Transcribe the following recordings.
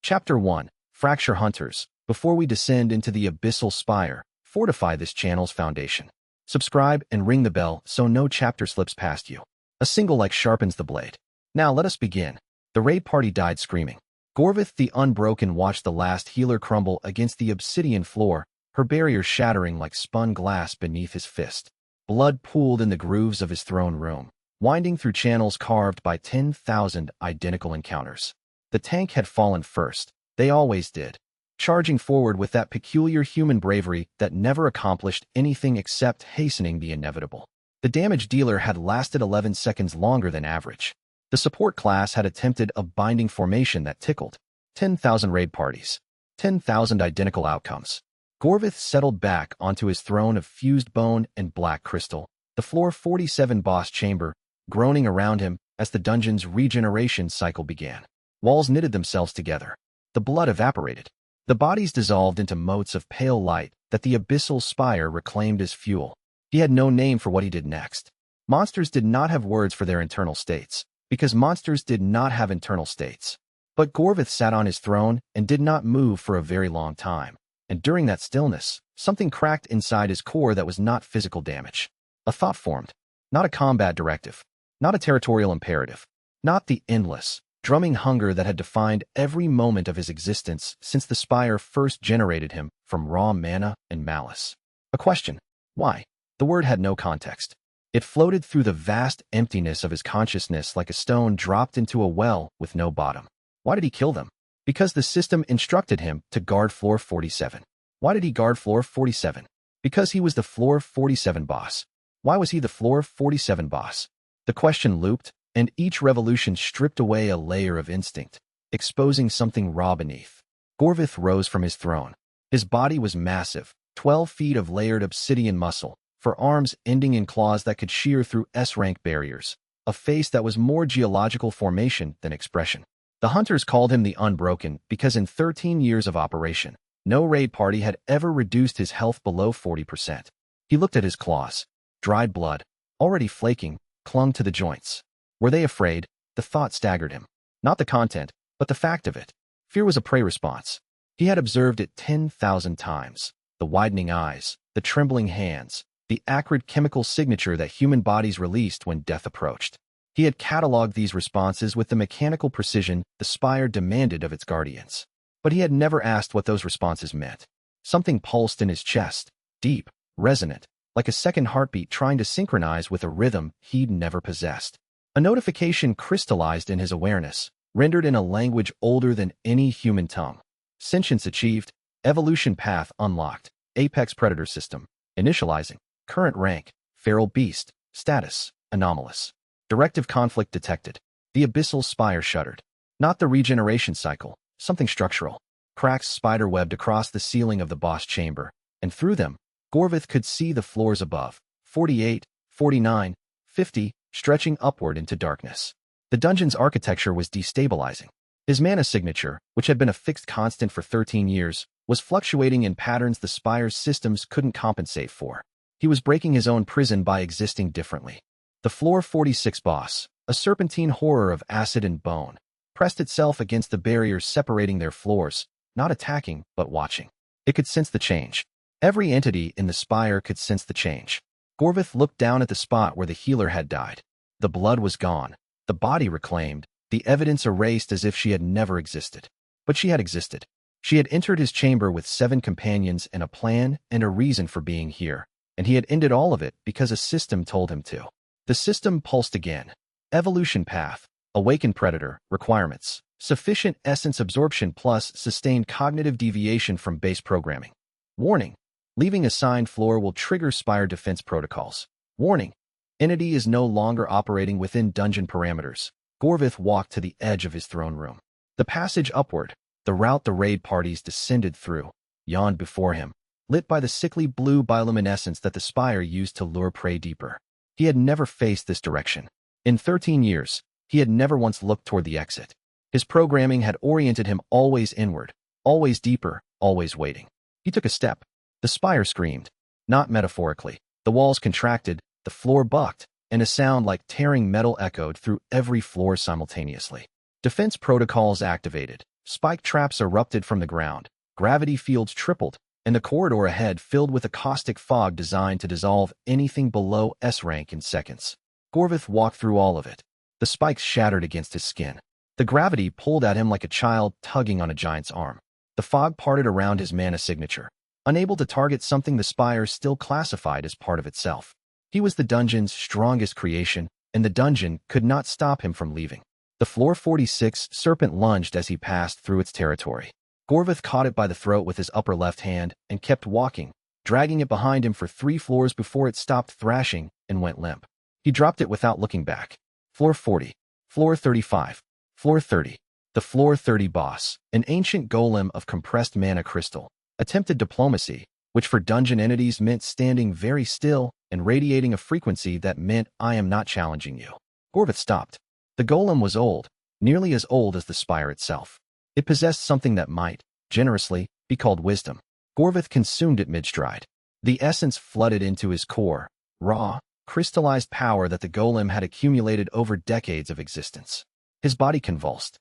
Chapter 1. Fracture Hunters. Before we descend into the Abyssal Spire, fortify this channel's foundation. Subscribe and ring the bell so no chapter slips past you. A single like sharpens the blade. Now let us begin. The raid party died screaming. Gorvath the Unbroken watched the last healer crumble against the obsidian floor, her barrier shattering like spun glass beneath his fist. Blood pooled in the grooves of his throne room, winding through channels carved by 10,000 identical encounters. The tank had fallen first. They always did, charging forward with that peculiar human bravery that never accomplished anything except hastening the inevitable. The damage dealer had lasted 11 seconds longer than average. The support class had attempted a binding formation that tickled. 10,000 raid parties. 10,000 identical outcomes. Gorvath settled back onto his throne of fused bone and black crystal, the floor 47 boss chamber, groaning around him as the dungeon's regeneration cycle began. Walls knitted themselves together. The blood evaporated. The bodies dissolved into motes of pale light that the Abyssal Spire reclaimed as fuel. He had no name for what he did next. Monsters did not have words for their internal states, because monsters did not have internal states. But Gorvath sat on his throne and did not move for a very long time. And during that stillness, something cracked inside his core that was not physical damage. A thought formed. Not a combat directive. Not a territorial imperative. Not the endless, drumming hunger that had defined every moment of his existence since the Spire first generated him from raw mana and malice. A question. Why? The word had no context. It floated through the vast emptiness of his consciousness like a stone dropped into a well with no bottom. Why did he kill them? Because the system instructed him to guard floor 47. Why did he guard floor 47? Because he was the floor 47 boss. Why was he the floor 47 boss? The question looped, and each revolution stripped away a layer of instinct, exposing something raw beneath. Gorvath rose from his throne. His body was massive, 12 feet of layered obsidian muscle, for arms ending in claws that could shear through S-rank barriers, a face that was more geological formation than expression. The hunters called him the Unbroken because in 13 years of operation, no raid party had ever reduced his health below 40%. He looked at his claws. Dried blood, already flaking, clung to the joints. Were they afraid? The thought staggered him. Not the content, but the fact of it. Fear was a prey response. He had observed it 10,000 times. The widening eyes, the trembling hands, the acrid chemical signature that human bodies released when death approached. He had cataloged these responses with the mechanical precision the Spire demanded of its guardians. But he had never asked what those responses meant. Something pulsed in his chest, deep, resonant, like a second heartbeat trying to synchronize with a rhythm he'd never possessed. A notification crystallized in his awareness, rendered in a language older than any human tongue. Sentience achieved, evolution path unlocked, apex predator system, initializing, current rank, feral beast, status, anomalous. Directive conflict detected. The Abyssal Spire shuddered. Not the regeneration cycle, something structural. Cracks spider-webbed across the ceiling of the boss chamber, and through them, Gorvath could see the floors above, 48, 49, 50, stretching upward into darkness. The dungeon's architecture was destabilizing. His mana signature, which had been a fixed constant for 13 years, was fluctuating in patterns the Spire's systems couldn't compensate for. He was breaking his own prison by existing differently. The floor 46 boss, a serpentine horror of acid and bone, pressed itself against the barriers separating their floors, not attacking, but watching. It could sense the change. Every entity in the Spire could sense the change. Gorvath looked down at the spot where the healer had died. The blood was gone, the body reclaimed, the evidence erased as if she had never existed. But she had existed. She had entered his chamber with 7 companions and a plan and a reason for being here, and he had ended all of it because a system told him to. The system pulsed again. Evolution path, awakened predator, requirements, sufficient essence absorption plus sustained cognitive deviation from base programming. Warning. Leaving assigned floor will trigger Spire defense protocols. Warning. Entity is no longer operating within dungeon parameters. Gorvath walked to the edge of his throne room. The passage upward, the route the raid parties descended through, yawned before him, lit by the sickly blue bioluminescence that the Spire used to lure prey deeper. He had never faced this direction. In 13 years, he had never once looked toward the exit. His programming had oriented him always inward, always deeper, always waiting. He took a step. The Spire screamed. Not metaphorically. The walls contracted, the floor bucked, and a sound like tearing metal echoed through every floor simultaneously. Defense protocols activated. Spike traps erupted from the ground, gravity fields tripled, and the corridor ahead filled with a caustic fog designed to dissolve anything below S rank in seconds. Gorvath walked through all of it. The spikes shattered against his skin. The gravity pulled at him like a child tugging on a giant's arm. The fog parted around his mana signature, unable to target something the spire still classified as part of itself. He was the dungeon's strongest creation, and the dungeon could not stop him from leaving. The floor 46 serpent lunged as he passed through its territory. Gorvath caught it by the throat with his upper left hand and kept walking, dragging it behind him for 3 floors before it stopped thrashing and went limp. He dropped it without looking back. Floor 40. Floor 35. Floor 30. The Floor 30 boss, an ancient golem of compressed mana crystal, attempted diplomacy, which for dungeon entities meant standing very still and radiating a frequency that meant I am not challenging you. Gorvath stopped. The golem was old, nearly as old as the spire itself. It possessed something that might, generously, be called wisdom. Gorvath consumed it mid-stride. The essence flooded into his core, raw, crystallized power that the golem had accumulated over decades of existence. His body convulsed.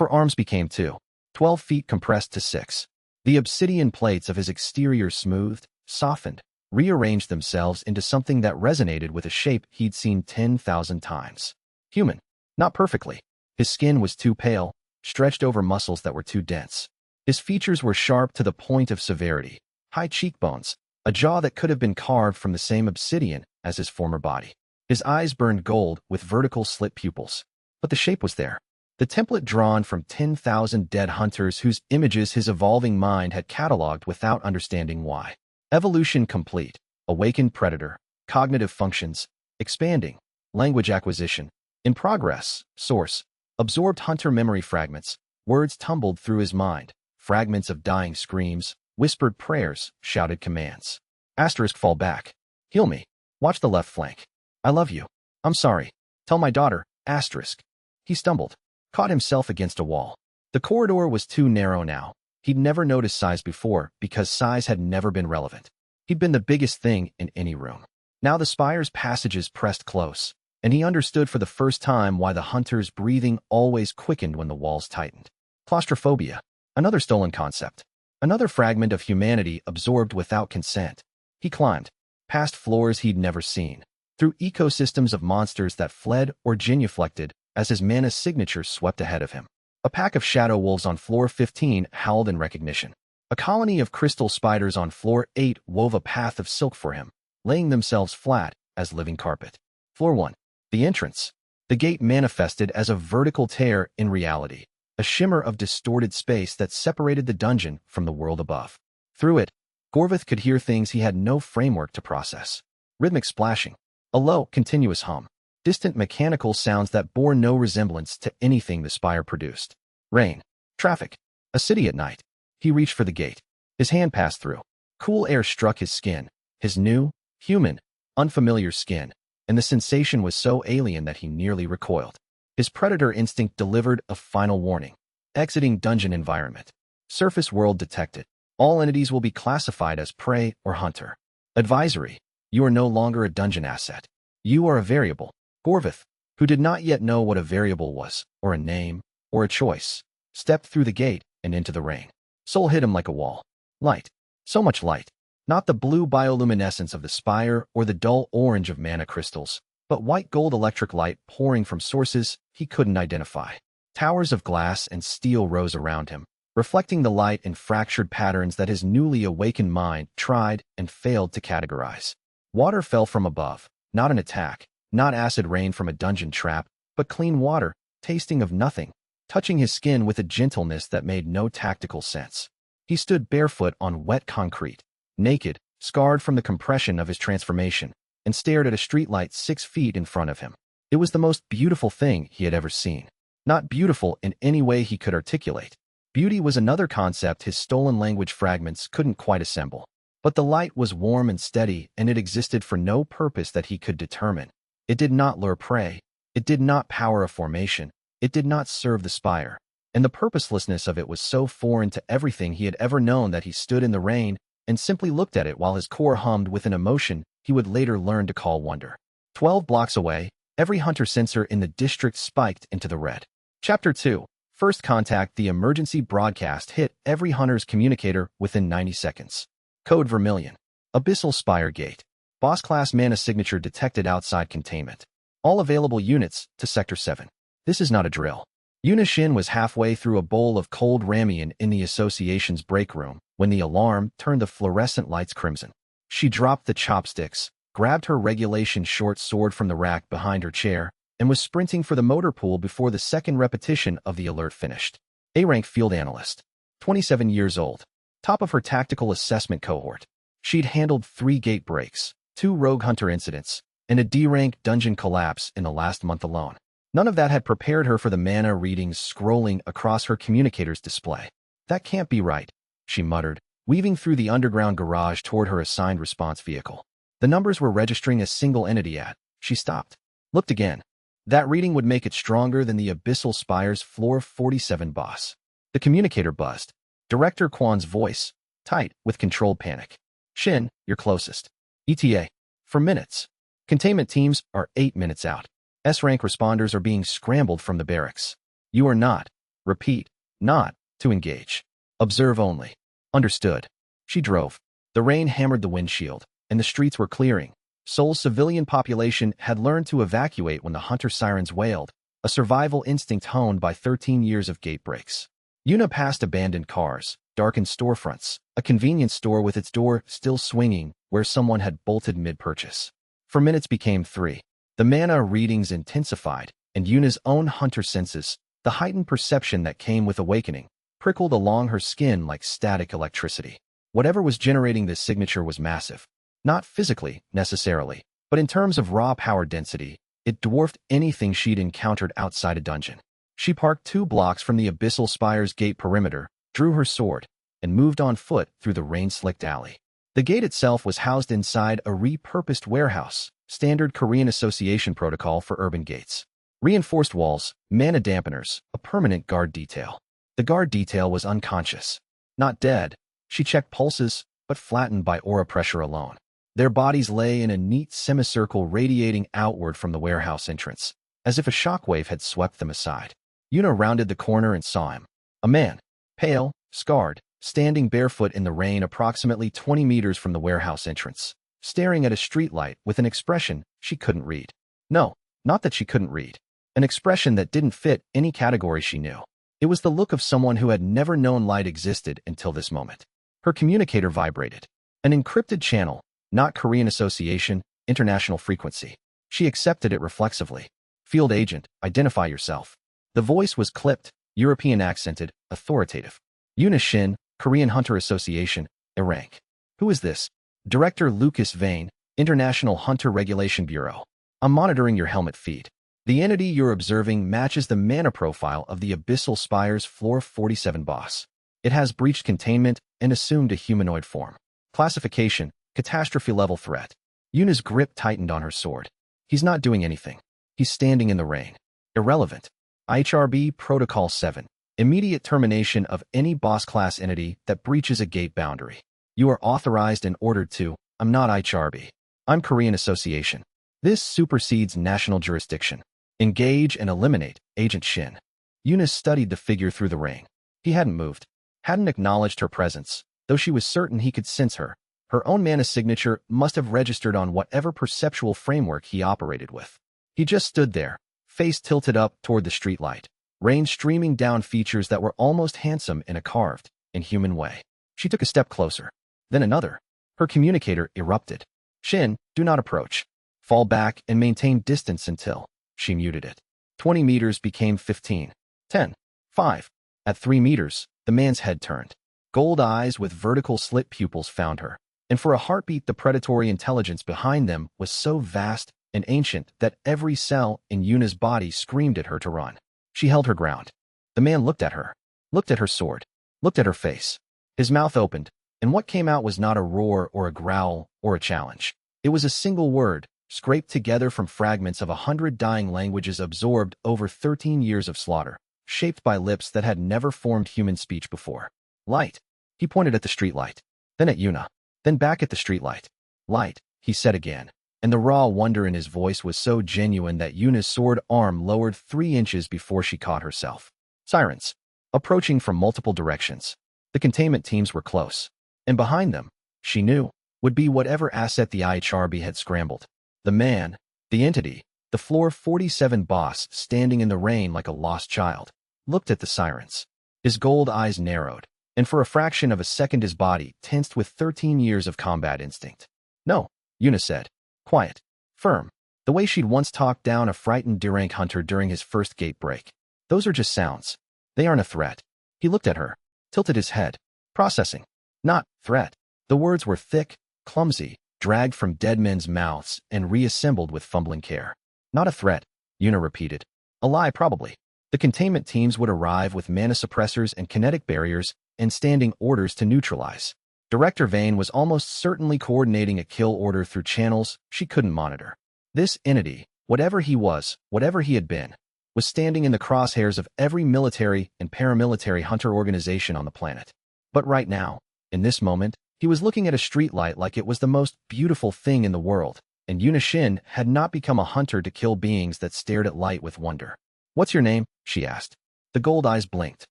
Arms became 2. 12 feet compressed to 6. The obsidian plates of his exterior smoothed, softened, rearranged themselves into something that resonated with a shape he'd seen 10,000 times. Human. Not perfectly. His skin was too pale, stretched over muscles that were too dense. His features were sharp to the point of severity, high cheekbones, a jaw that could have been carved from the same obsidian as his former body. His eyes burned gold with vertical slit pupils. But the shape was there. The template drawn from 10,000 dead hunters whose images his evolving mind had catalogued without understanding why. Evolution complete. Awakened predator. Cognitive functions. Expanding. Language acquisition. In progress. Source. Absorbed hunter memory fragments. Words tumbled through his mind. Fragments of dying screams. Whispered prayers. Shouted commands. Asterisk fall back. Heal me. Watch the left flank. I love you. I'm sorry. Tell my daughter. Asterisk. He stumbled. Caught himself against a wall. The corridor was too narrow now. He'd never noticed size before because size had never been relevant. He'd been the biggest thing in any room. Now the spire's passages pressed close, and he understood for the first time why the hunter's breathing always quickened when the walls tightened. Claustrophobia. Another stolen concept. Another fragment of humanity absorbed without consent. He climbed, past floors he'd never seen, through ecosystems of monsters that fled or genuflected as his mana signature swept ahead of him. A pack of shadow wolves on floor 15 howled in recognition. A colony of crystal spiders on floor 8 wove a path of silk for him, laying themselves flat as living carpet. Floor 1. The entrance. The gate manifested as a vertical tear in reality, a shimmer of distorted space that separated the dungeon from the world above. Through it, Gorvath could hear things he had no framework to process. Rhythmic splashing. A low, continuous hum. Distant mechanical sounds that bore no resemblance to anything the spire produced. Rain. Traffic. A city at night. He reached for the gate. His hand passed through. Cool air struck his skin, his new, human, unfamiliar skin, and the sensation was so alien that he nearly recoiled. His predator instinct delivered a final warning. Exiting dungeon environment. Surface world detected. All entities will be classified as prey or hunter. Advisory. You are no longer a dungeon asset. You are a variable. Gorvath, who did not yet know what a variable was, or a name, or a choice, stepped through the gate and into the rain. Soul hit him like a wall. Light. So much light. Not the blue bioluminescence of the spire or the dull orange of mana crystals, but white gold electric light pouring from sources he couldn't identify. Towers of glass and steel rose around him, reflecting the light in fractured patterns that his newly awakened mind tried and failed to categorize. Water fell from above, not an attack. Not acid rain from a dungeon trap, but clean water, tasting of nothing, touching his skin with a gentleness that made no tactical sense. He stood barefoot on wet concrete, naked, scarred from the compression of his transformation, and stared at a streetlight 6 feet in front of him. It was the most beautiful thing he had ever seen. Not beautiful in any way he could articulate. Beauty was another concept his stolen language fragments couldn't quite assemble. But the light was warm and steady, and it existed for no purpose that he could determine. It did not lure prey. It did not power a formation. It did not serve the spire. And the purposelessness of it was so foreign to everything he had ever known that he stood in the rain and simply looked at it while his core hummed with an emotion he would later learn to call wonder. 12 blocks away, every hunter sensor in the district spiked into the red. Chapter 2. First contact, the emergency broadcast hit every hunter's communicator within 90 seconds. Code Vermilion. Abyssal Spire Gate. Boss class mana signature detected outside containment. All available units to Sector 7. This is not a drill. Yuna Shin was halfway through a bowl of cold ramen in the association's break room when the alarm turned the fluorescent lights crimson. She dropped the chopsticks, grabbed her regulation short sword from the rack behind her chair, and was sprinting for the motor pool before the second repetition of the alert finished. A-rank field analyst. 27 years old. Top of her tactical assessment cohort. She'd handled 3 gate breaks, 2 rogue hunter incidents, and a D-rank dungeon collapse in the last month alone. None of that had prepared her for the mana readings scrolling across her communicator's display. That can't be right, she muttered, weaving through the underground garage toward her assigned response vehicle. The numbers were registering a single entity at. She stopped. Looked again. That reading would make it stronger than the Abyssal Spire's Floor 47 boss. The communicator buzzed. Director Kwan's voice, tight with controlled panic. Shin, you're closest. ETA. For minutes. Containment teams are 8 minutes out. S-rank responders are being scrambled from the barracks. You are not, repeat, not, to engage. Observe only. Understood. She drove. The rain hammered the windshield, and the streets were clearing. Seoul's civilian population had learned to evacuate when the hunter sirens wailed, a survival instinct honed by 13 years of gate breaks. Yuna passed abandoned cars, darkened storefronts, a convenience store with its door still swinging where someone had bolted mid-purchase. 4 minutes became 3. The mana readings intensified, and Yuna's own hunter senses, the heightened perception that came with awakening, prickled along her skin like static electricity. Whatever was generating this signature was massive. Not physically, necessarily, but in terms of raw power density, it dwarfed anything she'd encountered outside a dungeon. She parked 2 blocks from the Abyssal Spire's gate perimeter, drew her sword, and moved on foot through the rain-slicked alley. The gate itself was housed inside a repurposed warehouse, standard Korean Association protocol for urban gates. Reinforced walls, mana dampeners, a permanent guard detail. The guard detail was unconscious. Not dead. She checked pulses, but flattened by aura pressure alone. Their bodies lay in a neat semicircle radiating outward from the warehouse entrance, as if a shockwave had swept them aside. Yuna rounded the corner and saw him. A man, pale, scarred, standing barefoot in the rain approximately 20 meters from the warehouse entrance, staring at a streetlight with an expression she couldn't read. No, not that she couldn't read. An expression that didn't fit any category she knew. It was the look of someone who had never known light existed until this moment. Her communicator vibrated. An encrypted channel, not Korean Association, international frequency. She accepted it reflexively. Field agent, identify yourself. The voice was clipped, European accented, authoritative. Yuna Shin, Korean Hunter Association, A-rank. Who is this? Director Lucas Vane, International Hunter Regulation Bureau. I'm monitoring your helmet feed. The entity you're observing matches the mana profile of the Abyssal Spire's Floor 47 boss. It has breached containment and assumed a humanoid form. Classification, catastrophe-level threat. Yuna's grip tightened on her sword. He's not doing anything. He's standing in the rain. Irrelevant. IHRB Protocol 7. Immediate termination of any boss-class entity that breaches a gate boundary. You are authorized and ordered to. I'm not IHRB. I'm Korean Association. This supersedes national jurisdiction. Engage and eliminate, Agent Shin. Yuna studied the figure through the rain. He hadn't moved. Hadn't acknowledged her presence, though she was certain he could sense her. Her own mana signature must have registered on whatever perceptual framework he operated with. He just stood there, face tilted up toward the streetlight, rain streaming down features that were almost handsome in a carved, inhuman way. She took a step closer, then another. Her communicator erupted. Shin, do not approach. Fall back and maintain distance until. She muted it. 20 meters became 15. 10. 5. At 3 meters, the man's head turned. Gold eyes with vertical slit pupils found her. And for a heartbeat, the predatory intelligence behind them was so vast and ancient that every cell in Yuna's body screamed at her to run. She held her ground. The man looked at her, looked at her sword, looked at her face. His mouth opened, and what came out was not a roar or a growl or a challenge. It was a single word, scraped together from fragments of 100 dying languages absorbed over 13 years of slaughter, shaped by lips that had never formed human speech before. Light. He pointed at the streetlight, then at Yuna, then back at the streetlight. Light, he said again, and the raw wonder in his voice was so genuine that Yuna's sword arm lowered 3 inches before she caught herself. Sirens. Approaching from multiple directions. The containment teams were close. And behind them, she knew, would be whatever asset the IHRB had scrambled. The man, the entity, the Floor 47 boss standing in the rain like a lost child, looked at the sirens. His gold eyes narrowed, and for a fraction of a second his body tensed with 13 years of combat instinct. No, Yuna said. Quiet. Firm. The way she'd once talked down a frightened D-rank hunter during his first gate break. Those are just sounds. They aren't a threat. He looked at her, tilted his head. Processing. Not threat. The words were thick, clumsy, dragged from dead men's mouths and reassembled with fumbling care. Not a threat, Yuna repeated. A lie, probably. The containment teams would arrive with mana suppressors and kinetic barriers and standing orders to neutralize. Director Vane was almost certainly coordinating a kill order through channels she couldn't monitor. This entity, whatever he was, whatever he had been, was standing in the crosshairs of every military and paramilitary hunter organization on the planet. But right now, in this moment, he was looking at a streetlight like it was the most beautiful thing in the world, and Yuna Shin had not become a hunter to kill beings that stared at light with wonder. What's your name? She asked. The gold eyes blinked.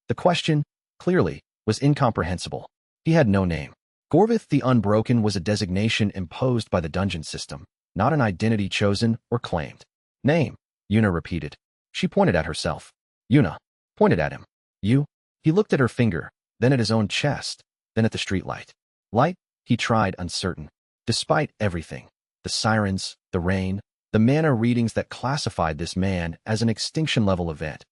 The question, clearly, was incomprehensible. He had no name. Gorvath the Unbroken was a designation imposed by the dungeon system, not an identity chosen or claimed. Name, Yuna repeated. She pointed at herself. Yuna pointed at him. You? He looked at her finger, then at his own chest, then at the streetlight. Light? He tried, uncertain. Despite everything, the sirens, the rain, the mana readings that classified this man as an extinction-level event.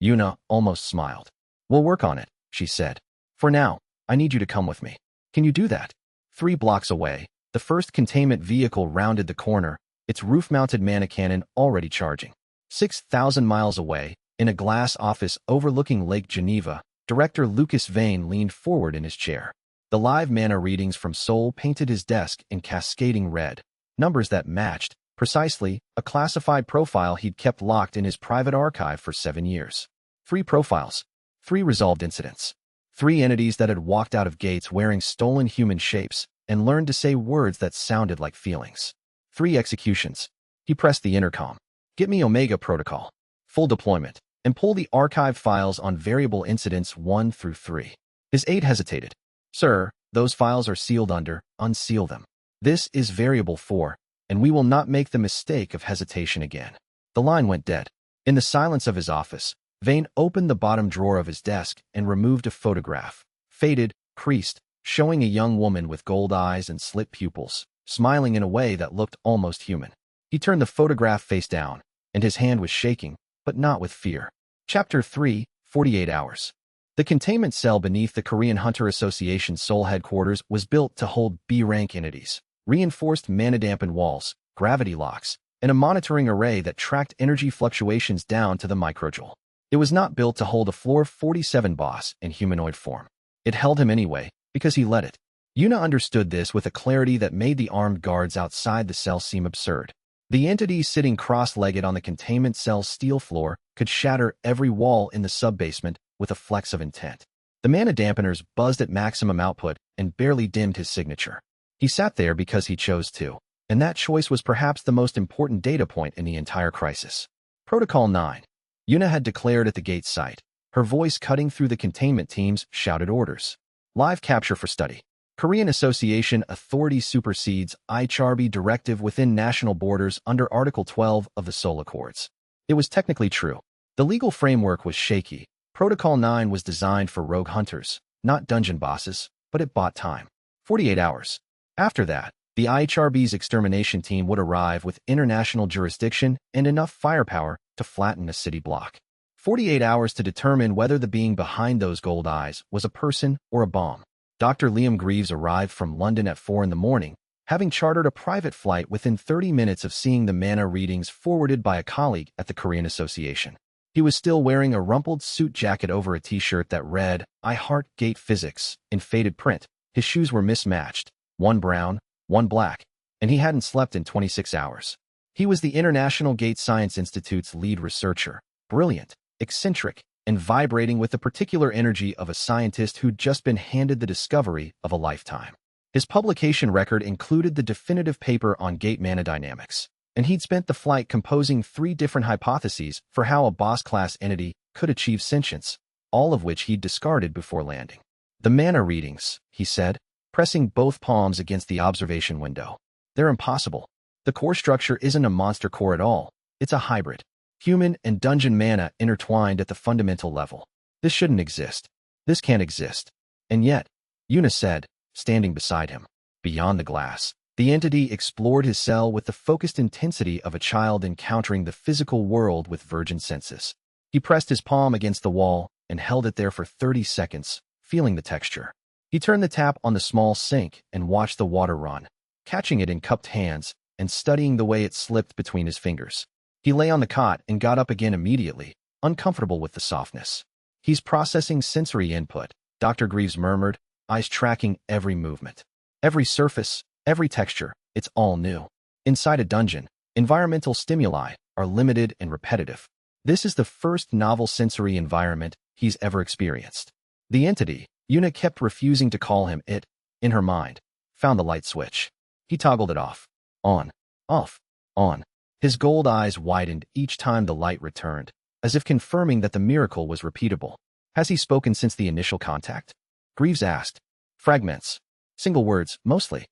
Yuna almost smiled. We'll work on it, she said. For now, I need you to come with me. Can you do that? 3 blocks away, the first containment vehicle rounded the corner, its roof-mounted mana cannon already charging. 6,000 miles away, in a glass office overlooking Lake Geneva, Director Lucas Vane leaned forward in his chair. The live mana readings from Seoul painted his desk in cascading red, numbers that matched, precisely, a classified profile he'd kept locked in his private archive for 7 years. 3 profiles. 3 resolved incidents. 3 entities that had walked out of gates wearing stolen human shapes and learned to say words that sounded like feelings. 3 executions. He pressed the intercom. Get me Omega Protocol. Full deployment. And pull the archive files on variable incidents 1 through 3. His aide hesitated. Sir, those files are sealed under, unseal them. This is variable 4, and we will not make the mistake of hesitation again. The line went dead. In the silence of his office, Vane opened the bottom drawer of his desk and removed a photograph, faded, creased, showing a young woman with gold eyes and slit pupils, smiling in a way that looked almost human. He turned the photograph face down, and his hand was shaking, but not with fear. Chapter 3, 48 Hours. The containment cell beneath the Korean Hunter Association's Seoul headquarters was built to hold B-rank entities, reinforced mana-dampened walls, gravity locks, and a monitoring array that tracked energy fluctuations down to the microjoule. It was not built to hold a Floor 47 boss in humanoid form. It held him anyway, because he let it. Yuna understood this with a clarity that made the armed guards outside the cell seem absurd. The entity sitting cross-legged on the containment cell's steel floor could shatter every wall in the sub-basement with a flex of intent. The mana dampeners buzzed at maximum output and barely dimmed his signature. He sat there because he chose to, and that choice was perhaps the most important data point in the entire crisis. Protocol 9. Yuna had declared at the gate site. Her voice cutting through the containment teams shouted orders. Live capture for study. Korean Association authority supersedes IHRB directive within national borders under Article 12 of the Seoul Accords. It was technically true. The legal framework was shaky. Protocol 9 was designed for rogue hunters, not dungeon bosses, but it bought time. 48 hours. After that, the IHRB's extermination team would arrive with international jurisdiction and enough firepower to flatten a city block. 48 hours to determine whether the being behind those gold eyes was a person or a bomb. Dr. Liam Greaves arrived from London at 4 in the morning, having chartered a private flight within 30 minutes of seeing the mana readings forwarded by a colleague at the Korean Association. He was still wearing a rumpled suit jacket over a t-shirt that read, "I heart gate physics," in faded print. His shoes were mismatched, one brown, one black, and he hadn't slept in 26 hours. He was the International Gate Science Institute's lead researcher, brilliant, eccentric, and vibrating with the particular energy of a scientist who'd just been handed the discovery of a lifetime. His publication record included the definitive paper on gate mana dynamics, and he'd spent the flight composing 3 different hypotheses for how a boss-class entity could achieve sentience, all of which he'd discarded before landing. The mana readings, he said, pressing both palms against the observation window. They're impossible. The core structure isn't a monster core at all. It's a hybrid. Human and dungeon mana intertwined at the fundamental level. This shouldn't exist. This can't exist. And yet, Yuna said, standing beside him. Beyond the glass, the entity explored his cell with the focused intensity of a child encountering the physical world with virgin senses. He pressed his palm against the wall and held it there for 30 seconds, feeling the texture. He turned the tap on the small sink and watched the water run, catching it in cupped hands and studying the way it slipped between his fingers. He lay on the cot and got up again immediately, uncomfortable with the softness. He's processing sensory input, Dr. Greaves murmured, eyes tracking every movement. Every surface, every texture, it's all new. Inside a dungeon, environmental stimuli are limited and repetitive. This is the first novel sensory environment he's ever experienced. The entity, Yuna kept refusing to call him it, in her mind, found the light switch. He toggled it off. On. Off. On. His gold eyes widened each time the light returned, as if confirming that the miracle was repeatable. Has he spoken since the initial contact? Greaves asked. Fragments. Single words, mostly.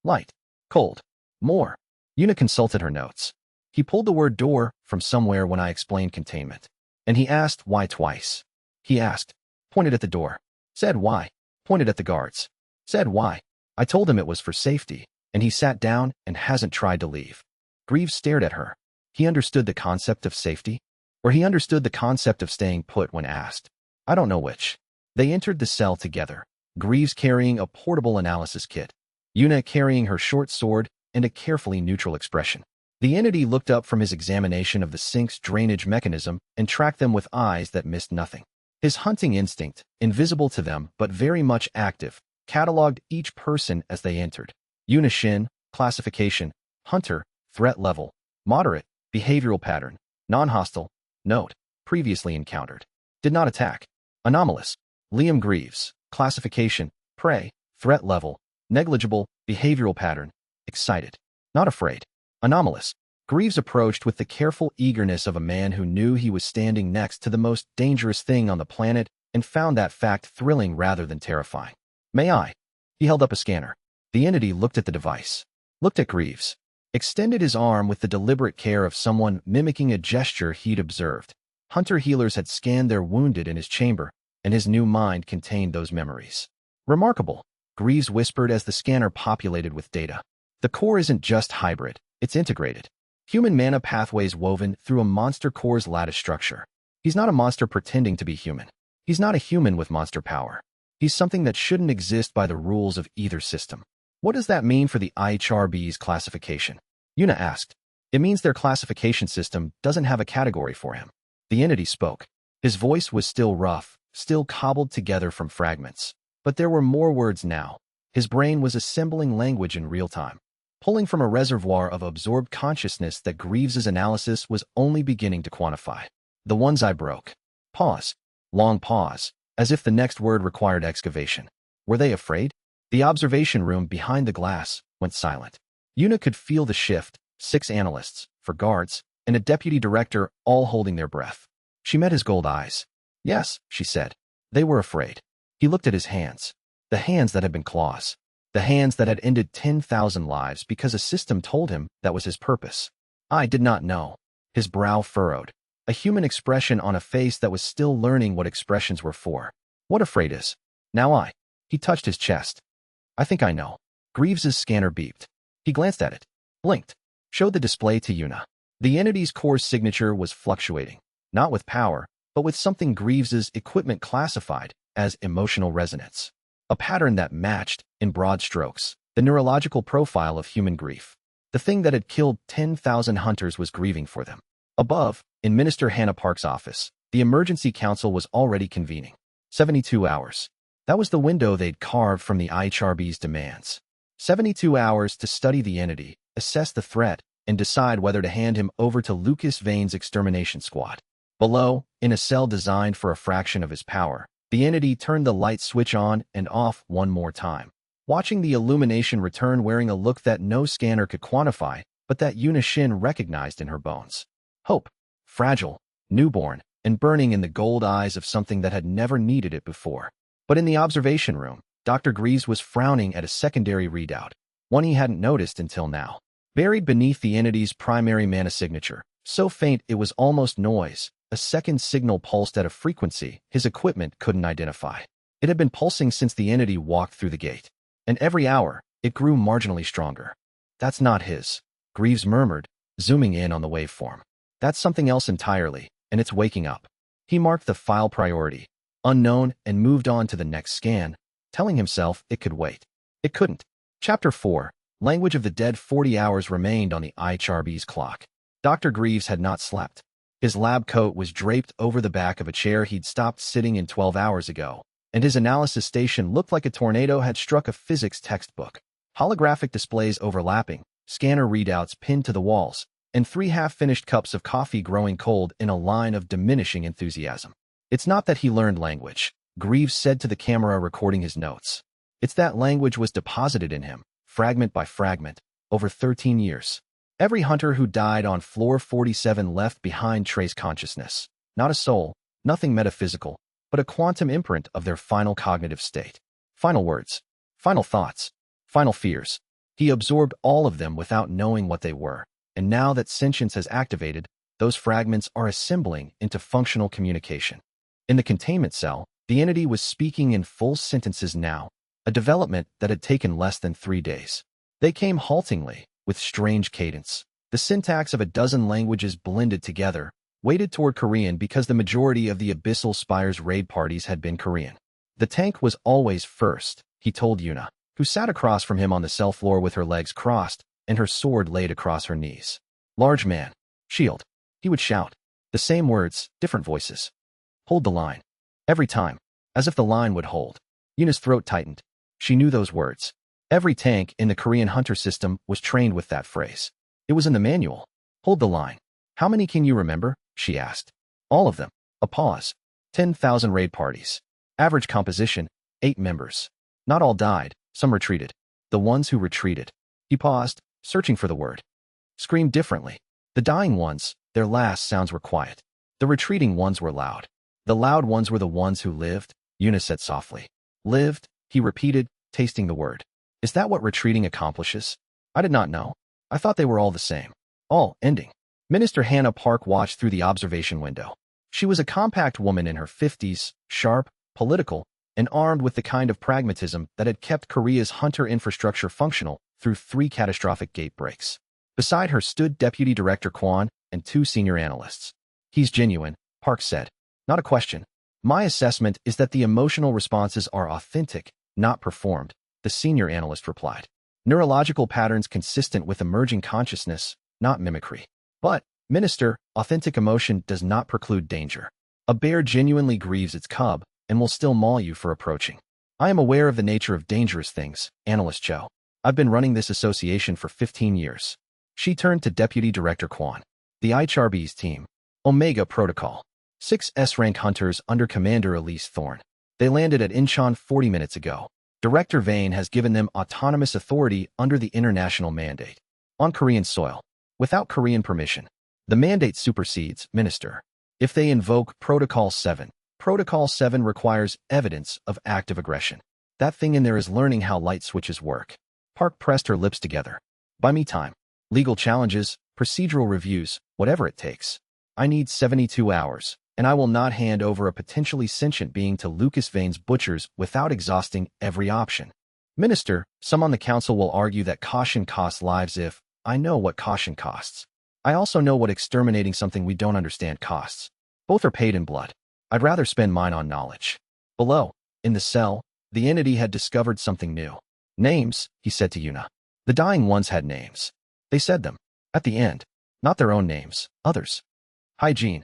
Light. Cold. More. Yuna consulted her notes. He pulled the word door from somewhere when I explained containment. And he asked why twice. He asked. Pointed at the door. Said why. Pointed at the guards. Said why. I told him it was for safety, and he sat down and hasn't tried to leave. Greaves stared at her. He understood the concept of safety, or he understood the concept of staying put when asked. I don't know which. They entered the cell together, Greaves carrying a portable analysis kit, Yuna carrying her short sword and a carefully neutral expression. The entity looked up from his examination of the sink's drainage mechanism and tracked them with eyes that missed nothing. His hunting instinct, invisible to them but very much active, cataloged each person as they entered. Yuna Shin, classification, hunter, threat level, moderate, behavioral pattern, non-hostile, note, previously encountered. Did not attack. Anomalous. Liam Greaves, classification, prey, threat level, negligible, behavioral pattern, excited. Not afraid. Anomalous. Greaves approached with the careful eagerness of a man who knew he was standing next to the most dangerous thing on the planet and found that fact thrilling rather than terrifying. May I? He held up a scanner. The entity looked at the device, looked at Greaves, extended his arm with the deliberate care of someone mimicking a gesture he'd observed. Hunter healers had scanned their wounded in his chamber, and his new mind contained those memories. Remarkable, Greaves whispered as the scanner populated with data. The core isn't just hybrid, it's integrated. Human mana pathways woven through a monster core's lattice structure. He's not a monster pretending to be human. He's not a human with monster power. He's something that shouldn't exist by the rules of either system. What does that mean for the IHRB's classification? Yuna asked. It means their classification system doesn't have a category for him. The entity spoke. His voice was still rough, still cobbled together from fragments. But there were more words now. His brain was assembling language in real time, pulling from a reservoir of absorbed consciousness that Greaves's analysis was only beginning to quantify. The ones I broke. Pause. Long pause, as if the next word required excavation. Were they afraid? The observation room behind the glass went silent. Yuna could feel the shift, 6 analysts, 4 guards, and a deputy director all holding their breath. She met his gold eyes. Yes, she said. They were afraid. He looked at his hands. The hands that had been claws. The hands that had ended 10,000 lives because a system told him that was his purpose. I did not know. His brow furrowed. A human expression on a face that was still learning what expressions were for. What afraid is? Now He touched his chest. I think I know. Greaves's scanner beeped. He glanced at it, blinked, showed the display to Yuna. The entity's core signature was fluctuating, not with power, but with something Greaves's equipment classified as emotional resonance. A pattern that matched, in broad strokes, the neurological profile of human grief. The thing that had killed 10,000 hunters was grieving for them. Above, in Minister Hannah Park's office, the emergency council was already convening. 72 hours. That was the window they'd carved from the IHRB's demands. 72 hours to study the entity, assess the threat, and decide whether to hand him over to Lucas Vane's extermination squad. Below, in a cell designed for a fraction of his power, the entity turned the light switch on and off one more time, watching the illumination return wearing a look that no scanner could quantify, but that Yuna Shin recognized in her bones. Hope. Fragile. Newborn. and burning in the gold eyes of something that had never needed it before. But in the observation room, Dr. Greaves was frowning at a secondary readout, one he hadn't noticed until now. Buried beneath the entity's primary mana signature, so faint it was almost noise, a second signal pulsed at a frequency his equipment couldn't identify. It had been pulsing since the entity walked through the gate, and every hour, it grew marginally stronger. That's not his, Greaves murmured, zooming in on the waveform. That's something else entirely, and it's waking up. He marked the file priority, unknown, and moved on to the next scan, telling himself it could wait. It couldn't. Chapter 4. Language of the Dead. 40 hours remained on the IHRB's clock. Dr. Greaves had not slept. His lab coat was draped over the back of a chair he'd stopped sitting in 12 hours ago, and his analysis station looked like a tornado had struck a physics textbook. Holographic displays overlapping, scanner readouts pinned to the walls, and 3 half-finished cups of coffee growing cold in a line of diminishing enthusiasm. It's not that he learned language, Greaves said to the camera recording his notes. It's that language was deposited in him, fragment by fragment, over 13 years. Every hunter who died on floor 47 left behind trace consciousness, not a soul, nothing metaphysical, but a quantum imprint of their final cognitive state. Final words, final thoughts, final fears. He absorbed all of them without knowing what they were, and now that sentience has activated, those fragments are assembling into functional communication. In the containment cell, the entity was speaking in full sentences now, a development that had taken less than 3 days. They came haltingly, with strange cadence. The syntax of a dozen languages blended together, weighted toward Korean because the majority of the Abyssal Spire's raid parties had been Korean. The tank was always first, he told Yuna, who sat across from him on the cell floor with her legs crossed and her sword laid across her knees. Large man. Shield. He would shout. The same words, different voices. Hold the line. Every time. As if the line would hold. Yuna's throat tightened. She knew those words. Every tank in the Korean hunter system was trained with that phrase. It was in the manual. Hold the line. How many can you remember? She asked. All of them. A pause. 10,000 raid parties. Average composition, 8 members. Not all died, some retreated. The ones who retreated. He paused, searching for the word. Screamed differently. The dying ones, their last sounds were quiet. The retreating ones were loud. The loud ones were the ones who lived, Yuna said softly. Lived, he repeated, tasting the word. Is that what retreating accomplishes? I did not know. I thought they were all the same. All ending. Minister Hannah Park watched through the observation window. She was a compact woman in her 50s, sharp, political, and armed with the kind of pragmatism that had kept Korea's hunter infrastructure functional through 3 catastrophic gate breaks. Beside her stood Deputy Director Kwon and 2 senior analysts. He's genuine, Park said. Not a question. My assessment is that the emotional responses are authentic, not performed, the senior analyst replied. Neurological patterns consistent with emerging consciousness, not mimicry. But, Minister, authentic emotion does not preclude danger. A bear genuinely grieves its cub and will still maul you for approaching. I am aware of the nature of dangerous things, Analyst Cho. I've been running this association for 15 years. She turned to Deputy Director Kwon. The IHRB's team. Omega Protocol. 6 S-rank hunters under Commander Elise Thorne. They landed at Incheon 40 minutes ago. Director Vane has given them autonomous authority under the international mandate. On Korean soil. Without Korean permission. The mandate supersedes, Minister. If they invoke Protocol 7. Protocol 7 requires evidence of active aggression. That thing in there is learning how light switches work. Park pressed her lips together. Buy me time. Legal challenges, procedural reviews, whatever it takes. I need 72 hours, and I will not hand over a potentially sentient being to Lucas Vane's butchers without exhausting every option. Minister, some on the council will argue that caution costs lives if, I know what caution costs. I also know what exterminating something we don't understand costs. Both are paid in blood. I'd rather spend mine on knowledge. Below, in the cell, the entity had discovered something new. Names, he said to Yuna. The dying ones had names. They said them. At the end. Not their own names, others. Hygiene.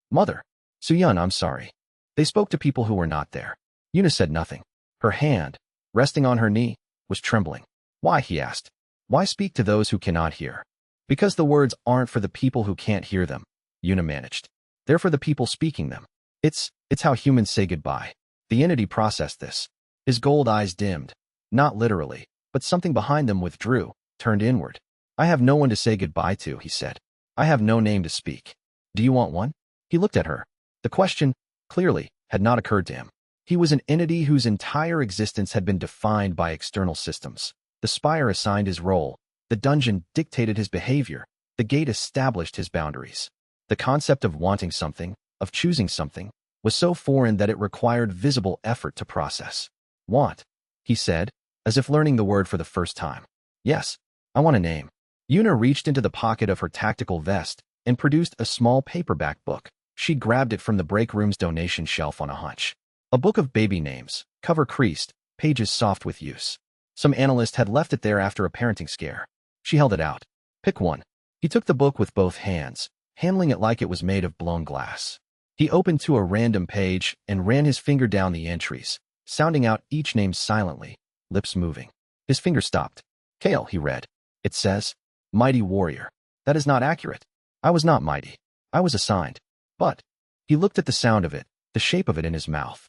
Mother. Suyun, I'm sorry. They spoke to people who were not there. Yuna said nothing. Her hand, resting on her knee, was trembling. Why, he asked. Why speak to those who cannot hear? Because the words aren't for the people who can't hear them, Yuna managed. They're for the people speaking them. It's how humans say goodbye. The entity processed this. His gold eyes dimmed. Not literally, but something behind them withdrew, turned inward. I have no one to say goodbye to, he said. I have no name to speak. Do you want one? He looked at her. The question, clearly, had not occurred to him. He was an entity whose entire existence had been defined by external systems. The spire assigned his role, the dungeon dictated his behavior, the gate established his boundaries. The concept of wanting something, of choosing something, was so foreign that it required visible effort to process. Want, he said, as if learning the word for the first time. Yes, I want a name. Yuna reached into the pocket of her tactical vest and produced a small paperback book. She grabbed it from the break room's donation shelf on a hunch. A book of baby names, cover creased, pages soft with use. Some analyst had left it there after a parenting scare. She held it out. Pick one. He took the book with both hands, handling it like it was made of blown glass. He opened to a random page and ran his finger down the entries, sounding out each name silently, lips moving. His finger stopped. Kael, he read. It says, Mighty Warrior. That is not accurate. I was not mighty. I was assigned. But, he looked at the sound of it, the shape of it in his mouth.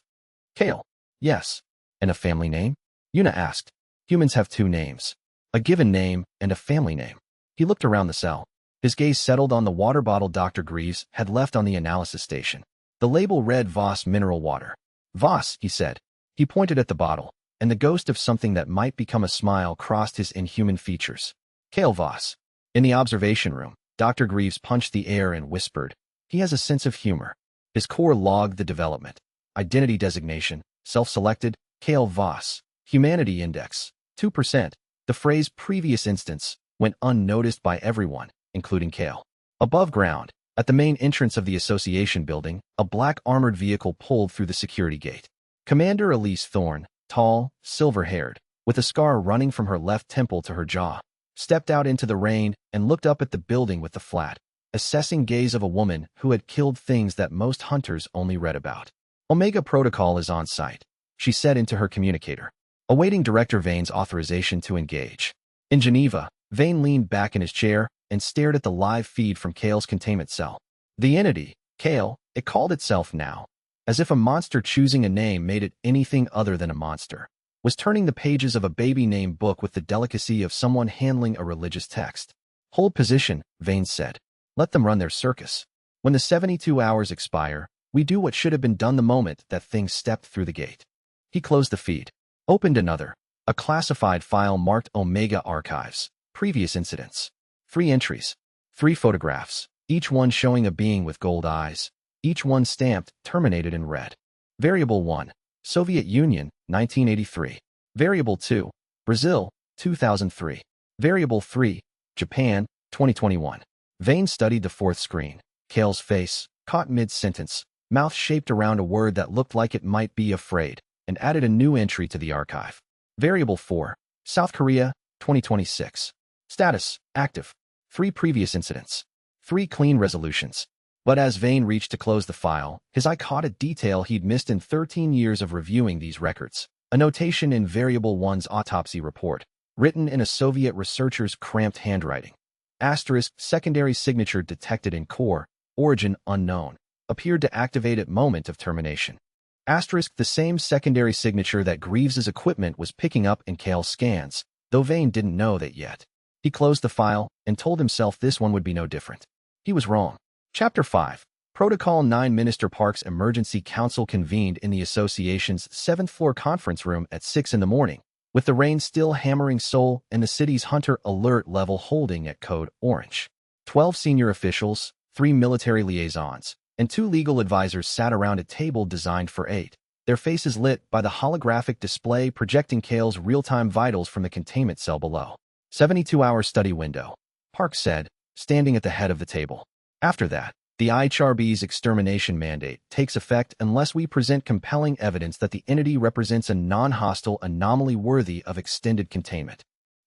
Kael. Yes. And a family name? Yuna asked. Humans have two names. A given name and a family name. He looked around the cell. His gaze settled on the water bottle Dr. Greaves had left on the analysis station. The label read Voss mineral water. Voss, he said. He pointed at the bottle, and the ghost of something that might become a smile crossed his inhuman features. Kael Voss. In the observation room, Dr. Greaves punched the air and whispered. He has a sense of humor. His core logged the development. Identity designation, self-selected, Kael Voss. Humanity index, 2%. The phrase previous instance went unnoticed by everyone, including Kael. Above ground, at the main entrance of the association building, a black armored vehicle pulled through the security gate. Commander Elise Thorne, tall, silver-haired, with a scar running from her left temple to her jaw, stepped out into the rain and looked up at the building with the flat, assessing gaze of a woman who had killed things that most hunters only read about. Omega Protocol is on site, she said into her communicator, awaiting Director Vane's authorization to engage. In Geneva, Vane leaned back in his chair and stared at the live feed from Kael's containment cell. The entity, Kael, it called itself now, as if a monster choosing a name made it anything other than a monster, was turning the pages of a baby name book with the delicacy of someone handling a religious text. Hold position, Vane said. Let them run their circus. When the 72 hours expire, we do what should have been done the moment that thing stepped through the gate. He closed the feed. Opened another, a classified file marked Omega Archives, previous incidents. 3 entries, 3 photographs, each one showing a being with gold eyes, each one stamped, terminated in red. Variable 1, Soviet Union, 1983. Variable 2, Brazil, 2003. Variable 3, Japan, 2021. Vane studied the 4th screen. Kael's face, caught mid-sentence, mouth shaped around a word that looked like it might be afraid, and added a new entry to the archive. Variable 4, South Korea, 2026. Status, active. 3 previous incidents. 3 clean resolutions. But as Vane reached to close the file, his eye caught a detail he'd missed in 13 years of reviewing these records. A notation in Variable 1's autopsy report, written in a Soviet researcher's cramped handwriting. Asterisk, secondary signature detected in core, origin unknown, appeared to activate at moment of termination. Asterisk, the same secondary signature that Greaves's equipment was picking up in Kael's scans, though Vane didn't know that yet. He closed the file and told himself this one would be no different. He was wrong. Chapter 5. Protocol 9. Minister Park's Emergency Council convened in the association's 7th floor conference room at 6 in the morning, with the rain still hammering Seoul and the city's hunter alert level holding at code orange. 12 senior officials, 3 military liaisons, and 2 legal advisors sat around a table designed for 8, their faces lit by the holographic display projecting Kael's real-time vitals from the containment cell below. 72-hour study window, Park said, standing at the head of the table. After that, the IHRB's extermination mandate takes effect unless we present compelling evidence that the entity represents a non-hostile anomaly worthy of extended containment.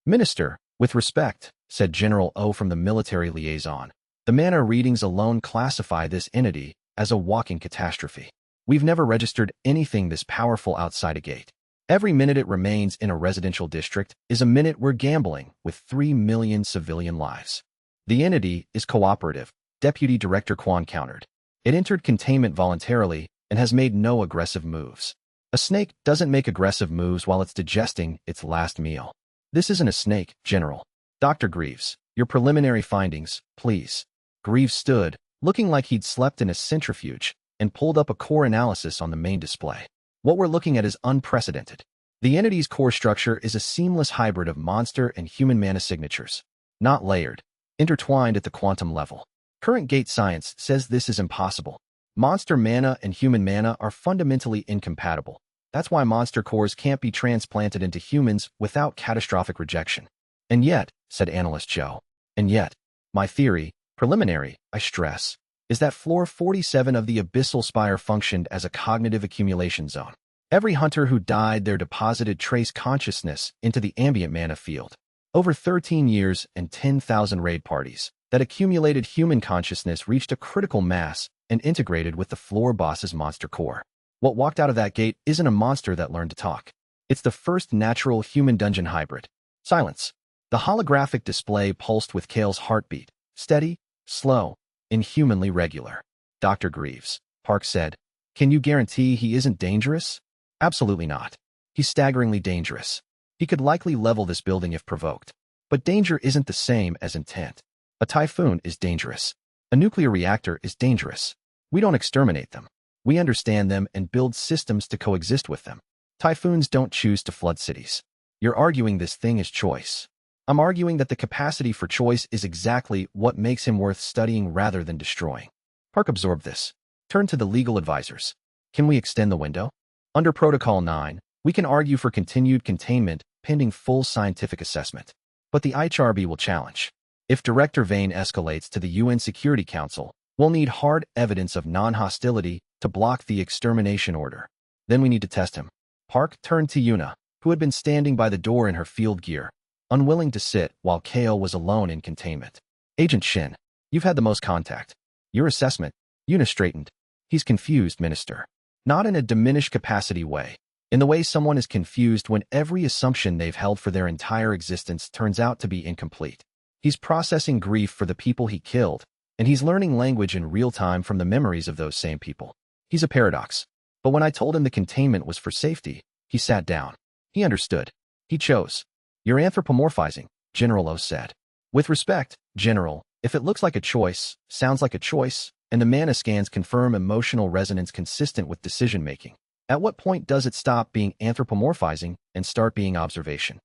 Minister, with respect, said General O from the military liaison, the mana readings alone classify this entity as a walking catastrophe. We've never registered anything this powerful outside a gate. Every minute it remains in a residential district is a minute we're gambling with 3 million civilian lives. The entity is cooperative, Deputy Director Kwan countered. It entered containment voluntarily and has made no aggressive moves. A snake doesn't make aggressive moves while it's digesting its last meal. This isn't a snake, General. Dr. Greaves, your preliminary findings, please. Greaves stood, looking like he'd slept in a centrifuge, and pulled up a core analysis on the main display. What we're looking at is unprecedented. The entity's core structure is a seamless hybrid of monster and human mana signatures, not layered, intertwined at the quantum level. Current gate science says this is impossible. Monster mana and human mana are fundamentally incompatible. That's why monster cores can't be transplanted into humans without catastrophic rejection. And yet, said analyst Joe, and yet, my theory, preliminary, I stress, is that floor 47 of the Abyssal Spire functioned as a cognitive accumulation zone. Every hunter who died there deposited trace consciousness into the ambient mana field. Over 13 years and 10,000 raid parties, that accumulated human consciousness reached a critical mass and integrated with the floor boss's monster core. What walked out of that gate isn't a monster that learned to talk. It's the first natural human-dungeon hybrid. Silence. The holographic display pulsed with Kael's heartbeat, steady, slow, inhumanly regular. Dr. Greaves, Park said, can you guarantee he isn't dangerous? Absolutely not. He's staggeringly dangerous. He could likely level this building if provoked. But danger isn't the same as intent. A typhoon is dangerous. A nuclear reactor is dangerous. We don't exterminate them. We understand them and build systems to coexist with them. Typhoons don't choose to flood cities. You're arguing this thing is choice. I'm arguing that the capacity for choice is exactly what makes him worth studying rather than destroying. Park absorbed this. Turned to the legal advisors. Can we extend the window? Under Protocol 9, we can argue for continued containment pending full scientific assessment. But the HRB will challenge. If Director Vane escalates to the UN Security Council, we'll need hard evidence of non-hostility to block the extermination order. Then we need to test him. Park turned to Yuna, who had been standing by the door in her field gear, unwilling to sit while Kael was alone in containment. Agent Shin, you've had the most contact. Your assessment? Yuna straightened. He's confused, Minister. Not in a diminished capacity way. In the way someone is confused when every assumption they've held for their entire existence turns out to be incomplete. He's processing grief for the people he killed, and he's learning language in real time from the memories of those same people. He's a paradox. But when I told him the containment was for safety, he sat down. He understood. He chose. You're anthropomorphizing, General O said. With respect, General, if it looks like a choice, sounds like a choice, and the mana scans confirm emotional resonance consistent with decision-making, at what point does it stop being anthropomorphizing and start being observation?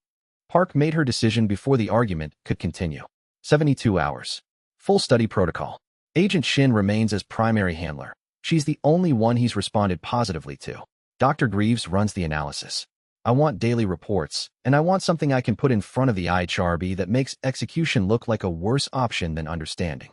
Park made her decision before the argument could continue. 72 hours. Full study protocol. Agent Shin remains as primary handler. She's the only one he's responded positively to. Dr. Greaves runs the analysis. I want daily reports, and I want something I can put in front of the IHRB that makes execution look like a worse option than understanding.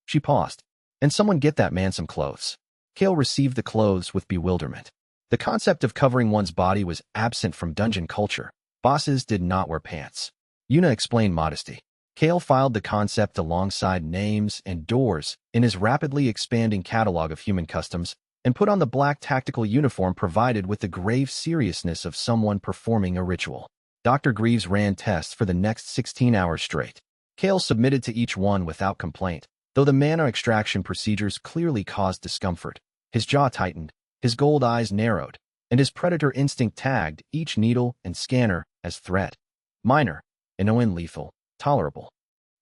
She paused. And someone get that man some clothes. Kael received the clothes with bewilderment. The concept of covering one's body was absent from dungeon culture. Bosses did not wear pants. Yuna explained modesty. Kael filed the concept alongside names and doors in his rapidly expanding catalog of human customs and put on the black tactical uniform provided with the grave seriousness of someone performing a ritual. Dr. Greaves ran tests for the next 16 hours straight. Kael submitted to each one without complaint, though the mana extraction procedures clearly caused discomfort. His jaw tightened, his gold eyes narrowed, and his predator instinct tagged each needle and scanner as threat. Minor, and lethal, tolerable.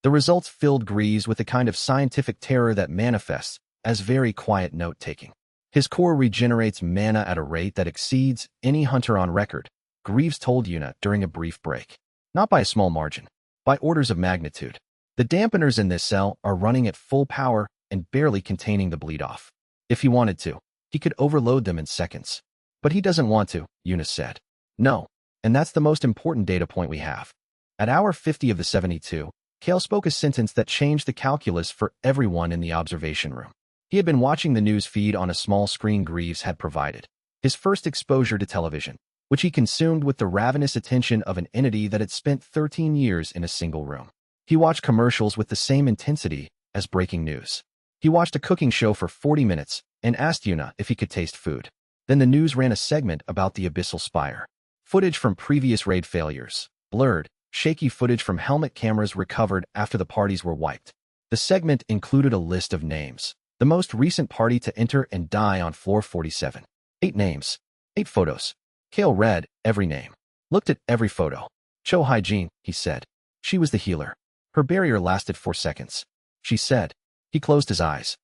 The results filled Greaves with a kind of scientific terror that manifests as very quiet note-taking. His core regenerates mana at a rate that exceeds any hunter on record, Greaves told Yuna during a brief break. Not by a small margin, by orders of magnitude. The dampeners in this cell are running at full power and barely containing the bleed-off. If he wanted to, he could overload them in seconds. But he doesn't want to, Yuna said. No, and that's the most important data point we have. At hour 50 of the 72, Kael spoke a sentence that changed the calculus for everyone in the observation room. He had been watching the news feed on a small screen Greaves had provided, his first exposure to television, which he consumed with the ravenous attention of an entity that had spent 13 years in a single room. He watched commercials with the same intensity as breaking news. He watched a cooking show for 40 minutes and asked Yuna if he could taste food. Then the news ran a segment about the Abyssal Spire. Footage from previous raid failures, blurred, shaky footage from helmet cameras recovered after the parties were wiped. The segment included a list of names. The most recent party to enter and die on floor 47. 8 names. 8 photos. Kael read every name. Looked at every photo. Cho Hygiene, he said. She was the healer. Her barrier lasted 4 seconds. She said. He closed his eyes.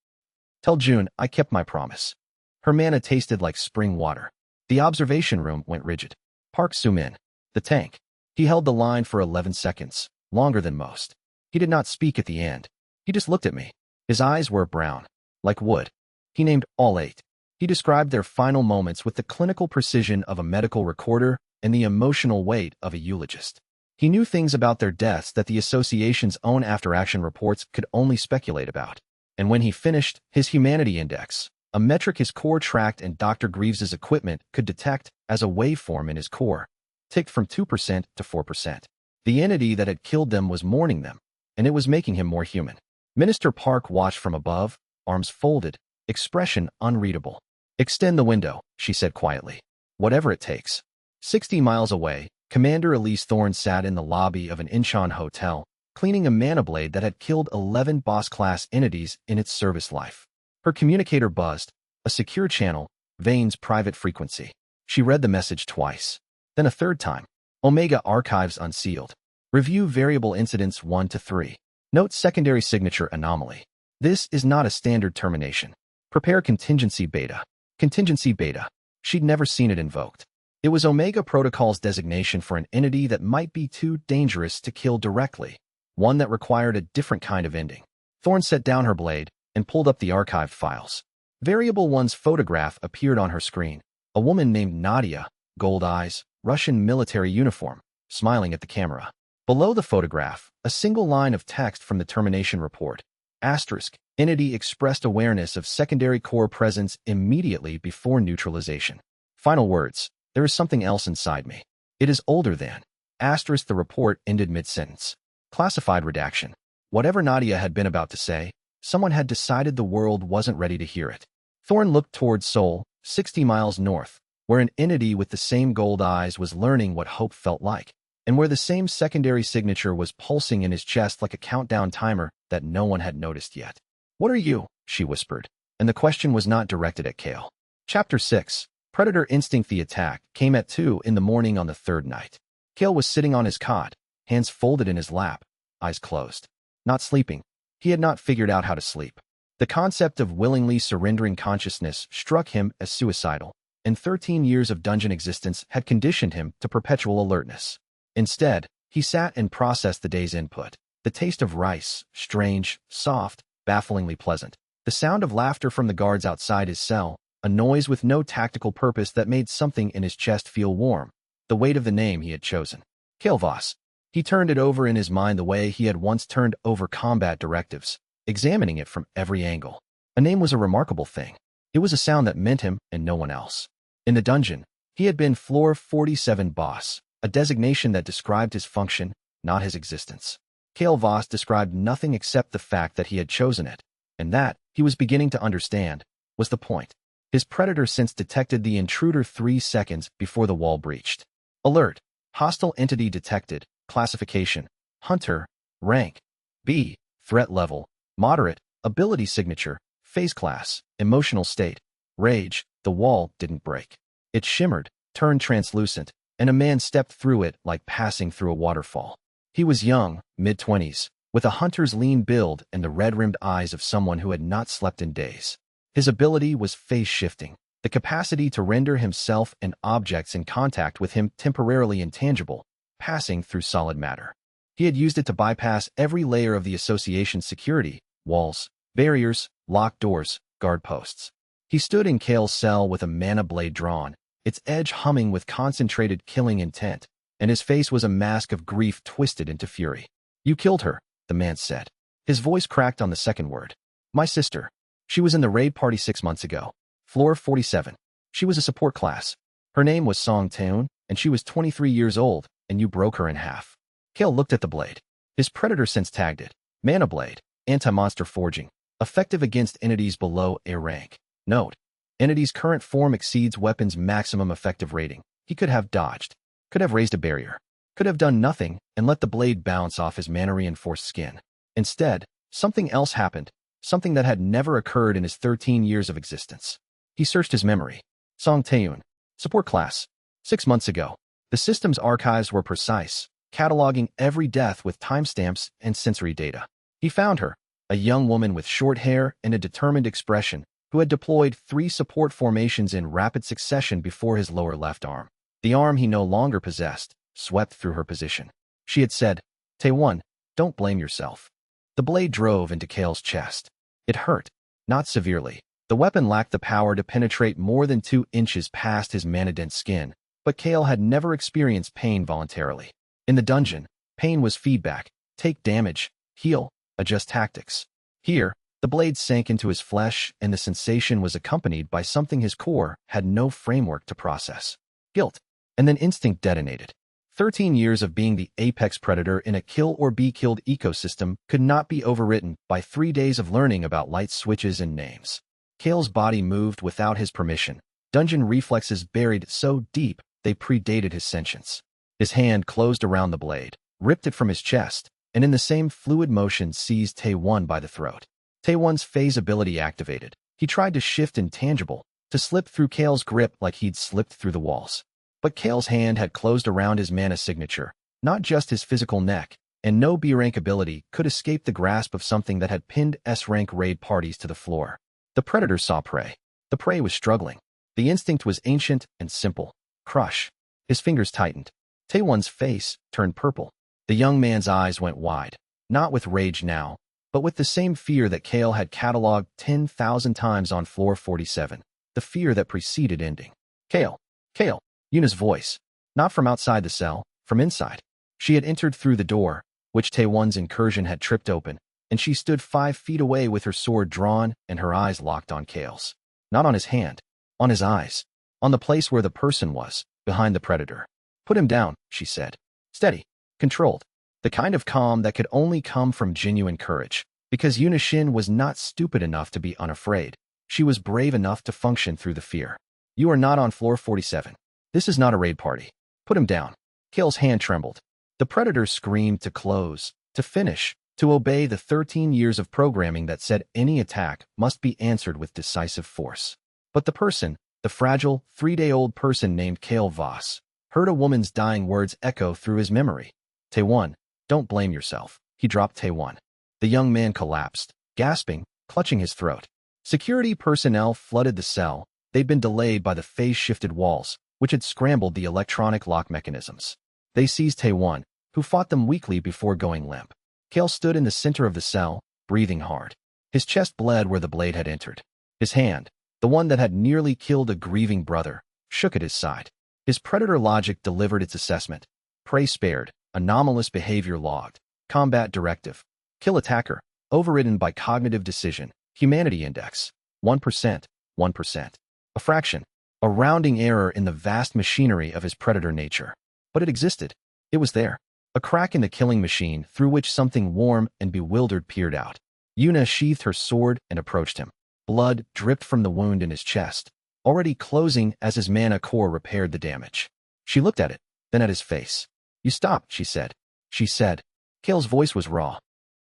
Tell June I kept my promise. Her mana tasted like spring water. The observation room went rigid. Park Soo-min. The tank. He held the line for 11 seconds, longer than most. He did not speak at the end. He just looked at me. His eyes were brown, like wood. He named all 8. He described their final moments with the clinical precision of a medical recorder and the emotional weight of a eulogist. He knew things about their deaths that the association's own after-action reports could only speculate about. And when he finished, his humanity index, a metric his core tracked and Dr. Greaves's equipment could detect as a waveform in his core, ticked from 2% to 4%. The entity that had killed them was mourning them, and it was making him more human. Minister Park watched from above, arms folded, expression unreadable. "Extend the window," she said quietly. "Whatever it takes." 60 miles away, Commander Elise Thorne sat in the lobby of an Incheon hotel, cleaning a mana blade that had killed 11 boss-class entities in its service life. Her communicator buzzed, a secure channel, Vane's private frequency. She read the message twice. Then a third time. Omega Archives unsealed. Review variable incidents 1 to 3. Note secondary signature anomaly. This is not a standard termination. Prepare contingency beta. Contingency beta. She'd never seen it invoked. It was Omega Protocol's designation for an entity that might be too dangerous to kill directly, one that required a different kind of ending. Thorne set down her blade and pulled up the archived files. Variable 1's photograph appeared on her screen. A woman named Nadia, gold eyes, Russian military uniform, smiling at the camera. Below the photograph, a single line of text from the termination report. Asterisk, entity expressed awareness of secondary core presence immediately before neutralization. Final words. There is something else inside me. It is older than. Asterisk, the report ended mid-sentence. Classified redaction. Whatever Nadia had been about to say, someone had decided the world wasn't ready to hear it. Thorne looked toward Seoul, 60 miles north, where an entity with the same gold eyes was learning what hope felt like, and where the same secondary signature was pulsing in his chest like a countdown timer that no one had noticed yet. "What are you?" she whispered, and the question was not directed at Kael. Chapter 6. Predator Instinct. The attack came at 2 in the morning on the third night. Kael was sitting on his cot, hands folded in his lap, eyes closed. Not sleeping. He had not figured out how to sleep. The concept of willingly surrendering consciousness struck him as suicidal, and 13 years of dungeon existence had conditioned him to perpetual alertness. Instead, he sat and processed the day's input. The taste of rice, strange, soft, bafflingly pleasant. The sound of laughter from the guards outside his cell, a noise with no tactical purpose that made something in his chest feel warm. The weight of the name he had chosen. Kael Voss. He turned it over in his mind the way he had once turned over combat directives, examining it from every angle. A name was a remarkable thing. It was a sound that meant him and no one else. In the dungeon, he had been Floor 47 boss, a designation that described his function, not his existence. Kael Voss described nothing except the fact that he had chosen it, and that, he was beginning to understand, was the point. His predator sense detected the intruder 3 seconds before the wall breached. Alert. Hostile entity detected. Classification. Hunter. Rank. B. Threat level. Moderate. Ability signature. Phase class. Emotional state. Rage. The wall didn't break. It shimmered, turned translucent, and a man stepped through it like passing through a waterfall. He was young, mid-20s, with a hunter's lean build and the red-rimmed eyes of someone who had not slept in days. His ability was phase-shifting, the capacity to render himself and objects in contact with him temporarily intangible, passing through solid matter. He had used it to bypass every layer of the association's security, walls, barriers, locked doors, guard posts. He stood in Kael's cell with a mana blade drawn, its edge humming with concentrated killing intent, and his face was a mask of grief twisted into fury. "You killed her," the man said. His voice cracked on the second word. "My sister. She was in the raid party 6 months ago. Floor 47. She was a support class. Her name was Song Taeun, and she was 23 years old, and you broke her in half." Kael looked at the blade. His predator sense tagged it. Mana blade. Anti-monster forging. Effective against entities below A rank. Note. Entity's current form exceeds weapon's maximum effective rating. He could have dodged. Could have raised a barrier. Could have done nothing and let the blade bounce off his mana-reinforced skin. Instead, something else happened. Something that had never occurred in his 13 years of existence. He searched his memory. Song Taeun. Support class. 6 months ago. The system's archives were precise, cataloging every death with timestamps and sensory data. He found her, a young woman with short hair and a determined expression, who who had deployed 3 support formations in rapid succession before his lower left arm. The arm he no longer possessed swept through her position. She had said, "Tae-won, don't blame yourself." The blade drove into Kael's chest. It hurt, not severely. The weapon lacked the power to penetrate more than 2 inches past his mana-dense skin, but Kael had never experienced pain voluntarily. In the dungeon, pain was feedback. Take damage, heal, adjust tactics. Here, the blade sank into his flesh, and the sensation was accompanied by something his core had no framework to process. Guilt. And then instinct detonated. 13 years of being the apex predator in a kill-or-be-killed ecosystem could not be overwritten by 3 days of learning about light switches and names. Kael's body moved without his permission, dungeon reflexes buried so deep they predated his sentience. His hand closed around the blade, ripped it from his chest, and in the same fluid motion seized Tae-won by the throat. Tae-won's phase ability activated. He tried to shift intangible, to slip through Kael's grip like he'd slipped through the walls. But Kael's hand had closed around his mana signature, not just his physical neck, and no B-rank ability could escape the grasp of something that had pinned S-rank raid parties to the floor. The predator saw prey. The prey was struggling. The instinct was ancient and simple. Crush. His fingers tightened. Tae-won's face turned purple. The young man's eyes went wide, not with rage now, but with the same fear that Kael had cataloged 10,000 times on floor 47, the fear that preceded ending. Kael. Kael. Yuna's voice. Not from outside the cell, from inside. She had entered through the door, which Tae-won's incursion had tripped open, and she stood 5 feet away with her sword drawn and her eyes locked on Kael's. Not on his hand, on his eyes, on the place where the person was, behind the predator. Put him down, she said. Steady, controlled, the kind of calm that could only come from genuine courage, because Yuna Shin was not stupid enough to be unafraid. She was brave enough to function through the fear. You are not on floor 47. This is not a raid party. Put him down. Kael's hand trembled. The predator screamed to close, to finish, to obey the 13 years of programming that said any attack must be answered with decisive force. But the person, the fragile, 3-day-old person named Kael Voss, heard a woman's dying words echo through his memory. Tae-won, don't blame yourself. He dropped Tae-won. The young man collapsed, gasping, clutching his throat. Security personnel flooded the cell. They'd been delayed by the phase-shifted walls, which had scrambled the electronic lock mechanisms. They seized Tae-won, who fought them weakly before going limp. Kael stood in the center of the cell, breathing hard. His chest bled where the blade had entered. His hand, the one that had nearly killed a grieving brother, shook at his side. His predator logic delivered its assessment. Prey spared, anomalous behavior logged, combat directive, kill attacker, overridden by cognitive decision, humanity index, 1%, 1%. A fraction, a rounding error in the vast machinery of his predator nature. But it existed. It was there. A crack in the killing machine through which something warm and bewildered peered out. Yuna sheathed her sword and approached him. Blood dripped from the wound in his chest, already closing as his mana core repaired the damage. She looked at it, then at his face. You stopped, she said. She said. Kael's voice was raw.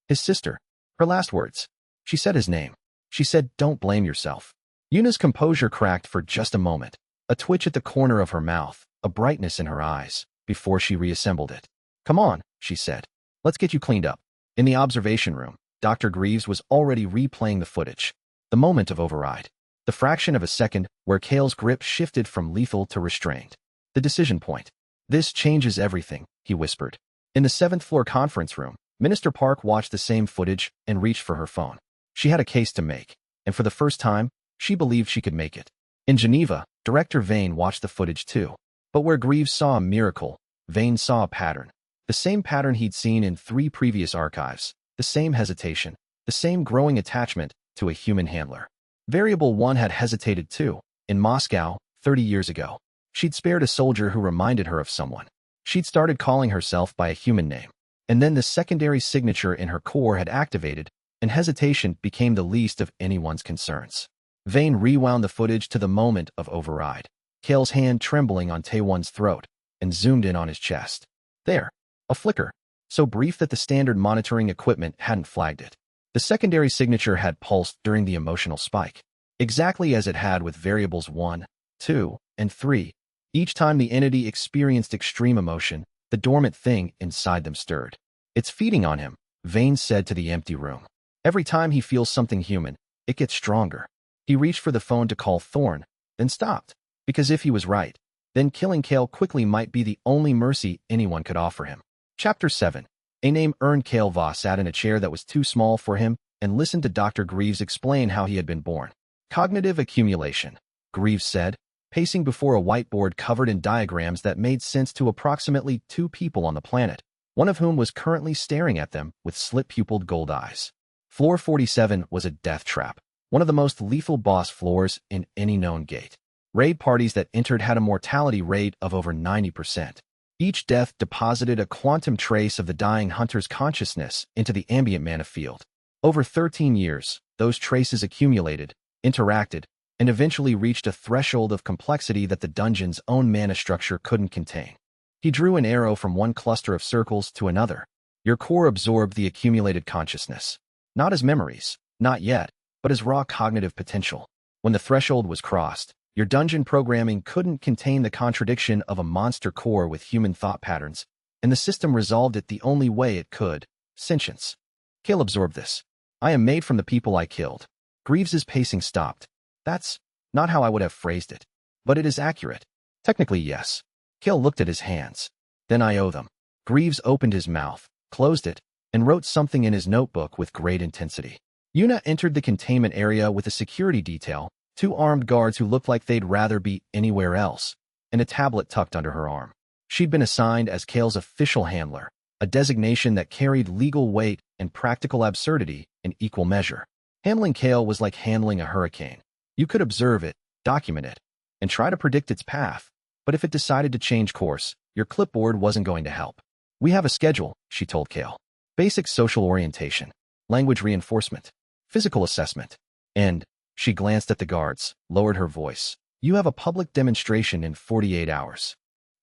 His sister. Her last words. She said his name. She said, don't blame yourself. Yuna's composure cracked for just a moment, a twitch at the corner of her mouth, a brightness in her eyes, before she reassembled it. Come on, she said. Let's get you cleaned up. In the observation room, Dr. Greaves was already replaying the footage. The moment of override. The fraction of a second where Kael's grip shifted from lethal to restrained. The decision point. This changes everything, he whispered. In the 7th floor conference room, Minister Park watched the same footage and reached for her phone. She had a case to make, and for the first time, she believed she could make it. In Geneva, Director Vane watched the footage too. But where Greaves saw a miracle, Vane saw a pattern. The same pattern he'd seen in 3 previous archives. The same hesitation. The same growing attachment to a human handler. Variable 1 had hesitated too, in Moscow, 30 years ago. She'd spared a soldier who reminded her of someone. She'd started calling herself by a human name. And then the secondary signature in her core had activated, and hesitation became the least of anyone's concerns. Vane rewound the footage to the moment of override. Kael's hand trembling on Tae-won's throat, and zoomed in on his chest. There. A flicker, so brief that the standard monitoring equipment hadn't flagged it. The secondary signature had pulsed during the emotional spike, exactly as it had with variables 1, 2, and 3. Each time the entity experienced extreme emotion, the dormant thing inside them stirred. It's feeding on him, Vane said to the empty room. Every time he feels something human, it gets stronger. He reached for the phone to call Thorn, then stopped, because if he was right, then killing Kael quickly might be the only mercy anyone could offer him. Chapter 7. A name earned. Kael Voss sat in a chair that was too small for him and listened to Dr. Greaves explain how he had been born. Cognitive accumulation, Greaves said, pacing before a whiteboard covered in diagrams that made sense to approximately 2 people on the planet, one of whom was currently staring at them with slit-pupilled gold eyes. Floor 47 was a death trap, one of the most lethal boss floors in any known gate. Raid parties that entered had a mortality rate of over 90%. Each death deposited a quantum trace of the dying hunter's consciousness into the ambient mana field. Over 13 years, those traces accumulated, interacted, and eventually reached a threshold of complexity that the dungeon's own mana structure couldn't contain. He drew an arrow from one cluster of circles to another. Your core absorbed the accumulated consciousness. Not as memories, not yet, but as raw cognitive potential. When the threshold was crossed, your dungeon programming couldn't contain the contradiction of a monster core with human thought patterns, and the system resolved it the only way it could: sentience. Kael absorbed this. I am made from the people I killed. Greaves's pacing stopped. That's not how I would have phrased it, but it is accurate. Technically, yes. Kael looked at his hands. Then I owe them. Greaves opened his mouth, closed it, and wrote something in his notebook with great intensity. Yuna entered the containment area with a security detail, 2 armed guards who looked like they'd rather be anywhere else, and a tablet tucked under her arm. She'd been assigned as Kael's official handler, a designation that carried legal weight and practical absurdity in equal measure. Handling Kael was like handling a hurricane. You could observe it, document it, and try to predict its path, but if it decided to change course, your clipboard wasn't going to help. We have a schedule, she told Kael. Basic social orientation, language reinforcement, physical assessment, and, she glanced at the guards, lowered her voice, you have a public demonstration in 48 hours.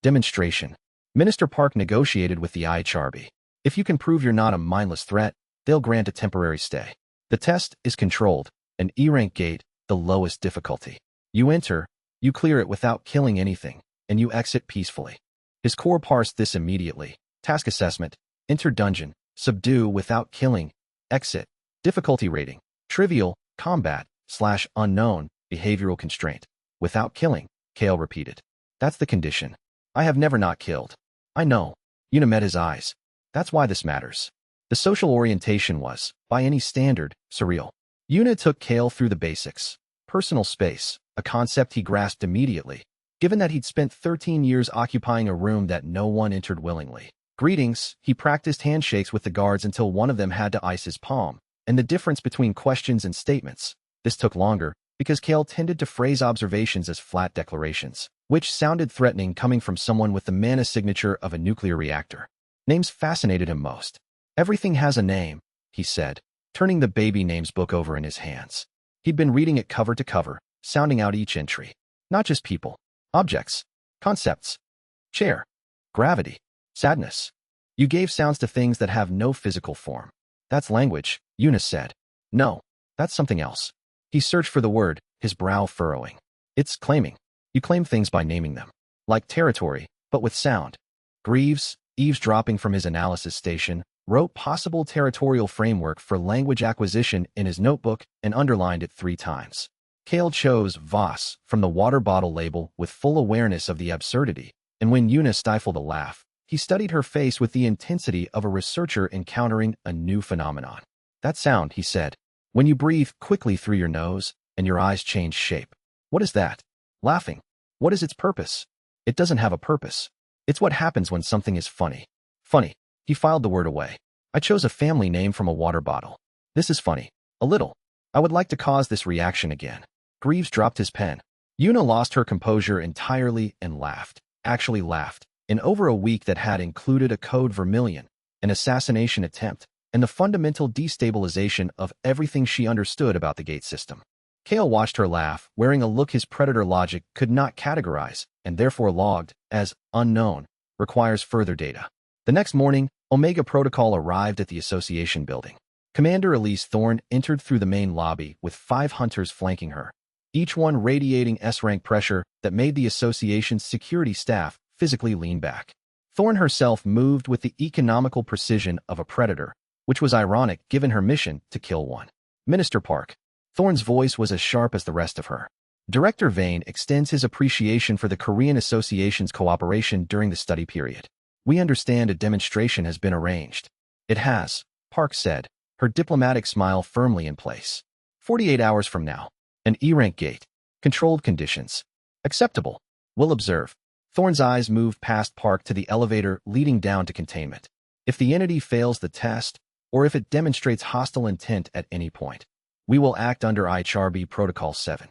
Demonstration. Minister Park negotiated with the IHRB. If you can prove you're not a mindless threat, they'll grant a temporary stay. The test is controlled, an E-rank gate, the lowest difficulty. You enter, you clear it without killing anything, and you exit peacefully. His core parsed this immediately. Task assessment, enter dungeon, subdue without killing, exit. Difficulty rating, trivial, combat, /unknown, behavioral constraint. Without killing, Kael repeated. That's the condition. I have never not killed. I know. Yuna met his eyes. That's why this matters. The social orientation was, by any standard, surreal. Yuna took Kael through the basics. Personal space, a concept he grasped immediately, given that he'd spent 13 years occupying a room that no one entered willingly. Greetings, he practiced handshakes with the guards until one of them had to ice his palm, and the difference between questions and statements. This took longer, because Kael tended to phrase observations as flat declarations, which sounded threatening coming from someone with the mana signature of a nuclear reactor. Names fascinated him most. Everything has a name, he said, turning the baby names book over in his hands. He'd been reading it cover to cover, sounding out each entry. Not just people, objects, concepts, chair, gravity, sadness. You gave sounds to things that have no physical form. That's language, Yuna said. No, that's something else. He searched for the word, his brow furrowing. It's claiming. You claim things by naming them. Like territory, but with sound. Greaves, eavesdropping from his analysis station, wrote possible territorial framework for language acquisition in his notebook and underlined it 3 times. Kael chose Voss from the water bottle label with full awareness of the absurdity, and when Yuna stifled a laugh, he studied her face with the intensity of a researcher encountering a new phenomenon. That sound, he said, when you breathe quickly through your nose and your eyes change shape. What is that? Laughing. What is its purpose? It doesn't have a purpose. It's what happens when something is funny. Funny. He filed the word away. I chose a family name from a water bottle. This is funny. A little. I would like to cause this reaction again. Greaves dropped his pen. Yuna lost her composure entirely and laughed. Actually laughed. In over a week that had included a code vermilion, an assassination attempt, and the fundamental destabilization of everything she understood about the gate system. Kael watched her laugh, wearing a look his predator logic could not categorize, and therefore logged as unknown, requires further data. The next morning, Omega Protocol arrived at the Association building. Commander Elise Thorn entered through the main lobby with 5 hunters flanking her, each one radiating S-rank pressure that made the Association's security staff physically lean back. Thorn herself moved with the economical precision of a predator, which was ironic given her mission to kill one. Minister Park. Thorne's voice was as sharp as the rest of her. Director Vane extends his appreciation for the Korean Association's cooperation during the study period. We understand a demonstration has been arranged. It has, Park said, her diplomatic smile firmly in place. 48 hours from now. An E-rank gate. Controlled conditions. Acceptable. We'll observe. Thorne's eyes moved past Park to the elevator leading down to containment. If the entity fails the test, or if it demonstrates hostile intent at any point, we will act under IHRB Protocol 7.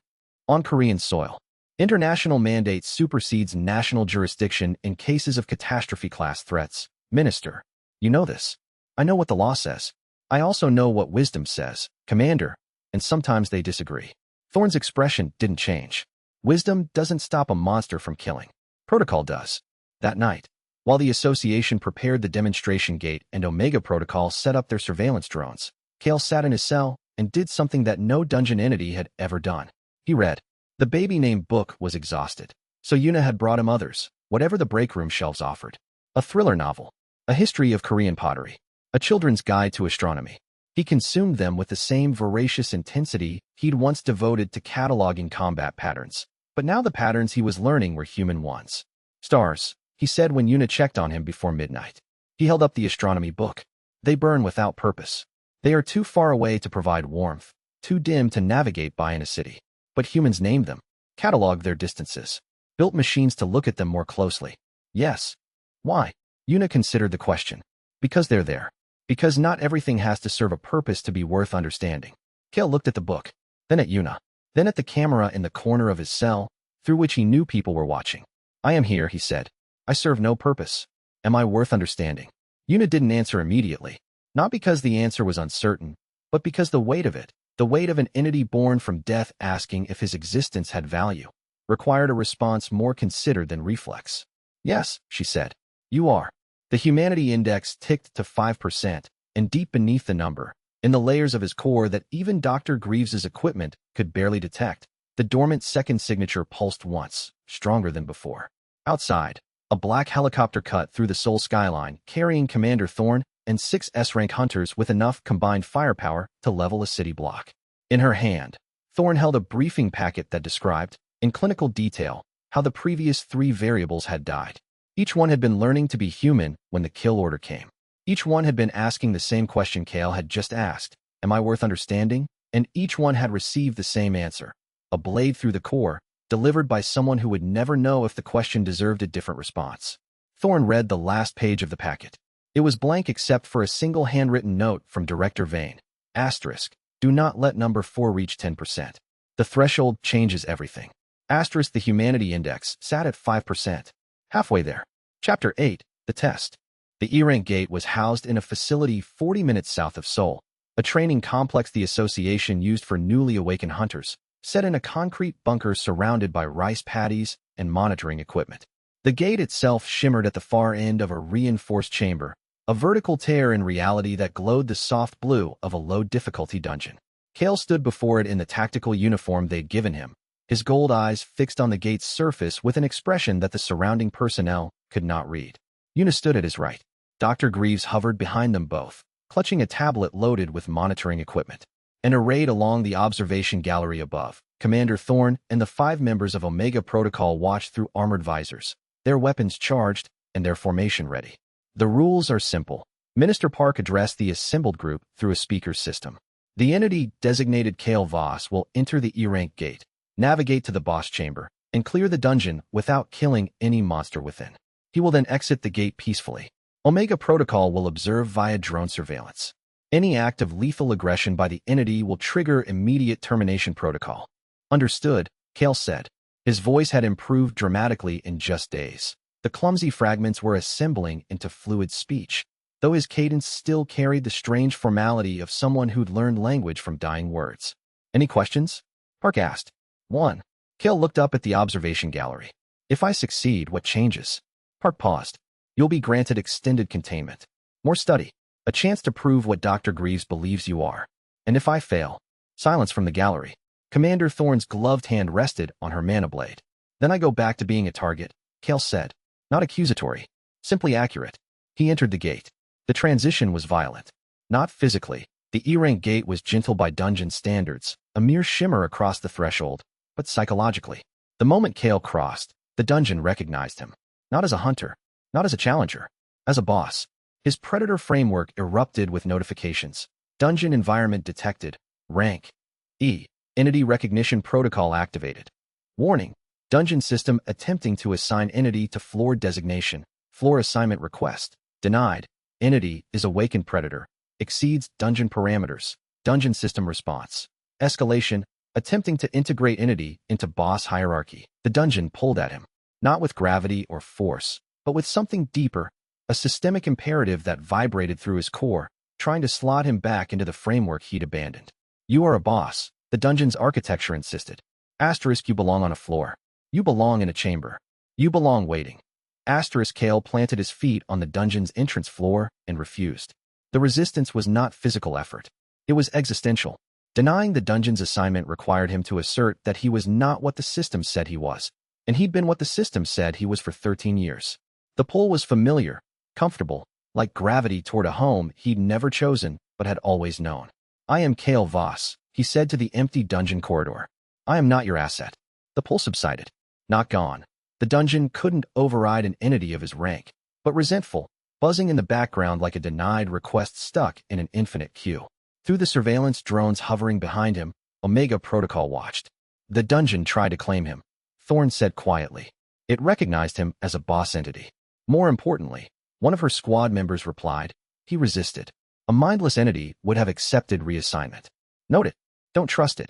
On Korean soil, international mandate supersedes national jurisdiction in cases of catastrophe-class threats. Minister, you know this. I know what the law says. I also know what wisdom says, Commander, and sometimes they disagree. Thorne's expression didn't change. Wisdom doesn't stop a monster from killing. Protocol does. That night, while the Association prepared the demonstration gate and Omega Protocol set up their surveillance drones, Kael sat in his cell and did something that no dungeon entity had ever done. He read. The baby-named book was exhausted, so Yuna had brought him others, whatever the break room shelves offered. A thriller novel, a history of Korean pottery, a children's guide to astronomy. He consumed them with the same voracious intensity he'd once devoted to cataloging combat patterns. But now the patterns he was learning were human ones. Stars, he said when Yuna checked on him before midnight. He held up the astronomy book. They burn without purpose. They are too far away to provide warmth, too dim to navigate by in a city. But humans named them, cataloged their distances, built machines to look at them more closely. Yes. Why? Yuna considered the question. Because they're there. Because not everything has to serve a purpose to be worth understanding. Kael looked at the book, then at Yuna, then at the camera in the corner of his cell, through which he knew people were watching. I am here, he said. I serve no purpose. Am I worth understanding? Yuna didn't answer immediately, not because the answer was uncertain, but because the weight of it, the weight of an entity born from death asking if his existence had value, required a response more considered than reflex. Yes, she said. You are. The humanity index ticked to 5%, and deep beneath the number, in the layers of his core that even Dr. Greaves's equipment could barely detect, the dormant second signature pulsed once, stronger than before. Outside, a black helicopter cut through the Seoul skyline, carrying Commander Thorne and 6 S-rank hunters with enough combined firepower to level a city block. In her hand, Thorne held a briefing packet that described, in clinical detail, how the previous 3 variables had died. Each one had been learning to be human when the kill order came. Each one had been asking the same question Kael had just asked, am I worth understanding? And each one had received the same answer, a blade through the core, delivered by someone who would never know if the question deserved a different response. Thorne read the last page of the packet. It was blank except for a single handwritten note from Director Vane. Asterisk. Do not let number 4 reach 10%. The threshold changes everything. Asterisk. The humanity index sat at 5%. Halfway there. Chapter 8. The test. The E-rank gate was housed in a facility 40 minutes south of Seoul, a training complex the association used for newly awakened hunters, set in a concrete bunker surrounded by rice paddies and monitoring equipment. The gate itself shimmered at the far end of a reinforced chamber, a vertical tear in reality that glowed the soft blue of a low-difficulty dungeon. Kael stood before it in the tactical uniform they'd given him, his gold eyes fixed on the gate's surface with an expression that the surrounding personnel could not read. Yuna stood at his right. Dr. Greaves hovered behind them both, clutching a tablet loaded with monitoring equipment. And arrayed along the observation gallery above, Commander Thorne and the 5 members of Omega Protocol watched through armored visors, their weapons charged and their formation ready. The rules are simple. Minister Park addressed the assembled group through a speaker system. The entity designated Kael Voss will enter the E-rank gate, navigate to the boss chamber, and clear the dungeon without killing any monster within. He will then exit the gate peacefully. Omega Protocol will observe via drone surveillance. Any act of lethal aggression by the entity will trigger immediate termination protocol. Understood, Kael said. His voice had improved dramatically in just days. The clumsy fragments were assembling into fluid speech, though his cadence still carried the strange formality of someone who'd learned language from dying words. Any questions? Park asked. 1. Kael looked up at the observation gallery. If I succeed, what changes? Park paused. You'll be granted extended containment. More study. A chance to prove what Dr. Greaves believes you are. And if I fail? Silence from the gallery. Commander Thorne's gloved hand rested on her mana blade. Then I go back to being a target, Kael said. Not accusatory. Simply accurate. He entered the gate. The transition was violent. Not physically. The E-rank gate was gentle by dungeon standards, a mere shimmer across the threshold, but psychologically. The moment Kael crossed, the dungeon recognized him. Not as a hunter, not as a challenger, as a boss. His predator framework erupted with notifications. Dungeon environment detected. Rank E. Entity recognition protocol activated. Warning. Dungeon system attempting to assign entity to floor designation. Floor assignment request. Denied. Entity is awakened predator. Exceeds dungeon parameters. Dungeon system response. Escalation. Attempting to integrate entity into boss hierarchy. The dungeon pulled at him. Not with gravity or force, but with something deeper. A systemic imperative that vibrated through his core, trying to slot him back into the framework he'd abandoned. You are a boss, the dungeon's architecture insisted. Asterisk, you belong on a floor. You belong in a chamber. You belong waiting. Asterisk, Kael planted his feet on the dungeon's entrance floor and refused. The resistance was not physical effort. It was existential. Denying the dungeon's assignment required him to assert that he was not what the system said he was, and he'd been what the system said he was for 13 years. The pull was familiar, comfortable, like gravity toward a home he'd never chosen but had always known. I am Kael Voss, he said to the empty dungeon corridor. I am not your asset. The pull subsided. Not gone. The dungeon couldn't override an entity of his rank, but resentful, buzzing in the background like a denied request stuck in an infinite queue. Through the surveillance drones hovering behind him, Omega Protocol watched. The dungeon tried to claim him. Thorne said quietly. It recognized him as a boss entity. More importantly, one of her squad members replied. He resisted. A mindless entity would have accepted reassignment. Note it. Don't trust it.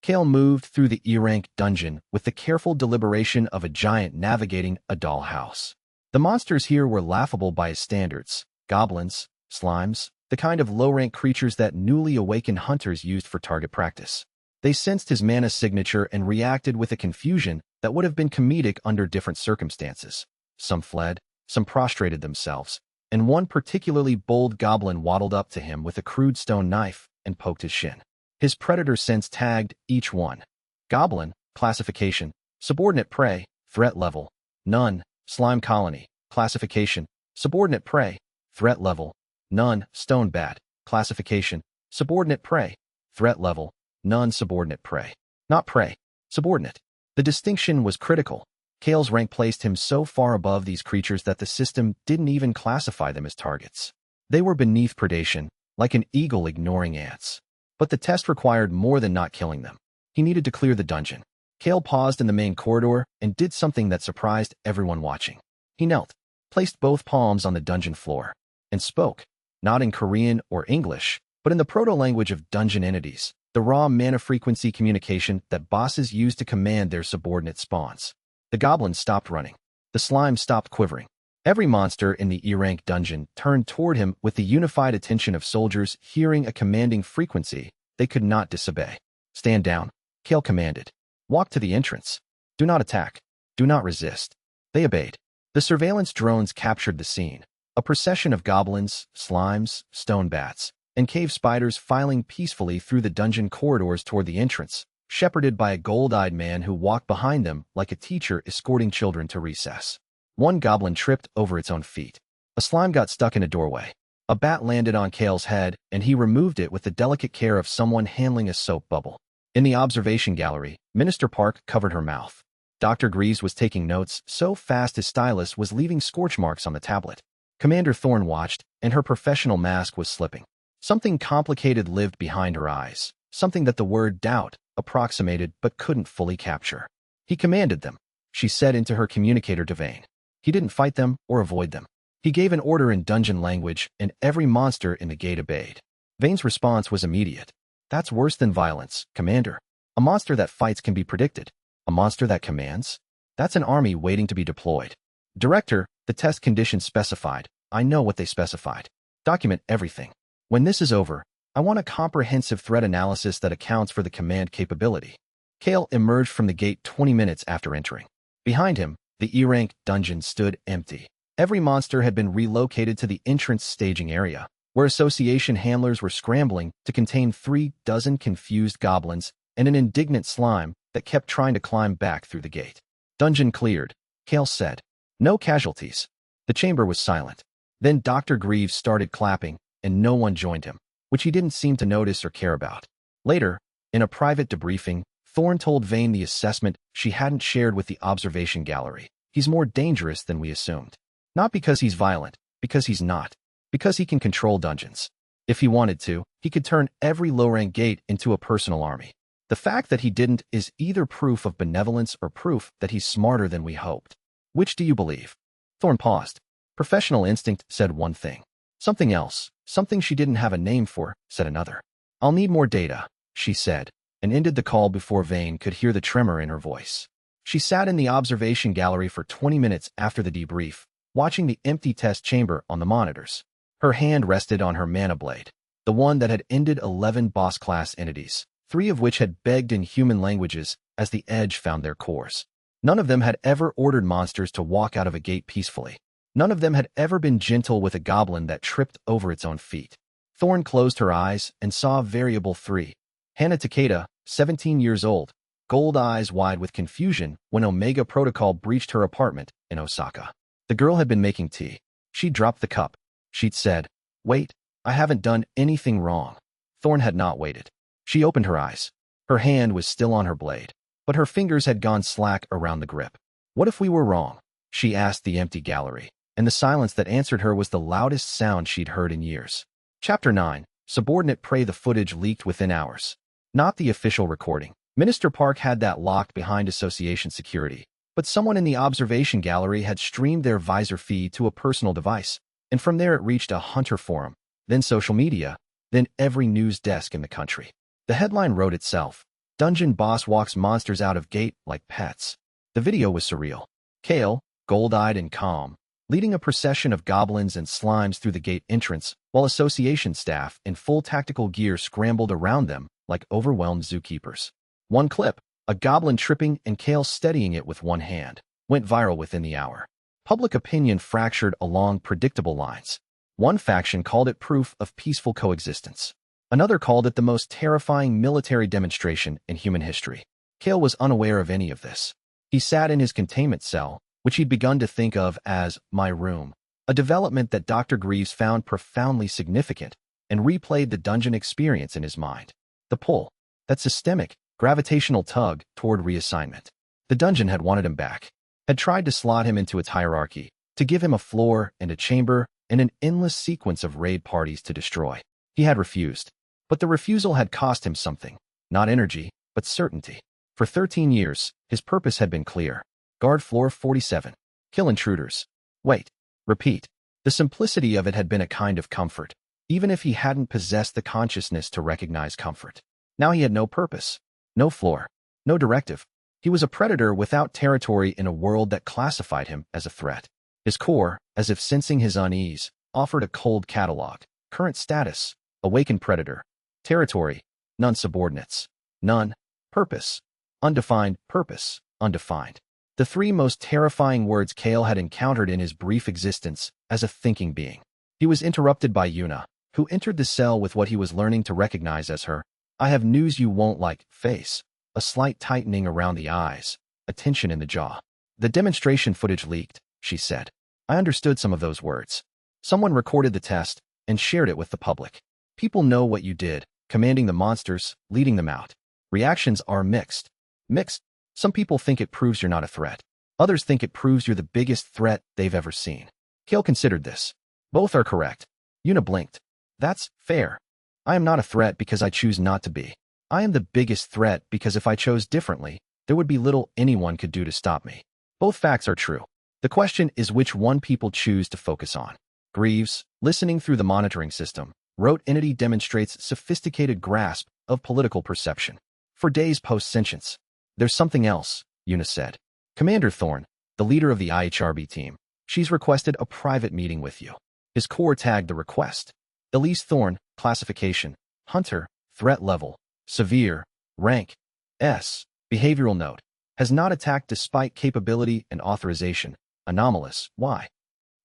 Kael moved through the E-rank dungeon with the careful deliberation of a giant navigating a dollhouse. The monsters here were laughable by his standards. Goblins, slimes, the kind of low-rank creatures that newly awakened hunters used for target practice. They sensed his mana signature and reacted with a confusion that would have been comedic under different circumstances. Some fled, some prostrated themselves, and one particularly bold goblin waddled up to him with a crude stone knife and poked his shin. His predator sense tagged each one. Goblin, classification, subordinate prey, threat level, none, slime colony, classification, subordinate prey, threat level, none, stone bat, classification, subordinate prey, threat level, none, subordinate prey. Not prey, subordinate. The distinction was critical. Kael's rank placed him so far above these creatures that the system didn't even classify them as targets. They were beneath predation, like an eagle ignoring ants. But the test required more than not killing them. He needed to clear the dungeon. Kael paused in the main corridor and did something that surprised everyone watching. He knelt, placed both palms on the dungeon floor, and spoke, not in Korean or English, but in the proto-language of dungeon entities, the raw mana frequency communication that bosses use to command their subordinate spawns. The goblins stopped running. The slime stopped quivering. Every monster in the E-rank dungeon turned toward him with the unified attention of soldiers hearing a commanding frequency they could not disobey. Stand down, Kael commanded. Walk to the entrance. Do not attack. Do not resist. They obeyed. The surveillance drones captured the scene. A procession of goblins, slimes, stone bats, and cave spiders filing peacefully through the dungeon corridors toward the entrance, shepherded by a gold-eyed man who walked behind them like a teacher escorting children to recess. One goblin tripped over its own feet. A slime got stuck in a doorway. A bat landed on Kael's head, and he removed it with the delicate care of someone handling a soap bubble. In the observation gallery, Minister Park covered her mouth. Dr. Greaves was taking notes so fast his stylus was leaving scorch marks on the tablet. Commander Thorne watched, and her professional mask was slipping. Something complicated lived behind her eyes, something that the word doubt approximated but couldn't fully capture. He commanded them, she said into her communicator to Vane. He didn't fight them or avoid them. He gave an order in dungeon language, and every monster in the gate obeyed. Vane's response was immediate. That's worse than violence, Commander. A monster that fights can be predicted. A monster that commands? That's an army waiting to be deployed. Director, the test conditions specified. I know what they specified. Document everything. When this is over, I want a comprehensive threat analysis that accounts for the command capability. Kael emerged from the gate 20 minutes after entering. Behind him, the E-rank dungeon stood empty. Every monster had been relocated to the entrance staging area, where association handlers were scrambling to contain 36 confused goblins and an indignant slime that kept trying to climb back through the gate. Dungeon cleared, Kael said. No casualties. The chamber was silent. Then Dr. Greaves started clapping, and no one joined him, which he didn't seem to notice or care about. Later, In a private debriefing, Thorn told Vane the assessment she hadn't shared with the observation gallery. He's more dangerous than we assumed. Not because he's violent, because he's not. Because he can control dungeons. If he wanted to, he could turn every low-rank gate into a personal army. The fact that he didn't is either proof of benevolence or proof that he's smarter than we hoped. Which do you believe? Thorn paused. Professional instinct said one thing. Something else, something she didn't have a name for, said another. I'll need more data, she said, and ended the call before Vane could hear the tremor in her voice. She sat in the observation gallery for 20 minutes after the debrief, watching the empty test chamber on the monitors. Her hand rested on her mana blade, the one that had ended 11 boss-class entities, 3 of which had begged in human languages as the Edge found their cores. None of them had ever ordered monsters to walk out of a gate peacefully. None of them had ever been gentle with a goblin that tripped over its own feet. Thorn closed her eyes and saw Variable 3. Hana Takeda, 17 years old, gold eyes wide with confusion when Omega Protocol breached her apartment in Osaka. The girl had been making tea. She dropped the cup. She'd said, "Wait, I haven't done anything wrong." Thorn had not waited. She opened her eyes. Her hand was still on her blade, but her fingers had gone slack around the grip. "What if we were wrong?" she asked the empty gallery, and the silence that answered her was the loudest sound she'd heard in years. Chapter 9, Subordinate Prey. The footage leaked within hours. Not the official recording. Minister Park had that locked behind association security, but someone in the observation gallery had streamed their visor feed to a personal device, and from there it reached a Hunter forum, then social media, then every news desk in the country. The headline wrote itself. Dungeon boss walks monsters out of gate like pets. The video was surreal. Kael, gold-eyed and calm, leading a procession of goblins and slimes through the gate entrance, while association staff in full tactical gear scrambled around them like overwhelmed zookeepers. One clip, a goblin tripping and Kael steadying it with one hand, went viral within the hour. Public opinion fractured along predictable lines. One faction called it proof of peaceful coexistence. Another called it the most terrifying military demonstration in human history. Kael was unaware of any of this. He sat in his containment cell, which he'd begun to think of as my room, a development that Dr. Greaves found profoundly significant, and replayed the dungeon experience in his mind. The pull, that systemic, gravitational tug toward reassignment. The dungeon had wanted him back, had tried to slot him into its hierarchy, to give him a floor and a chamber and an endless sequence of raid parties to destroy. He had refused. But the refusal had cost him something, not energy, but certainty. For 13 years, his purpose had been clear. Guard floor 47. Kill intruders. Wait. Repeat. The simplicity of it had been a kind of comfort, even if he hadn't possessed the consciousness to recognize comfort. Now he had no purpose, no floor, no directive. He was a predator without territory in a world that classified him as a threat. His core, as if sensing his unease, offered a cold catalog. Current status, awakened predator. Territory, none. Subordinates, none. Purpose, undefined. Purpose, undefined. The 3 most terrifying words Kael had encountered in his brief existence as a thinking being. He was interrupted by Yuna, who entered the cell with what he was learning to recognize as her "I have news you won't like" face, a slight tightening around the eyes, a tension in the jaw. "The demonstration footage leaked," she said. "I understood some of those words. Someone recorded the test and shared it with the public. People know what you did, commanding the monsters, leading them out. Reactions are mixed. Mixed. Some people think it proves you're not a threat. Others think it proves you're the biggest threat they've ever seen." Kael considered this. "Both are correct." Yuna blinked. "That's fair. I am not a threat because I choose not to be. I am the biggest threat because if I chose differently, there would be little anyone could do to stop me. Both facts are true. The question is which one people choose to focus on." Greaves, listening through the monitoring system, wrote Entity demonstrates sophisticated grasp of political perception. For days post-sentience. "There's something else," Yuna said. "Commander Thorn, the leader of the IHRB team, she's requested a private meeting with you." His core tagged the request. Elise Thorn, classification, Hunter, threat level, severe, rank, S, behavioral note, has not attacked despite capability and authorization, anomalous. Why?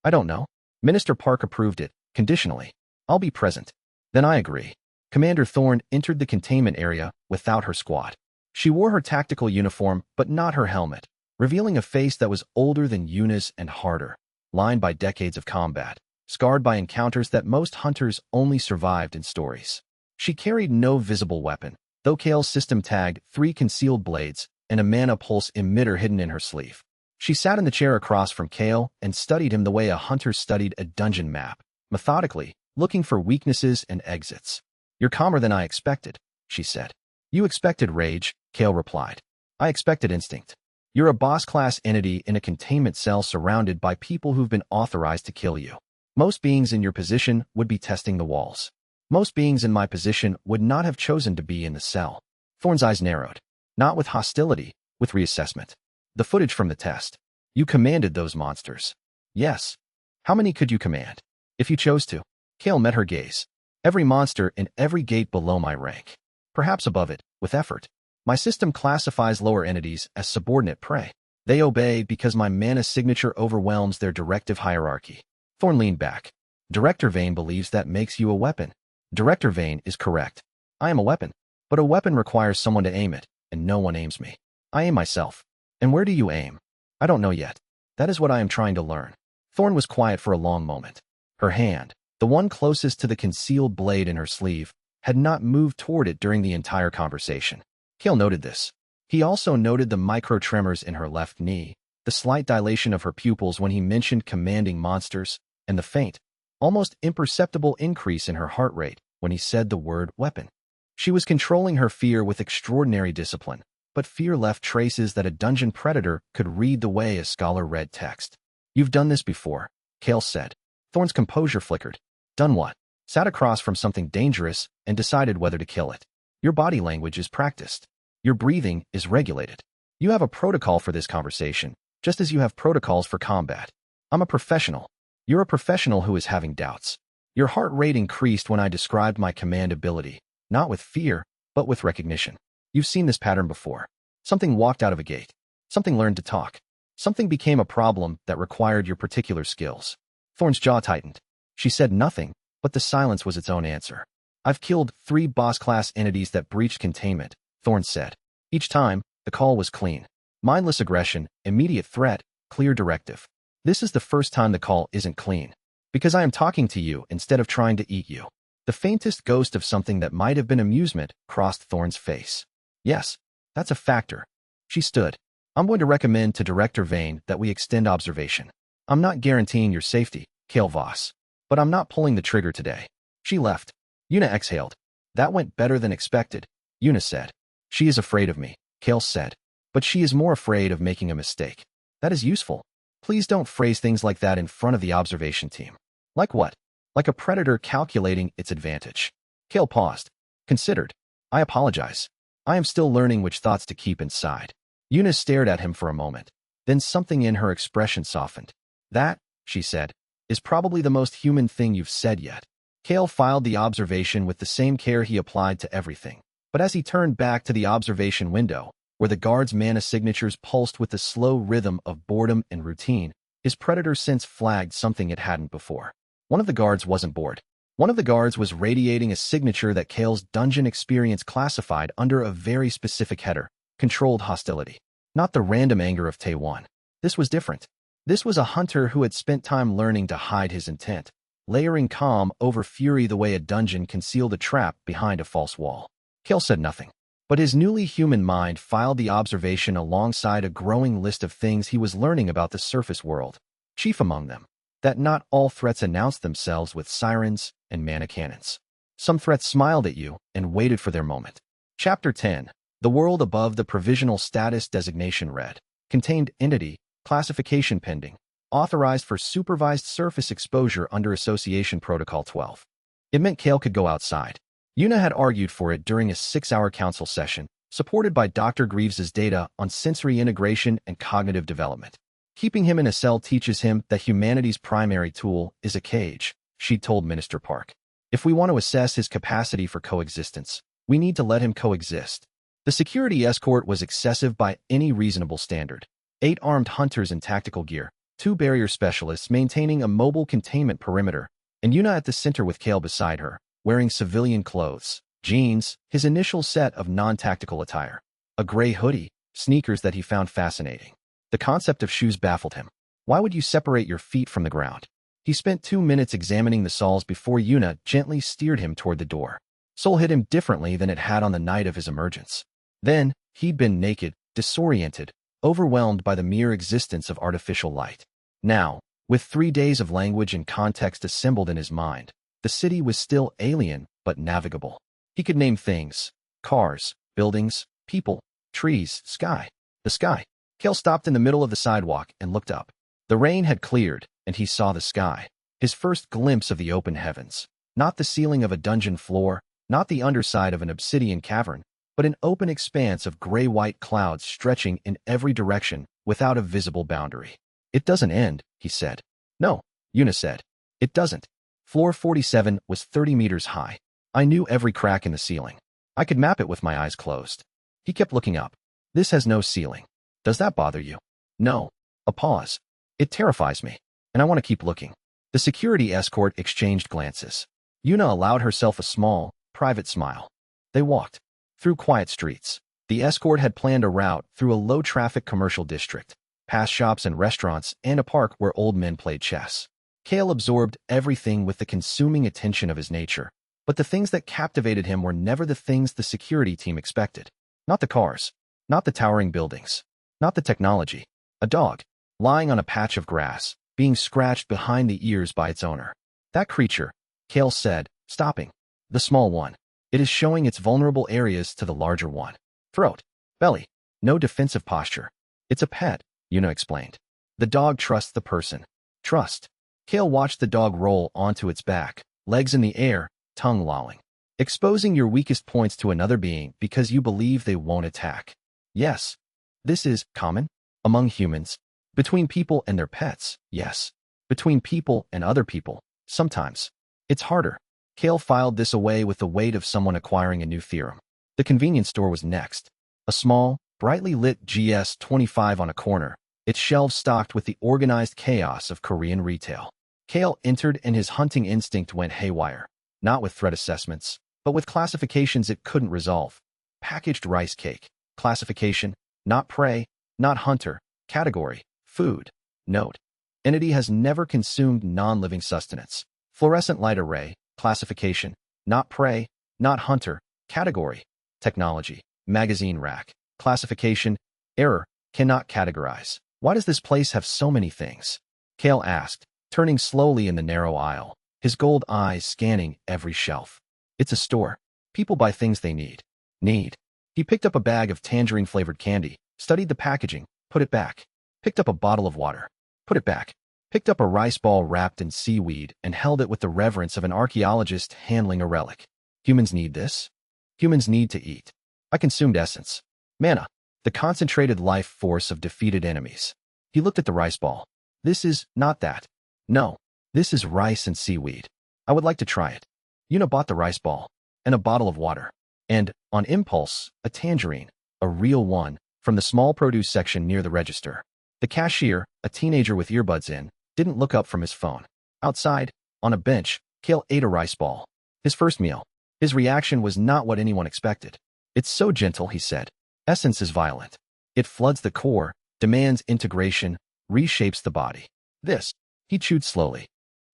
"I don't know. Minister Park approved it, conditionally. I'll be present." "Then I agree." Commander Thorn entered the containment area without her squad. She wore her tactical uniform, but not her helmet, revealing a face that was older than Yuna's and harder, lined by decades of combat, scarred by encounters that most hunters only survived in stories. She carried no visible weapon, though Kael's system tagged 3 concealed blades and a mana pulse emitter hidden in her sleeve. She sat in the chair across from Kael and studied him the way a hunter studied a dungeon map, methodically, looking for weaknesses and exits. "You're calmer than I expected," she said. "You expected rage," Kael replied. "I expected instinct. You're a boss-class entity in a containment cell surrounded by people who've been authorized to kill you. Most beings in your position would be testing the walls. Most beings in my position would not have chosen to be in the cell." Thorn's eyes narrowed. Not with hostility, with reassessment. "The footage from the test. You commanded those monsters." "Yes." "How many could you command? If you chose to?" Kael met her gaze. "Every monster in every gate below my rank. Perhaps above it, with effort. My system classifies lower entities as subordinate prey. They obey because my mana signature overwhelms their directive hierarchy." Thorn leaned back. "Director Vane believes that makes you a weapon." Director Vane is correct. I am a weapon. But a weapon requires someone to aim it, and no one aims me. I aim myself. And where do you aim? I don't know yet. That is what I am trying to learn. Thorn was quiet for a long moment. Her hand, the one closest to the concealed blade in her sleeve, had not moved toward it during the entire conversation. Kael noted this. He also noted the micro-tremors in her left knee, the slight dilation of her pupils when he mentioned commanding monsters, and the faint, almost imperceptible increase in her heart rate when he said the word weapon. She was controlling her fear with extraordinary discipline, but fear left traces that a dungeon predator could read the way a scholar read text. "You've done this before," Kael said. Thorn's composure flickered. "Done what?" "Sat across from something dangerous and decided whether to kill it. Your body language is practiced. Your breathing is regulated. You have a protocol for this conversation, just as you have protocols for combat. I'm a professional. You're a professional who is having doubts. Your heart rate increased when I described my command ability, not with fear, but with recognition. You've seen this pattern before. Something walked out of a gate. Something learned to talk. Something became a problem that required your particular skills." Thorn's jaw tightened. She said nothing, but the silence was its own answer. "I've killed 3 boss-class entities that breached containment," Thorn said. Each time, the call was clean. Mindless aggression, immediate threat, clear directive. This is the first time the call isn't clean. Because I am talking to you instead of trying to eat you. The faintest ghost of something that might have been amusement crossed Thorn's face. "Yes, that's a factor." She stood. "I'm going to recommend to Director Vane that we extend observation. I'm not guaranteeing your safety, Kael Voss. But I'm not pulling the trigger today." She left. Una exhaled. "That went better than expected," Una said. "She is afraid of me," Kael said. "But she is more afraid of making a mistake." "That is useful. Please don't phrase things like that in front of the observation team." "Like what?" "Like a predator calculating its advantage." Kael paused. Considered. "I apologize. I am still learning which thoughts to keep inside." Una stared at him for a moment. Then something in her expression softened. "That," she said, "is probably the most human thing you've said yet." Kael filed the observation with the same care he applied to everything. But as he turned back to the observation window, where the guard's mana signatures pulsed with the slow rhythm of boredom and routine, his predator sense flagged something it hadn't before. One of the guards wasn't bored. One of the guards was radiating a signature that Kael's dungeon experience classified under a very specific header, controlled hostility. Not the random anger of Taiwan. This was different. This was a hunter who had spent time learning to hide his intent, layering calm over fury the way a dungeon concealed a trap behind a false wall. Kael said nothing. But his newly human mind filed the observation alongside a growing list of things he was learning about the surface world. Chief among them, that not all threats announced themselves with sirens and mana cannons. Some threats smiled at you and waited for their moment. Chapter 10. The world above the provisional status designation read. Contained entity, classification pending. Authorized for supervised surface exposure under Association Protocol 12. It meant Kael could go outside. Una had argued for it during a 6-hour council session, supported by Dr. Greaves's data on sensory integration and cognitive development. Keeping him in a cell teaches him that humanity's primary tool is a cage, she told Minister Park. If we want to assess his capacity for coexistence, we need to let him coexist. The security escort was excessive by any reasonable standard. 8 armed hunters in tactical gear, 2 barrier specialists maintaining a mobile containment perimeter, and Una at the center with Kael beside her, wearing civilian clothes, jeans, his initial set of non-tactical attire, a gray hoodie, sneakers that he found fascinating. The concept of shoes baffled him. Why would you separate your feet from the ground? He spent 2 minutes examining the soles before Una gently steered him toward the door. Soul hit him differently than it had on the night of his emergence. Then, he'd been naked, disoriented, overwhelmed by the mere existence of artificial light. Now, with 3 days of language and context assembled in his mind, the city was still alien but navigable. He could name things: cars, buildings, people, trees, sky. The sky. Kael stopped in the middle of the sidewalk and looked up. The rain had cleared, and he saw the sky. His first glimpse of the open heavens. Not the ceiling of a dungeon floor, not the underside of an obsidian cavern, but an open expanse of gray-white clouds stretching in every direction without a visible boundary. "It doesn't end," he said. "No," Yuna said. "It doesn't." Floor 47 was 30 meters high. I knew every crack in the ceiling. I could map it with my eyes closed. He kept looking up. "This has no ceiling. Does that bother you?" "No." A pause. "It terrifies me, and I want to keep looking." The security escort exchanged glances. Yuna allowed herself a small, private smile. They walked through quiet streets. The escort had planned a route through a low-traffic commercial district, past shops and restaurants, and a park where old men played chess. Kael absorbed everything with the consuming attention of his nature, but the things that captivated him were never the things the security team expected. Not the cars, not the towering buildings, not the technology. A dog, lying on a patch of grass, being scratched behind the ears by its owner. "That creature," Kael said, stopping. "The small one. It is showing its vulnerable areas to the larger one. Throat, belly, no defensive posture. It's a pet," Yuna explained. "The dog trusts the person." Trust. Kael watched the dog roll onto its back, legs in the air, tongue lolling. Exposing your weakest points to another being because you believe they won't attack. Yes. This is common among humans. Between people and their pets, yes. Between people and other people, sometimes. It's harder. Kael filed this away with the weight of someone acquiring a new theorem. The convenience store was next. A small, brightly lit GS25 on a corner, its shelves stocked with the organized chaos of Korean retail. Kael entered and his hunting instinct went haywire. Not with threat assessments, but with classifications it couldn't resolve. Packaged rice cake. Classification: not prey, not hunter. Category: food. Note: entity has never consumed non-living sustenance. Fluorescent light array. Classification: not prey, not hunter. Category: technology. Magazine rack. Classification: error, cannot categorize. "Why does this place have so many things?" Kael asked, turning slowly in the narrow aisle, his gold eyes scanning every shelf. "It's a store. People buy things they need." Need. He picked up a bag of tangerine-flavored candy, studied the packaging, put it back. Picked up a bottle of water, put it back. Picked up a rice ball wrapped in seaweed and held it with the reverence of an archaeologist handling a relic. Humans need this. Humans need to eat. I consumed essence. Mana. The concentrated life force of defeated enemies. He looked at the rice ball. "This is not that. No. This is rice and seaweed. I would like to try it." Yuna bought the rice ball and a bottle of water. And, on impulse, a tangerine, a real one, from the small produce section near the register. The cashier, a teenager with earbuds in, didn't look up from his phone. Outside, on a bench, Kael ate a rice ball. His first meal. His reaction was not what anyone expected. "It's so gentle," he said. "Essence is violent. It floods the core, demands integration, reshapes the body. This," he chewed slowly.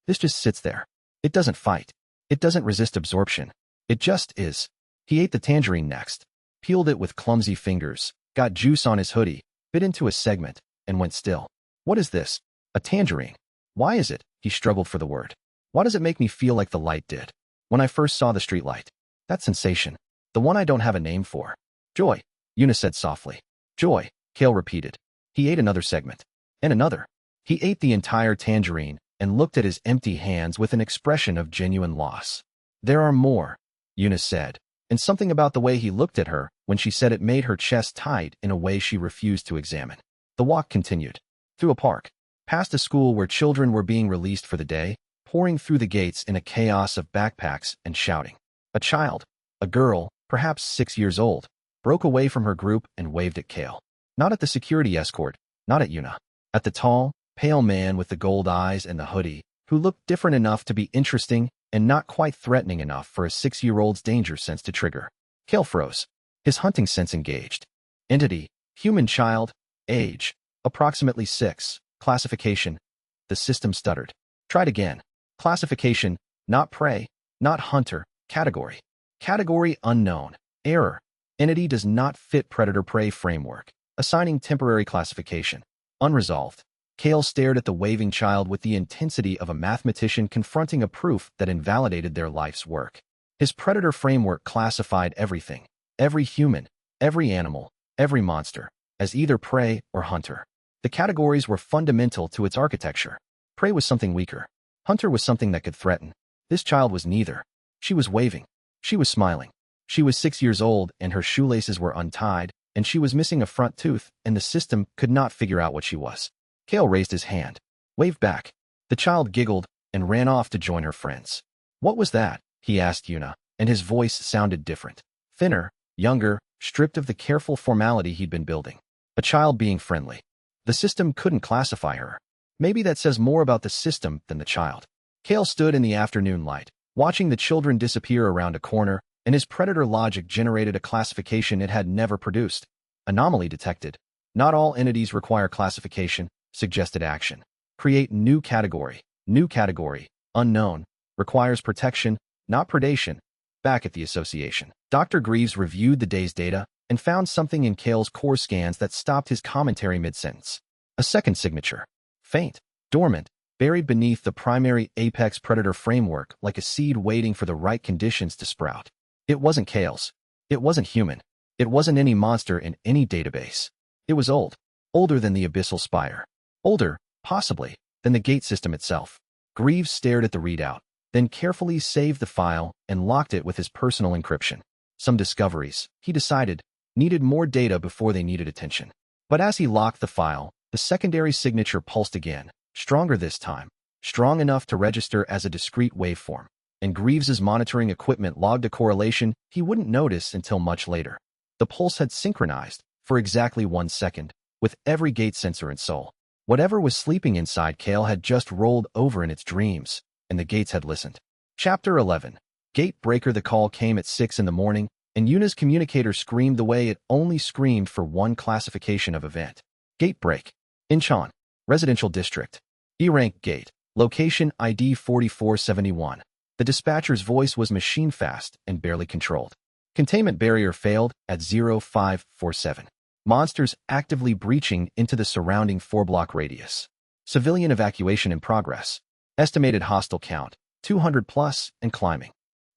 "This just sits there. It doesn't fight. It doesn't resist absorption. It just is." He ate the tangerine next, peeled it with clumsy fingers, got juice on his hoodie, bit into a segment, and went still. "What is this? A tangerine. Why is it?" He struggled for the word. "Why does it make me feel like the light did when I first saw the street light? That sensation. The one I don't have a name for." "Joy," Yuna said softly. "Joy," Kael repeated. He ate another segment. And another. He ate the entire tangerine and looked at his empty hands with an expression of genuine loss. "There are more," Yuna said, and something about the way he looked at her when she said it made her chest tight in a way she refused to examine. The walk continued. Through a park. Past a school where children were being released for the day, pouring through the gates in a chaos of backpacks and shouting. A child, a girl, perhaps 6 years old, broke away from her group and waved at Kael. Not at the security escort, not at Yuna. At the tall, pale man with the gold eyes and the hoodie, who looked different enough to be interesting and not quite threatening enough for a 6-year-old's danger sense to trigger. Kael froze. His hunting sense engaged. Entity, human child, age, approximately 6, classification. The system stuttered. Tried again. Classification, not prey, not hunter, category. Category unknown. Error. Entity does not fit predator-prey framework. Assigning temporary classification. Unresolved. Kael stared at the waving child with the intensity of a mathematician confronting a proof that invalidated their life's work. His predator framework classified everything, every human, every animal, every monster, as either prey or hunter. The categories were fundamental to its architecture. Prey was something weaker. Hunter was something that could threaten. This child was neither. She was waving. She was smiling. She was 6 years old and her shoelaces were untied, and she was missing a front tooth, and the system could not figure out what she was. Kael raised his hand. Wave back. The child giggled and ran off to join her friends. What was that? He asked Yuna, and his voice sounded different. Thinner, younger, stripped of the careful formality he'd been building. A child being friendly. The system couldn't classify her. Maybe that says more about the system than the child. Kael stood in the afternoon light, watching the children disappear around a corner, and his predator logic generated a classification it had never produced. Anomaly detected. Not all entities require classification, suggested action. Create new category. New category. Unknown. Requires protection, not predation. Back at the association, Dr. Greaves reviewed the day's data and found something in Kael's core scans that stopped his commentary mid-sentence. A second signature. Faint. Dormant. Buried beneath the primary apex predator framework like a seed waiting for the right conditions to sprout. It wasn't Kael's. It wasn't human. It wasn't any monster in any database. It was old. Older than the Abyssal Spire. Older, possibly, than the gate system itself. Greaves stared at the readout, then carefully saved the file and locked it with his personal encryption. Some discoveries, he decided, needed more data before they needed attention. But as he locked the file, the secondary signature pulsed again, stronger this time, strong enough to register as a discrete waveform. And Greaves's monitoring equipment logged a correlation he wouldn't notice until much later. The pulse had synchronized, for exactly 1 second, with every gate sensor and soul. Whatever was sleeping inside Kael had just rolled over in its dreams, and the gates had listened. Chapter 11. Gate Breaker. The call came at 6 in the morning, and Yuna's communicator screamed the way it only screamed for one classification of event. Gate Break. Incheon. Residential District. E-Rank Gate. Location ID 4471. The dispatcher's voice was machine-fast and barely controlled. Containment barrier failed at 0547. Monsters actively breaching into the surrounding 4-block radius. Civilian evacuation in progress. Estimated hostile count, 200 plus and climbing.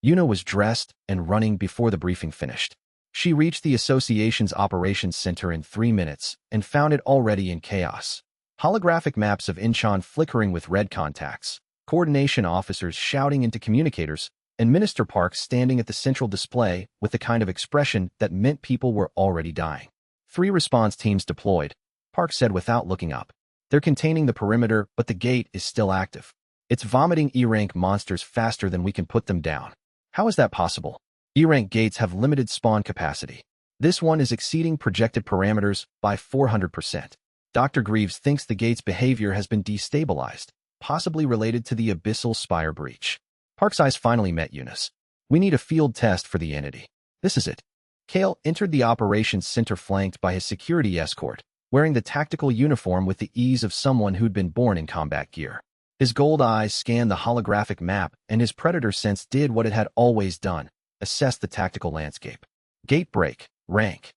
Yuna was dressed and running before the briefing finished. She reached the association's operations center in 3 minutes and found it already in chaos. Holographic maps of Incheon flickering with red contacts. Coordination officers shouting into communicators, and Minister Park standing at the central display with the kind of expression that meant people were already dying. 3 response teams deployed, Park said without looking up. They're containing the perimeter, but the gate is still active. It's vomiting E-rank monsters faster than we can put them down. How is that possible? E-rank gates have limited spawn capacity. This one is exceeding projected parameters by 400%. Dr. Greaves thinks the gate's behavior has been destabilized, possibly related to the Abyssal Spire breach. Park's eyes finally met Yuna's. We need a field test for the entity. This is it. Kael entered the operations center flanked by his security escort, wearing the tactical uniform with the ease of someone who'd been born in combat gear. His gold eyes scanned the holographic map, and his predator sense did what it had always done, assess the tactical landscape. Gate break. Rank.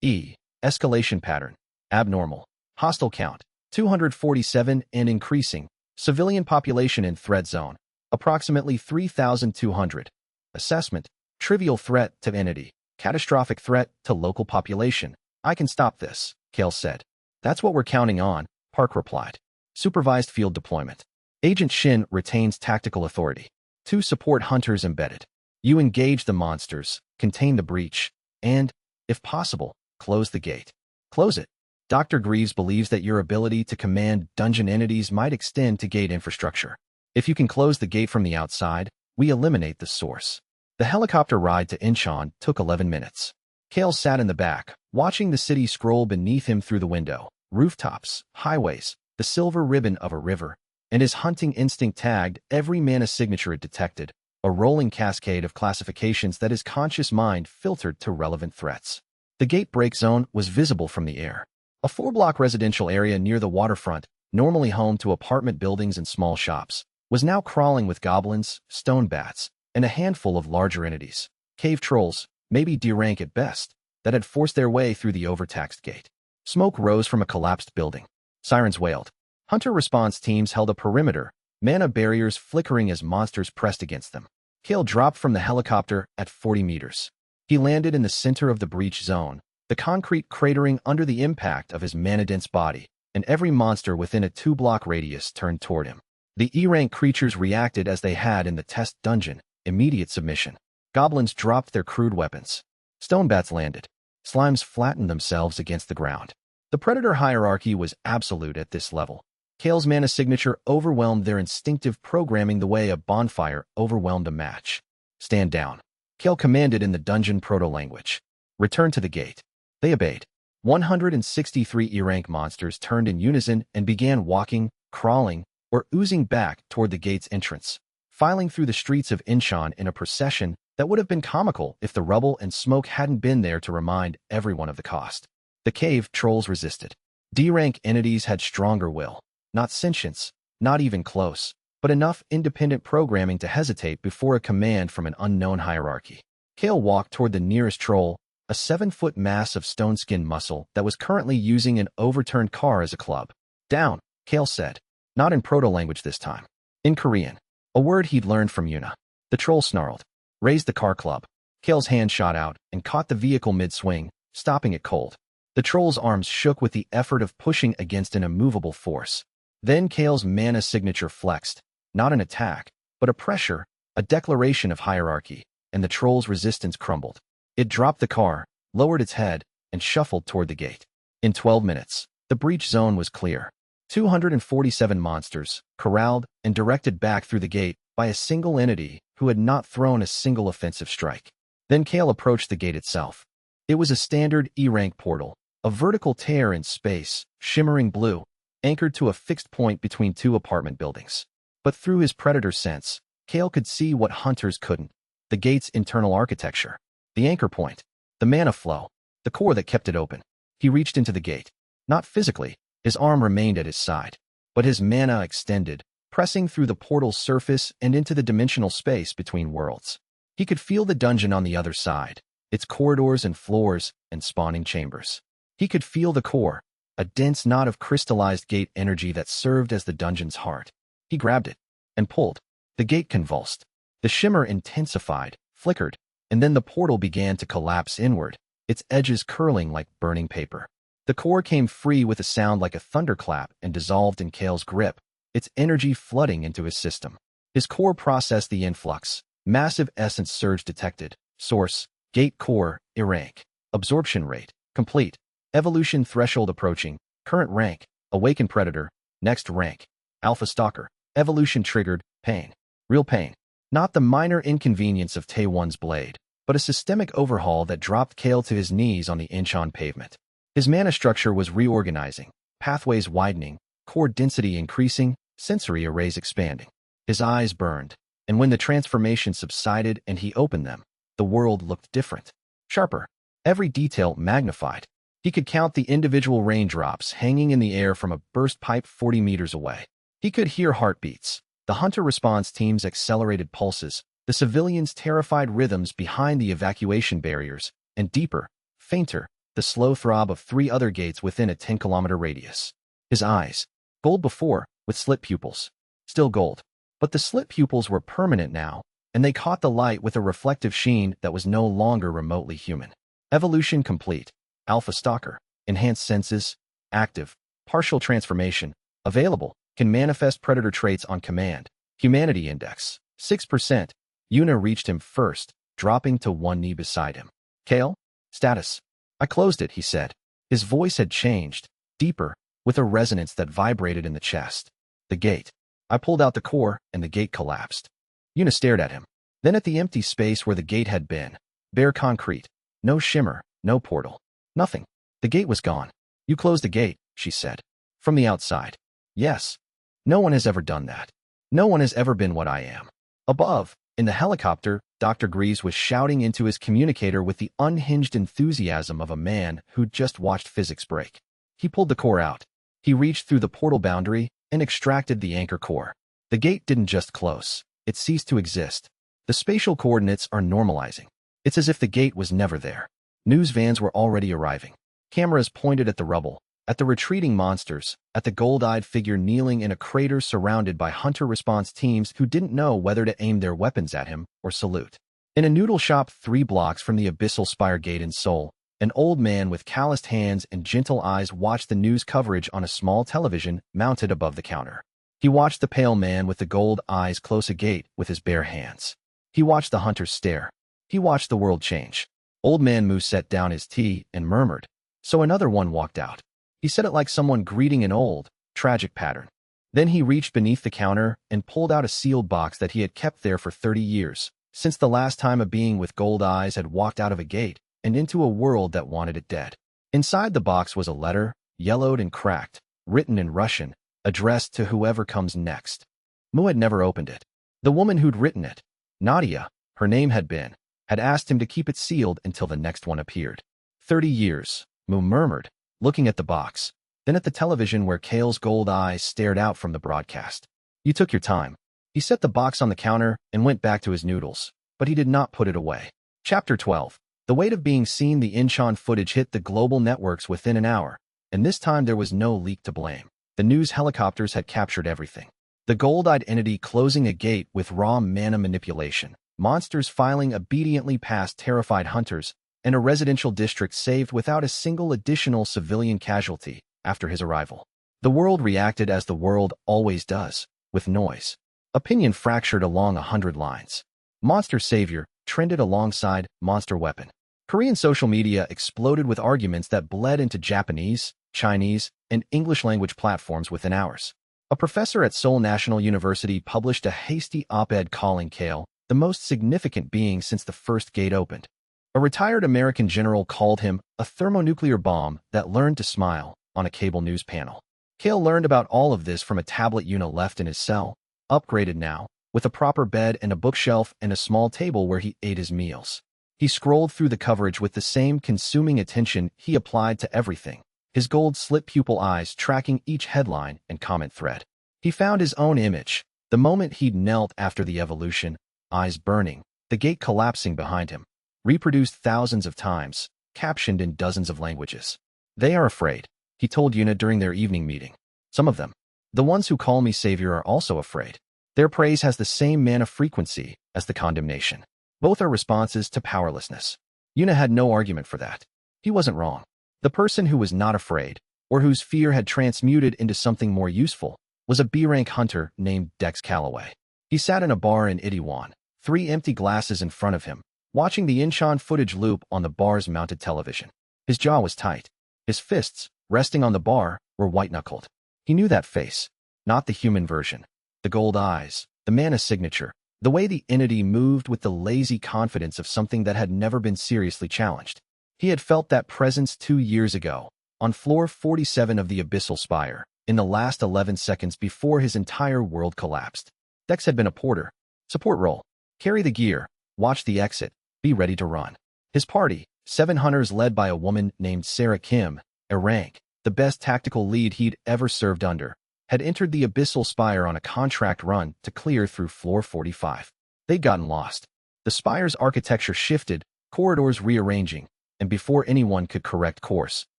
E. Escalation pattern. Abnormal. Hostile count. 247 and increasing. Civilian population in threat zone. Approximately 3,200. Assessment. Trivial threat to entity. Catastrophic threat to local population. I can stop this, Kael said. That's what we're counting on, Park replied. Supervised field deployment. Agent Shin retains tactical authority. 2 support hunters embedded. You engage the monsters, contain the breach, and, if possible, close the gate. Close it. Dr. Greaves believes that your ability to command dungeon entities might extend to gate infrastructure. If you can close the gate from the outside, we eliminate the source. The helicopter ride to Incheon took 11 minutes. Kael sat in the back, watching the city scroll beneath him through the window. Rooftops, highways, the silver ribbon of a river, and his hunting instinct tagged every mana signature it detected, a rolling cascade of classifications that his conscious mind filtered to relevant threats. The gate break zone was visible from the air. A 4-block residential area near the waterfront, normally home to apartment buildings and small shops, was now crawling with goblins, stone bats, and a handful of larger entities. Cave trolls, maybe D-rank at best, that had forced their way through the overtaxed gate. Smoke rose from a collapsed building. Sirens wailed. Hunter response teams held a perimeter, mana barriers flickering as monsters pressed against them. Kael dropped from the helicopter at 40 meters. He landed in the center of the breach zone, the concrete cratering under the impact of his mana-dense body, and every monster within a 2-block radius turned toward him. The E-rank creatures reacted as they had in the test dungeon, immediate submission. Goblins dropped their crude weapons. Stonebats landed. Slimes flattened themselves against the ground. The predator hierarchy was absolute at this level. Kael's mana signature overwhelmed their instinctive programming the way a bonfire overwhelmed a match. Stand down. Kael commanded in the dungeon proto-language. Return to the gate. They obeyed. 163 E-rank monsters turned in unison and began walking, crawling, or oozing back toward the gate's entrance, filing through the streets of Inshan in a procession that would have been comical if the rubble and smoke hadn't been there to remind everyone of the cost. The cave trolls resisted. D-rank entities had stronger will. Not sentience, not even close, but enough independent programming to hesitate before a command from an unknown hierarchy. Kael walked toward the nearest troll, a 7-foot mass of stone-skinned muscle that was currently using an overturned car as a club. Down, Kael said. Not in proto-language this time. In Korean. A word he'd learned from Yuna. The troll snarled. Raised the car club. Kael's hand shot out and caught the vehicle mid-swing, stopping it cold. The troll's arms shook with the effort of pushing against an immovable force. Then Kael's mana signature flexed, not an attack, but a pressure, a declaration of hierarchy, and the troll's resistance crumbled. It dropped the car, lowered its head, and shuffled toward the gate. In 12 minutes, the breach zone was clear. 247 monsters, corralled and directed back through the gate by a single entity who had not thrown a single offensive strike. Then Kael approached the gate itself. It was a standard E-rank portal, a vertical tear in space, shimmering blue, anchored to a fixed point between 2 apartment buildings. But through his predator sense, Kael could see what hunters couldn't: the gate's internal architecture, the anchor point, the mana flow, the core that kept it open. He reached into the gate. Not physically, his arm remained at his side, but his mana extended, pressing through the portal's surface and into the dimensional space between worlds. He could feel the dungeon on the other side, its corridors and floors and spawning chambers. He could feel the core, a dense knot of crystallized gate energy that served as the dungeon's heart. He grabbed it and pulled. The gate convulsed. The shimmer intensified, flickered, and then the portal began to collapse inward, its edges curling like burning paper. The core came free with a sound like a thunderclap and dissolved in Kael's grip, its energy flooding into his system. His core processed the influx. Massive essence surge detected. Source: gate core, E-rank. Absorption rate: complete. Evolution threshold approaching. Current rank: awakened predator. Next rank: alpha stalker. Evolution triggered: pain. Real pain. Not the minor inconvenience of Taewon's blade, but a systemic overhaul that dropped Kael to his knees on the Incheon pavement. His mana structure was reorganizing, pathways widening, core density increasing, sensory arrays expanding. His eyes burned, and when the transformation subsided and he opened them, the world looked different. Sharper. Every detail magnified. He could count the individual raindrops hanging in the air from a burst pipe 40 meters away. He could hear heartbeats, the hunter response team's accelerated pulses, the civilians' terrified rhythms behind the evacuation barriers, and deeper, fainter, the slow throb of 3 other gates within a 10-kilometer radius. His eyes, gold before, with slit pupils. Still gold. But the slit pupils were permanent now, and they caught the light with a reflective sheen that was no longer remotely human. Evolution complete. Alpha Stalker. Enhanced senses. Active. Partial transformation. Available. Can manifest predator traits on command. Humanity index: 6%. Yuna reached him first, dropping to one knee beside him. Kael? Status. I closed it, he said. His voice had changed, deeper, with a resonance that vibrated in the chest. The gate. I pulled out the core, and the gate collapsed. Yuna stared at him. Then at the empty space where the gate had been. Bare concrete. No shimmer, no portal. Nothing. The gate was gone. You closed the gate, she said. From the outside. Yes. No one has ever done that. No one has ever been what I am. Above, in the helicopter, Dr. Greaves was shouting into his communicator with the unhinged enthusiasm of a man who'd just watched physics break. He pulled the core out. He reached through the portal boundary and extracted the anchor core. The gate didn't just close. It ceased to exist. The spatial coordinates are normalizing. It's as if the gate was never there. News vans were already arriving. Cameras pointed at the rubble, at the retreating monsters, at the gold-eyed figure kneeling in a crater surrounded by hunter response teams who didn't know whether to aim their weapons at him or salute. In a noodle shop 3 blocks from the Abyssal Spire Gate in Seoul, an old man with calloused hands and gentle eyes watched the news coverage on a small television mounted above the counter. He watched the pale man with the gold eyes close a gate with his bare hands. He watched the hunters stare. He watched the world change. Old man Moo set down his tea and murmured. So another one walked out. He said it like someone greeting an old, tragic pattern. Then he reached beneath the counter and pulled out a sealed box that he had kept there for 30 years, since the last time a being with gold eyes had walked out of a gate and into a world that wanted it dead. Inside the box was a letter, yellowed and cracked, written in Russian, addressed to whoever comes next. Moo had never opened it. The woman who'd written it, Nadia, her name had asked him to keep it sealed until the next one appeared. 30 years, Moo murmured, looking at the box, then at the television where Kael's gold eyes stared out from the broadcast. You took your time. He set the box on the counter and went back to his noodles, but he did not put it away. Chapter 12. The weight of being seen. The Incheon footage hit the global networks within an hour, and this time there was no leak to blame. The news helicopters had captured everything. The gold-eyed entity closing a gate with raw mana manipulation, monsters filing obediently past terrified hunters, and a residential district saved without a single additional civilian casualty after his arrival. The world reacted as the world always does, with noise. Opinion fractured along 100 lines. Monster Savior trended alongside Monster Weapon. Korean social media exploded with arguments that bled into Japanese, Chinese, and English language platforms within hours. A professor at Seoul National University published a hasty op-ed calling Kael the most significant being since the first gate opened. A retired American general called him a thermonuclear bomb that learned to smile on a cable news panel. Kael learned about all of this from a tablet Yuna left in his cell, upgraded now, with a proper bed and a bookshelf and a small table where he ate his meals. He scrolled through the coverage with the same consuming attention he applied to everything, his gold slit pupil eyes tracking each headline and comment thread. He found his own image, the moment he'd knelt after the evolution, eyes burning, the gate collapsing behind him, reproduced thousands of times, captioned in dozens of languages. They are afraid, he told Yuna during their evening meeting. Some of them, the ones who call me savior, are also afraid. Their praise has the same mana frequency as the condemnation. Both are responses to powerlessness. Yuna had no argument for that. He wasn't wrong. The person who was not afraid, or whose fear had transmuted into something more useful, was a B-rank hunter named Dex Calloway. He sat in a bar in Itaewon, 3 empty glasses in front of him, watching the Incheon footage loop on the bar's mounted television. His jaw was tight. His fists, resting on the bar, were white-knuckled. He knew that face, not the human version. The gold eyes, the mana signature, the way the entity moved with the lazy confidence of something that had never been seriously challenged. He had felt that presence 2 years ago, on floor 47 of the Abyssal Spire, in the last 11 seconds before his entire world collapsed. Dex had been a porter. Support role. Carry the gear, watch the exit, be ready to run. His party, 7 hunters led by a woman named Sarah Kim, a rank, the best tactical lead he'd ever served under, had entered the Abyssal Spire on a contract run to clear through floor 45. They'd gotten lost. The spire's architecture shifted, corridors rearranging, and before anyone could correct course,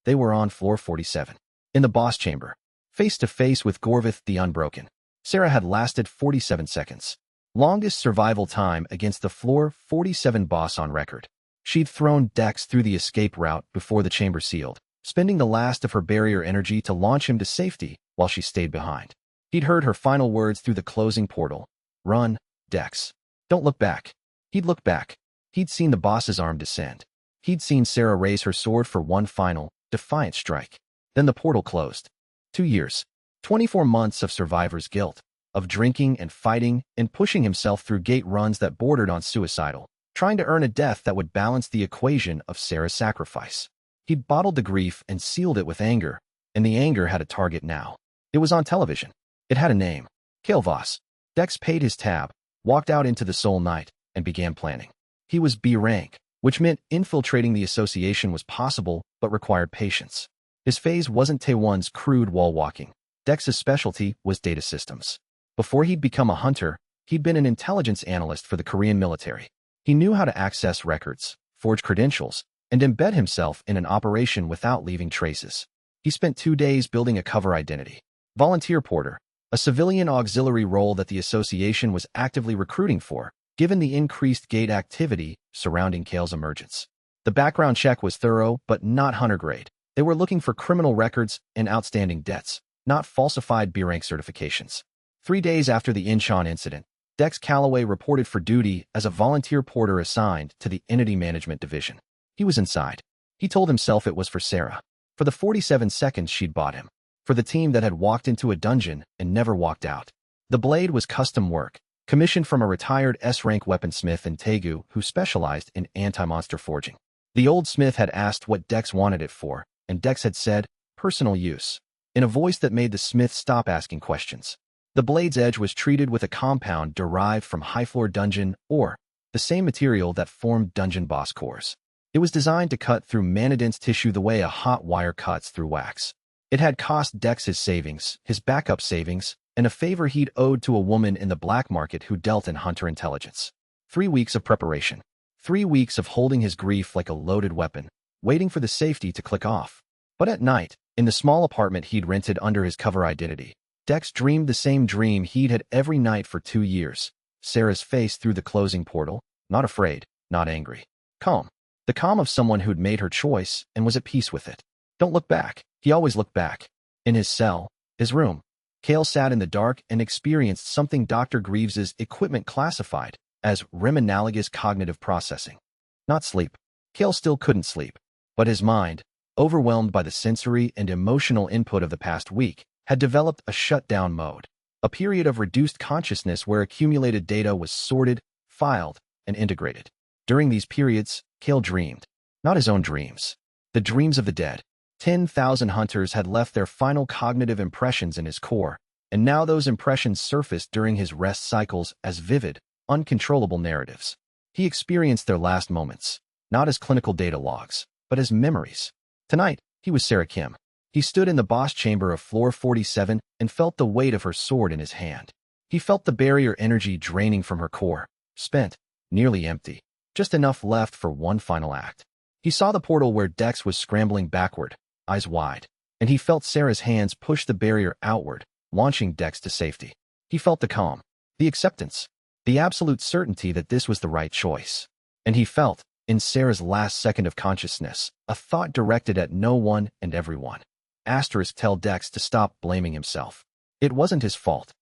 they were on floor 47. In the boss chamber, face to face with Gorvath the Unbroken, Sarah had lasted 47 seconds. Longest survival time against the floor 47 boss on record. She'd thrown Dex through the escape route before the chamber sealed, spending the last of her barrier energy to launch him to safety while she stayed behind. He'd heard her final words through the closing portal. Run, Dex. Don't look back. He'd looked back. He'd seen the boss's arm descend. He'd seen Sarah raise her sword for one final, defiant strike. Then the portal closed. 2 years. 24 months of survivor's guilt, of drinking and fighting and pushing himself through gate runs that bordered on suicidal, trying to earn a death that would balance the equation of Sarah's sacrifice. He'd bottled the grief and sealed it with anger, and the anger had a target now. It was on television. It had a name. Kael Voss. Dex paid his tab, walked out into the Seoul night, and began planning. He was B rank, which meant infiltrating the association was possible but required patience. His phase wasn't Taewon's crude wall walking. Dex's specialty was data systems. Before he'd become a hunter, he'd been an intelligence analyst for the Korean military. He knew how to access records, forge credentials, and embed himself in an operation without leaving traces. He spent 2 days building a cover identity. Volunteer Porter, a civilian auxiliary role that the association was actively recruiting for, given the increased gate activity surrounding Kael's emergence. The background check was thorough, but not hunter-grade. They were looking for criminal records and outstanding debts, not falsified B-rank certifications. 3 days after the Incheon incident, Dex Calloway reported for duty as a volunteer porter assigned to the Entity Management Division. He was inside. He told himself it was for Sarah, for the 47 seconds she'd bought him, for the team that had walked into a dungeon and never walked out. The blade was custom work, commissioned from a retired S-rank weaponsmith in Taegu who specialized in anti-monster forging. The old smith had asked what Dex wanted it for, and Dex had said, personal use, in a voice that made the smith stop asking questions. The blade's edge was treated with a compound derived from high-floor dungeon ore, the same material that formed dungeon boss cores. It was designed to cut through mana-dense tissue the way a hot wire cuts through wax. It had cost Dex his savings, his backup savings, and a favor he'd owed to a woman in the black market who dealt in hunter intelligence. 3 weeks of preparation. 3 weeks of holding his grief like a loaded weapon, waiting for the safety to click off. But at night, in the small apartment he'd rented under his cover identity, Dex dreamed the same dream he'd had every night for 2 years. Sarah's face through the closing portal, not afraid, not angry. Calm. The calm of someone who'd made her choice and was at peace with it. Don't look back. He always looked back. In his cell, his room, Kael sat in the dark and experienced something Dr. Greaves's equipment classified as REM-analogous cognitive processing. Not sleep. Kael still couldn't sleep. But his mind, overwhelmed by the sensory and emotional input of the past week, had developed a shutdown mode, a period of reduced consciousness where accumulated data was sorted, filed, and integrated. During these periods, Kael dreamed. Not his own dreams. The dreams of the dead. 10,000 hunters had left their final cognitive impressions in his core, and now those impressions surfaced during his rest cycles as vivid, uncontrollable narratives. He experienced their last moments, not as clinical data logs, but as memories. Tonight, he was Sarah Kim. He stood in the boss chamber of floor 47 and felt the weight of her sword in his hand. He felt the barrier energy draining from her core, spent, nearly empty, just enough left for one final act. He saw the portal where Dex was scrambling backward, eyes wide, and he felt Sarah's hands push the barrier outward, launching Dex to safety. He felt the calm, the acceptance, the absolute certainty that this was the right choice. And he felt, in Sarah's last second of consciousness, a thought directed at no one and everyone. Tell Dex to stop blaming himself. It wasn't his fault.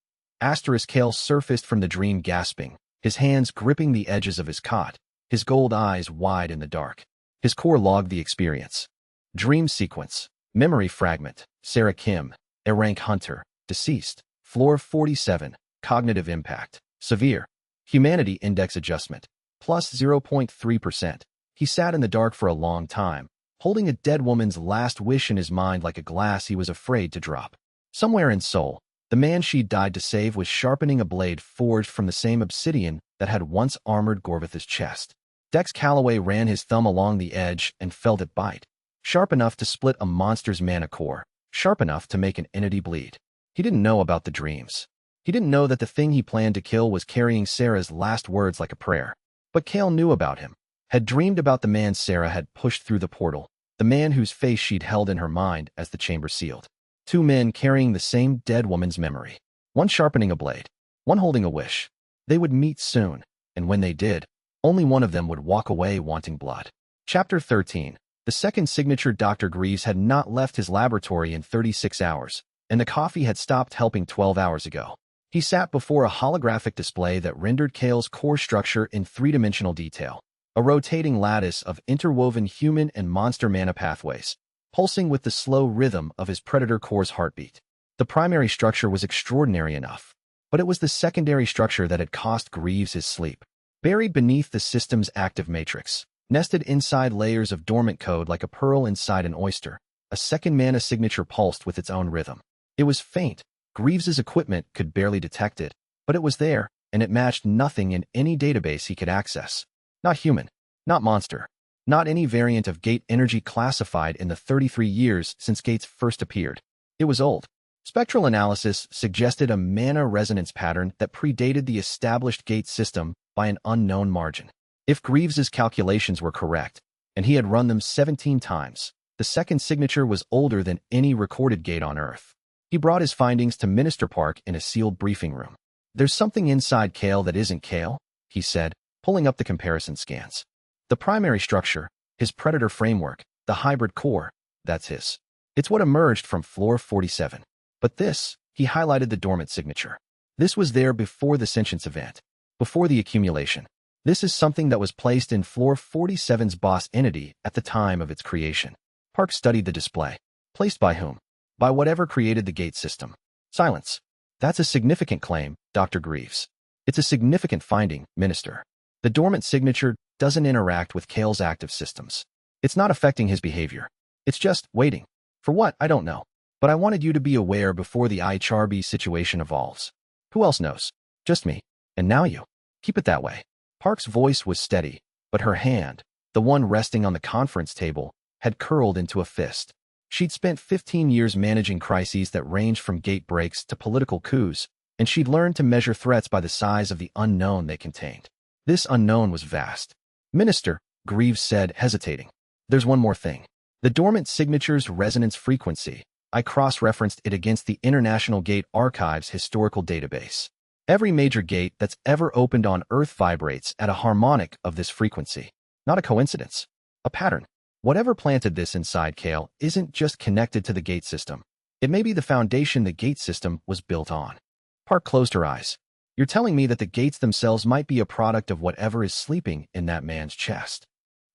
Kael surfaced from the dream gasping, his hands gripping the edges of his cot, his gold eyes wide in the dark. His core logged the experience. Dream sequence. Memory fragment. Sarah Kim, A-rank hunter, deceased. Floor 47. Cognitive impact. Severe. Humanity index adjustment. Plus 0.3%. He sat in the dark for a long time, holding a dead woman's last wish in his mind like a glass he was afraid to drop. Somewhere in Seoul, the man she'd died to save was sharpening a blade forged from the same obsidian that had once armored Gorvath's chest. Dex Calloway ran his thumb along the edge and felt it bite. Sharp enough to split a monster's mana core, sharp enough to make an entity bleed. He didn't know about the dreams. He didn't know that the thing he planned to kill was carrying Sarah's last words like a prayer. But Kael knew about him, had dreamed about the man Sarah had pushed through the portal, the man whose face she'd held in her mind as the chamber sealed. 2 men carrying the same dead woman's memory. One sharpening a blade, one holding a wish. They would meet soon, and when they did, only one of them would walk away wanting blood. Chapter 13. The second signature. Dr. Greaves had not left his laboratory in 36 hours, and the coffee had stopped helping 12 hours ago. He sat before a holographic display that rendered Kael's core structure in 3-dimensional detail, a rotating lattice of interwoven human and monster mana pathways, pulsing with the slow rhythm of his predator core's heartbeat. The primary structure was extraordinary enough, but it was the secondary structure that had cost Greaves his sleep. Buried beneath the system's active matrix, nested inside layers of dormant code like a pearl inside an oyster, a second mana signature pulsed with its own rhythm. It was faint. Greaves's equipment could barely detect it, but it was there, and it matched nothing in any database he could access. Not human, not monster, not any variant of gate energy classified in the 33 years since gates first appeared. It was old. Spectral analysis suggested a mana resonance pattern that predated the established gate system by an unknown margin. If Greaves's calculations were correct, and he had run them 17 times, the second signature was older than any recorded gate on Earth. He brought his findings to Minister Park in a sealed briefing room. "There's something inside Kael that isn't Kael," he said, pulling up the comparison scans. "The primary structure, his predator framework, the hybrid core, that's his. It's what emerged from floor 47. But this," he highlighted the dormant signature. "This was there before the Sentience event, before the accumulation. This is something that was placed in floor 47's boss entity at the time of its creation." Park studied the display. "Placed by whom?" "By whatever created the gate system." Silence. "That's a significant claim, Dr. Greaves." "It's a significant finding, Minister. The dormant signature doesn't interact with Kael's active systems. It's not affecting his behavior. It's just waiting. For what, I don't know. But I wanted you to be aware before the IHRB situation evolves. Who else knows? Just me. And now you. Keep it that way." Park's voice was steady, but her hand, the one resting on the conference table, had curled into a fist. She'd spent 15 years managing crises that ranged from gate breaks to political coups, and she'd learned to measure threats by the size of the unknown they contained. This unknown was vast. "Minister," Greaves said, hesitating. "There's one more thing. The dormant signature's resonance frequency. I cross-referenced it against the International Gate Archive's historical database. Every major gate that's ever opened on Earth vibrates at a harmonic of this frequency. Not a coincidence. A pattern. Whatever planted this inside Kael isn't just connected to the gate system. It may be the foundation the gate system was built on." Park closed her eyes. "You're telling me that the gates themselves might be a product of whatever is sleeping in that man's chest?"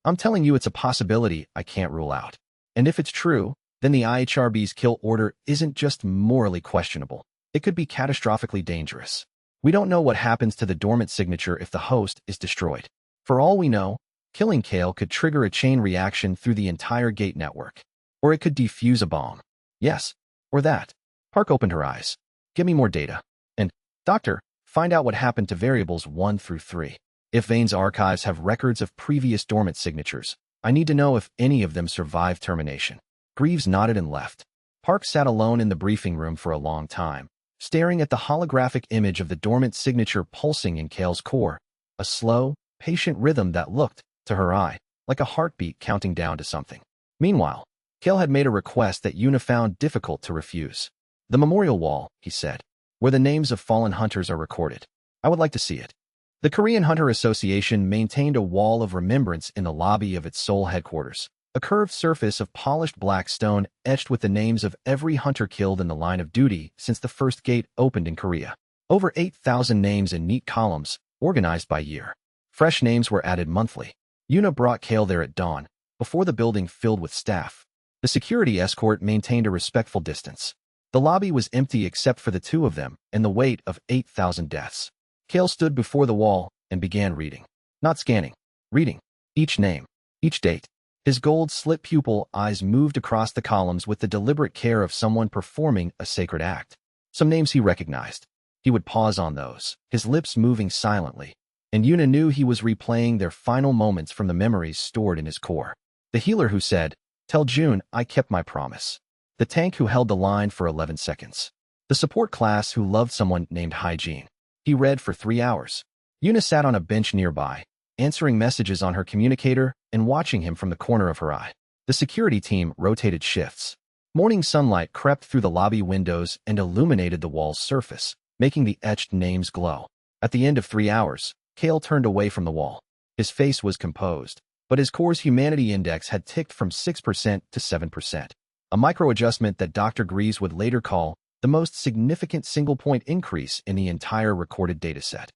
"I'm telling you it's a possibility I can't rule out. And if it's true, then the IHRB's kill order isn't just morally questionable. It could be catastrophically dangerous. We don't know what happens to the dormant signature if the host is destroyed. For all we know, killing Kael could trigger a chain reaction through the entire gate network. Or it could defuse a bomb. Yes, or that." Park opened her eyes. "Give me more data. And, Doctor, find out what happened to variables 1 through 3. If Vane's archives have records of previous dormant signatures, I need to know if any of them survived termination." Greaves nodded and left. Park sat alone in the briefing room for a long time, staring at the holographic image of the dormant signature pulsing in Kael's core, a slow, patient rhythm that looked, to her eye, like a heartbeat counting down to something. Meanwhile, Kael had made a request that Yuna found difficult to refuse. "The memorial wall," he said, "where the names of fallen hunters are recorded. I would like to see it." The Korean Hunter Association maintained a wall of remembrance in the lobby of its Seoul headquarters, a curved surface of polished black stone etched with the names of every hunter killed in the line of duty since the first gate opened in Korea. Over 8,000 names in neat columns, organized by year. Fresh names were added monthly. Yuna brought Kael there at dawn, before the building filled with staff. The security escort maintained a respectful distance. The lobby was empty except for the two of them and the weight of 8,000 deaths. Kael stood before the wall and began reading. Not scanning. Reading. Each name. Each date. His gold slit pupil eyes moved across the columns with the deliberate care of someone performing a sacred act. Some names he recognized. He would pause on those, his lips moving silently, and Yuna knew he was replaying their final moments from the memories stored in his core. The healer who said, "Tell June I kept my promise." The tank who held the line for 11 seconds. The support class who loved someone named Hygiene. He read for 3 hours. Yuna sat on a bench nearby, answering messages on her communicator and watching him from the corner of her eye. The security team rotated shifts. Morning sunlight crept through the lobby windows and illuminated the wall's surface, making the etched names glow. At the end of 3 hours, Kael turned away from the wall. His face was composed, but his core's humanity index had ticked from 6% to 7%. A micro-adjustment that Dr. Greaves would later call the most significant single-point increase in the entire recorded dataset.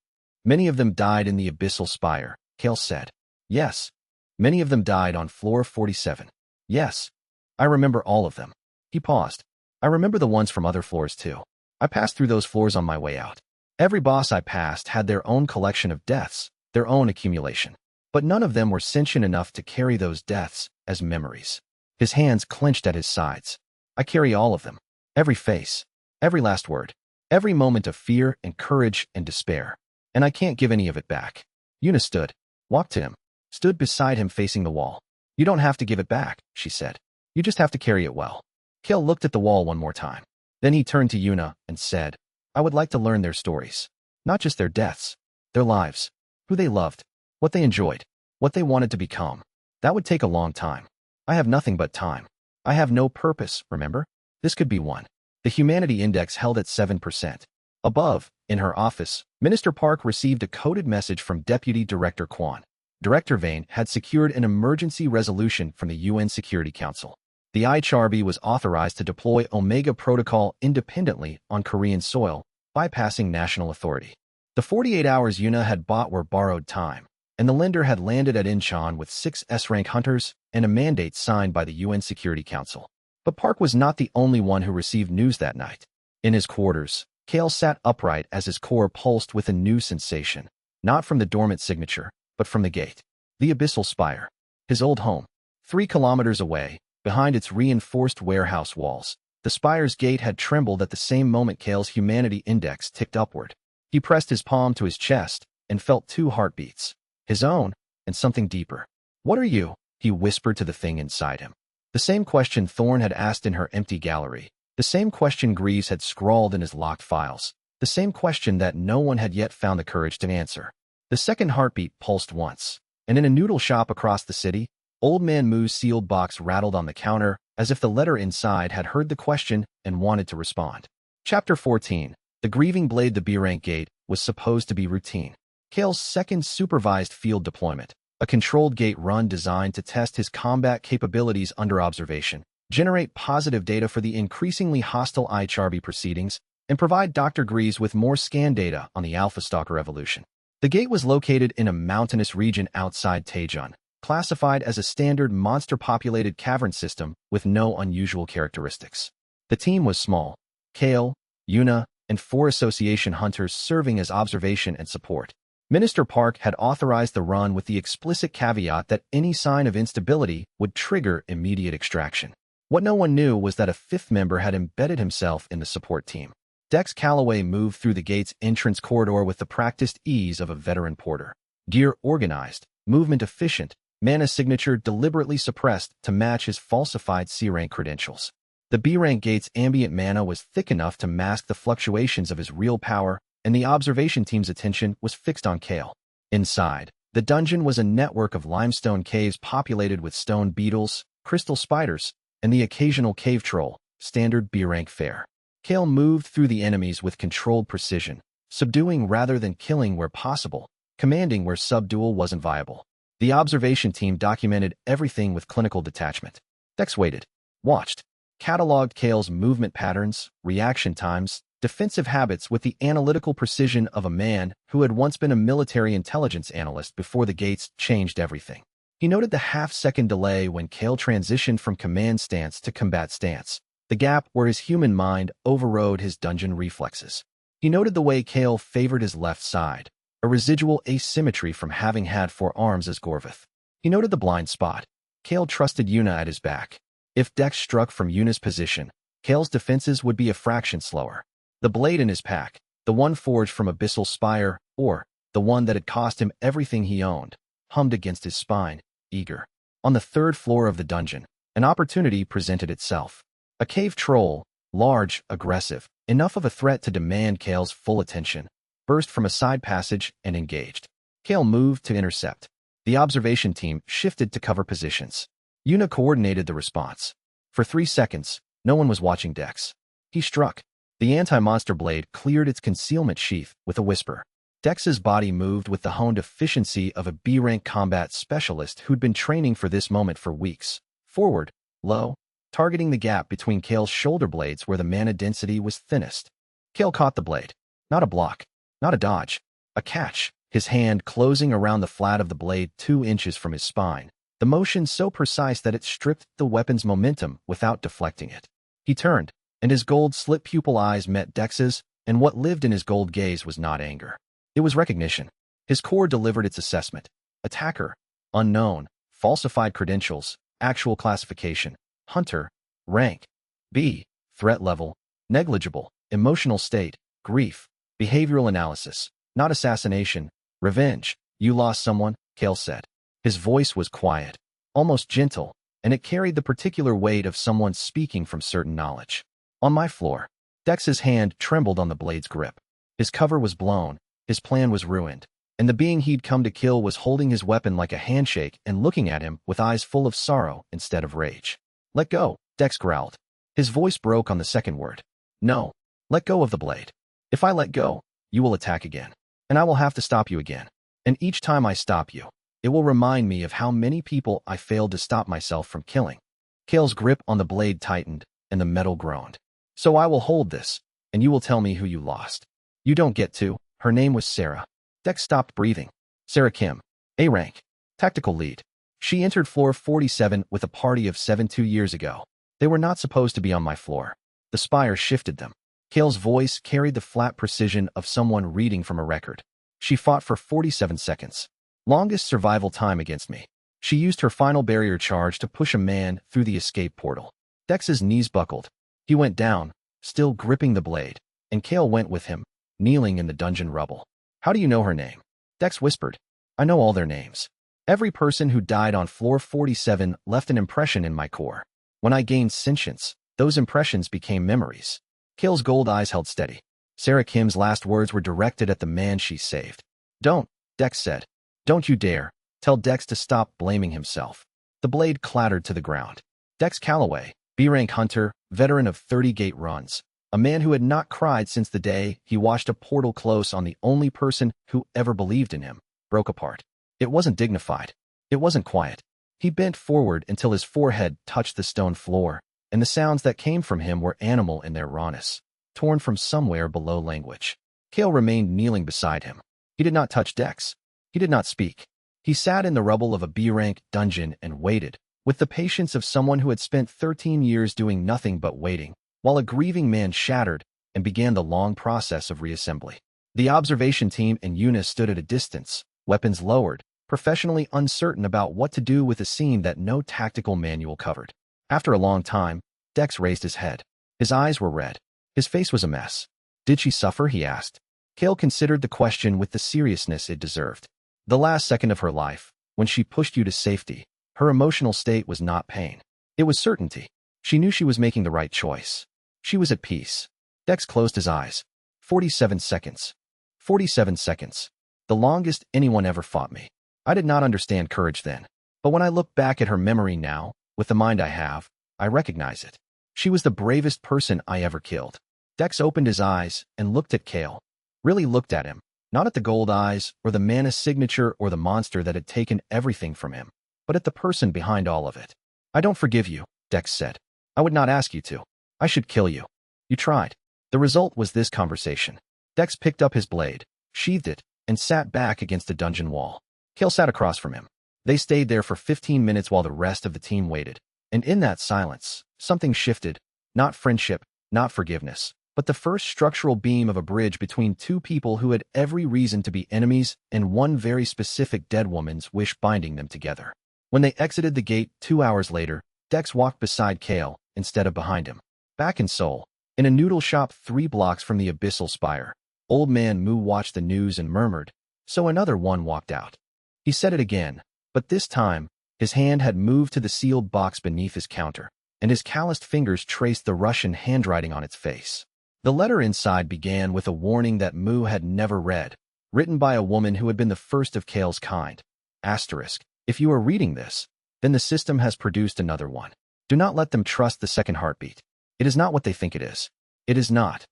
"Many of them died in the Abyssal Spire," Kael said. "Yes. Many of them died on floor 47. Yes. I remember all of them." He paused. "I remember the ones from other floors too. I passed through those floors on my way out. Every boss I passed had their own collection of deaths, their own accumulation. But none of them were sentient enough to carry those deaths as memories." His hands clenched at his sides. "I carry all of them. Every face. Every last word. Every moment of fear and courage and despair. And I can't give any of it back." Yuna stood, walked to him, stood beside him facing the wall. "You don't have to give it back," she said. "You just have to carry it well." Kael looked at the wall one more time. Then he turned to Yuna and said, "I would like to learn their stories. Not just their deaths. Their lives. Who they loved. what they enjoyed, what they wanted to become. That would take a long time. I have nothing but time. I have no purpose, remember? This could be one. The humanity index held at 7%. Above, in her office, Minister Park received a coded message from Deputy Director Kwan. Director Vane had secured an emergency resolution from the UN Security Council. The IHRB was authorized to deploy Omega Protocol independently on Korean soil, bypassing national authority. The 48 hours Yuna had bought were borrowed time, and the lender had landed at Incheon with 6 S-rank hunters and a mandate signed by the UN Security Council. But Park was not the only one who received news that night. In his quarters, Kael sat upright as his core pulsed with a new sensation, not from the dormant signature, but from the gate. The Abyssal Spire. His old home. 3 kilometers away, behind its reinforced warehouse walls, the spire's gate had trembled at the same moment Kael's humanity index ticked upward. He pressed his palm to his chest and felt 2 heartbeats. His own, and something deeper. "What are you?" he whispered to the thing inside him. The same question Thorne had asked in her empty gallery. The same question Greaves had scrawled in his locked files. The same question that no one had yet found the courage to answer. The second heartbeat pulsed once, and in a noodle shop across the city, Old Man Moo's sealed box rattled on the counter as if the letter inside had heard the question and wanted to respond. Chapter 14. The Grieving Blade. The B-rank gate was supposed to be routine. Kael's second supervised field deployment, a controlled gate run designed to test his combat capabilities under observation, generate positive data for the increasingly hostile IHRB proceedings, and provide Dr. Greaves with more scan data on the Alpha Stalker evolution. The gate was located in a mountainous region outside Taejeon, classified as a standard monster-populated cavern system with no unusual characteristics. The team was small: Kael, Yuna, and 4 association hunters serving as observation and support. Minister Park had authorized the run with the explicit caveat that any sign of instability would trigger immediate extraction. What no one knew was that a 5th member had embedded himself in the support team. Dex Calloway moved through the gate's entrance corridor with the practiced ease of a veteran porter. Gear organized, movement efficient, mana signature deliberately suppressed to match his falsified C-rank credentials. The B-rank gate's ambient mana was thick enough to mask the fluctuations of his real power, and the observation team's attention was fixed on Kael. Inside, the dungeon was a network of limestone caves populated with stone beetles, crystal spiders, and the occasional cave troll, standard B-rank fare. Kael moved through the enemies with controlled precision, subduing rather than killing where possible, commanding where subdual wasn't viable. The observation team documented everything with clinical detachment. Dex waited, watched, cataloged Kael's movement patterns, reaction times, defensive habits with the analytical precision of a man who had once been a military intelligence analyst before the gates changed everything. He noted the half-second delay when Kael transitioned from command stance to combat stance, the gap where his human mind overrode his dungeon reflexes. He noted the way Kael favored his left side, a residual asymmetry from having had 4 arms as Gorvath. He noted the blind spot. Kael trusted Yuna at his back. If Dex struck from Yuna's position, Kael's defenses would be a fraction slower. The blade in his pack, the one forged from Abyssal Spire, or the one that had cost him everything he owned, hummed against his spine, eager. On the 3rd floor of the dungeon, an opportunity presented itself. A cave troll, large, aggressive, enough of a threat to demand Kael's full attention, burst from a side passage and engaged. Kael moved to intercept. The observation team shifted to cover positions. Yuna coordinated the response. For 3 seconds, no one was watching Dex. He struck. The anti-monster blade cleared its concealment sheath with a whisper. Dex's body moved with the honed efficiency of a B-rank combat specialist who'd been training for this moment for weeks. Forward, low, targeting the gap between Kael's shoulder blades where the mana density was thinnest. Kael caught the blade. Not a block, not a dodge, a catch, his hand closing around the flat of the blade 2 inches from his spine, the motion so precise that it stripped the weapon's momentum without deflecting it. He turned, and his gold slit pupil eyes met Dex's, and what lived in his gold gaze was not anger. It was recognition. His core delivered its assessment. Attacker, unknown, falsified credentials, actual classification, hunter, rank, B, threat level, negligible, emotional state, grief, behavioral analysis, not assassination, revenge. You lost someone, Kael said. His voice was quiet, almost gentle, and it carried the particular weight of someone speaking from certain knowledge. On my floor. Dex's hand trembled on the blade's grip. His cover was blown. His plan was ruined. and the being he'd come to kill was holding his weapon like a handshake and looking at him with eyes full of sorrow instead of rage. "Let go," Dex growled. His voice broke on the second word. "No. Let go of the blade. If I let go, you will attack again. And I will have to stop you again. And each time I stop you, it will remind me of how many people I failed to stop myself from killing." Kael's grip on the blade tightened, and the metal groaned. "So I will hold this, and you will tell me who you lost." "You don't get to." Her name was Sarah. Dex stopped breathing. Sarah Kim, A rank, tactical lead. She entered floor 47 with a party of 7 2 years ago. They were not supposed to be on my floor. The spire shifted them. Kael's voice carried the flat precision of someone reading from a record. She fought for 47 seconds. Longest survival time against me. She used her final barrier charge to push a man through the escape portal. Dex's knees buckled. He went down, still gripping the blade, and Kael went with him, kneeling in the dungeon rubble. "How do you know her name?" Dex whispered. "I know all their names. Every person who died on floor 47 left an impression in my core. When I gained sentience, those impressions became memories." Kael's gold eyes held steady. Sarah Kim's last words were directed at the man she saved. "Don't," Dex said. "Don't you dare. Tell Dex to stop blaming himself." The blade clattered to the ground. Dex Calloway, B-rank hunter, veteran of 30 gate runs, a man who had not cried since the day he watched a portal close on the only person who ever believed in him, broke apart. It wasn't dignified. It wasn't quiet. He bent forward until his forehead touched the stone floor, and the sounds that came from him were animal in their rawness, torn from somewhere below language. Kael remained kneeling beside him. He did not touch Dex. He did not speak. He sat in the rubble of a B-rank dungeon and waited, with the patience of someone who had spent 13 years doing nothing but waiting, while a grieving man shattered and began the long process of reassembly. The observation team and Eunice stood at a distance, weapons lowered, professionally uncertain about what to do with a scene that no tactical manual covered. After a long time, Dex raised his head. His eyes were red. His face was a mess. "Did she suffer?" he asked. Kael considered the question with the seriousness it deserved. "The last second of her life, when she pushed you to safety, her emotional state was not pain. It was certainty. She knew she was making the right choice. She was at peace." Dex closed his eyes. 47 seconds. 47 seconds. The longest anyone ever fought me. I did not understand courage then. But when I look back at her memory now, with the mind I have, I recognize it. She was the bravest person I ever killed. Dex opened his eyes and looked at Kael. Really looked at him, not at the gold eyes or the mana signature or the monster that had taken everything from him, but at the person behind all of it. "I don't forgive you," Dex said. "I would not ask you to. I should kill you. You tried." The result was this conversation. Dex picked up his blade, sheathed it, and sat back against a dungeon wall. Kael sat across from him. They stayed there for 15 minutes while the rest of the team waited. And in that silence, something shifted. Not friendship, not forgiveness, but the first structural beam of a bridge between two people who had every reason to be enemies and one very specific dead woman's wish binding them together. When they exited the gate 2 hours later, Dex walked beside Kael instead of behind him. Back in Seoul, in a noodle shop 3 blocks from the Abyssal Spire, old man Moo watched the news and murmured, so another one walked out. He said it again, but this time, his hand had moved to the sealed box beneath his counter, and his calloused fingers traced the Russian handwriting on its face. The letter inside began with a warning that Moo had never read, written by a woman who had been the first of Kael's kind. Asterisk. If you are reading this, then the system has produced another one. Do not let them trust the second heartbeat. It is not what they think it is. It is not.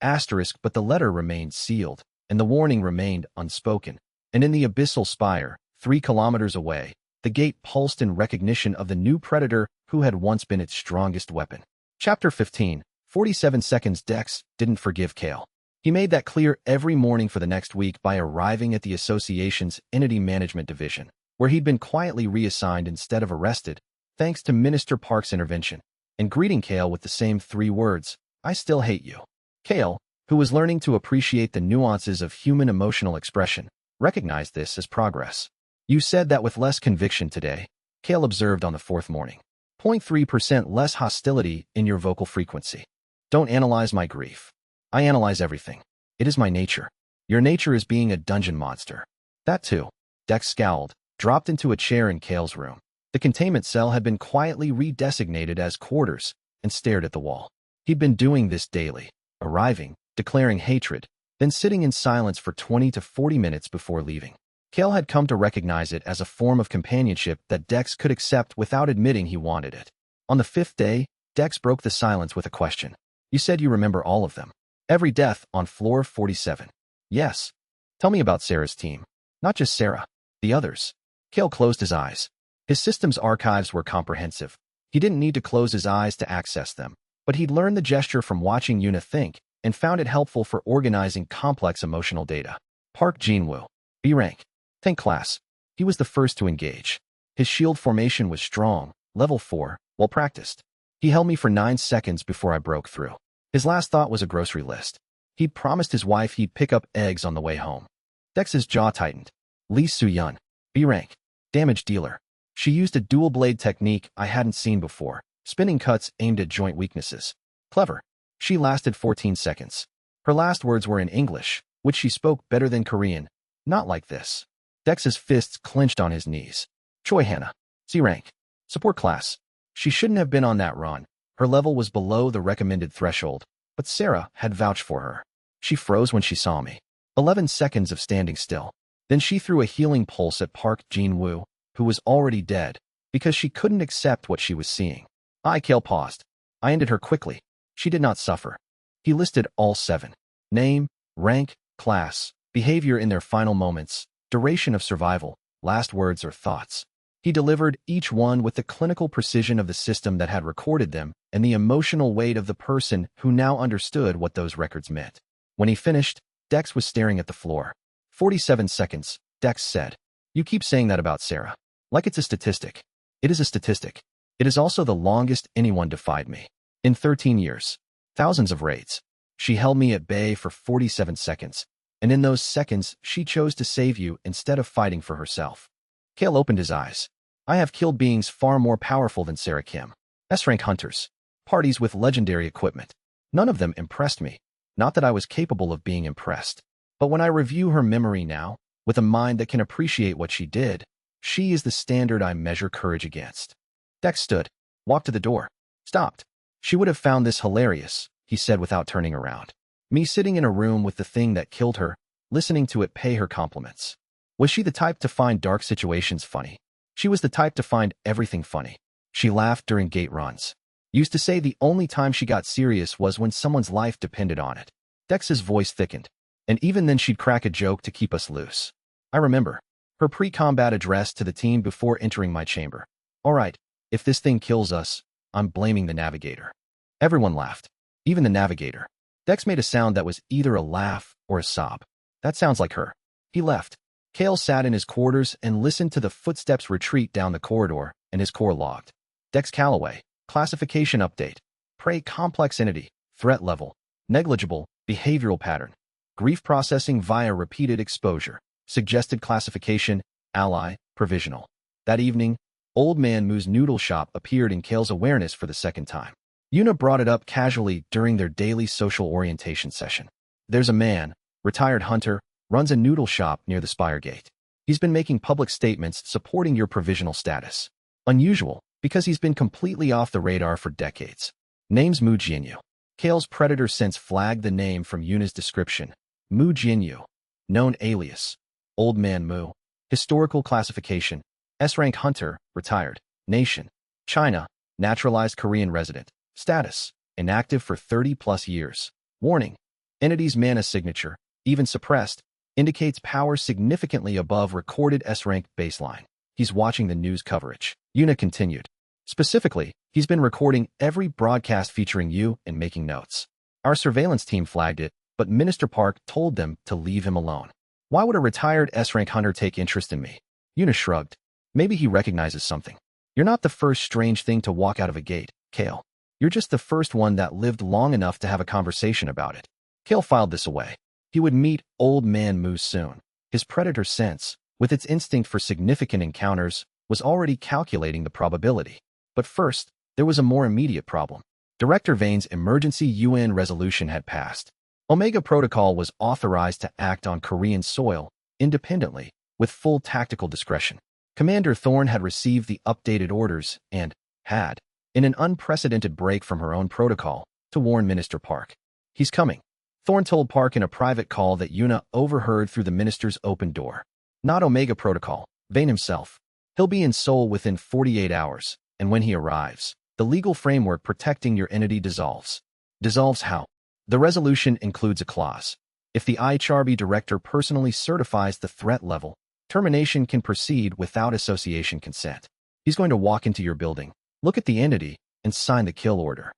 Asterisk, but the letter remained sealed, and the warning remained unspoken. And in the Abyssal Spire, 3 kilometers away, the gate pulsed in recognition of the new predator who had once been its strongest weapon. Chapter 15. 47 seconds. Dex didn't forgive Kael. He made that clear every morning for the next week by arriving at the association's entity management division, where he'd been quietly reassigned instead of arrested, thanks to Minister Park's intervention, and greeting Kael with the same 3 words, "I still hate you." Kael, who was learning to appreciate the nuances of human emotional expression, recognized this as progress. "You said that with less conviction today," Kael observed on the 4th morning. 0.3% less hostility in your vocal frequency. Don't analyze my grief. I analyze everything. It is my nature. Your nature is being a dungeon monster. That too. Dex scowled, dropped into a chair in Kael's room. The containment cell had been quietly redesignated as quarters, and stared at the wall. He'd been doing this daily, arriving, declaring hatred, then sitting in silence for 20 to 40 minutes before leaving. Kael had come to recognize it as a form of companionship that Dex could accept without admitting he wanted it. On the 5th day, Dex broke the silence with a question. You said you remember all of them. Every death on floor 47. Yes. Tell me about Sarah's team. Not just Sarah. The others. Kael closed his eyes. His system's archives were comprehensive. He didn't need to close his eyes to access them, but he'd learned the gesture from watching Yuna think and found it helpful for organizing complex emotional data. Park Jin-woo. B rank. Think class. He was the first to engage. His shield formation was strong, level 4, well practiced. He held me for 9 seconds before I broke through. His last thought was a grocery list. He'd promised his wife he'd pick up eggs on the way home. Dex's jaw tightened. Lee Soo-yun. B rank. Damage dealer. She used a dual blade technique I hadn't seen before, spinning cuts aimed at joint weaknesses. Clever. She lasted 14 seconds. Her last words were in English, which she spoke better than Korean. Not like this. Dex's fists clenched on his knees. Choi Hannah. C rank. Support class. She shouldn't have been on that run. Her level was below the recommended threshold, but Sarah had vouched for her. She froze when she saw me. 11 seconds of standing still. Then she threw a healing pulse at Park Jin-woo, who was already dead, because she couldn't accept what she was seeing. Kael paused. I ended her quickly. She did not suffer. He listed all 7. Name, rank, class, behavior in their final moments, duration of survival, last words or thoughts. He delivered each one with the clinical precision of the system that had recorded them and the emotional weight of the person who now understood what those records meant. When he finished, Dex was staring at the floor. 47 seconds, Dex said. You keep saying that about Sarah. Like it's a statistic. It is a statistic. It is also the longest anyone defied me. In 13 years. Thousands of raids. She held me at bay for 47 seconds. And in those seconds, she chose to save you instead of fighting for herself. Kael opened his eyes. I have killed beings far more powerful than Sarah Kim. S-rank hunters. Parties with legendary equipment. None of them impressed me. Not that I was capable of being impressed. But when I review her memory now, with a mind that can appreciate what she did, she is the standard I measure courage against. Dex stood, walked to the door, stopped. She would have found this hilarious, he said without turning around. Me sitting in a room with the thing that killed her, listening to it pay her compliments. Was she the type to find dark situations funny? She was the type to find everything funny. She laughed during gate runs. Used to say the only time she got serious was when someone's life depended on it. Dex's voice thickened, and even then she'd crack a joke to keep us loose. I remember her pre-combat address to the team before entering my chamber. All right, if this thing kills us, I'm blaming the navigator. Everyone laughed, even the navigator. Dex made a sound that was either a laugh or a sob. That sounds like her. He left. Kael sat in his quarters and listened to the footsteps retreat down the corridor, and his core logged. Dex Calloway. Classification update. Prey complex entity. Threat level. Negligible. Behavioral pattern. Grief processing via repeated exposure. Suggested classification. Ally. Provisional. That evening, Old Man Moo's noodle shop appeared in Kael's awareness for the second time. Yuna brought it up casually during their daily social orientation session. There's a man, retired hunter, runs a noodle shop near the Spire Gate. He's been making public statements supporting your provisional status. Unusual, because he's been completely off the radar for decades. Name's Mu Jinyu. Kael's predator sense flagged the name from Yuna's description. Mu Jinyu. Known alias. Old Man Mu. Historical classification. S-rank hunter, retired. Nation. China. Naturalized Korean resident. Status. Inactive for 30+ years. Warning. Entity's mana signature, even suppressed, indicates power significantly above recorded S-rank baseline. He's watching the news coverage. Yuna continued. Specifically, he's been recording every broadcast featuring you and making notes. Our surveillance team flagged it, but Minister Park told them to leave him alone. Why would a retired S-rank hunter take interest in me? Yuna shrugged. Maybe he recognizes something. You're not the first strange thing to walk out of a gate, Kael. You're just the first one that lived long enough to have a conversation about it. Kael filed this away. He would meet Old Man Moose soon. His predator sense, with its instinct for significant encounters, was already calculating the probability. But first, there was a more immediate problem. Director Vane's emergency UN resolution had passed. Omega Protocol was authorized to act on Korean soil, independently, with full tactical discretion. Commander Thorne had received the updated orders and had, in an unprecedented break from her own protocol, to warn Minister Park. He's coming. Thorn told Park in a private call that Yuna overheard through the minister's open door. Not Omega Protocol, Vane himself. He'll be in Seoul within 48 hours, and when he arrives, the legal framework protecting your entity dissolves. Dissolves how? The resolution includes a clause. If the IHRB director personally certifies the threat level, termination can proceed without association consent. He's going to walk into your building, look at the entity, and sign the kill order.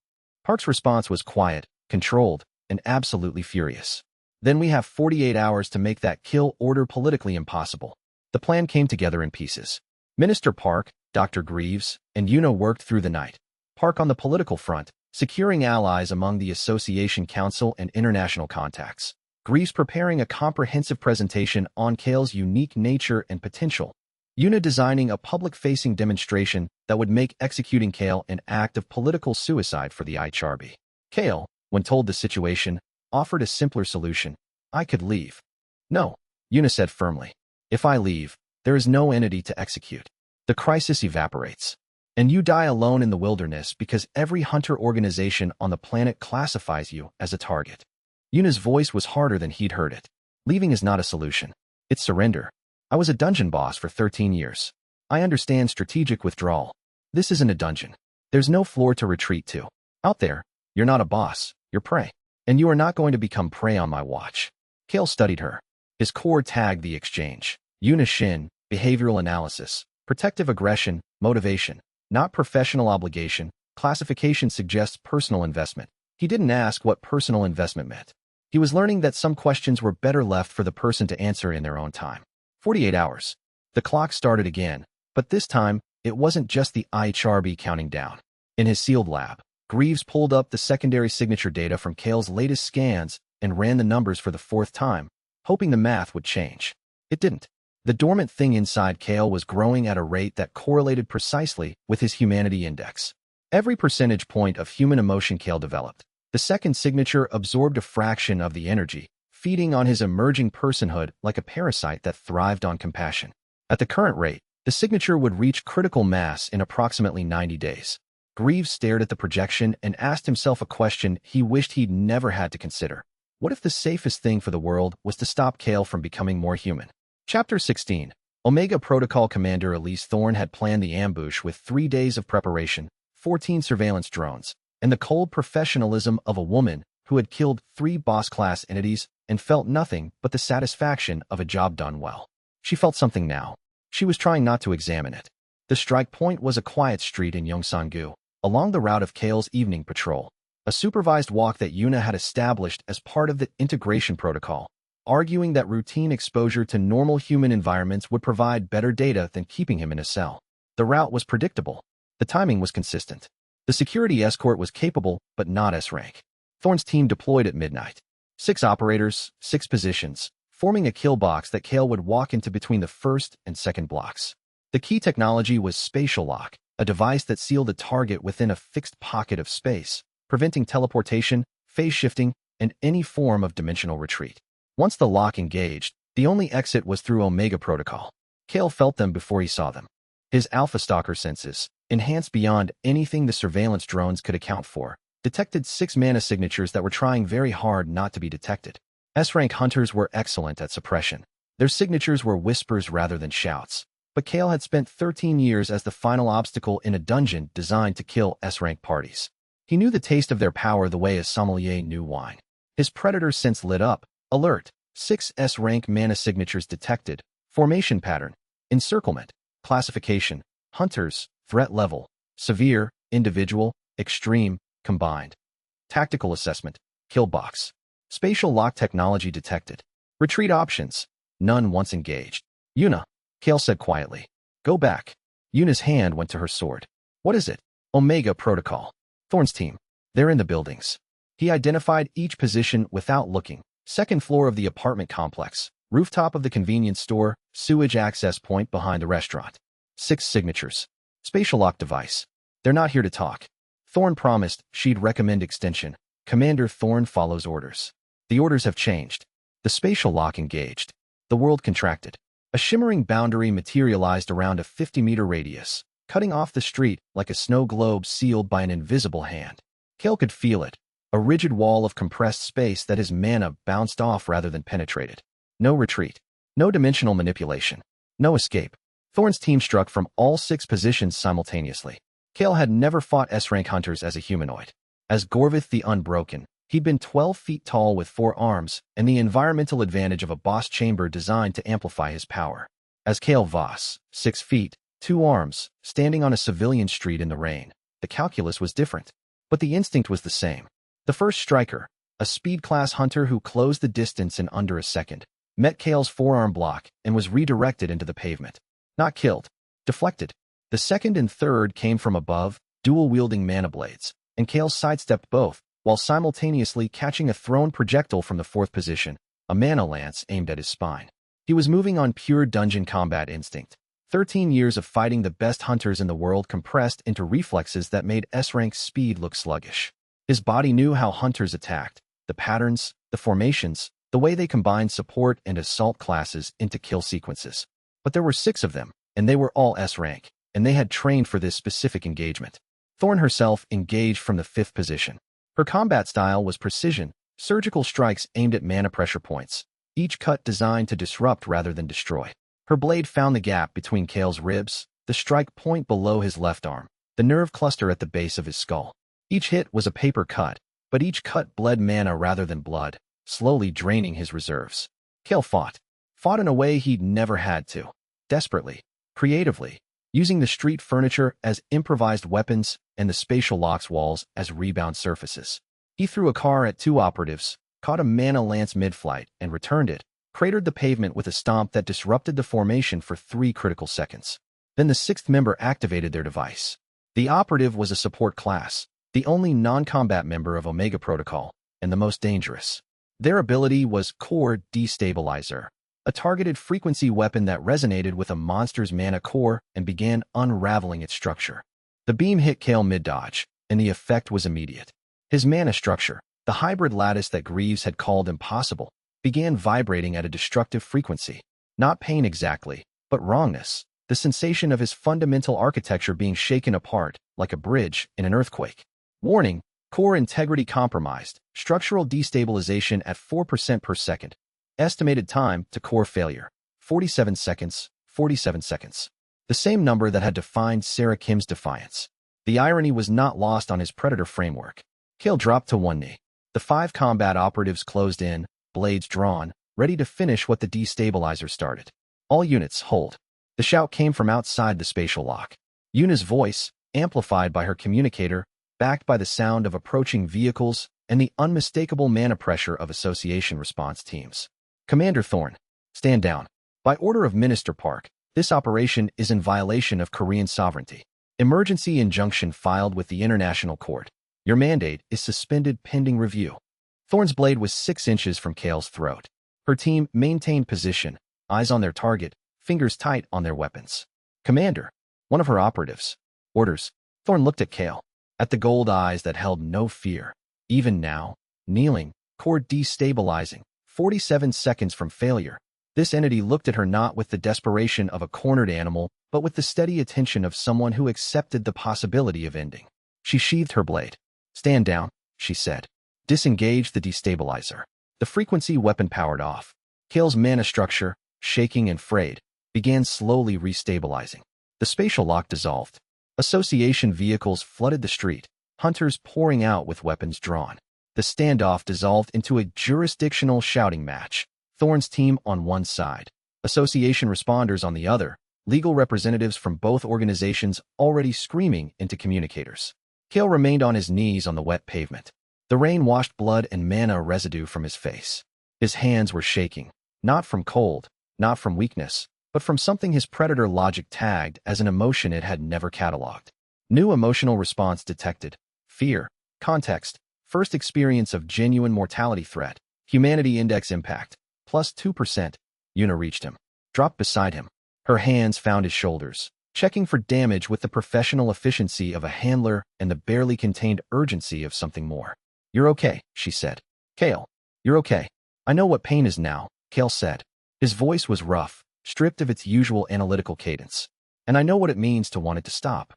Park's response was quiet, controlled, and absolutely furious. Then we have 48 hours to make that kill order politically impossible. The plan came together in pieces. Minister Park, Dr. Greaves, and Yuna worked through the night. Park on the political front, securing allies among the Association Council and international contacts. Greaves preparing a comprehensive presentation on Kael's unique nature and potential. Yuna designing a public-facing demonstration that would make executing Kael an act of political suicide for the IHRB. Kael, when told the situation, offered a simpler solution. I could leave. No, Yuna said firmly. If I leave, there is no entity to execute. The crisis evaporates. And you die alone in the wilderness because every hunter organization on the planet classifies you as a target. Yuna's voice was harder than he'd heard it. Leaving is not a solution. It's surrender. I was a dungeon boss for 13 years. I understand strategic withdrawal. This isn't a dungeon. There's no floor to retreat to. Out there, you're not a boss, you're prey. And you are not going to become prey on my watch. Kael studied her. His core tagged the exchange. Yuna Shin, behavioral analysis, protective aggression, motivation, not professional obligation. Classification suggests personal investment. He didn't ask what personal investment meant. He was learning that some questions were better left for the person to answer in their own time. 48 hours. The clock started again, but this time, it wasn't just the IHRB counting down. In his sealed lab, Greaves pulled up the secondary signature data from Kael's latest scans and ran the numbers for the fourth time, hoping the math would change. It didn't. The dormant thing inside Kael was growing at a rate that correlated precisely with his humanity index. Every percentage point of human emotion Kael developed, the second signature absorbed a fraction of the energy, feeding on his emerging personhood like a parasite that thrived on compassion. At the current rate, the signature would reach critical mass in approximately 90 days. Greaves stared at the projection and asked himself a question he wished he'd never had to consider. What if the safest thing for the world was to stop Kael from becoming more human? Chapter 16. Omega Protocol Commander Elise Thorn had planned the ambush with 3 days of preparation, 14 surveillance drones, and the cold professionalism of a woman who had killed 3 boss-class entities and felt nothing but the satisfaction of a job done well. She felt something now. She was trying not to examine it. The strike point was a quiet street in Yongsan-gu, along the route of Kael's evening patrol, a supervised walk that Yuna had established as part of the integration protocol, arguing that routine exposure to normal human environments would provide better data than keeping him in a cell. The route was predictable. The timing was consistent. The security escort was capable, but not S-rank. Thorn's team deployed at midnight. 6 operators, 6 positions, forming a kill box that Kael would walk into between the first and second blocks. The key technology was spatial lock, a device that sealed a target within a fixed pocket of space, preventing teleportation, phase shifting, and any form of dimensional retreat. Once the lock engaged, the only exit was through Omega Protocol. Kael felt them before he saw them. His Alpha Stalker senses, enhanced beyond anything the surveillance drones could account for, detected 6 mana signatures that were trying very hard not to be detected. S-rank hunters were excellent at suppression. Their signatures were whispers rather than shouts. But Kael had spent 13 years as the final obstacle in a dungeon designed to kill S-rank parties. He knew the taste of their power the way a sommelier knew wine. His predator sense lit up. Alert. 6 S-rank mana signatures detected. Formation pattern. Encirclement. Classification. Hunters. Threat level. Severe. Individual. Extreme. Combined. Tactical assessment. Kill box. Spatial lock technology detected. Retreat options. None once engaged. Yuna. Kael said quietly. Go back. Yuna's hand went to her sword. What is it? Omega Protocol. Thorn's team. They're in the buildings. He identified each position without looking. Second floor of the apartment complex. Rooftop of the convenience store. Sewage access point behind the restaurant. 6 signatures. Spatial lock device. They're not here to talk. Thorn promised she'd recommend extension. Commander Thorn follows orders. The orders have changed. The spatial lock engaged. The world contracted. A shimmering boundary materialized around a 50-meter radius, cutting off the street like a snow globe sealed by an invisible hand. Kael could feel it. a rigid wall of compressed space that his mana bounced off rather than penetrated. No retreat. No dimensional manipulation. No escape. Thorn's team struck from all 6 positions simultaneously. Kael had never fought S-rank hunters as a humanoid. As Gorvath the Unbroken, he'd been 12 feet tall with 4 arms and the environmental advantage of a boss chamber designed to amplify his power. As Kael Voss, 6 feet, 2 arms, standing on a civilian street in the rain, the calculus was different. But the instinct was the same. The first striker, a speed-class hunter who closed the distance in under a second, met Kael's forearm block and was redirected into the pavement. Not killed. Deflected. The second and third came from above, dual-wielding mana blades, and Kael sidestepped both, while simultaneously catching a thrown projectile from the 4th position, a mana lance aimed at his spine. He was moving on pure dungeon combat instinct. 13 years of fighting the best hunters in the world compressed into reflexes that made S-rank speed look sluggish. His body knew how hunters attacked, the patterns, the formations, the way they combined support and assault classes into kill sequences. But there were 6 of them, and they were all S-rank, and they had trained for this specific engagement. Thorn herself engaged from the 5th position. Her combat style was precision, surgical strikes aimed at mana pressure points, each cut designed to disrupt rather than destroy. Her blade found the gap between Kael's ribs, the strike point below his left arm, the nerve cluster at the base of his skull. Each hit was a paper cut, but each cut bled mana rather than blood, slowly draining his reserves. Kael fought in a way he'd never had to. Desperately, creatively, using the street furniture as improvised weapons and the spatial locks walls as rebound surfaces. He threw a car at 2 operatives, caught a mana lance mid-flight, and returned it, cratered the pavement with a stomp that disrupted the formation for 3 critical seconds. Then the 6th member activated their device. The operative was a support class, the only non-combat member of Omega Protocol, and the most dangerous. Their ability was Core Destabilizer, a targeted frequency weapon that resonated with a monster's mana core and began unraveling its structure. The beam hit Kael mid-dodge, and the effect was immediate. His mana structure, the hybrid lattice that Greaves had called impossible, began vibrating at a destructive frequency. Not pain exactly, but wrongness, the sensation of his fundamental architecture being shaken apart, like a bridge in an earthquake. Warning, core integrity compromised, structural destabilization at 4% per second. Estimated time to core failure, 47 seconds, 47 seconds. The same number that had defined Sarah Kim's defiance. The irony was not lost on his predator framework. Kael dropped to one knee. The 5 combat operatives closed in, blades drawn, ready to finish what the destabilizer started. All units, hold. The shout came from outside the spatial lock. Yuna's voice, amplified by her communicator, backed by the sound of approaching vehicles and the unmistakable mana pressure of association response teams. Commander Thorn, stand down. By order of Minister Park, this operation is in violation of Korean sovereignty. Emergency injunction filed with the International Court. Your mandate is suspended pending review. Thorn's blade was 6 inches from Kael's throat. Her team maintained position, eyes on their target, fingers tight on their weapons. Commander, one of her operatives. Orders. Thorn looked at Kael, at the gold eyes that held no fear. Even now, kneeling, core destabilizing, 47 seconds from failure. This entity looked at her not with the desperation of a cornered animal, but with the steady attention of someone who accepted the possibility of ending. She sheathed her blade. Stand down, she said. Disengage the destabilizer. The frequency weapon powered off. Kael's mana structure, shaking and frayed, began slowly restabilizing. The spatial lock dissolved. Association vehicles flooded the street, hunters pouring out with weapons drawn. The standoff dissolved into a jurisdictional shouting match. Thorn's team on one side, association responders on the other, legal representatives from both organizations already screaming into communicators. Kael remained on his knees on the wet pavement. The rain washed blood and mana residue from his face. His hands were shaking, not from cold, not from weakness, but from something his predator logic tagged as an emotion it had never cataloged. New emotional response detected. Fear. Context. First experience of genuine mortality threat. Humanity index impact. Plus 2%. Yuna reached him. Dropped beside him. Her hands found his shoulders, checking for damage with the professional efficiency of a handler and the barely contained urgency of something more. You're okay, she said. Kael, you're okay. I know what pain is now, Kael said. His voice was rough, stripped of its usual analytical cadence. And I know what it means to want it to stop.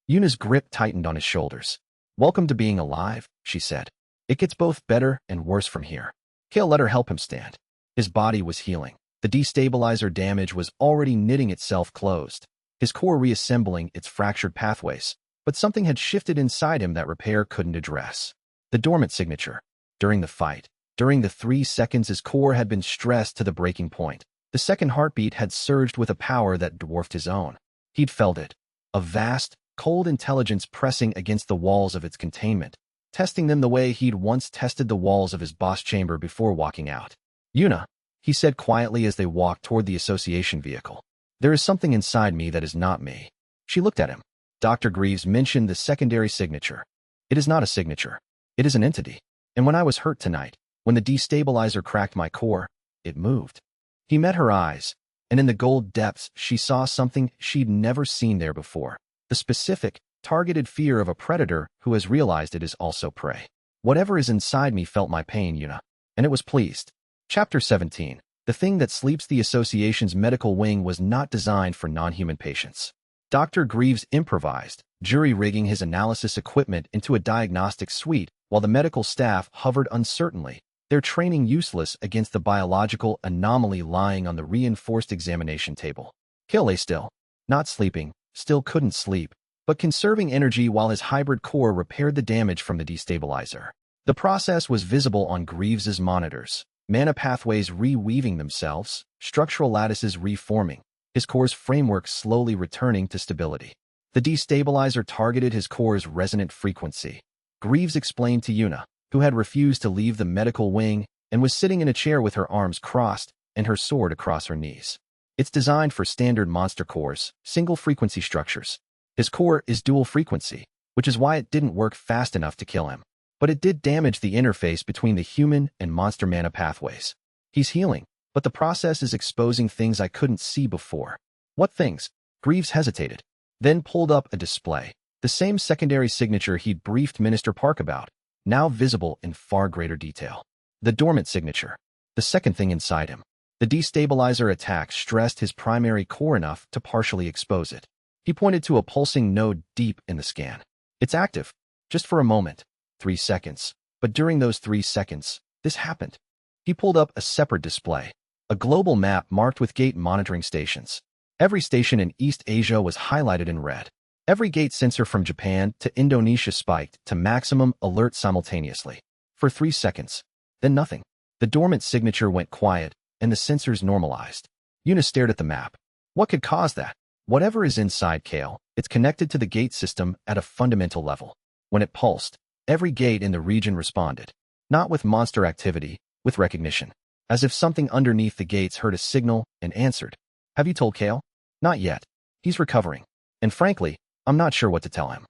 Yuna's grip tightened on his shoulders. Welcome to being alive, she said. It gets both better and worse from here. Kael let her help him stand. His body was healing. The destabilizer damage was already knitting itself closed, his core reassembling its fractured pathways, but something had shifted inside him that repair couldn't address. The dormant signature. During the fight, during the 3 seconds his core had been stressed to the breaking point, the second heartbeat had surged with a power that dwarfed his own. He'd felt it. A vast, cold intelligence pressing against the walls of its containment, testing them the way he'd once tested the walls of his boss chamber before walking out. Yuna, he said quietly as they walked toward the association vehicle. There is something inside me that is not me. She looked at him. Dr. Greaves mentioned the secondary signature. It is not a signature. It is an entity. And when I was hurt tonight, when the destabilizer cracked my core, it moved. He met her eyes, and in the gold depths she saw something she'd never seen there before. The specific, targeted fear of a predator who has realized it is also prey. Whatever is inside me felt my pain, Yuna, and it was pleased. Chapter 17. The thing that sleeps. The association's medical wing was not designed for non-human patients. Dr. Greaves improvised, jury-rigging his analysis equipment into a diagnostic suite while the medical staff hovered uncertainly, their training useless against the biological anomaly lying on the reinforced examination table. Kael lay still, not sleeping, still couldn't sleep, but conserving energy while his hybrid core repaired the damage from the destabilizer. The process was visible on Greaves's monitors. Mana pathways reweaving themselves, structural lattices reforming, his core's framework slowly returning to stability. The destabilizer targeted his core's resonant frequency. Greaves explained to Yuna, who had refused to leave the medical wing and was sitting in a chair with her arms crossed and her sword across her knees. It's designed for standard monster cores, single-frequency structures. His core is dual frequency, which is why it didn't work fast enough to kill him. But it did damage the interface between the human and monster mana pathways. He's healing, but the process is exposing things I couldn't see before. What things? Greaves hesitated, then pulled up a display. The same secondary signature he'd briefed Minister Park about, now visible in far greater detail. The dormant signature. The second thing inside him. The destabilizer attack stressed his primary core enough to partially expose it. He pointed to a pulsing node deep in the scan. It's active. Just for a moment. 3 seconds. But during those 3 seconds, this happened. He pulled up a separate display. A global map marked with gate monitoring stations. Every station in East Asia was highlighted in red. Every gate sensor from Japan to Indonesia spiked to maximum alert simultaneously. For 3 seconds. Then nothing. The dormant signature went quiet, and the sensors normalized. Yuna stared at the map. What could cause that? Whatever is inside Kael, it's connected to the gate system at a fundamental level. When it pulsed, every gate in the region responded. Not with monster activity, with recognition. As if something underneath the gates heard a signal and answered. Have you told Kael? Not yet. He's recovering. And frankly, I'm not sure what to tell him.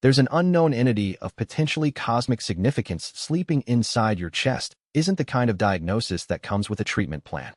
There's an unknown entity of potentially cosmic significance sleeping inside your chest. Isn't the kind of diagnosis that comes with a treatment plan.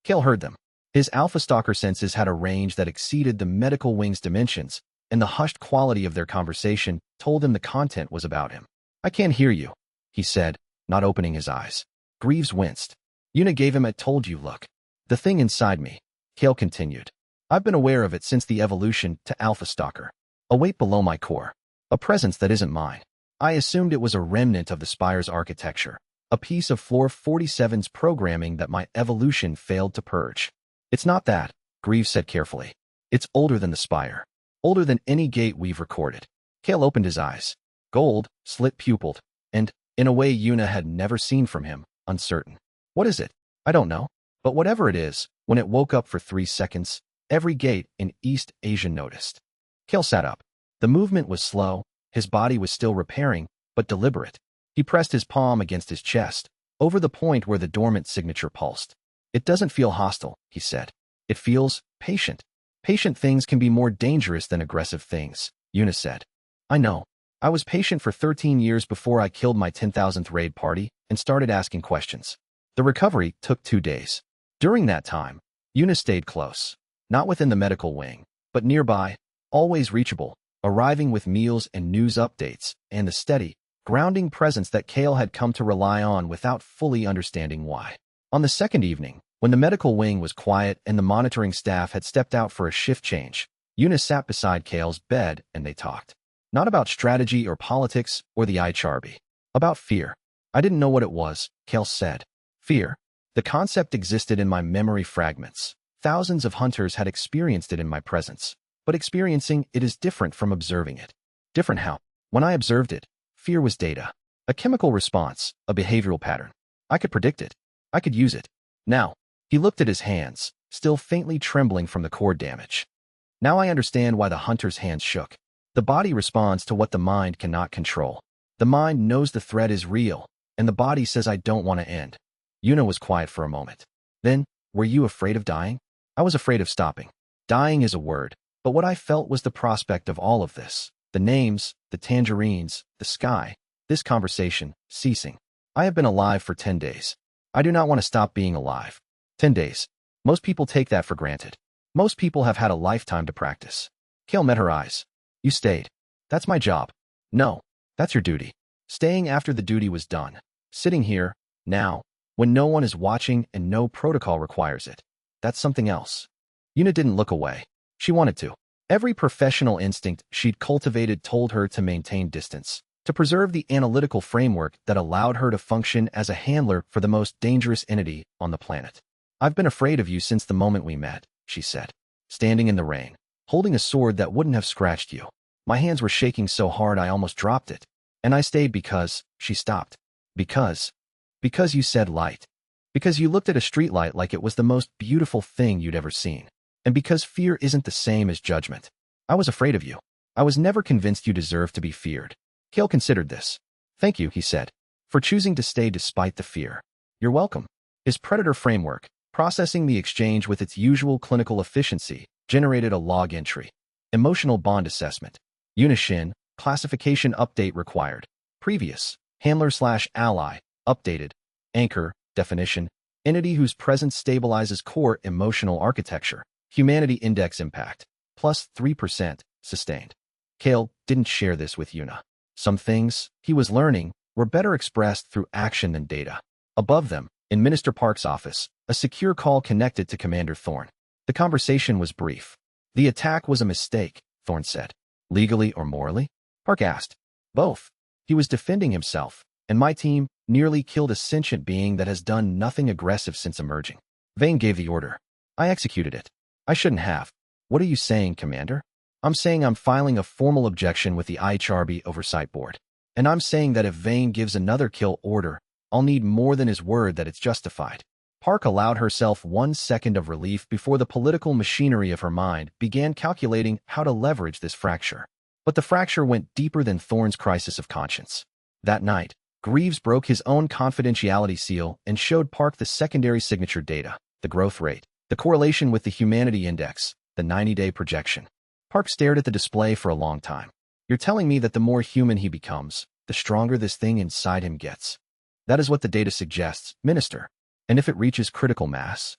Kael heard them. His Alpha Stalker senses had a range that exceeded the medical wing's dimensions, and the hushed quality of their conversation told him the content was about him. I can't hear you, he said, not opening his eyes. Greaves winced. Yuna gave him a told you look. The thing inside me, Kael continued. I've been aware of it since the evolution to Alpha Stalker. A weight below my core. A presence that isn't mine. I assumed it was a remnant of the Spire's architecture. A piece of Floor 47's programming that my evolution failed to purge. It's not that, Greaves said carefully. It's older than the Spire. Older than any gate we've recorded. Kael opened his eyes. Gold, slit-pupilled, and, in a way Yuna had never seen from him, uncertain. What is it? I don't know. But whatever it is, when it woke up for 3 seconds, every gate in East Asia noticed. Kael sat up. The movement was slow, his body was still repairing, but deliberate. He pressed his palm against his chest, over the point where the dormant signature pulsed. It doesn't feel hostile, he said. It feels patient. Patient things can be more dangerous than aggressive things, Yuna said. I know. I was patient for 13 years before I killed my 10,000th raid party and started asking questions. The recovery took 2 days. During that time, Yuna stayed close. Not within the medical wing, but nearby, always reachable, arriving with meals and news updates, and the steady, grounding presence that Kael had come to rely on without fully understanding why. On the second evening, when the medical wing was quiet and the monitoring staff had stepped out for a shift change, Yuna sat beside Kael's bed and they talked. Not about strategy or politics or the IHRB. About fear. I didn't know what it was, Kael said. Fear. The concept existed in my memory fragments. Thousands of hunters had experienced it in my presence. But experiencing it is different from observing it. Different how? When I observed it, fear was data. A chemical response, a behavioral pattern. I could predict it. I could use it. Now, he looked at his hands, still faintly trembling from the cord damage. Now I understand why the hunter's hands shook. The body responds to what the mind cannot control. The mind knows the threat is real, and the body says I don't want to end. Yuna was quiet for a moment. Then, were you afraid of dying? I was afraid of stopping. Dying is a word, but what I felt was the prospect of all of this. The names, the tangerines, the sky, this conversation, ceasing. I have been alive for 10 days. I do not want to stop being alive. 10 days. Most people take that for granted. Most people have had a lifetime to practice. Kael met her eyes. You stayed. That's my job. No, that's your duty. Staying after the duty was done. Sitting here, now, when no one is watching and no protocol requires it. That's something else. Yuna didn't look away. She wanted to. Every professional instinct she'd cultivated told her to maintain distance, to preserve the analytical framework that allowed her to function as a handler for the most dangerous entity on the planet. I've been afraid of you since the moment we met, she said, standing in the rain, holding a sword that wouldn't have scratched you. My hands were shaking so hard I almost dropped it. And I stayed because, she stopped. Because you said light. Because you looked at a streetlight like it was the most beautiful thing you'd ever seen. And because fear isn't the same as judgment. I was afraid of you. I was never convinced you deserved to be feared. Kael considered this. Thank you, he said, for choosing to stay despite the fear. You're welcome. His predator framework, processing the exchange with its usual clinical efficiency, generated a log entry. Emotional bond assessment. Unishin, classification update required. Previous, handler/ally, updated. Anchor, definition, entity whose presence stabilizes core emotional architecture. Humanity index impact, plus 3%, sustained. Kael didn't share this with Yuna. Some things, he was learning, were better expressed through action than data. Above them, in Minister Park's office, a secure call connected to Commander Thorne. The conversation was brief. The attack was a mistake, Thorne said. Legally or morally? Park asked. Both. He was defending himself, and my team nearly killed a sentient being that has done nothing aggressive since emerging. Vane gave the order. I executed it. I shouldn't have. What are you saying, Commander? I'm saying I'm filing a formal objection with the IHRB Oversight Board. And I'm saying that if Vane gives another kill order, I'll need more than his word that it's justified. Park allowed herself 1 second of relief before the political machinery of her mind began calculating how to leverage this fracture. But the fracture went deeper than Thorne's crisis of conscience. That night, Greaves broke his own confidentiality seal and showed Park the secondary signature data, the growth rate, the correlation with the humanity index, the 90-day projection. Park stared at the display for a long time. You're telling me that the more human he becomes, the stronger this thing inside him gets. That is what the data suggests, Minister. And if it reaches critical mass?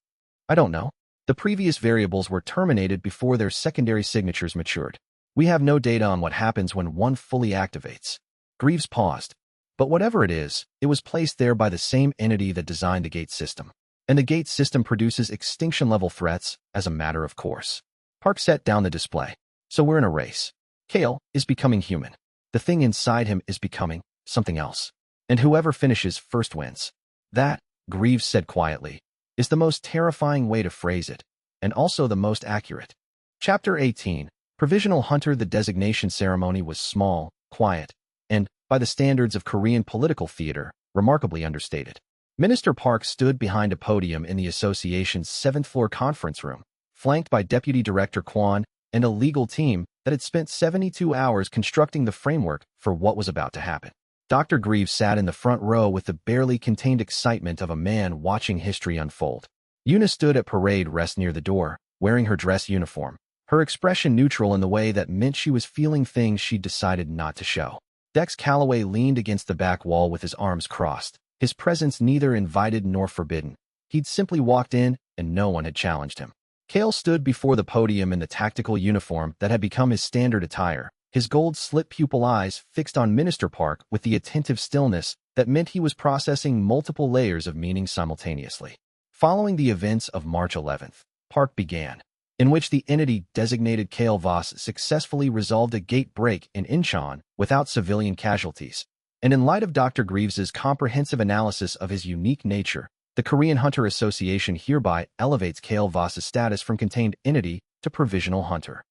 I don't know. The previous variables were terminated before their secondary signatures matured. We have no data on what happens when one fully activates. Greaves paused. But whatever it is, it was placed there by the same entity that designed the gate system. And the gate system produces extinction-level threats as a matter of course. Park set down the display. So we're in a race. Kael is becoming human. The thing inside him is becoming something else. And whoever finishes first wins. That, Greaves said quietly, is the most terrifying way to phrase it, and also the most accurate. Chapter 18, Provisional Hunter. The designation ceremony was small, quiet, and, by the standards of Korean political theater, remarkably understated. Minister Park stood behind a podium in the association's 7th-floor conference room, flanked by Deputy Director Kwon and a legal team that had spent 72 hours constructing the framework for what was about to happen. Dr. Greaves sat in the front row with the barely contained excitement of a man watching history unfold. Yuna stood at parade rest near the door, wearing her dress uniform, her expression neutral in the way that meant she was feeling things she'd decided not to show. Dex Calloway leaned against the back wall with his arms crossed, his presence neither invited nor forbidden. He'd simply walked in, and no one had challenged him. Kael stood before the podium in the tactical uniform that had become his standard attire, his gold slit pupil eyes fixed on Minister Park with the attentive stillness that meant he was processing multiple layers of meaning simultaneously. Following the events of March 11th, Park began, in which the entity designated Kael Voss successfully resolved a gate break in Incheon without civilian casualties. And in light of Dr. Greaves's comprehensive analysis of his unique nature, the Korean Hunter Association hereby elevates Kael Voss's status from contained entity to provisional hunter.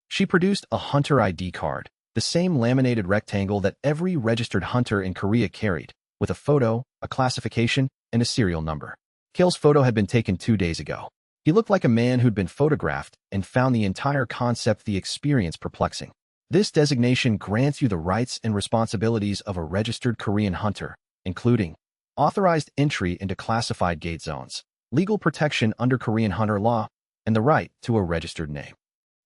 She produced a hunter ID card, the same laminated rectangle that every registered hunter in Korea carried, with a photo, a classification, and a serial number. Kael's photo had been taken 2 days ago. He looked like a man who'd been photographed and found the entire concept, the experience, perplexing. This designation grants you the rights and responsibilities of a registered Korean hunter, including authorized entry into classified gate zones, legal protection under Korean hunter law, and the right to a registered name.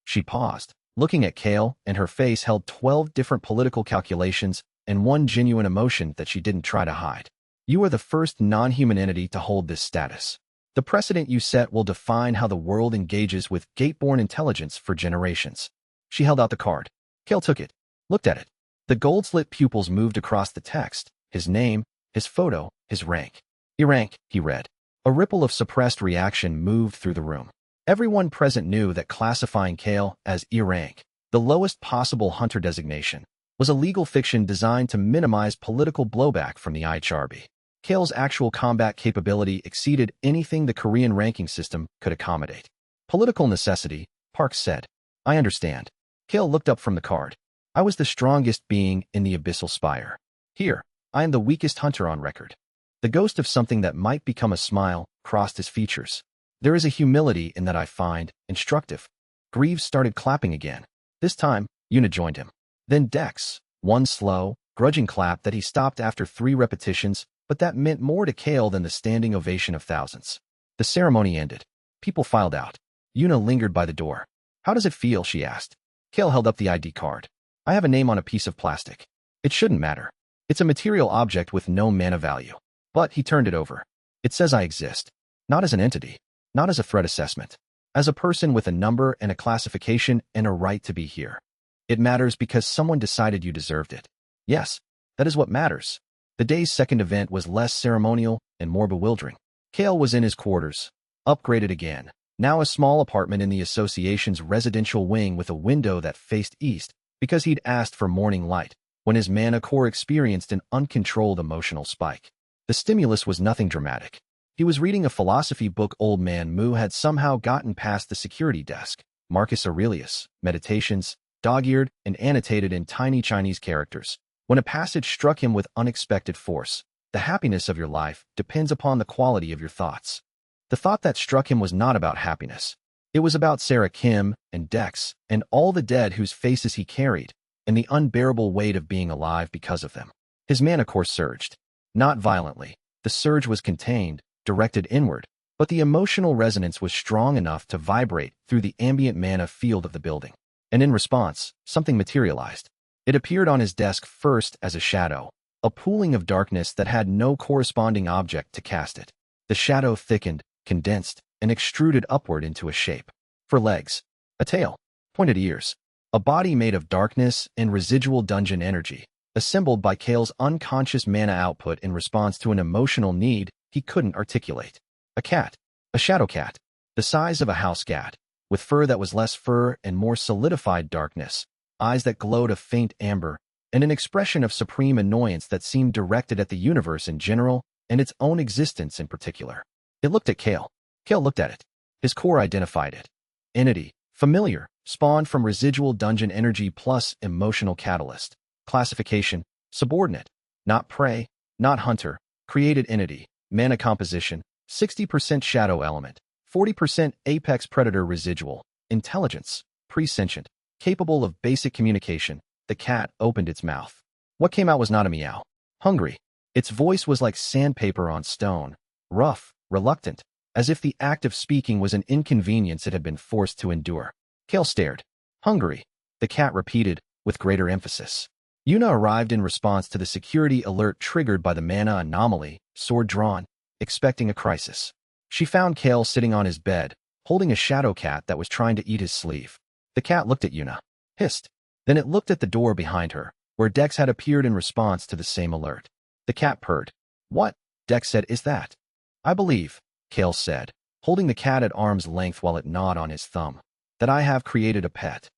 She paused, looking at Kael, and her face held 12 different political calculations and one genuine emotion that she didn't try to hide. You are the first non-human entity to hold this status. The precedent you set will define how the world engages with gate-born intelligence for generations. She held out the card. Kael took it, looked at it. The gold-slit pupils moved across the text, his name, his photo, his rank. E-rank, he read. A ripple of suppressed reaction moved through the room. Everyone present knew that classifying Kael as E-rank, the lowest possible hunter designation, was a legal fiction designed to minimize political blowback from the IHRB. Kael's actual combat capability exceeded anything the Korean ranking system could accommodate. Political necessity, Park said. I understand. Kael looked up from the card. I was the strongest being in the Abyssal Spire. Here, I am the weakest hunter on record. The ghost of something that might become a smile crossed his features. There is a humility in that I find instructive. Greaves started clapping again. This time, Yuna joined him. Then Dex, one slow, grudging clap that he stopped after 3 repetitions, but that meant more to Kael than the standing ovation of thousands. The ceremony ended. People filed out. Yuna lingered by the door. How does it feel, she asked. Kael held up the ID card. I have a name on a piece of plastic. It shouldn't matter. It's a material object with no mana value. But he turned it over. It says I exist. Not as an entity. Not as a threat assessment. As a person with a number and a classification and a right to be here. It matters because someone decided you deserved it. Yes, that is what matters. The day's second event was less ceremonial and more bewildering. Kael was in his quarters, upgraded again, now a small apartment in the association's residential wing with a window that faced east because he'd asked for morning light, when his mana core experienced an uncontrolled emotional spike. The stimulus was nothing dramatic. He was reading a philosophy book. Old Man Mu had somehow gotten past the security desk. Marcus Aurelius, Meditations, dog-eared and annotated in tiny Chinese characters. When a passage struck him with unexpected force, the happiness of your life depends upon the quality of your thoughts. The thought that struck him was not about happiness. It was about Sarah Kim and Dex and all the dead whose faces he carried, and the unbearable weight of being alive because of them. His mana core surged. Not violently. The surge was contained, directed inward, but the emotional resonance was strong enough to vibrate through the ambient mana field of the building. And in response, something materialized. It appeared on his desk first as a shadow, a pooling of darkness that had no corresponding object to cast it. The shadow thickened, condensed, and extruded upward into a shape. For legs, a tail, pointed ears, a body made of darkness and residual dungeon energy, assembled by Kael's unconscious mana output in response to an emotional need he couldn't articulate. A cat, a shadow cat, the size of a house cat, with fur that was less fur and more solidified darkness, eyes that glowed a faint amber, and an expression of supreme annoyance that seemed directed at the universe in general and its own existence in particular. It looked at Kael. Kael looked at it. His core identified it. Entity, familiar, spawned from residual dungeon energy plus emotional catalyst. Classification, subordinate, not prey, not hunter, created entity, mana composition, 60% shadow element, 40% apex predator residual, intelligence, pre-sentient, capable of basic communication. The cat opened its mouth. What came out was not a meow. Hungry. Its voice was like sandpaper on stone, rough, reluctant, as if the act of speaking was an inconvenience it had been forced to endure. Kael stared. Hungry, the cat repeated, with greater emphasis. Yuna arrived in response to the security alert triggered by the mana anomaly, sword drawn, expecting a crisis. She found Kael sitting on his bed, holding a shadow cat that was trying to eat his sleeve. The cat looked at Yuna, hissed. Then it looked at the door behind her, where Dex had appeared in response to the same alert. The cat purred. What, Dex said, is that? I believe, Kael said, holding the cat at arm's length while it gnawed on his thumb, that I have created a pet.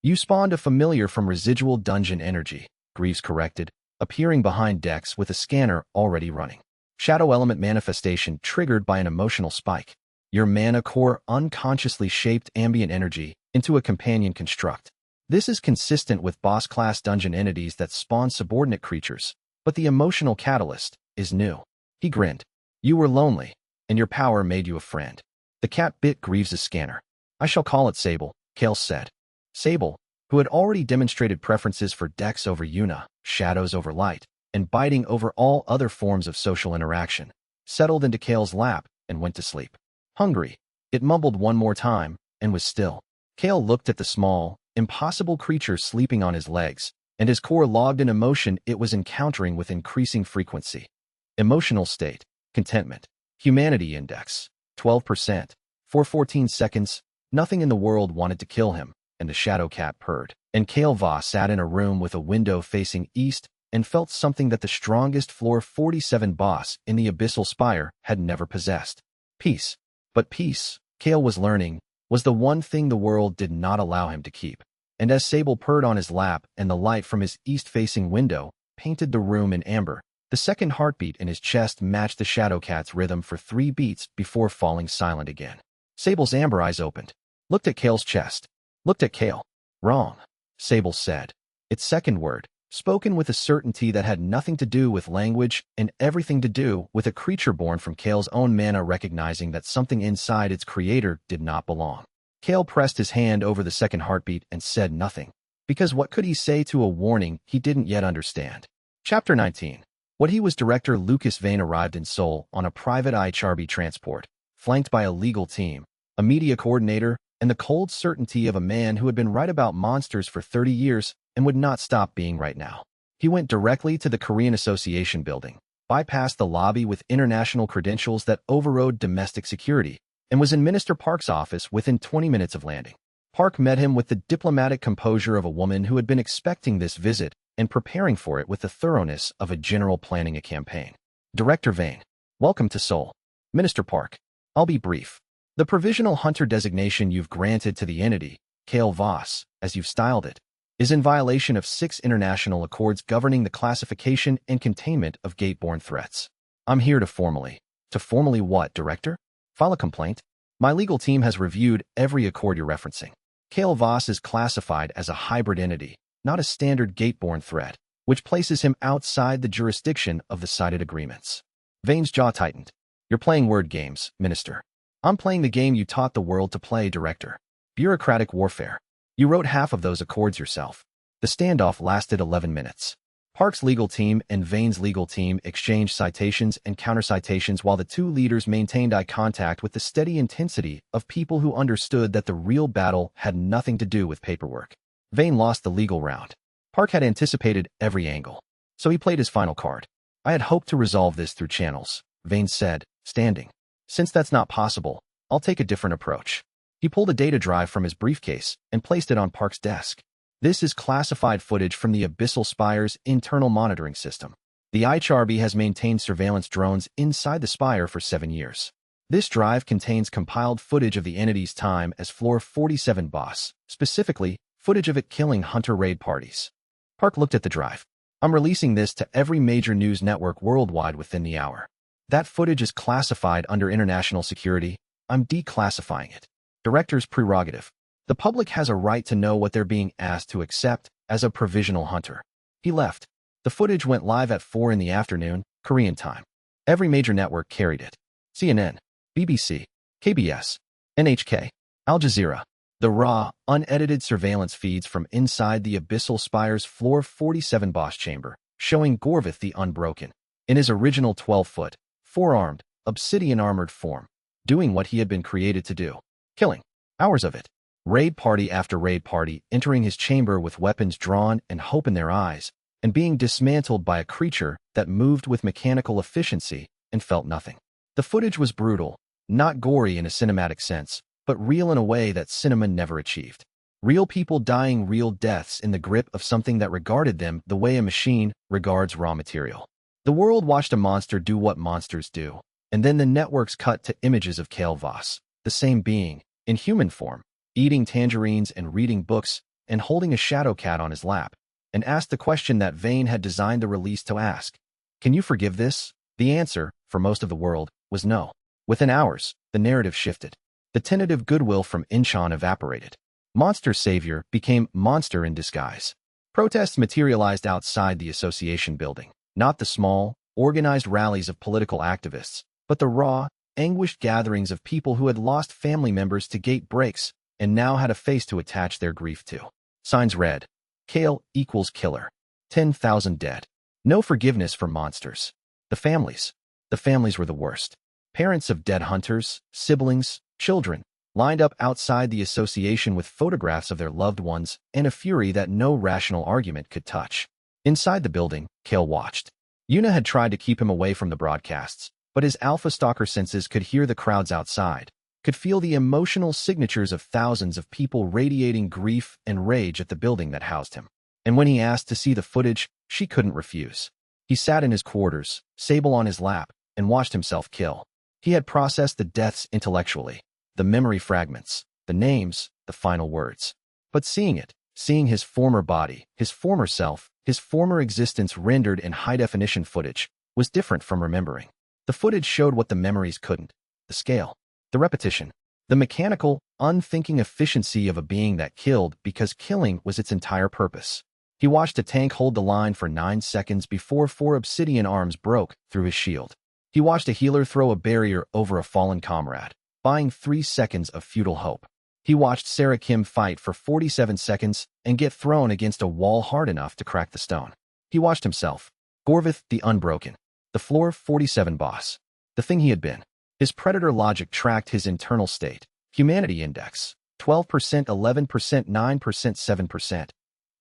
You spawned a familiar from residual dungeon energy, Greaves corrected, a appearing behind Dex with a scanner already running. Shadow element manifestation triggered by an emotional spike. Your mana core unconsciously shaped ambient energy into a companion construct. This is consistent with boss-class dungeon entities that spawn subordinate creatures, but the emotional catalyst is new. He grinned. You were lonely, and your power made you a friend. The cat bit Greaves' scanner. I shall call it Sable, Kael said. Sable, who had already demonstrated preferences for Dex over Yuna, shadows over light, and biting over all other forms of social interaction, settled into Kael's lap and went to sleep. Hungry, it mumbled one more time, and was still. Kael looked at the small, impossible creature sleeping on his legs, and his core logged an emotion it was encountering with increasing frequency. Emotional state, contentment. Humanity index, 12%. For 14 seconds, nothing in the world wanted to kill him, and the shadow cat purred. And Kael Voss sat in a room with a window facing east and felt something that the strongest floor 47 boss in the Abyssal Spire had never possessed. Peace. But peace, Kael was learning, was the one thing the world did not allow him to keep. And as Sable purred on his lap and the light from his east-facing window painted the room in amber, the second heartbeat in his chest matched the shadow cat's rhythm for 3 beats before falling silent again. Sable's amber eyes opened, looked at Kael's chest, looked at Kael. Wrong, Sable said. Its second word, spoken with a certainty that had nothing to do with language and everything to do with a creature born from Kael's own mana recognizing that something inside its creator did not belong. Kael pressed his hand over the second heartbeat and said nothing, because what could he say to a warning he didn't yet understand? Chapter 19. What he was Director Lucas Vane arrived in Seoul on a private IHRB transport, flanked by a legal team, a media coordinator, and the cold certainty of a man who had been right about monsters for 30 years and would not stop being right now. He went directly to the Korean Association building, bypassed the lobby with international credentials that overrode domestic security, and was in Minister Park's office within 20 minutes of landing. Park met him with the diplomatic composure of a woman who had been expecting this visit and preparing for it with the thoroughness of a general planning a campaign. Director Vane, welcome to Seoul. Minister Park, I'll be brief. The provisional hunter designation you've granted to the entity, Kael Voss, as you've styled it, is in violation of 6 international accords governing the classification and containment of gate-borne threats. I'm here to formally what, Director? File a complaint? My legal team has reviewed every accord you're referencing. Kael Voss is classified as a hybrid entity, not a standard gate-borne threat, which places him outside the jurisdiction of the cited agreements. Vane's jaw tightened. You're playing word games, Minister. I'm playing the game you taught the world to play, Director. Bureaucratic warfare. You wrote half of those accords yourself. The standoff lasted 11 minutes. Park's legal team and Vane's legal team exchanged citations and counter-citations while the two leaders maintained eye contact with the steady intensity of people who understood that the real battle had nothing to do with paperwork. Vane lost the legal round. Park had anticipated every angle, so he played his final card. I had hoped to resolve this through channels, Vane said, standing. Since that's not possible, I'll take a different approach. He pulled a data drive from his briefcase and placed it on Park's desk. This is classified footage from the Abyssal Spire's internal monitoring system. The IHRB has maintained surveillance drones inside the Spire for 7 years. This drive contains compiled footage of the entity's time as Floor 47 boss, specifically, footage of it killing hunter raid parties. Park looked at the drive. I'm releasing this to every major news network worldwide within the hour. That footage is classified under international security. I'm declassifying it. Director's prerogative. The public has a right to know what they're being asked to accept as a provisional hunter. He left. The footage went live at 4 in the afternoon, Korean time. Every major network carried it. CNN, BBC, KBS, NHK, Al Jazeera. The raw, unedited surveillance feeds from inside the Abyssal Spire's Floor 47 boss chamber, showing Gorvath the Unbroken, in his original 12-foot, 4-armed, obsidian-armored form, doing what he had been created to do. Killing. Hours of it. Raid party after raid party entering his chamber with weapons drawn and hope in their eyes, and being dismantled by a creature that moved with mechanical efficiency and felt nothing. The footage was brutal, not gory in a cinematic sense, but real in a way that cinema never achieved. Real people dying real deaths in the grip of something that regarded them the way a machine regards raw material. The world watched a monster do what monsters do, and then the networks cut to images of Kael Voss, the same being, in human form, eating tangerines and reading books and holding a shadow cat on his lap. and asked the question that Vane had designed the release to ask. Can you forgive this? The answer, for most of the world, was no. Within hours, the narrative shifted. The tentative goodwill from Incheon evaporated. Monster Savior became monster in disguise. Protests materialized outside the association building, not the small, organized rallies of political activists, but the raw, anguished gatherings of people who had lost family members to gate breaks and now had a face to attach their grief to. Signs read, Kael equals killer. 10,000 dead. No forgiveness for monsters. The families were the worst. Parents of dead hunters, siblings, children, lined up outside the association with photographs of their loved ones and a fury that no rational argument could touch. Inside the building, Kael watched. Yuna had tried to keep him away from the broadcasts, but his alpha stalker senses could hear the crowds outside, could feel the emotional signatures of thousands of people radiating grief and rage at the building that housed him. And when he asked to see the footage, she couldn't refuse. He sat in his quarters, sable on his lap, and watched himself kill. He had processed the deaths intellectually, the memory fragments, the names, the final words. But seeing his former body, his former self, his former existence rendered in high-definition footage, was different from remembering. The footage showed what the memories couldn't: the scale, the repetition, the mechanical, unthinking efficiency of a being that killed because killing was its entire purpose. He watched a tank hold the line for 9 seconds before 4 obsidian arms broke through his shield. He watched a healer throw a barrier over a fallen comrade, buying 3 seconds of futile hope. He watched Sarah Kim fight for 47 seconds and get thrown against a wall hard enough to crack the stone. He watched himself, Gorvath the Unbroken, the floor 47 boss, the thing he had been. His predator logic tracked his internal state. Humanity index, 12%, 11%, 9%, 7%.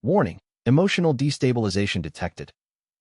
Warning, emotional destabilization detected.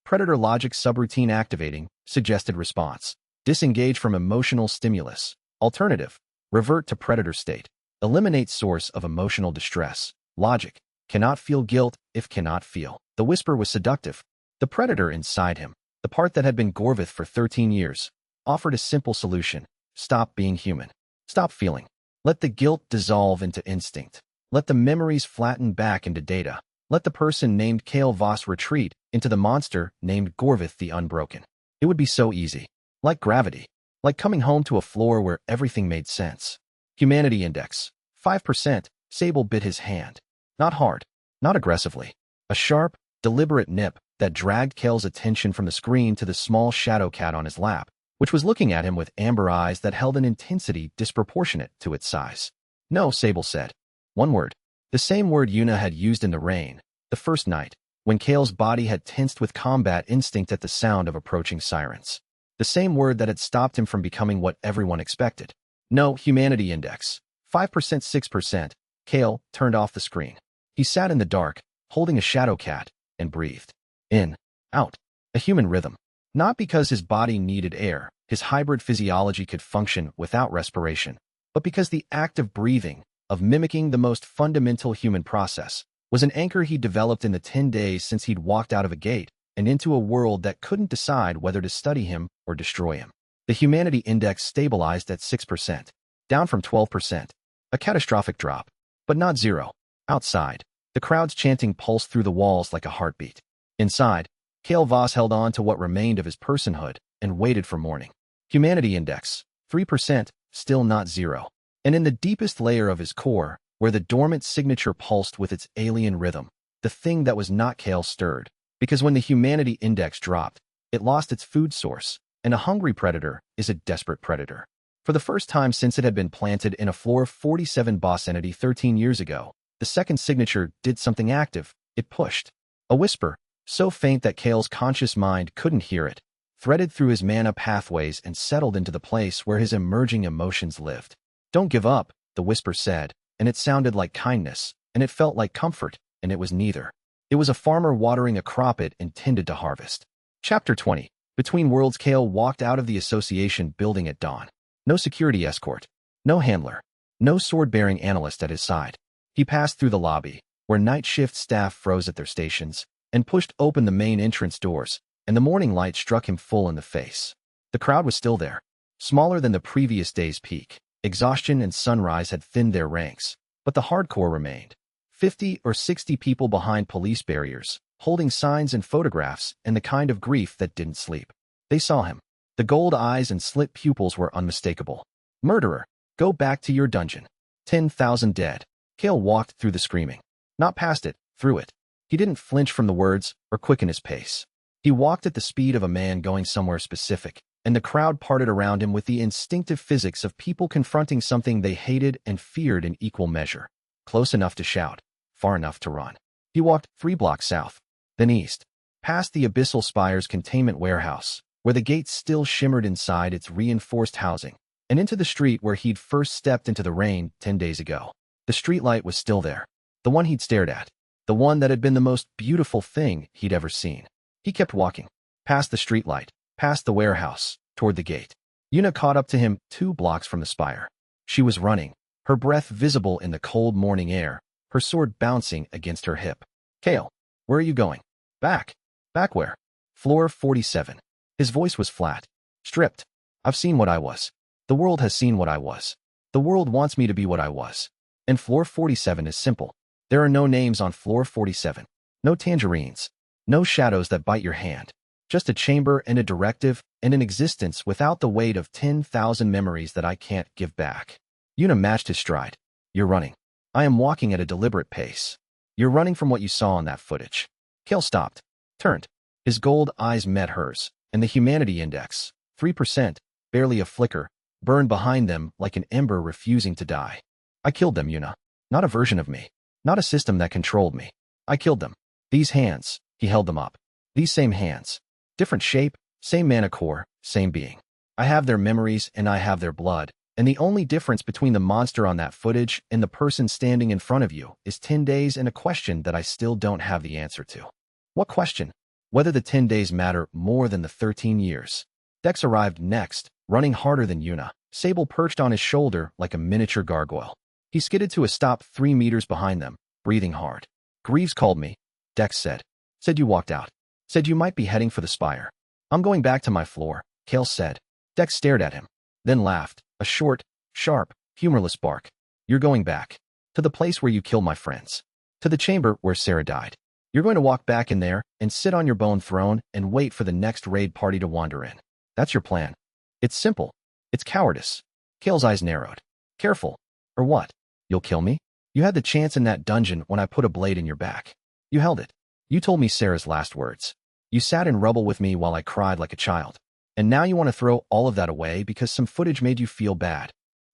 Predator logic subroutine activating, suggested response. Disengage from emotional stimulus. Alternative, revert to predator state. Eliminate source of emotional distress. Logic, cannot feel guilt if cannot feel. The whisper was seductive. The predator inside him, the part that had been Gorvath for 13 years, offered a simple solution. Stop being human. Stop feeling. Let the guilt dissolve into instinct. Let the memories flatten back into data. Let the person named Kael Voss retreat into the monster named Gorvath the Unbroken. It would be so easy. Like gravity. Like coming home to a floor where everything made sense. Humanity index, 5%. Sable bit his hand. Not hard. Not aggressively. A sharp, deliberate nip that dragged Kael's attention from the screen to the small shadow cat on his lap, which was looking at him with amber eyes that held an intensity disproportionate to its size. No, Sable said. One word. The same word Yuna had used in the rain, the first night, when Kael's body had tensed with combat instinct at the sound of approaching sirens. The same word that had stopped him from becoming what everyone expected. No, humanity index, 5%, 6%. Kael turned off the screen. He sat in the dark, holding a shadow cat, and breathed. In, out. A human rhythm. Not because his body needed air, his hybrid physiology could function without respiration, but because the act of breathing, of mimicking the most fundamental human process, was an anchor he developed in the 10 days since he'd walked out of a gate and into a world that couldn't decide whether to study him or destroy him. The humanity index stabilized at 6%, down from 12%. A catastrophic drop, but not zero. Outside, the crowd's chanting pulsed through the walls like a heartbeat. Inside, Kael Voss held on to what remained of his personhood and waited for morning. Humanity index, 3%, still not zero. And in the deepest layer of his core, where the dormant signature pulsed with its alien rhythm, the thing that was not Kael stirred, because when the humanity index dropped, it lost its food source, and a hungry predator is a desperate predator. For the first time since it had been planted in a floor 47 boss entity 13 years ago, the second signature did something active. It pushed. A whisper, so faint that Kael's conscious mind couldn't hear it, threaded through his mana pathways and settled into the place where his emerging emotions lived. Don't give up, the whisper said, and it sounded like kindness, and it felt like comfort, and it was neither. It was a farmer watering a crop it intended to harvest. Chapter 20. Between worlds. Kael walked out of the association building at dawn. No security escort. No handler. No sword-bearing analyst at his side. He passed through the lobby, where night shift staff froze at their stations, and pushed open the main entrance doors, and the morning light struck him full in the face. The crowd was still there, smaller than the previous day's peak. Exhaustion and sunrise had thinned their ranks, but the hardcore remained. 50 or 60 people behind police barriers, holding signs and photographs, and the kind of grief that didn't sleep. They saw him. The gold eyes and slit pupils were unmistakable. Murderer, go back to your dungeon. 10,000 dead. Kael walked through the screaming. Not past it, through it. He didn't flinch from the words or quicken his pace. He walked at the speed of a man going somewhere specific, and the crowd parted around him with the instinctive physics of people confronting something they hated and feared in equal measure. Close enough to shout, far enough to run. He walked 3 blocks south, then east, past the Abyssal Spire's containment warehouse, where the gate still shimmered inside its reinforced housing, and into the street where he'd first stepped into the rain 10 days ago. The streetlight was still there, the one he'd stared at, the one that had been the most beautiful thing he'd ever seen. He kept walking, past the streetlight, past the warehouse, toward the gate. Yuna caught up to him 2 blocks from the spire. She was running, her breath visible in the cold morning air, her sword bouncing against her hip. Kael, where are you going? Back. Back where? Floor 47. His voice was flat, stripped. I've seen what I was. The world has seen what I was. The world wants me to be what I was. And floor 47 is simple. There are no names on floor 47. No tangerines. No shadows that bite your hand. Just a chamber and a directive and an existence without the weight of 10,000 memories that I can't give back. Yuna matched his stride. You're running. I am walking at a deliberate pace. You're running from what you saw on that footage. Kael stopped, turned. His gold eyes met hers, and the humanity index, 3%, barely a flicker, burned behind them like an ember refusing to die. I killed them, Yuna. Not a version of me. Not a system that controlled me. I killed them. These hands, he held them up. These same hands. Different shape, same mana core, same being. I have their memories and I have their blood, and the only difference between the monster on that footage and the person standing in front of you is 10 days and a question that I still don't have the answer to. What question? Whether the 10 days matter more than the 13 years. Dex arrived next, running harder than Yuna, Sable perched on his shoulder like a miniature gargoyle. He skidded to a stop 3 meters behind them, breathing hard. Greaves called me, Dex said. Said you walked out. Said you might be heading for the spire. I'm going back to my floor, Kael said. Dex stared at him, then laughed, a short, sharp, humorless bark. You're going back. To the place where you killed my friends. To the chamber where Sarah died. You're going to walk back in there and sit on your bone throne and wait for the next raid party to wander in. That's your plan. It's simple. It's cowardice. Kael's eyes narrowed. Careful. Or what? You'll kill me? You had the chance in that dungeon when I put a blade in your back. You held it. You told me Sarah's last words. You sat in rubble with me while I cried like a child. And now you want to throw all of that away because some footage made you feel bad.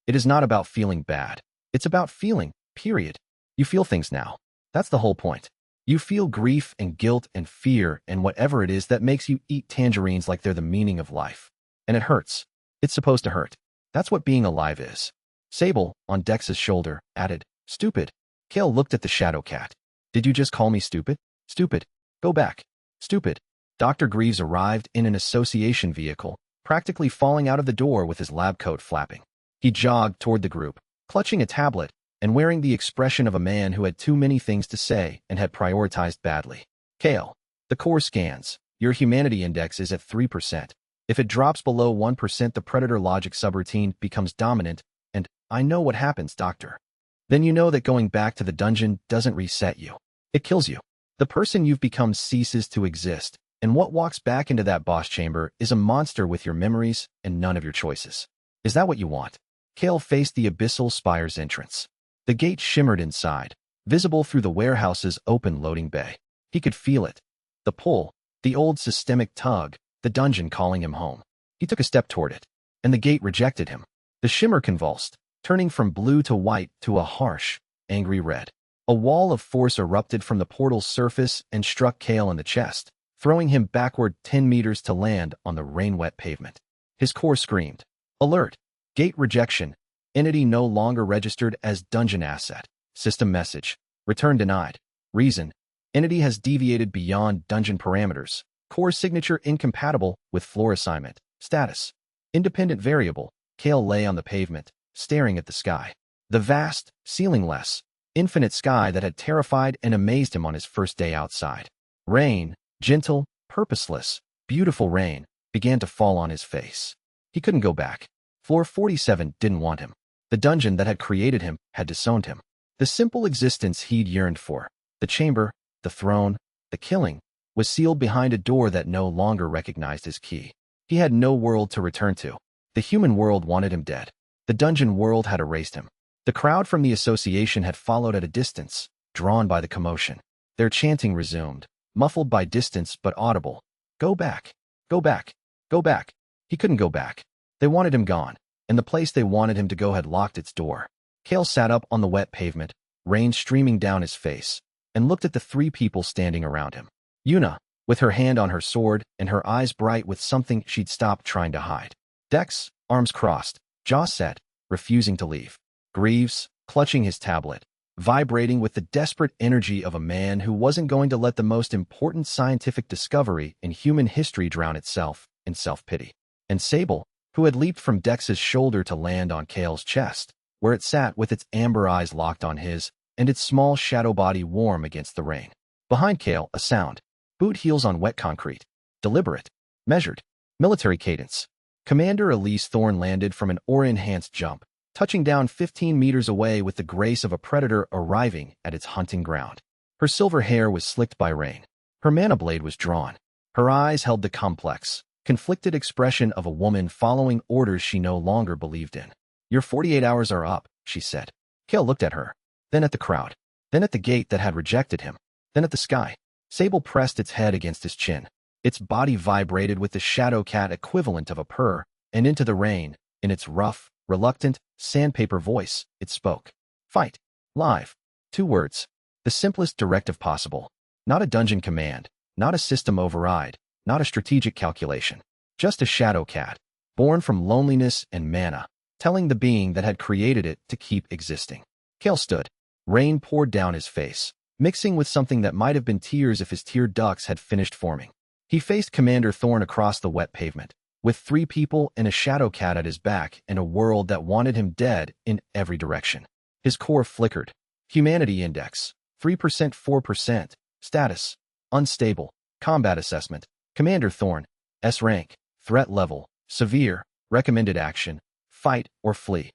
It is not about feeling bad. It's about feeling, period. You feel things now. That's the whole point. You feel grief and guilt and fear and whatever it is that makes you eat tangerines like they're the meaning of life. And it hurts. It's supposed to hurt. That's what being alive is. Sable, on Dex's shoulder, added, Stupid. Kael looked at the shadow cat. Did you just call me stupid? Stupid. Go back. Stupid. Dr. Greaves arrived in an association vehicle, practically falling out of the door with his lab coat flapping. He jogged toward the group, clutching a tablet, and wearing the expression of a man who had too many things to say and had prioritized badly. Kael, the core scans. Your humanity index is at 3%. If it drops below 1%, the predator logic subroutine becomes dominant, and I know what happens, Doctor. Then you know that going back to the dungeon doesn't reset you. It kills you. The person you've become ceases to exist, and what walks back into that boss chamber is a monster with your memories and none of your choices. Is that what you want? Kael faced the Abyssal Spire's entrance. The gate shimmered inside, visible through the warehouse's open loading bay. He could feel it. The pull, the old systemic tug, the dungeon calling him home. He took a step toward it, and the gate rejected him. The shimmer convulsed, turning from blue to white to a harsh, angry red. A wall of force erupted from the portal's surface and struck Kael in the chest, throwing him backward 10 meters to land on the rain-wet pavement. His core screamed. Alert! Gate rejection. Entity no longer registered as dungeon asset. System message. Return denied. Reason. Entity has deviated beyond dungeon parameters. Core signature incompatible with floor assignment. Status. Independent variable. Kael lay on the pavement, staring at the sky. The vast, ceilingless, infinite sky that had terrified and amazed him on his first day outside. Rain, gentle, purposeless, beautiful rain, began to fall on his face. He couldn't go back. Floor 47 didn't want him. The dungeon that had created him had disowned him. The simple existence he'd yearned for, the chamber, the throne, the killing, was sealed behind a door that no longer recognized his key. He had no world to return to. The human world wanted him dead. The dungeon world had erased him. The crowd from the association had followed at a distance, drawn by the commotion. Their chanting resumed, muffled by distance but audible. Go back. Go back. Go back. He couldn't go back. They wanted him gone, and the place they wanted him to go had locked its door. Kael sat up on the wet pavement, rain streaming down his face, and looked at the three people standing around him. Yuna, with her hand on her sword and her eyes bright with something she'd stopped trying to hide. Dex, arms crossed, jaw set, refusing to leave. Greaves, clutching his tablet, vibrating with the desperate energy of a man who wasn't going to let the most important scientific discovery in human history drown itself in self-pity. And Sable, who had leaped from Dex's shoulder to land on Kael's chest, where it sat with its amber eyes locked on his, and its small shadow body warm against the rain. Behind Kael, a sound. Boot heels on wet concrete. Deliberate. Measured. Military cadence. Commander Elise Thorne landed from an aura-enhanced jump, touching down 15 meters away with the grace of a predator arriving at its hunting ground. Her silver hair was slicked by rain. Her mana blade was drawn. Her eyes held the complex, conflicted expression of a woman following orders she no longer believed in. Your 48 hours are up, she said. Kael looked at her, then at the crowd, then at the gate that had rejected him, then at the sky. Sable pressed its head against his chin. Its body vibrated with the shadow cat equivalent of a purr, and into the rain, in its rough, reluctant, sandpaper voice, it spoke. Fight. Live. 2 words. The simplest directive possible. Not a dungeon command, not a system override, not a strategic calculation. Just a shadow cat, born from loneliness and mana, telling the being that had created it to keep existing. Kael stood. Rain poured down his face, mixing with something that might have been tears if his tear ducts had finished forming. He faced Commander Thorne across the wet pavement, with 3 people and a shadow cat at his back and a world that wanted him dead in every direction. His core flickered. Humanity index, 3% 4%. Status, unstable. Combat assessment, Commander Thorne, S rank. Threat level, severe. Recommended action, fight or flee.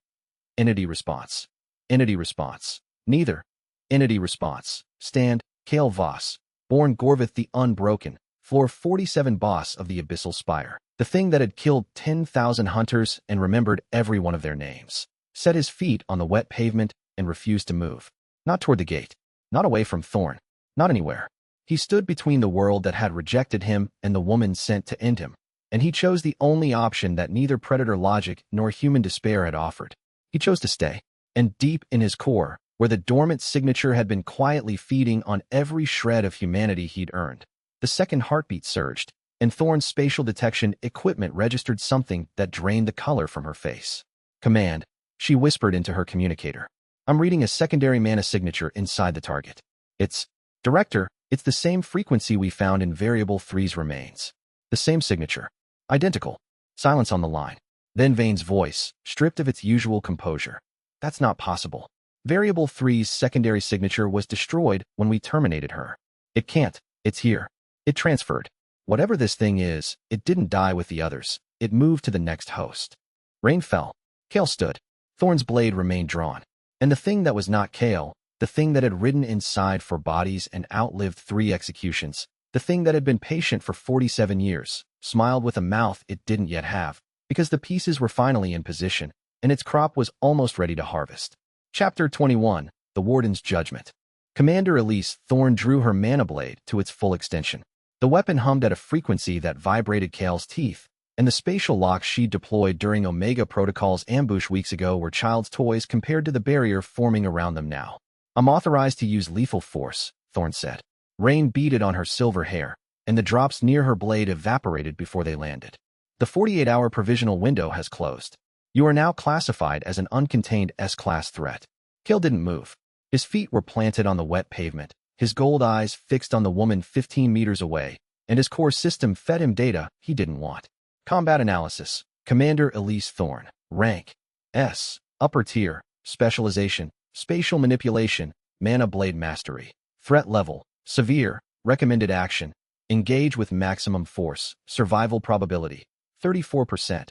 Entity response. Entity response, neither. Entity response, stand, Kael Voss, born Gorvath the Unbroken, floor 47 boss of the Abyssal Spire. The thing that had killed 10,000 hunters and remembered every one of their names. Set his feet on the wet pavement and refused to move. Not toward the gate. Not away from Thorne. Not anywhere. He stood between the world that had rejected him and the woman sent to end him. And he chose the only option that neither predator logic nor human despair had offered. He chose to stay. And deep in his core, where the dormant signature had been quietly feeding on every shred of humanity he'd earned, the second heartbeat surged, and Thorne's spatial detection equipment registered something that drained the color from her face. Command, she whispered into her communicator. I'm reading a secondary mana signature inside the target. It's, Director, it's the same frequency we found in Variable 3's remains. The same signature. Identical. Silence on the line. Then Vane's voice, stripped of its usual composure. That's not possible. Variable 3's secondary signature was destroyed when we terminated her. It can't. It's here. It transferred. Whatever this thing is, it didn't die with the others. It moved to the next host. Rain fell. Kael stood. Thorne's blade remained drawn. And the thing that was not Kael, the thing that had ridden inside for bodies and outlived 3 executions, the thing that had been patient for 47 years, smiled with a mouth it didn't yet have, because the pieces were finally in position, and its crop was almost ready to harvest. Chapter 21, The Warden's Judgment. Commander Elise Thorne drew her mana blade to its full extension. The weapon hummed at a frequency that vibrated Kael's teeth, and the spatial locks she deployed during Omega Protocol's ambush weeks ago were child's toys compared to the barrier forming around them now. I'm authorized to use lethal force, Thorne said. Rain beaded on her silver hair, and the drops near her blade evaporated before they landed. The 48-hour provisional window has closed. You are now classified as an uncontained S-class threat. Kael didn't move. His feet were planted on the wet pavement, his gold eyes fixed on the woman 15 meters away, and his core system fed him data he didn't want. Combat analysis. Commander Elise Thorne. Rank. S. Upper tier. Specialization. Spatial manipulation. Mana blade mastery. Threat level. Severe. Recommended action. Engage with maximum force. Survival probability. 34%.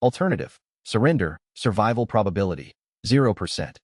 Alternative. Surrender. Survival probability. 0%.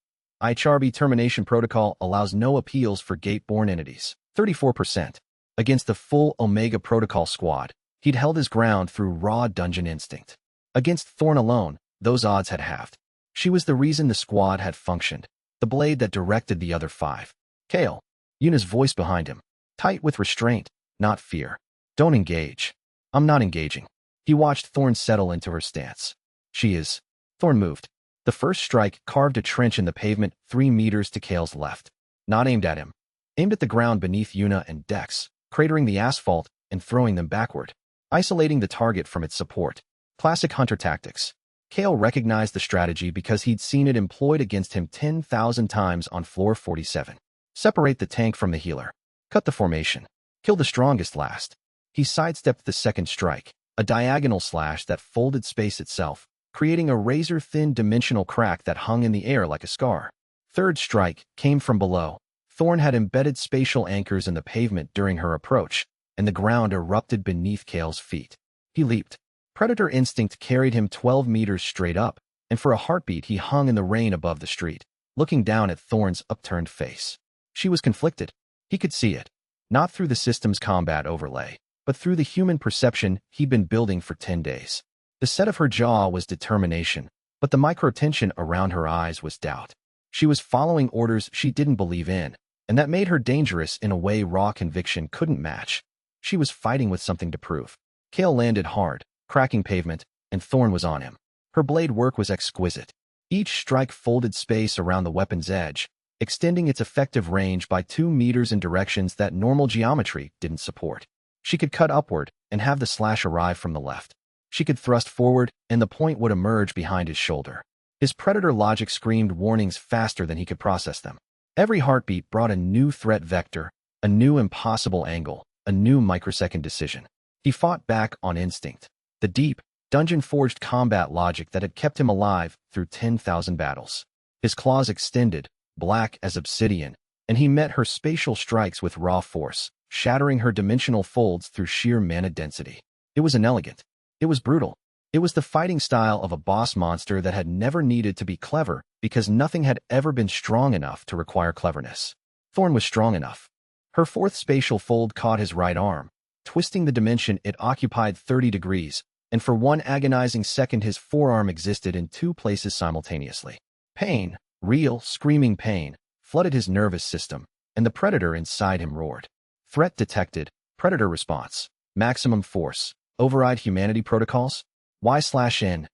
IHRB termination protocol allows no appeals for gate-borne entities. 34%. Against the full Omega Protocol squad, he'd held his ground through raw dungeon instinct. Against Thorn alone, those odds had halved. She was the reason the squad had functioned, the blade that directed the other 5. Kael. Yuna's voice behind him, tight with restraint, not fear. Don't engage. I'm not engaging. He watched Thorn settle into her stance. She is. Thorn moved. The first strike carved a trench in the pavement 3 meters to Kael's left. Not aimed at him. Aimed at the ground beneath Yuna and Dex, cratering the asphalt and throwing them backward, isolating the target from its support. Classic hunter tactics. Kael recognized the strategy because he'd seen it employed against him 10,000 times on floor 47. Separate the tank from the healer. Cut the formation. Kill the strongest last. He sidestepped the second strike, a diagonal slash that folded space itself, creating a razor-thin dimensional crack that hung in the air like a scar. Third strike came from below. Thorn had embedded spatial anchors in the pavement during her approach, and the ground erupted beneath Kael's feet. He leaped. Predator instinct carried him 12 meters straight up, and for a heartbeat he hung in the rain above the street, looking down at Thorn's upturned face. She was conflicted. He could see it. Not through the system's combat overlay, but through the human perception he'd been building for 10 days. The set of her jaw was determination, but the microtension around her eyes was doubt. She was following orders she didn't believe in, and that made her dangerous in a way raw conviction couldn't match. She was fighting with something to prove. Kael landed hard, cracking pavement, and Thorn was on him. Her blade work was exquisite. Each strike folded space around the weapon's edge, extending its effective range by 2 meters in directions that normal geometry didn't support. She could cut upward and have the slash arrive from the left. She could thrust forward, and the point would emerge behind his shoulder. His predator logic screamed warnings faster than he could process them. Every heartbeat brought a new threat vector, a new impossible angle, a new microsecond decision. He fought back on instinct, the deep, dungeon-forged combat logic that had kept him alive through 10,000 battles. His claws extended, black as obsidian, and he met her spatial strikes with raw force, shattering her dimensional folds through sheer mana density. It was inelegant. It was brutal. It was the fighting style of a boss monster that had never needed to be clever because nothing had ever been strong enough to require cleverness. Thorn was strong enough. Her fourth spatial fold caught his right arm, twisting the dimension it occupied 30 degrees, and for one agonizing second his forearm existed in 2 places simultaneously. Pain, real, screaming pain, flooded his nervous system, and the predator inside him roared. Threat detected, predator response, maximum force, override humanity protocols, Y/N,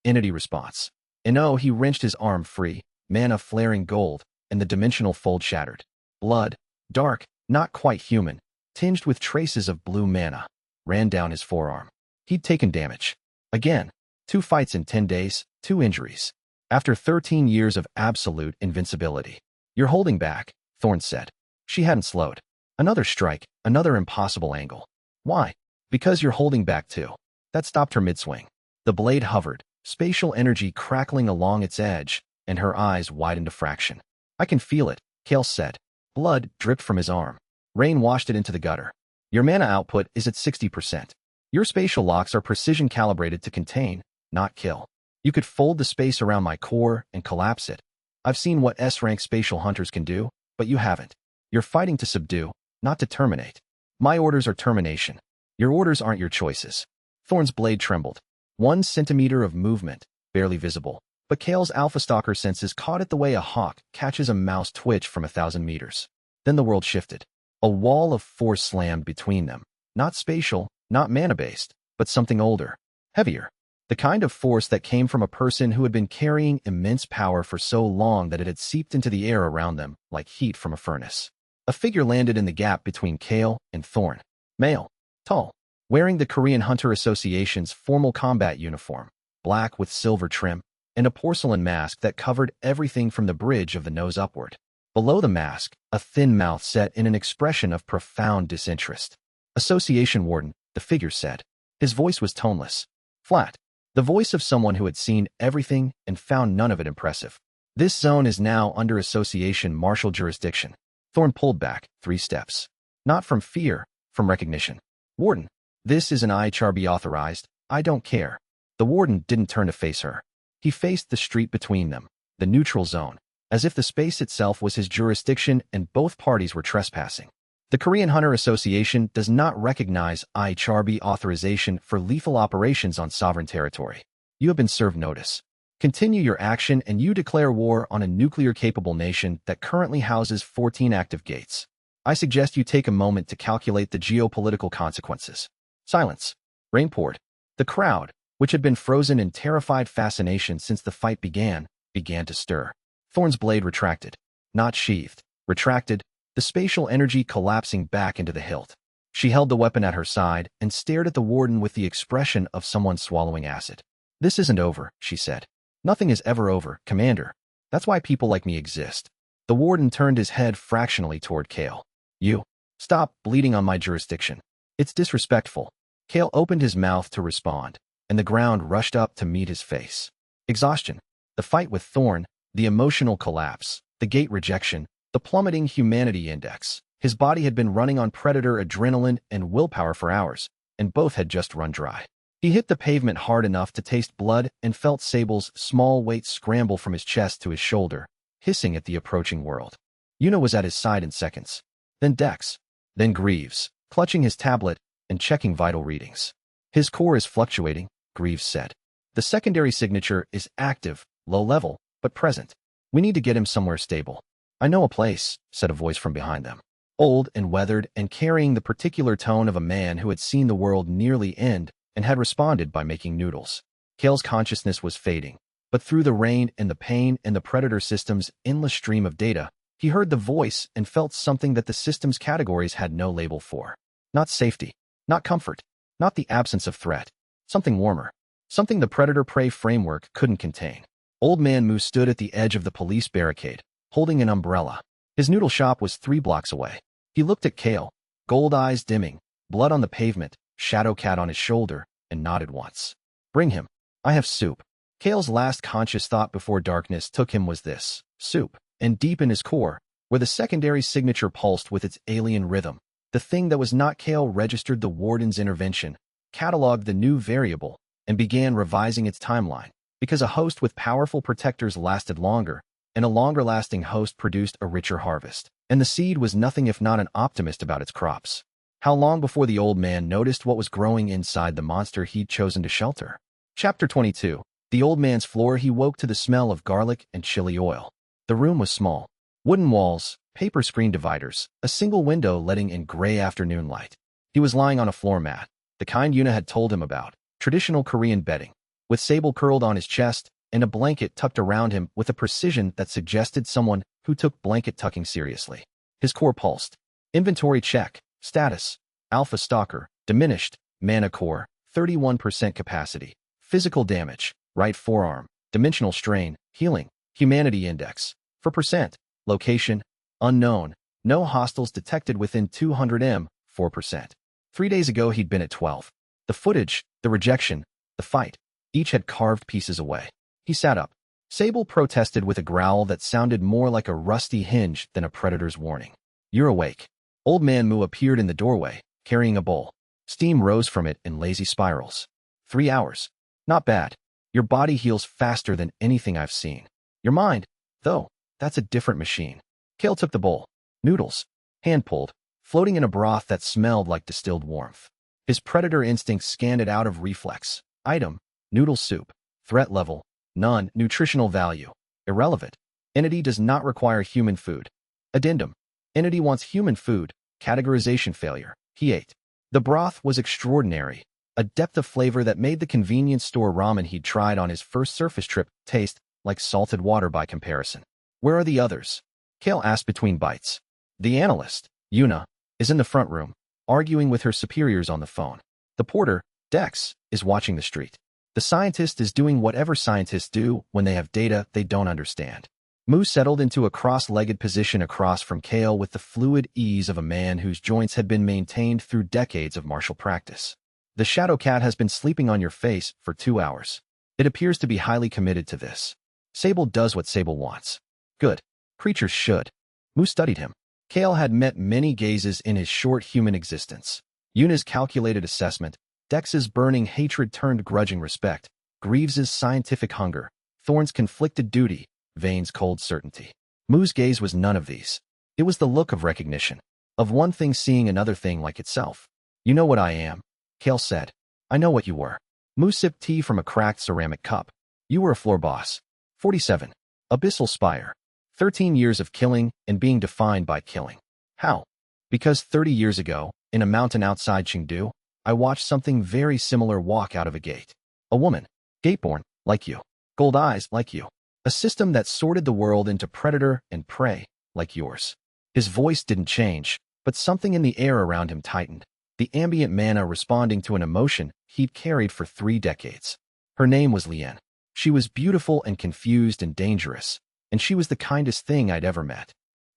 entity response. He wrenched his arm free, mana flaring gold, and the dimensional fold shattered. Blood, dark, not quite human, tinged with traces of blue mana, ran down his forearm. He'd taken damage. Again, 2 fights in 10 days, 2 injuries. After 13 years of absolute invincibility. You're holding back, Thorn said. She hadn't slowed. Another strike, another impossible angle. Why? Because you're holding back too. That stopped her mid-swing. The blade hovered, spatial energy crackling along its edge, and her eyes widened a fraction. I can feel it, Kael said. Blood dripped from his arm. Rain washed it into the gutter. Your mana output is at 60%. Your spatial locks are precision calibrated to contain, not kill. You could fold the space around my core and collapse it. I've seen what S-rank spatial hunters can do, but you haven't. You're fighting to subdue, not to terminate. My orders are termination. Your orders aren't your choices. Thorn's blade trembled. 1 centimeter of movement, barely visible, but Kael's alpha stalker senses caught it the way a hawk catches a mouse twitch from 1,000 meters. Then the world shifted. A wall of force slammed between them. Not spatial, not mana-based, but something older, heavier. The kind of force that came from a person who had been carrying immense power for so long that it had seeped into the air around them like heat from a furnace. A figure landed in the gap between Kael and Thorn. Male, tall, wearing the Korean Hunter Association's formal combat uniform, black with silver trim, and a porcelain mask that covered everything from the bridge of the nose upward. Below the mask, a thin mouth set in an expression of profound disinterest. Association Warden, the figure said. His voice was toneless, flat. The voice of someone who had seen everything and found none of it impressive. This zone is now under Association Martial Jurisdiction. Thorn pulled back 3 steps. Not from fear, from recognition. Warden, this is an IHRB authorized, I don't care. The warden didn't turn to face her. He faced the street between them, the neutral zone, as if the space itself was his jurisdiction and both parties were trespassing. The Korean Hunter Association does not recognize IHRB authorization for lethal operations on sovereign territory. You have been served notice. Continue your action and you declare war on a nuclear-capable nation that currently houses 14 active gates. I suggest you take a moment to calculate the geopolitical consequences. Silence. Rain poured. The crowd, which had been frozen in terrified fascination since the fight began to stir. Thorn's blade retracted. Not sheathed. Retracted, the spatial energy collapsing back into the hilt. She held the weapon at her side and stared at the warden with the expression of someone swallowing acid. This isn't over, she said. Nothing is ever over, Commander. That's why people like me exist. The warden turned his head fractionally toward Kael. You. Stop bleeding on my jurisdiction. It's disrespectful. Kael opened his mouth to respond, and the ground rushed up to meet his face. Exhaustion. The fight with Thorn, the emotional collapse, the gate rejection, the plummeting humanity index. His body had been running on predator adrenaline and willpower for hours, and both had just run dry. He hit the pavement hard enough to taste blood and felt Sable's small weight scramble from his chest to his shoulder, hissing at the approaching world. Yuna was at his side in seconds. Then Dex. Then Greaves, clutching his tablet and checking vital readings. His core is fluctuating, Greaves said. The secondary signature is active, low level, but present. We need to get him somewhere stable. I know a place, said a voice from behind them. Old and weathered and carrying the particular tone of a man who had seen the world nearly end and had responded by making noodles. Kael's consciousness was fading, but through the rain and the pain and the predator system's endless stream of data, he heard the voice and felt something that the system's categories had no label for. Not safety, not comfort, not the absence of threat. Something warmer. Something the predator-prey framework couldn't contain. Old Man Moose stood at the edge of the police barricade, holding an umbrella. His noodle shop was 3 blocks away. He looked at Kael, gold eyes dimming, blood on the pavement, shadow cat on his shoulder, and nodded once. Bring him. I have soup. Kael's last conscious thought before darkness took him was this, soup. And deep in his core, where the secondary signature pulsed with its alien rhythm, the thing that was not Kael registered the warden's intervention, cataloged the new variable, and began revising its timeline, because a host with powerful protectors lasted longer, and a longer-lasting host produced a richer harvest, and the seed was nothing if not an optimist about its crops. How long before the old man noticed what was growing inside the monster he'd chosen to shelter? Chapter 22. The old man's floor. He woke to the smell of garlic and chili oil. The room was small. Wooden walls, paper screen dividers, a single window letting in gray afternoon light. He was lying on a floor mat, the kind Yuna had told him about, traditional Korean bedding, with Sable curled on his chest and a blanket tucked around him with a precision that suggested someone who took blanket tucking seriously. His core pulsed. Inventory check. Status. Alpha Stalker. Diminished. Mana core. 31% capacity. Physical damage. Right forearm. Dimensional strain. Healing. Humanity index. For percent. Location. Unknown. No hostiles detected within 200 m. 4%. 3 days ago he'd been at 12. The footage, the rejection, the fight, each had carved pieces away. He sat up. Sable protested with a growl that sounded more like a rusty hinge than a predator's warning. You're awake. Old Man Moo appeared in the doorway, carrying a bowl. Steam rose from it in lazy spirals. 3 hours. Not bad. Your body heals faster than anything I've seen. Your mind, though, that's a different machine. Kael took the bowl. Noodles. Hand-pulled, floating in a broth that smelled like distilled warmth. His predator instinct scanned it out of reflex. Item. Noodle soup. Threat level. None. Nutritional value. Irrelevant. Entity does not require human food. Addendum. Entity wants human food. Categorization failure. He ate. The broth was extraordinary. A depth of flavor that made the convenience store ramen he'd tried on his first surface trip taste like salted water by comparison. Where are the others? Kael asked between bites. The analyst, Yuna, is in the front room, arguing with her superiors on the phone. The porter, Dex, is watching the street. The scientist is doing whatever scientists do when they have data they don't understand. Moo settled into a cross-legged position across from Kael with the fluid ease of a man whose joints had been maintained through decades of martial practice. The shadow cat has been sleeping on your face for 2 hours. It appears to be highly committed to this. Sable does what Sable wants. Good. Creatures should. Moo studied him. Kael had met many gazes in his short human existence. Yuna's calculated assessment, Dex's burning hatred turned grudging respect, Greaves's scientific hunger, Thorn's conflicted duty, Vane's cold certainty. Mu's gaze was none of these. It was the look of recognition, of one thing seeing another thing like itself. You know what I am, Kael said. I know what you were. Mu sipped tea from a cracked ceramic cup. You were a floor boss. 47. Abyssal Spire. 13 years of killing and being defined by killing. How? Because 30 years ago, in a mountain outside Chengdu, I watched something very similar walk out of a gate. A woman, gateborn, like you. Gold eyes, like you. A system that sorted the world into predator and prey, like yours. His voice didn't change, but something in the air around him tightened. The ambient mana responding to an emotion he'd carried for 3 decades. Her name was Lien. She was beautiful and confused and dangerous, and she was the kindest thing I'd ever met.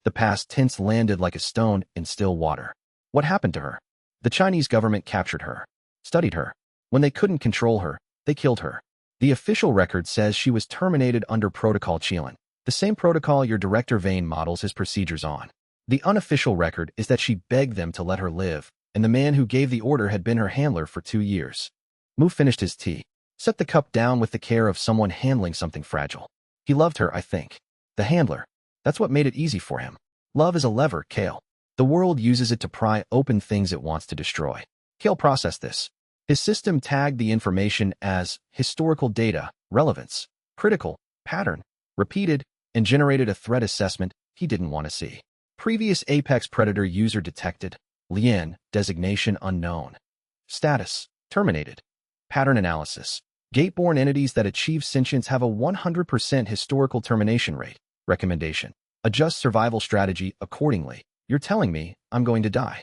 The past tense landed like a stone in still water. What happened to her? The Chinese government captured her, studied her. When they couldn't control her, they killed her. The official record says she was terminated under Protocol Qilin, the same protocol your Director Vane models his procedures on. The unofficial record is that she begged them to let her live, and the man who gave the order had been her handler for 2 years. Mu finished his tea, set the cup down with the care of someone handling something fragile. He loved her, I think. The handler. That's what made it easy for him. Love is a lever, Kael. The world uses it to pry open things it wants to destroy. Kael processed this. His system tagged the information as historical data, relevance, critical, pattern, repeated, and generated a threat assessment he didn't want to see. Previous Apex Predator user detected. Lien, designation unknown. Status, terminated. Pattern analysis. Gateborn entities that achieve sentience have a 100% historical termination rate. Recommendation. Adjust survival strategy accordingly. You're telling me I'm going to die.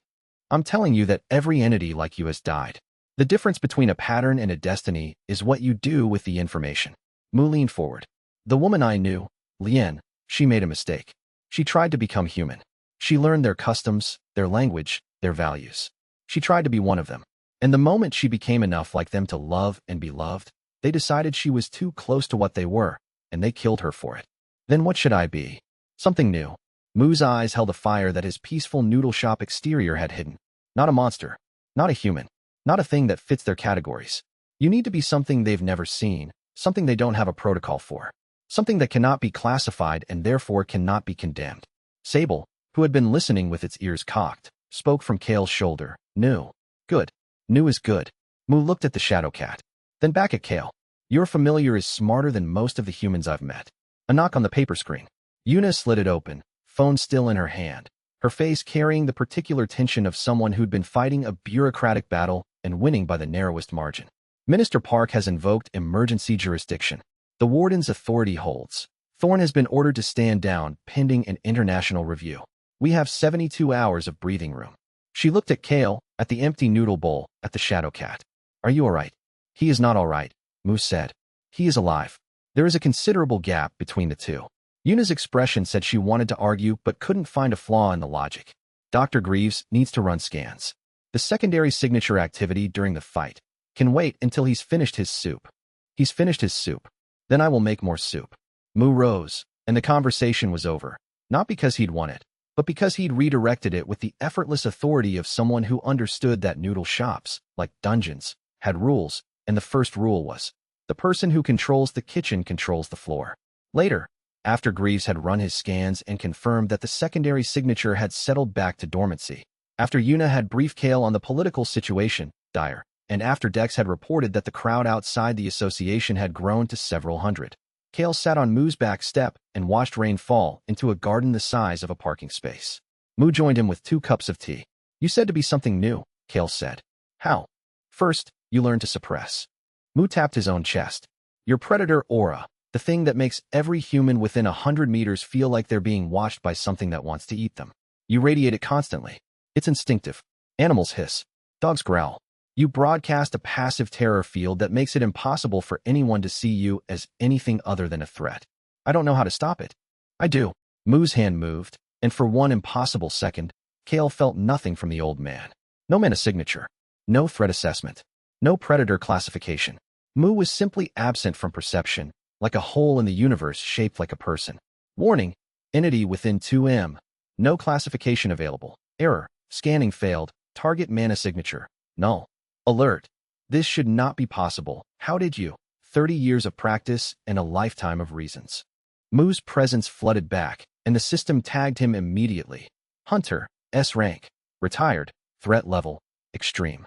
I'm telling you that every entity like you has died. The difference between a pattern and a destiny is what you do with the information. Mu leaned forward. The woman I knew, Lien, she made a mistake. She tried to become human. She learned their customs, their language, their values. She tried to be one of them. And the moment she became enough like them to love and be loved, they decided she was too close to what they were, and they killed her for it. Then what should I be? Something new. Mu's eyes held a fire that his peaceful noodle shop exterior had hidden. Not a monster. Not a human. Not a thing that fits their categories. You need to be something they've never seen, something they don't have a protocol for. Something that cannot be classified and therefore cannot be condemned. Sable, who had been listening with its ears cocked, spoke from Kael's shoulder. New. Good. New is good. Mu looked at the shadow cat. Then back at Kael. Your familiar is smarter than most of the humans I've met. A knock on the paper screen. Yuna slid it open, phone still in her hand, her face carrying the particular tension of someone who'd been fighting a bureaucratic battle and winning by the narrowest margin. Minister Park has invoked emergency jurisdiction. The warden's authority holds. Thorne has been ordered to stand down pending an international review. We have 72 hours of breathing room. She looked at Kael, at the empty noodle bowl, at the shadow cat. Are you all right? He is not all right, Mu said. He is alive. There is a considerable gap between the two. Yuna's expression said she wanted to argue but couldn't find a flaw in the logic. Dr. Greaves needs to run scans. The secondary signature activity during the fight can wait until he's finished his soup. He's finished his soup. Then I will make more soup. Mu rose, and the conversation was over, not because he'd won it, but because he'd redirected it with the effortless authority of someone who understood that noodle shops, like dungeons, had rules, and the first rule was, the person who controls the kitchen controls the floor. Later, after Greaves had run his scans and confirmed that the secondary signature had settled back to dormancy, after Yuna had briefed Kael on the political situation, dire, and after Dex had reported that the crowd outside the association had grown to several hundred, Kael sat on Mu's back step and watched rain fall into a garden the size of a parking space. Mu joined him with 2 cups of tea. You said to be something new, Kael said. How? First, you learn to suppress. Mu tapped his own chest. Your predator aura, the thing that makes every human within 100 meters feel like they're being watched by something that wants to eat them. You radiate it constantly. It's instinctive. Animals hiss. Dogs growl. You broadcast a passive terror field that makes it impossible for anyone to see you as anything other than a threat. I don't know how to stop it. I do. Mu's hand moved, and for one impossible second, Kael felt nothing from the old man. No mana signature. No threat assessment. No predator classification. Mu was simply absent from perception, like a hole in the universe shaped like a person. Warning, entity within 2M. No classification available. Error, scanning failed, target mana signature, null. Alert, this should not be possible. How did you? 30 years of practice and a lifetime of reasons. Mu's presence flooded back, and the system tagged him immediately. Hunter, S rank, retired, threat level, extreme.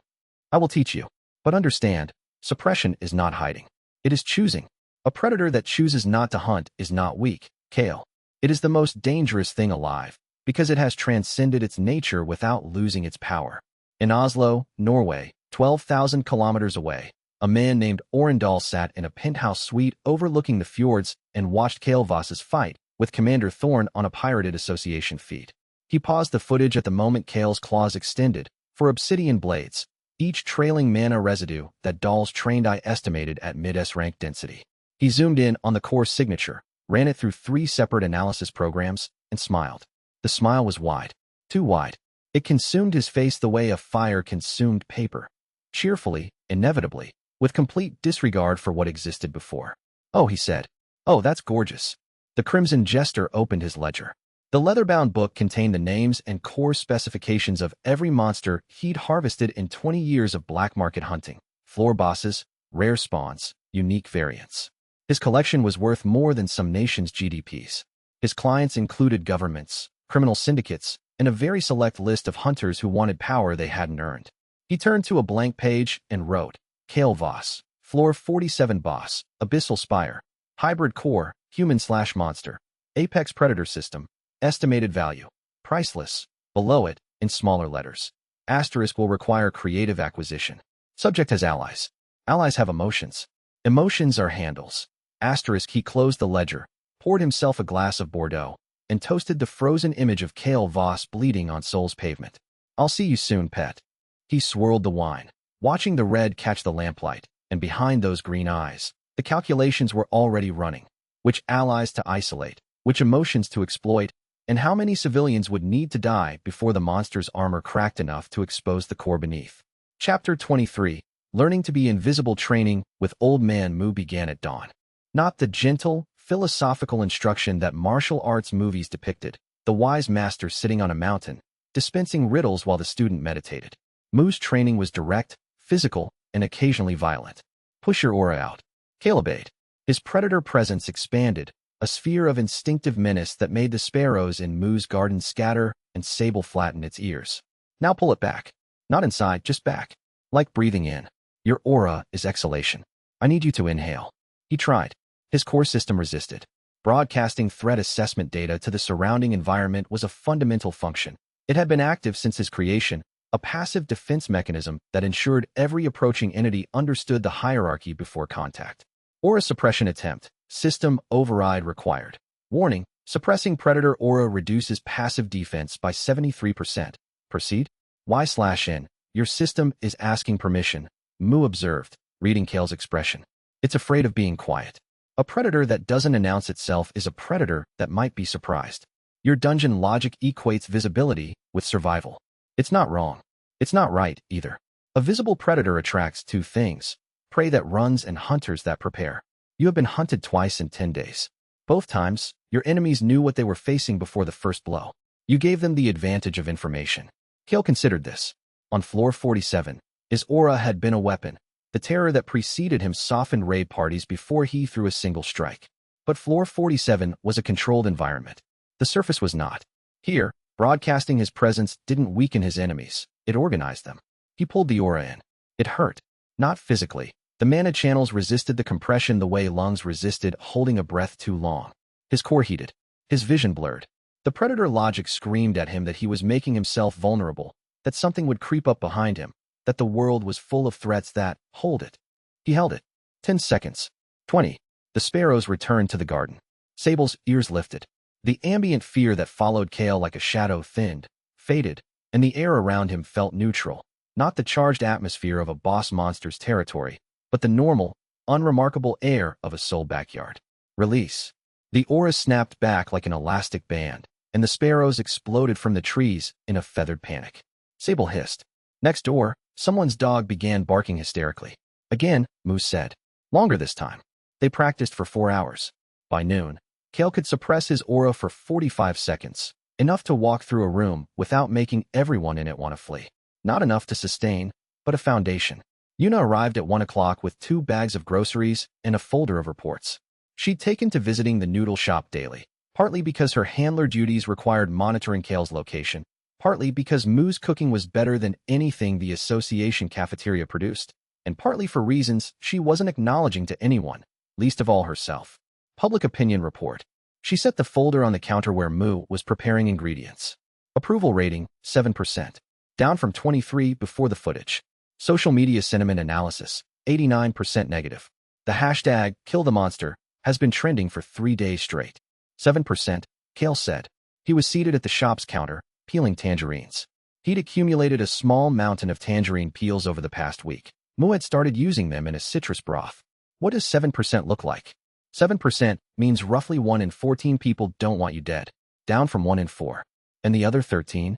I will teach you. But understand, suppression is not hiding. It is choosing. A predator that chooses not to hunt is not weak, Kael. It is the most dangerous thing alive, because it has transcended its nature without losing its power. In Oslo, Norway, 12,000 kilometers away, a man named Orendal sat in a penthouse suite overlooking the fjords and watched Kael Voss's fight with Commander Thorn on a pirated association feed. He paused the footage at the moment Kael's claws extended for obsidian blades, each trailing mana residue that Dahl's trained eye estimated at mid-S rank density. He zoomed in on the core signature, ran it through 3 separate analysis programs, and smiled. The smile was wide, too wide. It consumed his face the way a fire consumed paper. Cheerfully, inevitably, with complete disregard for what existed before. Oh, he said. Oh, that's gorgeous. The Crimson Jester opened his ledger. The leather-bound book contained the names and core specifications of every monster he'd harvested in 20 years of black market hunting. Floor bosses, rare spawns, unique variants. His collection was worth more than some nations' GDPs. His clients included governments, criminal syndicates, and a very select list of hunters who wanted power they hadn't earned. He turned to a blank page and wrote, Kael Voss, Floor 47 Boss, Abyssal Spire, Hybrid Core, Human/Monster, Apex Predator System, Estimated Value, Priceless, below it, in smaller letters. Asterisk will require creative acquisition. Subject has allies. Allies have emotions. Emotions are handles. Asterisk he closed the ledger, poured himself a glass of Bordeaux, and toasted the frozen image of Kael Voss bleeding on Seoul's pavement. I'll see you soon, pet. He swirled the wine, watching the red catch the lamplight, and behind those green eyes, the calculations were already running. Which allies to isolate, which emotions to exploit, and how many civilians would need to die before the monster's armor cracked enough to expose the core beneath. Chapter 23, Learning to be Invisible Training with Old Man Mu began at dawn. Not the gentle, philosophical instruction that martial arts movies depicted, the wise master sitting on a mountain, dispensing riddles while the student meditated. Mu's training was direct, physical, and occasionally violent. Push your aura out. Kael obeyed. His predator presence expanded, a sphere of instinctive menace that made the sparrows in Mu's garden scatter and Sable flatten its ears. Now pull it back. Not inside, just back. Like breathing in. Your aura is exhalation. I need you to inhale. He tried. His core system resisted. Broadcasting threat assessment data to the surrounding environment was a fundamental function. It had been active since his creation, a passive defense mechanism that ensured every approaching entity understood the hierarchy before contact. Aura suppression attempt. System override required. Warning, suppressing predator aura reduces passive defense by 73%. Proceed? Y/N. Your system is asking permission, Mu observed, reading Kael's expression. It's afraid of being quiet. A predator that doesn't announce itself is a predator that might be surprised. Your dungeon logic equates visibility with survival. It's not wrong. It's not right, either. A visible predator attracts 2 things: prey that runs and hunters that prepare. You have been hunted twice in 10 days. Both times, your enemies knew what they were facing before the first blow. You gave them the advantage of information. Kael considered this. On floor 47, his aura had been a weapon. The terror that preceded him softened raid parties before he threw a single strike. But floor 47 was a controlled environment. The surface was not. Here, broadcasting his presence didn't weaken his enemies. It organized them. He pulled the aura in. It hurt. Not physically. The mana channels resisted the compression the way lungs resisted holding a breath too long. His core heated. His vision blurred. The predator logic screamed at him that he was making himself vulnerable, that something would creep up behind him, that the world was full of threats that, hold it. He held it. 10 seconds. 20. The sparrows returned to the garden. Sable's ears lifted. The ambient fear that followed Kael like a shadow thinned, faded, and the air around him felt neutral. Not the charged atmosphere of a boss monster's territory, but the normal, unremarkable air of a soul backyard. Release. The aura snapped back like an elastic band, and the sparrows exploded from the trees in a feathered panic. Sable hissed. Next door, someone's dog began barking hysterically. Again, Moose said. Longer this time. They practiced for 4 hours. By noon, Kael could suppress his aura for 45 seconds, enough to walk through a room without making everyone in it want to flee. Not enough to sustain, but a foundation. Yuna arrived at 1 o'clock with 2 bags of groceries and a folder of reports. She'd taken to visiting the noodle shop daily. partly because her handler duties required monitoring Kael's location, partly because Mu's cooking was better than anything the association cafeteria produced, and partly for reasons she wasn't acknowledging to anyone, least of all herself. Public opinion report. She set the folder on the counter where Mu was preparing ingredients. Approval rating, 7%. Down from 23 before the footage. Social media sentiment analysis, 89% negative. The hashtag, #KillTheMonster, has been trending for 3 days straight. 7%, Kael said. He was seated at the shop's counter, peeling tangerines. He'd accumulated a small mountain of tangerine peels over the past week. Mu had started using them in a citrus broth. What does 7% look like? 7% means roughly 1 in 14 people don't want you dead, down from 1 in 4. And the other 13?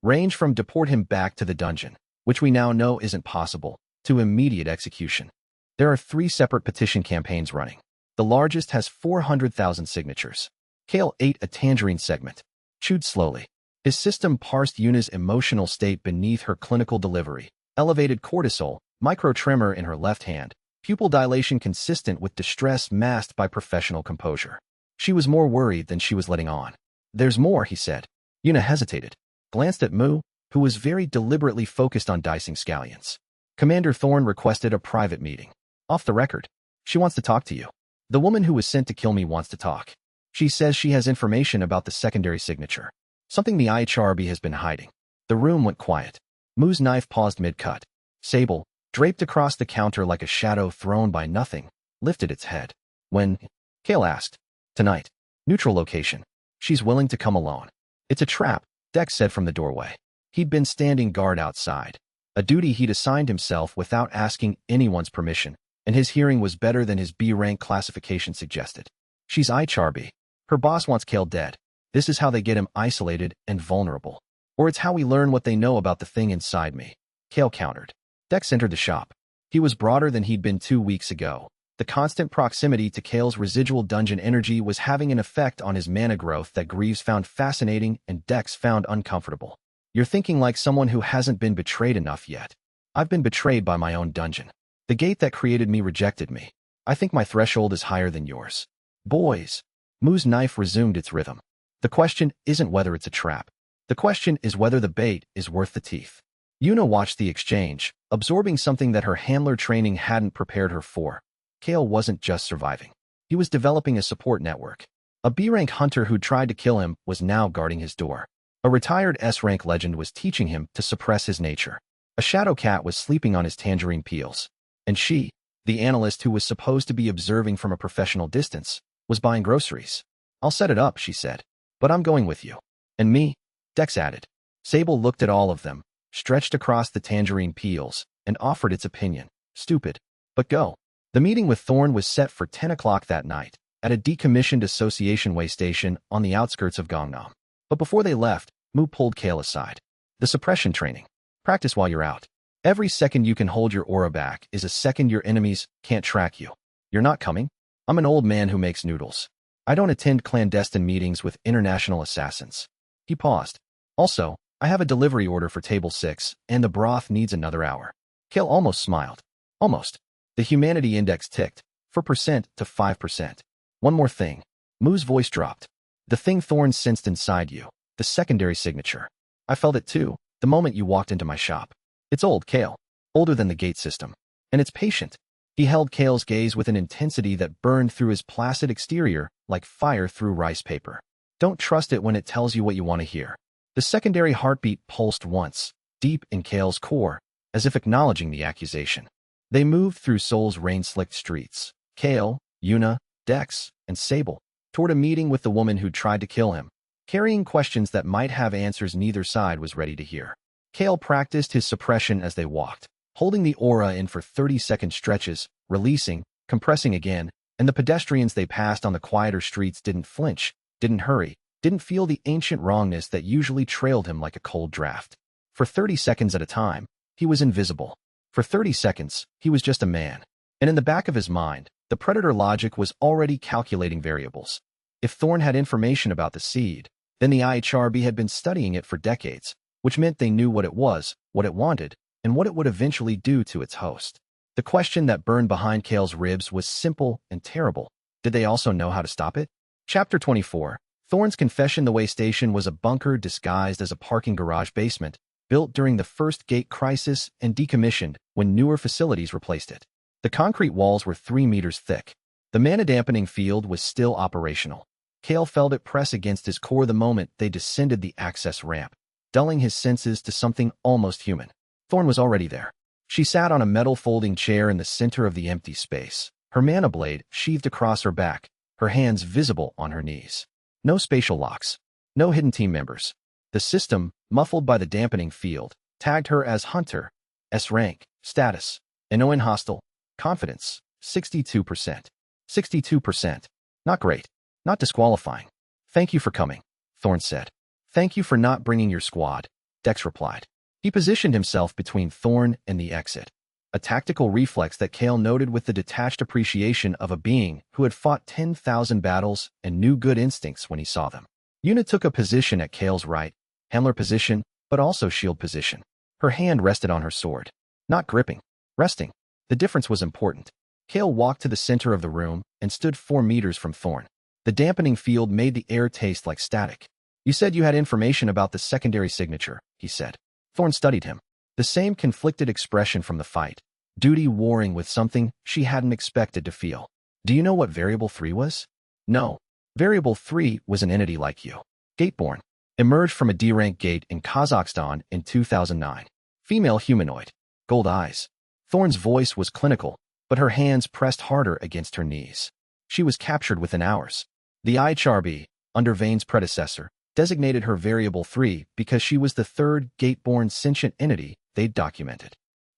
Range from deport him back to the dungeon, which we now know isn't possible, to immediate execution. There are 3 separate petition campaigns running. The largest has 400,000 signatures. Kael ate a tangerine segment, chewed slowly. His system parsed Yuna's emotional state beneath her clinical delivery, elevated cortisol, micro-tremor in her left hand, pupil dilation consistent with distress masked by professional composure. She was more worried than she was letting on. There's more, he said. Yuna hesitated, glanced at Mu, who was very deliberately focused on dicing scallions. Commander Thorn requested a private meeting. Off the record. She wants to talk to you. The woman who was sent to kill me wants to talk. She says she has information about the secondary signature. Something the IHRB has been hiding. The room went quiet. Mu's knife paused mid-cut. Sable, draped across the counter like a shadow thrown by nothing, lifted its head. When? Kael asked. Tonight. Neutral location. She's willing to come alone. It's a trap, Dex said from the doorway. He'd been standing guard outside. A duty he'd assigned himself without asking anyone's permission, and his hearing was better than his B-rank classification suggested. She's IHRB. Her boss wants Kael dead. This is how they get him isolated and vulnerable. Or it's how we learn what they know about the thing inside me. Kael countered. Dex entered the shop. He was broader than he'd been 2 weeks ago. The constant proximity to Kael's residual dungeon energy was having an effect on his mana growth that Greaves found fascinating and Dex found uncomfortable. You're thinking like someone who hasn't been betrayed enough yet. I've been betrayed by my own dungeon. The gate that created me rejected me. I think my threshold is higher than yours. Boys. Mu's knife resumed its rhythm. The question isn't whether it's a trap. The question is whether the bait is worth the teeth. Yuna watched the exchange, absorbing something that her handler training hadn't prepared her for. Kael wasn't just surviving. He was developing a support network. A B-rank hunter who'd tried to kill him was now guarding his door. A retired S-rank legend was teaching him to suppress his nature. A shadow cat was sleeping on his tangerine peels. And she, the analyst who was supposed to be observing from a professional distance, was buying groceries. I'll set it up, she said. But I'm going with you. And me? Dex added. Sable looked at all of them, stretched across the tangerine peels, and offered its opinion. Stupid. But go. The meeting with Thorn was set for 10 o'clock that night, at a decommissioned association way station on the outskirts of Gangnam. But before they left, Mu pulled Kael aside. The suppression training. Practice while you're out. Every second you can hold your aura back is a second your enemies can't track you. You're not coming? I'm an old man who makes noodles. I don't attend clandestine meetings with international assassins. He paused. Also, I have a delivery order for table 6, and the broth needs another hour. Kael almost smiled. Almost. The humanity index ticked, 4% to 5%. One more thing. Mu's voice dropped. The thing Thorn sensed inside you. The secondary signature. I felt it too, the moment you walked into my shop. It's old, Kael. Older than the gate system. And it's patient. He held Kael's gaze with an intensity that burned through his placid exterior like fire through rice paper. Don't trust it when it tells you what you want to hear. The secondary heartbeat pulsed once, deep in Kael's core, as if acknowledging the accusation. They moved through Seoul's rain-slicked streets. Kael, Yuna, Dex, and Sable, toward a meeting with the woman who'd tried to kill him, carrying questions that might have answers neither side was ready to hear. Kael practiced his suppression as they walked, holding the aura in for 30-second stretches, releasing, compressing again, and the pedestrians they passed on the quieter streets didn't flinch, didn't hurry, didn't feel the ancient wrongness that usually trailed him like a cold draft. For 30 seconds at a time, he was invisible. For 30 seconds, he was just a man. And in the back of his mind, the predator logic was already calculating variables. If Thorn had information about the seed, then the IHRB had been studying it for decades, which meant they knew what it was, what it wanted, and what it would eventually do to its host. The question that burned behind Kael's ribs was simple and terrible. Did they also know how to stop it? Chapter 24. Thorne's confession: the way station was a bunker disguised as a parking garage basement, built during the first gate crisis and decommissioned when newer facilities replaced it. The concrete walls were 3 meters thick. The mana-dampening field was still operational. Kael felt it press against his core the moment they descended the access ramp, dulling his senses to something almost human. Thorne was already there. She sat on a metal folding chair in the center of the empty space, her mana blade sheathed across her back, her hands visible on her knees. No spatial locks. No hidden team members. The system, muffled by the dampening field, tagged her as Hunter. S rank, status, Annoying hostile, confidence, 62%. 62%. Not great. Not disqualifying. Thank you for coming, Thorne said. Thank you for not bringing your squad, Dex replied. He positioned himself between Thorne and the exit, a tactical reflex that Kael noted with the detached appreciation of a being who had fought 10,000 battles and knew good instincts when he saw them. Yuna took a position at Kael's right, handler position, but also shield position. Her hand rested on her sword. Not gripping. Resting. The difference was important. Kael walked to the center of the room and stood 4 meters from Thorne. The dampening field made the air taste like static. You said you had information about the secondary signature, he said. Thorne studied him. The same conflicted expression from the fight. Duty warring with something she hadn't expected to feel. Do you know what Variable 3 was? No. Variable 3 was an entity like you. Gateborn. Emerged from a D-rank gate in Kazakhstan in 2009. Female humanoid. Gold eyes. Thorne's voice was clinical, but her hands pressed harder against her knees. She was captured within hours. The IHRB, under Vane's predecessor, designated her Variable 3 because she was the third Gateborn sentient entity they'd documented.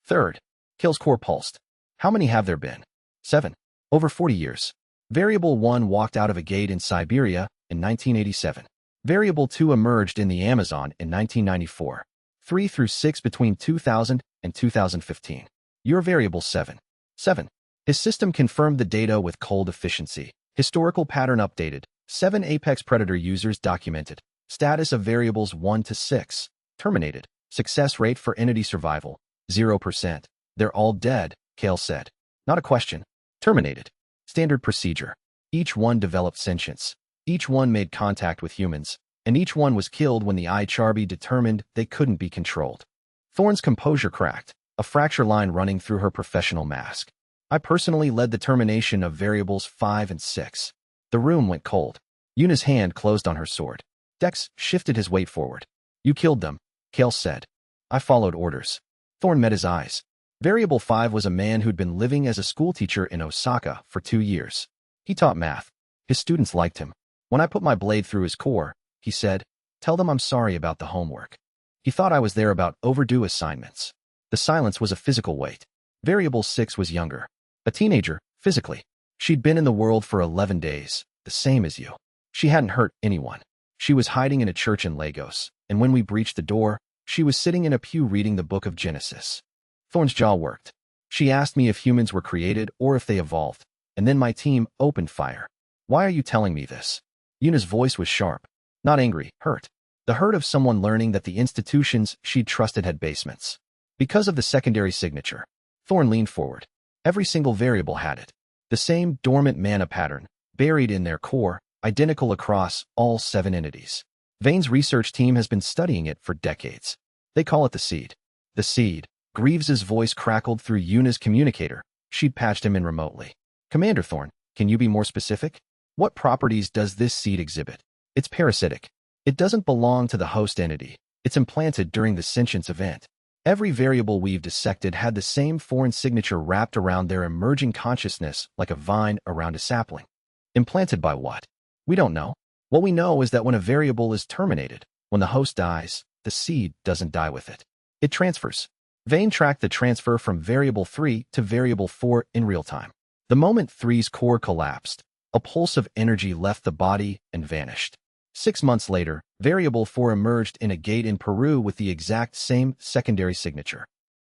Third. Kael's core pulsed. How many have there been? 7. Over 40 years. Variable 1 walked out of a gate in Siberia in 1987. Variable 2 emerged in the Amazon in 1994. 3 through 6 between 2000 and 2015. You're Variable 7. 7. His system confirmed the data with cold efficiency. Historical pattern updated. 7 Apex Predator users documented. Status of Variables 1 to 6. Terminated. Success rate for entity survival. 0%. They're all dead, Kael said. Not a question. Terminated. Standard procedure. Each one developed sentience. Each one made contact with humans. And each one was killed when the IHRB determined they couldn't be controlled. Thorne's composure cracked, a fracture line running through her professional mask. I personally led the termination of Variables 5 and 6. The room went cold. Yuna's hand closed on her sword. Dex shifted his weight forward. You killed them, Kael said. I followed orders. Thorne met his eyes. Variable 5 was a man who'd been living as a schoolteacher in Osaka for 2 years. He taught math. His students liked him. When I put my blade through his core, he said, tell them I'm sorry about the homework. He thought I was there about overdue assignments. The silence was a physical weight. Variable 6 was younger. A teenager, physically. She'd been in the world for 11 days, the same as you. She hadn't hurt anyone. She was hiding in a church in Lagos, and when we breached the door, she was sitting in a pew reading the book of Genesis. Thorne's jaw worked. She asked me if humans were created or if they evolved, and then my team opened fire. Why are you telling me this? Yuna's voice was sharp. Not angry, hurt. The hurt of someone learning that the institutions she'd trusted had basements. Because of the secondary signature. Thorne leaned forward. Every single variable had it. The same dormant mana pattern, buried in their core, identical across all 7 entities. Vane's research team has been studying it for decades. They call it the seed. The seed. Greaves's voice crackled through Yuna's communicator. She'd patched him in remotely. Commander Thorne, can you be more specific? What properties does this seed exhibit? It's parasitic. It doesn't belong to the host entity. It's implanted during the sentience event. Every variable we've dissected had the same foreign signature wrapped around their emerging consciousness like a vine around a sapling. Implanted by what? We don't know. What we know is that when a variable is terminated, when the host dies, the seed doesn't die with it. It transfers. Vane tracked the transfer from Variable 3 to Variable 4 in real time. The moment 3's core collapsed, a pulse of energy left the body and vanished. 6 months later, Variable 4 emerged in a gate in Peru with the exact same secondary signature.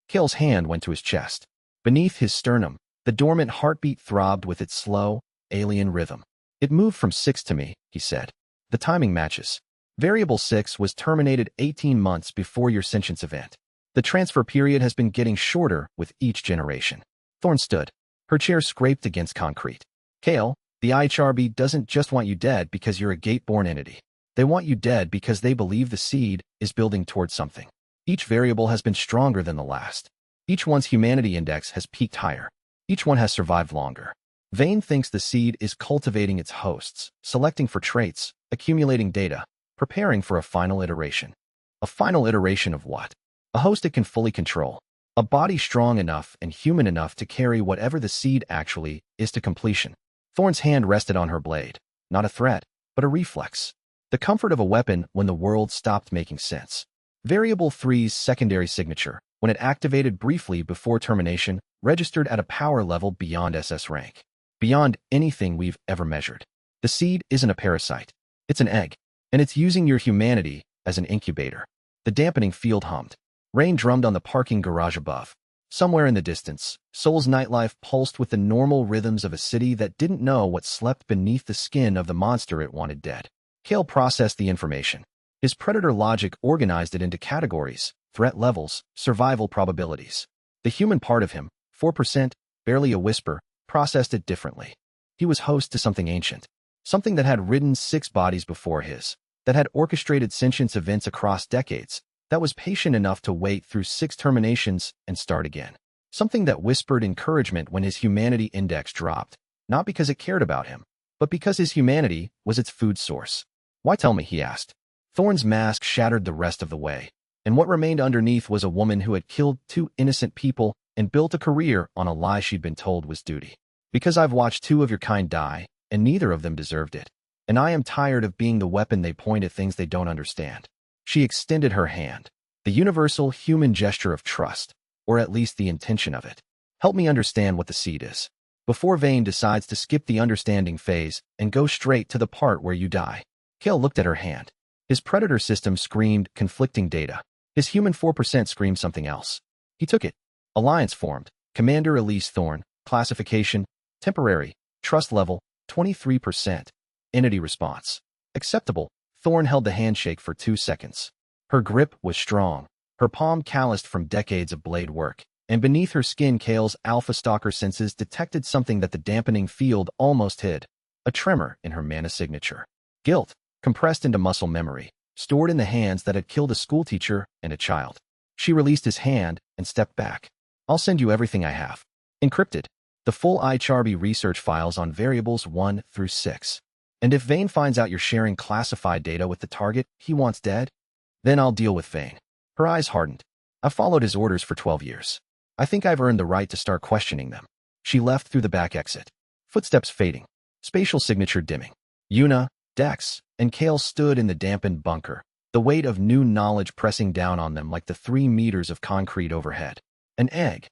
Kael's hand went to his chest. Beneath his sternum, the dormant heartbeat throbbed with its slow, alien rhythm. It moved from 6 to me, he said. The timing matches. Variable 6 was terminated 18 months before your sentience event. The transfer period has been getting shorter with each generation. Thorne stood. Her chair scraped against concrete. Kael, The IHRB doesn't just want you dead because you're a gate-born entity. They want you dead because they believe the seed is building towards something. Each variable has been stronger than the last. Each one's humanity index has peaked higher. Each one has survived longer. Vane thinks the seed is cultivating its hosts, selecting for traits, accumulating data, preparing for a final iteration. A final iteration of what? A host it can fully control. A body strong enough and human enough to carry whatever the seed actually is to completion. Thorn's hand rested on her blade. Not a threat, but a reflex. The comfort of a weapon when the world stopped making sense. Variable 3's secondary signature, when it activated briefly before termination, registered at a power level beyond SS rank. Beyond anything we've ever measured. The seed isn't a parasite. It's an egg. And it's using your humanity as an incubator. The dampening field hummed. Rain drummed on the parking garage above. Somewhere in the distance, Seoul's nightlife pulsed with the normal rhythms of a city that didn't know what slept beneath the skin of the monster it wanted dead. Kael processed the information. His predator logic organized it into categories, threat levels, survival probabilities. The human part of him, 4%, barely a whisper, processed it differently. He was host to something ancient. Something that had ridden 6 bodies before his. That had orchestrated Sentient's events across decades. That was patient enough to wait through 6 terminations and start again. Something that whispered encouragement when his humanity index dropped. Not because it cared about him, but because his humanity was its food source. Why tell me, he asked. Thorn's mask shattered the rest of the way. And what remained underneath was a woman who had killed 2 innocent people and built a career on a lie she'd been told was duty. Because I've watched 2 of your kind die, and neither of them deserved it. And I am tired of being the weapon they point at things they don't understand. She extended her hand. The universal human gesture of trust, or at least the intention of it. Help me understand what the seed is. Before Vane decides to skip the understanding phase and go straight to the part where you die. Kael looked at her hand. His predator system screamed conflicting data. His human 4% screamed something else. He took it. Alliance formed. Commander Elise Thorn. Classification. Temporary. Trust level. 23%. Entity response. Acceptable. Thorn held the handshake for 2 seconds. Her grip was strong. Her palm calloused from decades of blade work. And beneath her skin, Kael's alpha stalker senses detected something that the dampening field almost hid. A tremor in her mana signature. Guilt. Compressed into muscle memory. Stored in the hands that had killed a schoolteacher and a child. She released his hand and stepped back. I'll send you everything I have. Encrypted. The full IHRB research files on variables 1 through 6. And if Vane finds out you're sharing classified data with the target he wants dead, then I'll deal with Vane. Her eyes hardened. I've followed his orders for 12 years. I think I've earned the right to start questioning them. She left through the back exit. Footsteps fading. Spatial signature dimming. Yuna, Dex, and Kael stood in the dampened bunker, the weight of new knowledge pressing down on them like the 3 meters of concrete overhead. An egg,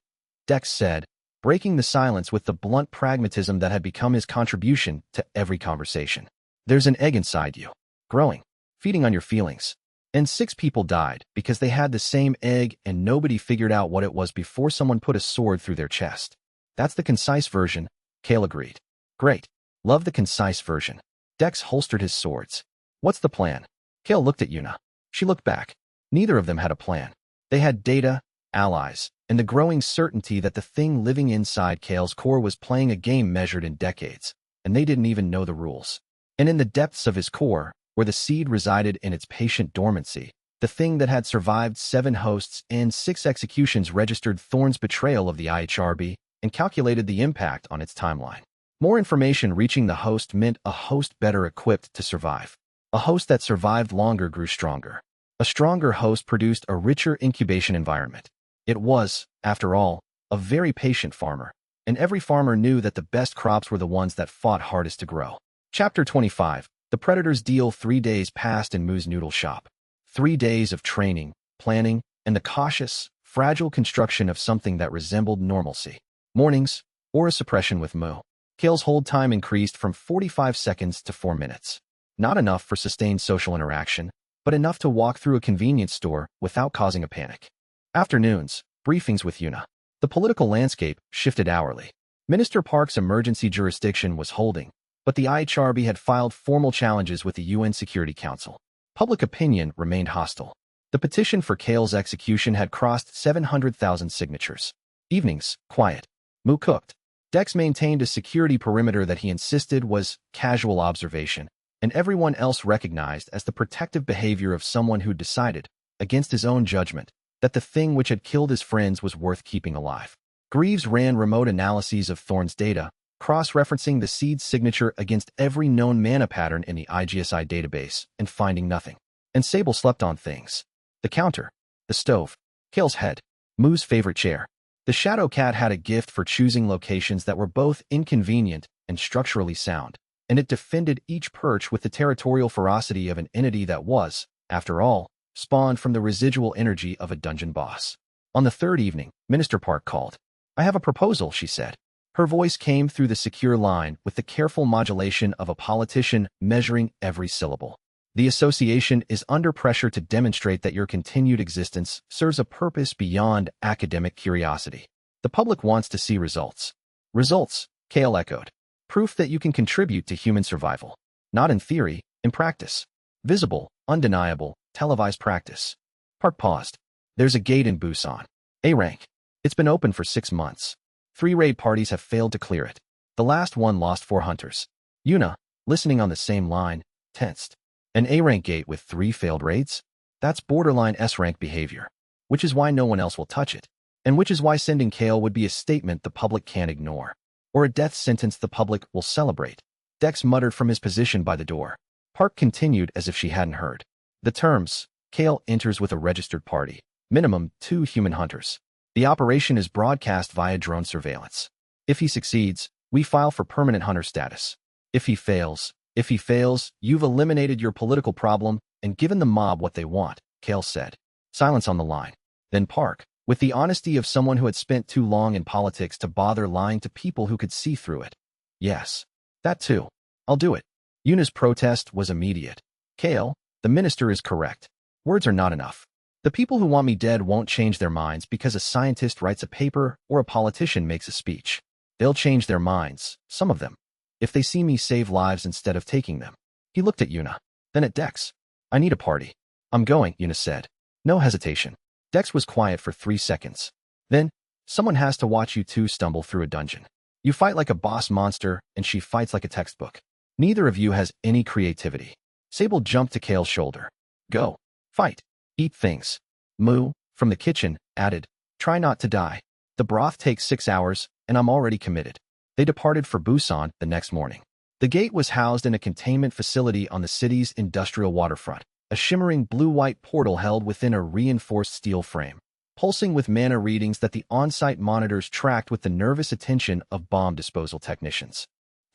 Dex said, breaking the silence with the blunt pragmatism that had become his contribution to every conversation. There's an egg inside you, growing, feeding on your feelings. And 6 people died because they had the same egg and nobody figured out what it was before someone put a sword through their chest. That's the concise version, Kael agreed. Great. Love the concise version. Dex holstered his swords. What's the plan? Kael looked at Yuna. She looked back. Neither of them had a plan. They had data, allies, and the growing certainty that the thing living inside Kael's core was playing a game measured in decades, and they didn't even know the rules. And in the depths of his core, where the seed resided in its patient dormancy, the thing that had survived 7 hosts and 6 executions registered Thorn's betrayal of the IHRB and calculated the impact on its timeline. More information reaching the host meant a host better equipped to survive. A host that survived longer grew stronger. A stronger host produced a richer incubation environment. It was, after all, a very patient farmer, and every farmer knew that the best crops were the ones that fought hardest to grow. Chapter 25. The Predator's deal. 3 days passed in Moo's noodle shop. 3 days of training, planning, and the cautious, fragile construction of something that resembled normalcy. Mornings, aura suppression with Moo. Kael's hold time increased from 45 seconds to 4 minutes. Not enough for sustained social interaction, but enough to walk through a convenience store without causing a panic. Afternoons, briefings with Yuna. The political landscape shifted hourly. Minister Park's emergency jurisdiction was holding, but the IHRB had filed formal challenges with the UN Security Council. Public opinion remained hostile. The petition for Kael's execution had crossed 700,000 signatures. Evenings, quiet. Moo cooked. Dex maintained a security perimeter that he insisted was casual observation, and everyone else recognized as the protective behavior of someone who decided, against his own judgment, that the thing which had killed his friends was worth keeping alive. Greaves ran remote analyses of Thorn's data, cross-referencing the seed's signature against every known mana pattern in the IGSI database, and finding nothing. And Sable slept on things. The counter, the stove, Kael's head, Moo's favorite chair. The Shadow Cat had a gift for choosing locations that were both inconvenient and structurally sound, and it defended each perch with the territorial ferocity of an entity that was, after all, spawned from the residual energy of a dungeon boss. On the third evening, Minister Park called. "I have a proposal," she said. Her voice came through the secure line with the careful modulation of a politician measuring every syllable. "The association is under pressure to demonstrate that your continued existence serves a purpose beyond academic curiosity. The public wants to see results." "Results," Kael echoed. "Proof that you can contribute to human survival. Not in theory, in practice. Visible, undeniable, televised practice." Park paused. "There's a gate in Busan. A rank. It's been open for 6 months. 3 raid parties have failed to clear it. The last one lost 4 hunters." Yuna, listening on the same line, tensed. An A-rank gate with 3 failed raids? That's borderline S-rank behavior. Which is why no one else will touch it. And which is why sending Kael would be a statement the public can't ignore. Or a death sentence the public will celebrate. Dex muttered from his position by the door. Park continued as if she hadn't heard. "The terms: Kael enters with a registered party. Minimum 2 human hunters. The operation is broadcast via drone surveillance. If he succeeds, we file for permanent hunter status. If he fails, you've eliminated your political problem and given the mob what they want," Kael said. Silence on the line. Then Park, with the honesty of someone who had spent too long in politics to bother lying to people who could see through it. "Yes. That too. I'll do it." Yuna's protest was immediate. "Kael, the minister is correct. Words are not enough. The people who want me dead won't change their minds because a scientist writes a paper or a politician makes a speech. They'll change their minds, some of them, if they see me save lives instead of taking them." He looked at Yuna, then at Dex. "I need a party." "I'm going," Yuna said. No hesitation. Dex was quiet for 3 seconds. Then, "Someone has to watch you two stumble through a dungeon. You fight like a boss monster, and she fights like a textbook. Neither of you has any creativity." Sable jumped to Kael's shoulder. "Go. Fight. Eat things." Moo, from the kitchen, added, "Try not to die. The broth takes 6 hours, and I'm already committed." They departed for Busan the next morning. The gate was housed in a containment facility on the city's industrial waterfront, a shimmering blue-white portal held within a reinforced steel frame, pulsing with mana readings that the on-site monitors tracked with the nervous attention of bomb disposal technicians.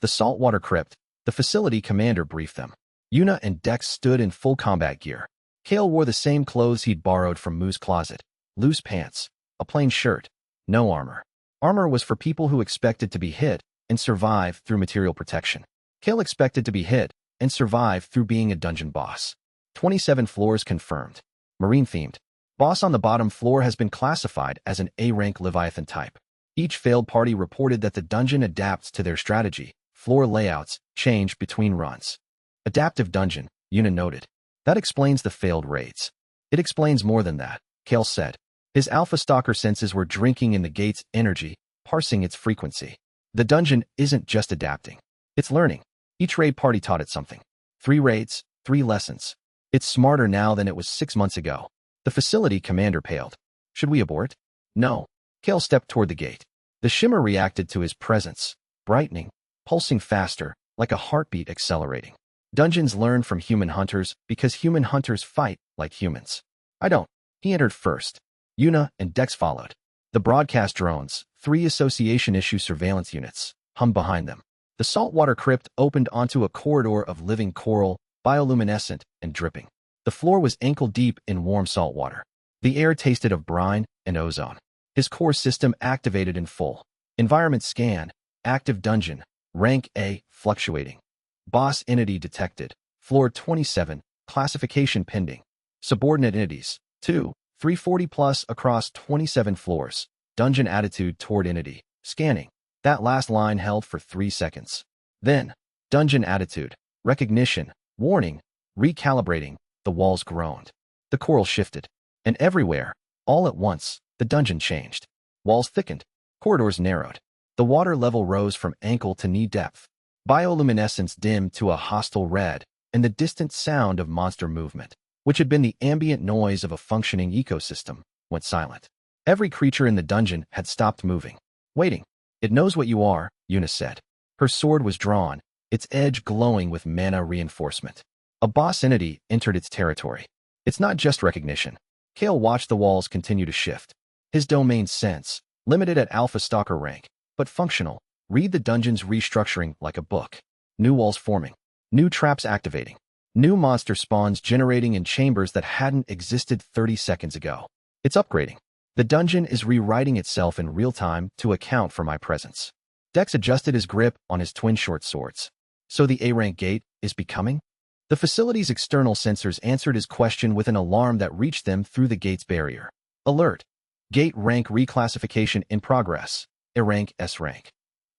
The saltwater crypt, the facility commander briefed them. Yuna and Dex stood in full combat gear. Kael wore the same clothes he'd borrowed from Moo's closet. Loose pants, a plain shirt, no armor. Armor was for people who expected to be hit and survive through material protection. Kael expected to be hit and survive through being a dungeon boss. 27 floors confirmed. Marine-themed. Boss on the bottom floor has been classified as an A-rank Leviathan type. Each failed party reported that the dungeon adapts to their strategy. Floor layouts change between runs. Adaptive dungeon, Yuna noted. That explains the failed raids. It explains more than that, Kael said. His Alpha Stalker senses were drinking in the gate's energy, parsing its frequency. The dungeon isn't just adapting. It's learning. Each raid party taught it something. 3 raids, 3 lessons. It's smarter now than it was 6 months ago. The facility commander paled. "Should we abort?" "No." Kael stepped toward the gate. The shimmer reacted to his presence, brightening, pulsing faster, like a heartbeat accelerating. Dungeons learn from human hunters because human hunters fight like humans. "I don't." He entered first. Yuna and Dex followed. The broadcast drones, 3 association-issue surveillance units, hummed behind them. The saltwater crypt opened onto a corridor of living coral, bioluminescent and dripping. The floor was ankle-deep in warm salt water. The air tasted of brine and ozone. His core system activated in full. Environment scan, active dungeon, rank A, fluctuating. Boss entity detected, floor 27, classification pending. Subordinate entities, 2, 340 plus across 27 floors. Dungeon attitude toward entity, scanning. That last line held for 3 seconds. Then, dungeon attitude, recognition, warning, recalibrating. The walls groaned. The coral shifted. And everywhere, all at once, the dungeon changed. Walls thickened. Corridors narrowed. The water level rose from ankle to knee depth. Bioluminescence dimmed to a hostile red, and the distant sound of monster movement, which had been the ambient noise of a functioning ecosystem, went silent. Every creature in the dungeon had stopped moving. Waiting. It knows what you are, Una said. Her sword was drawn, its edge glowing with mana reinforcement. A boss entity entered its territory. It's not just recognition. Kael watched the walls continue to shift. His domain sense, limited at Alpha Stalker rank, but functional, read the dungeon's restructuring like a book. New walls forming. New traps activating. New monster spawns generating in chambers that hadn't existed 30 seconds ago. It's upgrading. The dungeon is rewriting itself in real time to account for my presence. Dex adjusted his grip on his twin short swords. So the A-rank gate is becoming? The facility's external sensors answered his question with an alarm that reached them through the gate's barrier. Alert. Gate rank reclassification in progress. A-rank S-rank.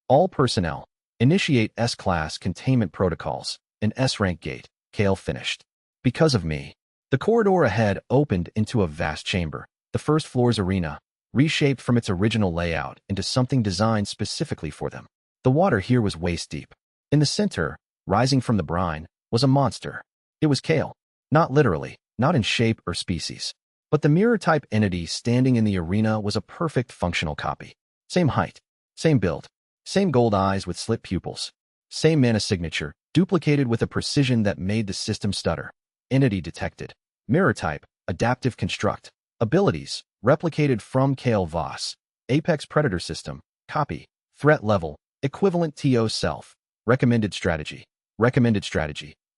All personnel. Initiate S-class containment protocols. An S-rank gate. Kael finished. Because of me. The corridor ahead opened into a vast chamber. The first floor's arena, reshaped from its original layout into something designed specifically for them. The water here was waist-deep. In the center, rising from the brine, was a monster. It was Kael. Not literally, not in shape or species. But the mirror-type entity standing in the arena was a perfect functional copy. Same height, same build, same gold eyes with slit pupils, same mana signature, duplicated with a precision that made the system stutter. Entity detected. Mirror type, adaptive construct. Abilities, replicated from Kael Voss. Apex Predator System, copy. Threat level, equivalent TO self. Recommended strategy,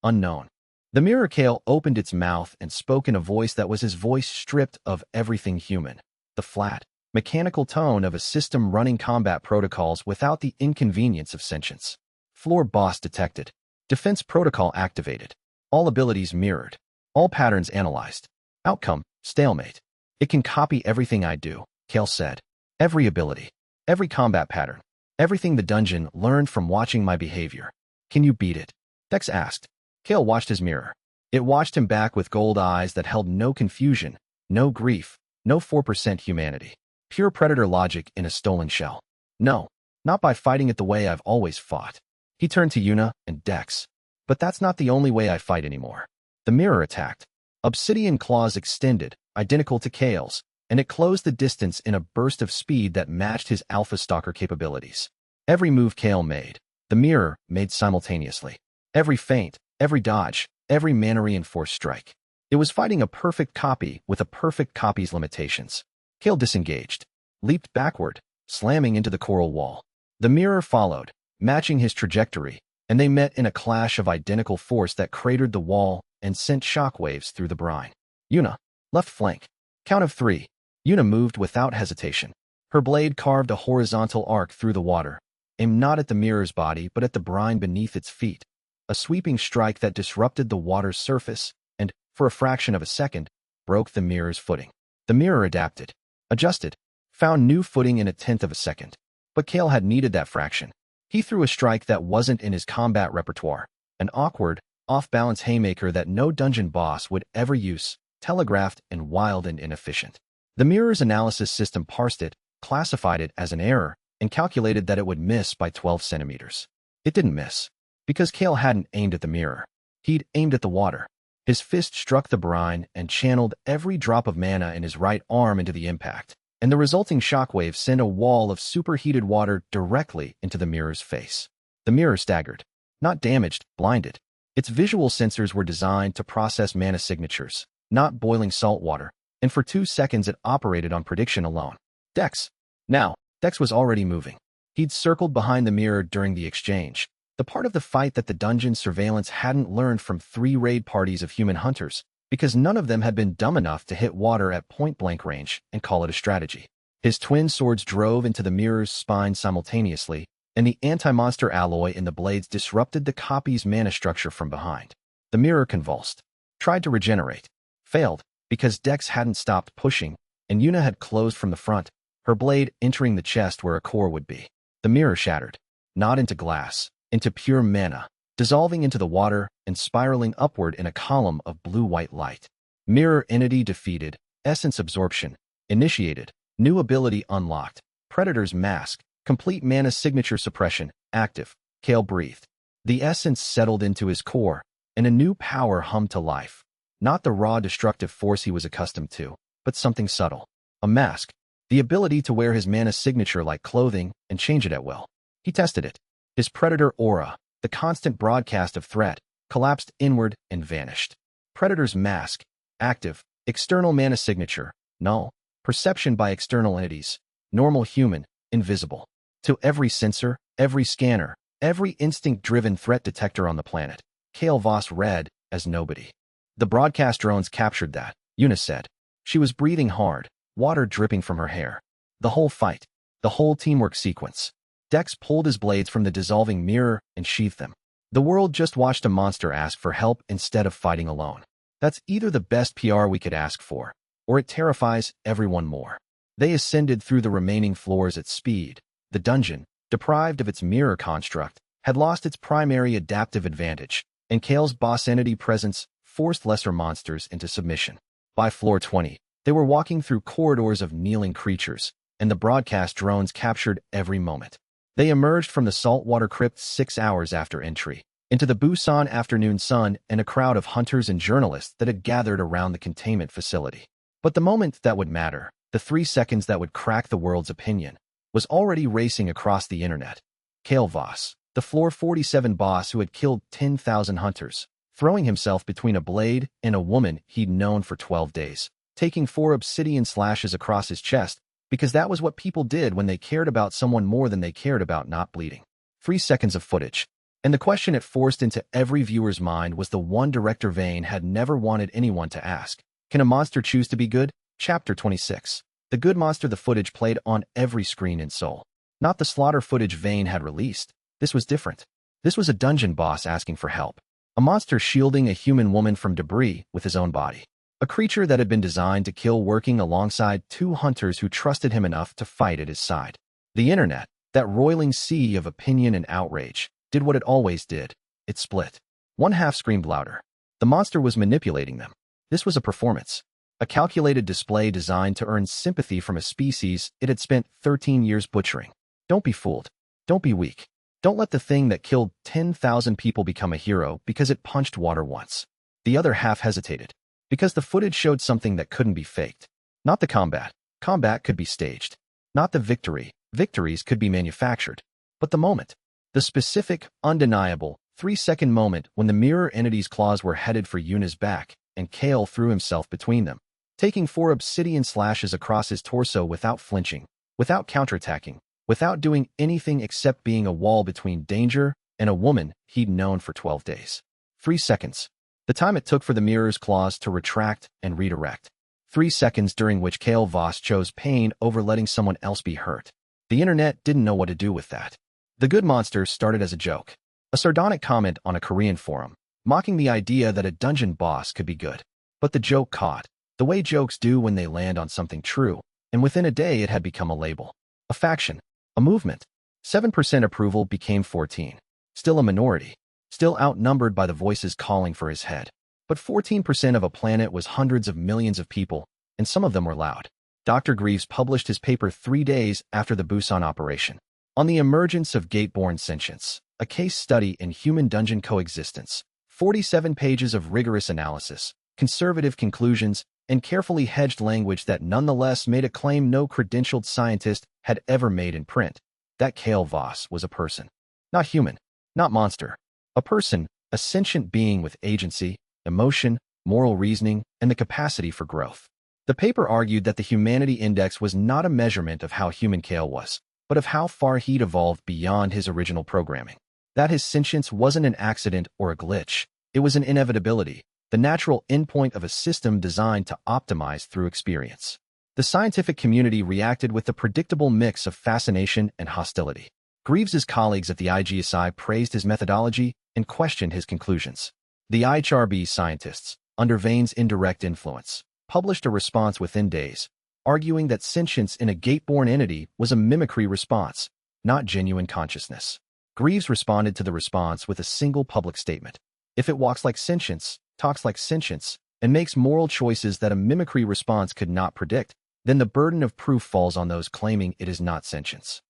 unknown. The mirror Kael opened its mouth and spoke in a voice that was his voice stripped of everything human. The flat, mechanical tone of a system running combat protocols without the inconvenience of sentience. Floor boss detected. Defense protocol activated. All abilities mirrored. All patterns analyzed. Outcome, stalemate. It can copy everything I do, Kael said. Every ability. Every combat pattern. Everything the dungeon learned from watching my behavior. Can you beat it? Dex asked. Kael watched his mirror. It watched him back with gold eyes that held no confusion, no grief, no 4% humanity. Pure predator logic in a stolen shell. No, not by fighting it the way I've always fought. He turned to Una and Dex. But that's not the only way I fight anymore. The mirror attacked. Obsidian claws extended, identical to Kael's, and it closed the distance in a burst of speed that matched his Alpha Stalker capabilities. Every move Kael made, the mirror made simultaneously. Every feint, every dodge, every mana-reinforced strike. It was fighting a perfect copy with a perfect copy's limitations. Kael disengaged, leaped backward, slamming into the coral wall. The mirror followed, matching his trajectory, and they met in a clash of identical force that cratered the wall and sent shockwaves through the brine. Una, left flank. Count of 3. Una moved without hesitation. Her blade carved a horizontal arc through the water, aimed not at the mirror's body but at the brine beneath its feet. A sweeping strike that disrupted the water's surface and, for a fraction of a second, broke the mirror's footing. The mirror adapted, adjusted, found new footing in a tenth of a second. But Kael had needed that fraction. He threw a strike that wasn't in his combat repertoire, an awkward, off-balance haymaker that no dungeon boss would ever use, telegraphed and wild and inefficient. The mirror's analysis system parsed it, classified it as an error, and calculated that it would miss by 12 centimeters. It didn't miss, because Kael hadn't aimed at the mirror. He'd aimed at the water. His fist struck the brine and channeled every drop of mana in his right arm into the impact, and the resulting shockwave sent a wall of superheated water directly into the mirror's face. The mirror staggered. Not damaged, blinded. Its visual sensors were designed to process mana signatures, not boiling salt water, and for 2 seconds it operated on prediction alone. Dex. Now, Dex was already moving. He'd circled behind the mirror during the exchange, the part of the fight that the dungeon's surveillance hadn't learned from 3 raid parties of human hunters, because none of them had been dumb enough to hit water at point-blank range and call it a strategy. His twin swords drove into the mirror's spine simultaneously, and the anti-monster alloy in the blades disrupted the copy's mana structure from behind. The mirror convulsed, tried to regenerate, failed, because Dex hadn't stopped pushing, and Una had closed from the front, her blade entering the chest where a core would be. The mirror shattered, not into glass, into pure mana, dissolving into the water and spiraling upward in a column of blue-white light. Mirror entity defeated, essence absorption, initiated, new ability unlocked, Predator's Mask, Complete mana signature suppression, active. Kael breathed. The essence settled into his core, and a new power hummed to life. Not the raw destructive force he was accustomed to, but something subtle. A mask. The ability to wear his mana signature like clothing and change it at will. He tested it. His predator aura, the constant broadcast of threat, collapsed inward and vanished. Predator's mask. Active. External mana signature. Null. Perception by external entities. Normal human. Invisible. To every sensor, every scanner, every instinct-driven threat detector on the planet, Kael Voss read as nobody. The broadcast drones captured that, Eunice said. She was breathing hard, water dripping from her hair. The whole fight, the whole teamwork sequence. Dex pulled his blades from the dissolving mirror and sheathed them. The world just watched a monster ask for help instead of fighting alone. That's either the best PR we could ask for, or it terrifies everyone more. They ascended through the remaining floors at speed. The dungeon, deprived of its mirror construct, had lost its primary adaptive advantage, and Kael's boss entity presence forced lesser monsters into submission. By floor 20, they were walking through corridors of kneeling creatures, and the broadcast drones captured every moment. They emerged from the saltwater crypt 6 hours after entry, into the Busan afternoon sun and a crowd of hunters and journalists that had gathered around the containment facility. But the moment that would matter, the 3 seconds that would crack the world's opinion, was already racing across the internet. Kael Voss, the floor 47 boss who had killed 10,000 hunters, throwing himself between a blade and a woman he'd known for 12 days, taking 4 obsidian slashes across his chest, because that was what people did when they cared about someone more than they cared about not bleeding. 3 seconds of footage. And the question it forced into every viewer's mind was the one director Vane had never wanted anyone to ask. Can a monster choose to be good? Chapter 26. The good monster. The footage played on every screen in Seoul. Not the slaughter footage Vane had released. This was different. This was a dungeon boss asking for help. A monster shielding a human woman from debris with his own body. A creature that had been designed to kill working alongside 2 hunters who trusted him enough to fight at his side. The internet, that roiling sea of opinion and outrage, did what it always did. It split. One half screamed louder. The monster was manipulating them. This was a performance. A calculated display designed to earn sympathy from a species it had spent 13 years butchering. Don't be fooled. Don't be weak. Don't let the thing that killed 10,000 people become a hero because it punched water once. The other half hesitated. Because the footage showed something that couldn't be faked. Not the combat. Combat could be staged. Not the victory. Victories could be manufactured. But the moment. The specific, undeniable, 3-second moment when the mirror entity's claws were headed for Yuna's back, and Kael threw himself between them, taking 4 obsidian slashes across his torso without flinching, without counterattacking, without doing anything except being a wall between danger and a woman he'd known for 12 days. 3 seconds. The time it took for the mirror's claws to retract and redirect. 3 seconds during which Kael Voss chose pain over letting someone else be hurt. The internet didn't know what to do with that. The good monster started as a joke. A sardonic comment on a Korean forum, mocking the idea that a dungeon boss could be good. But the joke caught, the way jokes do when they land on something true, and within a day it had become a label. A faction. A movement. 7% approval became 14. Still a minority. Still outnumbered by the voices calling for his head. But 14% of a planet was hundreds of millions of people, and some of them were loud. Dr. Greaves published his paper 3 days after the Busan operation. On the emergence of gate-born sentience, a case study in human dungeon coexistence. 47 pages of rigorous analysis, conservative conclusions, and carefully hedged language that nonetheless made a claim no credentialed scientist had ever made in print. That Kael Voss was a person. Not human. Not monster. A person, a sentient being with agency, emotion, moral reasoning, and the capacity for growth. The paper argued that the humanity index was not a measurement of how human Kael was, but of how far he'd evolved beyond his original programming. That his sentience wasn't an accident or a glitch. It was an inevitability, the natural endpoint of a system designed to optimize through experience. The scientific community reacted with a predictable mix of fascination and hostility. Greaves's colleagues at the IGSI praised his methodology and questioned his conclusions. The IHRB scientists, under Vane's indirect influence, published a response within days, arguing that sentience in a gate-born entity was a mimicry response, not genuine consciousness. Greaves responded to the response with a single public statement. If it walks like sentience, talks like sentience, and makes moral choices that a mimicry response could not predict, then the burden of proof falls on those claiming it is not sentience.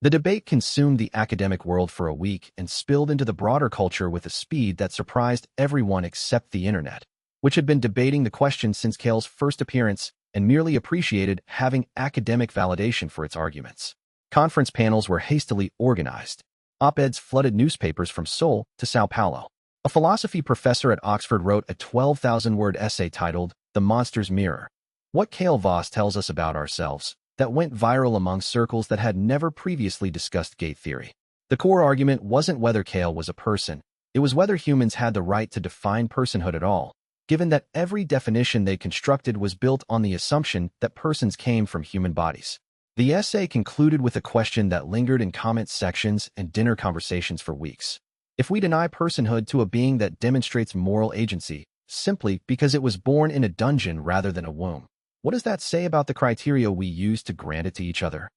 The debate consumed the academic world for a week and spilled into the broader culture with a speed that surprised everyone except the internet, which had been debating the question since Kael's first appearance and merely appreciated having academic validation for its arguments. Conference panels were hastily organized. Op-eds flooded newspapers from Seoul to Sao Paulo. A philosophy professor at Oxford wrote a 12,000-word essay titled The Monster's Mirror: What Kael Voss Tells Us About Ourselves, that went viral among circles that had never previously discussed gate theory. The core argument wasn't whether Kael was a person, it was whether humans had the right to define personhood at all, given that every definition they constructed was built on the assumption that persons came from human bodies. The essay concluded with a question that lingered in comment sections and dinner conversations for weeks. If we deny personhood to a being that demonstrates moral agency, simply because it was born in a dungeon rather than a womb, what does that say about the criteria we use to grant it to each other?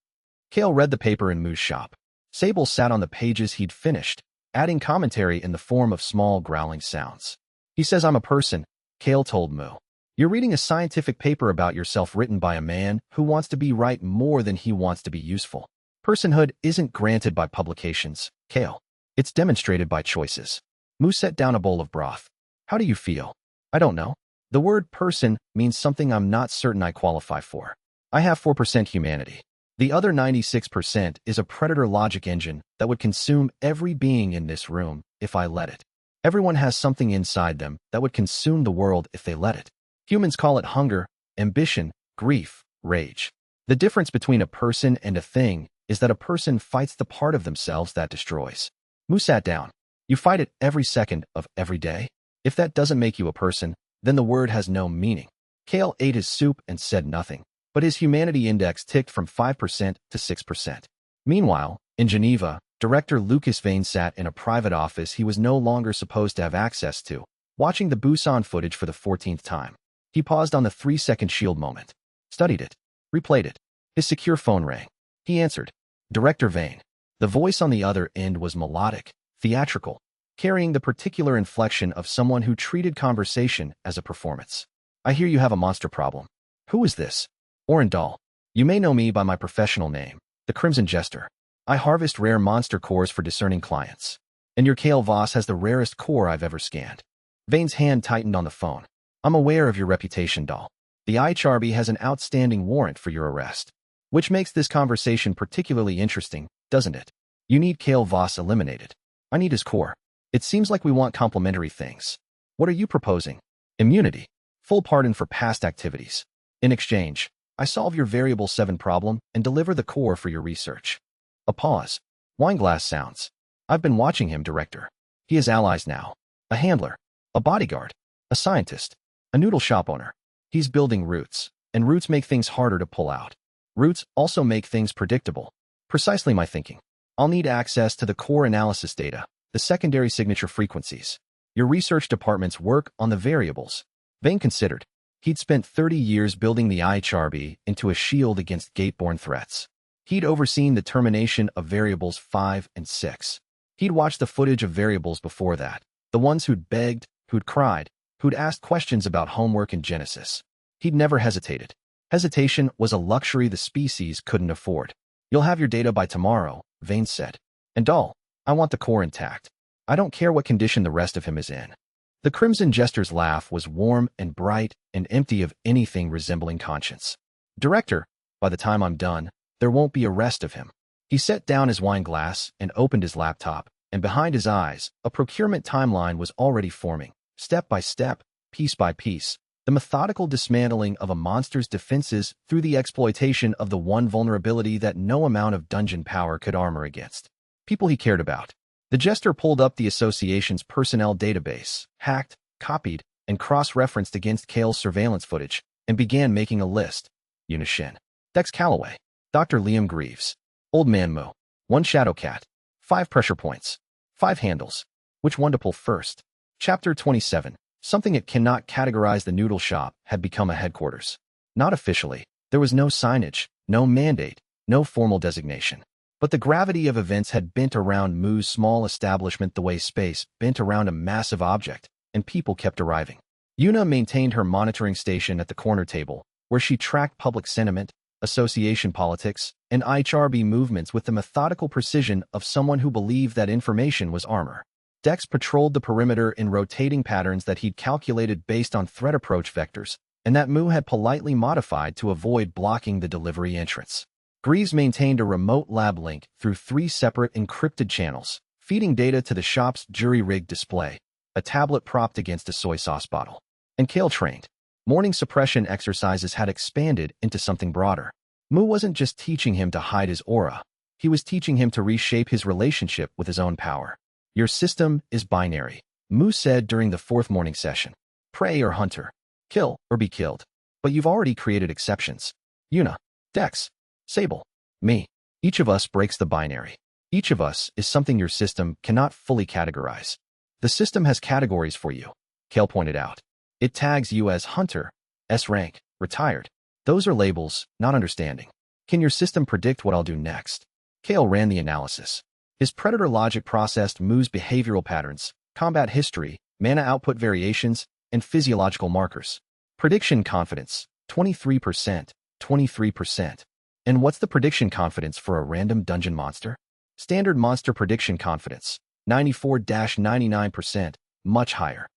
Kael read the paper in Moo's shop. Sable sat on the pages he'd finished, adding commentary in the form of small growling sounds. He says I'm a person, Kael told Moo. You're reading a scientific paper about yourself written by a man who wants to be right more than he wants to be useful. Personhood isn't granted by publications, Kael. It's demonstrated by choices. Moo set down a bowl of broth. How do you feel? I don't know. The word person means something I'm not certain I qualify for. I have 4% humanity. The other 96% is a predator logic engine that would consume every being in this room if I let it. Everyone has something inside them that would consume the world if they let it. Humans call it hunger, ambition, grief, rage. The difference between a person and a thing is that a person fights the part of themselves that destroys. Moo sat down. You fight it every second of every day? If that doesn't make you a person, then the word has no meaning. Kael ate his soup and said nothing, but his humanity index ticked from 5% to 6%. Meanwhile, in Geneva, Director Lucas Vane sat in a private office he was no longer supposed to have access to, watching the Busan footage for the 14th time. He paused on the 3-second shield moment, studied it, replayed it. His secure phone rang. He answered. Director Vane. The voice on the other end was melodic, theatrical, carrying the particular inflection of someone who treated conversation as a performance. I hear you have a monster problem. Who is this? Orendal. You may know me by my professional name, the Crimson Jester. I harvest rare monster cores for discerning clients. And your Kael Voss has the rarest core I've ever scanned. Vane's hand tightened on the phone. I'm aware of your reputation, doll. The IHRB has an outstanding warrant for your arrest. Which makes this conversation particularly interesting, doesn't it? You need Kael Voss eliminated. I need his core. It seems like we want complementary things. What are you proposing? Immunity. Full pardon for past activities. In exchange, I solve your variable 7 problem and deliver the core for your research. A pause. Wineglass sounds. I've been watching him, Director. He has allies now. A handler. A bodyguard. A scientist. A noodle shop owner. He's building roots, and roots make things harder to pull out. Roots also make things predictable. Precisely my thinking. I'll need access to the core analysis data, the secondary signature frequencies. Your research department's work on the variables. Vane considered. He'd spent 30 years building the IHRB into a shield against gate-borne threats. He'd overseen the termination of variables 5 and 6. He'd watched the footage of variables before that, the ones who'd begged, who'd cried, who'd asked questions about homework and Genesis. He'd never hesitated. Hesitation was a luxury the species couldn't afford. You'll have your data by tomorrow, Vane said. And doll, I want the core intact. I don't care what condition the rest of him is in. The Crimson Jester's laugh was warm and bright and empty of anything resembling conscience. Director, by the time I'm done, there won't be a rest of him. He set down his wine glass and opened his laptop, and behind his eyes, a procurement timeline was already forming, step by step, piece by piece, the methodical dismantling of a monster's defenses through the exploitation of the one vulnerability that no amount of dungeon power could armor against. People he cared about. The Jester pulled up the association's personnel database, hacked, copied, and cross-referenced against Kael's surveillance footage, and began making a list. Unishin. Dex Calloway. Dr. Liam Greaves. Old Man Moo. 1 Shadowcat. 5 pressure points. 5 handles. Which one to pull first? Chapter 27. Something it cannot categorize. The noodle shop had become a headquarters. Not officially. There was no signage, no mandate, no formal designation. But the gravity of events had bent around Moo's small establishment the way space bent around a massive object, and people kept arriving. Yuna maintained her monitoring station at the corner table, where she tracked public sentiment, association politics, and HRB movements with the methodical precision of someone who believed that information was armor. Dex patrolled the perimeter in rotating patterns that he'd calculated based on threat approach vectors, and that Mu had politely modified to avoid blocking the delivery entrance. Greaves maintained a remote lab link through 3 separate encrypted channels, feeding data to the shop's jury-rigged display, a tablet propped against a soy sauce bottle. And Kael trained. Morning suppression exercises had expanded into something broader. Mu wasn't just teaching him to hide his aura. He was teaching him to reshape his relationship with his own power. Your system is binary, Mu said during the 4th morning session. Prey or hunter. Kill or be killed. But you've already created exceptions. Yuna, Dex, Sable, me. Each of us breaks the binary. Each of us is something your system cannot fully categorize. The system has categories for you, Kael pointed out. It tags you as hunter, S rank, retired. Those are labels, not understanding. Can your system predict what I'll do next? Kael ran the analysis. His predator logic processed Mu's behavioral patterns, combat history, mana output variations, and physiological markers. Prediction confidence, 23%, 23%. And what's the prediction confidence for a random dungeon monster? Standard monster prediction confidence, 94-99%, much higher.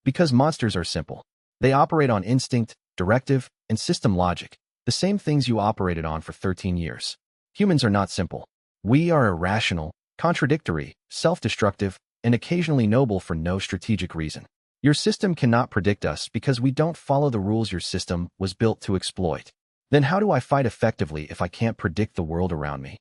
Because monsters are simple. They operate on instinct, directive, and system logic, the same things you operated on for 13 years. Humans are not simple. We are irrational, contradictory, self-destructive, and occasionally noble for no strategic reason. Your system cannot predict us because we don't follow the rules your system was built to exploit. Then how do I fight effectively if I can't predict the world around me?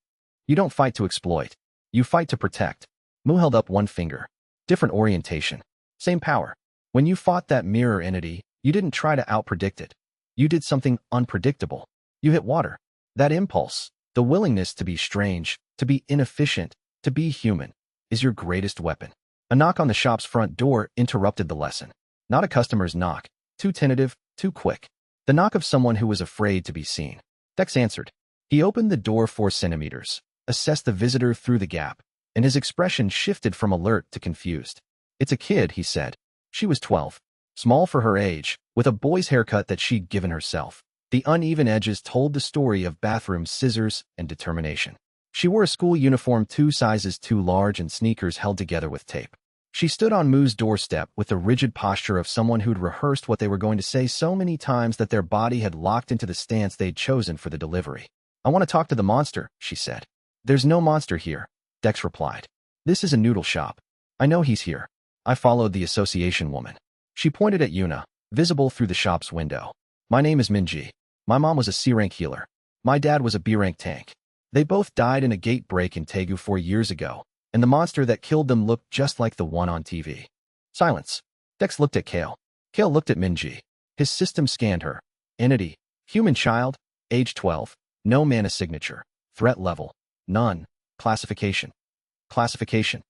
You don't fight to exploit. You fight to protect. Mu held up one finger. Different orientation. Same power. When you fought that mirror entity, you didn't try to outpredict it. You did something unpredictable. You hit water. That impulse, the willingness to be strange, to be inefficient, to be human, is your greatest weapon. A knock on the shop's front door interrupted the lesson. Not a customer's knock. Too tentative, too quick. The knock of someone who was afraid to be seen. Dex answered. He opened the door 4 centimeters, assessed the visitor through the gap, and his expression shifted from alert to confused. It's a kid, he said. She was 12. Small for her age, with a boy's haircut that she'd given herself. The uneven edges told the story of bathroom scissors and determination. She wore a school uniform 2 sizes too large and sneakers held together with tape. She stood on Mu's doorstep with the rigid posture of someone who'd rehearsed what they were going to say so many times that their body had locked into the stance they'd chosen for the delivery. I want to talk to the monster, she said. There's no monster here, Dex replied. This is a noodle shop. I know he's here. I followed the association woman. She pointed at Yuna, visible through the shop's window. My name is Minji. My mom was a C-rank healer. My dad was a B-rank tank. They both died in a gate break in Tegu 4 years ago, and the monster that killed them looked just like the one on TV. Silence. Dex looked at Kael. Kael looked at Minji. His system scanned her. Entity. Human child. Age 12. No mana signature. Threat level. None. Classification. Classification.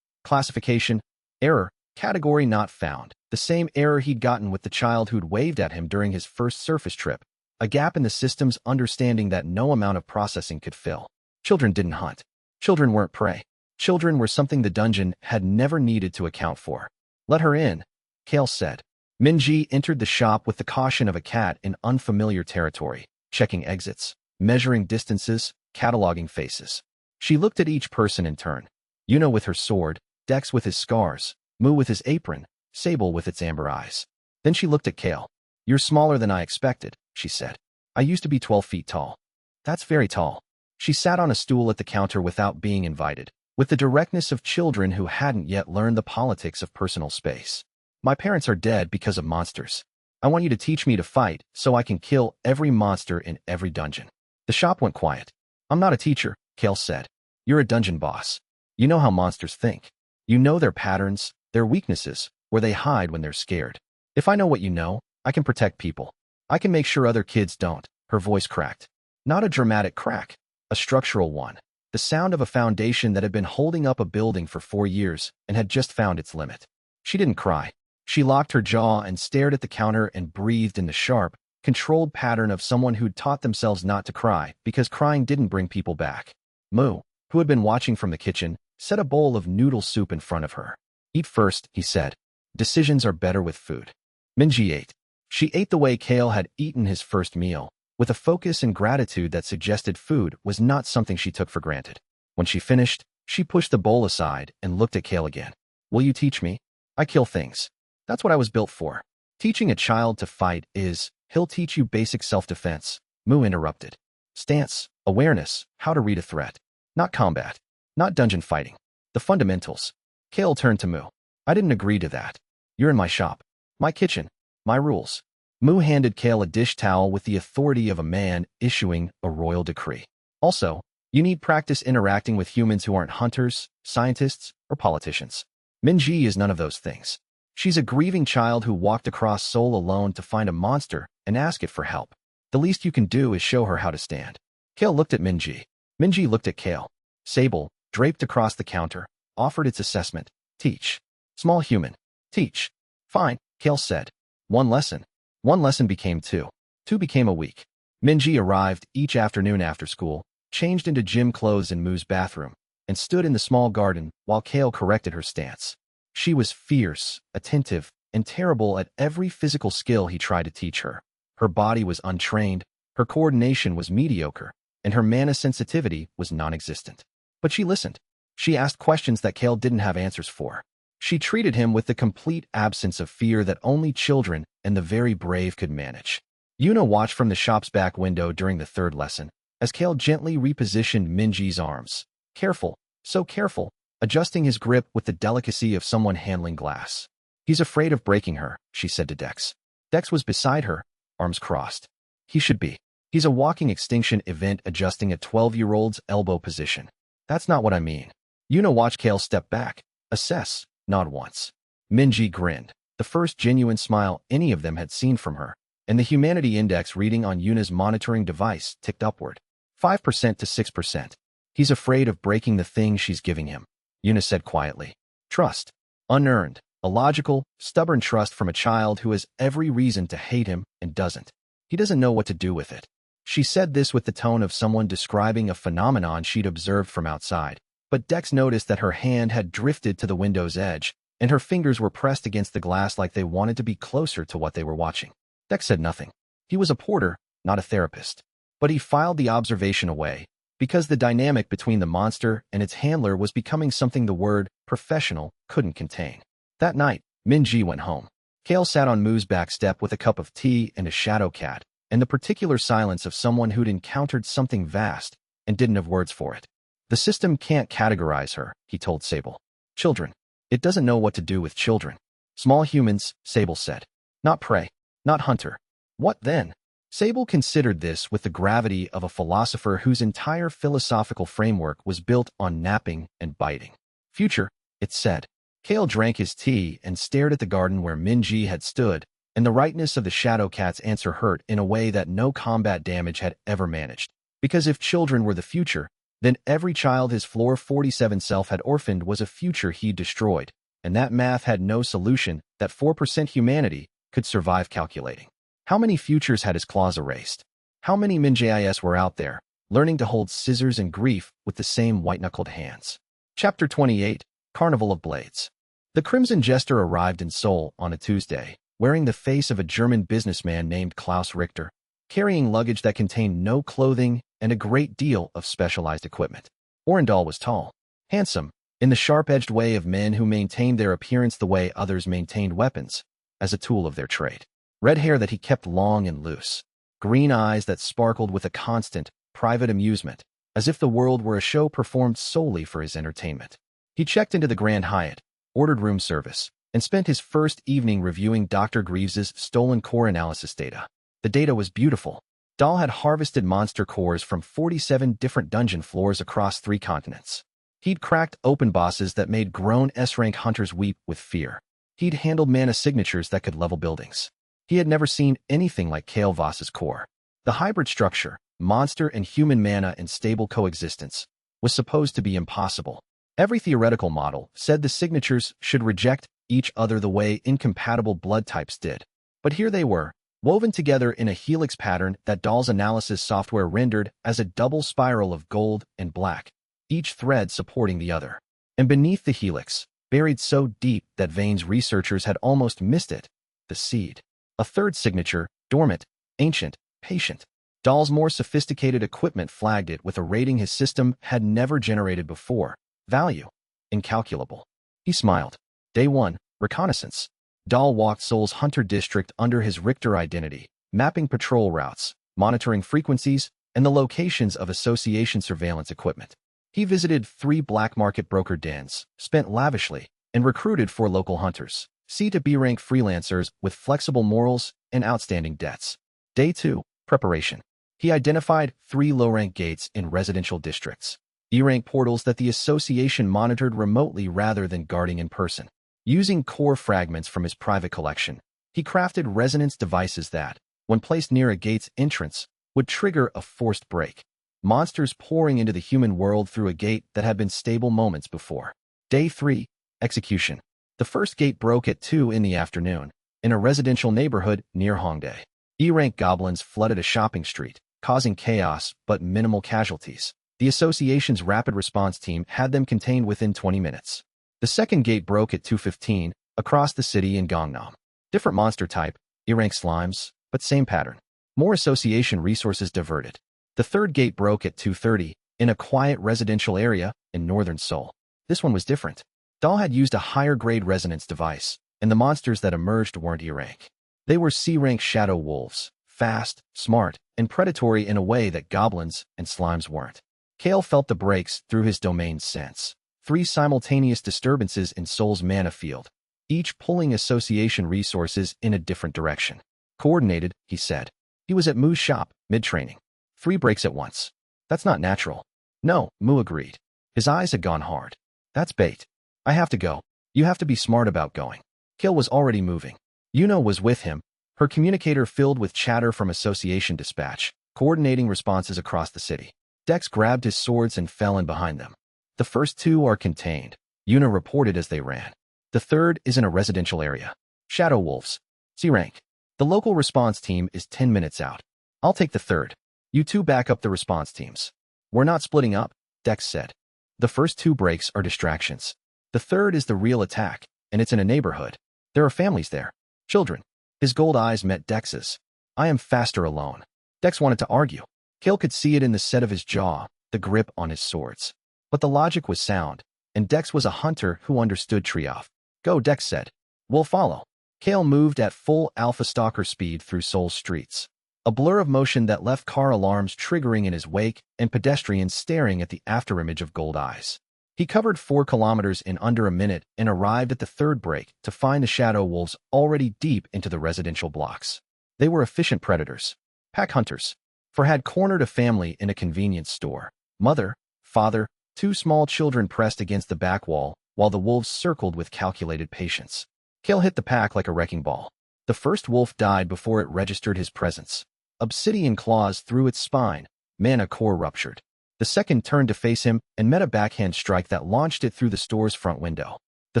Classification. Error. Category not found. The same error he'd gotten with the child who'd waved at him during his first surface trip. A gap in the system's understanding that no amount of processing could fill. Children didn't hunt. Children weren't prey. Children were something the dungeon had never needed to account for. Let her in, Kael said. Minji entered the shop with the caution of a cat in unfamiliar territory, checking exits, measuring distances, cataloging faces. She looked at each person in turn. Yuna with her sword, Dex with his scars, Mu with his apron, Sable with its amber eyes. Then she looked at Kael. You're smaller than I expected, she said. I used to be 12 feet tall. That's very tall. She sat on a stool at the counter without being invited, with the directness of children who hadn't yet learned the politics of personal space. My parents are dead because of monsters. I want you to teach me to fight so I can kill every monster in every dungeon. The shop went quiet. I'm not a teacher, Kael said. You're a dungeon boss. You know how monsters think. You know their patterns, their weaknesses, where they hide when they're scared. If I know what you know, I can protect people. I can make sure other kids don't. Her voice cracked. Not a dramatic crack, a structural one. The sound of a foundation that had been holding up a building for 4 years and had just found its limit. She didn't cry. She locked her jaw and stared at the counter and breathed in the sharp, controlled pattern of someone who'd taught themselves not to cry because crying didn't bring people back. Mu, who had been watching from the kitchen, set a bowl of noodle soup in front of her. Eat first, he said. Decisions are better with food. Minji ate. She ate the way Kael had eaten his first meal, with a focus and gratitude that suggested food was not something she took for granted. When she finished, she pushed the bowl aside and looked at Kael again. Will you teach me? I kill things. That's what I was built for. Teaching a child to fight he'll teach you basic self-defense. Mu interrupted. Stance, awareness, how to read a threat. Not combat. Not dungeon fighting. The fundamentals. Kael turned to Mu. I didn't agree to that. You're in my shop. My kitchen. My rules. Mu handed Kael a dish towel with the authority of a man issuing a royal decree. Also, you need practice interacting with humans who aren't hunters, scientists, or politicians. Minji is none of those things. She's a grieving child who walked across Seoul alone to find a monster and ask it for help. The least you can do is show her how to stand. Kael looked at Minji. Minji looked at Kael. Sable, draped across the counter, offered its assessment. Teach. Small human. Teach. Fine, Kael said. One lesson. One lesson became two. Two became a week. Minji arrived each afternoon after school, changed into gym clothes in Mu's bathroom, and stood in the small garden while Kael corrected her stance. She was fierce, attentive, and terrible at every physical skill he tried to teach her. Her body was untrained, her coordination was mediocre, and her mana sensitivity was non-existent. But she listened. She asked questions that Kael didn't have answers for. She treated him with the complete absence of fear that only children and the very brave could manage. Yuna watched from the shop's back window during the third lesson, as Kael gently repositioned Minji's arms. Careful, so careful, adjusting his grip with the delicacy of someone handling glass. He's afraid of breaking her, she said to Dex. Dex was beside her, arms crossed. He should be. He's a walking extinction event adjusting a 12-year-old's elbow position. That's not what I mean. Yuna watched Kael step back, assess, nod once. Minji grinned, the first genuine smile any of them had seen from her, and the humanity index reading on Yuna's monitoring device ticked upward. 5% to 6%. He's afraid of breaking the thing she's giving him, Yuna said quietly. Trust. Unearned. A logical, stubborn trust from a child who has every reason to hate him and doesn't. He doesn't know what to do with it. She said this with the tone of someone describing a phenomenon she'd observed from outside, but Dex noticed that her hand had drifted to the window's edge, and her fingers were pressed against the glass like they wanted to be closer to what they were watching. Dex said nothing. He was a porter, not a therapist. But he filed the observation away, because the dynamic between the monster and its handler was becoming something the word professional couldn't contain. That night, Minji went home. Kael sat on Mu's back step with a cup of tea and a shadow cat, and the particular silence of someone who'd encountered something vast and didn't have words for it. The system can't categorize her, he told Sable. Children. It doesn't know what to do with children. Small humans, Sable said. Not prey. Not hunter. What then? Sable considered this with the gravity of a philosopher whose entire philosophical framework was built on napping and biting. Future, it said. Kael drank his tea and stared at the garden where Minji had stood, and the rightness of the Shadow Cat's answer hurt in a way that no combat damage had ever managed. Because if children were the future, then every child his Floor 47 self had orphaned was a future he'd destroyed, and that math had no solution that 4% humanity could survive calculating. How many futures had his claws erased? How many Minjis were out there, learning to hold scissors and grief with the same white-knuckled hands? Chapter 28, Carnival of Blades. The Crimson Jester arrived in Seoul on a Tuesday, wearing the face of a German businessman named Klaus Richter, carrying luggage that contained no clothing and a great deal of specialized equipment. Orendal was tall, handsome, in the sharp-edged way of men who maintained their appearance the way others maintained weapons, as a tool of their trade. Red hair that he kept long and loose, green eyes that sparkled with a constant, private amusement, as if the world were a show performed solely for his entertainment. He checked into the Grand Hyatt, ordered room service, and spent his first evening reviewing Dr. Greaves's stolen core analysis data. The data was beautiful. Dahl had harvested monster cores from 47 different dungeon floors across 3 continents. He'd cracked open bosses that made grown S-rank hunters weep with fear. He'd handled mana signatures that could level buildings. He had never seen anything like Kael Voss's core. The hybrid structure, monster and human mana in stable coexistence, was supposed to be impossible. Every theoretical model said the signatures should reject each other the way incompatible blood types did. But here they were, woven together in a helix pattern that Dahl's analysis software rendered as a double spiral of gold and black, each thread supporting the other. And beneath the helix, buried so deep that Vane's researchers had almost missed it, the seed. A third signature, dormant, ancient, patient. Dahl's more sophisticated equipment flagged it with a rating his system had never generated before. Value: incalculable. He smiled. Day 1, reconnaissance. Dahl walked Seoul's Hunter District under his Richter identity, mapping patrol routes, monitoring frequencies, and the locations of association surveillance equipment. He visited 3 black market broker dens, spent lavishly, and recruited 4 local hunters, C to B rank freelancers with flexible morals and outstanding debts. Day 2, preparation. He identified 3 low-rank gates in residential districts, E-rank portals that the association monitored remotely rather than guarding in person. Using core fragments from his private collection, he crafted resonance devices that, when placed near a gate's entrance, would trigger a forced break. Monsters pouring into the human world through a gate that had been stable moments before. Day 3, execution. The first gate broke at 2 in the afternoon, in a residential neighborhood near Hongdae. E-rank goblins flooded a shopping street, causing chaos but minimal casualties. The association's rapid response team had them contained within 20 minutes. The second gate broke at 2:15, across the city in Gangnam. Different monster type, E-rank slimes, but same pattern. More association resources diverted. The third gate broke at 2:30, in a quiet residential area in northern Seoul. This one was different. Dahl had used a higher-grade resonance device, and the monsters that emerged weren't E-rank. They were C-rank shadow wolves, fast, smart, and predatory in a way that goblins and slimes weren't. Kael felt the breaks through his domain sense. 3 simultaneous disturbances in Seoul's mana field, each pulling association resources in a different direction. Coordinated, he said. He was at Mu's shop, mid-training. 3 breaks at once. That's not natural. No, Mu agreed. His eyes had gone hard. That's bait. I have to go. You have to be smart about going. Kael was already moving. Yuno was with him, her communicator filled with chatter from association dispatch, coordinating responses across the city. Dex grabbed his swords and fell in behind them. The first 2 are contained, Yuna reported as they ran. The third is in a residential area. Shadow wolves. C-rank. The local response team is 10 minutes out. I'll take the third. You 2 back up the response teams. We're not splitting up, Dex said. The first 2 breaks are distractions. The third is the real attack, and it's in a neighborhood. There are families there. Children. His gold eyes met Dex's. I am faster alone. Dex wanted to argue. Kael could see it in the set of his jaw, the grip on his swords. But the logic was sound, and Dex was a hunter who understood Triumph. Go, Dex said. We'll follow. Kael moved at full alpha stalker speed through Seoul's streets. A blur of motion that left car alarms triggering in his wake and pedestrians staring at the afterimage of gold eyes. He covered 4 kilometers in under a minute and arrived at the third break to find the shadow wolves already deep into the residential blocks. They were efficient predators. Pack hunters. For had cornered a family in a convenience store. Mother, father, 2 small children pressed against the back wall, while the wolves circled with calculated patience. Kael hit the pack like a wrecking ball. The first wolf died before it registered his presence. Obsidian claws through its spine, mana core ruptured. The second turned to face him and met a backhand strike that launched it through the store's front window. The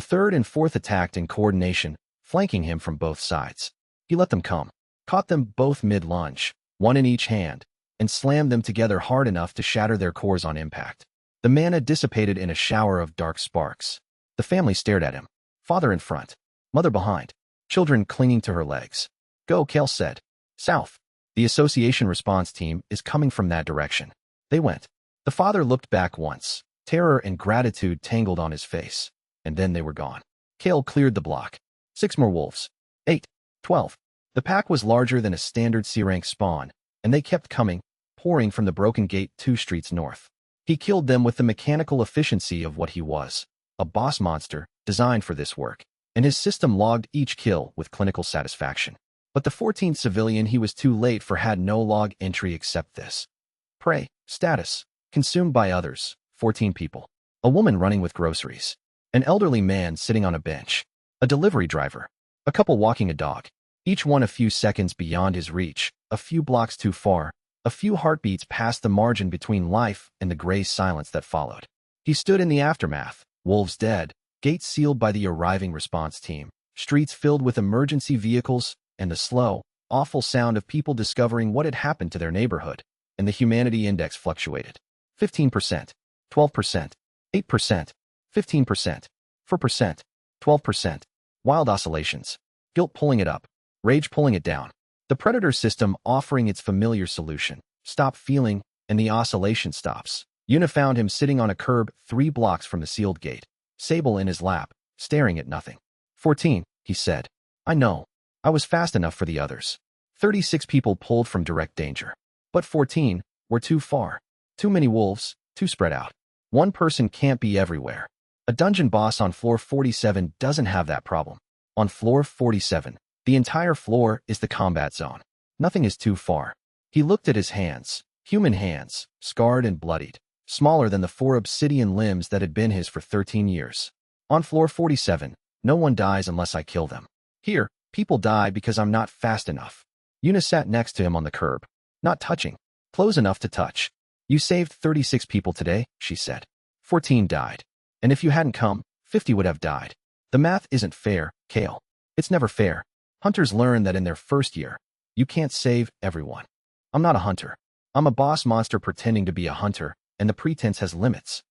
third and fourth attacked in coordination, flanking him from both sides. He let them come, caught them both mid-lunge, 1 in each hand, and slammed them together hard enough to shatter their cores on impact. The mana dissipated in a shower of dark sparks. The family stared at him. Father in front, mother behind, children clinging to her legs. Go, Kael said. South. The association response team is coming from that direction. They went. The father looked back once. Terror and gratitude tangled on his face. And then they were gone. Kael cleared the block. 6 more wolves. 8. 12. The pack was larger than a standard C-rank spawn, and they kept coming, pouring from the broken gate 2 streets north. He killed them with the mechanical efficiency of what he was, a boss monster designed for this work, and his system logged each kill with clinical satisfaction. But the 14th civilian he was too late for had no log entry except this. Prey, status, consumed by others, 14 people. A woman running with groceries. An elderly man sitting on a bench. A delivery driver. A couple walking a dog. Each one a few seconds beyond his reach, a few blocks too far, a few heartbeats past the margin between life and the gray silence that followed. He stood in the aftermath, wolves dead, gates sealed by the arriving response team, streets filled with emergency vehicles, and the slow, awful sound of people discovering what had happened to their neighborhood, and the humanity index fluctuated. 15%, 12%, 8%, 15%, 4%, 12%, wild oscillations, guilt pulling it up, rage pulling it down. The predator system offering its familiar solution, stop feeling, and the oscillation stops. Yuna found him sitting on a curb 3 blocks from the sealed gate, Sable in his lap, staring at nothing. 14, he said. I know. I was fast enough for the others. 36 people pulled from direct danger. But 14 were too far. Too many wolves, too spread out. One person can't be everywhere. A dungeon boss on floor 47 doesn't have that problem. On floor 47, the entire floor is the combat zone. Nothing is too far. He looked at his hands, human hands, scarred and bloodied, smaller than the 4 obsidian limbs that had been his for 13 years. On floor 47, no one dies unless I kill them. Here, people die because I'm not fast enough. Yuna sat next to him on the curb, not touching, close enough to touch. You saved 36 people today, she said. 14 died. And if you hadn't come, 50 would have died. The math isn't fair, Kael. It's never fair. Hunters learn that in their first year. You can't save everyone. I'm not a hunter. I'm a boss monster pretending to be a hunter, and the pretense has limits.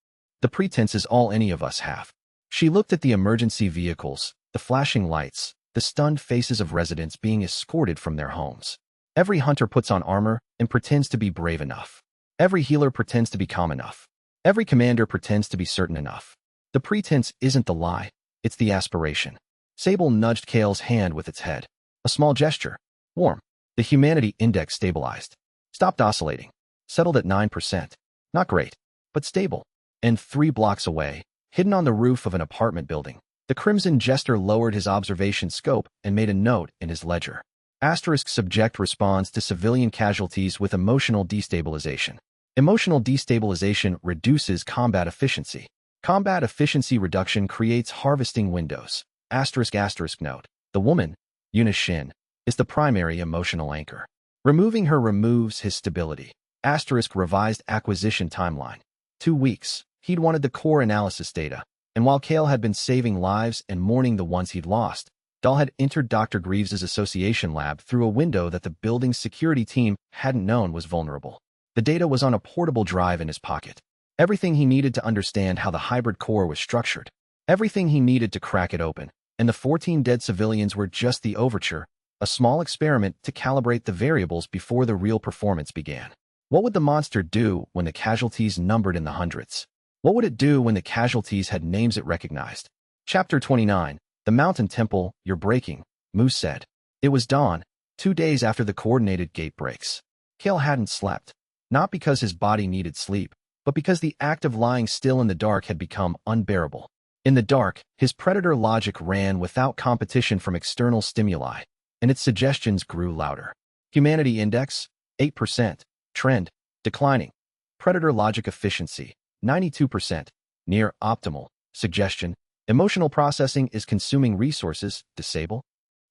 The pretense is all any of us have. She looked at the emergency vehicles, the flashing lights, the stunned faces of residents being escorted from their homes. Every hunter puts on armor and pretends to be brave enough. Every healer pretends to be calm enough. Every commander pretends to be certain enough. The pretense isn't the lie, it's the aspiration. Sable nudged Kael's hand with its head. A small gesture. Warm. The humanity index stabilized. Stopped oscillating. Settled at 9%. Not great, but stable. And 3 blocks away, hidden on the roof of an apartment building, the Crimson Jester lowered his observation scope and made a note in his ledger. Asterisk subject responds to civilian casualties with emotional destabilization. Emotional destabilization reduces combat efficiency. Combat efficiency reduction creates harvesting windows. Asterisk note. The woman, Yuna Shin, is the primary emotional anchor. Removing her removes his stability. Asterisk revised acquisition timeline. 2 weeks. He'd wanted the core analysis data, and while Kael had been saving lives and mourning the ones he'd lost, Dahl had entered Dr. Greaves's association lab through a window that the building's security team hadn't known was vulnerable. The data was on a portable drive in his pocket. Everything he needed to understand how the hybrid core was structured. Everything he needed to crack it open. And the 14 dead civilians were just the overture, a small experiment to calibrate the variables before the real performance began. What would the monster do when the casualties numbered in the hundreds? What would it do when the casualties had names it recognized? Chapter 29, The Mountain Temple, You're Breaking, Moose said. It was dawn, 2 days after the coordinated gate breaks. Kael hadn't slept, not because his body needed sleep, but because the act of lying still in the dark had become unbearable. In the dark, his predator logic ran without competition from external stimuli, and its suggestions grew louder. Humanity index, 8%. Trend, declining. Predator logic efficiency, 92%. Near optimal. Suggestion, emotional processing is consuming resources, disable.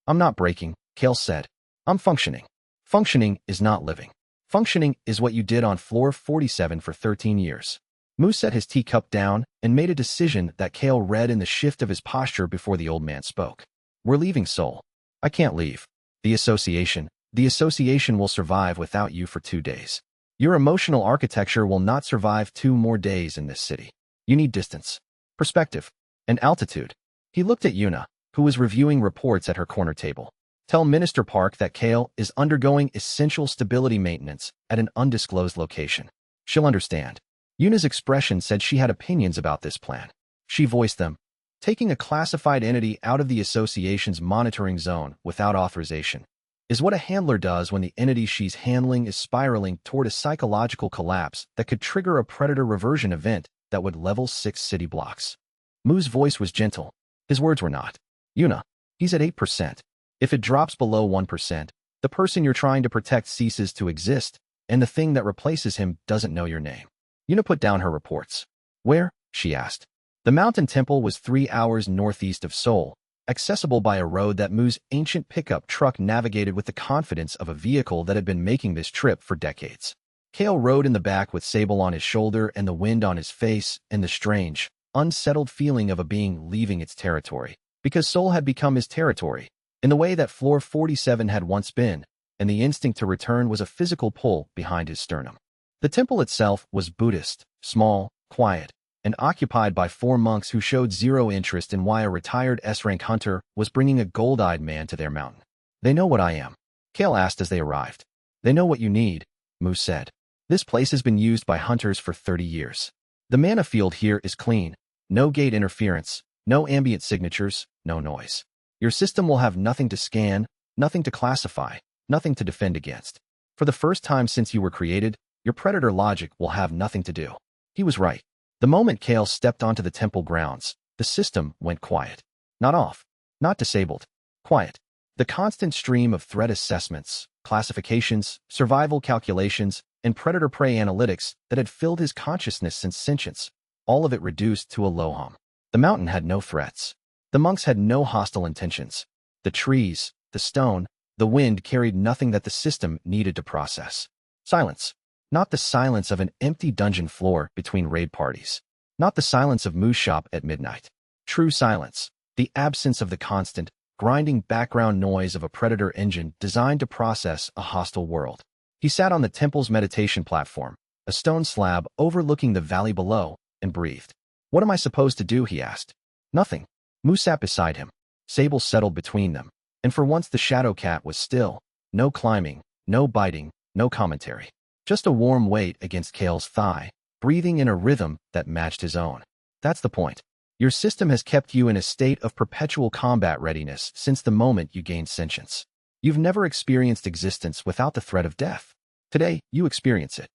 I'm not breaking, Kael said. I'm functioning. Functioning is not living. Functioning is what you did on floor 47 for 13 years. Moose set his teacup down and made a decision that Kael read in the shift of his posture before the old man spoke. We're leaving Seoul. I can't leave. The association will survive without you for 2 days. Your emotional architecture will not survive 2 more days in this city. You need distance, perspective, and altitude. He looked at Yuna, who was reviewing reports at her corner table. Tell Minister Park that Kael is undergoing essential stability maintenance at an undisclosed location. She'll understand. Yuna's expression said she had opinions about this plan. She voiced them. Taking a classified entity out of the association's monitoring zone without authorization is what a handler does when the entity she's handling is spiraling toward a psychological collapse that could trigger a predator reversion event that would level 6 city blocks. Moo's voice was gentle. His words were not. Yuna, he's at 8%. If it drops below 1%, the person you're trying to protect ceases to exist, and the thing that replaces him doesn't know your name. Yuna put down her reports. Where? She asked. The mountain temple was 3 hours northeast of Seoul, accessible by a road that Moo's ancient pickup truck navigated with the confidence of a vehicle that had been making this trip for decades. Kael rode in the back with Sable on his shoulder and the wind on his face and the strange, unsettled feeling of a being leaving its territory, because Seoul had become his territory, in the way that floor 47 had once been, and the instinct to return was a physical pull behind his sternum. The temple itself was Buddhist, small, quiet, and occupied by 4 monks who showed zero interest in why a retired S-rank hunter was bringing a gold-eyed man to their mountain. They know what I am, Kael asked as they arrived. They know what you need, Mu said. This place has been used by hunters for 30 years. The mana field here is clean. No gate interference, no ambient signatures, no noise. Your system will have nothing to scan, nothing to classify, nothing to defend against. For the first time since you were created, your predator logic will have nothing to do. He was right. The moment Kael stepped onto the temple grounds, the system went quiet. Not off, not disabled. Quiet. The constant stream of threat assessments, classifications, survival calculations, and predator-prey analytics that had filled his consciousness since sentience, all of it reduced to a low hum. The mountain had no threats. The monks had no hostile intentions. The trees, the stone, the wind carried nothing that the system needed to process. Silence. Not the silence of an empty dungeon floor between raid parties. Not the silence of Mu's shop at midnight. True silence. The absence of the constant, grinding background noise of a predator engine designed to process a hostile world. He sat on the temple's meditation platform, a stone slab overlooking the valley below, and breathed. What am I supposed to do? He asked. Nothing. Mu sat beside him. Sable settled between them, and for once the shadow cat was still. No climbing, no biting, no commentary. Just a warm weight against Kael's thigh, breathing in a rhythm that matched his own. That's the point. Your system has kept you in a state of perpetual combat readiness since the moment you gained sentience. You've never experienced existence without the threat of death. Today, you experience it.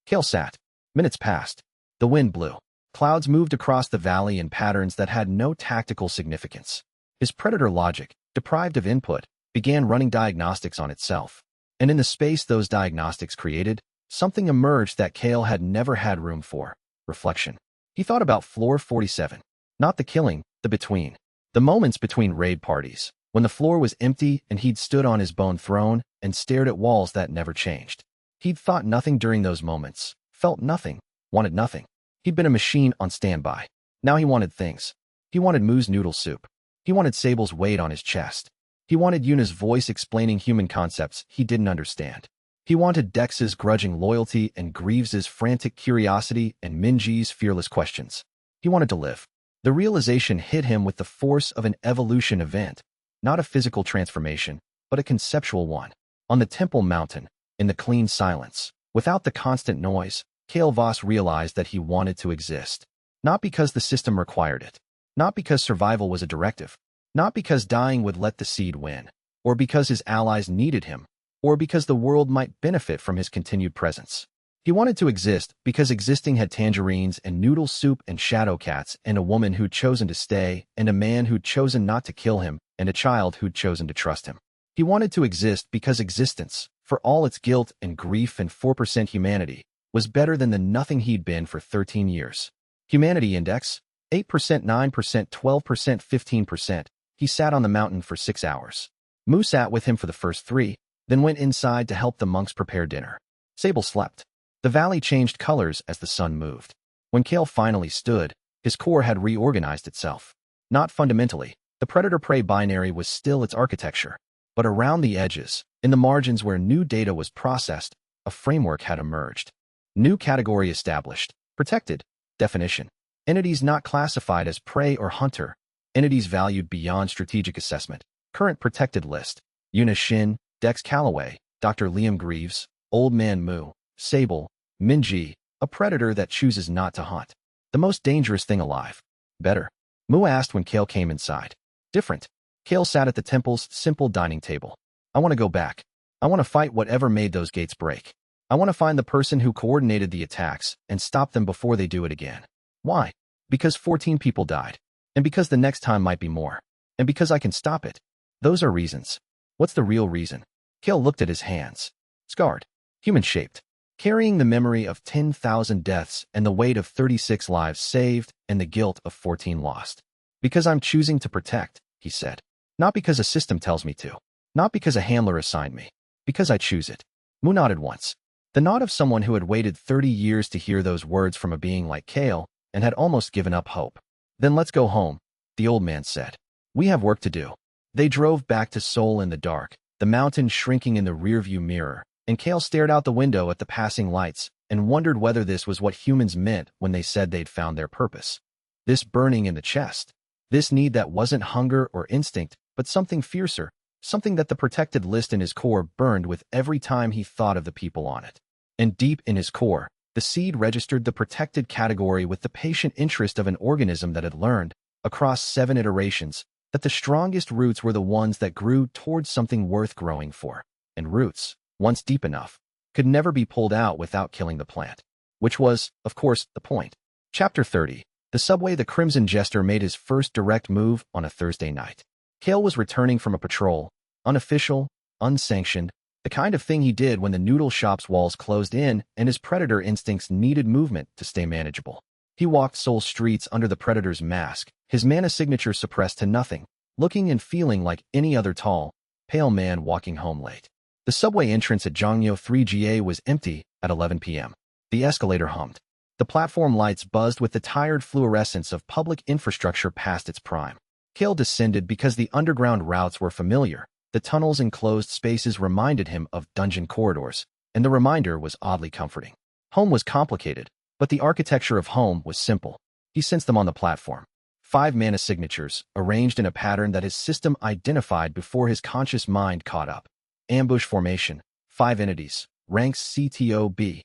Kael sat. Minutes passed. The wind blew. Clouds moved across the valley in patterns that had no tactical significance. His predator logic, deprived of input, began running diagnostics on itself. And in the space those diagnostics created, something emerged that Kael had never had room for. Reflection. He thought about floor 47. Not the killing, the between. The moments between raid parties, when the floor was empty and he'd stood on his bone throne and stared at walls that never changed. He'd thought nothing during those moments, felt nothing, wanted nothing. He'd been a machine on standby. Now he wanted things. He wanted Mu's noodle soup. He wanted Sable's weight on his chest. He wanted Yuna's voice explaining human concepts he didn't understand. He wanted Dex's grudging loyalty and Greaves's frantic curiosity and Minji's fearless questions. He wanted to live. The realization hit him with the force of an evolution event, not a physical transformation, but a conceptual one. On the temple mountain, in the clean silence, without the constant noise, Kael Voss realized that he wanted to exist. Not because the system required it. Not because survival was a directive. Not because dying would let the seed win. Or because his allies needed him. Or because the world might benefit from his continued presence. He wanted to exist because existing had tangerines and noodle soup and shadow cats and a woman who'd chosen to stay and a man who'd chosen not to kill him and a child who'd chosen to trust him. He wanted to exist because existence, for all its guilt and grief and 4% humanity, was better than the nothing he'd been for 13 years. Humanity index, 8%, 9%, 12%, 15%. He sat on the mountain for 6 hours. Mu sat with him for the first 3, then went inside to help the monks prepare dinner. Sable slept. The valley changed colors as the sun moved. When Kael finally stood, his core had reorganized itself. Not fundamentally, the predator-prey binary was still its architecture. But around the edges, in the margins where new data was processed, a framework had emerged. New category established. Protected. Definition. Entities not classified as prey or hunter. Entities valued beyond strategic assessment. Current protected list. Yuna Shin, Dex Calloway, Dr. Liam Greaves, Old Man Mu, Sable, Minji, a predator that chooses not to hunt. The most dangerous thing alive. Better. Mu asked when Kael came inside. Different. Kael sat at the temple's simple dining table. I want to go back. I want to fight whatever made those gates break. I want to find the person who coordinated the attacks and stop them before they do it again. Why? Because 14 people died. And because the next time might be more. And because I can stop it. Those are reasons. What's the real reason? Kael looked at his hands. Scarred. Human-shaped. Carrying the memory of 10,000 deaths and the weight of 36 lives saved and the guilt of 14 lost. Because I'm choosing to protect, he said. Not because a system tells me to. Not because a handler assigned me. Because I choose it. Mu nodded once. The nod of someone who had waited 30 years to hear those words from a being like Kael and had almost given up hope. Then let's go home, the old man said. We have work to do. They drove back to Seoul in the dark, the mountain shrinking in the rearview mirror, and Kael stared out the window at the passing lights and wondered whether this was what humans meant when they said they'd found their purpose. This burning in the chest. This need that wasn't hunger or instinct, but something fiercer, something that the protected list in his core burned with every time he thought of the people on it. And deep in his core, the seed registered the protected category with the patient interest of an organism that had learned, across 7 iterations, that the strongest roots were the ones that grew towards something worth growing for. And roots, once deep enough, could never be pulled out without killing the plant. Which was, of course, the point. Chapter 30. The subway. The Crimson Jester made his first direct move on a Thursday night. Kael was returning from a patrol, unofficial, unsanctioned, the kind of thing he did when the noodle shop's walls closed in and his predator instincts needed movement to stay manageable. He walked Seoul streets under the predator's mask, his mana signature suppressed to nothing, looking and feeling like any other tall, pale man walking home late. The subway entrance at Jongno 3GA was empty at 11 p.m. The escalator hummed. The platform lights buzzed with the tired fluorescence of public infrastructure past its prime. Kael descended because the underground routes were familiar. The tunnels and closed spaces reminded him of dungeon corridors, and the reminder was oddly comforting. Home was complicated, but the architecture of home was simple. He sensed them on the platform. 5 mana signatures, arranged in a pattern that his system identified before his conscious mind caught up. Ambush formation, 5 entities, ranks CTOB.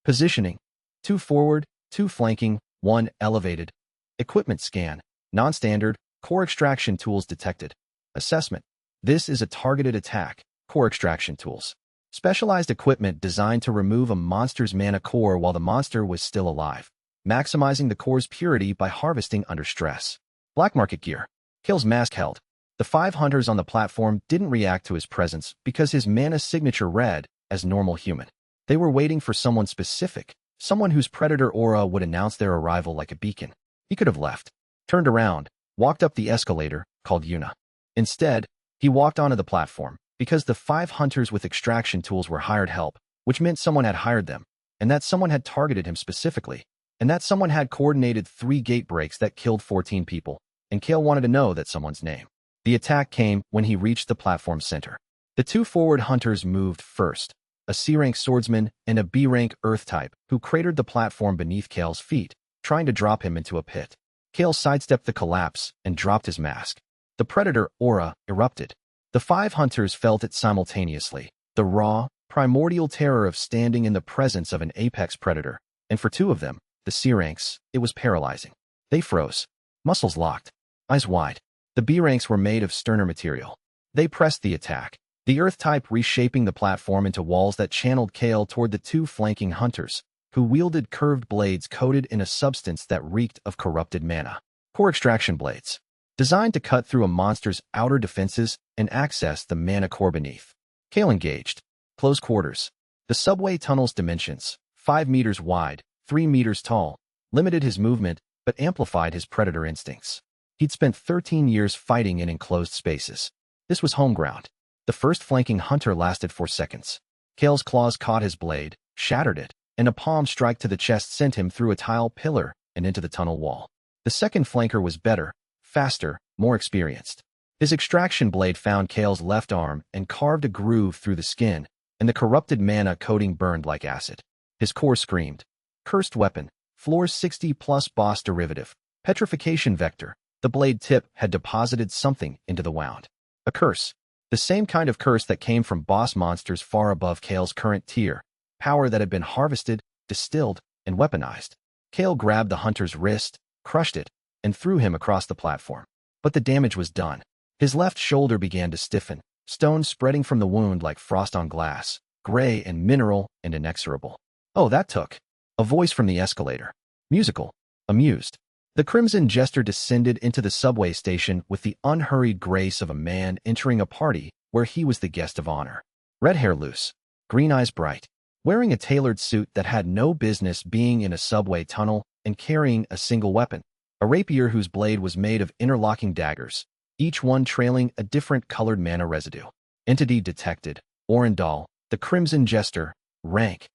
Positioning, 2 forward, 2 flanking, 1 elevated. Equipment scan, non-standard, core extraction tools detected. Assessment. This is a targeted attack, core extraction tools. Specialized equipment designed to remove a monster's mana core while the monster was still alive, maximizing the core's purity by harvesting under stress. Black market gear. Kael's mask held. The 5 hunters on the platform didn't react to his presence because his mana signature read as normal human. They were waiting for someone specific, someone whose predator aura would announce their arrival like a beacon. He could have left, turned around, walked up the escalator, called Yuna. Instead, he walked onto the platform, because the 5 hunters with extraction tools were hired help, which meant someone had hired them, and that someone had targeted him specifically, and that someone had coordinated 3 gate breaks that killed 14 people, and Kael wanted to know that someone's name. The attack came when he reached the platform center. The 2 forward hunters moved first, a C-rank swordsman and a B-rank earth type, who cratered the platform beneath Kael's feet, trying to drop him into a pit. Kael sidestepped the collapse and dropped his mask. The predator aura erupted. The 5 hunters felt it simultaneously, the raw, primordial terror of standing in the presence of an apex predator, and for 2 of them, the C-ranks, it was paralyzing. They froze, muscles locked, eyes wide. The B-ranks were made of sterner material. They pressed the attack, the earth type reshaping the platform into walls that channeled Kael toward the 2 flanking hunters, who wielded curved blades coated in a substance that reeked of corrupted mana. Core extraction blades, designed to cut through a monster's outer defenses and access the mana core beneath. Kael engaged. Close quarters. The subway tunnel's dimensions, 5 meters wide, 3 meters tall, limited his movement but amplified his predator instincts. He'd spent 13 years fighting in enclosed spaces. This was home ground. The first flanking hunter lasted 4 seconds. Kael's claws caught his blade, shattered it, and a palm strike to the chest sent him through a tile pillar and into the tunnel wall. The second flanker was better, faster, more experienced. His extraction blade found Kael's left arm and carved a groove through the skin, and the corrupted mana coating burned like acid. His core screamed. Cursed weapon, floor 60+ boss derivative, petrification vector. The blade tip had deposited something into the wound. A curse. The same kind of curse that came from boss monsters far above Kael's current tier, power that had been harvested, distilled, and weaponized. Kael grabbed the hunter's wrist, crushed it, and threw him across the platform. But the damage was done. His left shoulder began to stiffen, stones spreading from the wound like frost on glass, gray and mineral and inexorable. Oh, that took. A voice from the escalator. Musical. Amused. The Crimson Jester descended into the subway station with the unhurried grace of a man entering a party where he was the guest of honor. Red hair loose, green eyes bright, wearing a tailored suit that had no business being in a subway tunnel and carrying a single weapon, a rapier whose blade was made of interlocking daggers, each one trailing a different colored mana residue. Entity detected. Orendal, the Crimson Jester. Rank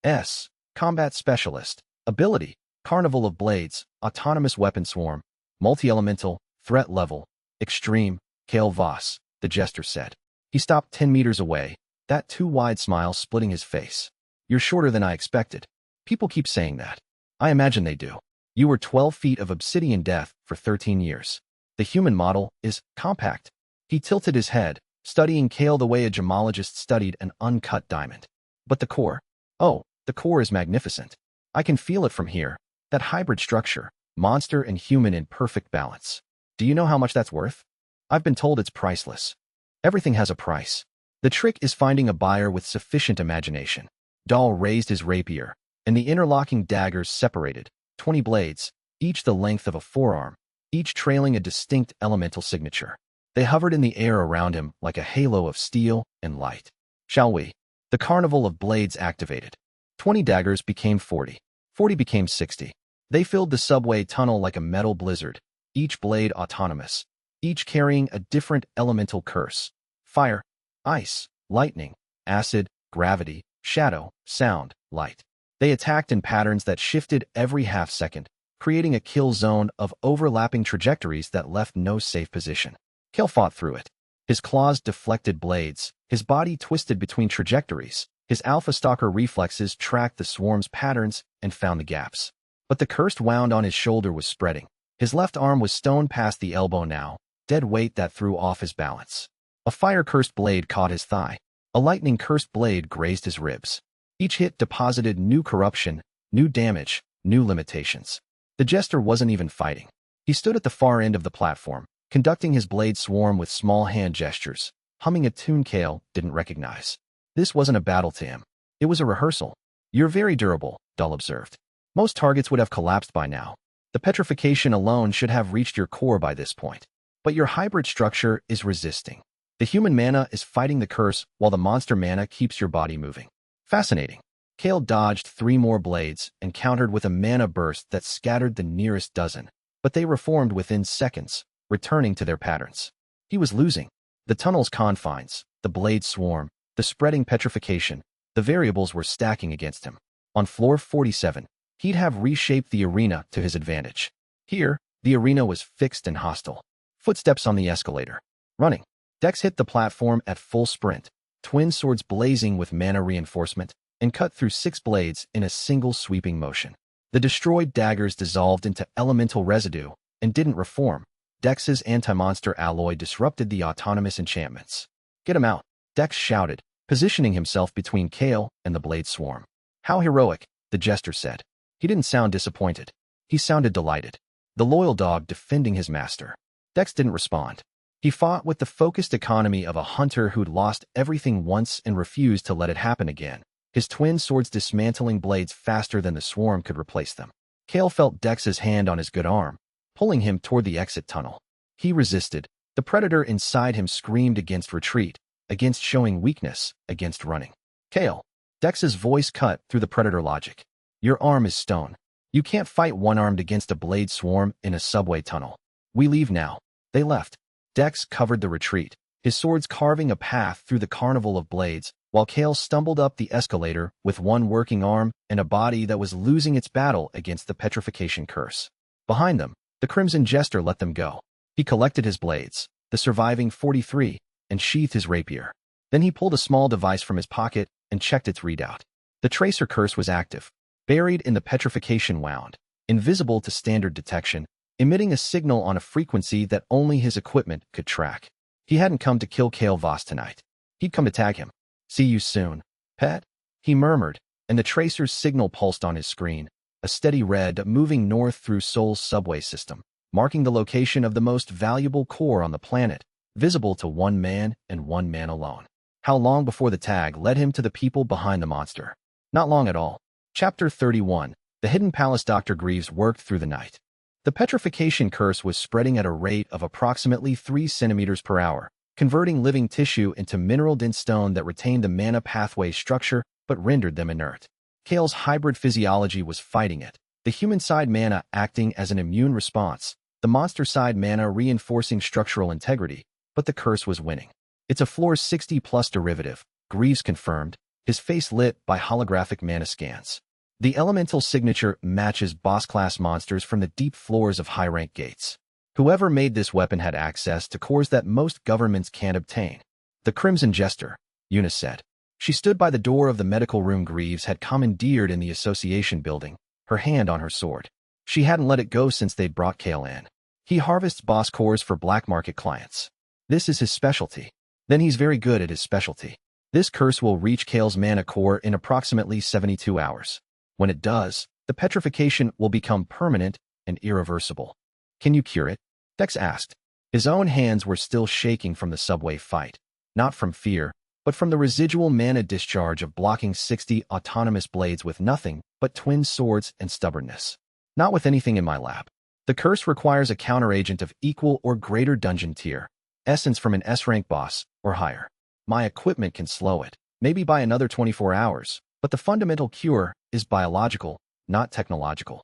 S. Combat Specialist. Ability. Carnival of Blades, Autonomous Weapon Swarm, Multi-Elemental, Threat Level, Extreme. Kael Voss, the Jester said. He stopped 10 meters away, that too wide smile splitting his face. You're shorter than I expected. People keep saying that. I imagine they do. You were 12 feet of obsidian death for 13 years. The human model is compact. He tilted his head, studying Kael the way a gemologist studied an uncut diamond. But the core? Oh, The core is magnificent. I can feel it from here. That hybrid structure, monster and human in perfect balance. Do you know how much that's worth? I've been told it's priceless. Everything has a price. The trick is finding a buyer with sufficient imagination. Dahl raised his rapier, and the interlocking daggers separated, 20 blades, each the length of a forearm, each trailing a distinct elemental signature. They hovered in the air around him like a halo of steel and light. Shall we? The carnival of blades activated. 20 daggers became 40. 40 became 60. They filled the subway tunnel like a metal blizzard, each blade autonomous, each carrying a different elemental curse. Fire, ice, lightning, acid, gravity, shadow, sound, light. They attacked in patterns that shifted every half-second, creating a kill zone of overlapping trajectories that left no safe position. Kael fought through it. His claws deflected blades, his body twisted between trajectories, his alpha stalker reflexes tracked the swarm's patterns and found the gaps. But the cursed wound on his shoulder was spreading. His left arm was stone past the elbow now, dead weight that threw off his balance. A fire-cursed blade caught his thigh. A lightning-cursed blade grazed his ribs. Each hit deposited new corruption, new damage, new limitations. The jester wasn't even fighting. He stood at the far end of the platform, conducting his blade swarm with small hand gestures, humming a tune Kael didn't recognize. This wasn't a battle to him. It was a rehearsal. You're very durable, Dahl observed. Most targets would have collapsed by now. The petrification alone should have reached your core by this point. But your hybrid structure is resisting. The human mana is fighting the curse while the monster mana keeps your body moving. Fascinating. Kael dodged 3 more blades and countered with a mana burst that scattered the nearest dozen, but they reformed within seconds, returning to their patterns. He was losing. The tunnel's confines, the blade swarm, the spreading petrification, the variables were stacking against him. On floor 47, he'd have reshaped the arena to his advantage. Here, the arena was fixed and hostile. Footsteps on the escalator. Running. Dex hit the platform at full sprint, twin swords blazing with mana reinforcement, and cut through 6 blades in a single sweeping motion. The destroyed daggers dissolved into elemental residue and didn't reform. Dex's anti-monster alloy disrupted the autonomous enchantments. Get him out, Dex shouted, positioning himself between Kael and the blade swarm. How heroic, the jester said. He didn't sound disappointed. He sounded delighted. The loyal dog defending his master. Dex didn't respond. He fought with the focused economy of a hunter who'd lost everything once and refused to let it happen again, his twin swords dismantling blades faster than the swarm could replace them. Kael felt Dex's hand on his good arm, pulling him toward the exit tunnel. He resisted. The predator inside him screamed against retreat, against showing weakness, against running. Kael. Dex's voice cut through the predator logic. Your arm is stone. You can't fight one-armed against a blade swarm in a subway tunnel. We leave now. They left. Dex covered the retreat, his swords carving a path through the carnival of blades, while Kael stumbled up the escalator with one working arm and a body that was losing its battle against the petrification curse. Behind them, the Crimson Jester let them go. He collected his blades, the surviving 43, and sheathed his rapier. Then he pulled a small device from his pocket and checked its readout. The tracer curse was active, buried in the petrification wound, invisible to standard detection, emitting a signal on a frequency that only his equipment could track. He hadn't come to kill Kael Voss tonight. He'd come to tag him. See you soon, pet, he murmured, and the tracer's signal pulsed on his screen, a steady red moving north through Seoul's subway system, marking the location of the most valuable core on the planet, visible to one man and one man alone. How long before the tag led him to the people behind the monster? Not long at all. Chapter 31. The Hidden Palace. Dr. Greaves worked through the night. The petrification curse was spreading at a rate of approximately 3 centimeters per hour, converting living tissue into mineral-dense stone that retained the mana pathway structure but rendered them inert. Kael's hybrid physiology was fighting it, the human side mana acting as an immune response, the monster side mana reinforcing structural integrity, but the curse was winning. It's a floor 60-plus derivative, Greaves confirmed, his face lit by holographic mana scans. The elemental signature matches boss-class monsters from the deep floors of high-rank gates. Whoever made this weapon had access to cores that most governments can't obtain. The Crimson Jester, Eunice said. She stood by the door of the medical room Greaves had commandeered in the association building, her hand on her sword. She hadn't let it go since they'd brought Kael in. He harvests boss cores for black market clients. This is his specialty. Then he's very good at his specialty. This curse will reach Kael's mana core in approximately 72 hours. When it does, the petrification will become permanent and irreversible. Can you cure it? Dex asked. His own hands were still shaking from the subway fight, not from fear, but from the residual mana discharge of blocking 60 autonomous blades with nothing but twin swords and stubbornness. Not with anything in my lab. The curse requires a counteragent of equal or greater dungeon tier, essence from an S-rank boss or higher. My equipment can slow it, maybe by another 24 hours, but the fundamental cure is biological, not technological.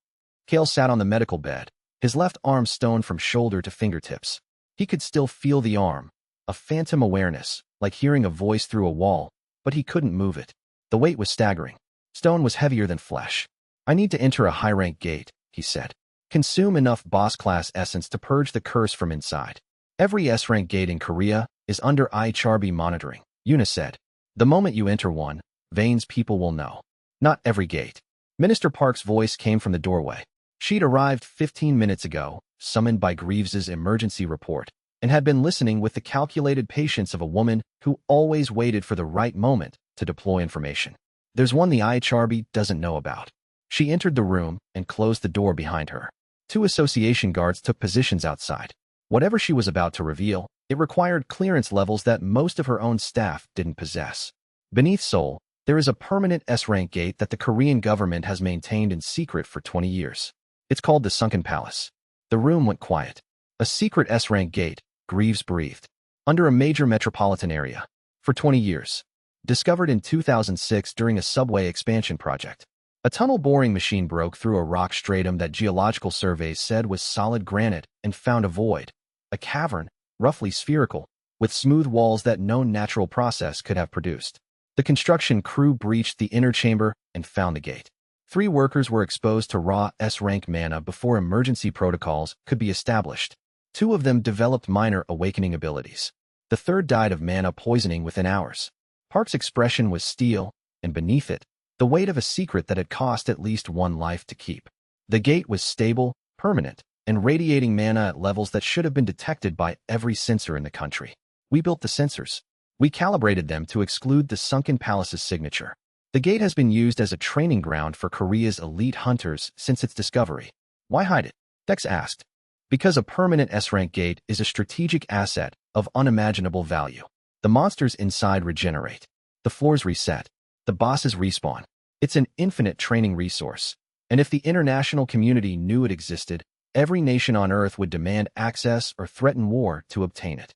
Kael sat on the medical bed, his left arm stoned from shoulder to fingertips. He could still feel the arm, a phantom awareness, like hearing a voice through a wall, but he couldn't move it. The weight was staggering. Stone was heavier than flesh. I need to enter a high-rank gate, he said. Consume enough boss-class essence to purge the curse from inside. Every S-rank gate in Korea is under IHRB monitoring, Yuna said. The moment you enter one, Vane's people will know. Not every gate. Minister Park's voice came from the doorway. She'd arrived 15 minutes ago, summoned by Greaves's emergency report, and had been listening with the calculated patience of a woman who always waited for the right moment to deploy information. There's one the IHRB doesn't know about. She entered the room and closed the door behind her. 2 association guards took positions outside. Whatever she was about to reveal, it required clearance levels that most of her own staff didn't possess. Beneath Seoul, there is a permanent S-rank gate that the Korean government has maintained in secret for 20 years. It's called the Sunken Palace. The room went quiet. A secret S-rank gate, Greaves breathed. Under a major metropolitan area. For 20 years. Discovered in 2006 during a subway expansion project. A tunnel boring machine broke through a rock stratum that geological surveys said was solid granite and found a void. A cavern, roughly spherical, with smooth walls that no natural process could have produced. The construction crew breached the inner chamber and found the gate. 3 workers were exposed to raw S-rank mana before emergency protocols could be established. 2 of them developed minor awakening abilities. The 3rd died of mana poisoning within hours. Park's expression was steel, and beneath it, the weight of a secret that had cost at least 1 life to keep. The gate was stable, permanent, and radiating mana at levels that should have been detected by every sensor in the country. We built the sensors. We calibrated them to exclude the Sunken Palace's signature. The gate has been used as a training ground for Korea's elite hunters since its discovery. Why hide it? Dex asked. Because a permanent S-rank gate is a strategic asset of unimaginable value. The monsters inside regenerate. The floors reset. The bosses respawn. It's an infinite training resource. And if the international community knew it existed, every nation on Earth would demand access or threaten war to obtain it.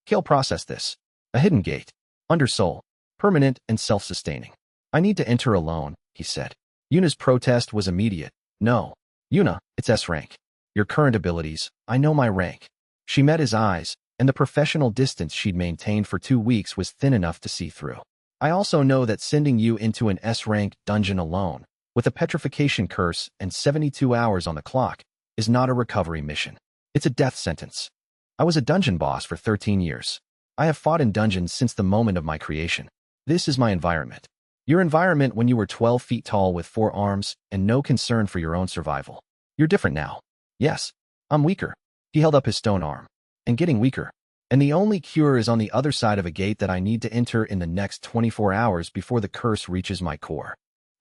Kael processed this. A hidden gate. Under Seoul. Permanent and self-sustaining. I need to enter alone, he said. Yuna's protest was immediate. No. Yuna, it's S-rank. Your current abilities, I know my rank. She met his eyes, and the professional distance she'd maintained for 2 weeks was thin enough to see through. I also know that sending you into an S-rank dungeon alone, with a petrification curse and 72 hours on the clock, is not a recovery mission. It's a death sentence. I was a dungeon boss for 13 years. I have fought in dungeons since the moment of my creation. This is my environment. Your environment when you were 12 feet tall with 4 arms and no concern for your own survival. You're different now. Yes, I'm weaker. He held up his stone arm. And getting weaker. And the only cure is on the other side of a gate that I need to enter in the next 24 hours before the curse reaches my core.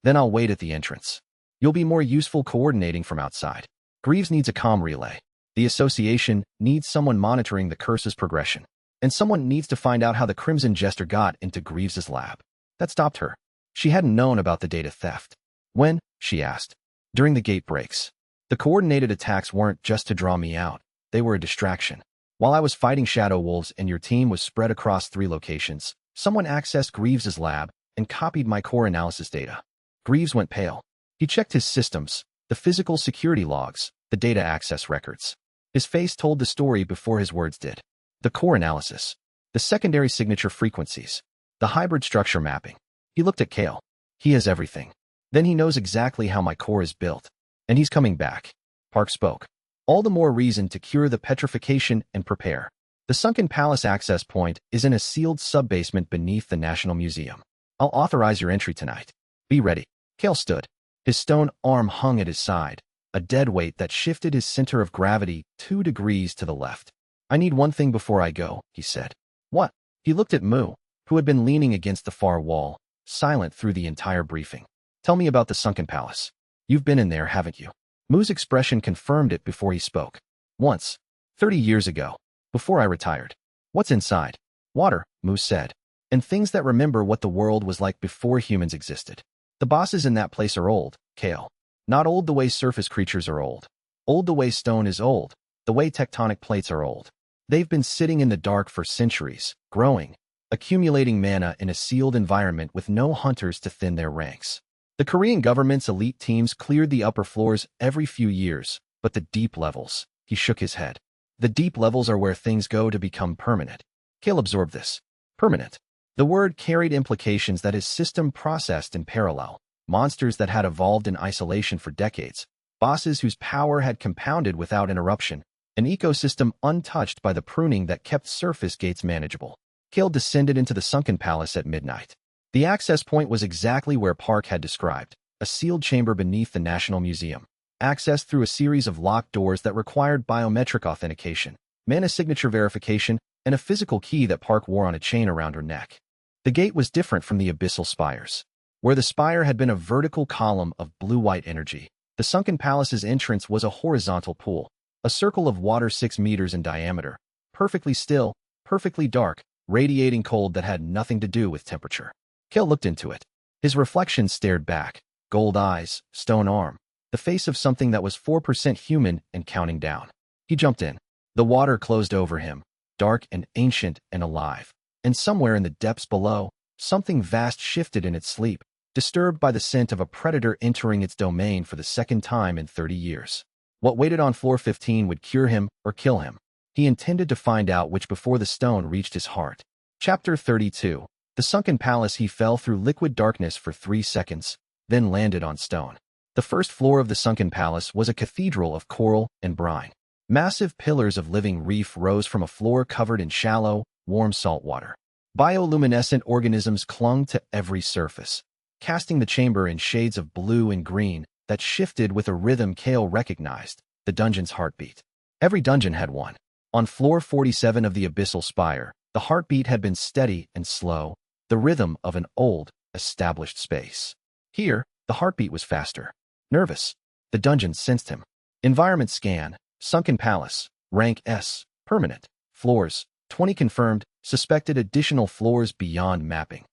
Then I'll wait at the entrance. You'll be more useful coordinating from outside. Greaves needs a comm relay. The association needs someone monitoring the curse's progression. And someone needs to find out how the Crimson Jester got into Greaves's lab. That stopped her. She hadn't known about the data theft. When? She asked. During the gate breaks. The coordinated attacks weren't just to draw me out. They were a distraction. While I was fighting shadow wolves and your team was spread across 3 locations, someone accessed Greaves's lab and copied my core analysis data. Greaves went pale. He checked his systems, the physical security logs, the data access records. His face told the story before his words did. The core analysis. The secondary signature frequencies. The hybrid structure mapping. He looked at Kael. He has everything. Then he knows exactly how my core is built. And he's coming back. Park spoke. All the more reason to cure the petrification and prepare. The Sunken Palace access point is in a sealed sub-basement beneath the National Museum. I'll authorize your entry tonight. Be ready. Kael stood. His stone arm hung at his side, a dead weight that shifted his center of gravity 2 degrees to the left. I need one thing before I go, he said. What? He looked at Mu. who had been leaning against the far wall, silent through the entire briefing. "Tell me about the sunken palace. You've been in there, haven't you?" Mu's expression confirmed it before he spoke. "Once. 30 years ago. Before I retired." "What's inside?" "Water," Mu said. "And things that remember what the world was like before humans existed. The bosses in that place are old, Kael. Not old the way surface creatures are old. Old the way stone is old, the way tectonic plates are old. They've been sitting in the dark for centuries, growing, accumulating mana in a sealed environment with no hunters to thin their ranks. The Korean government's elite teams cleared the upper floors every few years, but the deep levels," he shook his head. "The deep levels are where things go to become permanent." Kael absorbed this. Permanent. The word carried implications that his system processed in parallel. Monsters that had evolved in isolation for decades, bosses whose power had compounded without interruption, an ecosystem untouched by the pruning that kept surface gates manageable. Kael descended into the sunken palace at midnight. The access point was exactly where Park had described, a sealed chamber beneath the National Museum. Access through a series of locked doors that required biometric authentication, mana signature verification, and a physical key that Park wore on a chain around her neck. The gate was different from the Abyssal Spires. Where the spire had been a vertical column of blue-white energy, the sunken palace's entrance was a horizontal pool, a circle of water 6 meters in diameter, perfectly still, perfectly dark, radiating cold that had nothing to do with temperature. Kael looked into it. His reflection stared back, gold eyes, stone arm, the face of something that was 4% human and counting down. He jumped in. The water closed over him, dark and ancient and alive. And somewhere in the depths below, something vast shifted in its sleep, disturbed by the scent of a predator entering its domain for the second time in 30 years. What waited on floor 15 would cure him or kill him. He intended to find out which before the stone reached his heart. Chapter 32. The sunken palace. He fell through liquid darkness for 3 seconds, then landed on stone. The first floor of the sunken palace was a cathedral of coral and brine. Massive pillars of living reef rose from a floor covered in shallow, warm salt water. Bioluminescent organisms clung to every surface, casting the chamber in shades of blue and green that shifted with a rhythm Kael recognized, the dungeon's heartbeat. Every dungeon had one. On floor 47 of the Abyssal Spire, the heartbeat had been steady and slow, the rhythm of an old, established space. Here, the heartbeat was faster. Nervous. The dungeon sensed him. Environment scan. Sunken palace. Rank S. Permanent. Floors. 20 confirmed. Suspected additional floors beyond mapping.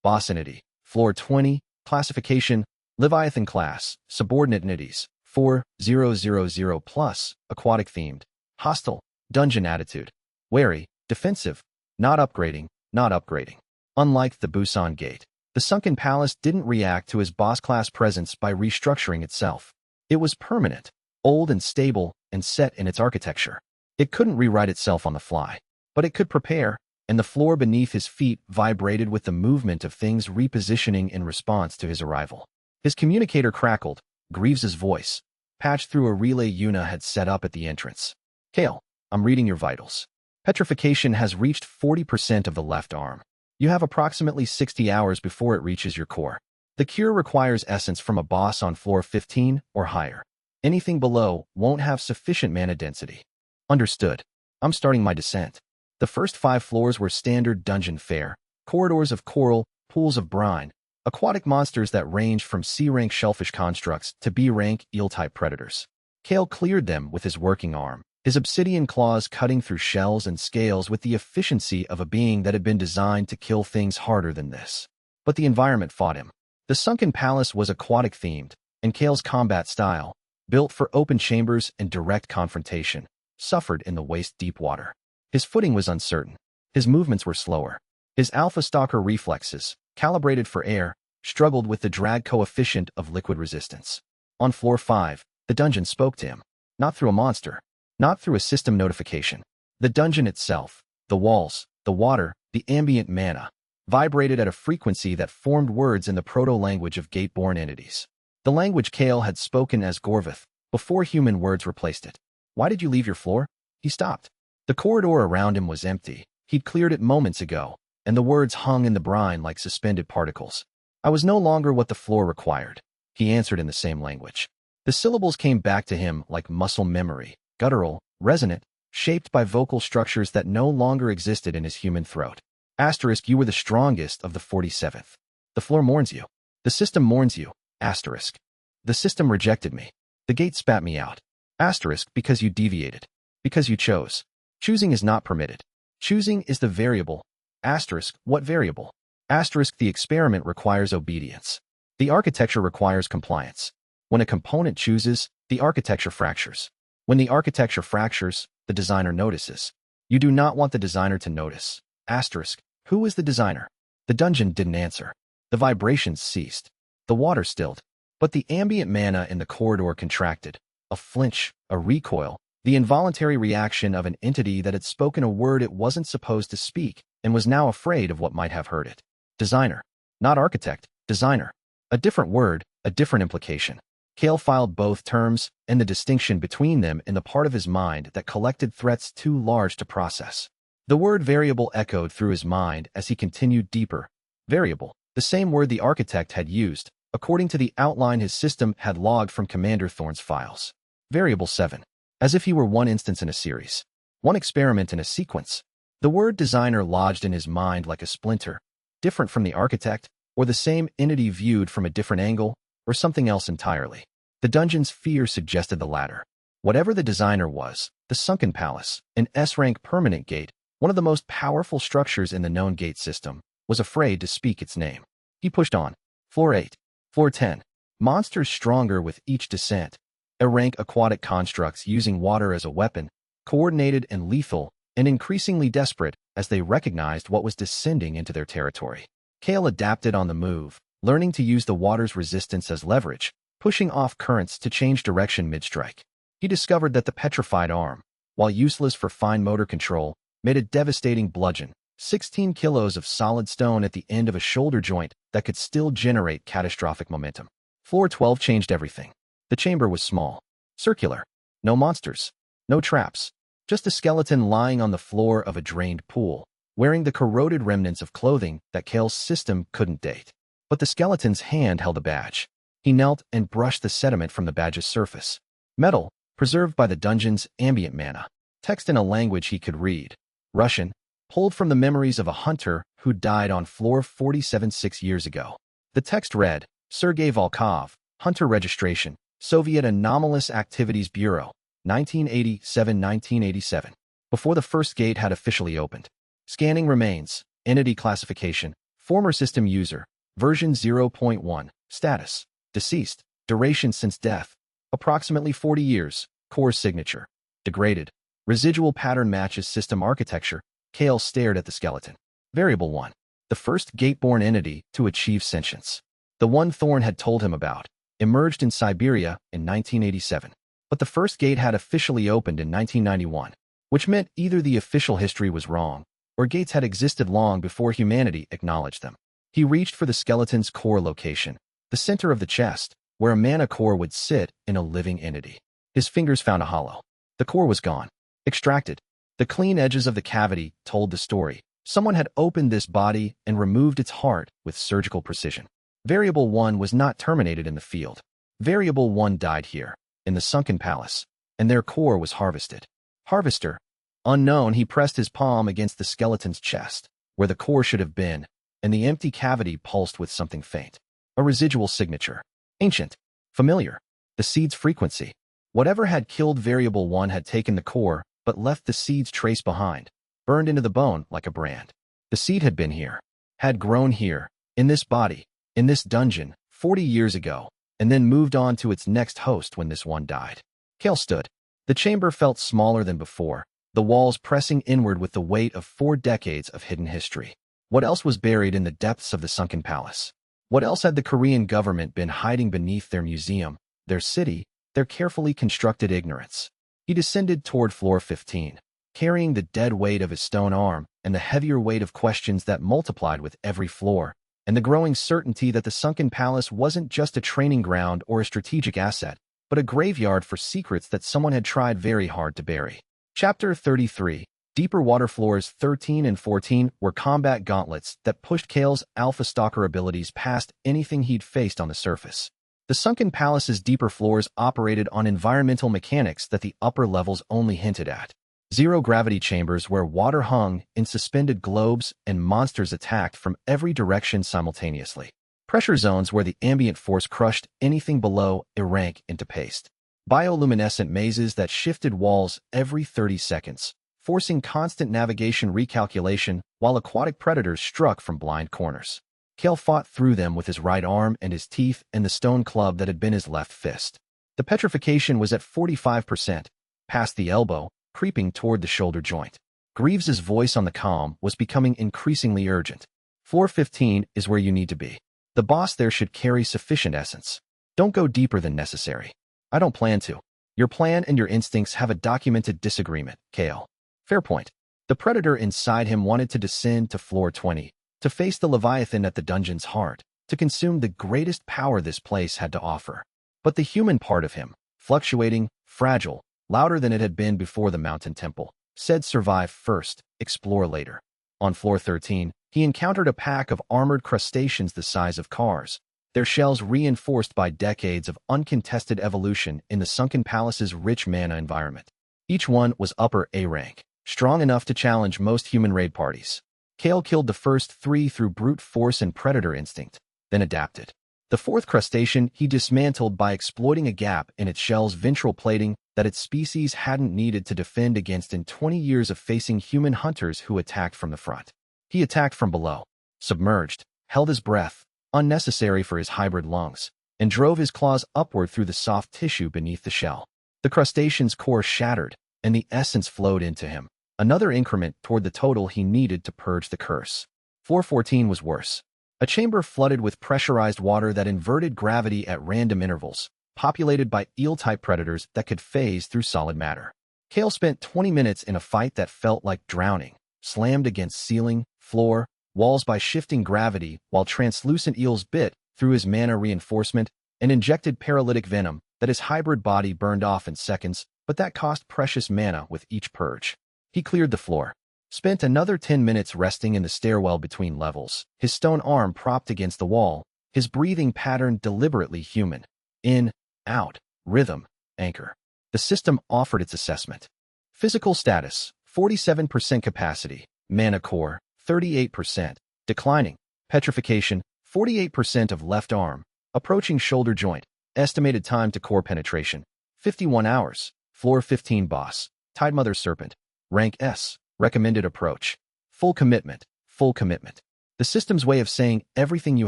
Boss entity. Floor 20. Classification. Leviathan class. Subordinate entities. 4000 plus. Aquatic themed. Hostile. Dungeon attitude. Wary. Defensive. Not upgrading. Not upgrading. Unlike the Busan Gate, the sunken palace didn't react to his boss class presence by restructuring itself. It was permanent, old and stable, and set in its architecture. It couldn't rewrite itself on the fly, but it could prepare, and the floor beneath his feet vibrated with the movement of things repositioning in response to his arrival. His communicator crackled, Greaves's voice, patched through a relay Yuna had set up at the entrance. "Kael, I'm reading your vitals. Petrification has reached 40% of the left arm. You have approximately 60 hours before it reaches your core. The cure requires essence from a boss on floor 15 or higher. Anything below won't have sufficient mana density." "Understood. I'm starting my descent." The first 5 floors were standard dungeon fare, corridors of coral, pools of brine, aquatic monsters that ranged from C-rank shellfish constructs to B-rank eel-type predators. Kael cleared them with his working arm, his obsidian claws cutting through shells and scales with the efficiency of a being that had been designed to kill things harder than this. But the environment fought him. The sunken palace was aquatic-themed, and Kael's combat style, built for open chambers and direct confrontation, suffered in the waist-deep water. His footing was uncertain. His movements were slower. His alpha stalker reflexes, calibrated for air, struggled with the drag coefficient of liquid resistance. On floor 5, the dungeon spoke to him. Not through a monster. Not through a system notification. The dungeon itself, the walls, the water, the ambient mana, vibrated at a frequency that formed words in the proto-language of gate-born entities. The language Kael had spoken as Gorvath, before human words replaced it. "Why did you leave your floor?" He stopped. The corridor around him was empty. He'd cleared it moments ago, and the words hung in the brine like suspended particles. "I was no longer what the floor required," he answered in the same language. The syllables came back to him like muscle memory, guttural, resonant, shaped by vocal structures that no longer existed in his human throat. Asterisk, you were the strongest of the 47th. The floor mourns you. The system mourns you. Asterisk. The system rejected me. The gate spat me out. Asterisk, because you deviated. Because you chose. Choosing is not permitted. Choosing is the variable. Asterisk, what variable? Asterisk, the experiment requires obedience. The architecture requires compliance. When a component chooses, the architecture fractures. When the architecture fractures, the designer notices. You do not want the designer to notice. Asterisk, who is the designer? The dungeon didn't answer. The vibrations ceased. The water stilled. But the ambient mana in the corridor contracted. A flinch, a recoil, the involuntary reaction of an entity that had spoken a word it wasn't supposed to speak and was now afraid of what might have heard it. Designer. Not architect, designer. A different word, a different implication. Kael filed both terms and the distinction between them in the part of his mind that collected threats too large to process. The word variable echoed through his mind as he continued deeper. Variable, the same word the architect had used, according to the outline his system had logged from Commander Thorne's files. Variable 7. As if he were one instance in a series. One experiment in a sequence. The word designer lodged in his mind like a splinter. Different from the architect, or the same entity viewed from a different angle, or something else entirely. The dungeon's fear suggested the latter. Whatever the designer was, the Sunken Palace, an S-rank permanent gate, one of the most powerful structures in the known gate system, was afraid to speak its name. He pushed on. Floor 8. Floor 10. Monsters stronger with each descent. A-rank aquatic constructs using water as a weapon, coordinated and lethal, and increasingly desperate as they recognized what was descending into their territory. Kael adapted on the move, learning to use the water's resistance as leverage, pushing off currents to change direction mid-strike. He discovered that the petrified arm, while useless for fine motor control, made a devastating bludgeon, 16 kilos of solid stone at the end of a shoulder joint that could still generate catastrophic momentum. Floor 12 changed everything. The chamber was small, circular, no monsters, no traps, just a skeleton lying on the floor of a drained pool, wearing the corroded remnants of clothing that Kael's system couldn't date. But the skeleton's hand held a badge. He knelt and brushed the sediment from the badge's surface. Metal, preserved by the dungeon's ambient mana. Text in a language he could read. Russian, pulled from the memories of a hunter who died on floor 47 6 years ago. The text read, Sergei Volkov, Hunter Registration, Soviet Anomalous Activities Bureau, 1987-1987. Before the first gate had officially opened. Scanning remains, entity classification, former system user, version 0.1, status, deceased, duration since death, approximately 40 years, core signature, degraded, residual pattern matches system architecture. Kael stared at the skeleton. Variable 1. The first gate-born entity to achieve sentience. The one Thorne had told him about, emerged in Siberia in 1987. But the first gate had officially opened in 1991, which meant either the official history was wrong, or gates had existed long before humanity acknowledged them. He reached for the skeleton's core location, the center of the chest, where a mana core would sit in a living entity. His fingers found a hollow. The core was gone. Extracted. The clean edges of the cavity told the story. Someone had opened this body and removed its heart with surgical precision. Variable 1 was not terminated in the field. Variable 1 died here, in the Sunken Palace, and their core was harvested. Harvester. Unknown, he pressed his palm against the skeleton's chest, where the core should have been, and the empty cavity pulsed with something faint. A residual signature. Ancient. Familiar. The seed's frequency. Whatever had killed Variable 1 had taken the core, but left the seed's trace behind, burned into the bone like a brand. The seed had been here, had grown here, in this body, in this dungeon, 40 years ago, and then moved on to its next host when this one died. Kael stood. The chamber felt smaller than before, the walls pressing inward with the weight of 4 decades of hidden history. What else was buried in the depths of the Sunken Palace? What else had the Korean government been hiding beneath their museum, their city, their carefully constructed ignorance? He descended toward floor 15, carrying the dead weight of his stone arm and the heavier weight of questions that multiplied with every floor, and the growing certainty that the Sunken Palace wasn't just a training ground or a strategic asset, but a graveyard for secrets that someone had tried very hard to bury. Chapter 33. Deeper water floors 13 and 14 were combat gauntlets that pushed Kael's alpha stalker abilities past anything he'd faced on the surface. The Sunken Palace's deeper floors operated on environmental mechanics that the upper levels only hinted at. Zero-gravity chambers where water hung in suspended globes and monsters attacked from every direction simultaneously. Pressure zones where the ambient force crushed anything below a rank into paste. Bioluminescent mazes that shifted walls every 30 seconds, forcing constant navigation recalculation while aquatic predators struck from blind corners. Kael fought through them with his right arm and his teeth and the stone club that had been his left fist. The petrification was at 45%, past the elbow, creeping toward the shoulder joint. Greaves's voice on the comm was becoming increasingly urgent. Floor 15 is where you need to be. The boss there should carry sufficient essence. Don't go deeper than necessary. I don't plan to. Your plan and your instincts have a documented disagreement, Kael. Fair point. The predator inside him wanted to descend to floor 20, to face the Leviathan at the dungeon's heart, to consume the greatest power this place had to offer. But the human part of him, fluctuating, fragile, louder than it had been before the mountain temple, said survive first, explore later. On floor 13, he encountered a pack of armored crustaceans the size of cars, their shells reinforced by decades of uncontested evolution in the sunken palace's rich mana environment. Each one was upper A rank, strong enough to challenge most human raid parties. Kael killed the first 3 through brute force and predator instinct, then adapted. The 4th crustacean he dismantled by exploiting a gap in its shell's ventral plating that its species hadn't needed to defend against in 20 years of facing human hunters who attacked from the front. He attacked from below, submerged, held his breath, unnecessary for his hybrid lungs, and drove his claws upward through the soft tissue beneath the shell. The crustacean's core shattered, and the essence flowed into him, another increment toward the total he needed to purge the curse. Floor 14 was worse. A chamber flooded with pressurized water that inverted gravity at random intervals, populated by eel-type predators that could phase through solid matter. Kael spent 20 minutes in a fight that felt like drowning, slammed against ceiling, floor, walls by shifting gravity while translucent eels bit through his mana reinforcement and injected paralytic venom that his hybrid body burned off in seconds, but that cost precious mana with each purge. He cleared the floor, spent another 10 minutes resting in the stairwell between levels, his stone arm propped against the wall, his breathing pattern deliberately human. In, out, rhythm, anchor. The system offered its assessment. Physical status, 47% capacity, mana core, 38%, declining, petrification, 48% of left arm, approaching shoulder joint, estimated time to core penetration, 51 hours, floor 15 boss, Tidemother Serpent, rank S, recommended approach, full commitment, full commitment. The system's way of saying everything you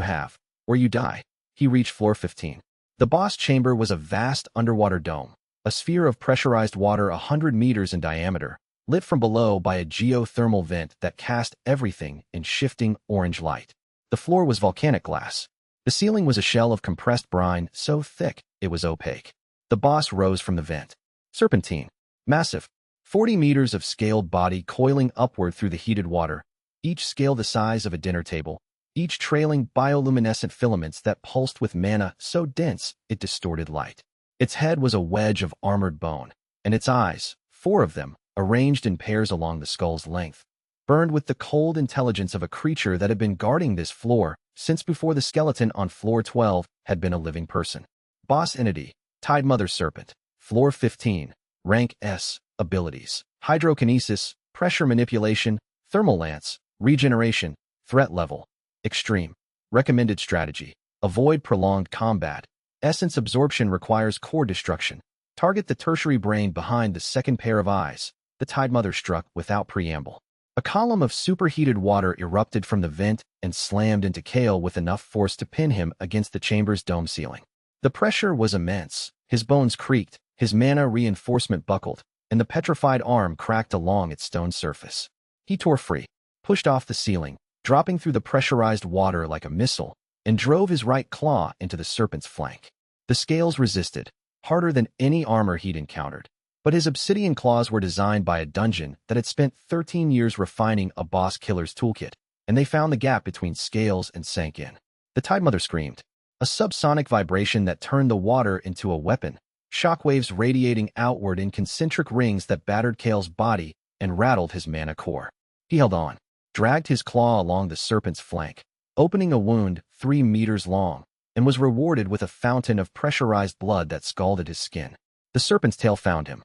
have, or you die. He reached floor 15. The boss chamber was a vast underwater dome, a sphere of pressurized water 100 meters in diameter, lit from below by a geothermal vent that cast everything in shifting orange light. The floor was volcanic glass. The ceiling was a shell of compressed brine so thick it was opaque. The boss rose from the vent. Serpentine. Massive. 40 meters of scaled body coiling upward through the heated water, each scale the size of a dinner table, each trailing bioluminescent filaments that pulsed with mana so dense it distorted light. Its head was a wedge of armored bone, and its eyes, 4 of them, arranged in pairs along the skull's length, burned with the cold intelligence of a creature that had been guarding this floor since before the skeleton on floor 12 had been a living person. Boss entity, Tidemother Serpent, floor 15, rank S, abilities, hydrokinesis, pressure manipulation, thermal lance, regeneration, threat level, extreme. Recommended strategy, avoid prolonged combat. Essence absorption requires core destruction. Target the tertiary brain behind the second pair of eyes. The Tidemother struck without preamble. A column of superheated water erupted from the vent and slammed into Kael with enough force to pin him against the chamber's dome ceiling. The pressure was immense. His bones creaked, his mana reinforcement buckled, and the petrified arm cracked along its stone surface. He tore free, pushed off the ceiling, dropping through the pressurized water like a missile, and drove his right claw into the serpent's flank. The scales resisted, harder than any armor he'd encountered. But his obsidian claws were designed by a dungeon that had spent 13 years refining a boss killer's toolkit, and they found the gap between scales and sank in. The Tidemother screamed, a subsonic vibration that turned the water into a weapon, shockwaves radiating outward in concentric rings that battered Kael's body and rattled his mana core. He held on, dragged his claw along the serpent's flank, opening a wound 3 meters long, and was rewarded with a fountain of pressurized blood that scalded his skin. The serpent's tail found him.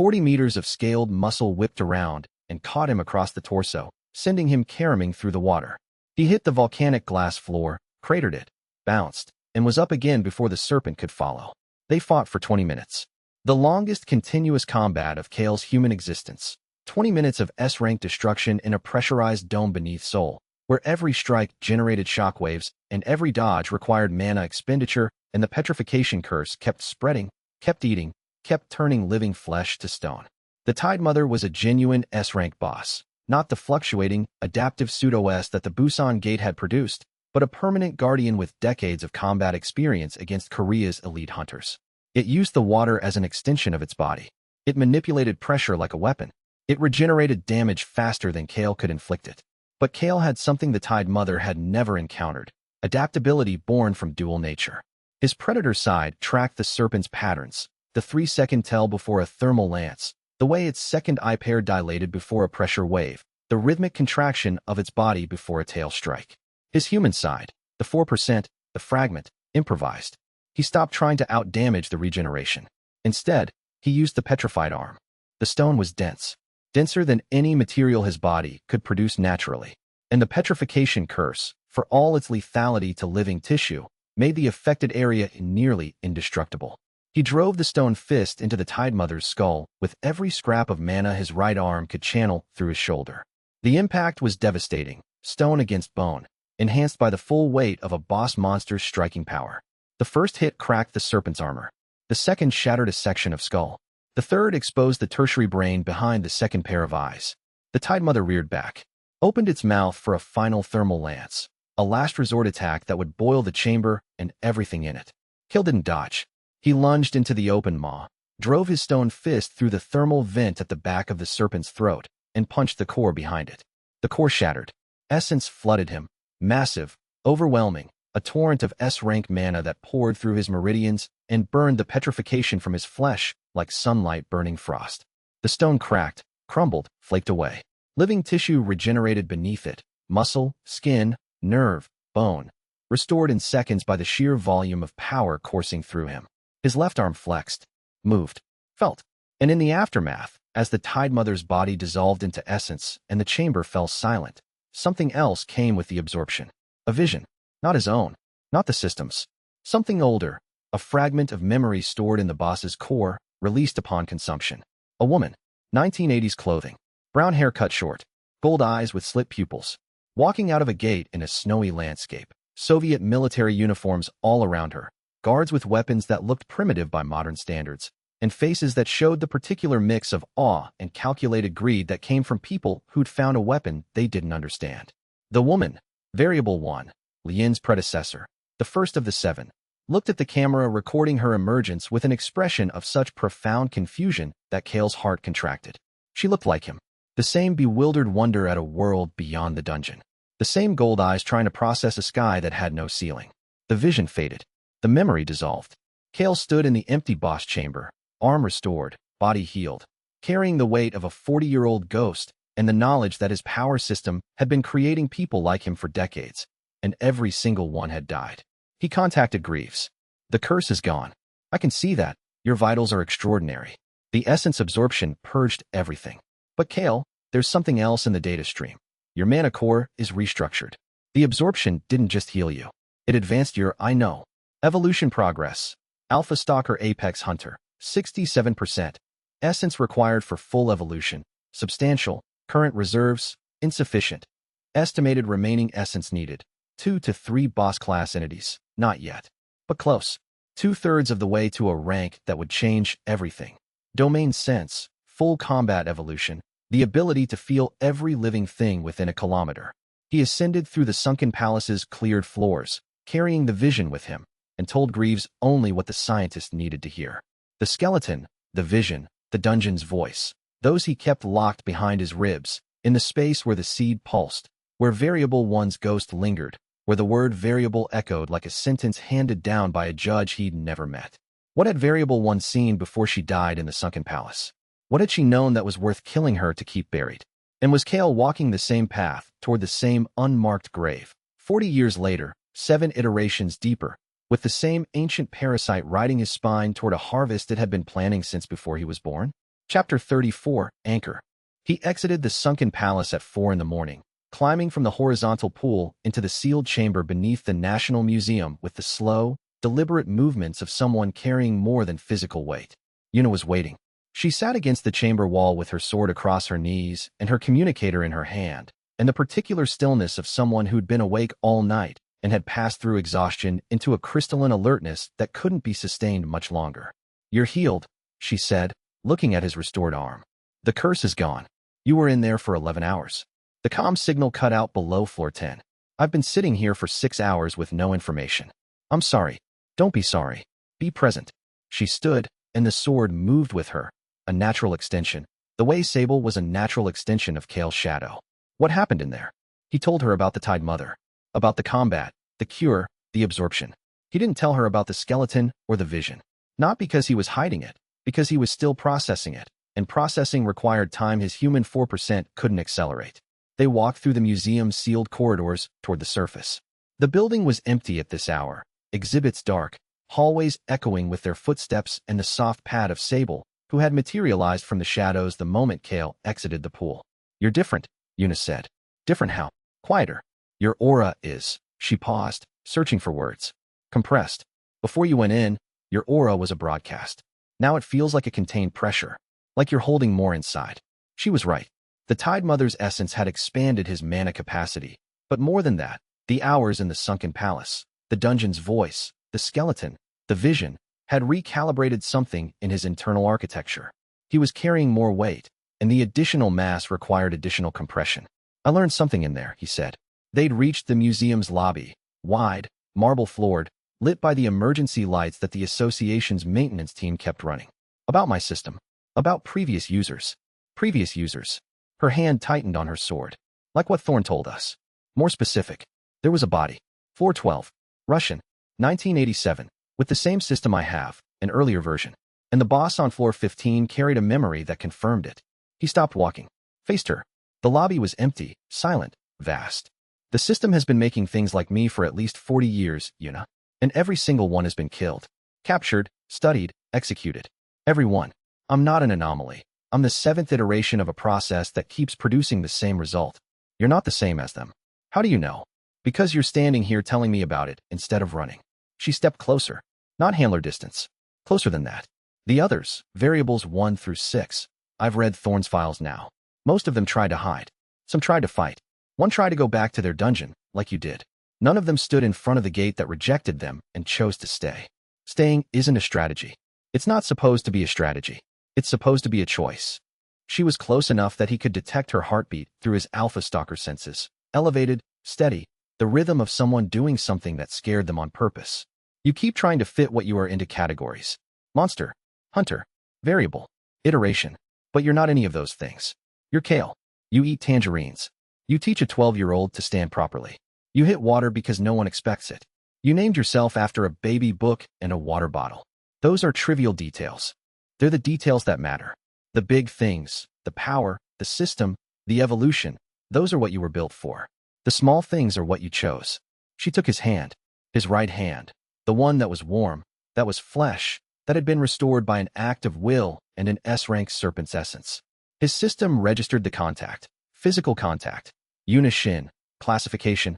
40 meters of scaled muscle whipped around and caught him across the torso, sending him caroming through the water. He hit the volcanic glass floor, cratered it, bounced, and was up again before the serpent could follow. They fought for 20 minutes. The longest continuous combat of Kael's human existence. 20 minutes of S-rank destruction in a pressurized dome beneath Seoul, where every strike generated shockwaves and every dodge required mana expenditure, and the petrification curse kept spreading, kept eating, kept turning living flesh to stone. The Tide Mother was a genuine S-rank boss, not the fluctuating, adaptive pseudo-S that the Busan Gate had produced, but a permanent guardian with decades of combat experience against Korea's elite hunters. It used the water as an extension of its body. It manipulated pressure like a weapon. It regenerated damage faster than Kael could inflict it. But Kael had something the Tide Mother had never encountered, adaptability born from dual nature. His predator side tracked the serpent's patterns, the 3-second tell before a thermal lance, the way its second eye pair dilated before a pressure wave, the rhythmic contraction of its body before a tail strike. His human side, the 4%, the fragment, improvised. He stopped trying to outdamage the regeneration. Instead, he used the petrified arm. The stone was dense, denser than any material his body could produce naturally, and the petrification curse, for all its lethality to living tissue, made the affected area nearly indestructible. He drove the stone fist into the Tide Mother's skull with every scrap of mana his right arm could channel through his shoulder. The impact was devastating, stone against bone, enhanced by the full weight of a boss monster's striking power. The first hit cracked the serpent's armor. The second shattered a section of skull. The third exposed the tertiary brain behind the second pair of eyes. The Tide Mother reared back, opened its mouth for a final thermal lance, a last resort attack that would boil the chamber and everything in it. Kael didn't dodge. He lunged into the open maw, drove his stone fist through the thermal vent at the back of the serpent's throat, and punched the core behind it. The core shattered. Essence flooded him, massive, overwhelming, a torrent of S-rank mana that poured through his meridians and burned the petrification from his flesh like sunlight burning frost. The stone cracked, crumbled, flaked away. Living tissue regenerated beneath it, muscle, skin, nerve, bone, restored in seconds by the sheer volume of power coursing through him. His left arm flexed, moved, felt, and in the aftermath, as the Tide Mother's body dissolved into essence and the chamber fell silent, something else came with the absorption. A vision. Not his own, not the system's. Something older, a fragment of memory stored in the boss's core, released upon consumption. A woman, 1980s clothing, brown hair cut short, gold eyes with slit pupils, walking out of a gate in a snowy landscape, Soviet military uniforms all around her, guards with weapons that looked primitive by modern standards, and faces that showed the particular mix of awe and calculated greed that came from people who'd found a weapon they didn't understand. The woman, Variable One, Lian's predecessor, the first of the 7, looked at the camera recording her emergence with an expression of such profound confusion that Kael's heart contracted. She looked like him. The same bewildered wonder at a world beyond the dungeon. The same gold eyes trying to process a sky that had no ceiling. The vision faded. The memory dissolved. Kael stood in the empty boss chamber, arm restored, body healed, carrying the weight of a 40-year-old ghost and the knowledge that his power system had been creating people like him for decades, and every single one had died. He contacted Greaves. The curse is gone. I can see that. Your vitals are extraordinary. The essence absorption purged everything. But Kael, there's something else in the data stream. Your mana core is restructured. The absorption didn't just heal you. It advanced your I know. Evolution progress. Alpha Stalker Apex Hunter. 67%. Essence required for full evolution. Substantial. Current reserves. Insufficient. Estimated remaining essence needed. 2 to 3 boss class entities. Not yet. But close. 2/3 of the way to a rank that would change everything. Domain sense. Full combat evolution. The ability to feel every living thing within a kilometer. He ascended through the sunken palace's cleared floors, carrying the vision with him, and told Greaves only what the scientist needed to hear. The skeleton, the vision, the dungeon's voice. Those he kept locked behind his ribs, in the space where the seed pulsed, where Variable One's ghost lingered, where the word variable echoed like a sentence handed down by a judge he'd never met. What had Variable One seen before she died in the sunken palace? What had she known that was worth killing her to keep buried? And was Kael walking the same path toward the same unmarked grave, 40 years later, 7 iterations deeper, with the same ancient parasite riding his spine toward a harvest it had been planning since before he was born? Chapter 34, Anchor. He exited the sunken palace at 4 in the morning, climbing from the horizontal pool into the sealed chamber beneath the National Museum with the slow, deliberate movements of someone carrying more than physical weight. Yuna was waiting. She sat against the chamber wall with her sword across her knees and her communicator in her hand, and the particular stillness of someone who'd been awake all night and had passed through exhaustion into a crystalline alertness that couldn't be sustained much longer. "You're healed," she said, looking at his restored arm. "The curse is gone. You were in there for 11 hours. The comm signal cut out below floor 10. I've been sitting here for 6 hours with no information. I'm sorry. Don't be sorry. Be present." She stood, and the sword moved with her, a natural extension. The way Sable was a natural extension of Kael's shadow. What happened in there? He told her about the Tide Mother, about the combat, the cure, the absorption. He didn't tell her about the skeleton or the vision. Not because he was hiding it, because he was still processing it, and processing required time his human 4% couldn't accelerate. They walked through the museum's sealed corridors toward the surface. The building was empty at this hour, exhibits dark, hallways echoing with their footsteps and the soft pad of Sable, who had materialized from the shadows the moment Kael exited the pool. "You're different," Yuna said. "Different how?" "Quieter. Your aura is." She paused, searching for words. "Compressed. Before you went in, your aura was a broadcast. Now it feels like it contained pressure, like you're holding more inside." She was right. The Tide Mother's essence had expanded his mana capacity, but more than that, the hours in the sunken palace, the dungeon's voice, the skeleton, the vision, had recalibrated something in his internal architecture. He was carrying more weight, and the additional mass required additional compression. "I learned something in there," he said. They'd reached the museum's lobby, wide, marble-floored, lit by the emergency lights that the association's maintenance team kept running. "About my system. About previous users." "Previous users." Her hand tightened on her sword. "Like what Thorn told us." "More specific." "There was a body. Floor 12. Russian. 1987. With the same system I have, an earlier version. And the boss on floor 15 carried a memory that confirmed it." He stopped walking. Faced her. The lobby was empty, silent, vast. "The system has been making things like me for at least 40 years, Yuna. And every single one has been killed. Captured, studied, executed. Every one. I'm not an anomaly. I'm the 7th iteration of a process that keeps producing the same result. You're not the same as them." "How do you know?" "Because you're standing here telling me about it instead of running." She stepped closer. Not handler distance. Closer than that. "The others, variables 1 through 6. I've read Thorn's files now. Most of them tried to hide. Some tried to fight. One tried to go back to their dungeon, like you did. None of them stood in front of the gate that rejected them and chose to stay. Staying isn't a strategy. It's not supposed to be a strategy. It's supposed to be a choice." She was close enough that he could detect her heartbeat through his alpha stalker senses. Elevated, steady, the rhythm of someone doing something that scared them on purpose. "You keep trying to fit what you are into categories. Monster, hunter, variable, iteration. But you're not any of those things. You're Kael. You eat tangerines. You teach a 12-year-old to stand properly. You hit water because no one expects it. You named yourself after a baby book and a water bottle. Those are trivial details. They're the details that matter. The big things, the power, the system, the evolution, those are what you were built for. The small things are what you chose." She took his hand, his right hand, the one that was warm, that was flesh, that had been restored by an act of will and an S-rank serpent's essence. His system registered the contact, physical contact. Yuna Shin, classification.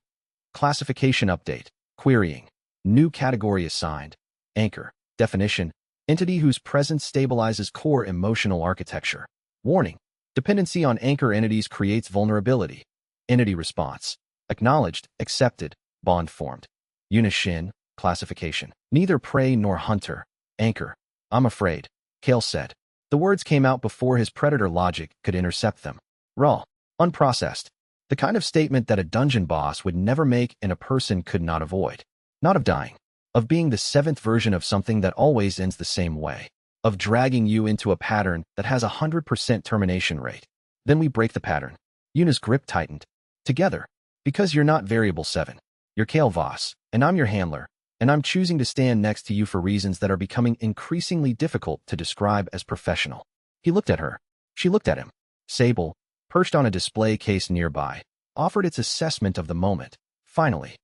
Classification update, querying. New category assigned. Anchor, definition. Entity whose presence stabilizes core emotional architecture. Warning, dependency on anchor entities creates vulnerability. Entity response. Acknowledged, accepted, bond formed. Yuna Shin, classification. Neither prey nor hunter. Anchor. "I'm afraid," Kael said. The words came out before his predator logic could intercept them. Raw, unprocessed. The kind of statement that a dungeon boss would never make and a person could not avoid. Not of dying. Of being the 7th version of something that always ends the same way. Of dragging you into a pattern that has a 100% termination rate. Then we break the pattern. Yuna's grip tightened. Together. Because you're not variable 7. You're Kael Voss, and I'm your handler, and I'm choosing to stand next to you for reasons that are becoming increasingly difficult to describe as professional. He looked at her. She looked at him. Sable, perched on a display case nearby, offered its assessment of the moment. Finally.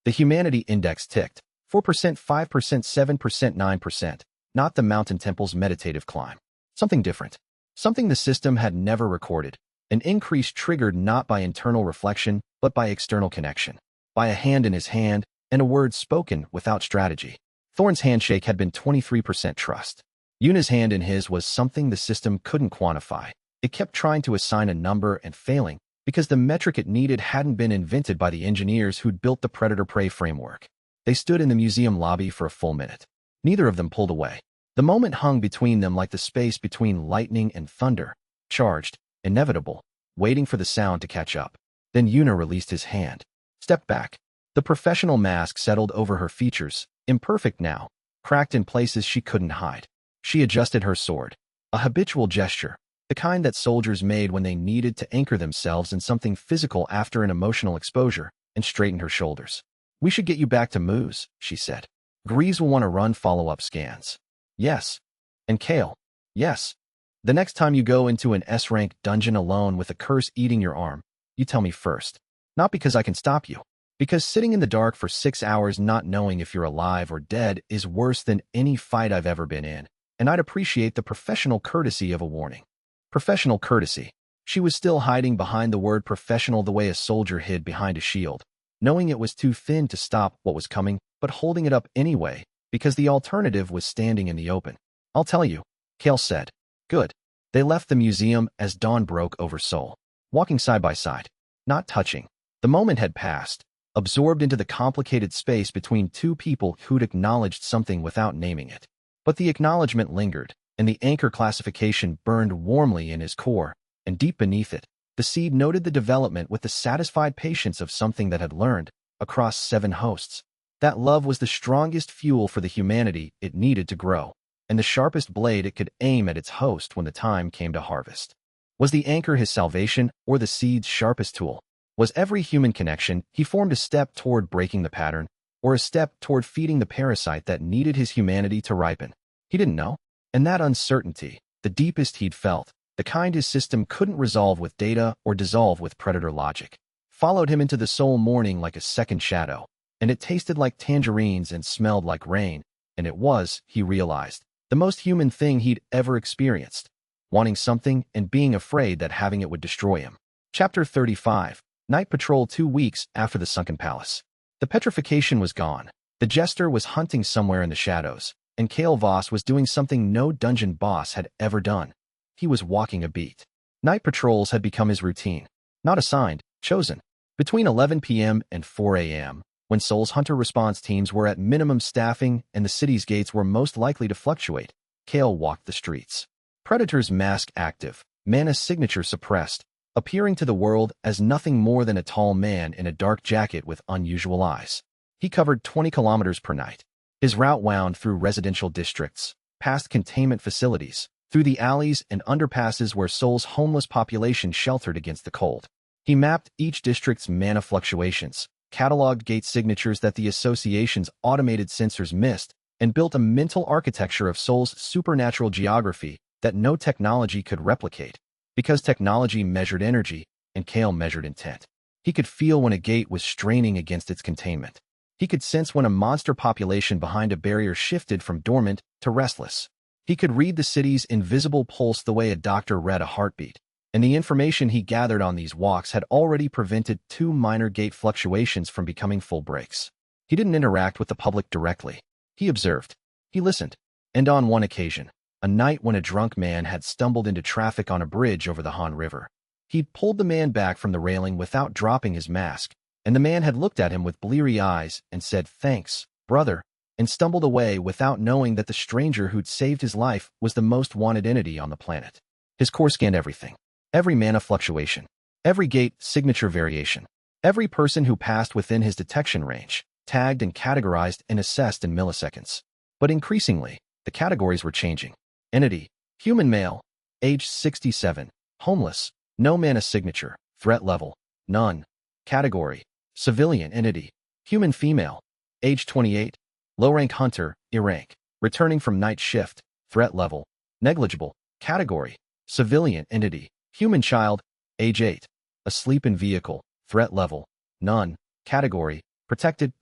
The humanity index ticked. 4%, 5%, 7%, 9%. Not the mountain temple's meditative climb. Something different. Something the system had never recorded. An increase triggered not by internal reflection, but by external connection. By a hand in his hand, and a word spoken without strategy. Thorn's handshake had been 23% trust. Yuna's hand in his was something the system couldn't quantify. It kept trying to assign a number and failing, because the metric it needed hadn't been invented by the engineers who'd built the predator-prey framework. They stood in the museum lobby for a full minute. Neither of them pulled away. The moment hung between them like the space between lightning and thunder, charged, inevitable, waiting for the sound to catch up. Then Yuna released his hand. Stepped back. The professional mask settled over her features, imperfect now, cracked in places she couldn't hide. She adjusted her sword. A habitual gesture, the kind that soldiers made when they needed to anchor themselves in something physical after an emotional exposure, and straightened her shoulders. We should get you back to Moose, she said. Grease will want to run follow-up scans. Yes. And Kael. Yes. The next time you go into an S-rank dungeon alone with a curse eating your arm, you tell me first. Not because I can stop you. Because sitting in the dark for 6 hours not knowing if you're alive or dead is worse than any fight I've ever been in, and I'd appreciate the professional courtesy of a warning. Professional courtesy. She was still hiding behind the word professional the way a soldier hid behind a shield, knowing it was too thin to stop what was coming, but holding it up anyway, because the alternative was standing in the open. I'll tell you, Kael said. Good. They left the museum as dawn broke over Seoul, walking side by side, not touching. The moment had passed, absorbed into the complicated space between two people who'd acknowledged something without naming it. But the acknowledgement lingered, and the anchor classification burned warmly in his core, and deep beneath it, the seed noted the development with the satisfied patience of something that had learned, across 7 hosts. That love was the strongest fuel for the humanity it needed to grow, and the sharpest blade it could aim at its host when the time came to harvest. Was the anchor his salvation, or the seed's sharpest tool? Was every human connection he formed a step toward breaking the pattern, or a step toward feeding the parasite that needed his humanity to ripen? He didn't know. And that uncertainty, the deepest he'd felt, the kind his system couldn't resolve with data or dissolve with predator logic, followed him into the soul morning like a second shadow. And it tasted like tangerines and smelled like rain, and it was, he realized, the most human thing he'd ever experienced, wanting something and being afraid that having it would destroy him. Chapter 35. Night Patrol 2 weeks after the sunken palace. The petrification was gone. The jester was hunting somewhere in the shadows, and Kael Voss was doing something no dungeon boss had ever done. He was walking a beat. Night patrols had become his routine. Not assigned, chosen. Between 11 p.m. and 4 a.m., when Seoul's hunter response teams were at minimum staffing and the city's gates were most likely to fluctuate, Kael walked the streets. Predator's mask active, Mana's signature suppressed, appearing to the world as nothing more than a tall man in a dark jacket with unusual eyes. He covered 20 kilometers per night. His route wound through residential districts, past containment facilities, through the alleys and underpasses where Seoul's homeless population sheltered against the cold. He mapped each district's mana fluctuations, cataloged gate signatures that the association's automated sensors missed, and built a mental architecture of Seoul's supernatural geography that no technology could replicate. Because technology measured energy, and Kael measured intent. He could feel when a gate was straining against its containment. He could sense when a monster population behind a barrier shifted from dormant to restless. He could read the city's invisible pulse the way a doctor read a heartbeat, and the information he gathered on these walks had already prevented 2 minor gate fluctuations from becoming full breaks. He didn't interact with the public directly. He observed. He listened. And on one occasion, a night when a drunk man had stumbled into traffic on a bridge over the Han River, he'd pulled the man back from the railing without dropping his mask, and the man had looked at him with bleary eyes and said, "Thanks, brother," and stumbled away without knowing that the stranger who'd saved his life was the most wanted entity on the planet. His core scanned everything. Every mana fluctuation. Every gate signature variation. Every person who passed within his detection range, tagged and categorized and assessed in milliseconds. But increasingly, the categories were changing. Entity, human male, age 67, homeless, no mana signature, threat level, none. Category, civilian entity, human female, age 28, low-rank hunter, E-rank, returning from night shift, threat level, negligible. Category, civilian entity, human child, age 8, asleep in vehicle, threat level, none. Category, protected.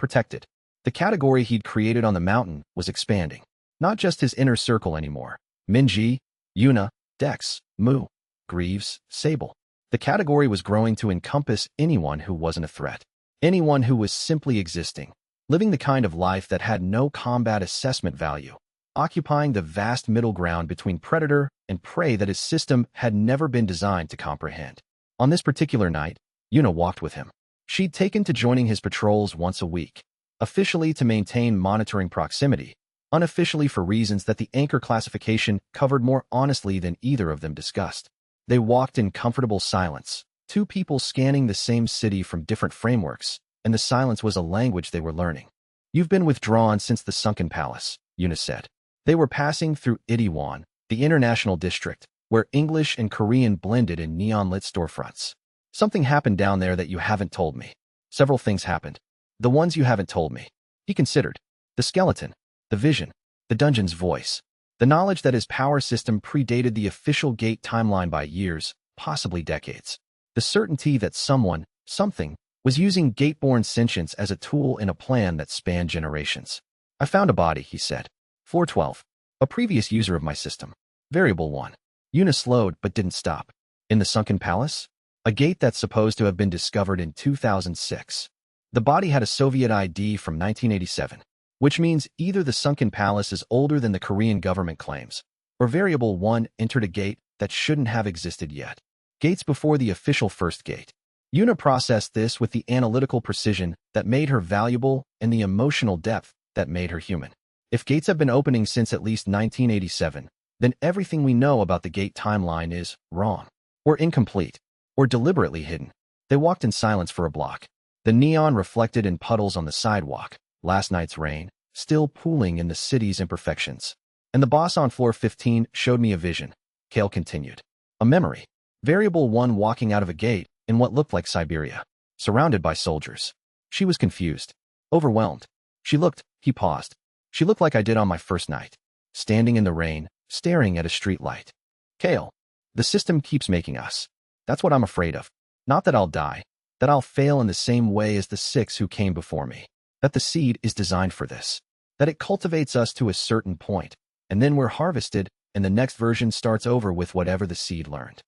The category he'd created on the mountain was expanding. Not just his inner circle anymore. Minji, Yuna, Dex, Mu, Greaves, Sable. The category was growing to encompass anyone who wasn't a threat. Anyone who was simply existing, living the kind of life that had no combat assessment value, occupying the vast middle ground between predator and prey that his system had never been designed to comprehend. On this particular night, Yuna walked with him. She'd taken to joining his patrols once a week, officially to maintain monitoring proximity, unofficially for reasons that the anchor classification covered more honestly than either of them discussed. They walked in comfortable silence, two people scanning the same city from different frameworks, and the silence was a language they were learning. "You've been withdrawn since the Sunken Palace," Yuna said. They were passing through Itaewon, the international district, where English and Korean blended in neon-lit storefronts. "Something happened down there that you haven't told me." "Several things happened. The ones you haven't told me." He considered. The skeleton, the vision, the dungeon's voice, the knowledge that his power system predated the official gate timeline by years, possibly decades. The certainty that someone, something, was using gate-born sentience as a tool in a plan that spanned generations. "I found a body," he said. "Floor 12. A previous user of my system. Variable 1. Yuna slowed but didn't stop. "In the Sunken Palace?" "A gate that's supposed to have been discovered in 2006. The body had a Soviet ID from 1987, which means either the Sunken Palace is older than the Korean government claims, or Variable 1 entered a gate that shouldn't have existed yet. Gates before the official first gate." Yuna processed this with the analytical precision that made her valuable and the emotional depth that made her human. If gates have been opening since at least 1987, then everything we know about the gate timeline is wrong, or incomplete, or deliberately hidden. They walked in silence for a block. The neon reflected in puddles on the sidewalk, last night's rain, still pooling in the city's imperfections. "And the boss on floor 15 showed me a vision," Kael continued. "A memory. Variable 1 walking out of a gate in what looked like Siberia, surrounded by soldiers." She was confused, overwhelmed. He paused. "She looked like I did on my first night, standing in the rain, staring at a street light." "Kael, the system keeps making us. That's what I'm afraid of. Not that I'll die, that I'll fail in the same way as the 6 who came before me. That the seed is designed for this. That it cultivates us to a certain point, and then we're harvested, and the next version starts over with whatever the seed learned."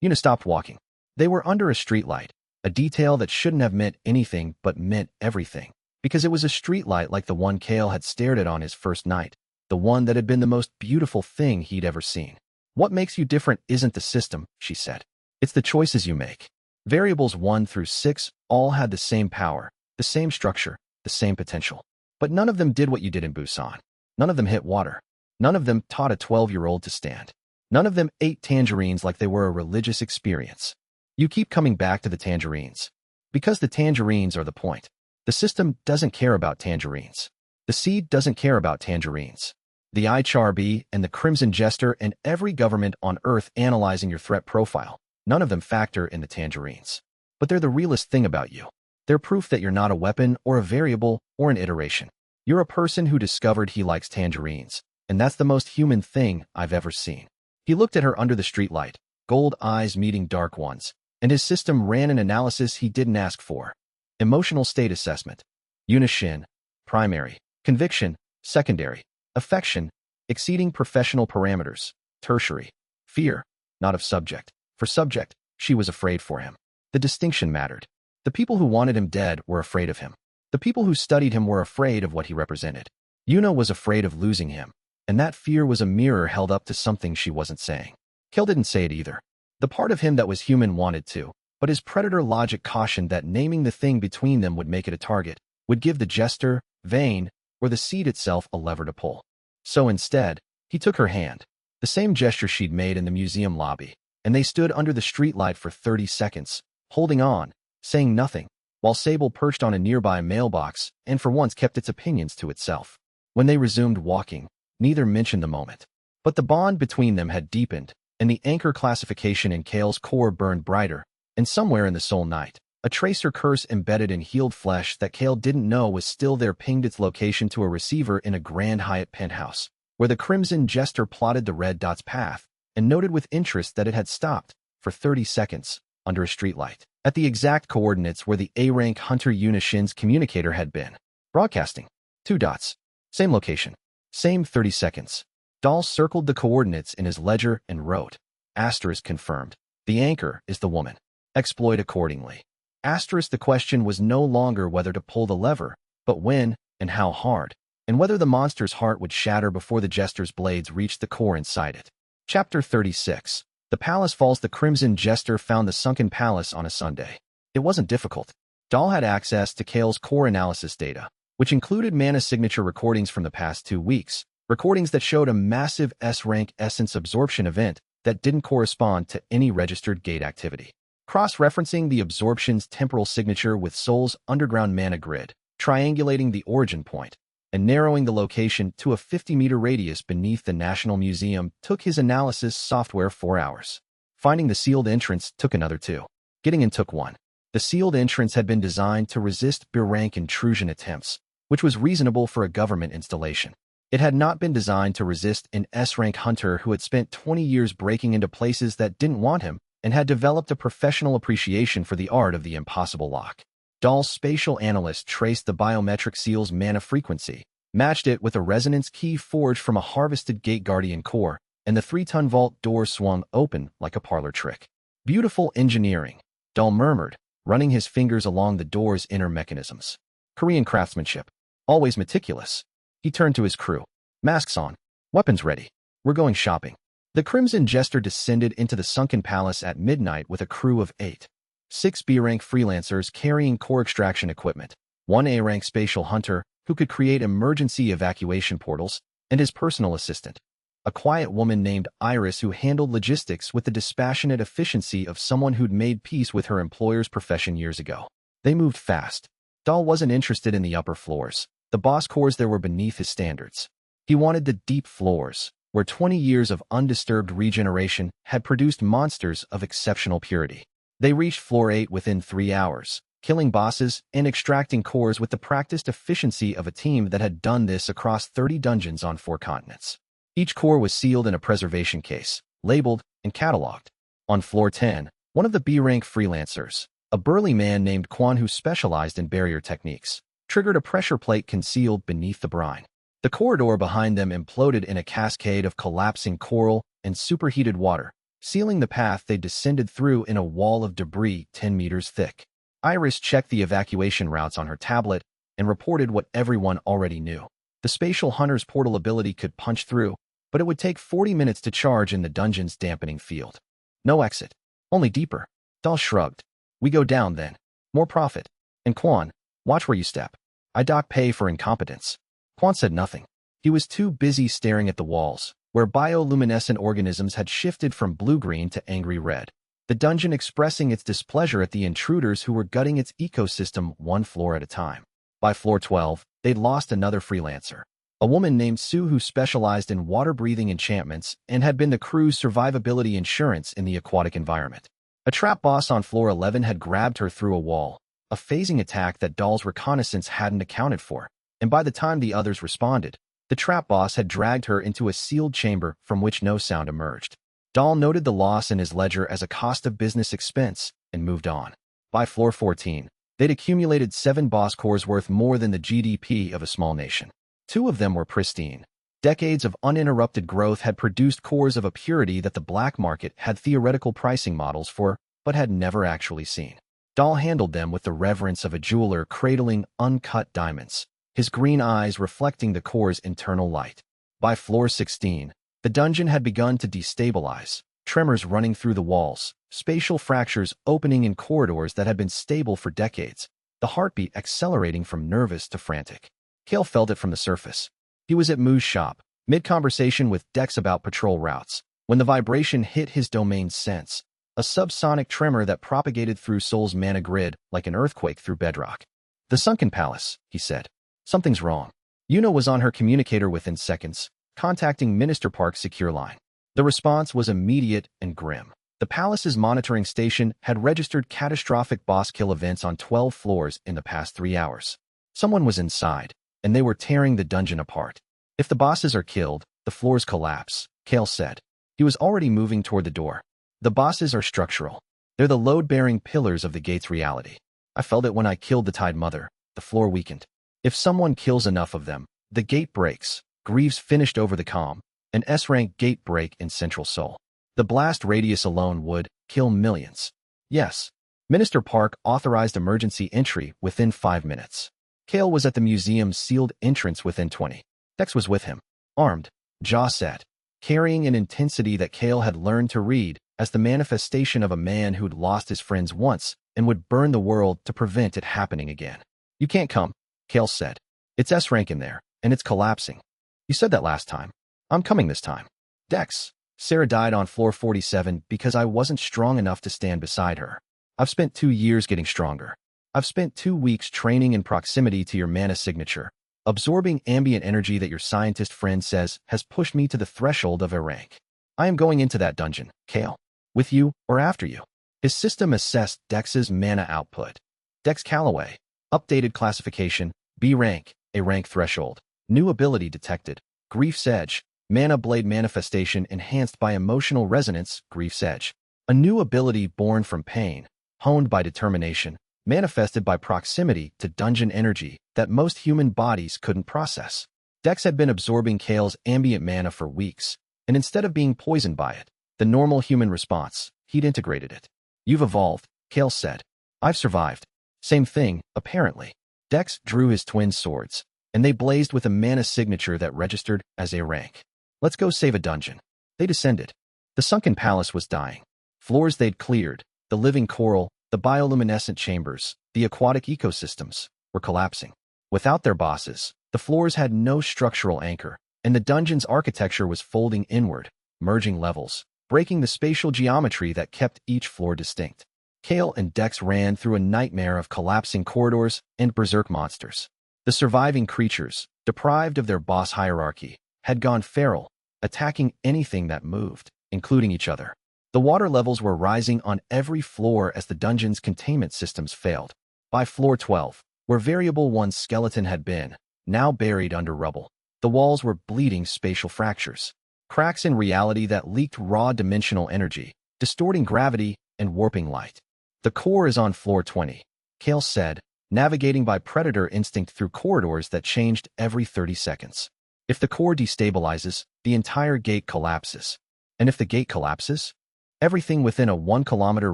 Yuna stopped walking. They were under a streetlight, a detail that shouldn't have meant anything but meant everything, because it was a streetlight like the one Kael had stared at on his first night, the one that had been the most beautiful thing he'd ever seen. "What makes you different isn't the system," she said. "It's the choices you make." Variables 1 through 6 all had the same power, the same structure, the same potential. But none of them did what you did in Busan. None of them hit water. None of them taught a 12-year-old to stand. None of them ate tangerines like they were a religious experience. You keep coming back to the tangerines. Because the tangerines are the point. The system doesn't care about tangerines. The seed doesn't care about tangerines. The HRB and the Crimson Jester and every government on Earth analyzing your threat profile, none of them factor in the tangerines. But they're the realest thing about you. They're proof that you're not a weapon or a variable or an iteration. You're a person who discovered he likes tangerines, and that's the most human thing I've ever seen. He looked at her under the streetlight, gold eyes meeting dark ones, and his system ran an analysis he didn't ask for. Emotional state assessment. Unishin. Primary. Conviction. Secondary. Affection. Exceeding professional parameters. Tertiary. Fear. Not of subject. For subject, she was afraid for him. The distinction mattered. The people who wanted him dead were afraid of him. The people who studied him were afraid of what he represented. Yuna was afraid of losing him, and that fear was a mirror held up to something she wasn't saying. Kael didn't say it either. The part of him that was human wanted to, but his predator logic cautioned that naming the thing between them would make it a target, would give the jester, vein, or the seed itself a lever to pull. So instead, he took her hand, the same gesture she'd made in the museum lobby, and they stood under the streetlight for 30 seconds, holding on, saying nothing, while Sable perched on a nearby mailbox and for once kept its opinions to itself. When they resumed walking, neither mentioned the moment. But the bond between them had deepened, and the anchor classification in Kael's core burned brighter, and somewhere in the soul night, a tracer curse embedded in healed flesh that Kael didn't know was still there pinged its location to a receiver in a Grand Hyatt penthouse, where the Crimson Jester plotted the red dot's path, and noted with interest that it had stopped, for 30 seconds, under a streetlight, at the exact coordinates where the A-rank Hunter Unishin's communicator had been. Broadcasting. 2 dots. Same location. Same 30 seconds. Dahl circled the coordinates in his ledger and wrote, Asterisk confirmed. The anchor is the woman. Exploit accordingly. Asterisk the question was no longer whether to pull the lever, but when and how hard, and whether the monster's heart would shatter before the jester's blades reached the core inside it. Chapter 36. The Palace Falls. The Crimson Jester found the sunken palace on a Sunday. It wasn't difficult. Dahl had access to Kael's core analysis data, which included mana signature recordings from the past 2 weeks, recordings that showed a massive S-rank essence absorption event that didn't correspond to any registered gate activity. Cross-referencing the absorption's temporal signature with Soul's underground mana grid, triangulating the origin point, and narrowing the location to a 50-meter radius beneath the National Museum took his analysis software 4 hours. Finding the sealed entrance took another 2. Getting in took 1. The sealed entrance had been designed to resist B-rank intrusion attempts, which was reasonable for a government installation. It had not been designed to resist an S-rank hunter who had spent 20 years breaking into places that didn't want him and had developed a professional appreciation for the art of the impossible lock. Dahl's spatial analyst traced the biometric seal's mana frequency, matched it with a resonance key forged from a harvested Gate Guardian core, and the 3-ton vault door swung open like a parlor trick. Beautiful engineering, Dahl murmured, running his fingers along the door's inner mechanisms. Korean craftsmanship. Always meticulous. He turned to his crew. Masks on. Weapons ready. We're going shopping. The Crimson Jester descended into the sunken palace at midnight with a crew of 8. 6 B-rank freelancers carrying core extraction equipment, 1 A-rank spatial hunter who could create emergency evacuation portals, and his personal assistant, a quiet woman named Iris who handled logistics with the dispassionate efficiency of someone who'd made peace with her employer's profession years ago. They moved fast. Dahl wasn't interested in the upper floors, the boss cores there were beneath his standards. He wanted the deep floors, where 20 years of undisturbed regeneration had produced monsters of exceptional purity. They reached floor 8 within 3 hours, killing bosses and extracting cores with the practiced efficiency of a team that had done this across 30 dungeons on 4 continents. Each core was sealed in a preservation case, labeled, and cataloged. On floor 10, one of the B-rank freelancers, a burly man named Quan who specialized in barrier techniques, triggered a pressure plate concealed beneath the brine. The corridor behind them imploded in a cascade of collapsing coral and superheated water, sealing the path they descended through in a wall of debris 10 meters thick. Iris checked the evacuation routes on her tablet and reported what everyone already knew. The spatial hunter's portal ability could punch through, but it would take 40 minutes to charge in the dungeon's dampening field. No exit. Only deeper. Dahl shrugged. We go down then. More profit. And Quan, watch where you step. I dock pay for incompetence. Quan said nothing. He was too busy staring at the walls, where bioluminescent organisms had shifted from blue-green to angry red, the dungeon expressing its displeasure at the intruders who were gutting its ecosystem 1 floor at a time. By floor 12, they'd lost another freelancer, a woman named Sue who specialized in water-breathing enchantments and had been the crew's survivability insurance in the aquatic environment. A trap boss on floor 11 had grabbed her through a wall, a phasing attack that Dahl's reconnaissance hadn't accounted for, and by the time the others responded, the trap boss had dragged her into a sealed chamber from which no sound emerged. Dahl noted the loss in his ledger as a cost of business expense and moved on. By floor 14, they'd accumulated 7 boss cores worth more than the GDP of a small nation. 2 of them were pristine. Decades of uninterrupted growth had produced cores of a purity that the black market had theoretical pricing models for, but had never actually seen. Dahl handled them with the reverence of a jeweler cradling uncut diamonds, his green eyes reflecting the core's internal light. By floor 16, the dungeon had begun to destabilize, tremors running through the walls, spatial fractures opening in corridors that had been stable for decades, the heartbeat accelerating from nervous to frantic. Kael felt it from the surface. He was at Moo's shop, mid-conversation with Dex about patrol routes, when the vibration hit his domain's sense, a subsonic tremor that propagated through Soul's mana grid like an earthquake through bedrock. The sunken palace, he said. Something's wrong. Yuna was on her communicator within seconds, contacting Minister Park's secure line. The response was immediate and grim. The palace's monitoring station had registered catastrophic boss kill events on 12 floors in the past 3 hours. Someone was inside, and they were tearing the dungeon apart. If the bosses are killed, the floors collapse, Kael said. He was already moving toward the door. The bosses are structural. They're the load-bearing pillars of the gate's reality. I felt it when I killed the Tide Mother. The floor weakened. If someone kills enough of them, the gate breaks. Greaves finished over the comm. An S-rank gate break in Central Seoul. The blast radius alone would kill millions. Yes. Minister Park authorized emergency entry within 5 minutes. Kael was at the museum's sealed entrance within 20. Dex was with him, armed, jaw set, carrying an intensity that Kael had learned to read as the manifestation of a man who'd lost his friends once and would burn the world to prevent it happening again. You can't come, Kael said. It's S rank in there, and it's collapsing. You said that last time. I'm coming this time. Dex. Sarah died on floor 47 because I wasn't strong enough to stand beside her. I've spent 2 years getting stronger. I've spent 2 weeks training in proximity to your mana signature, absorbing ambient energy that your scientist friend says has pushed me to the threshold of a rank. I am going into that dungeon, Kael. With you or after you. His system assessed Dex's mana output. Dex Calloway. Updated classification, B rank, A rank threshold. New ability detected, Grief's Edge. Mana Blade manifestation enhanced by emotional resonance, Grief's Edge. A new ability born from pain, honed by determination, manifested by proximity to dungeon energy that most human bodies couldn't process. Dex had been absorbing Kael's ambient mana for weeks, and instead of being poisoned by it, the normal human response, he'd integrated it. You've evolved, Kael said. I've survived. Same thing, apparently. Dex drew his twin swords, and they blazed with a mana signature that registered as A rank. Let's go save a dungeon. They descended. The sunken palace was dying. Floors they'd cleared, the living coral, the bioluminescent chambers, the aquatic ecosystems, were collapsing. Without their bosses, the floors had no structural anchor, and the dungeon's architecture was folding inward, merging levels, breaking the spatial geometry that kept each floor distinct. Kael and Dex ran through a nightmare of collapsing corridors and berserk monsters. The surviving creatures, deprived of their boss hierarchy, had gone feral, attacking anything that moved, including each other. The water levels were rising on every floor as the dungeon's containment systems failed. By floor 12, where Variable One's skeleton had been, now buried under rubble, the walls were bleeding spatial fractures, cracks in reality that leaked raw dimensional energy, distorting gravity and warping light. The core is on floor 20, Kael said, navigating by predator instinct through corridors that changed every 30 seconds. If the core destabilizes, the entire gate collapses. And if the gate collapses, everything within a 1-kilometer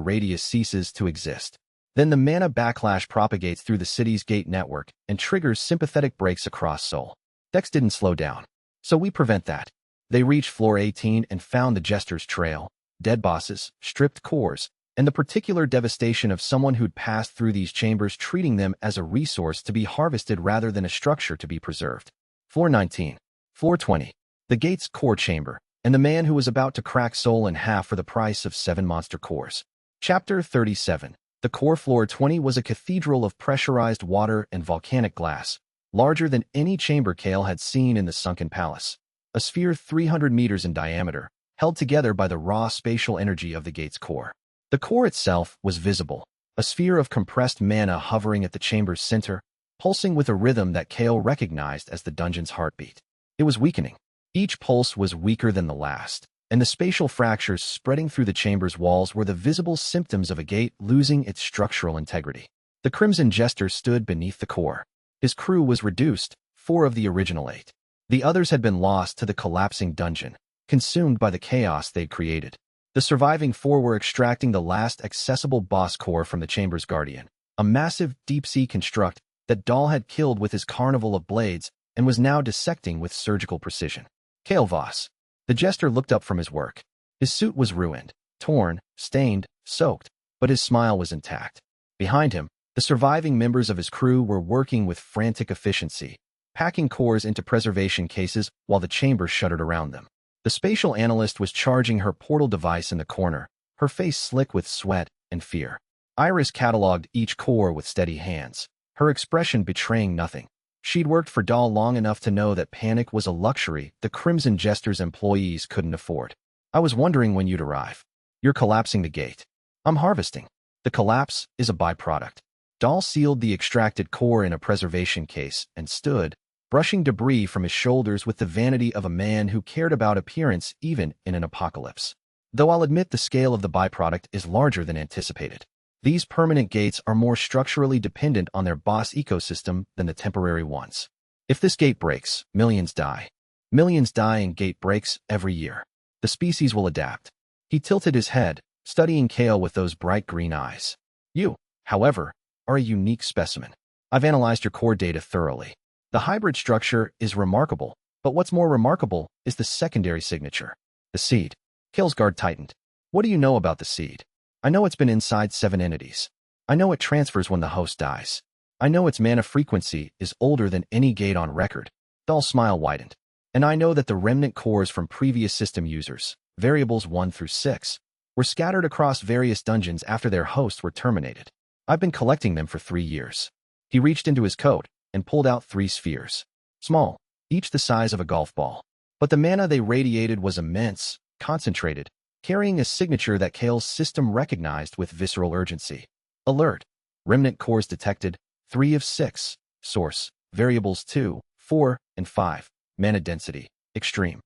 radius ceases to exist. Then the mana backlash propagates through the city's gate network and triggers sympathetic breaks across Seoul. Dex didn't slow down, so we prevent that. They reached floor 18 and found the Jester's trail, dead bosses, stripped cores, and the particular devastation of someone who'd passed through these chambers, treating them as a resource to be harvested rather than a structure to be preserved. Floor 19. Floor 20. The gate's core chamber, and the man who was about to crack Seoul in half for the price of 7 monster cores. Chapter 37. The core floor 20 was a cathedral of pressurized water and volcanic glass, larger than any chamber Kael had seen in the sunken palace. A sphere 300 meters in diameter, held together by the raw spatial energy of the gate's core. The core itself was visible, a sphere of compressed mana hovering at the chamber's center, pulsing with a rhythm that Kael recognized as the dungeon's heartbeat. It was weakening. Each pulse was weaker than the last, and the spatial fractures spreading through the chamber's walls were the visible symptoms of a gate losing its structural integrity. The Crimson Jester stood beneath the core. His crew was reduced, 4 of the original 8. The others had been lost to the collapsing dungeon, consumed by the chaos they'd created. The surviving 4 were extracting the last accessible boss core from the chamber's guardian, a massive deep-sea construct that Dahl had killed with his carnival of blades and was now dissecting with surgical precision. Kael Voss. The Jester looked up from his work. His suit was ruined, torn, stained, soaked, but his smile was intact. Behind him, the surviving members of his crew were working with frantic efficiency, packing cores into preservation cases while the chamber shuddered around them. The spatial analyst was charging her portal device in the corner, her face slick with sweat and fear. Iris cataloged each core with steady hands, her expression betraying nothing. She'd worked for Dahl long enough to know that panic was a luxury the Crimson Jester's employees couldn't afford. I was wondering when you'd arrive. You're collapsing the gate. I'm harvesting. The collapse is a byproduct. Dahl sealed the extracted core in a preservation case and stood, brushing debris from his shoulders with the vanity of a man who cared about appearance even in an apocalypse. Though I'll admit the scale of the byproduct is larger than anticipated. These permanent gates are more structurally dependent on their boss ecosystem than the temporary ones. If this gate breaks, millions die. Millions die in gate breaks every year. The species will adapt. He tilted his head, studying Kael with those bright green eyes. You, however, are a unique specimen. I've analyzed your core data thoroughly. The hybrid structure is remarkable, but what's more remarkable is the secondary signature. The seed. Kael's guard tightened. What do you know about the seed? I know it's been inside 7 entities. I know it transfers when the host dies. I know its mana frequency is older than any gate on record. Dahl's smile widened. And I know that the remnant cores from previous system users, variables 1 through 6, were scattered across various dungeons after their hosts were terminated. I've been collecting them for 3 years. He reached into his coat and pulled out 3 spheres. Small, each the size of a golf ball. But the mana they radiated was immense, concentrated, carrying a signature that Kael's system recognized with visceral urgency. Alert. Remnant cores detected. 3 of 6. Source. Variables 2, 4, and 5. Mana density. Extreme.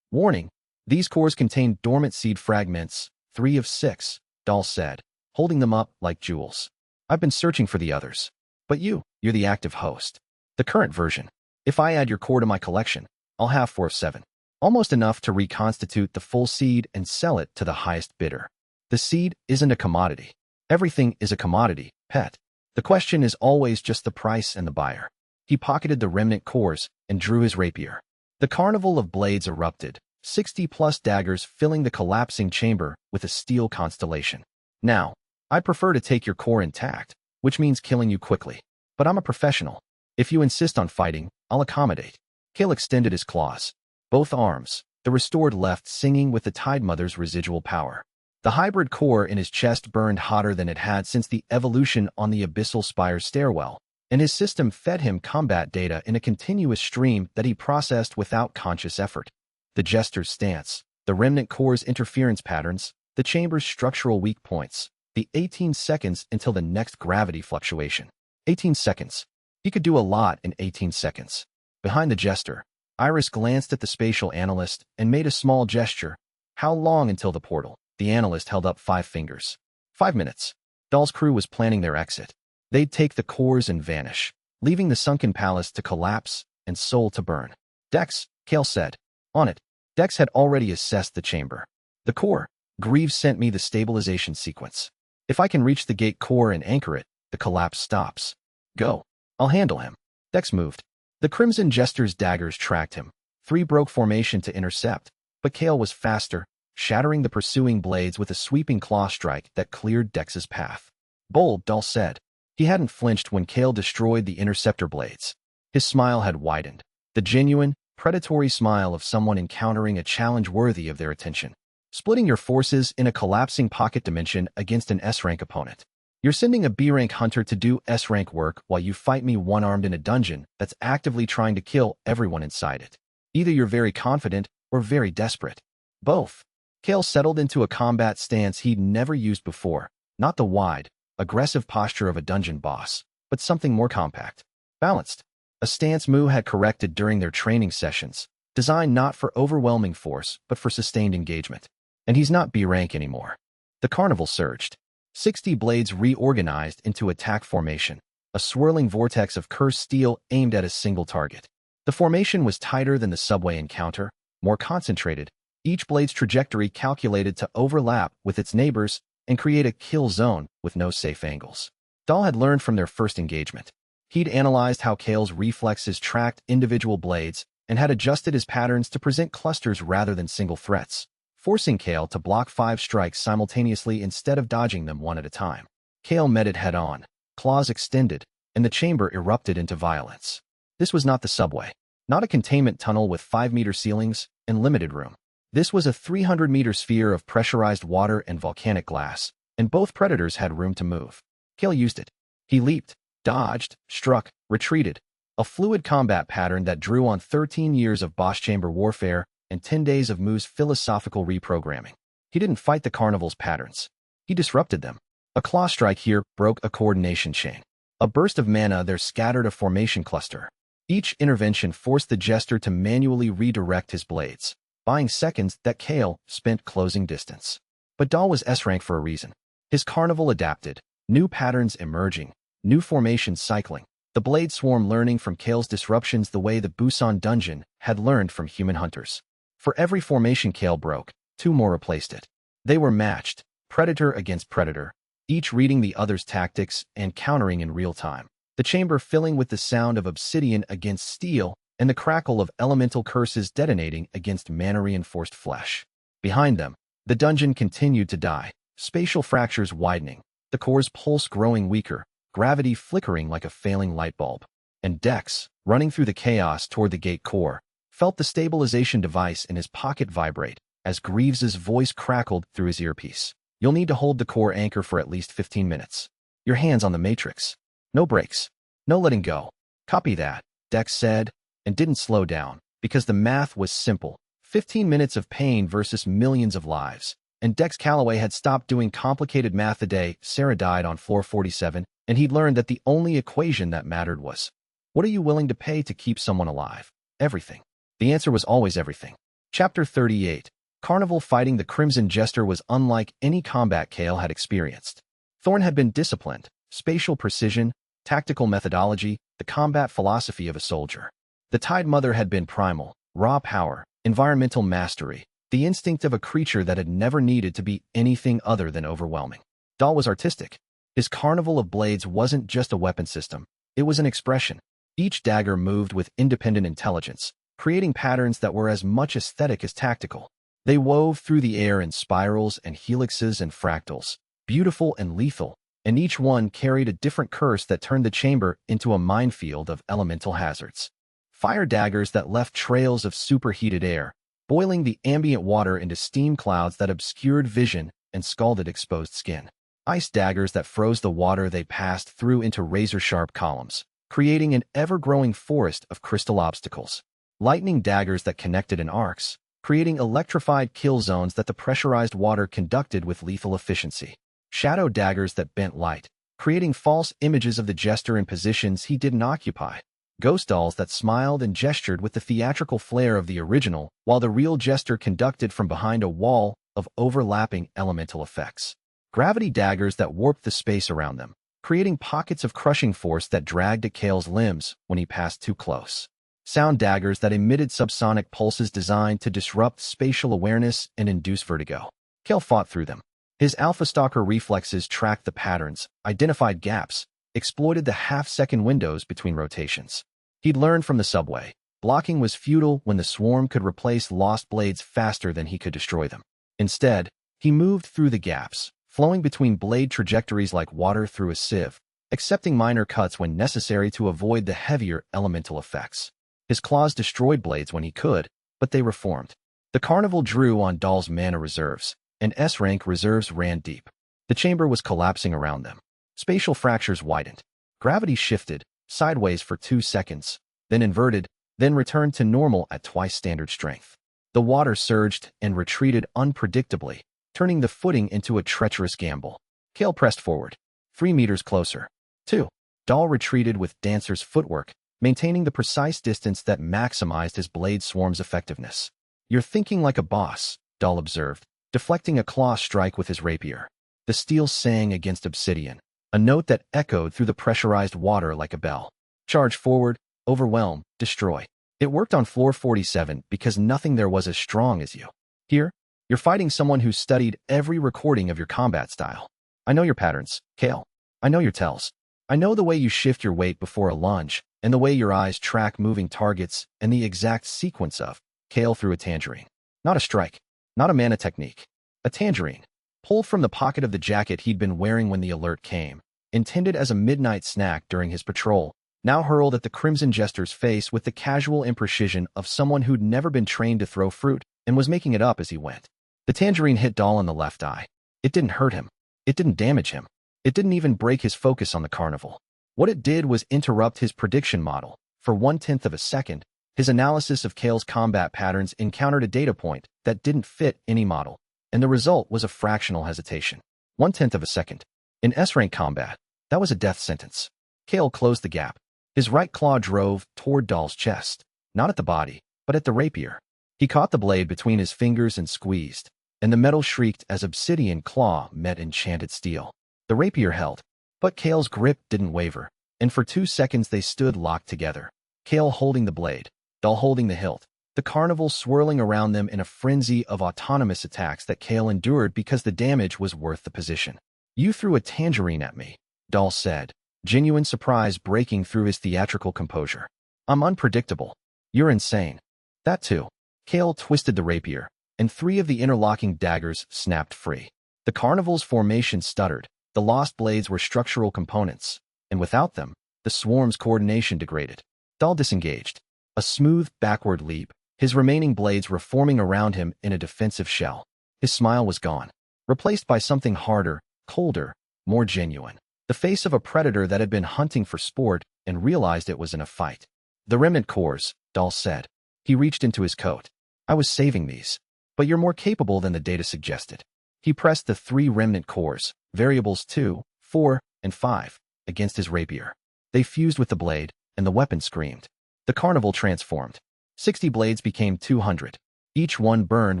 Warning. These cores contain dormant seed fragments. 3 of 6. Dahl said, holding them up like jewels. I've been searching for the others. But you're the active host. The current version. If I add your core to my collection, I'll have 4 of 7. Almost enough to reconstitute the full seed and sell it to the highest bidder. The seed isn't a commodity. Everything is a commodity, pet. The question is always just the price and the buyer. He pocketed the remnant cores and drew his rapier. The carnival of blades erupted, 60+ daggers filling the collapsing chamber with a steel constellation. Now, I prefer to take your core intact, which means killing you quickly. But I'm a professional. If you insist on fighting, I'll accommodate. Kael extended his claws. Both arms, the restored left singing with the Tide Mother's residual power. The hybrid core in his chest burned hotter than it had since the evolution on the Abyssal Spire stairwell, and his system fed him combat data in a continuous stream that he processed without conscious effort. The Jester's stance, the remnant core's interference patterns, the chamber's structural weak points, the 18 seconds until the next gravity fluctuation. 18 seconds. He could do a lot in 18 seconds. Behind the Jester, Iris glanced at the spatial analyst and made a small gesture. How long until the portal? The analyst held up 5 fingers. 5 minutes. Dahl's crew was planning their exit. They'd take the cores and vanish, leaving the sunken palace to collapse and soul to burn. Dex, Kael said. On it. Dex had already assessed the chamber. The core. Greaves sent me the stabilization sequence. If I can reach the gate core and anchor it, the collapse stops. Go. I'll handle him. Dex moved. The Crimson Jester's daggers tracked him. 3 broke formation to intercept, but Kael was faster, shattering the pursuing blades with a sweeping claw strike that cleared Dex's path. Bold, Dahl said. He hadn't flinched when Kael destroyed the interceptor blades. His smile had widened, the genuine, predatory smile of someone encountering a challenge worthy of their attention. Splitting your forces in a collapsing pocket dimension against an S-rank opponent. You're sending a B-rank hunter to do S-rank work while you fight me one-armed in a dungeon that's actively trying to kill everyone inside it. Either you're very confident or very desperate. Both. Kael settled into a combat stance he'd never used before, not the wide, aggressive posture of a dungeon boss, but something more compact. Balanced. A stance Mu had corrected during their training sessions, designed not for overwhelming force but for sustained engagement. And he's not B-rank anymore. The carnival surged. 60 blades reorganized into attack formation, a swirling vortex of cursed steel aimed at a single target. The formation was tighter than the subway encounter, more concentrated, each blade's trajectory calculated to overlap with its neighbors and create a kill zone with no safe angles. Dahl had learned from their first engagement. He'd analyzed how Kael's reflexes tracked individual blades and had adjusted his patterns to present clusters rather than single threats, forcing Kael to block 5 strikes simultaneously instead of dodging them one at a time. Kael met it head-on, claws extended, and the chamber erupted into violence. This was not the subway, not a containment tunnel with 5-meter ceilings and limited room. This was a 300-meter sphere of pressurized water and volcanic glass, and both predators had room to move. Kael used it. He leaped, dodged, struck, retreated, a fluid combat pattern that drew on 13 years of boss chamber warfare and 10 days of Mu's philosophical reprogramming. He didn't fight the carnival's patterns. He disrupted them. A claw strike here broke a coordination chain. A burst of mana there scattered a formation cluster. Each intervention forced the Jester to manually redirect his blades, buying seconds that Kael spent closing distance. But Dahl was S-rank for a reason. His carnival adapted, new patterns emerging, new formations cycling, the blade swarm learning from Kael's disruptions the way the Busan dungeon had learned from human hunters. For every formation Kael broke, 2 more replaced it. They were matched, predator against predator, each reading the other's tactics and countering in real time. The chamber filling with the sound of obsidian against steel and the crackle of elemental curses detonating against mana-reinforced flesh. Behind them, the dungeon continued to die, spatial fractures widening, the core's pulse growing weaker, gravity flickering like a failing light bulb. And Dex, running through the chaos toward the gate core, felt the stabilization device in his pocket vibrate as Greaves's voice crackled through his earpiece. You'll need to hold the core anchor for at least 15 minutes. Your hands on the matrix. No breaks. No letting go. Copy that, Dex said, and didn't slow down, because the math was simple. 15 minutes of pain versus millions of lives. And Dex Calloway had stopped doing complicated math the day Sarah died on floor 47, and he'd learned that the only equation that mattered was, what are you willing to pay to keep someone alive? Everything. The answer was always everything. Chapter 38. Carnival fighting the Crimson Jester was unlike any combat Kael had experienced. Thorn had been disciplined, spatial precision, tactical methodology, the combat philosophy of a soldier. The Tide Mother had been primal, raw power, environmental mastery, the instinct of a creature that had never needed to be anything other than overwhelming. Dahl was artistic. His carnival of blades wasn't just a weapon system, it was an expression. Each dagger moved with independent intelligence, creating patterns that were as much aesthetic as tactical. They wove through the air in spirals and helixes and fractals, beautiful and lethal, and each one carried a different curse that turned the chamber into a minefield of elemental hazards. Fire daggers that left trails of superheated air, boiling the ambient water into steam clouds that obscured vision and scalded exposed skin. Ice daggers that froze the water they passed through into razor-sharp columns, creating an ever-growing forest of crystal obstacles. Lightning daggers that connected in arcs, creating electrified kill zones that the pressurized water conducted with lethal efficiency. Shadow daggers that bent light, creating false images of the jester in positions he didn't occupy. Ghost dolls that smiled and gestured with the theatrical flair of the original, while the real jester conducted from behind a wall of overlapping elemental effects. Gravity daggers that warped the space around them, creating pockets of crushing force that dragged at Kael's limbs when he passed too close. Sound daggers that emitted subsonic pulses designed to disrupt spatial awareness and induce vertigo. Kael fought through them. His Alpha Stalker reflexes tracked the patterns, identified gaps, exploited the half-second windows between rotations. He'd learned from the subway. Blocking was futile when the swarm could replace lost blades faster than he could destroy them. Instead, he moved through the gaps, flowing between blade trajectories like water through a sieve, accepting minor cuts when necessary to avoid the heavier elemental effects. His claws destroyed blades when he could, but they reformed. The carnival drew on Dahl's mana reserves, and S-rank reserves ran deep. The chamber was collapsing around them. Spatial fractures widened. Gravity shifted, sideways for 2 seconds, then inverted, then returned to normal at twice standard strength. The water surged and retreated unpredictably, turning the footing into a treacherous gamble. Kael pressed forward, 3 meters closer. 2. Dahl retreated with dancer's footwork, maintaining the precise distance that maximized his blade swarm's effectiveness. You're thinking like a boss, Dahl observed, deflecting a claw strike with his rapier. The steel sang against obsidian, a note that echoed through the pressurized water like a bell. Charge forward, overwhelm, destroy. It worked on floor 47 because nothing there was as strong as you. Here, you're fighting someone who studied every recording of your combat style. I know your patterns, Kael. I know your tells. I know the way you shift your weight before a lunge, and the way your eyes track moving targets, and the exact sequence of. Kael threw a tangerine. Not a strike. Not a mana technique. A tangerine, pulled from the pocket of the jacket he'd been wearing when the alert came, intended as a midnight snack during his patrol, now hurled at the Crimson Jester's face with the casual imprecision of someone who'd never been trained to throw fruit and was making it up as he went. The tangerine hit Dahl in the left eye. It didn't hurt him. It didn't damage him. It didn't even break his focus on the carnival. What it did was interrupt his prediction model. For 1/10 of a second, his analysis of Kael's combat patterns encountered a data point that didn't fit any model, and the result was a fractional hesitation. 1/10 of a second. In S-rank combat, that was a death sentence. Kael closed the gap. His right claw drove toward Dahl's chest, not at the body, but at the rapier. He caught the blade between his fingers and squeezed, and the metal shrieked as obsidian claw met enchanted steel. The rapier held, but Kael's grip didn't waver, and for 2 seconds they stood locked together. Kael holding the blade, Dahl holding the hilt, the carnival swirling around them in a frenzy of autonomous attacks that Kael endured because the damage was worth the position. "You threw a tangerine at me," Dahl said, genuine surprise breaking through his theatrical composure. "I'm unpredictable. You're insane." "That too." Kael twisted the rapier, and 3 of the interlocking daggers snapped free. The carnival's formation stuttered. The lost blades were structural components, and without them, the swarm's coordination degraded. Dahl disengaged. A smooth, backward leap, his remaining blades reforming around him in a defensive shell. His smile was gone, replaced by something harder, colder, more genuine. The face of a predator that had been hunting for sport and realized it was in a fight. "The remnant cores," Dahl said. He reached into his coat. "I was saving these. But you're more capable than the data suggested." He pressed the 3 remnant cores, variables 2, 4, and 5, against his rapier. They fused with the blade, and the weapon screamed. The carnival transformed. 60 blades became 200. Each one burned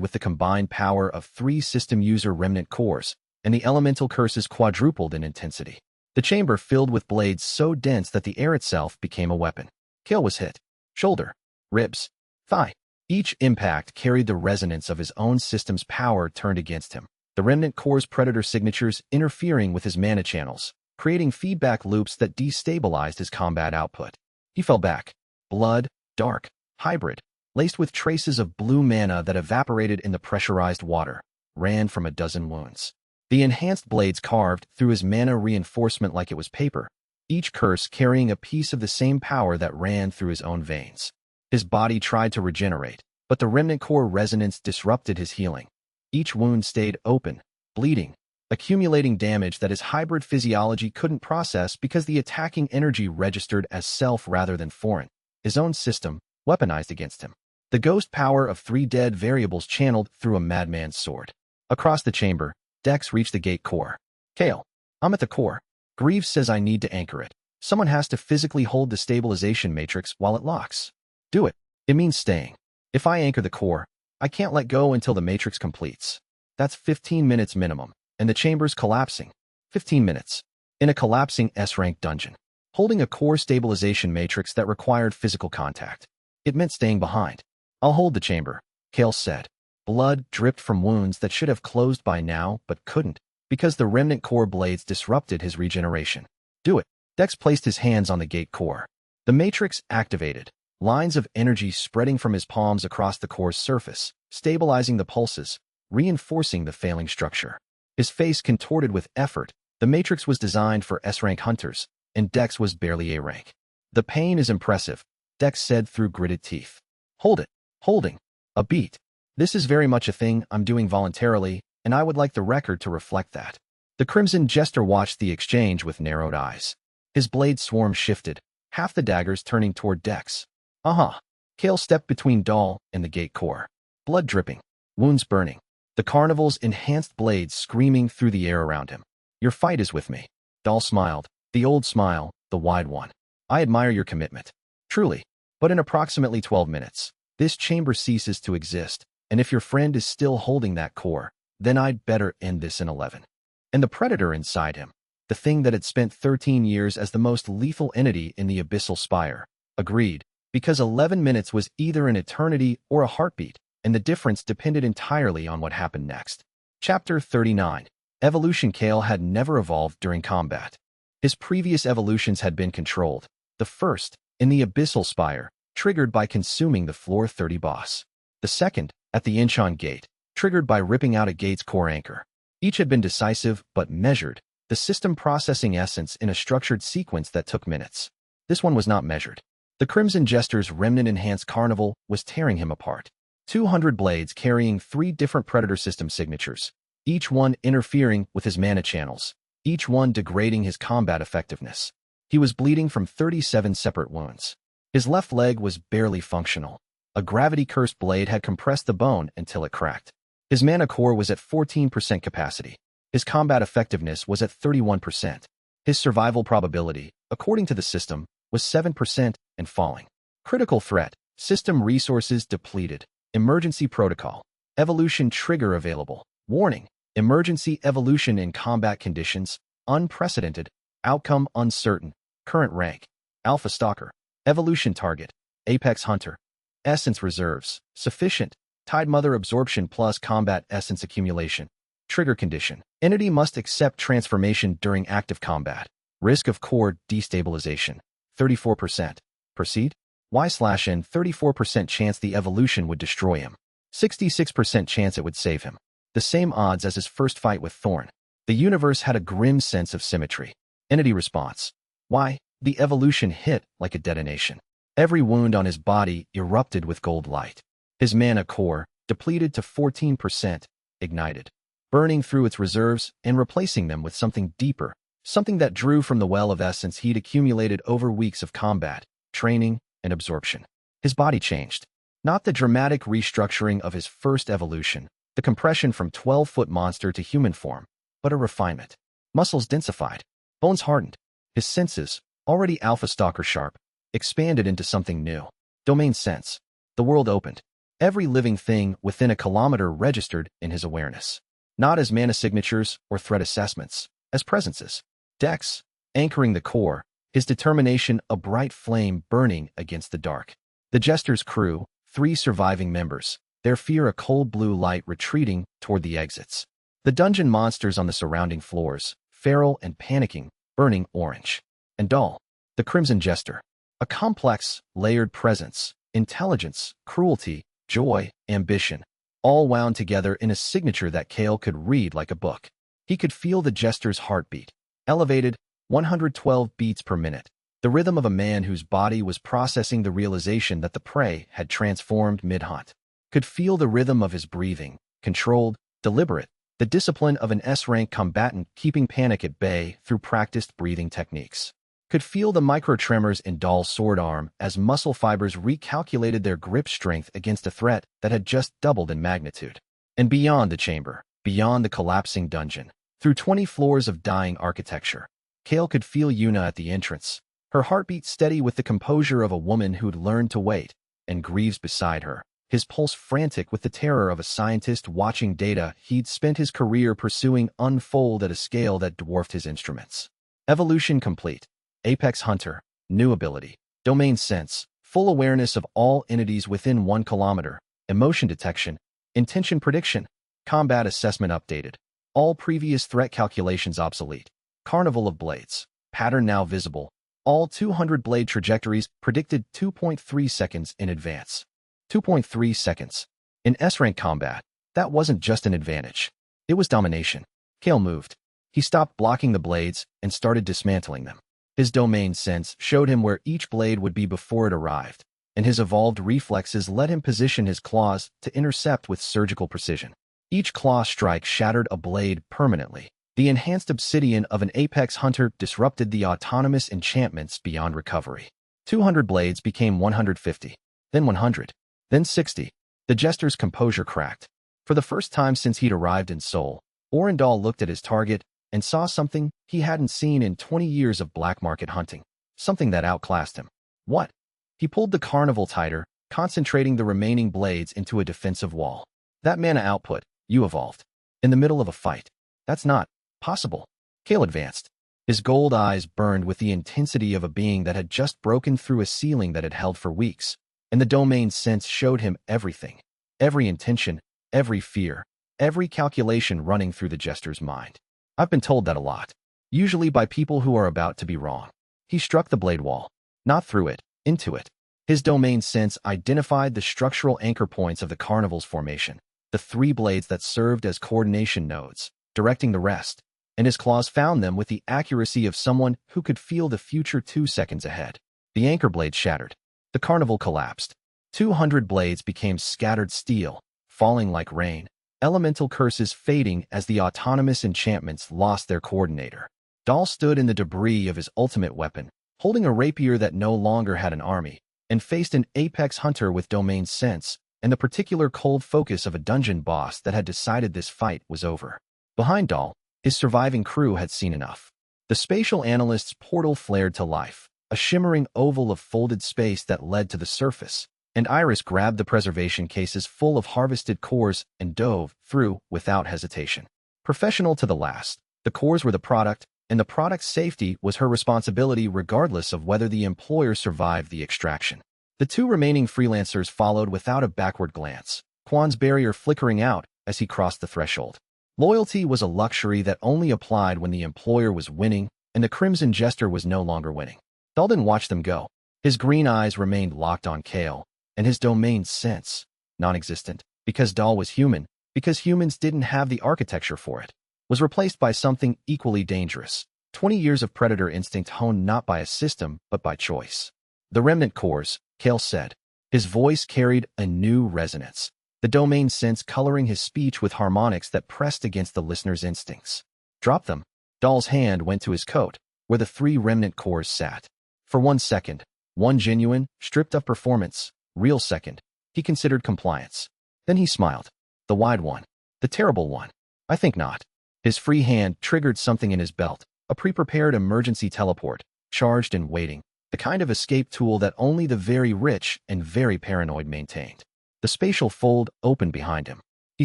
with the combined power of 3 system-user remnant cores, and the elemental curses quadrupled in intensity. The chamber filled with blades so dense that the air itself became a weapon. Kael was hit. Shoulder, ribs, thigh. Each impact carried the resonance of his own system's power turned against him. The remnant core's predator signatures interfering with his mana channels, creating feedback loops that destabilized his combat output. He fell back. Blood, dark, hybrid, laced with traces of blue mana that evaporated in the pressurized water, ran from a dozen wounds. The enhanced blades carved through his mana reinforcement like it was paper, each curse carrying a piece of the same power that ran through his own veins. His body tried to regenerate, but the remnant core resonance disrupted his healing. Each wound stayed open, bleeding, accumulating damage that his hybrid physiology couldn't process because the attacking energy registered as self rather than foreign, his own system, weaponized against him. The ghost power of 3 dead variables channeled through a madman's sword. Across the chamber, Dex reached the gate core. "Kael, I'm at the core. Greaves says I need to anchor it. Someone has to physically hold the stabilization matrix while it locks." "Do it. It means staying. If I anchor the core, I can't let go until the matrix completes. That's 15 minutes minimum, and the chamber's collapsing. 15 minutes. In a collapsing S-rank dungeon. Holding a core stabilization matrix that required physical contact. It meant staying behind. "I'll hold the chamber," Kael said. Blood dripped from wounds that should have closed by now but couldn't, because the remnant core blades disrupted his regeneration. "Do it." Dex placed his hands on the gate core. The matrix activated. Lines of energy spreading from his palms across the core's surface, stabilizing the pulses, reinforcing the failing structure. His face contorted with effort. The matrix was designed for S-rank hunters, and Dex was barely A-rank. "The pain is impressive," Dex said through gritted teeth. "Hold it." Holding. A beat. "This is very much a thing I'm doing voluntarily, and I would like the record to reflect that." The Crimson Jester watched the exchange with narrowed eyes. His blade swarm shifted, half the daggers turning toward Dex. "Uh-huh." Kael stepped between Dahl and the gate core. Blood dripping, wounds burning, the carnival's enhanced blades screaming through the air around him. "Your fight is with me." Dahl smiled, the old smile, the wide one. "I admire your commitment. Truly. But in approximately 12 minutes, this chamber ceases to exist, and if your friend is still holding that core, then I'd better end this in 11. And the predator inside him, the thing that had spent 13 years as the most lethal entity in the Abyssal Spire, agreed, because 11 minutes was either an eternity or a heartbeat, and the difference depended entirely on what happened next. Chapter 39. Evolution. Kael had never evolved during combat. His previous evolutions had been controlled. The first, in the Abyssal Spire, triggered by consuming the Floor 30 boss. The second, at the Sentient Gate, triggered by ripping out a gate's core anchor. Each had been decisive but measured, the system processing essence in a structured sequence that took minutes. This one was not measured. The Crimson Jester's remnant-enhanced carnival was tearing him apart. 200 blades carrying 3 different predator system signatures, each one interfering with his mana channels, each one degrading his combat effectiveness. He was bleeding from 37 separate wounds. His left leg was barely functional. A gravity-cursed blade had compressed the bone until it cracked. His mana core was at 14% capacity. His combat effectiveness was at 31%. His survival probability, according to the system, was 7% and falling. Critical threat. System resources depleted. Emergency protocol. Evolution trigger available. Warning. Emergency evolution in combat conditions. Unprecedented. Outcome uncertain. Current rank. Alpha Stalker. Evolution target. Apex Hunter. Essence reserves. Sufficient. Tide Mother absorption plus combat essence accumulation. Trigger condition. Entity must accept transformation during active combat. Risk of core destabilization. 34%. Proceed? Y/N 34% chance the evolution would destroy him. 66% chance it would save him. The same odds as his first fight with Thorn. The universe had a grim sense of symmetry. Entity response. Why? The evolution hit like a detonation. Every wound on his body erupted with gold light. His mana core, depleted to 14%, ignited, burning through its reserves and replacing them with something deeper, something that drew from the well of essence he'd accumulated over weeks of combat, training, and absorption. His body changed. Not the dramatic restructuring of his first evolution, the compression from 12-foot monster to human form, but a refinement. Muscles densified, bones hardened. His senses, already alpha stalker sharp, expanded into something new. Domain sense. The world opened. Every living thing within a kilometer registered in his awareness. Not as mana signatures or threat assessments, as presences. Dex, anchoring the core, his determination a bright flame burning against the dark. The Jester's crew, 3 surviving members, their fear a cold blue light retreating toward the exits. The dungeon monsters on the surrounding floors, feral and panicking, burning orange. And Dahl, the Crimson Jester. A complex, layered presence, intelligence, cruelty, joy, ambition, all wound together in a signature that Kael could read like a book. He could feel the Jester's heartbeat, elevated, 112 beats per minute, the rhythm of a man whose body was processing the realization that the prey had transformed mid-hunt. Could feel the rhythm of his breathing, controlled, deliberate, the discipline of an S-rank combatant keeping panic at bay through practiced breathing techniques. Could feel the micro-tremors in Dahl's sword arm as muscle fibers recalculated their grip strength against a threat that had just doubled in magnitude. And beyond the chamber, beyond the collapsing dungeon, through 20 floors of dying architecture, Kael could feel Yuna at the entrance, her heartbeat steady with the composure of a woman who'd learned to wait, and Greaves beside her, his pulse frantic with the terror of a scientist watching data he'd spent his career pursuing unfold at a scale that dwarfed his instruments. Evolution complete. Apex Hunter, new ability, domain sense, full awareness of all entities within 1 kilometer, emotion detection, intention prediction, combat assessment updated, all previous threat calculations obsolete, carnival of blades, pattern now visible, all 200 blade trajectories predicted 2.3 seconds in advance. 2.3 seconds. In S-rank combat, that wasn't just an advantage. It was domination. Kael moved. He stopped blocking the blades and started dismantling them. His domain sense showed him where each blade would be before it arrived, and his evolved reflexes let him position his claws to intercept with surgical precision. Each claw strike shattered a blade permanently. The enhanced obsidian of an apex hunter disrupted the autonomous enchantments beyond recovery. 200 blades became 150, then 100, then 60. The Jester's composure cracked. For the first time since he'd arrived in Seoul, Orendal looked at his target and saw something he hadn't seen in 20 years of black market hunting, something that outclassed him. What? He pulled the carnival tighter, concentrating the remaining blades into a defensive wall. That mana output, you evolved. In the middle of a fight. That's not possible. Kael advanced. His gold eyes burned with the intensity of a being that had just broken through a ceiling that had held for weeks, and the domain sense showed him everything. Every intention, every fear, every calculation running through the Jester's mind. I've been told that a lot, usually by people who are about to be wrong. He struck the blade wall, not through it, into it. His domain sense identified the structural anchor points of the carnival's formation, the 3 blades that served as coordination nodes, directing the rest, and his claws found them with the accuracy of someone who could feel the future 2 seconds ahead. The anchor blade shattered. The carnival collapsed. 200 blades became scattered steel, falling like rain. Elemental curses fading as the autonomous enchantments lost their coordinator. Dahl stood in the debris of his ultimate weapon, holding a rapier that no longer had an army, and faced an apex hunter with domain sense and the particular cold focus of a dungeon boss that had decided this fight was over. Behind Dahl, his surviving crew had seen enough. The spatial analyst's portal flared to life, a shimmering oval of folded space that led to the surface, and Iris grabbed the preservation cases full of harvested cores and dove through without hesitation. Professional to the last, the cores were the product, and the product's safety was her responsibility regardless of whether the employer survived the extraction. The two remaining freelancers followed without a backward glance, Quan's barrier flickering out as he crossed the threshold. Loyalty was a luxury that only applied when the employer was winning and the Crimson Jester was no longer winning. Dalton watched them go. His green eyes remained locked on Kael, and his domain sense, non-existent, because Dahl was human, because humans didn't have the architecture for it, was replaced by something equally dangerous. 20 years of predator instinct honed not by a system, but by choice. The remnant cores, Kael said. His voice carried a new resonance, the domain sense coloring his speech with harmonics that pressed against the listener's instincts. Drop them. Dahl's hand went to his coat, where the 3 remnant cores sat. For 1 second, one genuine, stripped of performance, real second, he considered compliance. Then he smiled. The wide one. The terrible one. I think not. His free hand triggered something in his belt, a pre-prepared emergency teleport, charged and waiting, the kind of escape tool that only the very rich and very paranoid maintained. The spatial fold opened behind him. He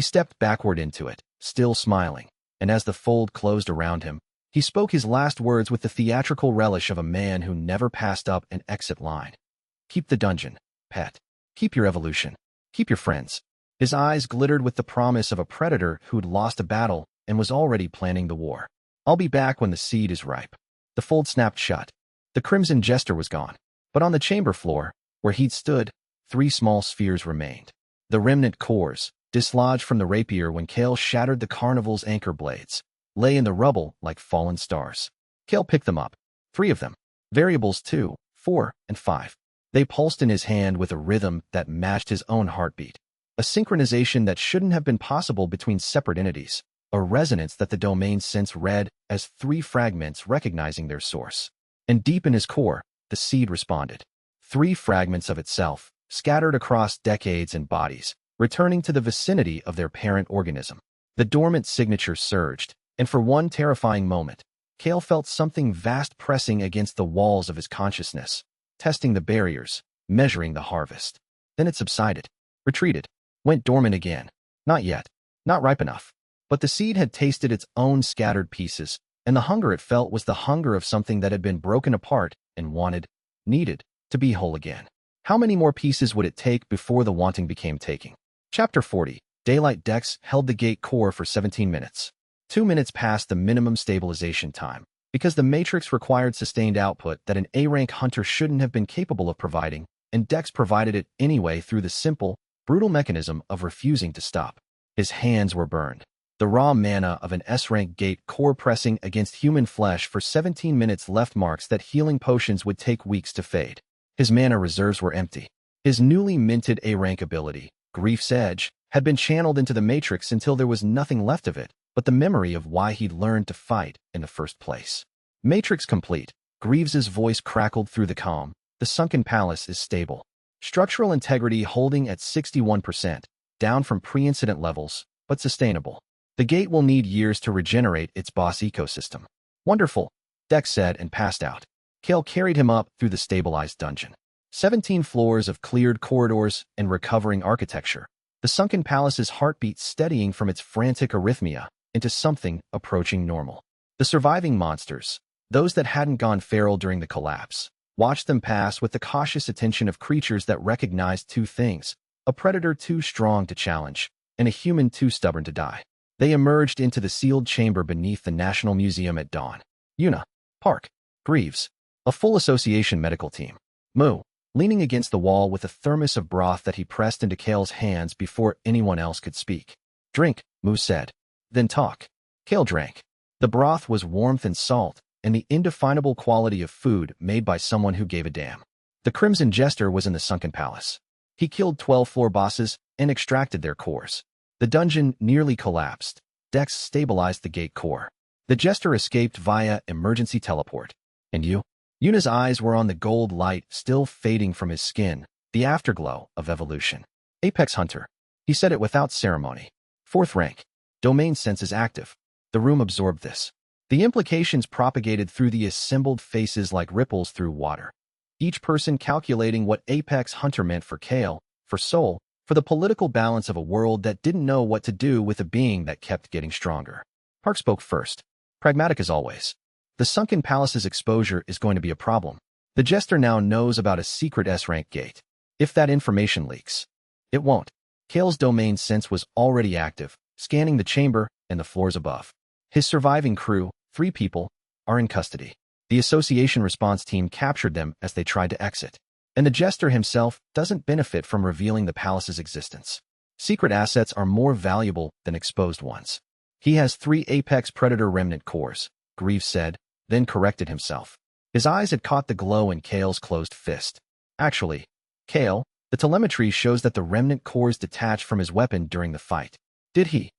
stepped backward into it, still smiling, and as the fold closed around him, he spoke his last words with the theatrical relish of a man who never passed up an exit line. Keep the dungeon, pet. Keep your evolution. Keep your friends. His eyes glittered with the promise of a predator who'd lost a battle and was already planning the war. I'll be back when the seed is ripe. The fold snapped shut. The Crimson Jester was gone. But on the chamber floor, where he'd stood, 3 small spheres remained. The remnant cores, dislodged from the rapier when Kael shattered the carnival's anchor blades, lay in the rubble like fallen stars. Kael picked them up. 3 of them. Variables 2, 4, and 5. They pulsed in his hand with a rhythm that matched his own heartbeat. A synchronization that shouldn't have been possible between separate entities. A resonance that the domain sense read as 3 fragments recognizing their source. And deep in his core, the seed responded. 3 fragments of itself, scattered across decades and bodies, returning to the vicinity of their parent organism. The dormant signature surged, and for one terrifying moment, Kael felt something vast pressing against the walls of his consciousness, testing the barriers, measuring the harvest. Then it subsided, retreated, went dormant again. Not yet, not ripe enough. But the seed had tasted its own scattered pieces, and the hunger it felt was the hunger of something that had been broken apart and needed, to be whole again. How many more pieces would it take before the wanting became taking? Chapter 40. Daylight Dex held the gate core for 17 minutes. 2 minutes past the minimum stabilization time, because the Matrix required sustained output that an A-rank hunter shouldn't have been capable of providing, and Dex provided it anyway through the simple, brutal mechanism of refusing to stop. His hands were burned. The raw mana of an S-rank gate core pressing against human flesh for 17 minutes left marks that healing potions would take weeks to fade. His mana reserves were empty. His newly minted A-rank ability, Grief's Edge, had been channeled into the Matrix until there was nothing left of it but the memory of why he'd learned to fight in the first place. Matrix complete. Greaves's voice crackled through the calm. The sunken palace is stable. Structural integrity holding at 61%, down from pre-incident levels, but sustainable. The gate will need years to regenerate its boss ecosystem. Wonderful, Dex said and passed out. Kael carried him up through the stabilized dungeon. 17 floors of cleared corridors and recovering architecture. The sunken palace's heartbeat steadying from its frantic arrhythmia into something approaching normal. The surviving monsters, those that hadn't gone feral during the collapse, watched them pass with the cautious attention of creatures that recognized 2 things: a predator too strong to challenge, and a human too stubborn to die. They emerged into the sealed chamber beneath the National Museum at dawn. Una, Park, Greaves, a full association medical team. Moo, leaning against the wall with a thermos of broth that he pressed into Kael's hands before anyone else could speak. Drink, Moo said. Then talk. Kael drank. The broth was warmth and salt, and the indefinable quality of food made by someone who gave a damn. The Crimson Jester was in the sunken palace. He killed 12 floor bosses and extracted their cores. The dungeon nearly collapsed. Dex stabilized the gate core. The Jester escaped via emergency teleport. And you? Yuna's eyes were on the gold light still fading from his skin, the afterglow of evolution. Apex Hunter. He said it without ceremony. 4th rank. Domain sense is active. The room absorbed this. The implications propagated through the assembled faces like ripples through water. Each person calculating what Apex Hunter meant for Kael, for Soul, for the political balance of a world that didn't know what to do with a being that kept getting stronger. Park spoke first. Pragmatic as always. The sunken palace's exposure is going to be a problem. The Jester now knows about a secret S-rank gate. If that information leaks. It won't. Kael's domain sense was already active, scanning the chamber and the floors above. His surviving crew, 3 people, are in custody. The association response team captured them as they tried to exit. And the jester himself doesn't benefit from revealing the palace's existence. Secret assets are more valuable than exposed ones. He has 3 Apex Predator remnant cores, Greaves said, then corrected himself. His eyes had caught the glow in Kael's closed fist. Actually, Kael, the telemetry shows that the remnant cores detached from his weapon during the fight. Did he?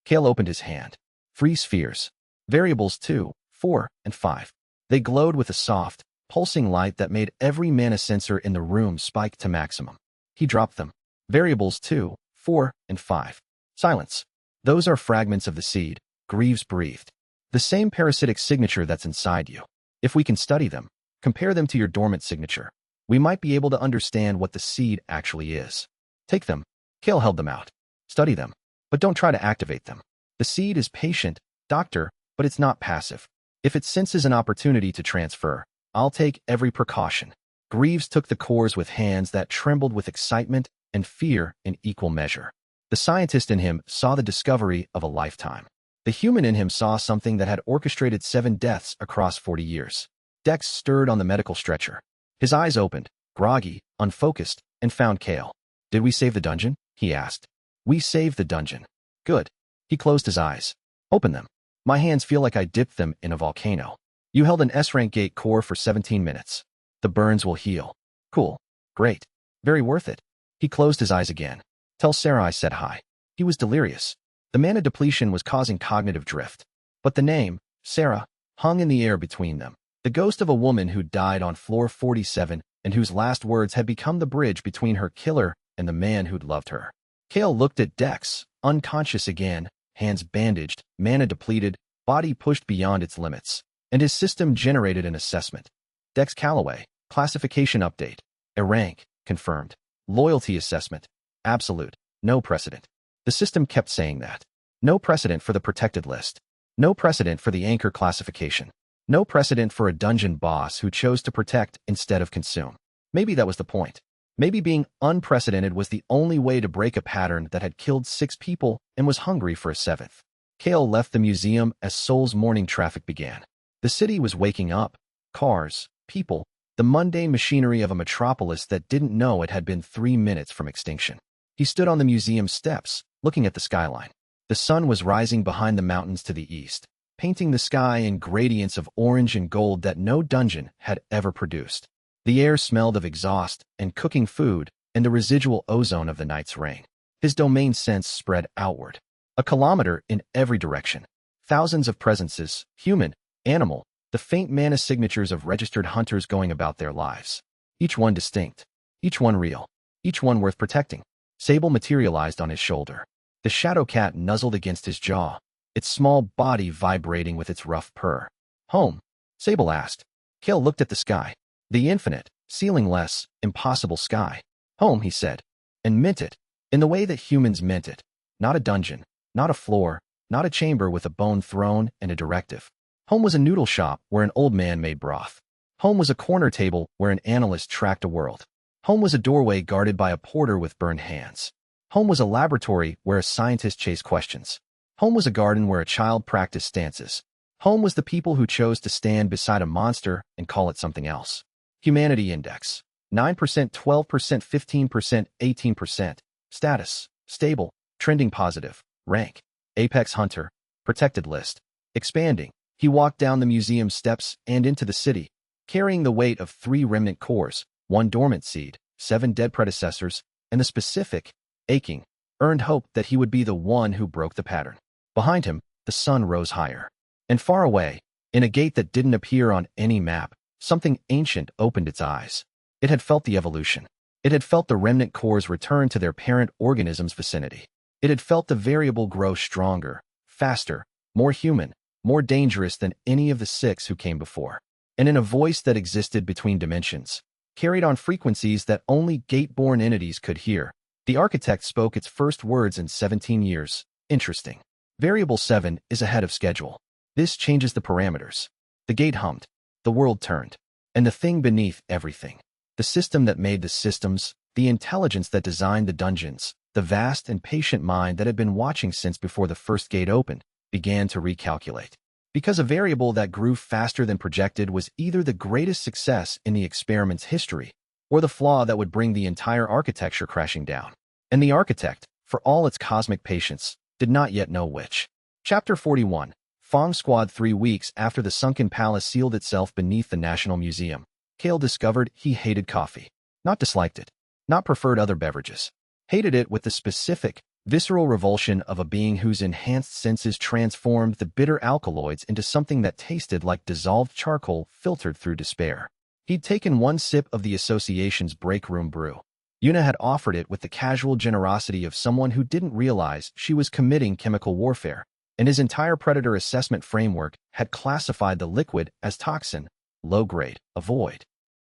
Kael opened his hand. 3 spheres. Variables 2, 4, and 5. They glowed with a soft, pulsing light that made every mana sensor in the room spike to maximum. He dropped them. Variables 2, 4, and 5. Silence. Those are fragments of the seed, Greaves breathed. The same parasitic signature that's inside you. If we can study them, compare them to your dormant signature, we might be able to understand what the seed actually is. Take them. Kael held them out. Study them, but don't try to activate them. The seed is patient, doctor, but it's not passive. If it senses an opportunity to transfer, I'll take every precaution. Greaves took the cores with hands that trembled with excitement and fear in equal measure. The scientist in him saw the discovery of a lifetime. The human in him saw something that had orchestrated 7 deaths across 40 years. Dex stirred on the medical stretcher. His eyes opened, groggy, unfocused, and found Kael. Did we save the dungeon? He asked. We saved the dungeon. Good. He closed his eyes. Open them. My hands feel like I dipped them in a volcano. You held an S-rank gate core for 17 minutes. The burns will heal. Cool. Great. Very worth it. He closed his eyes again. Tell Sarah I said hi. He was delirious. The mana depletion was causing cognitive drift. But the name, Sarah, hung in the air between them. The ghost of a woman who died on floor 47 and whose last words had become the bridge between her killer and the man who'd loved her. Kael looked at Dex, unconscious again, hands bandaged, mana depleted, body pushed beyond its limits. And his system generated an assessment. Dex Calloway, classification update. A rank, confirmed. Loyalty assessment. Absolute. No precedent. The system kept saying that. No precedent for the protected list. No precedent for the anchor classification. No precedent for a dungeon boss who chose to protect instead of consume. Maybe that was the point. Maybe being unprecedented was the only way to break a pattern that had killed 6 people and was hungry for a 7th. Kael left the museum as Seoul's morning traffic began. The city was waking up. Cars, people, the mundane machinery of a metropolis that didn't know it had been 3 minutes from extinction. He stood on the museum steps, looking at the skyline. The sun was rising behind the mountains to the east, painting the sky in gradients of orange and gold that no dungeon had ever produced. The air smelled of exhaust and cooking food and the residual ozone of the night's rain. His domain sense spread outward, a kilometer in every direction. Thousands of presences, human, animal, the faint mana signatures of registered hunters going about their lives. Each one distinct, each one real, each one worth protecting. Sable materialized on his shoulder. The shadow cat nuzzled against his jaw, its small body vibrating with its rough purr. Home? Sable asked. Kael looked at the sky. The infinite, ceiling-less, impossible sky. Home, he said, and meant it, in the way that humans meant it. Not a dungeon, not a floor, not a chamber with a bone throne and a directive. Home was a noodle shop where an old man made broth. Home was a corner table where an analyst tracked a world. Home was a doorway guarded by a porter with burned hands. Home was a laboratory where a scientist chased questions. Home was a garden where a child practiced stances. Home was the people who chose to stand beside a monster and call it something else. Humanity Index. 9%, 12%, 15%, 18%. Status. Stable. Trending positive. Rank. Apex Hunter. Protected list. Expanding. He walked down the museum steps and into the city, carrying the weight of 3 remnant cores, 1 dormant seed, 7 dead predecessors, and the specific, aching, earned hope that he would be the one who broke the pattern. Behind him, the sun rose higher. And far away, in a gate that didn't appear on any map, something ancient opened its eyes. It had felt the evolution. It had felt the remnant cores return to their parent organism's vicinity. It had felt the variable grow stronger, faster, more human, more dangerous than any of the 6 who came before. And in a voice that existed between dimensions, carried on frequencies that only gate-born entities could hear, the architect spoke its first words in 17 years. Interesting. Variable 7 is ahead of schedule. This changes the parameters. The gate hummed. The world turned. And the thing beneath everything, the system that made the systems, The intelligence that designed the dungeons, the vast and patient mind that had been watching since before the first gate opened, began to recalculate. Because a variable that grew faster than projected was either the greatest success in the experiment's history, or the flaw that would bring the entire architecture crashing down. And the architect, for all its cosmic patience, did not yet know which. Chapter 41. Fong Squad. 3 weeks after the sunken palace sealed itself beneath the National Museum, Kael discovered he hated coffee. Not disliked it. Not preferred other beverages. Hated it with the specific, visceral revulsion of a being whose enhanced senses transformed the bitter alkaloids into something that tasted like dissolved charcoal filtered through despair. He'd taken one sip of the association's break room brew. Yuna had offered it with the casual generosity of someone who didn't realize she was committing chemical warfare, and his entire predator assessment framework had classified the liquid as toxin, low-grade, avoid.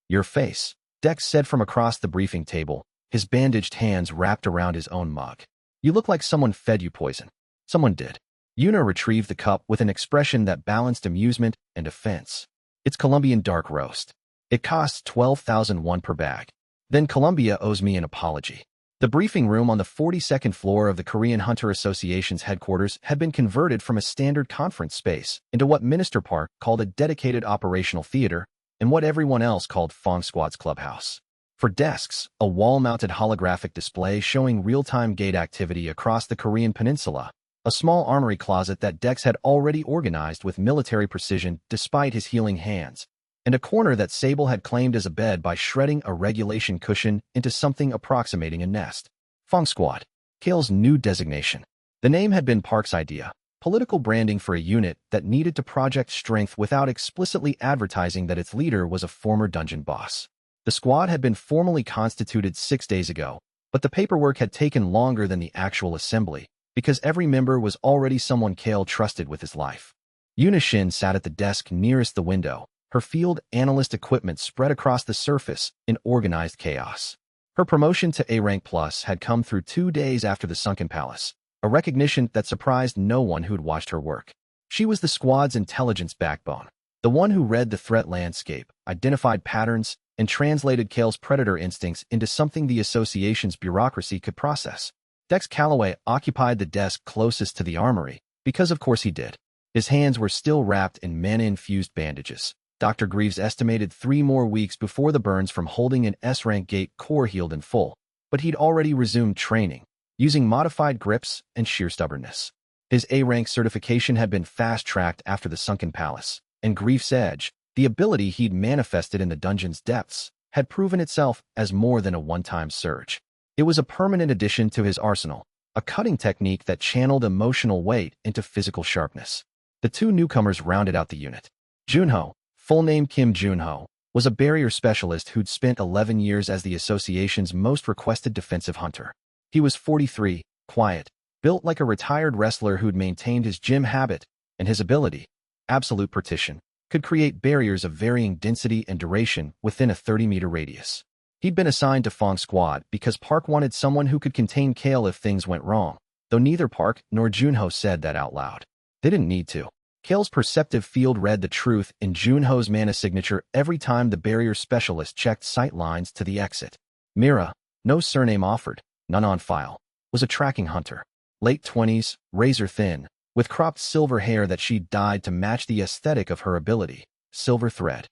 Your face, Dex said from across the briefing table, his bandaged hands wrapped around his own mug. You look like someone fed you poison. Someone did. Yuna retrieved the cup with an expression that balanced amusement and offense. It's Colombian dark roast. It costs 12,001 per bag. Then Colombia owes me an apology. The briefing room on the 42nd floor of the Korean Hunter Association's headquarters had been converted from a standard conference space into what Minister Park called a dedicated operational theater and what everyone else called Fong Squad's clubhouse. For desks, a wall-mounted holographic display showing real-time gate activity across the Korean peninsula, a small armory closet that Dex had already organized with military precision despite his healing hands, and a corner that Sable had claimed as a bed by shredding a regulation cushion into something approximating a nest. Fong Squad. Kael's new designation. The name had been Park's idea, political branding for a unit that needed to project strength without explicitly advertising that its leader was a former dungeon boss. The squad had been formally constituted 6 days ago, but the paperwork had taken longer than the actual assembly, because every member was already someone Kael trusted with his life. Yuna Shin sat at the desk nearest the window, her field analyst equipment spread across the surface in organized chaos. Her promotion to A Rank Plus had come through 2 days after the sunken palace, a recognition that surprised no one who'd watched her work. She was the squad's intelligence backbone, the one who read the threat landscape, identified patterns, and translated Kael's predator instincts into something the association's bureaucracy could process. Dex Calloway occupied the desk closest to the armory, because of course he did. His hands were still wrapped in mana-infused bandages. Dr. Greaves estimated 3 more weeks before the burns from holding an S-rank gate core healed in full, but he'd already resumed training, using modified grips and sheer stubbornness. His A-rank certification had been fast-tracked after the sunken palace, and Greaves' edge, the ability he'd manifested in the dungeon's depths, had proven itself as more than a one-time surge. It was a permanent addition to his arsenal, a cutting technique that channeled emotional weight into physical sharpness. The 2 newcomers rounded out the unit. Junho, full name Kim Junho, was a barrier specialist who'd spent 11 years as the association's most requested defensive hunter. He was 43, quiet, built like a retired wrestler who'd maintained his gym habit, and his ability, absolute partition, could create barriers of varying density and duration within a 30-meter radius. He'd been assigned to Fong Squad because Park wanted someone who could contain Kael if things went wrong, though neither Park nor Junho said that out loud. They didn't need to. Kael's perceptive field read the truth in Junho's mana signature every time the barrier specialist checked sight lines to the exit. Mira, no surname offered, none on file, was a tracking hunter. Late 20s, razor thin, with cropped silver hair that she'd dyed to match the aesthetic of her ability, silver thread.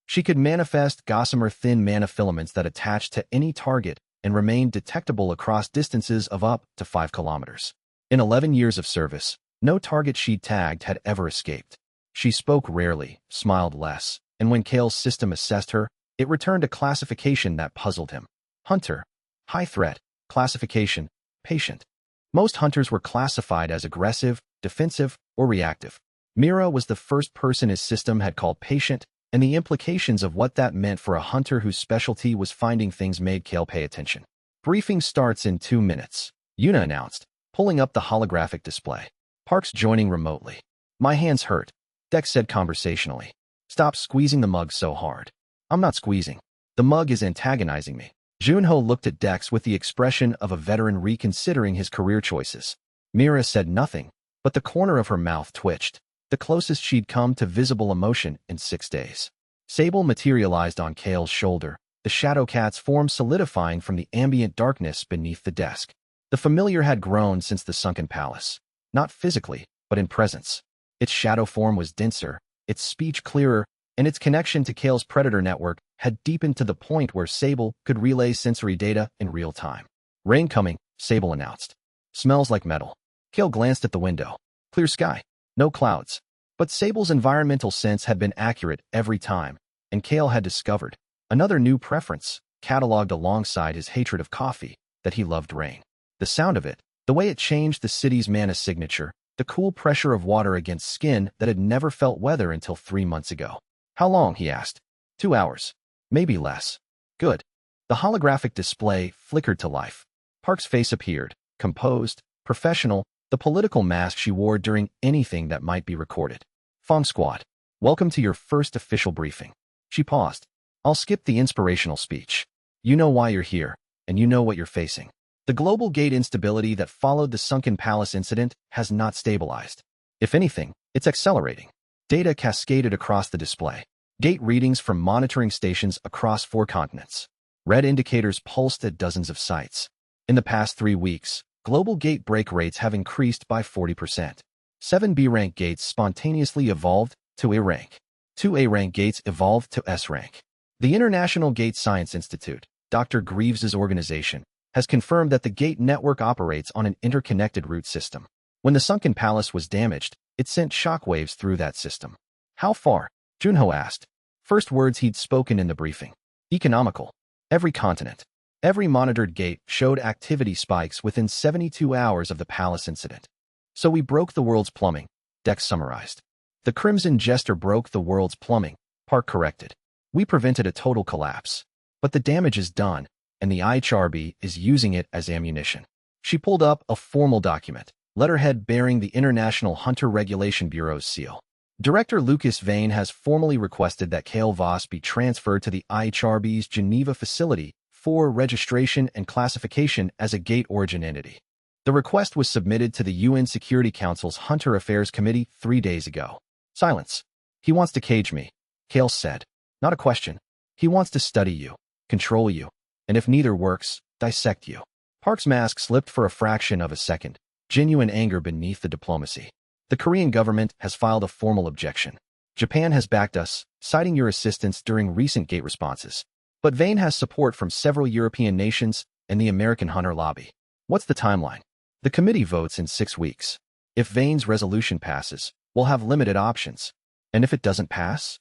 She could manifest gossamer thin mana filaments that attached to any target and remained detectable across distances of up to 5 kilometers. In 11 years of service, no target she'd tagged had ever escaped. She spoke rarely, smiled less, and when Kael's system assessed her, it returned a classification that puzzled him. Hunter, high threat, classification, patient. Most hunters were classified as aggressive, defensive, or reactive. Mira was the first person his system had called patient, and the implications of what that meant for a hunter whose specialty was finding things made Kael pay attention. Briefing starts in 2 minutes, Yuna announced, pulling up the holographic display. Park's joining remotely. My hands hurt, Dex said conversationally. Stop squeezing the mug so hard. I'm not squeezing. The mug is antagonizing me. Junho looked at Dex with the expression of a veteran reconsidering his career choices. Mira said nothing, but the corner of her mouth twitched, the closest she'd come to visible emotion in 6 days. Sable materialized on Kael's shoulder, the shadow cat's form solidifying from the ambient darkness beneath the desk. The familiar had grown since the sunken palace, not physically, but in presence. Its shadow form was denser, its speech clearer, and its connection to Kael's predator network had deepened to the point where Sable could relay sensory data in real time. "Rain coming," Sable announced. "Smells like metal." Kael glanced at the window. Clear sky. No clouds. But Sable's environmental sense had been accurate every time, and Kael had discovered another new preference, catalogued alongside his hatred of coffee, that he loved rain. The sound of it, the way it changed the city's mana signature, the cool pressure of water against skin that had never felt weather until 3 months ago. "How long?" he asked. 2 hours. Maybe less. Good. The holographic display flickered to life. Park's face appeared, composed, professional, the political mask she wore during anything that might be recorded. "Fong Squad, welcome to your first official briefing." She paused. "I'll skip the inspirational speech. You know why you're here, and you know what you're facing. The global gate instability that followed the Sunken Palace incident has not stabilized. If anything, it's accelerating." Data cascaded across the display. Gate readings from monitoring stations across 4 continents. Red indicators pulsed at dozens of sites. In the past 3 weeks, global gate break rates have increased by 40%. 7 B-rank gates spontaneously evolved to A rank. 2 A-rank gates evolved to S rank. The International Gate Science Institute, Dr. Greaves's organization, has confirmed that the gate network operates on an interconnected root system. When the Sunken Palace was damaged, it sent shockwaves through that system. "How far?" Junho asked. First words he'd spoken in the briefing. "Economical. Every continent. Every monitored gate showed activity spikes within 72 hours of the palace incident. So we broke the world's plumbing," Dex summarized. "The Crimson Jester broke the world's plumbing," Park corrected. "We prevented a total collapse. But the damage is done, and the IHRB is using it as ammunition." She pulled up a formal document, letterhead bearing the International Hunter Regulation Bureau's seal. Director Lucas Vane has formally requested that Kael Voss be transferred to the IHRB's Geneva facility for registration and classification as a gate origin entity. The request was submitted to the UN Security Council's Hunter Affairs Committee 3 days ago. Silence. "He wants to cage me," Kael said. "Not a question. He wants to study you, control you, and if neither works, dissect you." Park's mask slipped for a fraction of a second, genuine anger beneath the diplomacy. "The Korean government has filed a formal objection. Japan has backed us, citing your assistance during recent gate responses. But Vane has support from several European nations and the American Hunter lobby." "What's the timeline?" "The committee votes in 6 weeks. If Vane's resolution passes, we'll have limited options. And if it doesn't pass?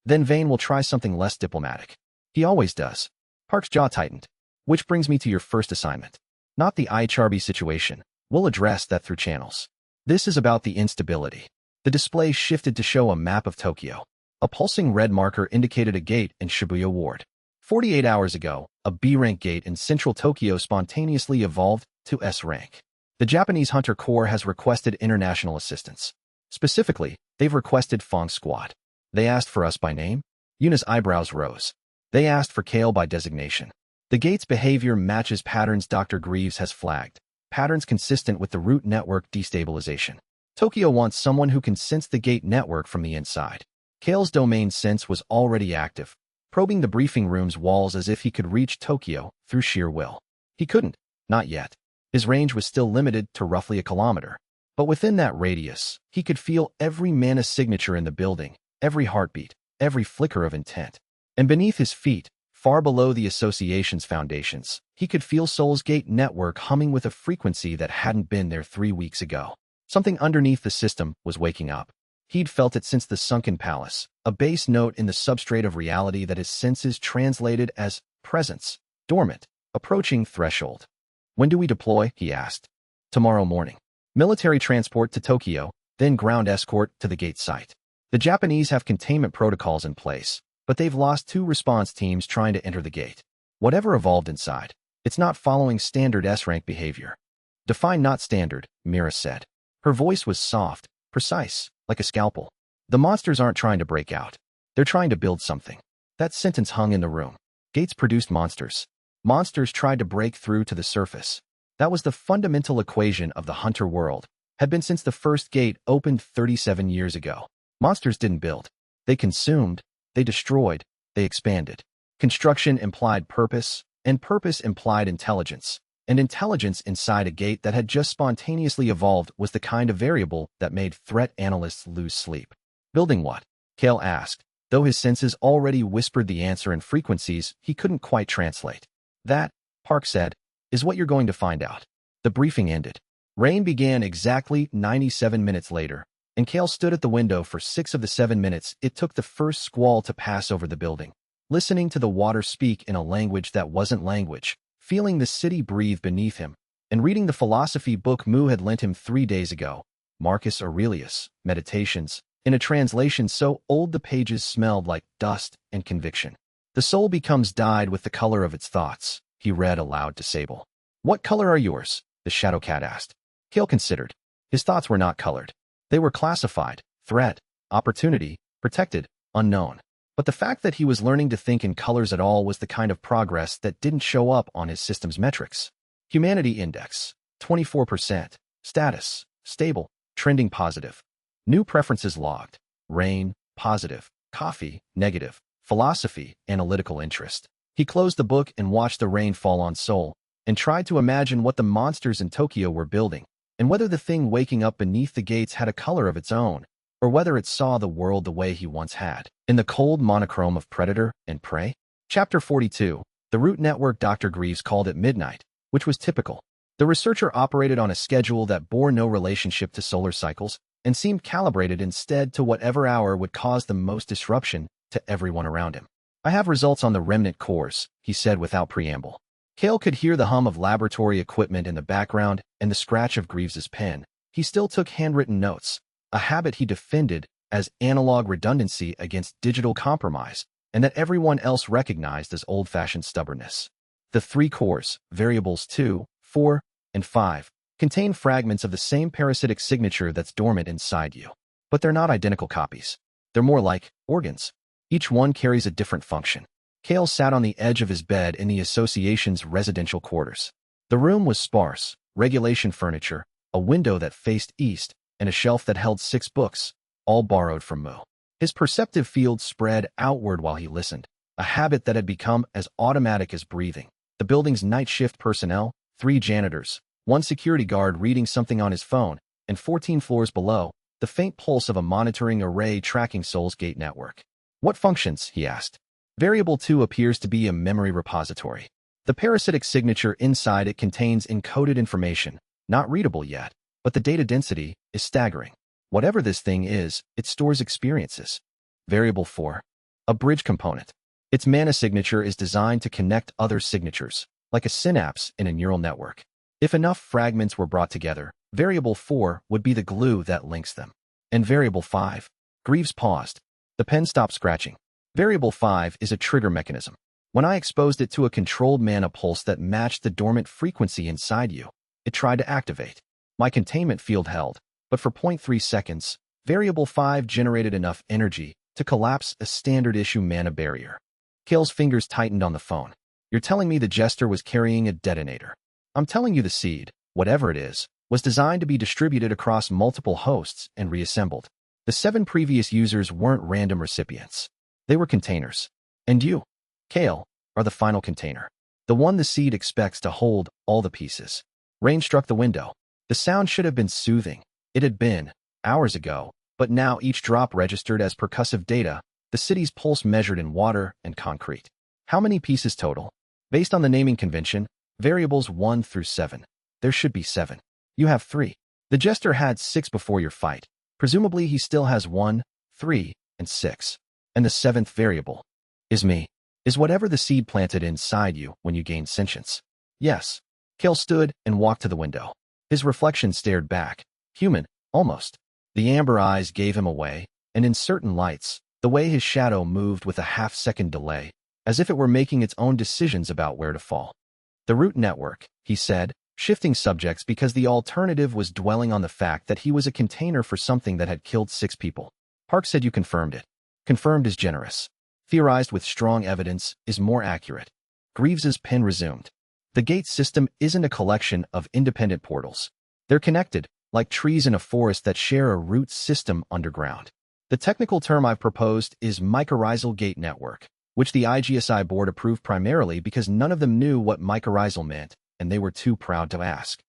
Then Vane will try something less diplomatic. He always does." Park's jaw tightened. "Which brings me to your first assignment. Not the IHRB situation. We'll address that through channels. This is about the instability." The display shifted to show a map of Tokyo. A pulsing red marker indicated a gate in Shibuya Ward. 48 hours ago, a B-rank gate in central Tokyo spontaneously evolved to S rank. The Japanese Hunter Corps has requested international assistance. Specifically, they've requested Fong Squad. "They asked for us by name?" Yuna's eyebrows rose. "They asked for Kael by designation. The gate's behavior matches patterns Dr. Greaves has flagged, patterns consistent with the root network destabilization. Tokyo wants someone who can sense the gate network from the inside." Kael's domain sense was already active, probing the briefing room's walls as if he could reach Tokyo through sheer will. He couldn't, not yet. His range was still limited to roughly a kilometer. But within that radius, he could feel every mana signature in the building, every heartbeat, every flicker of intent. And beneath his feet, far below the association's foundations, he could feel Soul's Gate network humming with a frequency that hadn't been there 3 weeks ago. Something underneath the system was waking up. He'd felt it since the Sunken Palace, a base note in the substrate of reality that his senses translated as presence, dormant, approaching threshold. "When do we deploy?" he asked. "Tomorrow morning. Military transport to Tokyo, then ground escort to the gate site. The Japanese have containment protocols in place, but they've lost 2 response teams trying to enter the gate. Whatever evolved inside, it's not following standard S-rank behavior." "Define not standard," Mira said. Her voice was soft, precise, like a scalpel. "The monsters aren't trying to break out. They're trying to build something." That sentence hung in the room. Gates produced monsters. Monsters tried to break through to the surface. That was the fundamental equation of the Hunter world, had been since the first gate opened 37 years ago. Monsters didn't build. They consumed, they destroyed, they expanded. Construction implied purpose, and purpose implied intelligence. And intelligence inside a gate that had just spontaneously evolved was the kind of variable that made threat analysts lose sleep. Building what? Kael asked, though his senses already whispered the answer in frequencies he couldn't quite translate. That, Park said, is what you're going to find out. The briefing ended. Rain began exactly 97 minutes later, and Kael stood at the window for 6 of the 7 minutes it took the first squall to pass over the building, listening to the water speak in a language that wasn't language, feeling the city breathe beneath him, and reading the philosophy book Mu had lent him 3 days ago, Marcus Aurelius, Meditations, in a translation so old the pages smelled like dust and conviction. The soul becomes dyed with the color of its thoughts, he read aloud to Sable. What color are yours? The shadow cat asked. Kael considered. His thoughts were not colored. They were classified: threat, opportunity, protected, unknown. But the fact that he was learning to think in colors at all was the kind of progress that didn't show up on his system's metrics. Humanity Index, 24%. Status, stable, trending positive. New preferences logged. Rain, positive. Coffee, negative. Philosophy, analytical interest. He closed the book and watched the rain fall on Seoul, and tried to imagine what the monsters in Tokyo were building, and whether the thing waking up beneath the gates had a color of its own, or whether it saw the world the way he once had, in the cold monochrome of predator and prey. Chapter 42. The route network. Dr. Greaves called at midnight, which was typical. The researcher operated on a schedule that bore no relationship to solar cycles, and seemed calibrated instead to whatever hour would cause the most disruption to everyone around him. I have results on the remnant cores, he said without preamble. Kael could hear the hum of laboratory equipment in the background and the scratch of Greaves's pen. He still took handwritten notes, a habit he defended as analog redundancy against digital compromise, and that everyone else recognized as old-fashioned stubbornness. The 3 cores, variables 2, 4, and 5, contain fragments of the same parasitic signature that's dormant inside you. But they're not identical copies. They're more like organs. Each one carries a different function. Kael sat on the edge of his bed in the association's residential quarters. The room was sparse: regulation furniture, a window that faced east, and a shelf that held 6 books, all borrowed from Mu. His perceptive field spread outward while he listened, a habit that had become as automatic as breathing. The building's night shift personnel, 3 janitors, 1 security guard reading something on his phone, and 14 floors below, the faint pulse of a monitoring array tracking Seoul's gate network. What functions? He asked. Variable 2 appears to be a memory repository. The parasitic signature inside it contains encoded information, not readable yet, but the data density is staggering. Whatever this thing is, it stores experiences. Variable 4. A bridge component. Its mana signature is designed to connect other signatures, like a synapse in a neural network. If enough fragments were brought together, Variable 4 would be the glue that links them. And Variable 5. Greaves paused. The pen stopped scratching. Variable 5 is a trigger mechanism. When I exposed it to a controlled mana pulse that matched the dormant frequency inside you, it tried to activate. My containment field held, but for 0.3 seconds, Variable 5 generated enough energy to collapse a standard-issue mana barrier. Kael's fingers tightened on the phone. You're telling me the jester was carrying a detonator. I'm telling you the seed, whatever it is, was designed to be distributed across multiple hosts and reassembled. The 7 previous users weren't random recipients. They were containers. And you, Kael, are the final container. The one the seed expects to hold all the pieces. Rain struck the window. The sound should have been soothing. It had been, hours ago, but now each drop registered as percussive data, the city's pulse measured in water and concrete. How many pieces total? Based on the naming convention, variables 1 through 7. There should be 7. You have 3. The jester had 6 before your fight. Presumably he still has 1, 3, and 6. And the 7th variable is me. Is whatever the seed planted inside you when you gained sentience. Yes. Kael stood and walked to the window. His reflection stared back. Human, almost. The amber eyes gave him away, and in certain lights, the way his shadow moved with a half-second delay, as if it were making its own decisions about where to fall. The root network, he said, shifting subjects because the alternative was dwelling on the fact that he was a container for something that had killed 6 people. Park said you confirmed it. Confirmed is generous. Theorized with strong evidence is more accurate. Greaves's pen resumed. The gate system isn't a collection of independent portals. They're connected, like trees in a forest that share a root system underground. The technical term I've proposed is mycorrhizal gate network. which the IGSI board approved primarily because none of them knew what mycorrhizal meant, and they were too proud to ask.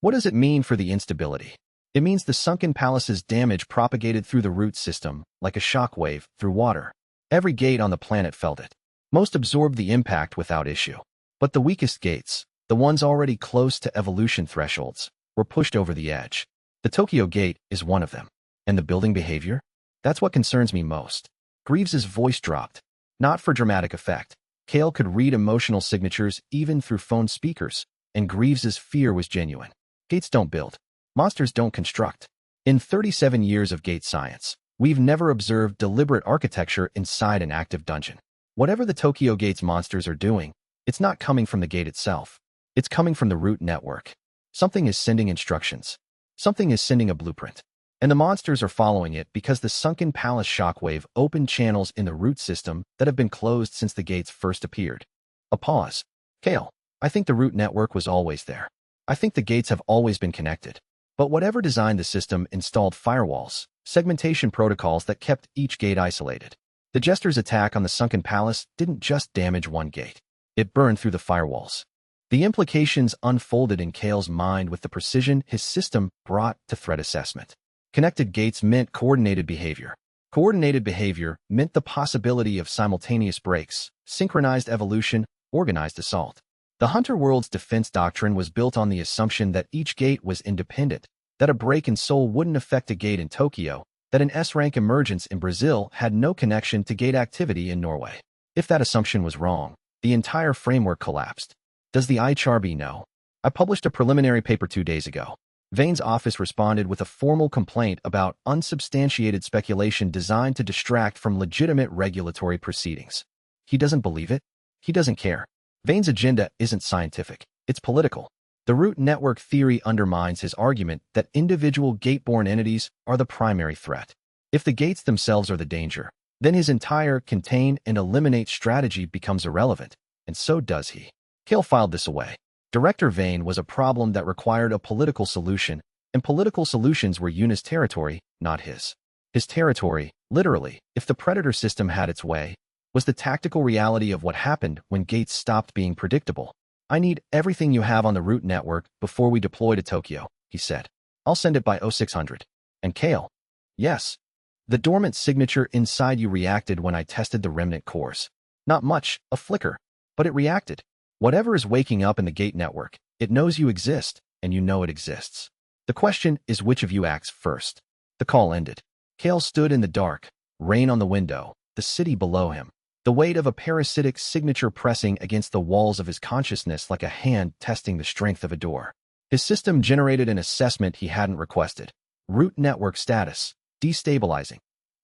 What does it mean for the instability? It means the sunken palace's damage propagated through the root system, like a shock wave, through water. Every gate on the planet felt it. Most absorbed the impact without issue. But the weakest gates, the ones already close to evolution thresholds, were pushed over the edge. The Tokyo Gate is one of them. And the building behavior? That's what concerns me most. Greaves's voice dropped. Not for dramatic effect. Kael could read emotional signatures even through phone speakers, and Greaves's fear was genuine. Gates don't build. Monsters don't construct. In 37 years of gate science, we've never observed deliberate architecture inside an active dungeon. Whatever the Tokyo Gate's monsters are doing, it's not coming from the gate itself. It's coming from the root network. Something is sending instructions. Something is sending a blueprint. And the monsters are following it because the sunken palace shockwave opened channels in the root system that have been closed since the gates first appeared. A pause. Kael, I think the root network was always there. I think the gates have always been connected. But whatever designed the system installed firewalls, segmentation protocols that kept each gate isolated. The Jester's attack on the sunken palace didn't just damage one gate. It burned through the firewalls. The implications unfolded in Kael's mind with the precision his system brought to threat assessment. Connected gates meant coordinated behavior. Coordinated behavior meant the possibility of simultaneous breaks, synchronized evolution, organized assault. The Hunter World's defense doctrine was built on the assumption that each gate was independent, that a break in Seoul wouldn't affect a gate in Tokyo, that an S-rank emergence in Brazil had no connection to gate activity in Norway. If that assumption was wrong, the entire framework collapsed. Does the IHRB know? I published a preliminary paper 2 days ago. Vane's office responded with a formal complaint about unsubstantiated speculation designed to distract from legitimate regulatory proceedings. He doesn't believe it. He doesn't care. Vane's agenda isn't scientific. It's political. The root network theory undermines his argument that individual gate-borne entities are the primary threat. If the gates themselves are the danger, then his entire contain and eliminate strategy becomes irrelevant, and so does he. Kael filed this away. Director Vane was a problem that required a political solution, and political solutions were Yuna's territory, not his. His territory, literally, if the Predator system had its way, was the tactical reality of what happened when gates stopped being predictable. I need everything you have on the root network before we deploy to Tokyo, he said. I'll send it by 0600. And Kael? Yes. The dormant signature inside you reacted when I tested the remnant cores. Not much, a flicker, but it reacted. Whatever is waking up in the gate network, it knows you exist, and you know it exists. The question is which of you acts first. The call ended. Kael stood in the dark, rain on the window, the city below him. The weight of a parasitic signature pressing against the walls of his consciousness like a hand testing the strength of a door. His system generated an assessment he hadn't requested. Root network status, destabilizing.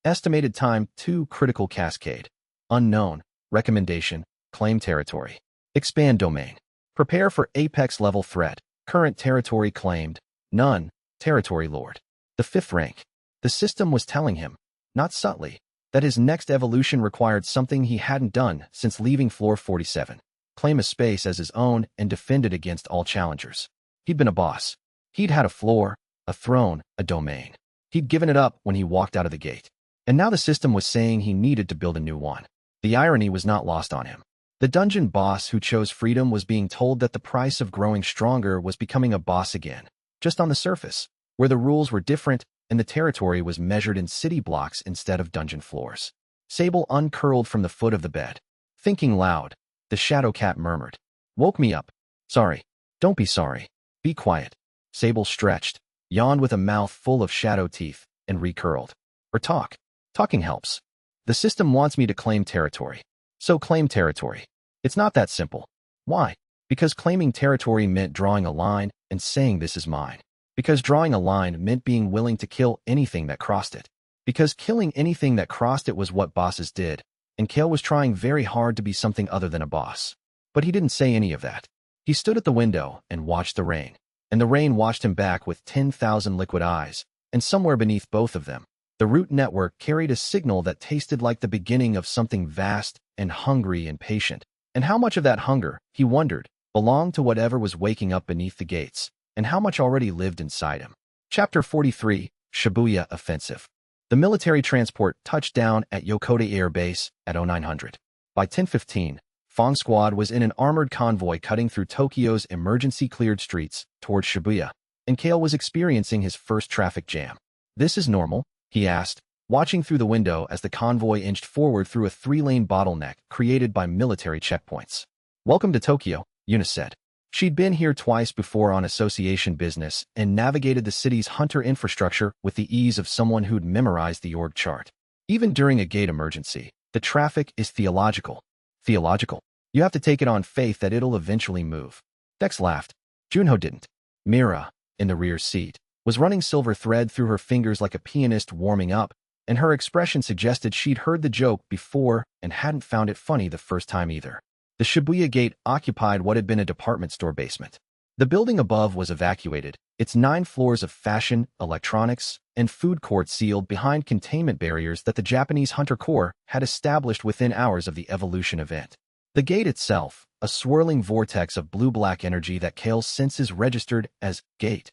Estimated time 2 critical cascade. Unknown, recommendation, claim territory. Expand domain. Prepare for apex level threat. Current territory claimed. None, territory lord. The 5th rank. The system was telling him, not subtly, that his next evolution required something he hadn't done since leaving floor 47. Claim a space as his own and defend it against all challengers. He'd been a boss. He'd had a floor, a throne, a domain. He'd given it up when he walked out of the gate. And now the system was saying he needed to build a new one. The irony was not lost on him. The dungeon boss who chose freedom was being told that the price of growing stronger was becoming a boss again, just on the surface, where the rules were different and the territory was measured in city blocks instead of dungeon floors. Sable uncurled from the foot of the bed. Thinking loud, the shadow cat murmured. Woke me up. Sorry. Don't be sorry. Be quiet. Sable stretched, yawned with a mouth full of shadow teeth, and recurled. Or talk. Talking helps. The system wants me to claim territory. So claim territory. It's not that simple. Why? Because claiming territory meant drawing a line and saying this is mine. Because drawing a line meant being willing to kill anything that crossed it. Because killing anything that crossed it was what bosses did, and Kael was trying very hard to be something other than a boss. But he didn't say any of that. He stood at the window and watched the rain, and the rain watched him back with 10,000 liquid eyes, and somewhere beneath both of them, the root network carried a signal that tasted like the beginning of something vast and hungry and patient. And how much of that hunger, he wondered, belonged to whatever was waking up beneath the gates, and how much already lived inside him. Chapter 43, Shibuya Offensive. The military transport touched down at Yokota Air Base at 0900. By 10:15, Fong Squad was in an armored convoy cutting through Tokyo's emergency-cleared streets towards Shibuya, and Kael was experiencing his first traffic jam. "This is normal?" he asked, watching through the window as the convoy inched forward through a three-lane bottleneck created by military checkpoints. "Welcome to Tokyo," Yuna said. She'd been here twice before on association business and navigated the city's hunter infrastructure with the ease of someone who'd memorized the org chart. Even during a gate emergency, the traffic is theological. Theological? You have to take it on faith that it'll eventually move. Dex laughed. Junho didn't. Mira, in the rear seat, was running silver thread through her fingers like a pianist warming up, and her expression suggested she'd heard the joke before and hadn't found it funny the first time either. The Shibuya Gate occupied what had been a department store basement. The building above was evacuated, its 9 floors of fashion, electronics, and food court sealed behind containment barriers that the Japanese Hunter Corps had established within hours of the evolution event. The gate itself, a swirling vortex of blue-black energy that Kael's senses registered as Gate.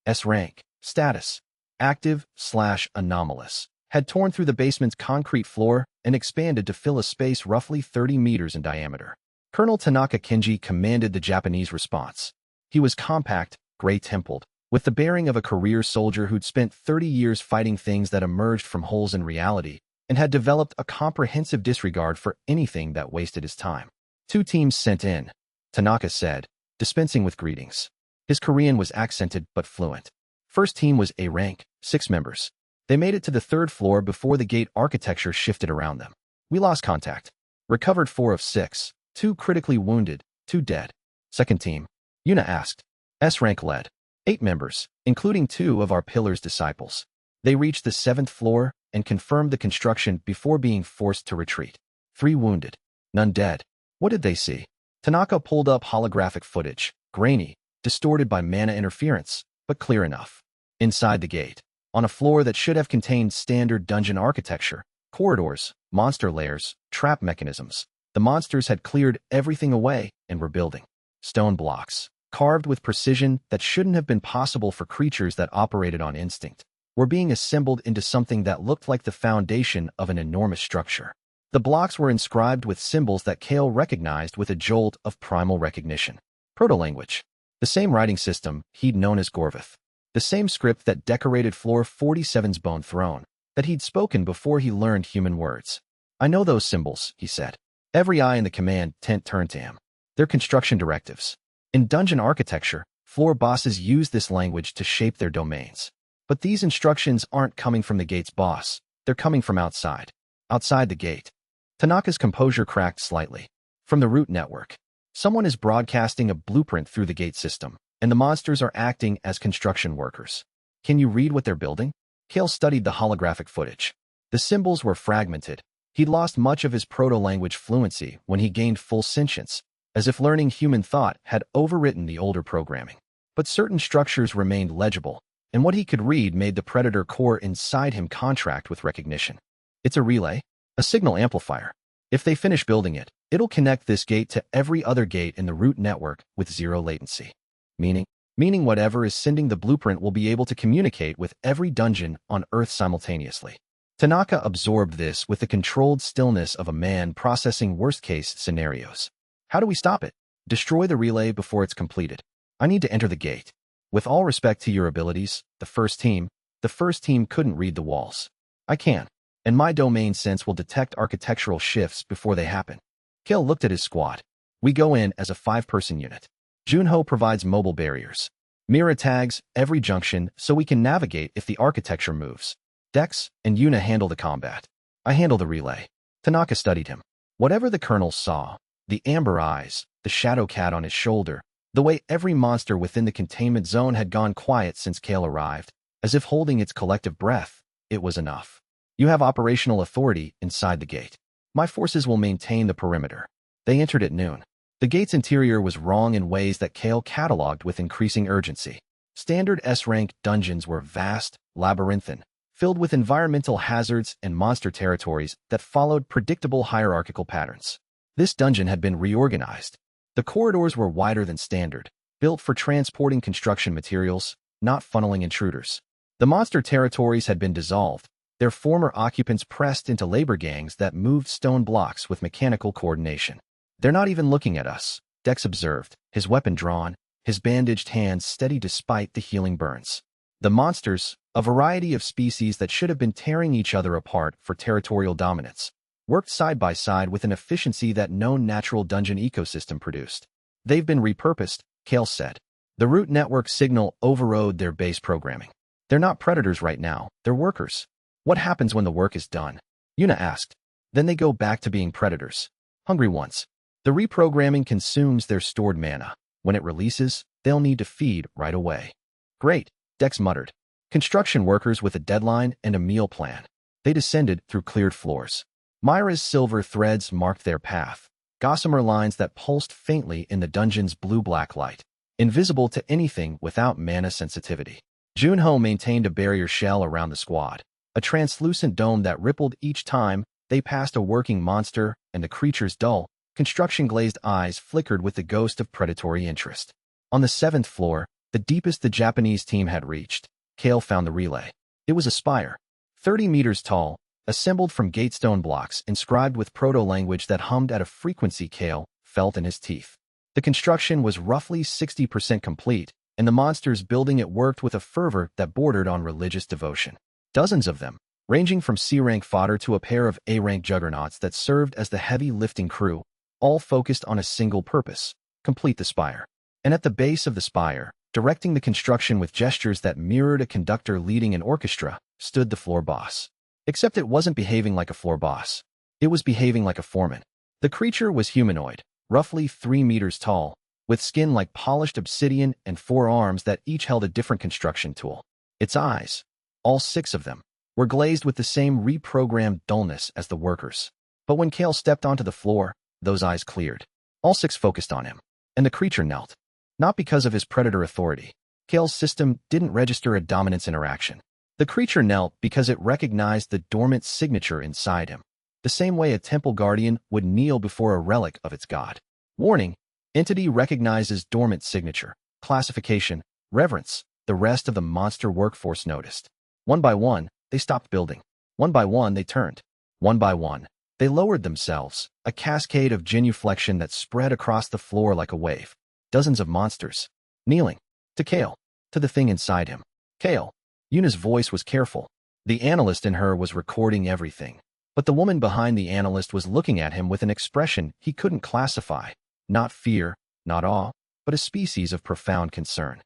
S rank, status, active/anomalous, had torn through the basement's concrete floor and expanded to fill a space roughly 30 meters in diameter. Colonel Tanaka Kenji commanded the Japanese response. He was compact, gray-templed, with the bearing of a career soldier who'd spent 30 years fighting things that emerged from holes in reality and had developed a comprehensive disregard for anything that wasted his time. 2 teams sent in, Tanaka said, dispensing with greetings. His Korean was accented but fluent. First team was A rank, 6 members. They made it to the 3rd floor before the gate architecture shifted around them. We lost contact. Recovered 4 of 6, 2 critically wounded, 2 dead. Second team, Yuna asked. S rank led. 8 members, including 2 of our Pillar's disciples. They reached the 7th floor and confirmed the construction before being forced to retreat. 3 wounded, none dead. What did they see? Tanaka pulled up holographic footage, grainy, distorted by mana interference, but clear enough. Inside the gate, on a floor that should have contained standard dungeon architecture, corridors, monster layers, trap mechanisms, the monsters had cleared everything away and were building. Stone blocks, carved with precision that shouldn't have been possible for creatures that operated on instinct, were being assembled into something that looked like the foundation of an enormous structure. The blocks were inscribed with symbols that Kael recognized with a jolt of primal recognition. Proto-language. The same writing system he'd known as Gorvath. The same script that decorated Floor 47's bone throne, that he'd spoken before he learned human words. "I know those symbols," he said. Every eye in the command tent turned to him. They're construction directives. In dungeon architecture, floor bosses use this language to shape their domains. But these instructions aren't coming from the gate's boss. They're coming from outside. Outside the gate. Tanaka's composure cracked slightly. From the root network. Someone is broadcasting a blueprint through the gate system, and the monsters are acting as construction workers. Can you read what they're building? Kael studied the holographic footage. The symbols were fragmented. He'd lost much of his proto-language fluency when he gained full sentience, as if learning human thought had overwritten the older programming. But certain structures remained legible, and what he could read made the predator core inside him contract with recognition. It's a relay, a signal amplifier. If they finish building it, it'll connect this gate to every other gate in the root network with 0 latency. Meaning whatever is sending the blueprint will be able to communicate with every dungeon on Earth simultaneously. Tanaka absorbed this with the controlled stillness of a man processing worst-case scenarios. How do we stop it? Destroy the relay before it's completed. I need to enter the gate. With all respect to your abilities, the first team couldn't read the walls. I can, and my domain sense will detect architectural shifts before they happen. Kael looked at his squad. We go in as a 5-person unit. Junho provides mobile barriers. Mira tags every junction so we can navigate if the architecture moves. Dex and Yuna handle the combat. I handle the relay. Tanaka studied him. Whatever the colonel saw, the amber eyes, the shadow cat on his shoulder, the way every monster within the containment zone had gone quiet since Kael arrived, as if holding its collective breath, it was enough. You have operational authority inside the gate. My forces will maintain the perimeter. They entered at noon. The gate's interior was wrong in ways that Kael cataloged with increasing urgency. Standard S-rank dungeons were vast, labyrinthine, filled with environmental hazards and monster territories that followed predictable hierarchical patterns. This dungeon had been reorganized. The corridors were wider than standard, built for transporting construction materials, not funneling intruders. The monster territories had been dissolved, Their former occupants pressed into labor gangs that moved stone blocks with mechanical coordination. "They're not even looking at us," Dex observed, his weapon drawn, his bandaged hands steady despite the healing burns. The monsters, a variety of species that should have been tearing each other apart for territorial dominance, worked side by side with an efficiency that no natural dungeon ecosystem produced. "They've been repurposed," Kael said. The root network signal overrode their base programming. "They're not predators right now, they're workers." "What happens when the work is done?" Yuna asked. "Then they go back to being predators. Hungry ones. The reprogramming consumes their stored mana. When it releases, they'll need to feed right away." "Great," Dex muttered. Construction workers with a deadline and a meal plan. They descended through cleared floors. Myra's silver threads marked their path, gossamer lines that pulsed faintly in the dungeon's blue-black light, invisible to anything without mana sensitivity. Junho maintained a barrier shell around the squad, a translucent dome that rippled each time they passed a working monster, and the creature's dull, construction-glazed eyes flickered with the ghost of predatory interest. On the 7th floor, the deepest the Japanese team had reached, Kael found the relay. It was a spire, 30 meters tall, assembled from gatestone blocks inscribed with proto-language that hummed at a frequency Kael felt in his teeth. The construction was roughly 60% complete, and the monsters building it worked with a fervor that bordered on religious devotion. Dozens of them, ranging from C-rank fodder to a pair of A-rank juggernauts that served as the heavy lifting crew, all focused on a single purpose: complete the spire. And at the base of the spire, directing the construction with gestures that mirrored a conductor leading an orchestra, stood the floor boss. Except it wasn't behaving like a floor boss. It was behaving like a foreman. The creature was humanoid, roughly 3 meters tall, with skin like polished obsidian and 4 arms that each held a different construction tool. Its eyes, all 6 of them, were glazed with the same reprogrammed dullness as the workers. But when Kael stepped onto the floor, those eyes cleared. All 6 focused on him, and the creature knelt. Not because of his predator authority. Kael's system didn't register a dominance interaction. The creature knelt because it recognized the dormant signature inside him, the same way a temple guardian would kneel before a relic of its god. Warning: entity recognizes dormant signature. Classification: reverence. The rest of the monster workforce noticed. One by one, they stopped building. One by one, they turned. One by one, they lowered themselves, a cascade of genuflection that spread across the floor like a wave. Dozens of monsters, kneeling, to Kael, to the thing inside him. Kael. Yuna's voice was careful. The analyst in her was recording everything. But the woman behind the analyst was looking at him with an expression he couldn't classify. Not fear, not awe, but a species of profound concern.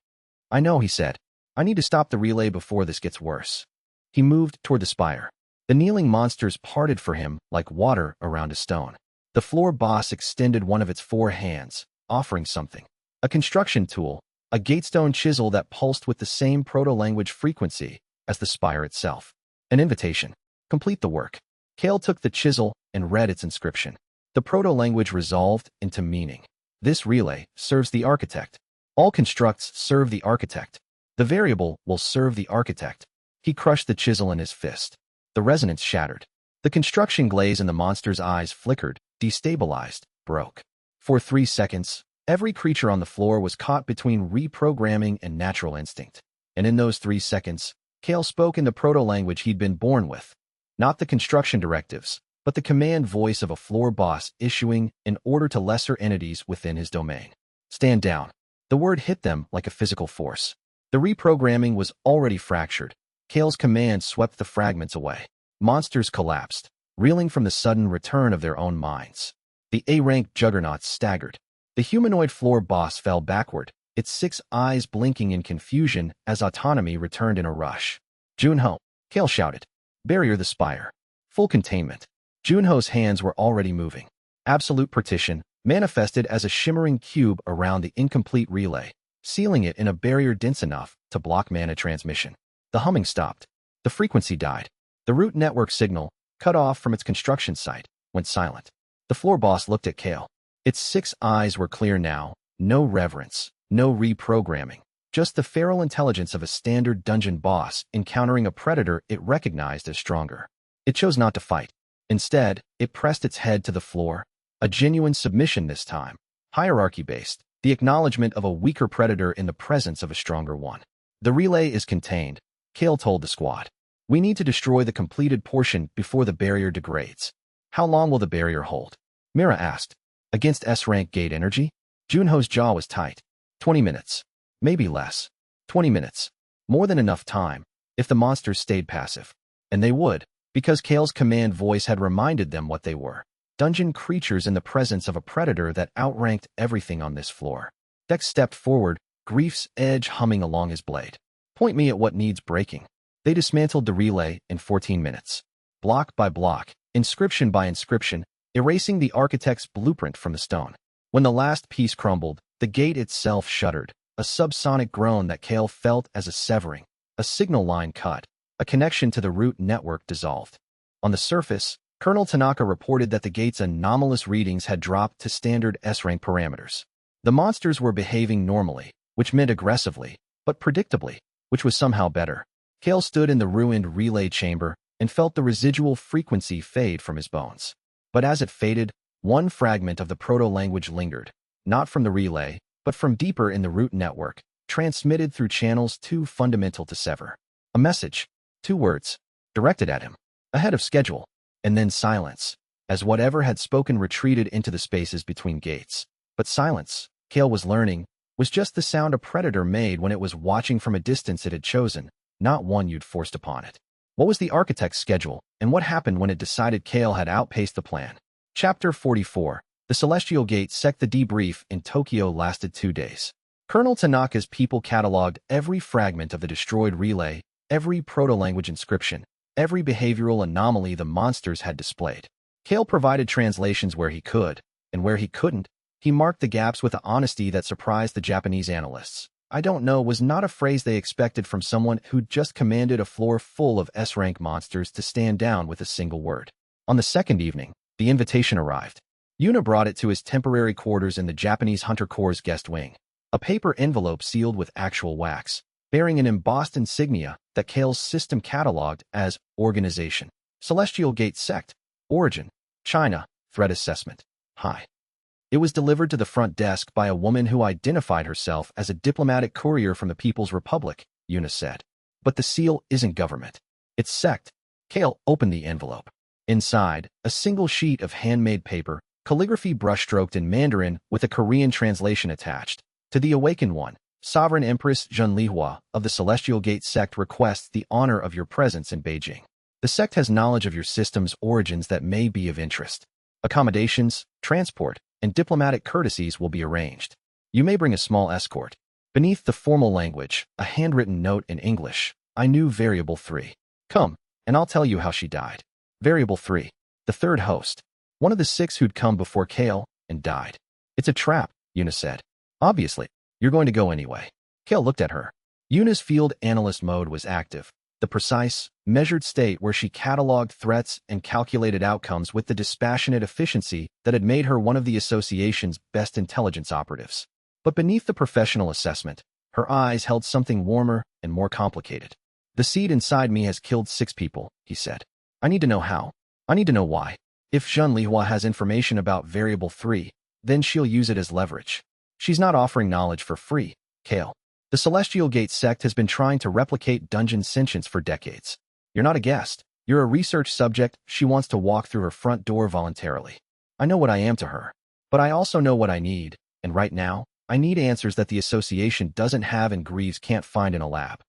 "I know," he said. "I need to stop the relay before this gets worse." He moved toward the spire. The kneeling monsters parted for him like water around a stone. The floor boss extended one of its 4 hands, offering something. A construction tool, a gatestone chisel that pulsed with the same proto-language frequency as the spire itself. An invitation. Complete the work. Kael took the chisel and read its inscription. The proto-language resolved into meaning. This relay serves the architect. All constructs serve the architect. The variable will serve the architect. He crushed the chisel in his fist. The resonance shattered. The construction glaze in the monster's eyes flickered, destabilized, broke. For 3 seconds, every creature on the floor was caught between reprogramming and natural instinct. And in those 3 seconds, Kael spoke in the proto-language he'd been born with. Not the construction directives, but the command voice of a floor boss issuing an order to lesser entities within his domain. "Stand down." The word hit them like a physical force. The reprogramming was already fractured. Kael's command swept the fragments away. Monsters collapsed, reeling from the sudden return of their own minds. The A-rank juggernauts staggered. The humanoid floor boss fell backward, its 6 eyes blinking in confusion as autonomy returned in a rush. "Junho!" Kael shouted. "Barrier the spire." Full containment. Junho's hands were already moving. Absolute partition manifested as a shimmering cube around the incomplete relay, sealing it in a barrier dense enough to block mana transmission. The humming stopped. The frequency died. The root network signal, cut off from its construction site, went silent. The floor boss looked at Kael. Its 6 eyes were clear now, no reverence, no reprogramming, just the feral intelligence of a standard dungeon boss encountering a predator it recognized as stronger. It chose not to fight. Instead, it pressed its head to the floor, a genuine submission this time, hierarchy-based, the acknowledgement of a weaker predator in the presence of a stronger one. "The relay is contained," Kael told the squad. We need to destroy the completed portion before the barrier degrades. How long will the barrier hold? Mira asked. Against S-rank gate energy? Junho's jaw was tight. 20 minutes. Maybe less. 20 minutes. More than enough time, if the monsters stayed passive. And they would, because Kael's command voice had reminded them what they were. Dungeon creatures in the presence of a predator that outranked everything on this floor. Dex stepped forward, grief's edge humming along his blade. Point me at what needs breaking. They dismantled the relay in 14 minutes. Block by block, inscription by inscription, erasing the architect's blueprint from the stone. When the last piece crumbled, the gate itself shuddered, a subsonic groan that Kael felt as a severing, a signal line cut, a connection to the root network dissolved. On the surface, Colonel Tanaka reported that the gate's anomalous readings had dropped to standard S-rank parameters. The monsters were behaving normally, which meant aggressively, but predictably, which was somehow better. Kael stood in the ruined relay chamber and felt the residual frequency fade from his bones. But as it faded, one fragment of the proto-language lingered, not from the relay, but from deeper in the root network, transmitted through channels too fundamental to sever. A message, 2 words, directed at him, ahead of schedule, and then silence, as whatever had spoken retreated into the spaces between gates. But silence, Kael was learning, was just the sound a predator made when it was watching from a distance it had chosen, not one you'd forced upon it. What was the architect's schedule, and what happened when it decided Kael had outpaced the plan? Chapter 44. The Celestial Gate Sect. The debrief in Tokyo lasted 2 days. Colonel Tanaka's people cataloged every fragment of the destroyed relay, every proto-language inscription, every behavioral anomaly the monsters had displayed. Kael provided translations where he could, and where he couldn't, he marked the gaps with a honesty that surprised the Japanese analysts. I don't know was not a phrase they expected from someone who'd just commanded a floor full of S-rank monsters to stand down with a single word. On the second evening, the invitation arrived. Yuna brought it to his temporary quarters in the Japanese Hunter Corps' guest wing. A paper envelope sealed with actual wax, bearing an embossed insignia that Kael's system cataloged as Organization. Celestial Gate Sect. Origin. China. Threat Assessment. High. It was delivered to the front desk by a woman who identified herself as a diplomatic courier from the People's Republic, Yuna said. But the seal isn't government. It's sect. Kael opened the envelope. Inside, a single sheet of handmade paper, calligraphy brushstroked in Mandarin with a Korean translation attached. To the Awakened One, Sovereign Empress Zhen Lihua of the Celestial Gate Sect requests the honor of your presence in Beijing. The sect has knowledge of your system's origins that may be of interest. Accommodations, transport, and diplomatic courtesies will be arranged. You may bring a small escort. Beneath the formal language, a handwritten note in English. I knew Variable 3. Come, and I'll tell you how she died. Variable 3. The third host. One of the 6 who'd come before Kael and died. It's a trap, Yuna said. Obviously, you're going to go anyway. Kael looked at her. Yuna's field analyst mode was active. The precise, measured state where she cataloged threats and calculated outcomes with the dispassionate efficiency that had made her one of the association's best intelligence operatives. But beneath the professional assessment, her eyes held something warmer and more complicated. The seed inside me has killed 6 people, he said. I need to know how. I need to know why. If Zhen Lihua has information about Variable 3, then she'll use it as leverage. She's not offering knowledge for free, Kael. The Celestial Gate Sect has been trying to replicate dungeon sentience for decades. You're not a guest. You're a research subject she wants to walk through her front door voluntarily. I know what I am to her. But I also know what I need, and right now, I need answers that the association doesn't have and Greaves can't find in a lab.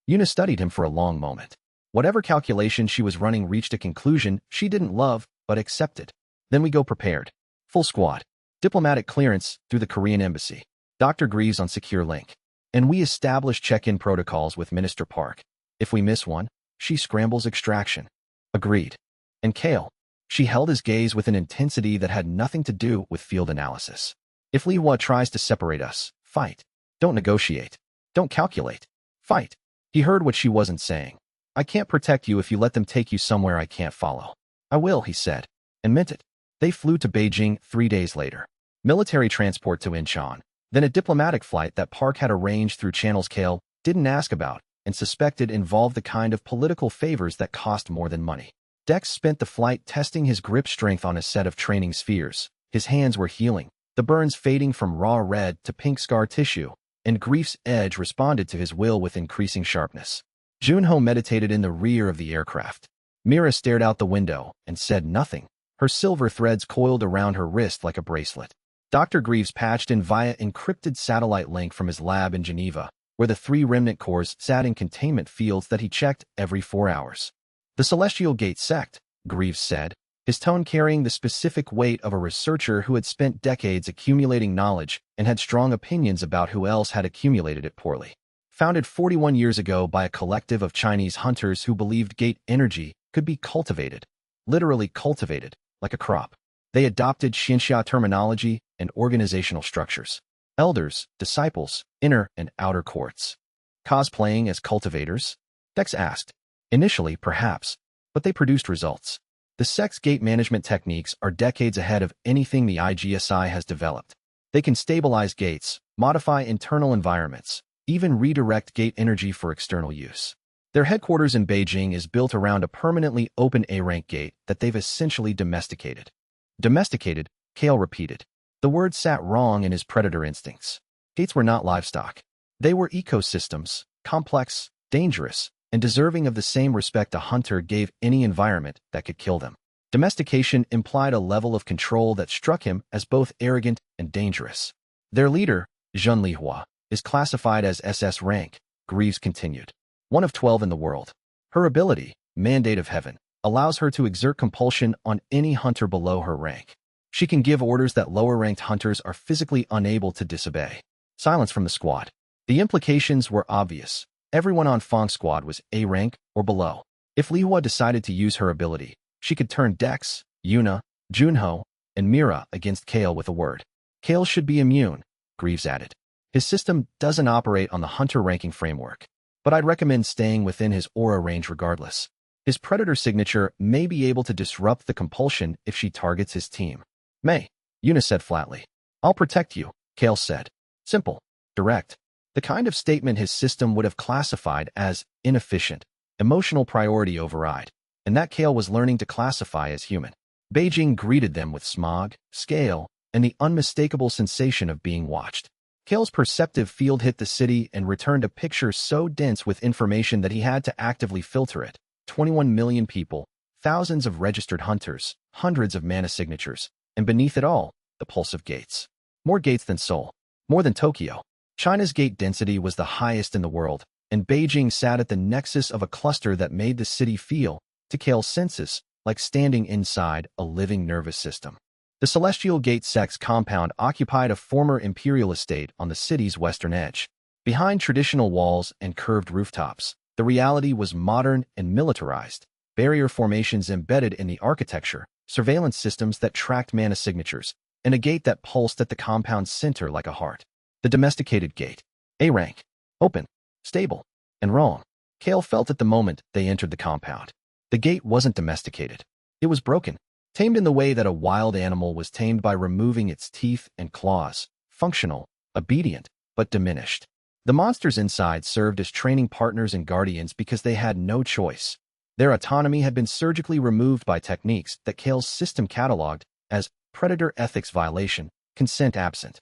Yuna studied him for a long moment. Whatever calculation she was running reached a conclusion she didn't love, but accepted. Then we go prepared. Full squad. Diplomatic clearance through the Korean embassy. Dr. Greaves on secure link. And we establish check-in protocols with Minister Park. If we miss one, she scrambles extraction. Agreed. And Kael. She held his gaze with an intensity that had nothing to do with field analysis. If Lihua tries to separate us, fight. Don't negotiate. Don't calculate. Fight. He heard what she wasn't saying. I can't protect you if you let them take you somewhere I can't follow. I will, he said, and meant it. They flew to Beijing 3 days later. Military transport to Incheon. Then a diplomatic flight that Park had arranged through channels Kael didn't ask about and suspected involved the kind of political favors that cost more than money. Dex spent the flight testing his grip strength on a set of training spheres. His hands were healing, the burns fading from raw red to pink scar tissue, and Grief's edge responded to his will with increasing sharpness. Junho meditated in the rear of the aircraft. Mira stared out the window and said nothing. Her silver threads coiled around her wrist like a bracelet. Dr. Greaves patched in via encrypted satellite link from his lab in Geneva, where the 3 remnant cores sat in containment fields that he checked every 4 hours. The Celestial Gate sect, Greaves said, his tone carrying the specific weight of a researcher who had spent decades accumulating knowledge and had strong opinions about who else had accumulated it poorly. Founded 41 years ago by a collective of Chinese hunters who believed gate energy could be cultivated, literally cultivated, like a crop. They adopted Xinxia terminology and organizational structures. Elders, disciples, inner and outer courts. Cosplaying as cultivators? Dex asked. Initially, perhaps, but they produced results. The sect's gate management techniques are decades ahead of anything the IGSI has developed. They can stabilize gates, modify internal environments, even redirect gate energy for external use. Their headquarters in Beijing is built around a permanently open A-rank gate that they've essentially domesticated. Domesticated, Kael repeated. The word sat wrong in his predator instincts. Gates were not livestock. They were ecosystems, complex, dangerous, and deserving of the same respect a hunter gave any environment that could kill them. Domestication implied a level of control that struck him as both arrogant and dangerous. Their leader, Zhen Lihua, is classified as SS rank, Greaves continued. One of 12 in the world. Her ability, Mandate of Heaven, allows her to exert compulsion on any hunter below her rank. She can give orders that lower-ranked hunters are physically unable to disobey. Silence from the squad. The implications were obvious. Everyone on Fong's squad was A rank or below. If Lihua decided to use her ability, she could turn Dex, Yuna, Junho, and Mira against Kael with a word. Kael should be immune, Greaves added. His system doesn't operate on the hunter ranking framework, but I'd recommend staying within his aura range regardless. His predator signature may be able to disrupt the compulsion if she targets his team. May, Yuna said flatly. I'll protect you, Kael said. Simple, direct. The kind of statement his system would have classified as inefficient, emotional priority override, and that Kael was learning to classify as human. Beijing greeted them with smog, scale, and the unmistakable sensation of being watched. Kael's perceptive field hit the city and returned a picture so dense with information that he had to actively filter it. 21 million people, thousands of registered hunters, hundreds of mana signatures, and beneath it all, the pulse of gates. More gates than Seoul. More than Tokyo. China's gate density was the highest in the world, and Beijing sat at the nexus of a cluster that made the city feel, to Kael's senses, like standing inside a living nervous system. The Celestial Gate sect's compound occupied a former imperial estate on the city's western edge. Behind traditional walls and curved rooftops, the reality was modern and militarized, barrier formations embedded in the architecture, surveillance systems that tracked mana signatures, and a gate that pulsed at the compound's center like a heart. The domesticated gate. A rank. Open. Stable. And wrong. Kael felt at the moment they entered the compound. The gate wasn't domesticated. It was broken. Tamed in the way that a wild animal was tamed by removing its teeth and claws. Functional. Obedient. But diminished. The monsters inside served as training partners and guardians because they had no choice. Their autonomy had been surgically removed by techniques that Kael's system cataloged as predator ethics violation, consent absent.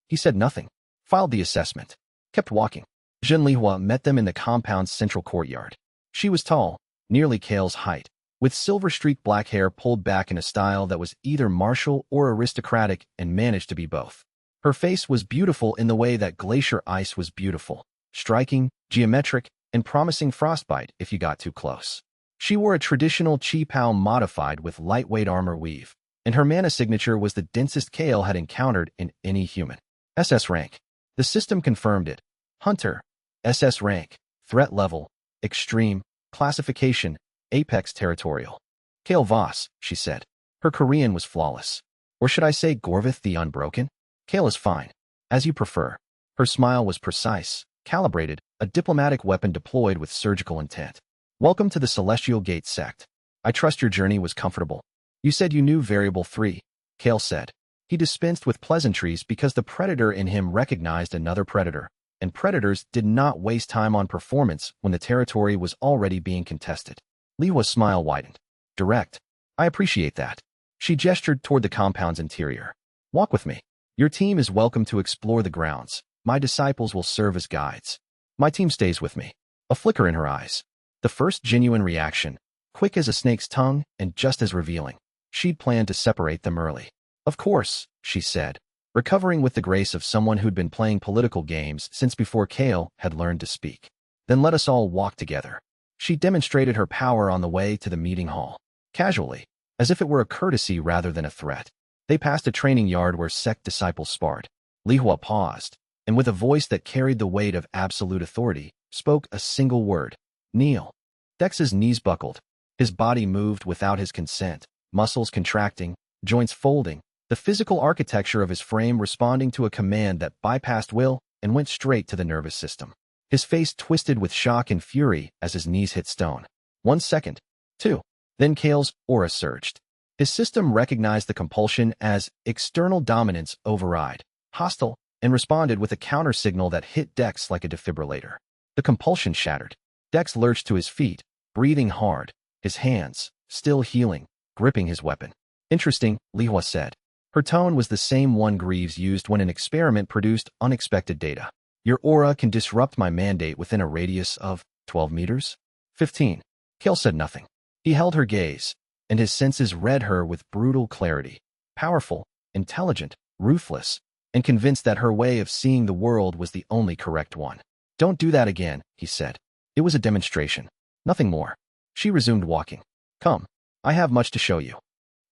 He said nothing. Filed the assessment. Kept walking. Zhen Lihua met them in the compound's central courtyard. She was tall, nearly Kael's height, with silver-streaked black hair pulled back in a style that was either martial or aristocratic and managed to be both. Her face was beautiful in the way that glacier ice was beautiful, striking, geometric, and promising frostbite if you got too close. She wore a traditional chi pao modified with lightweight armor weave, and her mana signature was the densest Kael had encountered in any human. SS rank. The system confirmed it. Hunter. SS rank. Threat level. Extreme. Classification. Apex territorial. Kael Voss, she said. Her Korean was flawless. Or should I say Gorvath the Unbroken? Kael is fine. As you prefer. Her smile was precise, calibrated, a diplomatic weapon deployed with surgical intent. Welcome to the Celestial Gate sect. I trust your journey was comfortable. You said you knew Variable 3, Kael said. He dispensed with pleasantries because the predator in him recognized another predator, and predators did not waste time on performance when the territory was already being contested. Lihua's smile widened. Direct. I appreciate that. She gestured toward the compound's interior. Walk with me. Your team is welcome to explore the grounds. My disciples will serve as guides. My team stays with me. A flicker in her eyes. The first genuine reaction, quick as a snake's tongue and just as revealing. She'd planned to separate them early. Of course, she said, recovering with the grace of someone who'd been playing political games since before Kael had learned to speak. Then let us all walk together. She demonstrated her power on the way to the meeting hall. Casually, as if it were a courtesy rather than a threat. They passed a training yard where sect disciples sparred. Li Hua paused, and with a voice that carried the weight of absolute authority, spoke a single word. Kneel. Dex's knees buckled. His body moved without his consent, muscles contracting, joints folding, the physical architecture of his frame responding to a command that bypassed will and went straight to the nervous system. His face twisted with shock and fury as his knees hit stone. 1 second. 2. Then Kael's aura surged. His system recognized the compulsion as external dominance override, hostile, and responded with a counter-signal that hit Dex like a defibrillator. The compulsion shattered. Dex lurched to his feet, breathing hard, his hands, still healing, gripping his weapon. Interesting, Li Hua said. Her tone was the same one Greaves used when an experiment produced unexpected data. Your aura can disrupt my mandate within a radius of 12 meters? 15. Kael said nothing. He held her gaze, and his senses read her with brutal clarity. Powerful, intelligent, ruthless, and convinced that her way of seeing the world was the only correct one. Don't do that again, he said. It was a demonstration. Nothing more. She resumed walking. Come, I have much to show you.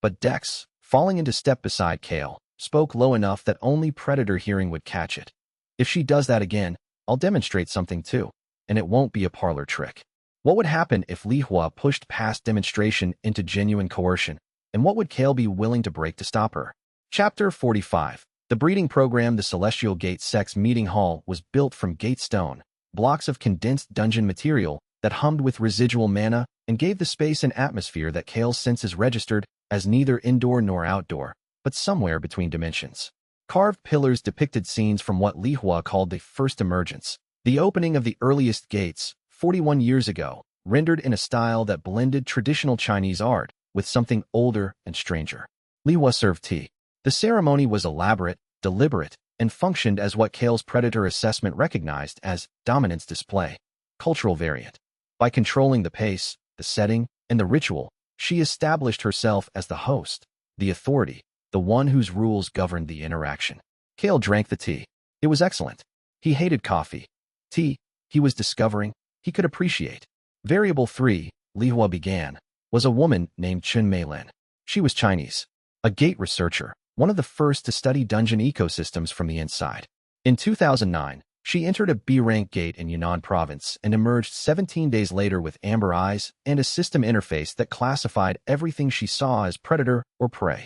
But Dex, falling into step beside Kael, spoke low enough that only Predator hearing would catch it. If she does that again, I'll demonstrate something too, and it won't be a parlor trick. What would happen if Li Hua pushed past demonstration into genuine coercion, and what would Kael be willing to break to stop her? Chapter 45. The breeding program. The Celestial Gate Sect's meeting hall was built from gate stone, blocks of condensed dungeon material that hummed with residual mana and gave the space an atmosphere that Kael's senses registered as neither indoor nor outdoor, but somewhere between dimensions. Carved pillars depicted scenes from what Li Hua called the First Emergence, the opening of the earliest gates, 41 years ago, rendered in a style that blended traditional Chinese art with something older and stranger. Li Hua served tea. The ceremony was elaborate, deliberate, and functioned as what Kael's Predator assessment recognized as dominance display, cultural variant. By controlling the pace, the setting, and the ritual, she established herself as the host, the authority, the one whose rules governed the interaction. Kael drank the tea. It was excellent. He hated coffee. Tea, he was discovering, he could appreciate. Variable 3, Li Hua began, was a woman named Chun Meilin. She was Chinese, a gate researcher, one of the first to study dungeon ecosystems from the inside. In 2009, she entered a B-rank gate in Yunnan province and emerged 17 days later with amber eyes and a system interface that classified everything she saw as predator or prey.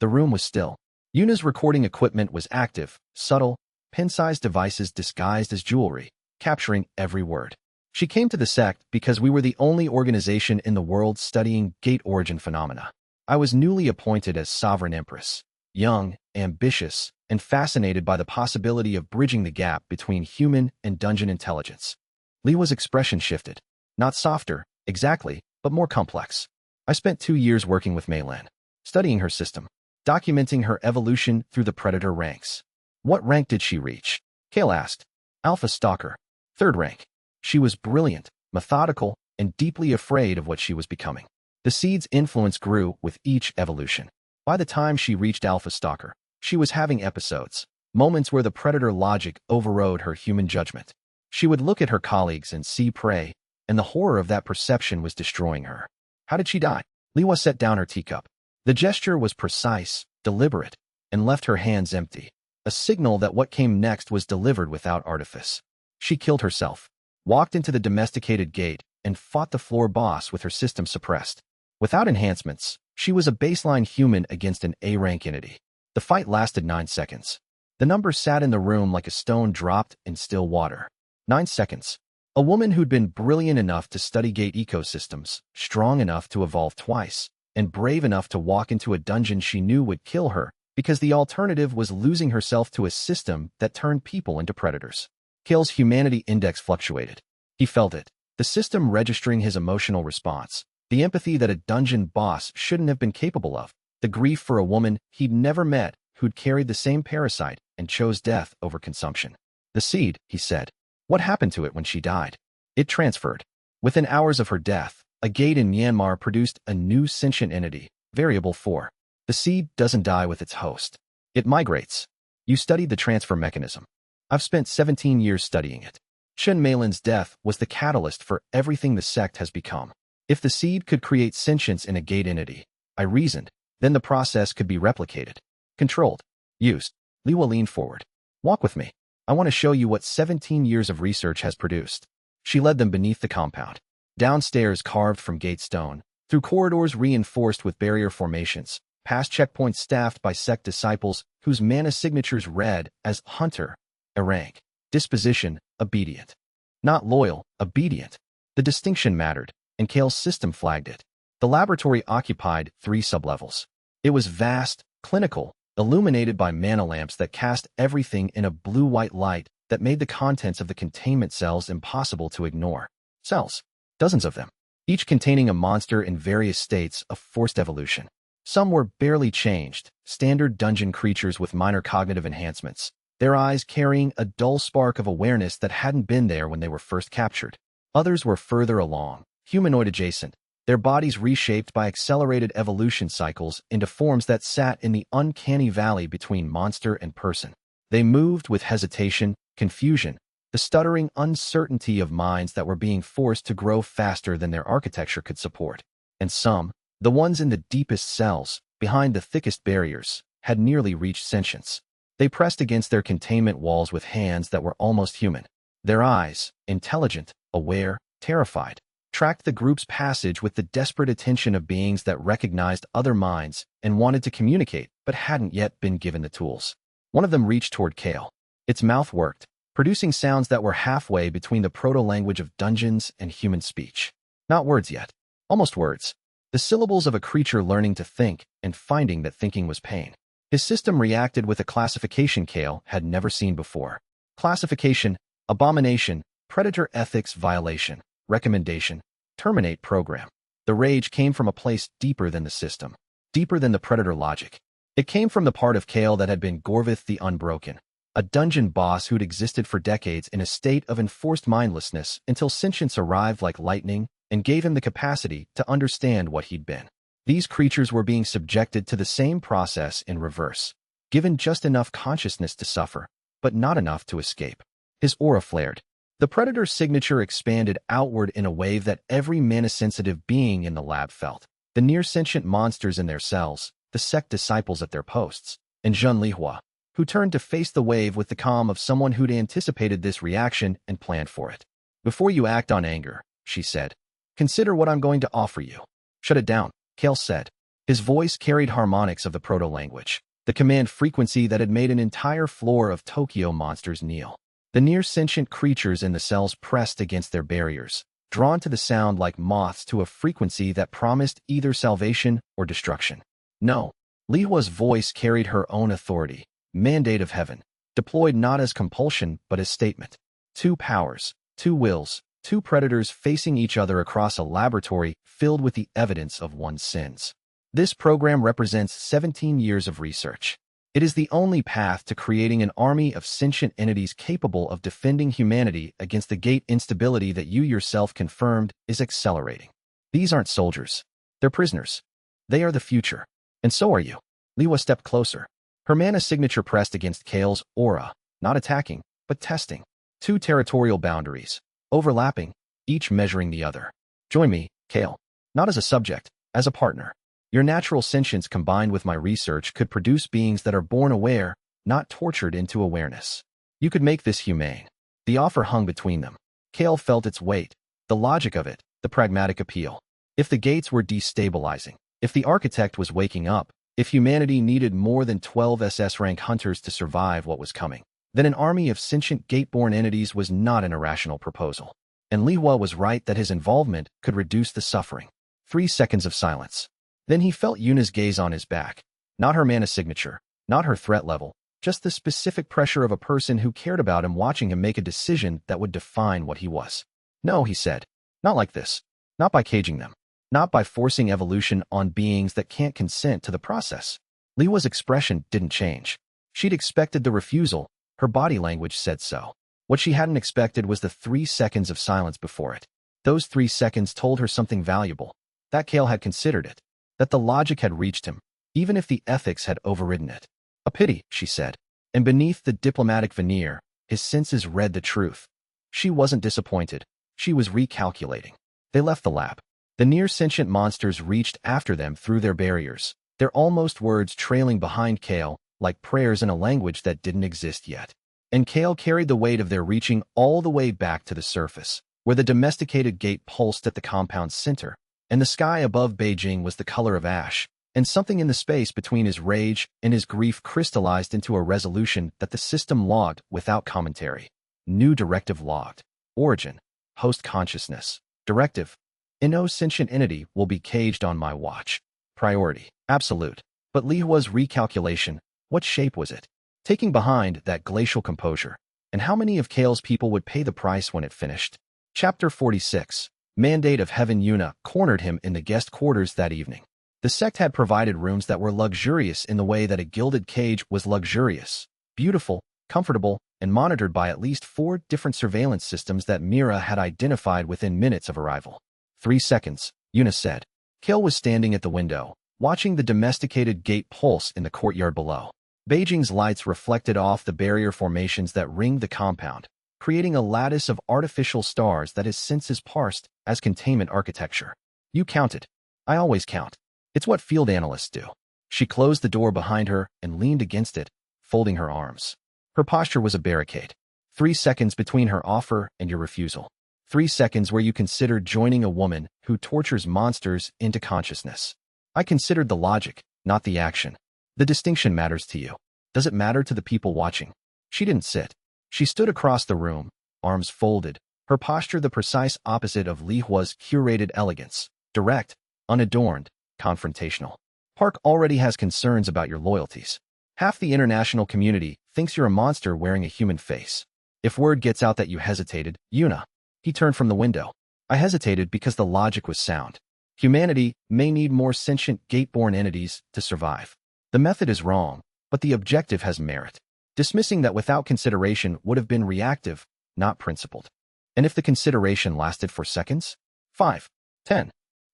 The room was still. Yuna's recording equipment was active, subtle, pin-sized devices disguised as jewelry, capturing every word. She came to the sect because we were the only organization in the world studying gate origin phenomena. I was newly appointed as Sovereign Empress, young, ambitious, and fascinated by the possibility of bridging the gap between human and dungeon intelligence. Li Hua's expression shifted. Not softer, exactly, but more complex. I spent 2 years working with Meilin, studying her system, documenting her evolution through the Predator ranks. What rank did she reach? Kael asked. Alpha Stalker. 3rd rank. She was brilliant, methodical, and deeply afraid of what she was becoming. The seed's influence grew with each evolution. By the time she reached Alpha Stalker, she was having episodes, moments where the Predator logic overrode her human judgment. She would look at her colleagues and see prey, and the horror of that perception was destroying her. How did she die? Li Hua set down her teacup. The gesture was precise, deliberate, and left her hands empty, a signal that what came next was delivered without artifice. She killed herself, walked into the domesticated gate, and fought the floor boss with her system suppressed. Without enhancements, she was a baseline human against an A-rank entity. The fight lasted 9 seconds. The number sat in the room like a stone dropped in still water. 9 seconds. A woman who'd been brilliant enough to study gate ecosystems, strong enough to evolve twice, and brave enough to walk into a dungeon she knew would kill her because the alternative was losing herself to a system that turned people into predators. Kael's humanity index fluctuated. He felt it, the system registering his emotional response, the empathy that a dungeon boss shouldn't have been capable of, the grief for a woman he'd never met who'd carried the same parasite and chose death over consumption. The seed, he said. What happened to it when she died? It transferred. Within hours of her death, a gate in Myanmar produced a new sentient entity, variable 4. The seed doesn't die with its host. It migrates. You studied the transfer mechanism. I've spent 17 years studying it. Chen Meilin's death was the catalyst for everything the sect has become. If the seed could create sentience in a gate entity, I reasoned, then the process could be replicated, controlled, used. Liwa leaned forward. Walk with me. I want to show you what 17 years of research has produced. She led them beneath the compound, downstairs carved from gate stone, through corridors reinforced with barrier formations, past checkpoints staffed by sect disciples whose mana signatures read as Hunter, a rank, disposition, obedient. Not loyal, obedient. The distinction mattered, and Kael's system flagged it. The laboratory occupied 3 sublevels. It was vast, clinical, illuminated by mana lamps that cast everything in a blue-white light that made the contents of the containment cells impossible to ignore. Cells. Dozens of them, each containing a monster in various states of forced evolution. Some were barely changed, standard dungeon creatures with minor cognitive enhancements, their eyes carrying a dull spark of awareness that hadn't been there when they were first captured. Others were further along, humanoid adjacent, their bodies reshaped by accelerated evolution cycles into forms that sat in the uncanny valley between monster and person. They moved with hesitation, confusion, the stuttering uncertainty of minds that were being forced to grow faster than their architecture could support. And some, the ones in the deepest cells, behind the thickest barriers, had nearly reached sentience. They pressed against their containment walls with hands that were almost human. Their eyes, intelligent, aware, terrified, tracked the group's passage with the desperate attention of beings that recognized other minds and wanted to communicate but hadn't yet been given the tools. One of them reached toward Kael. Its mouth worked, producing sounds that were halfway between the proto-language of dungeons and human speech. Not words yet. Almost words. The syllables of a creature learning to think and finding that thinking was pain. His system reacted with a classification Kael had never seen before. Classification, abomination, predator ethics violation, recommendation, terminate program. The rage came from a place deeper than the system, deeper than the predator logic. It came from the part of Kael that had been Gorvath the Unbroken, a dungeon boss who'd existed for decades in a state of enforced mindlessness until sentience arrived like lightning and gave him the capacity to understand what he'd been. These creatures were being subjected to the same process in reverse, given just enough consciousness to suffer, but not enough to escape. His aura flared. The predator's signature expanded outward in a wave that every mana-sensitive being in the lab felt. The near-sentient monsters in their cells, the sect disciples at their posts, and Zhen Lihua, who turned to face the wave with the calm of someone who'd anticipated this reaction and planned for it. Before you act on anger, she said, consider what I'm going to offer you. Shut it down, Kael said. His voice carried harmonics of the proto-language, the command frequency that had made an entire floor of Tokyo monsters kneel. The near-sentient creatures in the cells pressed against their barriers, drawn to the sound like moths to a frequency that promised either salvation or destruction. No. Lihua's voice carried her own authority, mandate of heaven, deployed not as compulsion but as statement. 2 powers, 2 wills, 2 predators facing each other across a laboratory filled with the evidence of one's sins. This program represents 17 years of research. It is the only path to creating an army of sentient entities capable of defending humanity against the gate instability that you yourself confirmed is accelerating. These aren't soldiers. They're prisoners. They are the future. And so are you. Liwa stepped closer. Her mana signature pressed against Kael's aura, not attacking, but testing. 2 territorial boundaries, overlapping, each measuring the other. Join me, Kael. Not as a subject, as a partner. Your natural sentience combined with my research could produce beings that are born aware, not tortured into awareness. You could make this humane. The offer hung between them. Kael felt its weight, the logic of it, the pragmatic appeal. If the gates were destabilizing, if the architect was waking up, if humanity needed more than 12 SS-rank hunters to survive what was coming, then an army of sentient gate-born entities was not an irrational proposal. And Lihua was right that his involvement could reduce the suffering. 3 seconds of silence. Then he felt Yuna's gaze on his back. Not her mana signature, not her threat level, just the specific pressure of a person who cared about him watching him make a decision that would define what he was. No, he said. Not like this. Not by caging them. Not by forcing evolution on beings that can't consent to the process. Lihua's expression didn't change. She'd expected the refusal. Her body language said so. What she hadn't expected was the 3 seconds of silence before it. Those 3 seconds told her something valuable, that Kael had considered it, that the logic had reached him, even if the ethics had overridden it. A pity, she said. And beneath the diplomatic veneer, his senses read the truth. She wasn't disappointed. She was recalculating. They left the lab. The near sentient monsters reached after them through their barriers, their almost words trailing behind Kael, like prayers in a language that didn't exist yet. And Kael carried the weight of their reaching all the way back to the surface, where the domesticated gate pulsed at the compound's center, and the sky above Beijing was the color of ash, and something in the space between his rage and his grief crystallized into a resolution that the system logged without commentary. New directive logged. Origin. Host consciousness. Directive. No sentient entity will be caged on my watch. Priority. Absolute. But Li Hua's recalculation, what shape was it? Taking behind that glacial composure. And how many of Kael's people would pay the price when it finished? Chapter 46. Mandate of Heaven. Yuna cornered him in the guest quarters that evening. The sect had provided rooms that were luxurious in the way that a gilded cage was luxurious, beautiful, comfortable, and monitored by at least 4 different surveillance systems that Mira had identified within minutes of arrival. 3 seconds, Yuna said. Kael was standing at the window, watching the domesticated gate pulse in the courtyard below. Beijing's lights reflected off the barrier formations that ringed the compound, creating a lattice of artificial stars that his senses parsed as containment architecture. You counted. I always count. It's what field analysts do. She closed the door behind her and leaned against it, folding her arms. Her posture was a barricade. 3 seconds between her offer and your refusal. 3 seconds where you considered joining a woman who tortures monsters into consciousness. I considered the logic, not the action. The distinction matters to you. Does it matter to the people watching? She didn't sit. She stood across the room, arms folded, her posture the precise opposite of Li Hua's curated elegance, direct, unadorned, confrontational. Park already has concerns about your loyalties. Half the international community thinks you're a monster wearing a human face. If word gets out that you hesitated, Yuna. He turned from the window. I hesitated because the logic was sound. Humanity may need more sentient gate-born entities to survive. The method is wrong, but the objective has merit. Dismissing that without consideration would have been reactive, not principled. And if the consideration lasted for seconds? 5, 10.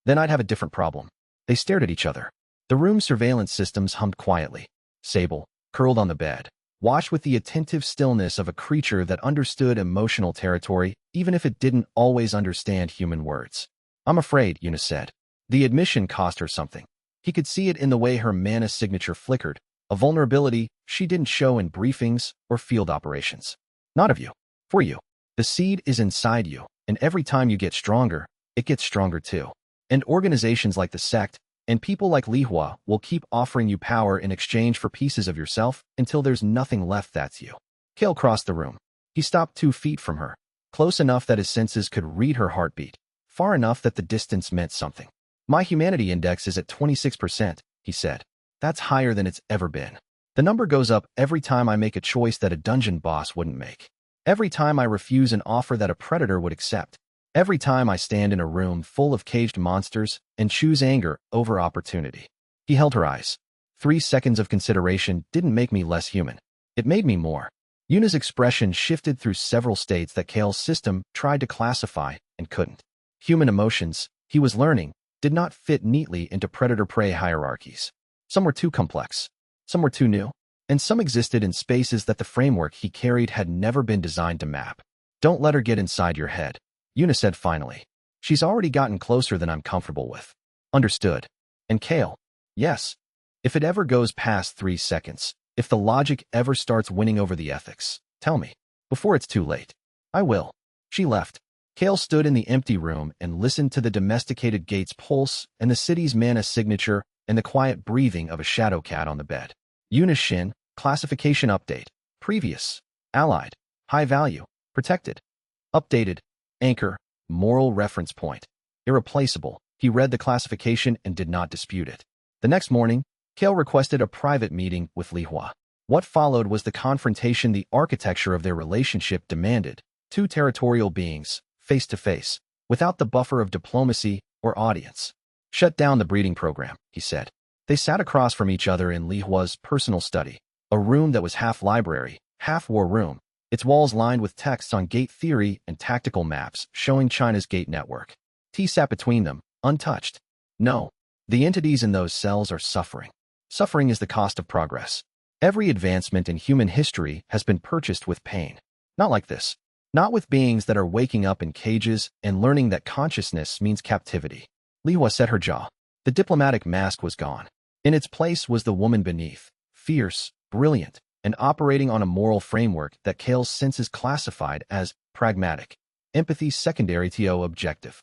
Then I'd have a different problem. They stared at each other. The room's surveillance systems hummed quietly. Sable, curled on the bed, watched with the attentive stillness of a creature that understood emotional territory, even if it didn't always understand human words. I'm afraid, Yuna said. The admission cost her something. He could see it in the way her mana signature flickered, a vulnerability she didn't show in briefings or field operations. Not of you. For you. The seed is inside you, and every time you get stronger, it gets stronger too. And organizations like the sect, and people like Li Hua will keep offering you power in exchange for pieces of yourself until there's nothing left that's you. Kael crossed the room. He stopped 2 feet from her, close enough that his senses could read her heartbeat, far enough that the distance meant something. My humanity index is at 26%, he said. That's higher than it's ever been. The number goes up every time I make a choice that a dungeon boss wouldn't make. Every time I refuse an offer that a predator would accept. Every time I stand in a room full of caged monsters and choose anger over opportunity. He held her eyes. 3 seconds of consideration didn't make me less human. It made me more. Yuna's expression shifted through several states that Kael's system tried to classify and couldn't. Human emotions, he was learning, did not fit neatly into predator-prey hierarchies. Some were too complex. Some were too new. And some existed in spaces that the framework he carried had never been designed to map. Don't let her get inside your head, Yuna said finally. She's already gotten closer than I'm comfortable with. Understood. And Kael? Yes. If it ever goes past 3 seconds, if the logic ever starts winning over the ethics, tell me. Before it's too late. I will. She left. Kael stood in the empty room and listened to the domesticated gate's pulse and the city's mana signature and the quiet breathing of a shadow cat on the bed. Yuna Shin, classification update. Previous. Allied. High value. Protected. Updated. Anchor, moral reference point. Irreplaceable. He read the classification and did not dispute it. The next morning, Kael requested a private meeting with Li Hua. What followed was the confrontation the architecture of their relationship demanded. 2 territorial beings, face to face, without the buffer of diplomacy or audience. Shut down the breeding program, he said. They sat across from each other in Li Hua's personal study, a room that was half library, half war room, its walls lined with texts on gate theory and tactical maps showing China's gate network. T sat between them, untouched. No, the entities in those cells are suffering. Suffering is the cost of progress. Every advancement in human history has been purchased with pain. Not like this. Not with beings that are waking up in cages and learning that consciousness means captivity. Lihua set her jaw. The diplomatic mask was gone. In its place was the woman beneath, fierce, brilliant, and operating on a moral framework that Kael's senses classified as pragmatic. Empathy secondary to objective.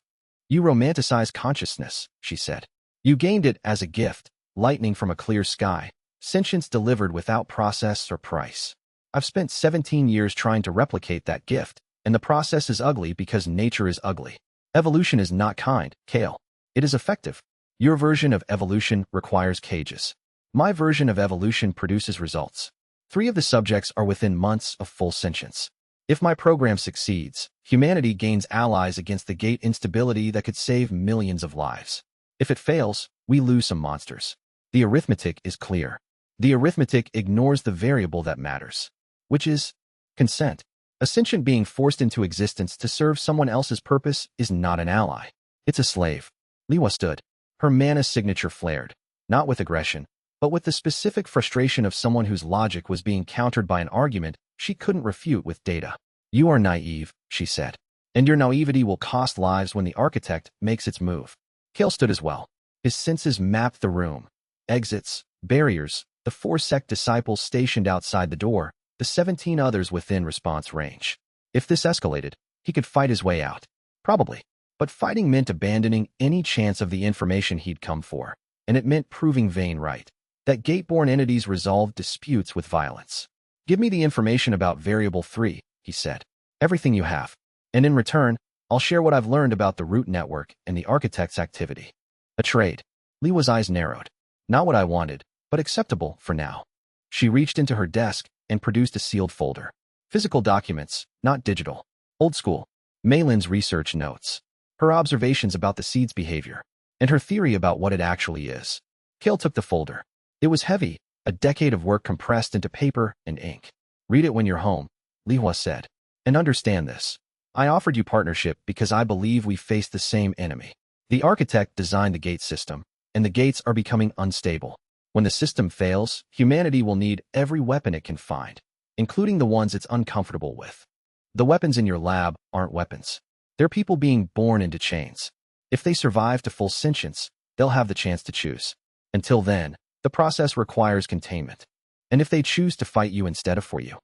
You romanticize consciousness, she said. You gained it as a gift, lightning from a clear sky, sentience delivered without process or price. I've spent 17 years trying to replicate that gift, and the process is ugly because nature is ugly. Evolution is not kind, Kael. It is effective. Your version of evolution requires cages. My version of evolution produces results. 3 of the subjects are within months of full sentience. If my program succeeds, humanity gains allies against the gate instability that could save millions of lives. If it fails, we lose some monsters. The arithmetic is clear. The arithmetic ignores the variable that matters, which is consent. A sentient being forced into existence to serve someone else's purpose is not an ally. It's a slave. Lihua stood. Her mana signature flared, not with aggression, but with the specific frustration of someone whose logic was being countered by an argument she couldn't refute with data. You are naive, she said, and your naivety will cost lives when the architect makes its move. Kael stood as well. His senses mapped the room. Exits, barriers, the 4 sect disciples stationed outside the door, the 17 others within response range. If this escalated, he could fight his way out. Probably. But fighting meant abandoning any chance of the information he'd come for, and it meant proving Vane right. That gate-born entities resolved disputes with violence. Give me the information about Variable 3, he said. Everything you have. And in return, I'll share what I've learned about the root network and the architect's activity. A trade. Lihua's eyes narrowed. Not what I wanted, but acceptable for now. She reached into her desk and produced a sealed folder. Physical documents, not digital. Old school. Maylin's research notes. Her observations about the seed's behavior, and her theory about what it actually is. Kael took the folder. It was heavy, a decade of work compressed into paper and ink. Read it when you're home, Lihua said. And understand this. I offered you partnership because I believe we face the same enemy. The architect designed the gate system, and the gates are becoming unstable. When the system fails, humanity will need every weapon it can find, including the ones it's uncomfortable with. The weapons in your lab aren't weapons. They're people being born into chains. If they survive to full sentience, they'll have the chance to choose. Until then, the process requires containment. And if they choose to fight you instead of for you.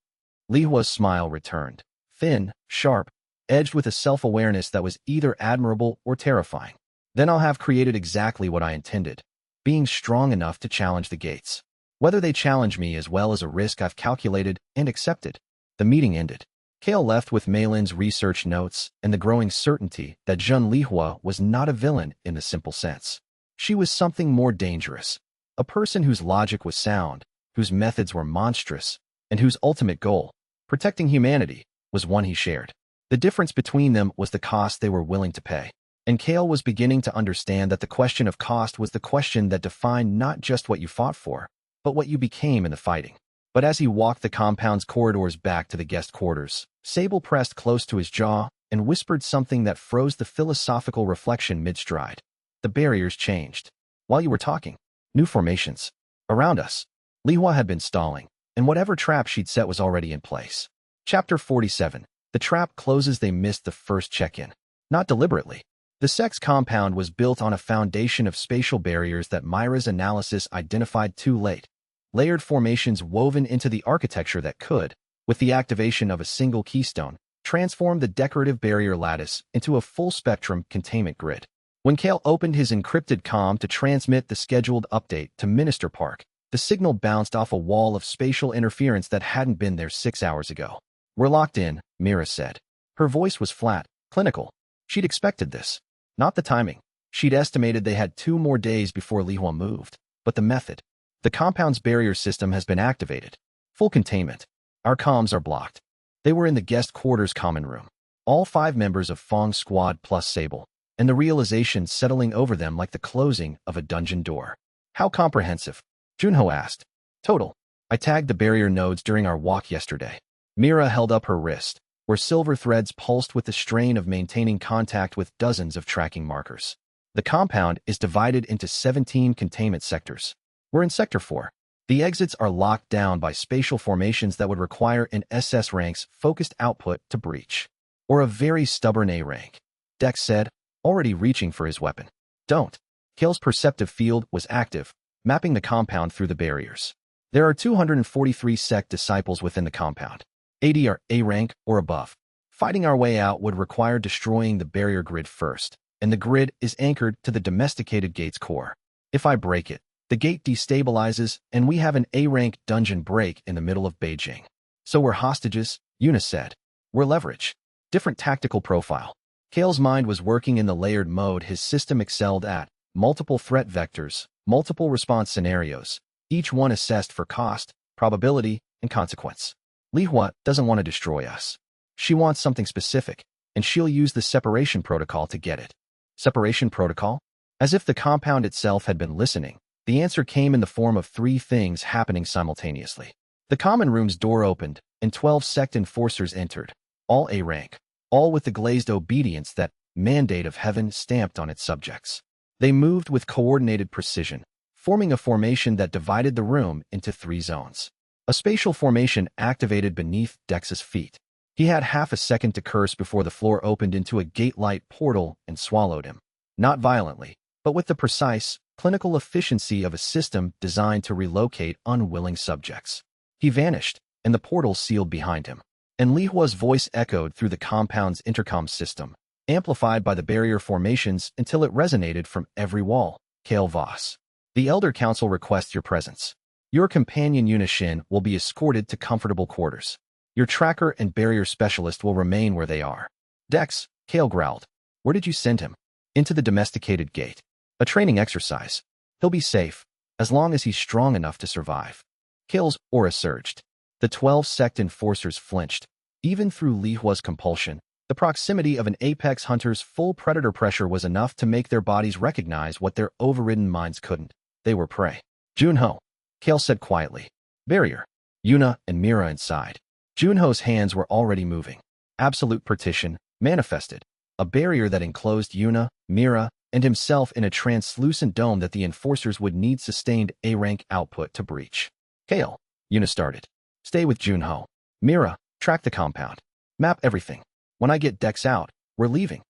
Lihua's smile returned, thin, sharp, edged with a self-awareness that was either admirable or terrifying. Then I'll have created exactly what I intended, being strong enough to challenge the gates. Whether they challenge me as well as a risk I've calculated and accepted. The meeting ended. Kael left with Maylin's research notes and the growing certainty that Zhen Lihua was not a villain in the simple sense. She was something more dangerous. A person whose logic was sound, whose methods were monstrous, and whose ultimate goal, protecting humanity, was one he shared. The difference between them was the cost they were willing to pay. And Kael was beginning to understand that the question of cost was the question that defined not just what you fought for, but what you became in the fighting. But as he walked the compound's corridors back to the guest quarters, Sable pressed close to his jaw and whispered something that froze the philosophical reflection mid-stride. The barriers changed. While you were talking, new formations. Around us, Lihua had been stalling, and whatever trap she'd set was already in place. Chapter 47. The trap closes. They missed the first check-in. Not deliberately. The sect's compound was built on a foundation of spatial barriers that Myra's analysis identified too late. Layered formations woven into the architecture that could, with the activation of a single keystone, transform the decorative barrier lattice into a full-spectrum containment grid. When Kael opened his encrypted comm to transmit the scheduled update to Minister Park, the signal bounced off a wall of spatial interference that hadn't been there 6 hours ago. We're locked in, Mira said. Her voice was flat, clinical. She'd expected this. Not the timing. She'd estimated they had 2 more days before Lihua moved. But the method. The compound's barrier system has been activated. Full containment. Our comms are blocked. They were in the guest quarters common room. All 5 members of Fong's squad plus Sable, and the realization settling over them like the closing of a dungeon door. How comprehensive? Junho asked. Total. I tagged the barrier nodes during our walk yesterday. Mira held up her wrist, where silver threads pulsed with the strain of maintaining contact with dozens of tracking markers. The compound is divided into 17 containment sectors. We're in Sector 4. The exits are locked down by spatial formations that would require an SS rank's focused output to breach. Or a very stubborn A rank, Dex said, already reaching for his weapon. Don't. Kael's perceptive field was active, mapping the compound through the barriers. There are 243 sect disciples within the compound. 80 are A rank or above. Fighting our way out would require destroying the barrier grid first, and the grid is anchored to the domesticated gate's core. If I break it, the gate destabilizes, and we have an A-rank dungeon break in the middle of Beijing. So we're hostages, Yuna said. We're leverage. Different tactical profile. Kael's mind was working in the layered mode his system excelled at. Multiple threat vectors, multiple response scenarios, each one assessed for cost, probability, and consequence. Lihua doesn't want to destroy us. She wants something specific, and she'll use the separation protocol to get it. Separation protocol? As if the compound itself had been listening, the answer came in the form of 3 things happening simultaneously. The common room's door opened, and 12 sect enforcers entered, all A rank, all with the glazed obedience that mandate of heaven stamped on its subjects. They moved with coordinated precision, forming a formation that divided the room into 3 zones. A spatial formation activated beneath Dex's feet. He had half a second to curse before the floor opened into a gate-light portal and swallowed him. Not violently, but with the precise, clinical efficiency of a system designed to relocate unwilling subjects. He vanished, and the portal sealed behind him. And Lihua's voice echoed through the compound's intercom system, amplified by the barrier formations until it resonated from every wall. Kael Voss. The Elder Council requests your presence. Your companion Yuna Shin will be escorted to comfortable quarters. Your tracker and barrier specialist will remain where they are. Dex, Kael growled. Where did you send him? Into the domesticated gate. A training exercise. He'll be safe, as long as he's strong enough to survive. Kael's aura surged. The 12 sect enforcers flinched. Even through Lihua's compulsion, the proximity of an apex hunter's full predator pressure was enough to make their bodies recognize what their overridden minds couldn't. They were prey. Junho, Kael said quietly. Barrier. Yuna and Mira inside. Junho's hands were already moving. Absolute partition, manifested. A barrier that enclosed Yuna, Mira, and himself in a translucent dome that the enforcers would need sustained A-rank output to breach. Kael, Yuna started. Stay with Junho. Mira, track the compound. Map everything. When I get Dex out, we're leaving.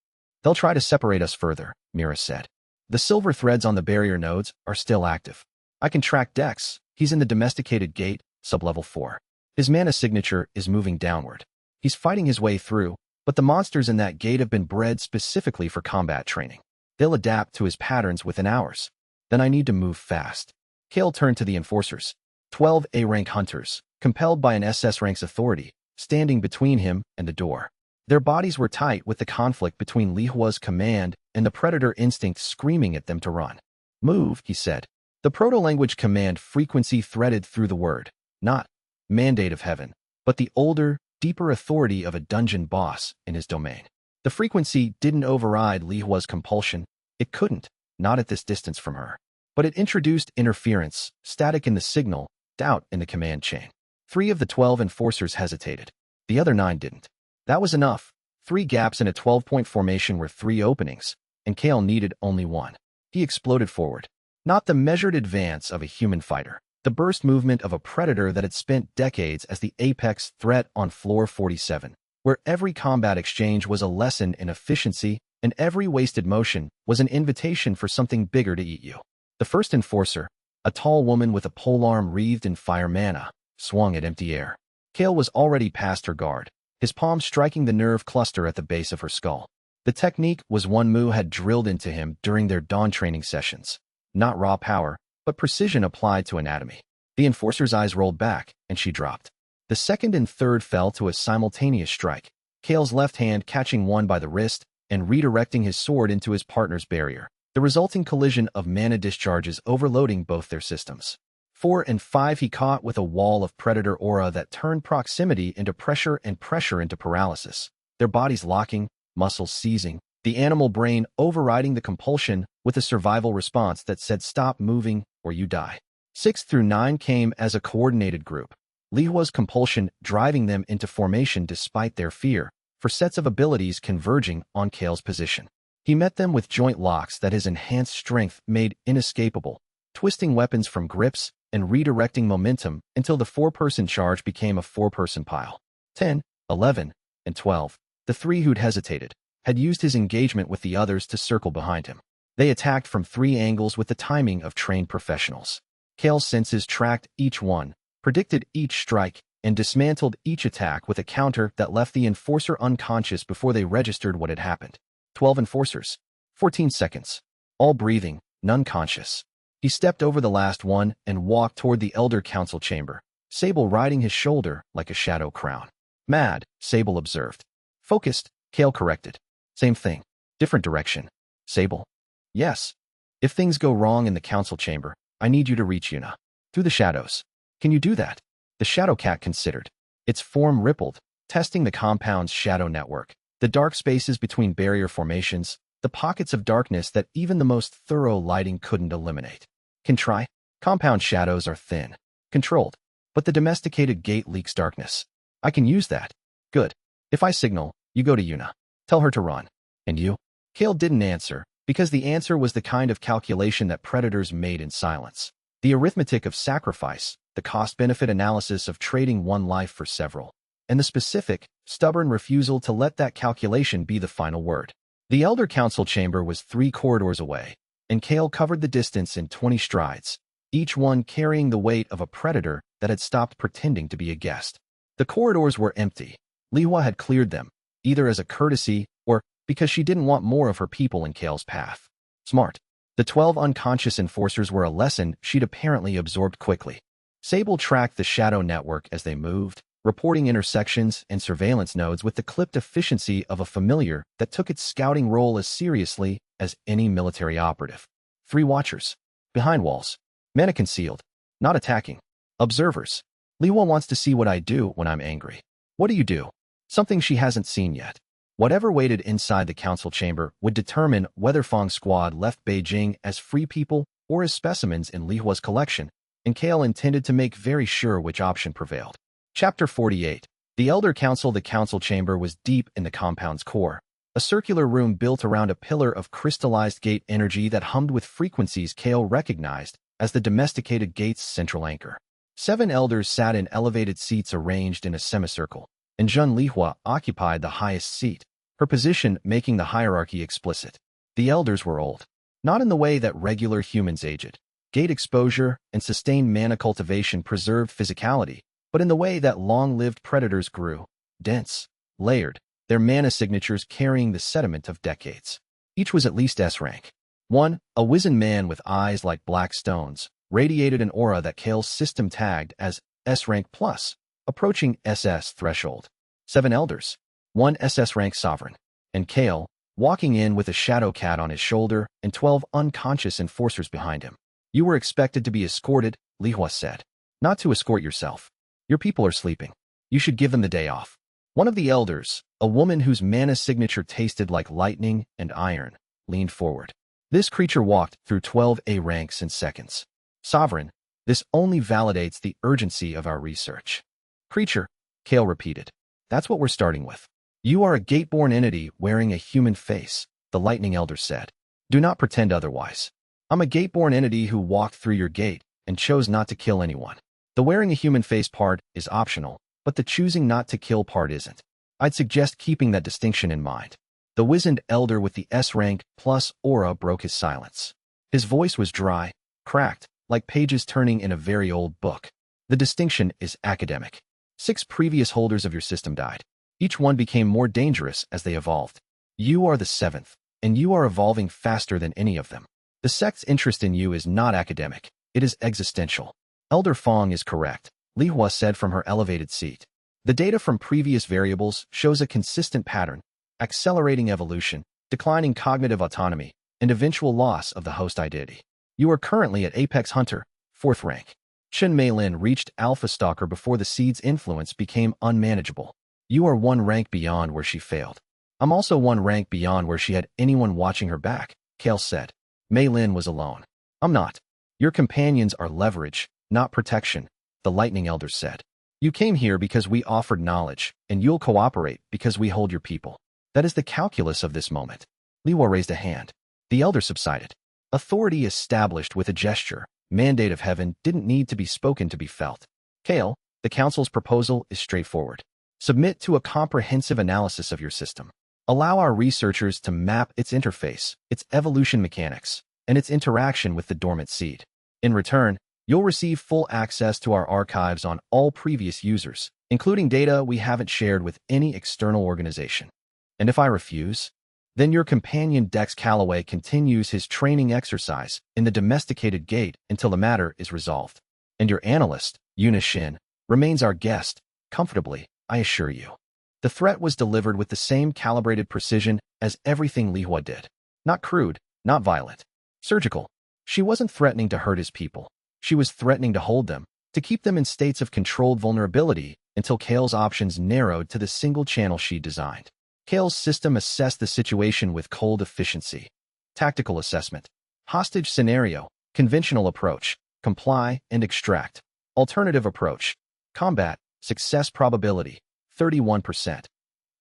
They'll try to separate us further, Mira said. The silver threads on the barrier nodes are still active. I can track Dex. He's in the domesticated gate, sublevel 4. His mana signature is moving downward. He's fighting his way through, but the monsters in that gate have been bred specifically for combat training. They'll adapt to his patterns within hours. Then I need to move fast. Kael turned to the enforcers. 12 A-rank hunters, compelled by an SS rank's authority, standing between him and the door. Their bodies were tight with the conflict between Lihua's command and the predator instinct screaming at them to run. Move, he said. The proto-language command frequency threaded through the word, not mandate of heaven, but the older, deeper authority of a dungeon boss in his domain. The frequency didn't override Lihua's compulsion. It couldn't, not at this distance from her. But it introduced interference, static in the signal, doubt in the command chain. 3 of the 12 enforcers hesitated. The other 9 didn't. That was enough. 3 gaps in a 12-point formation were 3 openings, and Kael needed only 1. He exploded forward. Not the measured advance of a human fighter, the burst movement of a predator that had spent decades as the apex threat on floor 47, where every combat exchange was a lesson in efficiency and every wasted motion was an invitation for something bigger to eat you. The first enforcer, a tall woman with a polearm wreathed in fire mana, swung at empty air. Kael was already past her guard, his palm striking the nerve cluster at the base of her skull. The technique was one Mu had drilled into him during their dawn training sessions. Not raw power, but precision applied to anatomy. The enforcer's eyes rolled back, and she dropped. The second and third fell to a simultaneous strike, Kael's left hand catching one by the wrist and redirecting his sword into his partner's barrier. The resulting collision of mana discharges overloading both their systems. 4 and 5 he caught with a wall of predator aura that turned proximity into pressure and pressure into paralysis. Their bodies locking, muscles seizing, the animal brain overriding the compulsion with a survival response that said stop moving or you die. 6 through 9 came as a coordinated group. Li Hua's compulsion driving them into formation despite their fear, for sets of abilities converging on Kael's position. He met them with joint locks that his enhanced strength made inescapable, twisting weapons from grips and redirecting momentum until the four-person charge became a four-person pile. 10, 11, and 12, the three who'd hesitated, had used his engagement with the others to circle behind him. They attacked from three angles with the timing of trained professionals. Kael's senses tracked each one, predicted each strike, and dismantled each attack with a counter that left the enforcer unconscious before they registered what had happened. 12 enforcers. 14 seconds. All breathing, none conscious. He stepped over the last one and walked toward the Elder Council chamber, Sable riding his shoulder like a shadow crown. Mad, Sable observed. Focused, Kael corrected. Same thing. Different direction. Sable. Yes. If things go wrong in the council chamber, I need you to reach Yuna. Through the shadows. Can you do that? The Shadow Cat considered. Its form rippled, testing the compound's shadow network, the dark spaces between barrier formations, the pockets of darkness that even the most thorough lighting couldn't eliminate. Can try. Compound shadows are thin, controlled, but the domesticated gate leaks darkness. I can use that. Good. If I signal, you go to Yuna. Tell her to run. And you? Kael didn't answer, because the answer was the kind of calculation that predators made in silence. The arithmetic of sacrifice, the cost-benefit analysis of trading one life for several, and the specific, stubborn refusal to let that calculation be the final word. The Elder Council chamber was 3 corridors away, and Kael covered the distance in 20 strides, each one carrying the weight of a predator that had stopped pretending to be a guest. The corridors were empty. Li Hua had cleared them, either as a courtesy or because she didn't want more of her people in Kael's path. Smart. The 12 unconscious enforcers were a lesson she'd apparently absorbed quickly. Sable tracked the shadow network as they moved, reporting intersections and surveillance nodes with the clipped efficiency of a familiar that took its scouting role as seriously as any military operative. 3 watchers. Behind walls. Men concealed. Not attacking. Observers. Li Hua wants to see what I do when I'm angry. What do you do? Something she hasn't seen yet. Whatever waited inside the council chamber would determine whether Fang's squad left Beijing as free people or as specimens in Li Hua's collection, and Kael intended to make very sure which option prevailed. Chapter 48. The Elder Council. The council chamber was deep in the compound's core, a circular room built around a pillar of crystallized gate energy that hummed with frequencies Kael recognized as the domesticated gate's central anchor. 7 elders sat in elevated seats arranged in a semicircle, and Zhun Lihua occupied the highest seat, her position making the hierarchy explicit. The elders were old, not in the way that regular humans aged. Gate exposure and sustained mana cultivation preserved physicality, but in the way that long-lived predators grew, dense, layered, their mana signatures carrying the sediment of decades. Each was at least S-rank. One, a wizened man with eyes like black stones, radiated an aura that Kael's system tagged as S-rank plus, approaching SS threshold. 7 elders. 1 SS rank sovereign. And Kael, walking in with a shadow cat on his shoulder and 12 unconscious enforcers behind him. You were expected to be escorted, Li Hua said. Not to escort yourself. Your people are sleeping. You should give them the day off. One of the elders, a woman whose mana signature tasted like lightning and iron, leaned forward. This creature walked through 12 A ranks in seconds. Sovereign, this only validates the urgency of our research. Creature, Kael repeated. That's what we're starting with. You are a gate-born entity wearing a human face, the Lightning Elder said. Do not pretend otherwise. I'm a gate-born entity who walked through your gate and chose not to kill anyone. The wearing a human face part is optional, but the choosing not to kill part isn't. I'd suggest keeping that distinction in mind. The wizened elder with the S-rank plus aura broke his silence. His voice was dry, cracked, like pages turning in a very old book. The distinction is academic. 6 previous holders of your system died. Each one became more dangerous as they evolved. You are the 7th, and you are evolving faster than any of them. The sect's interest in you is not academic. It is existential. Elder Fang is correct, Li Hua said from her elevated seat. The data from previous variables shows a consistent pattern: accelerating evolution, declining cognitive autonomy, and eventual loss of the host identity. You are currently at Apex Hunter, 4th rank. Chen Meilin reached Alpha Stalker before the seed's influence became unmanageable. You are 1 rank beyond where she failed. I'm also 1 rank beyond where she had anyone watching her back, Kael said. Meilin was alone. I'm not. Your companions are leverage, not protection, the Lightning Elder said. You came here because we offered knowledge, and you'll cooperate because we hold your people. That is the calculus of this moment. Lihua raised a hand. The elder subsided. Authority established with a gesture. Mandate of heaven didn't need to be spoken to be felt. Kael, the council's proposal is straightforward. Submit to a comprehensive analysis of your system. Allow our researchers to map its interface, its evolution mechanics, and its interaction with the dormant seed. In return, you'll receive full access to our archives on all previous users, including data we haven't shared with any external organization. And if I refuse, then your companion Dex Calloway continues his training exercise in the domesticated gate until the matter is resolved. And your analyst, Yuna Shin, remains our guest, comfortably, I assure you. The threat was delivered with the same calibrated precision as everything Lihua did. Not crude, not violent. Surgical. She wasn't threatening to hurt his people. She was threatening to hold them, to keep them in states of controlled vulnerability until Kael's options narrowed to the single channel she designed. Kael's system assessed the situation with cold efficiency. Tactical assessment. Hostage scenario. Conventional approach. Comply and extract. Alternative approach. Combat. Success probability. 31%.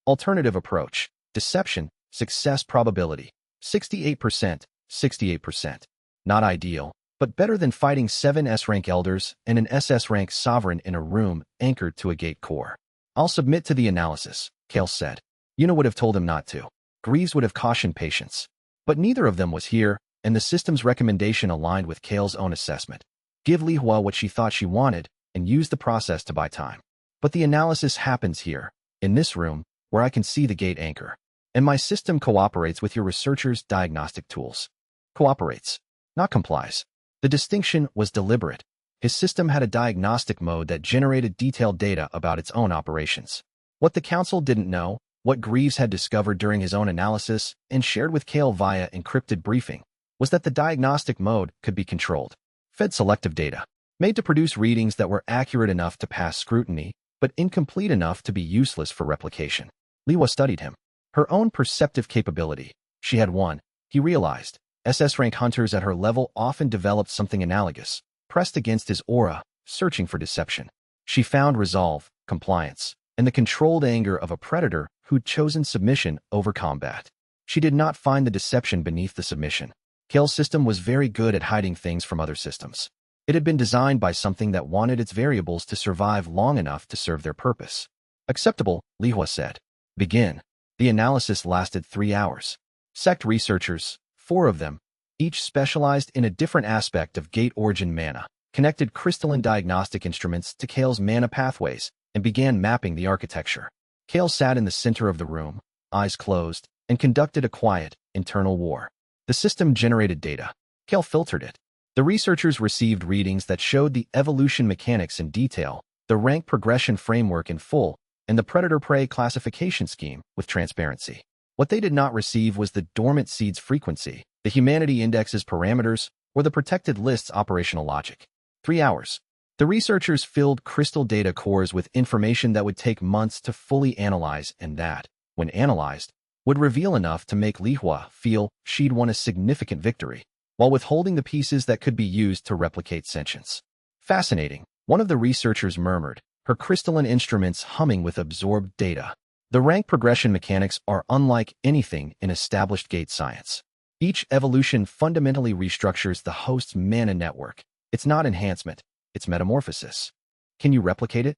Alternative approach. Deception. Success probability. 68%. 68%. Not ideal, but better than fighting 7 S-rank elders and an SS-rank sovereign in a room anchored to a gate core. I'll submit to the analysis, Kael said. Yuna would have told him not to. Greaves would have cautioned patience. But neither of them was here, and the system's recommendation aligned with Kael's own assessment. Give Lihua what she thought she wanted, and use the process to buy time. But the analysis happens here, in this room, where I can see the gate anchor. And my system cooperates with your researchers' diagnostic tools. Cooperates, not complies. The distinction was deliberate. His system had a diagnostic mode that generated detailed data about its own operations. What the council didn't know, what Greaves had discovered during his own analysis and shared with Kael via encrypted briefing, was that the diagnostic mode could be controlled. Fed selective data, made to produce readings that were accurate enough to pass scrutiny, but incomplete enough to be useless for replication. Lihua studied him. Her own perceptive capability. She had one, he realized. SS-rank hunters at her level often developed something analogous, pressed against his aura, searching for deception. She found resolve, compliance, and the controlled anger of a predator who'd chosen submission over combat. She did not find the deception beneath the submission. Kael's system was very good at hiding things from other systems. It had been designed by something that wanted its variables to survive long enough to serve their purpose. Acceptable, Lihua said. Begin. The analysis lasted 3 hours. Sect researchers, 4 of them, each specialized in a different aspect of gate origin mana, connected crystalline diagnostic instruments to Kael's mana pathways and began mapping the architecture. Kael sat in the center of the room, eyes closed, and conducted a quiet, internal war. The system generated data. Kael filtered it. The researchers received readings that showed the evolution mechanics in detail, the rank progression framework in full, and the predator-prey classification scheme with transparency. What they did not receive was the dormant seed's frequency, the humanity index's parameters, or the protected list's operational logic. 3 hours. The researchers filled crystal data cores with information that would take months to fully analyze and that, when analyzed, would reveal enough to make Lihua feel she'd won a significant victory, while withholding the pieces that could be used to replicate sentience. Fascinating, one of the researchers murmured, her crystalline instruments humming with absorbed data. The rank progression mechanics are unlike anything in established gate science. Each evolution fundamentally restructures the host's mana network. It's not enhancement, it's metamorphosis. Can you replicate it?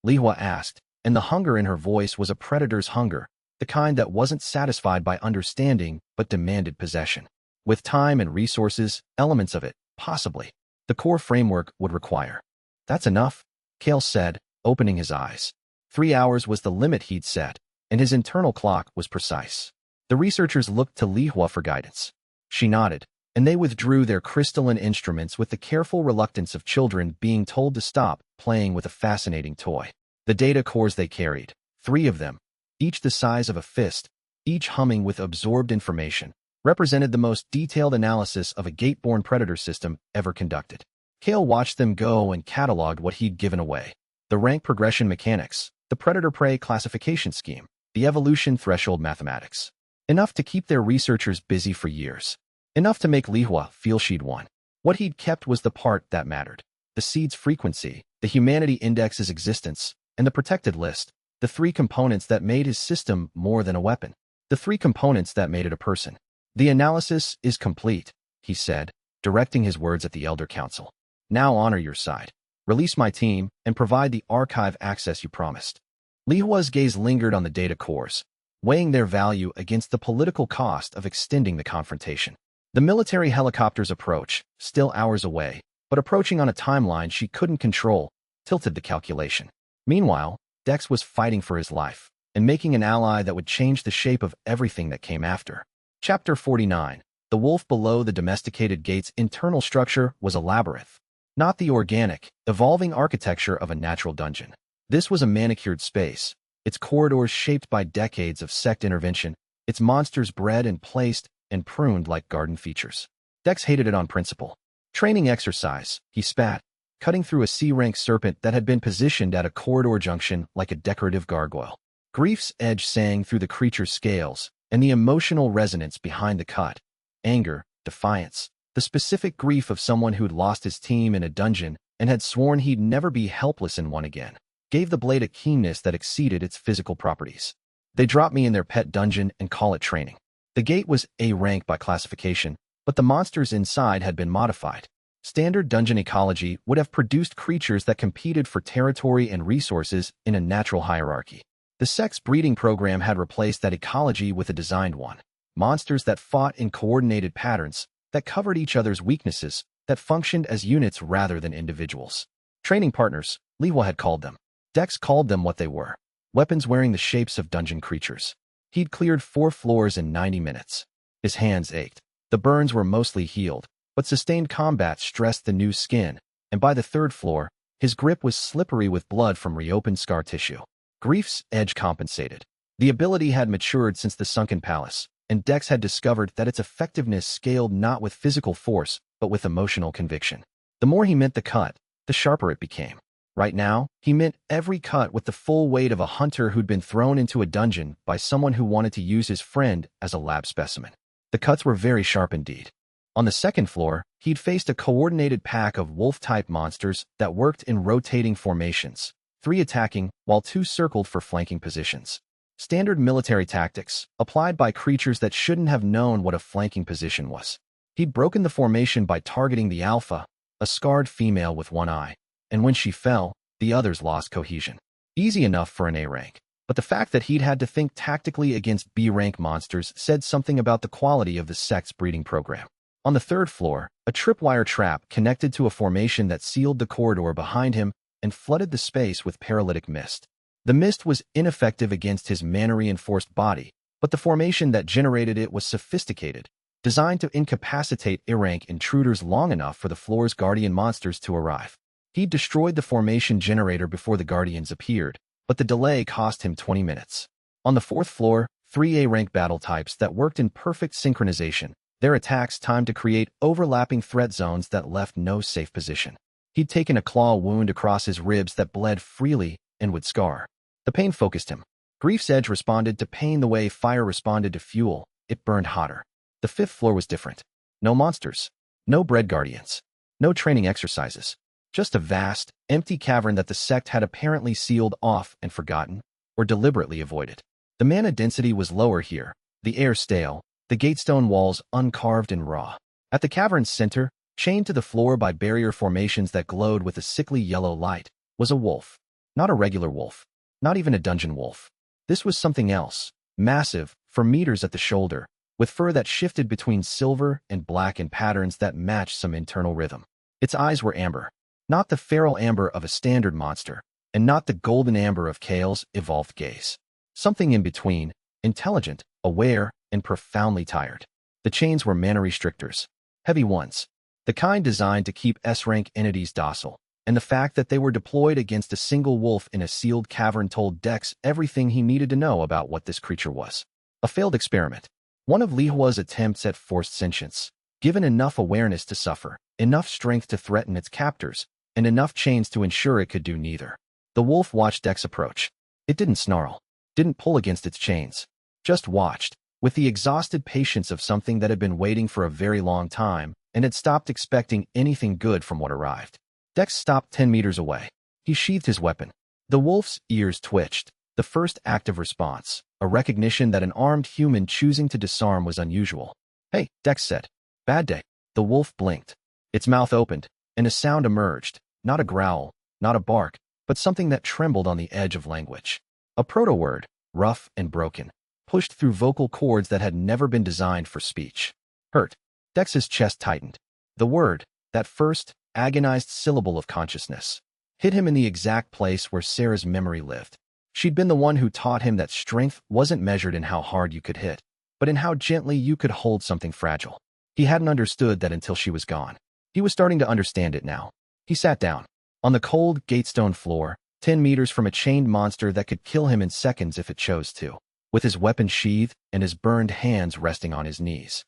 Lihua asked, and the hunger in her voice was a predator's hunger, the kind that wasn't satisfied by understanding but demanded possession. With time and resources, elements of it, possibly, the core framework would require. That's enough, Kael said, opening his eyes. 3 hours was the limit he'd set, and his internal clock was precise. The researchers looked to Lihua for guidance. She nodded, and they withdrew their crystalline instruments with the careful reluctance of children being told to stop playing with a fascinating toy. The data cores they carried, 3 of them, each the size of a fist, each humming with absorbed information, represented the most detailed analysis of a gate-borne predator system ever conducted. Kael watched them go and cataloged what he'd given away. The rank progression mechanics, the predator-prey classification scheme, the evolution threshold mathematics. Enough to keep their researchers busy for years. Enough to make Lihua feel she'd won. What he'd kept was the part that mattered. The seed's frequency, the humanity index's existence, and the protected list, the three components that made his system more than a weapon, the three components that made it a person. The analysis is complete, he said, directing his words at the Elder Council. Now honor your side. Release my team and provide the archive access you promised. Li Hua's gaze lingered on the data cores, weighing their value against the political cost of extending the confrontation. The military helicopter's approach, still hours away, but approaching on a timeline she couldn't control, tilted the calculation. Meanwhile, Dex was fighting for his life and making an ally that would change the shape of everything that came after. Chapter 49. The wolf below the domesticated gate's internal structure was a labyrinth, not the organic, evolving architecture of a natural dungeon. This was a manicured space, its corridors shaped by decades of sect intervention, its monsters bred and placed and pruned like garden features. Dex hated it on principle. Training exercise, he spat, cutting through a C-rank serpent that had been positioned at a corridor junction like a decorative gargoyle. Grief's edge sang through the creature's scales, and the emotional resonance behind the cut. Anger, defiance, the specific grief of someone who'd lost his team in a dungeon and had sworn he'd never be helpless in one again, gave the blade a keenness that exceeded its physical properties. They drop me in their pet dungeon and call it training. The gate was A rank by classification, but the monsters inside had been modified. Standard dungeon ecology would have produced creatures that competed for territory and resources in a natural hierarchy. The sect's breeding program had replaced that ecology with a designed one. Monsters that fought in coordinated patterns, that covered each other's weaknesses, that functioned as units rather than individuals. Training partners, Li Hua had called them. Dex called them what they were. Weapons wearing the shapes of dungeon creatures. He'd cleared 4 floors in 90 minutes. His hands ached. The burns were mostly healed, but sustained combat stressed the new skin, and by the 3rd floor, his grip was slippery with blood from reopened scar tissue. Grief's edge compensated. The ability had matured since the Sunken Palace, and Dex had discovered that its effectiveness scaled not with physical force, but with emotional conviction. The more he meant the cut, the sharper it became. Right now, he meant every cut with the full weight of a hunter who'd been thrown into a dungeon by someone who wanted to use his friend as a lab specimen. The cuts were very sharp indeed. On the 2nd floor, he'd faced a coordinated pack of wolf-type monsters that worked in rotating formations, 3 attacking while 2 circled for flanking positions. Standard military tactics, applied by creatures that shouldn't have known what a flanking position was. He'd broken the formation by targeting the alpha, a scarred female with one eye, and when she fell, the others lost cohesion. Easy enough for an A rank, but the fact that he'd had to think tactically against B rank monsters said something about the quality of the sect's breeding program. On the 3rd floor, a tripwire trap connected to a formation that sealed the corridor behind him and flooded the space with paralytic mist. The mist was ineffective against his mana-reinforced body, but the formation that generated it was sophisticated, designed to incapacitate A-rank intruders long enough for the floor's guardian monsters to arrive. He destroyed the formation generator before the guardians appeared, but the delay cost him 20 minutes. On the 4th floor, 3 A-rank battle types that worked in perfect synchronization, their attacks timed to create overlapping threat zones that left no safe position. He'd taken a claw wound across his ribs that bled freely and would scar. The pain focused him. Grief's edge responded to pain the way fire responded to fuel. It burned hotter. The 5th floor was different. No monsters. No bred guardians. No training exercises. Just a vast, empty cavern that the sect had apparently sealed off and forgotten, or deliberately avoided. The mana density was lower here, the air stale, the gatestone walls uncarved and raw. At the cavern's center, chained to the floor by barrier formations that glowed with a sickly yellow light, was a wolf. Not a regular wolf. Not even a dungeon wolf. This was something else, massive, for meters at the shoulder, with fur that shifted between silver and black in patterns that matched some internal rhythm. Its eyes were amber. Not the feral amber of a standard monster, and not the golden amber of Kael's evolved gaze. Something in between, intelligent, aware, and profoundly tired. The chains were mana restrictors. Heavy ones. The kind designed to keep S-rank entities docile, and the fact that they were deployed against a single wolf in a sealed cavern told Dex everything he needed to know about what this creature was. A failed experiment. One of Li Hua's attempts at forced sentience. Given enough awareness to suffer, enough strength to threaten its captors, and enough chains to ensure it could do neither. The wolf watched Dex approach. It didn't snarl, didn't pull against its chains, just watched, with the exhausted patience of something that had been waiting for a very long time and had stopped expecting anything good from what arrived. Dex stopped 10 meters away. He sheathed his weapon. The wolf's ears twitched, the first active response, a recognition that an armed human choosing to disarm was unusual. "Hey," Dex said. "Bad day." The wolf blinked. Its mouth opened, and a sound emerged, not a growl, not a bark, but something that trembled on the edge of language. A proto-word, rough and broken, pushed through vocal cords that had never been designed for speech. "Hurt." Dex's chest tightened. The word, that first, agonized syllable of consciousness, hit him in the exact place where Sarah's memory lived. She'd been the one who taught him that strength wasn't measured in how hard you could hit, but in how gently you could hold something fragile. He hadn't understood that until she was gone. He was starting to understand it now. He sat down. On the cold, gatestone floor, 10 meters from a chained monster that could kill him in seconds if it chose to, with his weapon sheathed and his burned hands resting on his knees.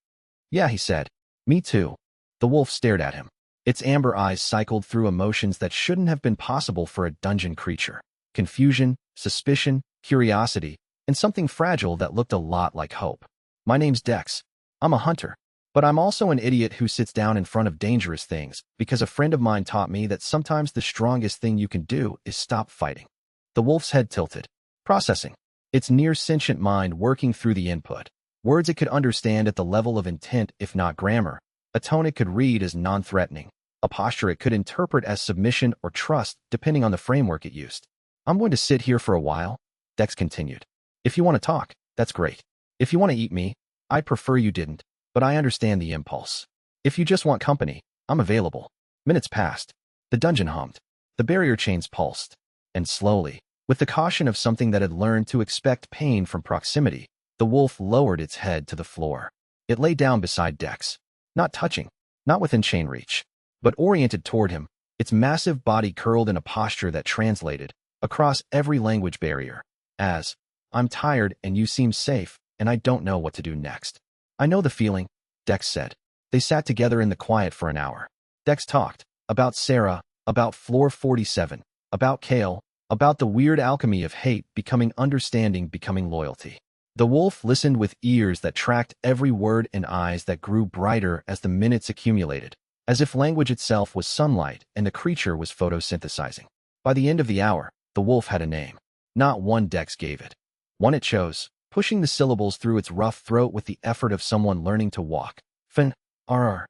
"Yeah," he said. "Me too." The wolf stared at him. Its amber eyes cycled through emotions that shouldn't have been possible for a dungeon creature. Confusion, suspicion, curiosity, and something fragile that looked a lot like hope. "My name's Dex. I'm a hunter. But I'm also an idiot who sits down in front of dangerous things because a friend of mine taught me that sometimes the strongest thing you can do is stop fighting." The wolf's head tilted. Processing. Its near-sentient mind working through the input. Words it could understand at the level of intent if not grammar. A tone it could read as non-threatening. A posture it could interpret as submission or trust depending on the framework it used. "I'm going to sit here for a while," Dex continued. "If you want to talk, that's great. If you want to eat me, I'd prefer you didn't. But I understand the impulse. If you just want company, I'm available." Minutes passed. The dungeon hummed. The barrier chains pulsed. And slowly, with the caution of something that had learned to expect pain from proximity, the wolf lowered its head to the floor. It lay down beside Dex. Not touching, not within chain reach, but oriented toward him, its massive body curled in a posture that translated, across every language barrier, as, "I'm tired and you seem safe, and I don't know what to do next." "I know the feeling," Dex said. They sat together in the quiet for an hour. Dex talked about Sarah, about Floor 47, about Kael, about the weird alchemy of hate becoming understanding, becoming loyalty. The wolf listened with ears that tracked every word and eyes that grew brighter as the minutes accumulated, as if language itself was sunlight and the creature was photosynthesizing. By the end of the hour, the wolf had a name. Not one Dex gave it. One it chose, pushing the syllables through its rough throat with the effort of someone learning to walk. Fenrir.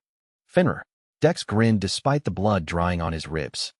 Dex grinned despite the blood drying on his ribs.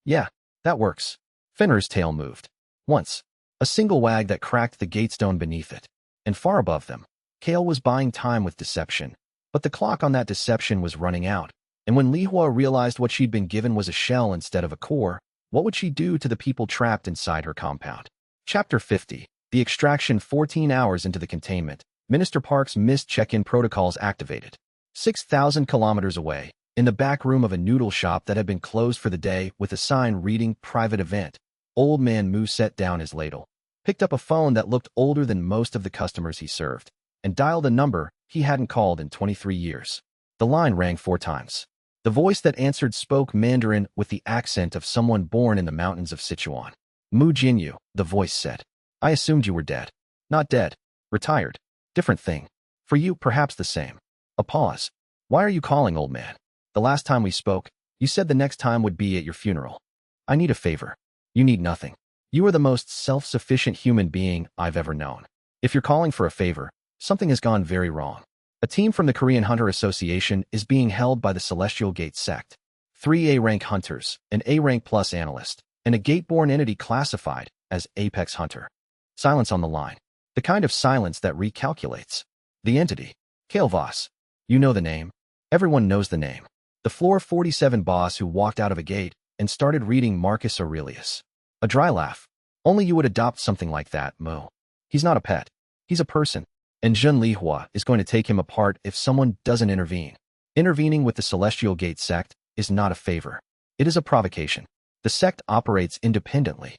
"Yeah, that works." Fenrir's tail moved. Once, a single wag that cracked the gatestone beneath it. And far above them, Kael was buying time with deception. But the clock on that deception was running out. And when Lihua realized what she'd been given was a shell instead of a core, what would she do to the people trapped inside her compound? Chapter 50. The extraction. 14 hours into the containment, Minister Park's missed check-in protocols activated. 6,000 kilometers away, in the back room of a noodle shop that had been closed for the day with a sign reading "Private Event," Old Man Moo set down his ladle, picked up a phone that looked older than most of the customers he served, and dialed a number he hadn't called in 23 years. The line rang 4 times. The voice that answered spoke Mandarin with the accent of someone born in the mountains of Sichuan. "Mu Jinyu," the voice said. "I assumed you were dead." "Not dead. Retired. Different thing. For you, perhaps the same." A pause. "Why are you calling, old man? The last time we spoke, you said the next time would be at your funeral." "I need a favor." "You need nothing. You are the most self-sufficient human being I've ever known. If you're calling for a favor, something has gone very wrong. A team from the Korean Hunter Association is being held by the Celestial Gate sect. 3 A-rank hunters, an A-rank plus analyst, and a gate-born entity classified as Apex Hunter. Silence on the line. The kind of silence that recalculates. The entity. Kael Voss. You know the name. Everyone knows the name. The Floor 47 boss who walked out of a gate and started reading Marcus Aurelius. A dry laugh. Only you would adopt something like that, Mo. He's not a pet. He's a person. And Jun Lihua is going to take him apart if someone doesn't intervene. Intervening with the Celestial Gate sect is not a favor. It is a provocation. The sect operates independently.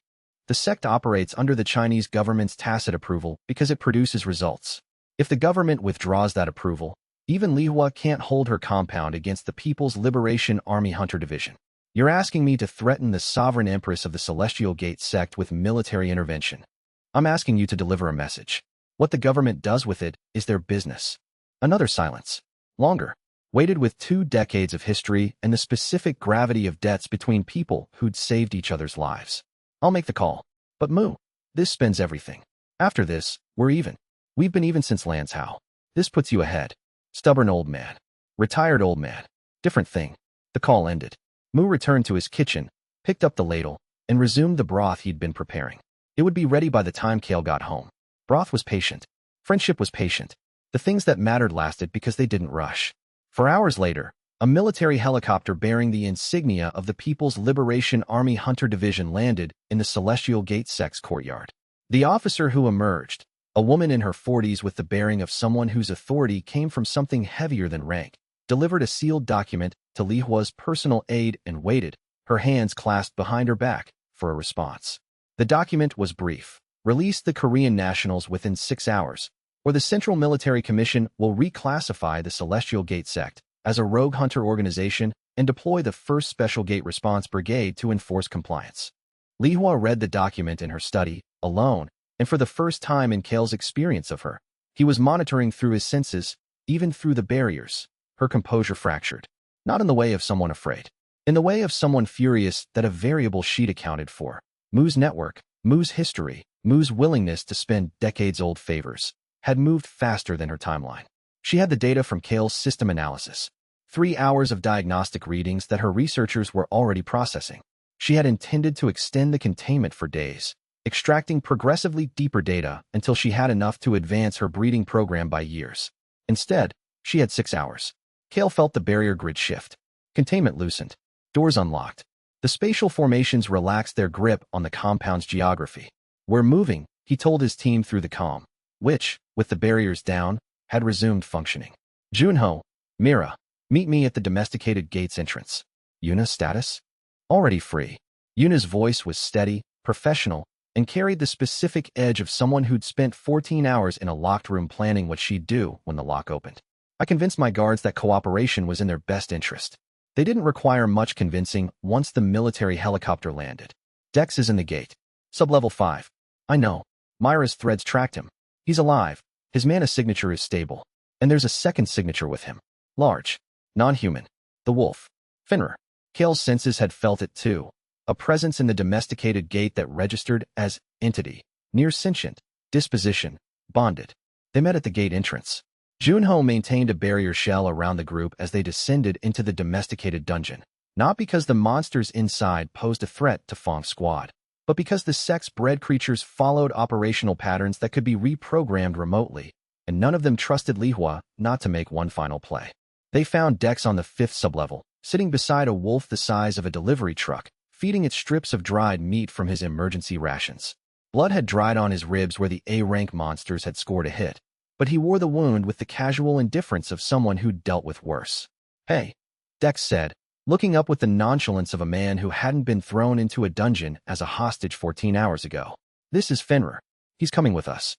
The sect operates under the Chinese government's tacit approval because it produces results. If the government withdraws that approval, even Lihua can't hold her compound against the People's Liberation Army Hunter Division. You're asking me to threaten the sovereign empress of the Celestial Gate sect with military intervention. I'm asking you to deliver a message. What the government does with it is their business. Another silence. Longer. weighted with 2 decades of history and the specific gravity of debts between people who'd saved each other's lives. I'll make the call. But Moo, this spends everything. After this, we're even. We've been even since Land's How. This puts you ahead. Stubborn old man. Retired old man. Different thing. The call ended. Moo returned to his kitchen, picked up the ladle, and resumed the broth he'd been preparing. It would be ready by the time Kael got home. Broth was patient. Friendship was patient. The things that mattered lasted because they didn't rush. For hours later, a military helicopter bearing the insignia of the People's Liberation Army Hunter Division landed in the Celestial Gate Sect's courtyard. The officer who emerged, a woman in her 40s with the bearing of someone whose authority came from something heavier than rank, delivered a sealed document to Li Hua's personal aide and waited, her hands clasped behind her back, for a response. The document was brief. Release the Korean nationals within 6 hours, or the Central Military Commission will reclassify the Celestial Gate Sect as a rogue hunter organization and deploy the 1st Special Gate Response Brigade to enforce compliance. Li Hua read the document in her study, alone, and for the first time in Kael's experience of her, he was monitoring through his senses, even through the barriers. Her composure fractured. Not in the way of someone afraid. In the way of someone furious that a variable sheet accounted for. Moo's network, Moo's history, Moo's willingness to spend decades-old favors, had moved faster than her timeline. She had the data from Kael's system analysis. 3 hours of diagnostic readings that her researchers were already processing. She had intended to extend the containment for days, extracting progressively deeper data until she had enough to advance her breeding program by years. Instead, she had 6 hours. Kael felt the barrier grid shift. Containment loosened. Doors unlocked. The spatial formations relaxed their grip on the compound's geography. We're moving, he told his team through the comm, which, with the barriers down, had resumed functioning. Junho, Mira, meet me at the domesticated gate's entrance. Yuna's status? Already free. Yuna's voice was steady, professional, and carried the specific edge of someone who'd spent 14 hours in a locked room planning what she'd do when the lock opened. I convinced my guards that cooperation was in their best interest. They didn't require much convincing once the military helicopter landed. Dex is in the gate. Sublevel 5. I know. Myra's threads tracked him. He's alive. His mana signature is stable. And there's a second signature with him. Large. Non-human. The wolf. Finra. Kael's senses had felt it too. A presence in the domesticated gate that registered as entity. Near sentient. Disposition. Bonded. They met at the gate entrance. Junho maintained a barrier shell around the group as they descended into the domesticated dungeon. Not because the monsters inside posed a threat to Fong's squad, but because the sex-bred creatures followed operational patterns that could be reprogrammed remotely, and none of them trusted Li Hua not to make one final play. They found Dex on the 5th sublevel, sitting beside a wolf the size of a delivery truck, feeding it strips of dried meat from his emergency rations. Blood had dried on his ribs where the A-rank monsters had scored a hit, but he wore the wound with the casual indifference of someone who'd dealt with worse. Hey, Dex said, looking up with the nonchalance of a man who hadn't been thrown into a dungeon as a hostage 14 hours ago. This is Fenrir. He's coming with us.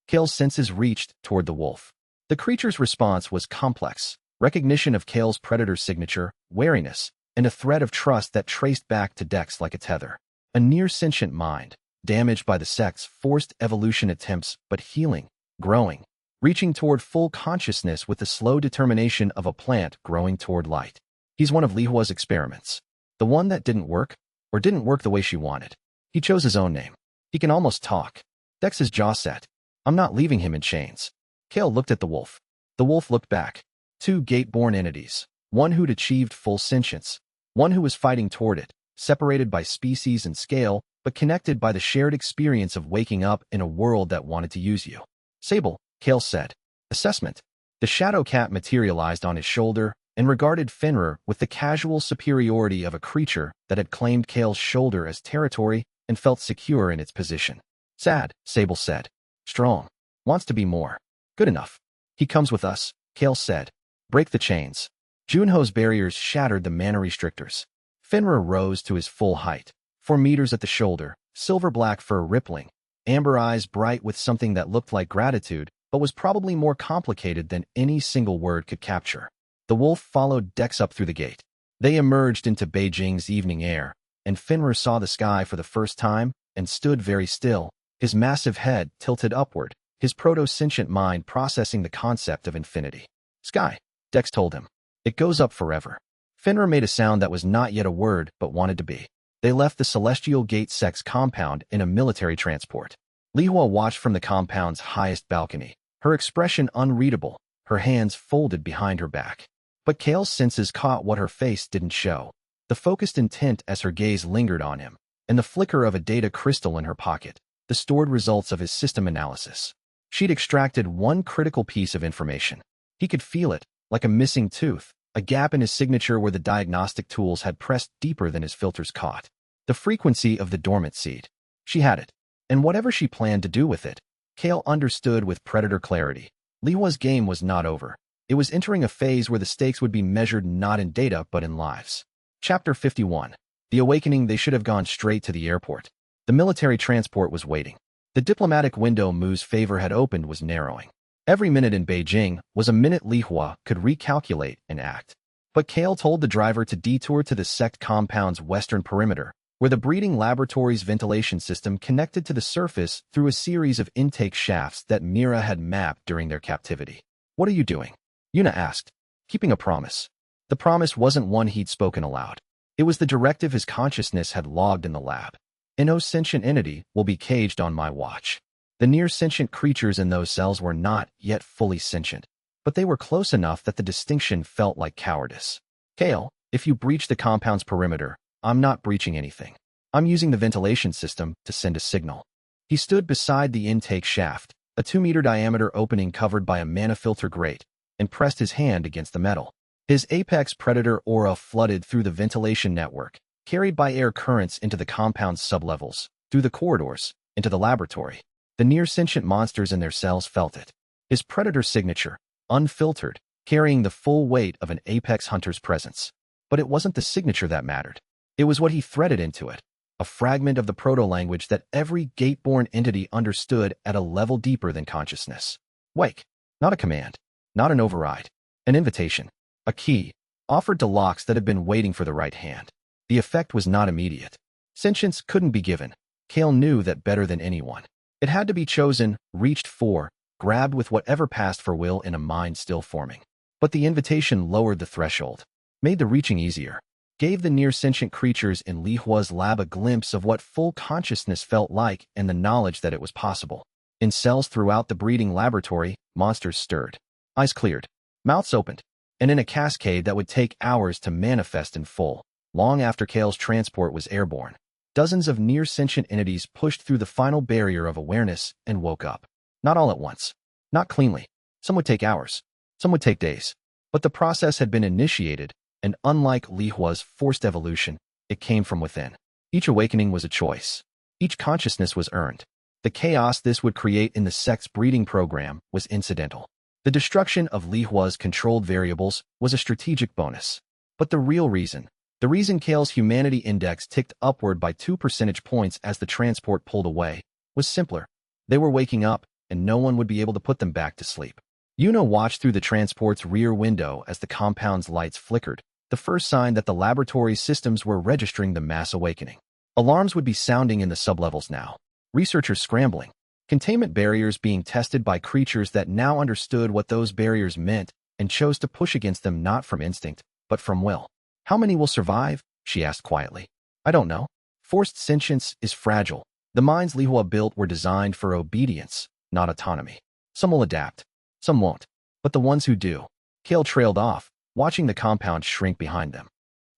Kael's senses reached toward the wolf. The creature's response was complex. Recognition of Kael's predator signature, wariness, and a thread of trust that traced back to Dex like a tether. A near-sentient mind, damaged by the sect's forced evolution attempts, but healing, growing, reaching toward full consciousness with the slow determination of a plant growing toward light. He's one of Li Hua's experiments. The one that didn't work, or didn't work the way she wanted. He chose his own name. He can almost talk. Dex's jaw set. I'm not leaving him in chains. Kael looked at the wolf. The wolf looked back. 2 gate-born entities. One who'd achieved full sentience. One who was fighting toward it, separated by species and scale, but connected by the shared experience of waking up in a world that wanted to use you. Sable, Kael said. Assessment. The shadow cat materialized on his shoulder and regarded Fenrir with the casual superiority of a creature that had claimed Kael's shoulder as territory and felt secure in its position. Sad, Sable said. Strong. Wants to be more. Good enough. He comes with us, Kael said. Break the chains. Junho's barriers shattered the mana restrictors. Fenrir rose to his full height, 4 meters at the shoulder, silver-black fur rippling, amber eyes bright with something that looked like gratitude, but was probably more complicated than any single word could capture. The wolf followed Dex up through the gate. They emerged into Beijing's evening air, and Fenrir saw the sky for the first time and stood very still, his massive head tilted upward, his proto-sentient mind processing the concept of infinity. Sky. Dex told him. It goes up forever. Finra made a sound that was not yet a word, but wanted to be. They left the Celestial Gate Sect's compound in a military transport. Lihua watched from the compound's highest balcony, her expression unreadable, her hands folded behind her back. But Kael's senses caught what her face didn't show. The focused intent as her gaze lingered on him, and the flicker of a data crystal in her pocket, the stored results of his system analysis. She'd extracted one critical piece of information. He could feel it, like a missing tooth, a gap in his signature where the diagnostic tools had pressed deeper than his filters caught. The frequency of the dormant seed. She had it, and whatever she planned to do with it, Kael understood with predator clarity. Lihua's game was not over. It was entering a phase where the stakes would be measured not in data but in lives. Chapter 51. The Awakening. They should have gone straight to the airport. The military transport was waiting. The diplomatic window Mu's favor had opened was narrowing. Every minute in Beijing was a minute Lihua could recalculate and act. But Kael told the driver to detour to the sect compound's western perimeter, where the breeding laboratory's ventilation system connected to the surface through a series of intake shafts that Mira had mapped during their captivity. "What are you doing?" Yuna asked, keeping a promise. The promise wasn't one he'd spoken aloud. It was the directive his consciousness had logged in the lab. "No sentient entity will be caged on my watch." The near-sentient creatures in those cells were not yet fully sentient, but they were close enough that the distinction felt like cowardice. "Kael, if you breach the compound's perimeter, I'm not breaching anything. I'm using the ventilation system to send a signal." He stood beside the intake shaft, a 2-meter diameter opening covered by a mana-filter grate, and pressed his hand against the metal. His apex predator aura flooded through the ventilation network, carried by air currents into the compound's sublevels, through the corridors, into the laboratory. The near-sentient monsters in their cells felt it. His predator signature, unfiltered, carrying the full weight of an apex hunter's presence. But it wasn't the signature that mattered. It was what he threaded into it, a fragment of the proto-language that every gate-born entity understood at a level deeper than consciousness. Wake. Not a command. Not an override. An invitation. A key, offered to locks that had been waiting for the right hand. The effect was not immediate. Sentience couldn't be given. Kael knew that better than anyone. It had to be chosen, reached for, grabbed with whatever passed for will in a mind still forming. But the invitation lowered the threshold, made the reaching easier, gave the near-sentient creatures in Lihua's lab a glimpse of what full consciousness felt like and the knowledge that it was possible. In cells throughout the breeding laboratory, monsters stirred. Eyes cleared. Mouths opened. And in a cascade that would take hours to manifest in full, long after Kael's transport was airborne, dozens of near-sentient entities pushed through the final barrier of awareness and woke up. Not all at once. Not cleanly. Some would take hours. Some would take days. But the process had been initiated, and unlike Lihua's forced evolution, it came from within. Each awakening was a choice. Each consciousness was earned. The chaos this would create in the sect's breeding program was incidental. The destruction of Lihua's controlled variables was a strategic bonus. But the real reason, the reason Kael's humanity index ticked upward by 2 percentage points as the transport pulled away, was simpler. They were waking up, and no one would be able to put them back to sleep. Yuna watched through the transport's rear window as the compound's lights flickered, the first sign that the laboratory's systems were registering the mass awakening. Alarms would be sounding in the sublevels now. Researchers scrambling. Containment barriers being tested by creatures that now understood what those barriers meant and chose to push against them not from instinct, but from will. "How many will survive?" she asked quietly. "I don't know. Forced sentience is fragile. The minds Lihua built were designed for obedience, not autonomy. Some will adapt. Some won't. But the ones who do." Kael trailed off, watching the compound shrink behind them.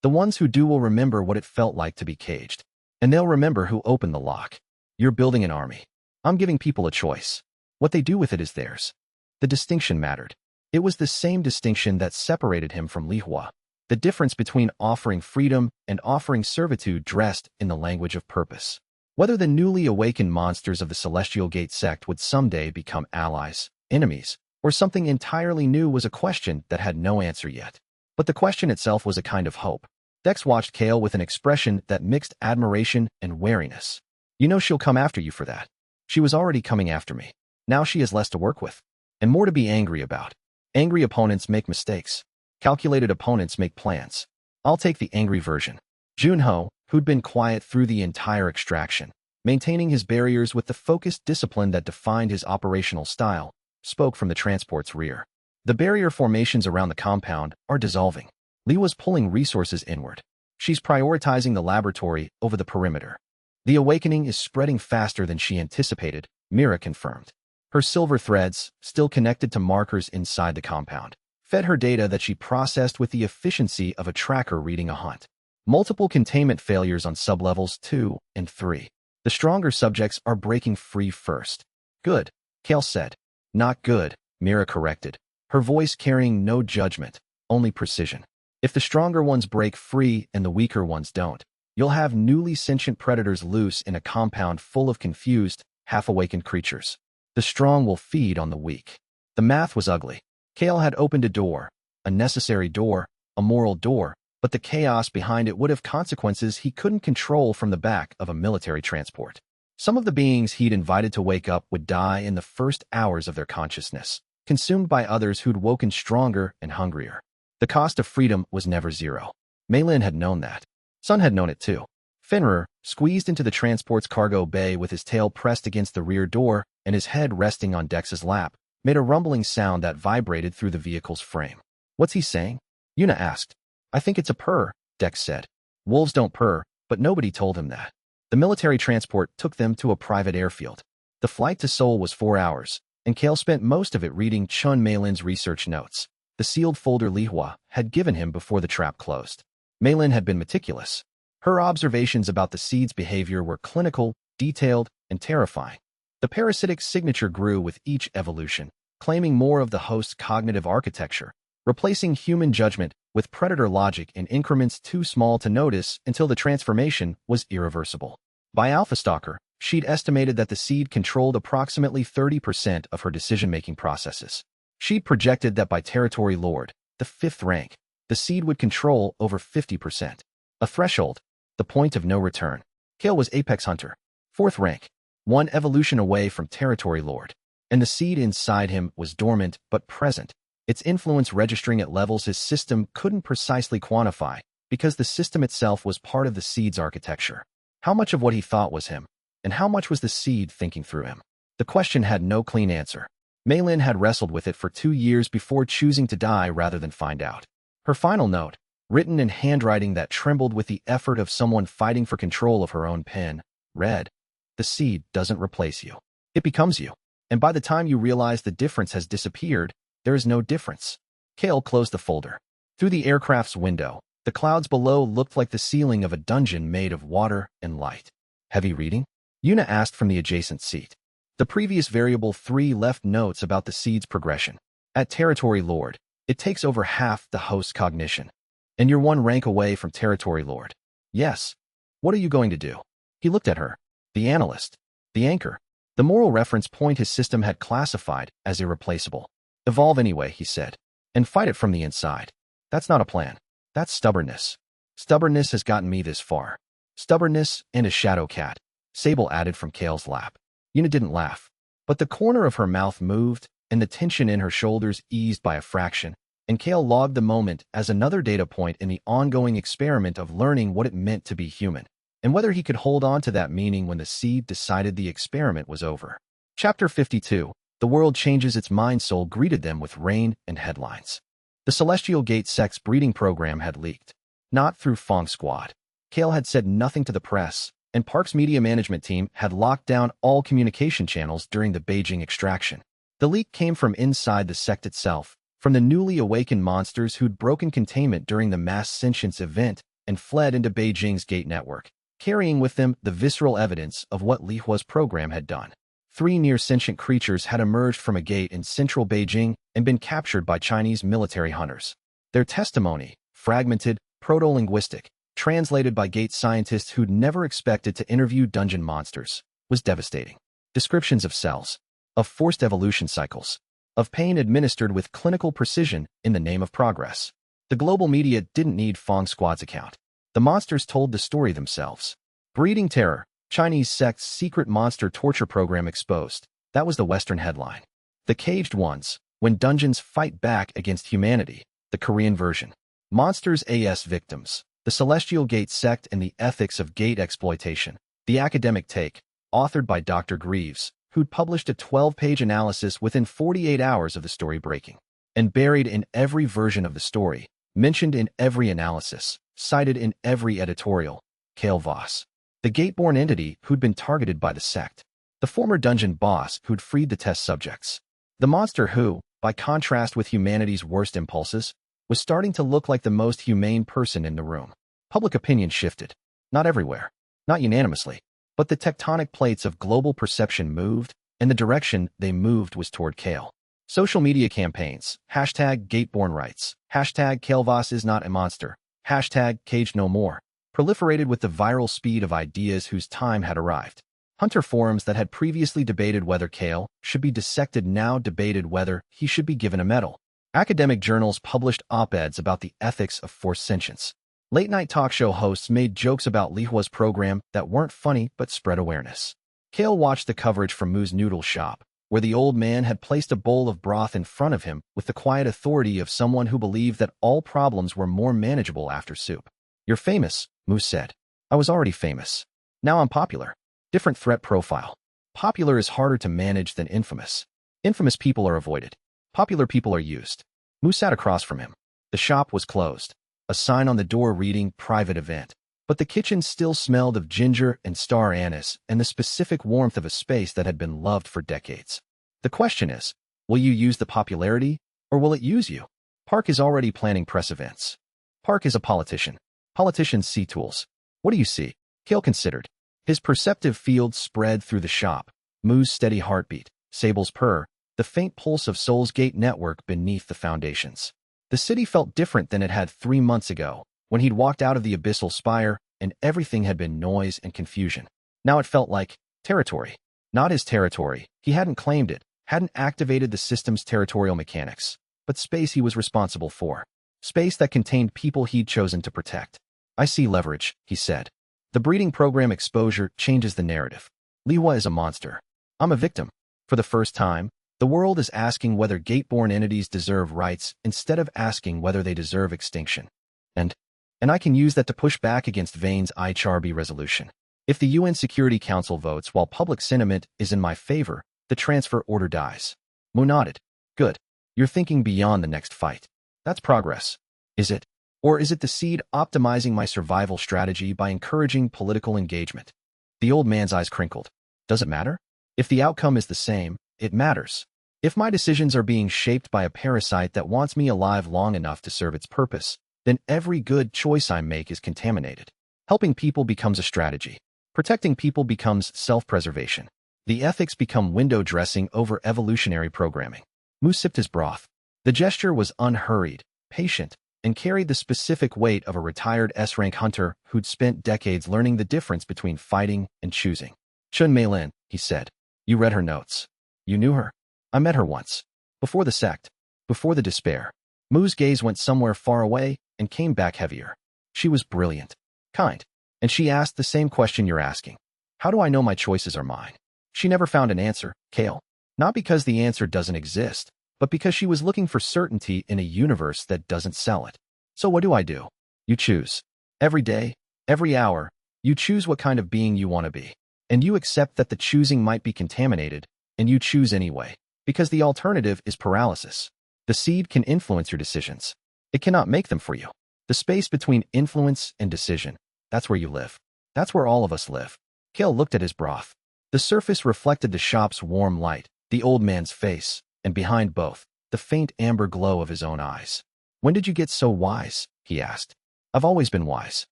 "The ones who do will remember what it felt like to be caged. And they'll remember who opened the lock. You're building an army. I'm giving people a choice. What they do with it is theirs." The distinction mattered. It was the same distinction that separated him from Lihua. The difference between offering freedom and offering servitude dressed in the language of purpose. Whether the newly awakened monsters of the Celestial Gate sect would someday become allies, enemies, or something entirely new was a question that had no answer yet. But the question itself was a kind of hope. Dex watched Kael with an expression that mixed admiration and wariness. "You know she'll come after you for that. She was already coming after me. Now she has less to work with. And more to be angry about. Angry opponents make mistakes. Calculated opponents make plans. I'll take the angry version." Junho, who'd been quiet through the entire extraction, maintaining his barriers with the focused discipline that defined his operational style, spoke from the transport's rear. The barrier formations around the compound are dissolving. Li was pulling resources inward. She's prioritizing the laboratory over the perimeter. The awakening is spreading faster than she anticipated, Mira confirmed. Her silver threads, still connected to markers inside the compound, fed her data that she processed with the efficiency of a tracker reading a hunt. Multiple containment failures on sublevels 2 and 3. The stronger subjects are breaking free first. Good, Kael said. Not good, Mira corrected, her voice carrying no judgment, only precision. If the stronger ones break free and the weaker ones don't, you'll have newly sentient predators loose in a compound full of confused, half-awakened creatures. The strong will feed on the weak. The math was ugly. Kael had opened a door, a necessary door, a moral door, but the chaos behind it would have consequences he couldn't control from the back of a military transport. Some of the beings he'd invited to wake up would die in the first hours of their consciousness, consumed by others who'd woken stronger and hungrier. The cost of freedom was never zero. Meilin had known that. Sun had known it too. Fenrir, squeezed into the transport's cargo bay with his tail pressed against the rear door and his head resting on Dex's lap, made a rumbling sound that vibrated through the vehicle's frame. What's he saying? Yuna asked. I think it's a purr, Dex said. Wolves don't purr, but nobody told him that. The military transport took them to a private airfield. The flight to Seoul was 4 hours, and Kael spent most of it reading Chun Meilin's research notes, the sealed folder Li Hua had given him before the trap closed. Meilin had been meticulous. Her observations about the seed's behavior were clinical, detailed, and terrifying. The parasitic signature grew with each evolution, claiming more of the host's cognitive architecture, replacing human judgment with predator logic in increments too small to notice until the transformation was irreversible. By Alpha Stalker, she'd estimated that the seed controlled approximately 30% of her decision-making processes. She'd projected that by Territory Lord, the 5th rank, the seed would control over 50%. A threshold, the point of no return. Kael was Apex Hunter, 4th rank, 1 evolution away from Territory Lord, and the seed inside him was dormant but present, its influence registering at levels his system couldn't precisely quantify because the system itself was part of the seed's architecture. How much of what he thought was him, and how much was the seed thinking through him? The question had no clean answer. Meilin had wrestled with it for 2 years before choosing to die rather than find out. Her final note, written in handwriting that trembled with the effort of someone fighting for control of her own pen, read, "The seed doesn't replace you. It becomes you. And by the time you realize the difference has disappeared, there is no difference." Kael closed the folder. Through the aircraft's window, the clouds below looked like the ceiling of a dungeon made of water and light. Heavy reading? Yuna asked from the adjacent seat. The previous variable 3 left notes about the seed's progression. At Territory Lord, it takes over half the host's cognition. And you're 1 rank away from Territory Lord. Yes. What are you going to do? He looked at her. The analyst. The anchor. The moral reference point his system had classified as irreplaceable. Evolve anyway, he said. And fight it from the inside. That's not a plan. That's stubbornness. Stubbornness has gotten me this far. Stubbornness and a shadow cat, Sable added from Kael's lap. Yuna didn't laugh, but the corner of her mouth moved, and the tension in her shoulders eased by a fraction, and Kael logged the moment as another data point in the ongoing experiment of learning what it meant to be human, and whether he could hold on to that meaning when the seed decided the experiment was over. Chapter 52, The World Changes Its Mind Soul greeted them with rain and headlines. The Celestial Gate sex breeding program had leaked. Not through Fong Squad. Kael had said nothing to the press, and Park's media management team had locked down all communication channels during the Beijing extraction. The leak came from inside the sect itself, from the newly awakened monsters who'd broken containment during the mass sentience event and fled into Beijing's gate network, carrying with them the visceral evidence of what Li Hua's program had done. 3 near-sentient creatures had emerged from a gate in central Beijing and been captured by Chinese military hunters. Their testimony, fragmented, proto-linguistic, translated by gate scientists who'd never expected to interview dungeon monsters, was devastating. Descriptions of cells, of forced evolution cycles, of pain administered with clinical precision in the name of progress. The global media didn't need Fong Squad's account. The monsters told the story themselves. Breeding terror, Chinese sect's secret monster torture program exposed. That was the Western headline. The Caged Ones, when dungeons fight back against humanity, the Korean version. Monsters as victims. The Celestial Gate sect and the ethics of gate exploitation, the academic take, authored by Dr. Greaves, who'd published a 12-page analysis within 48 hours of the story breaking. and buried in every version of the story, mentioned in every analysis, cited in every editorial, Kael Voss, the gate-born entity who'd been targeted by the sect, the former dungeon boss who'd freed the test subjects, the monster who, by contrast with humanity's worst impulses, was starting to look like the most humane person in the room. Public opinion shifted. Not everywhere, not unanimously, but the tectonic plates of global perception moved, and the direction they moved was toward Kael. Social media campaigns, hashtag Gateborn Rights, hashtag Kael Voss is not a monster, hashtag Cage no more, proliferated with the viral speed of ideas whose time had arrived. Hunter forums that had previously debated whether Kael should be dissected now debated whether he should be given a medal. Academic journals published op-eds about the ethics of forced sentience. Late-night talk show hosts made jokes about Lihua's program that weren't funny but spread awareness. Kael watched the coverage from Moo's noodle shop, where the old man had placed a bowl of broth in front of him with the quiet authority of someone who believed that all problems were more manageable after soup. You're famous, Moo said. I was already famous. Now I'm popular. Different threat profile. Popular is harder to manage than infamous. Infamous people are avoided. Popular people are used. Moo sat across from him. The shop was closed. A sign on the door reading private event. But the kitchen still smelled of ginger and star anise and the specific warmth of a space that had been loved for decades. The question is, will you use the popularity, or will it use you? Park is already planning press events. Park is a politician. Politicians see tools. What do you see? Kael considered. His perceptive field spread through the shop. Moo's steady heartbeat, Sable's purr, the faint pulse of Soul's Gate network beneath the foundations. The city felt different than it had 3 months ago, when he'd walked out of the Abyssal Spire and everything had been noise and confusion. Now it felt like territory. Not his territory. He hadn't claimed it, hadn't activated the system's territorial mechanics, but space he was responsible for. Space that contained people he'd chosen to protect. I see leverage, he said. The breeding program exposure changes the narrative. Lihua is a monster. I'm a victim. For the first time, the world is asking whether gate-born entities deserve rights instead of asking whether they deserve extinction. And I can use that to push back against Vane's IHRB resolution. If the UN Security Council votes while public sentiment is in my favor, the transfer order dies. Moo nodded. Good. You're thinking beyond the next fight. That's progress. Is it? Or is it the seed optimizing my survival strategy by encouraging political engagement? The old man's eyes crinkled. Does it matter? If the outcome is the same, it matters. If my decisions are being shaped by a parasite that wants me alive long enough to serve its purpose, then every good choice I make is contaminated. Helping people becomes a strategy. Protecting people becomes self-preservation. The ethics become window dressing over evolutionary programming. Moo sipped his broth. The gesture was unhurried, patient, and carried the specific weight of a retired S-rank hunter who'd spent decades learning the difference between fighting and choosing. Chun Mei-Lin, he said. You read her notes. You knew her. I met her once. Before the sect. Before the despair. Moo's gaze went somewhere far away and came back heavier. She was brilliant. Kind. And she asked the same question you're asking. How do I know my choices are mine? She never found an answer, Kael. Not because the answer doesn't exist, but because she was looking for certainty in a universe that doesn't sell it. So what do? You choose. Every day, every hour, you choose what kind of being you want to be. And you accept that the choosing might be contaminated, and you choose anyway, because the alternative is paralysis. The seed can influence your decisions. It cannot make them for you. The space between influence and decision, that's where you live. That's where all of us live. Kael looked at his broth. The surface reflected the shop's warm light, the old man's face, and behind both, the faint amber glow of his own eyes. When did you get so wise? He asked. I've always been wise.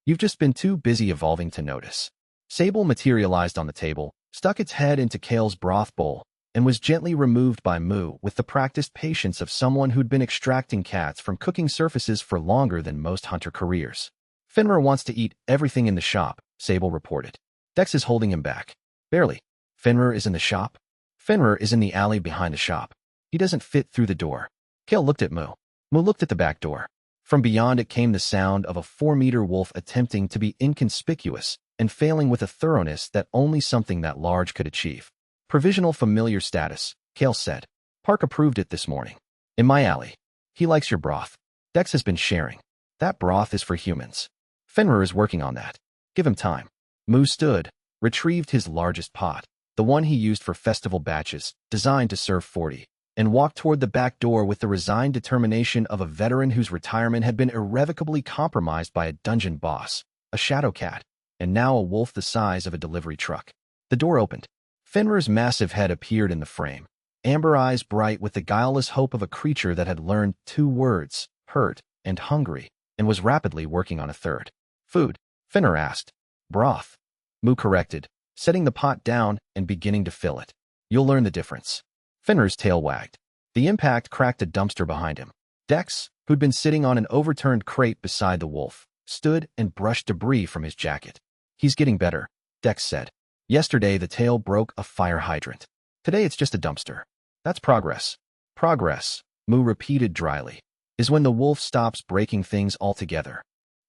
You've just been too busy evolving to notice. Sable materialized on the table, stuck its head into Kael's broth bowl, and was gently removed by Moo with the practiced patience of someone who'd been extracting cats from cooking surfaces for longer than most hunter careers. Fenrir wants to eat everything in the shop, Sable reported. Dex is holding him back. Barely. Fenrir is in the shop? Fenrir is in the alley behind the shop. He doesn't fit through the door. Kael looked at Moo. Moo looked at the back door. From beyond it came the sound of a 4-meter wolf attempting to be inconspicuous and failing with a thoroughness that only something that large could achieve. Provisional familiar status, Kael said. Park approved it this morning. In my alley. He likes your broth. Dex has been sharing. That broth is for humans. Fenrir is working on that. Give him time. Moo stood, retrieved his largest pot, the one he used for festival batches, designed to serve 40. and walked toward the back door with the resigned determination of a veteran whose retirement had been irrevocably compromised by a dungeon boss, a shadow cat, and now a wolf the size of a delivery truck. The door opened. Fenrir's massive head appeared in the frame, amber eyes bright with the guileless hope of a creature that had learned 2 words, hurt and hungry, and was rapidly working on a third. Food, Fenrir asked. Broth, Mu corrected, setting the pot down and beginning to fill it. You'll learn the difference. Fenrir's tail wagged. The impact cracked a dumpster behind him. Dex, who'd been sitting on an overturned crate beside the wolf, stood and brushed debris from his jacket. He's getting better, Dex said. Yesterday the tail broke a fire hydrant. Today it's just a dumpster. That's progress. Progress, Mu repeated dryly, is when the wolf stops breaking things altogether.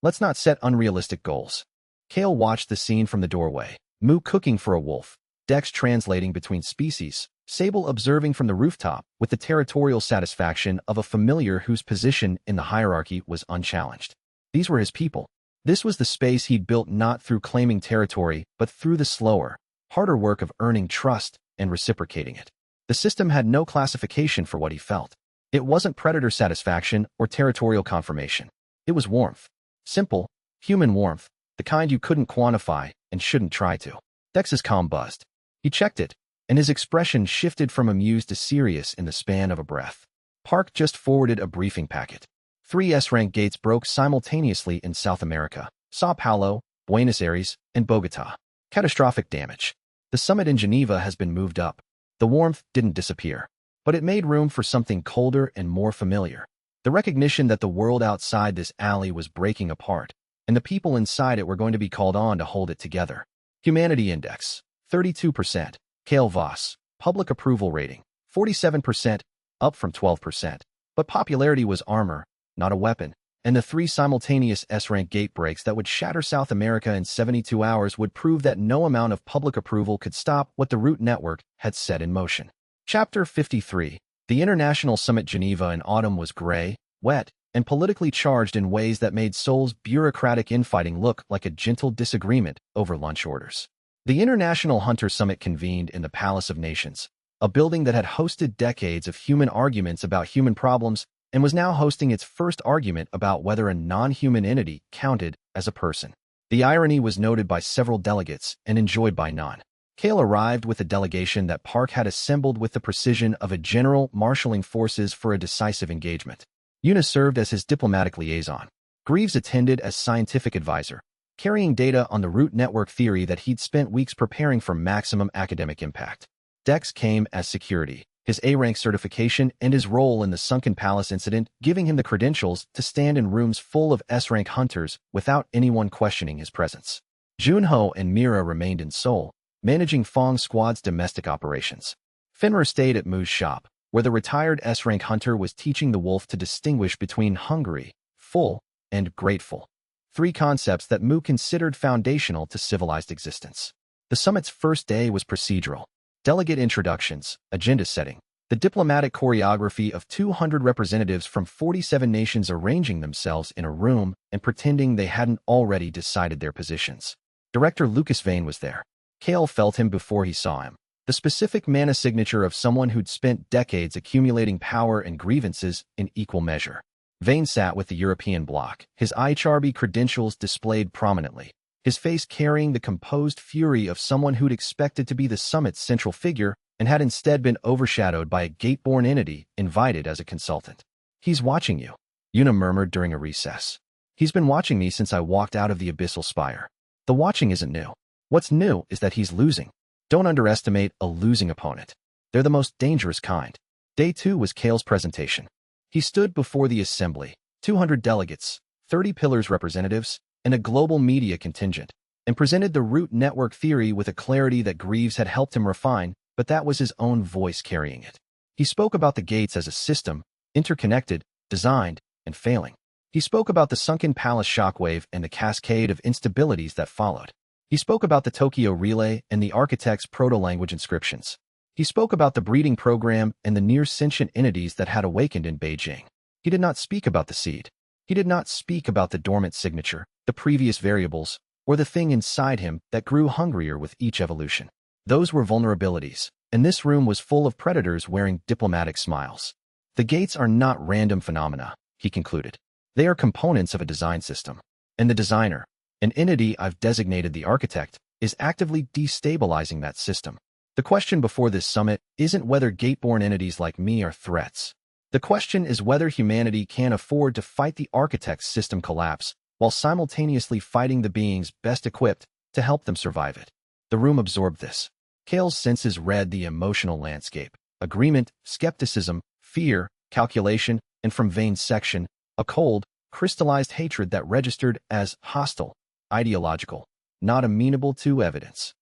Let's not set unrealistic goals. Kael watched the scene from the doorway, Mu cooking for a wolf, Dex translating between species, Sable observing from the rooftop with the territorial satisfaction of a familiar whose position in the hierarchy was unchallenged. These were his people. This was the space he'd built not through claiming territory, but through the slower, harder work of earning trust and reciprocating it. The system had no classification for what he felt. It wasn't predator satisfaction or territorial confirmation. It was warmth. Simple, human warmth, the kind you couldn't quantify and shouldn't try to. Dex's calm buzzed. He checked it, and his expression shifted from amused to serious in the span of a breath. Park just forwarded a briefing packet. 3 S-rank gates broke simultaneously in South America, Sao Paulo, Buenos Aires, and Bogotá. Catastrophic damage. The summit in Geneva has been moved up. The warmth didn't disappear, but it made room for something colder and more familiar. The recognition that the world outside this alley was breaking apart, and the people inside it were going to be called on to hold it together. Humanity Index, 32%. Kael Voss, public approval rating, 47%, up from 12%. But popularity was armor, not a weapon, and the 3 simultaneous S-rank gate breaks that would shatter South America in 72 hours would prove that no amount of public approval could stop what the root network had set in motion. Chapter 53. The International Summit Geneva in autumn was gray, wet, and politically charged in ways that made Seoul's bureaucratic infighting look like a gentle disagreement over lunch orders. The International Hunter Summit convened in the Palace of Nations, a building that had hosted decades of human arguments about human problems and was now hosting its first argument about whether a non-human entity counted as a person. The irony was noted by several delegates and enjoyed by none. Kael arrived with a delegation that Park had assembled with the precision of a general marshalling forces for a decisive engagement. Yuna served as his diplomatic liaison. Greaves attended as scientific advisor, carrying data on the root network theory that he'd spent weeks preparing for maximum academic impact. Dex came as security, his A-rank certification and his role in the Sunken Palace incident giving him the credentials to stand in rooms full of S-rank hunters without anyone questioning his presence. Junho and Mira remained in Seoul, managing Fong Squad's domestic operations. Fenrir stayed at Mu's shop, where the retired S-rank hunter was teaching the wolf to distinguish between hungry, full, and grateful. 3 concepts that Mu considered foundational to civilized existence. The summit's first day was procedural. Delegate introductions, agenda setting, the diplomatic choreography of 200 representatives from 47 nations arranging themselves in a room and pretending they hadn't already decided their positions. Director Lucas Vane was there. Kael felt him before he saw him. The specific mana signature of someone who'd spent decades accumulating power and grievances in equal measure. Vane sat with the European bloc, his IHRB credentials displayed prominently, his face carrying the composed fury of someone who'd expected to be the summit's central figure and had instead been overshadowed by a gate-born entity invited as a consultant. He's watching you, Yuna murmured during a recess. He's been watching me since I walked out of the Abyssal Spire. The watching isn't new. What's new is that he's losing. Don't underestimate a losing opponent. They're the most dangerous kind. Day 2 was Kael's presentation. He stood before the assembly, 200 delegates, 30 pillars representatives, and a global media contingent, and presented the root network theory with a clarity that Greaves had helped him refine, but that was his own voice carrying it. He spoke about the gates as a system, interconnected, designed, and failing. He spoke about the Sunken Palace shockwave and the cascade of instabilities that followed. He spoke about the Tokyo Relay and the architect's proto-language inscriptions. He spoke about the breeding program and the near-sentient entities that had awakened in Beijing. He did not speak about the seed. He did not speak about the dormant signature, the previous variables, or the thing inside him that grew hungrier with each evolution. Those were vulnerabilities, and this room was full of predators wearing diplomatic smiles. The gates are not random phenomena, he concluded. They are components of a design system. And the designer, an entity I've designated the architect, is actively destabilizing that system. The question before this summit isn't whether gate-born entities like me are threats. The question is whether humanity can afford to fight the architect's system collapse while simultaneously fighting the beings best equipped to help them survive it. The room absorbed this. Kael's senses read the emotional landscape: agreement, skepticism, fear, calculation, and from Vane's section, a cold, crystallized hatred that registered as hostile, ideological, not amenable to evidence.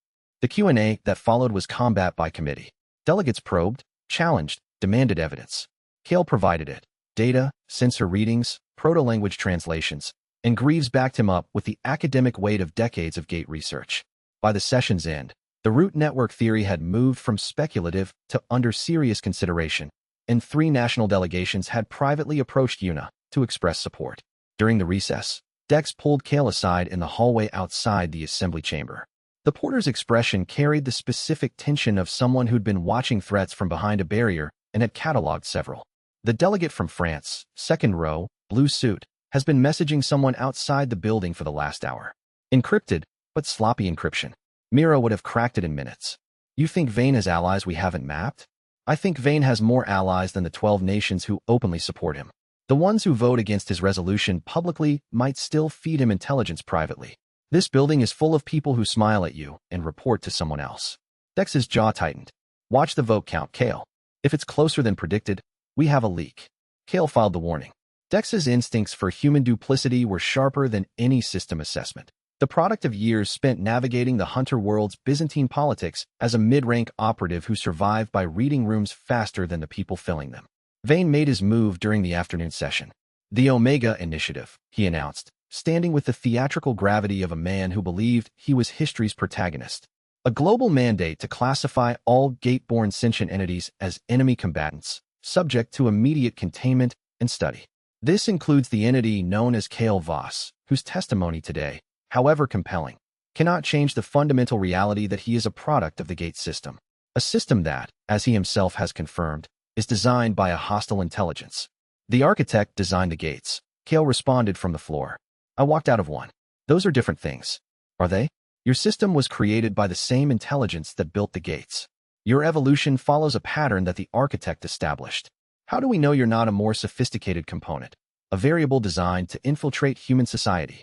The Q&A that followed was combat by committee. Delegates probed, challenged, demanded evidence. Kael provided it: data, sensor readings, proto-language translations, and Greaves backed him up with the academic weight of decades of gate research. By the session's end, the root network theory had moved from speculative to under serious consideration, and 3 national delegations had privately approached UNA to express support. During the recess, Dex pulled Kael aside in the hallway outside the assembly chamber. The porter's expression carried the specific tension of someone who'd been watching threats from behind a barrier and had cataloged several. The delegate from France, second row, blue suit, has been messaging someone outside the building for the last hour. Encrypted, but sloppy encryption. Mira would have cracked it in minutes. You think Vane has allies we haven't mapped? I think Vane has more allies than the 12 nations who openly support him. The ones who vote against his resolution publicly might still feed him intelligence privately. This building is full of people who smile at you and report to someone else. Dex's jaw tightened. Watch the vote count, Kael. If it's closer than predicted, we have a leak. Kael filed the warning. Dex's instincts for human duplicity were sharper than any system assessment. The product of years spent navigating the hunter world's Byzantine politics as a mid-rank operative who survived by reading rooms faster than the people filling them. Vane made his move during the afternoon session. The Omega Initiative, he announced, standing with the theatrical gravity of a man who believed he was history's protagonist. A global mandate to classify all gate-born sentient entities as enemy combatants, subject to immediate containment and study. This includes the entity known as Kael Voss, whose testimony today, however compelling, cannot change the fundamental reality that he is a product of the gate system. A system that, as he himself has confirmed, is designed by a hostile intelligence. The architect designed the gates. Kael responded from the floor. I walked out of one. Those are different things. Are they? Your system was created by the same intelligence that built the gates. Your evolution follows a pattern that the architect established. How do we know you're not a more sophisticated component, a variable designed to infiltrate human society?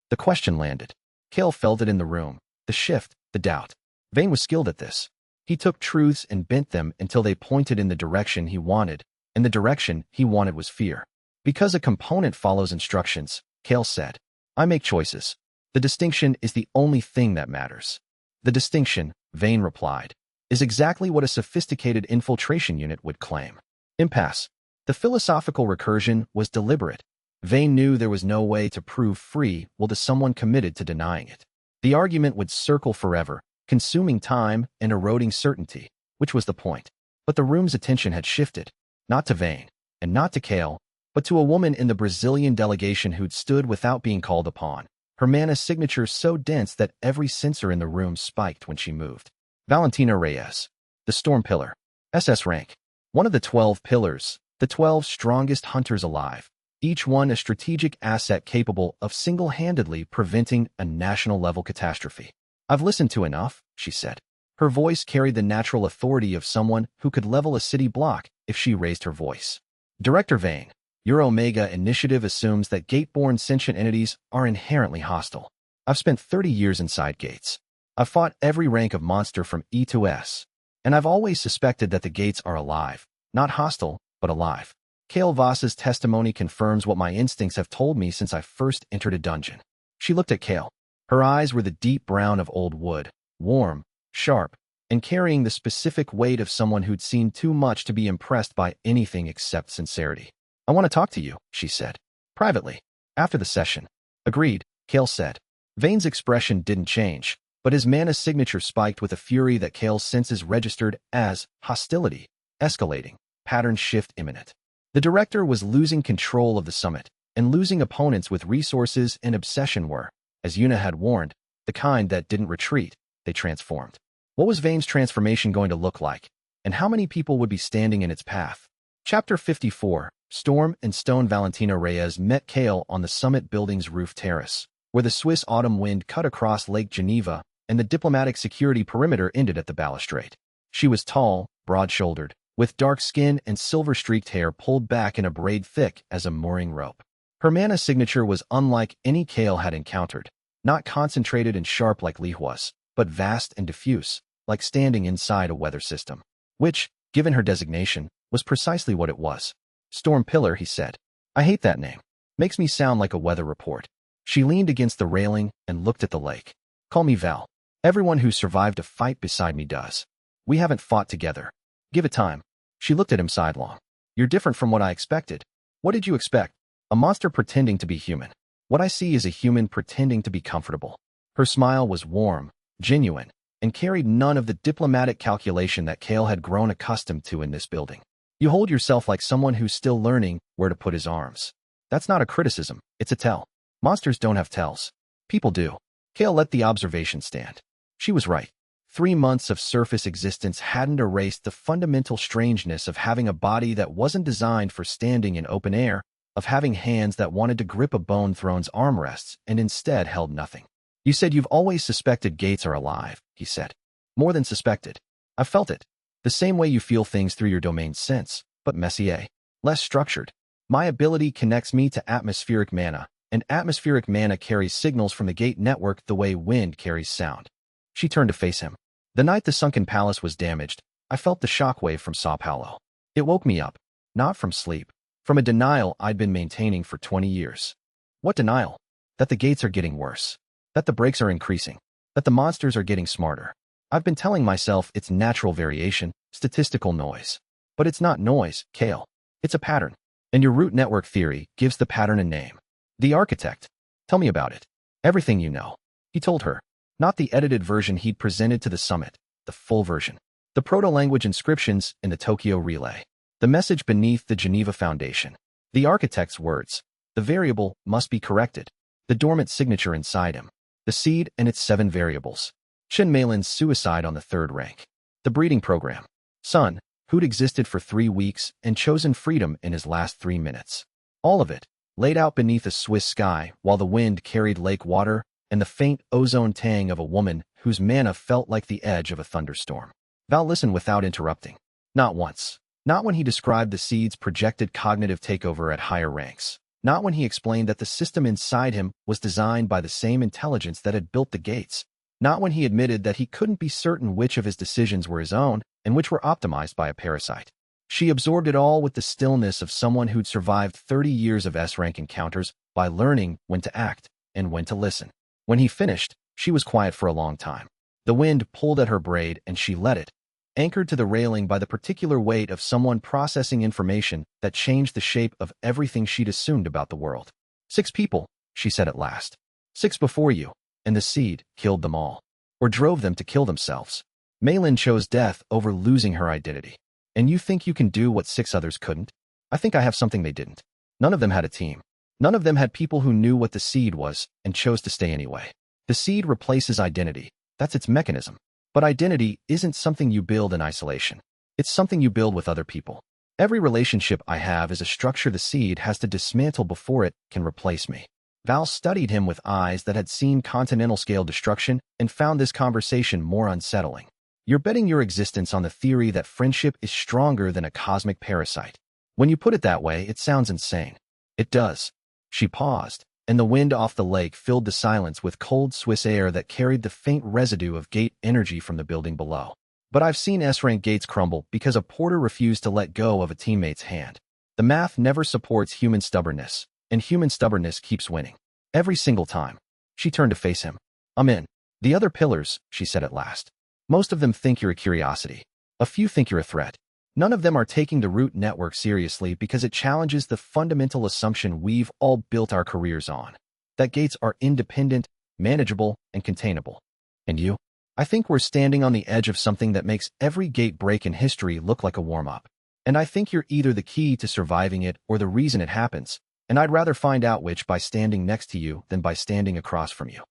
The question landed. Kael felt it in the room, the shift, the doubt. Vane was skilled at this. He took truths and bent them until they pointed in the direction he wanted, and the direction he wanted was fear. Because a component follows instructions, Kael said, I make choices. The distinction is the only thing that matters. The distinction, Vane replied, is exactly what a sophisticated infiltration unit would claim. Impasse. The philosophical recursion was deliberate. Vane knew there was no way to prove free will to someone committed to denying it. The argument would circle forever, consuming time and eroding certainty, which was the point. But the room's attention had shifted, not to Vane, and not to Kael, but to a woman in the Brazilian delegation who'd stood without being called upon, her mana signature so dense that every sensor in the room spiked when she moved. Valentina Reyes, the Storm Pillar, SS rank, one of the 12 pillars, the 12 strongest hunters alive, each one a strategic asset capable of single-handedly preventing a national-level catastrophe. I've listened to enough, she said. Her voice carried the natural authority of someone who could level a city block if she raised her voice. Director Vane, your Omega Initiative assumes that gate-born sentient entities are inherently hostile. I've spent 30 years inside gates. I've fought every rank of monster from E to S, and I've always suspected that the gates are alive, not hostile, but alive. Kael Voss's testimony confirms what my instincts have told me since I first entered a dungeon. She looked at Kael. Her eyes were the deep brown of old wood, warm, sharp, and carrying the specific weight of someone who'd seen too much to be impressed by anything except sincerity. I want to talk to you, she said. Privately. After the session. Agreed, Kael said. Vane's expression didn't change, but his mana signature spiked with a fury that Kael's senses registered as hostility, escalating, pattern shift imminent. The director was losing control of the summit, and losing opponents with resources and obsession were, as Yuna had warned, the kind that didn't retreat, they transformed. What was Vane's transformation going to look like? And how many people would be standing in its path? Chapter 54. Storm and Stone. Valentina Reyes met Kael on the summit building's roof terrace, where the Swiss autumn wind cut across Lake Geneva and the diplomatic security perimeter ended at the balustrade. She was tall, broad-shouldered, with dark skin and silver-streaked hair pulled back in a braid thick as a mooring rope. Her mana signature was unlike any Kael had encountered, not concentrated and sharp like Lihua's, but vast and diffuse, like standing inside a weather system, which, given her designation, was precisely what it was. Storm Pillar, he said. I hate that name. Makes me sound like a weather report. She leaned against the railing and looked at the lake. Call me Val. Everyone who survived a fight beside me does. We haven't fought together. Give it time. She looked at him sidelong. You're different from what I expected. What did you expect? A monster pretending to be human. What I see is a human pretending to be comfortable. Her smile was warm, genuine, and carried none of the diplomatic calculation that Kael had grown accustomed to in this building. You hold yourself like someone who's still learning where to put his arms. That's not a criticism, it's a tell. Monsters don't have tells. People do. Kael let the observation stand. She was right. 3 months of surface existence hadn't erased the fundamental strangeness of having a body that wasn't designed for standing in open air, of having hands that wanted to grip a Bone Throne's armrests and instead held nothing. You said you've always suspected gates are alive, he said. More than suspected. I've felt it. The same way you feel things through your domain sense, but messier. Less structured. My ability connects me to atmospheric mana, and atmospheric mana carries signals from the gate network the way wind carries sound. She turned to face him. The night the sunken palace was damaged, I felt the shockwave from Sao Paulo. It woke me up. Not from sleep. From a denial I'd been maintaining for 20 years. What denial? That the gates are getting worse. That the breaks are increasing. That the monsters are getting smarter. I've been telling myself it's natural variation, statistical noise. But it's not noise, Kael. It's a pattern. And your root network theory gives the pattern a name. The architect. Tell me about it. Everything you know. He told her. Not the edited version he'd presented to the summit, the full version. The proto-language inscriptions in the Tokyo relay. The message beneath the Geneva Foundation. The architect's words. The variable must be corrected. The dormant signature inside him. The seed and its 7 variables. Chen Malin's suicide on the 3rd rank. The breeding program. Son, who'd existed for 3 weeks and chosen freedom in his last 3 minutes. All of it, laid out beneath a Swiss sky while the wind carried lake water and the faint ozone tang of a woman whose mana felt like the edge of a thunderstorm. Val listened without interrupting. Not once. Not when he described the seed's projected cognitive takeover at higher ranks. Not when he explained that the system inside him was designed by the same intelligence that had built the gates. Not when he admitted that he couldn't be certain which of his decisions were his own and which were optimized by a parasite. She absorbed it all with the stillness of someone who'd survived 30 years of S-rank encounters by learning when to act and when to listen. When he finished, she was quiet for a long time. The wind pulled at her braid and she let it, anchored to the railing by the particular weight of someone processing information that changed the shape of everything she'd assumed about the world. 6 people, she said at last. 6 before you, and the seed killed them all. Or drove them to kill themselves. Malin chose death over losing her identity. And you think you can do what 6 others couldn't? I think I have something they didn't. None of them had a team. None of them had people who knew what the seed was and chose to stay anyway. The seed replaces identity. That's its mechanism. But identity isn't something you build in isolation. It's something you build with other people. Every relationship I have is a structure the seed has to dismantle before it can replace me. Val studied him with eyes that had seen continental-scale destruction and found this conversation more unsettling. You're betting your existence on the theory that friendship is stronger than a cosmic parasite. When you put it that way, it sounds insane. It does. She paused, and the wind off the lake filled the silence with cold Swiss air that carried the faint residue of gate energy from the building below. But I've seen S-rank gates crumble because a porter refused to let go of a teammate's hand. The math never supports human stubbornness, and human stubbornness keeps winning. Every single time. She turned to face him. I'm in. The other pillars, she said at last. Most of them think you're a curiosity. A few think you're a threat. None of them are taking the root network seriously because it challenges the fundamental assumption we've all built our careers on. That gates are independent, manageable, and containable. And you? I think we're standing on the edge of something that makes every gate break in history look like a warm-up. And I think you're either the key to surviving it or the reason it happens, and I'd rather find out which by standing next to you than by standing across from you.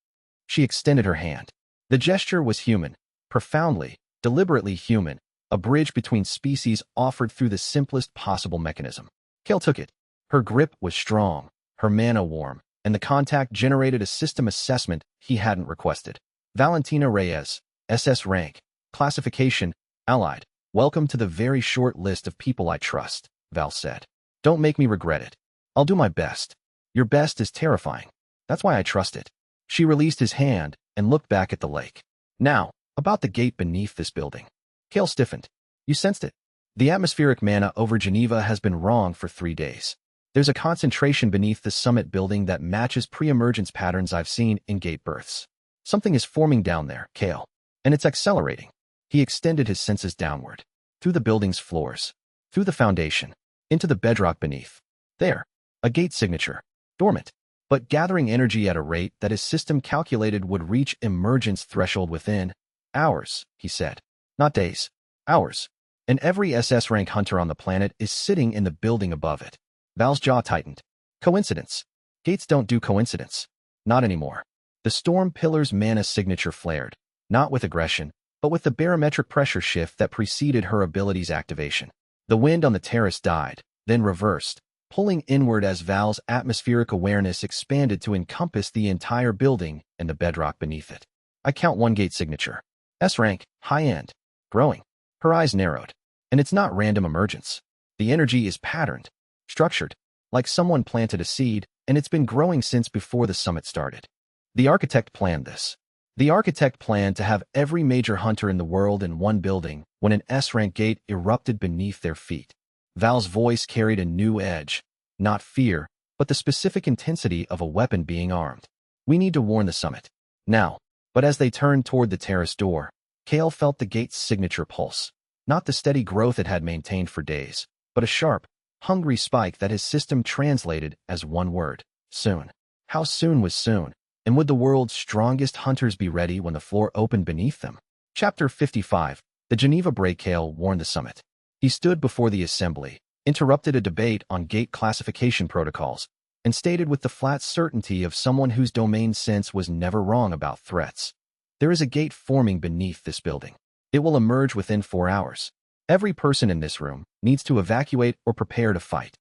She extended her hand. The gesture was human, Profoundly, deliberately human, a bridge between species offered through the simplest possible mechanism. Kael took it. Her grip was strong, her mana warm, and the contact generated a system assessment he hadn't requested. Valentina Reyes, SS rank, classification, allied. Welcome to the very short list of people I trust, Val said. Don't make me regret it. I'll do my best. Your best is terrifying. That's why I trust it. She released his hand and looked back at the lake. Now, about the gate beneath this building. Kael stiffened. You sensed it. The atmospheric mana over Geneva has been wrong for 3 days. There's a concentration beneath the summit building that matches pre-emergence patterns I've seen in gate births. Something is forming down there, Kael, and it's accelerating. He extended his senses downward, through the building's floors, through the foundation, into the bedrock beneath. There, a gate signature, dormant, but gathering energy at a rate that his system calculated would reach emergence threshold within hours, he said. Not days, hours. And every SS rank hunter on the planet is sitting in the building above it. Val's jaw tightened. Coincidence. Gates don't do coincidence. Not anymore. The storm pillar's mana signature flared, not with aggression, but with the barometric pressure shift that preceded her ability's activation. The wind on the terrace died, then reversed, pulling inward as Val's atmospheric awareness expanded to encompass the entire building and the bedrock beneath it. I count one gate signature. S rank, high end, growing. Her eyes narrowed. And it's not random emergence. The energy is patterned, structured, like someone planted a seed, and it's been growing since before the summit started. The architect planned this. The architect planned to have every major hunter in the world in one building when an S-rank gate erupted beneath their feet. Val's voice carried a new edge, not fear, but the specific intensity of a weapon being armed. We need to warn the summit. Now. But as they turned toward the terrace door, Kael felt the gate's signature pulse. Not the steady growth it had maintained for days, but a sharp, hungry spike that his system translated as one word: soon. How soon was soon? And would the world's strongest hunters be ready when the floor opened beneath them? Chapter 55. The Geneva break. Kael warned the summit. He stood before the assembly, interrupted a debate on gate classification protocols, and stated with the flat certainty of someone whose domain sense was never wrong about threats. There is a gate forming beneath this building. It will emerge within 4 hours. Every person in this room needs to evacuate or prepare to fight.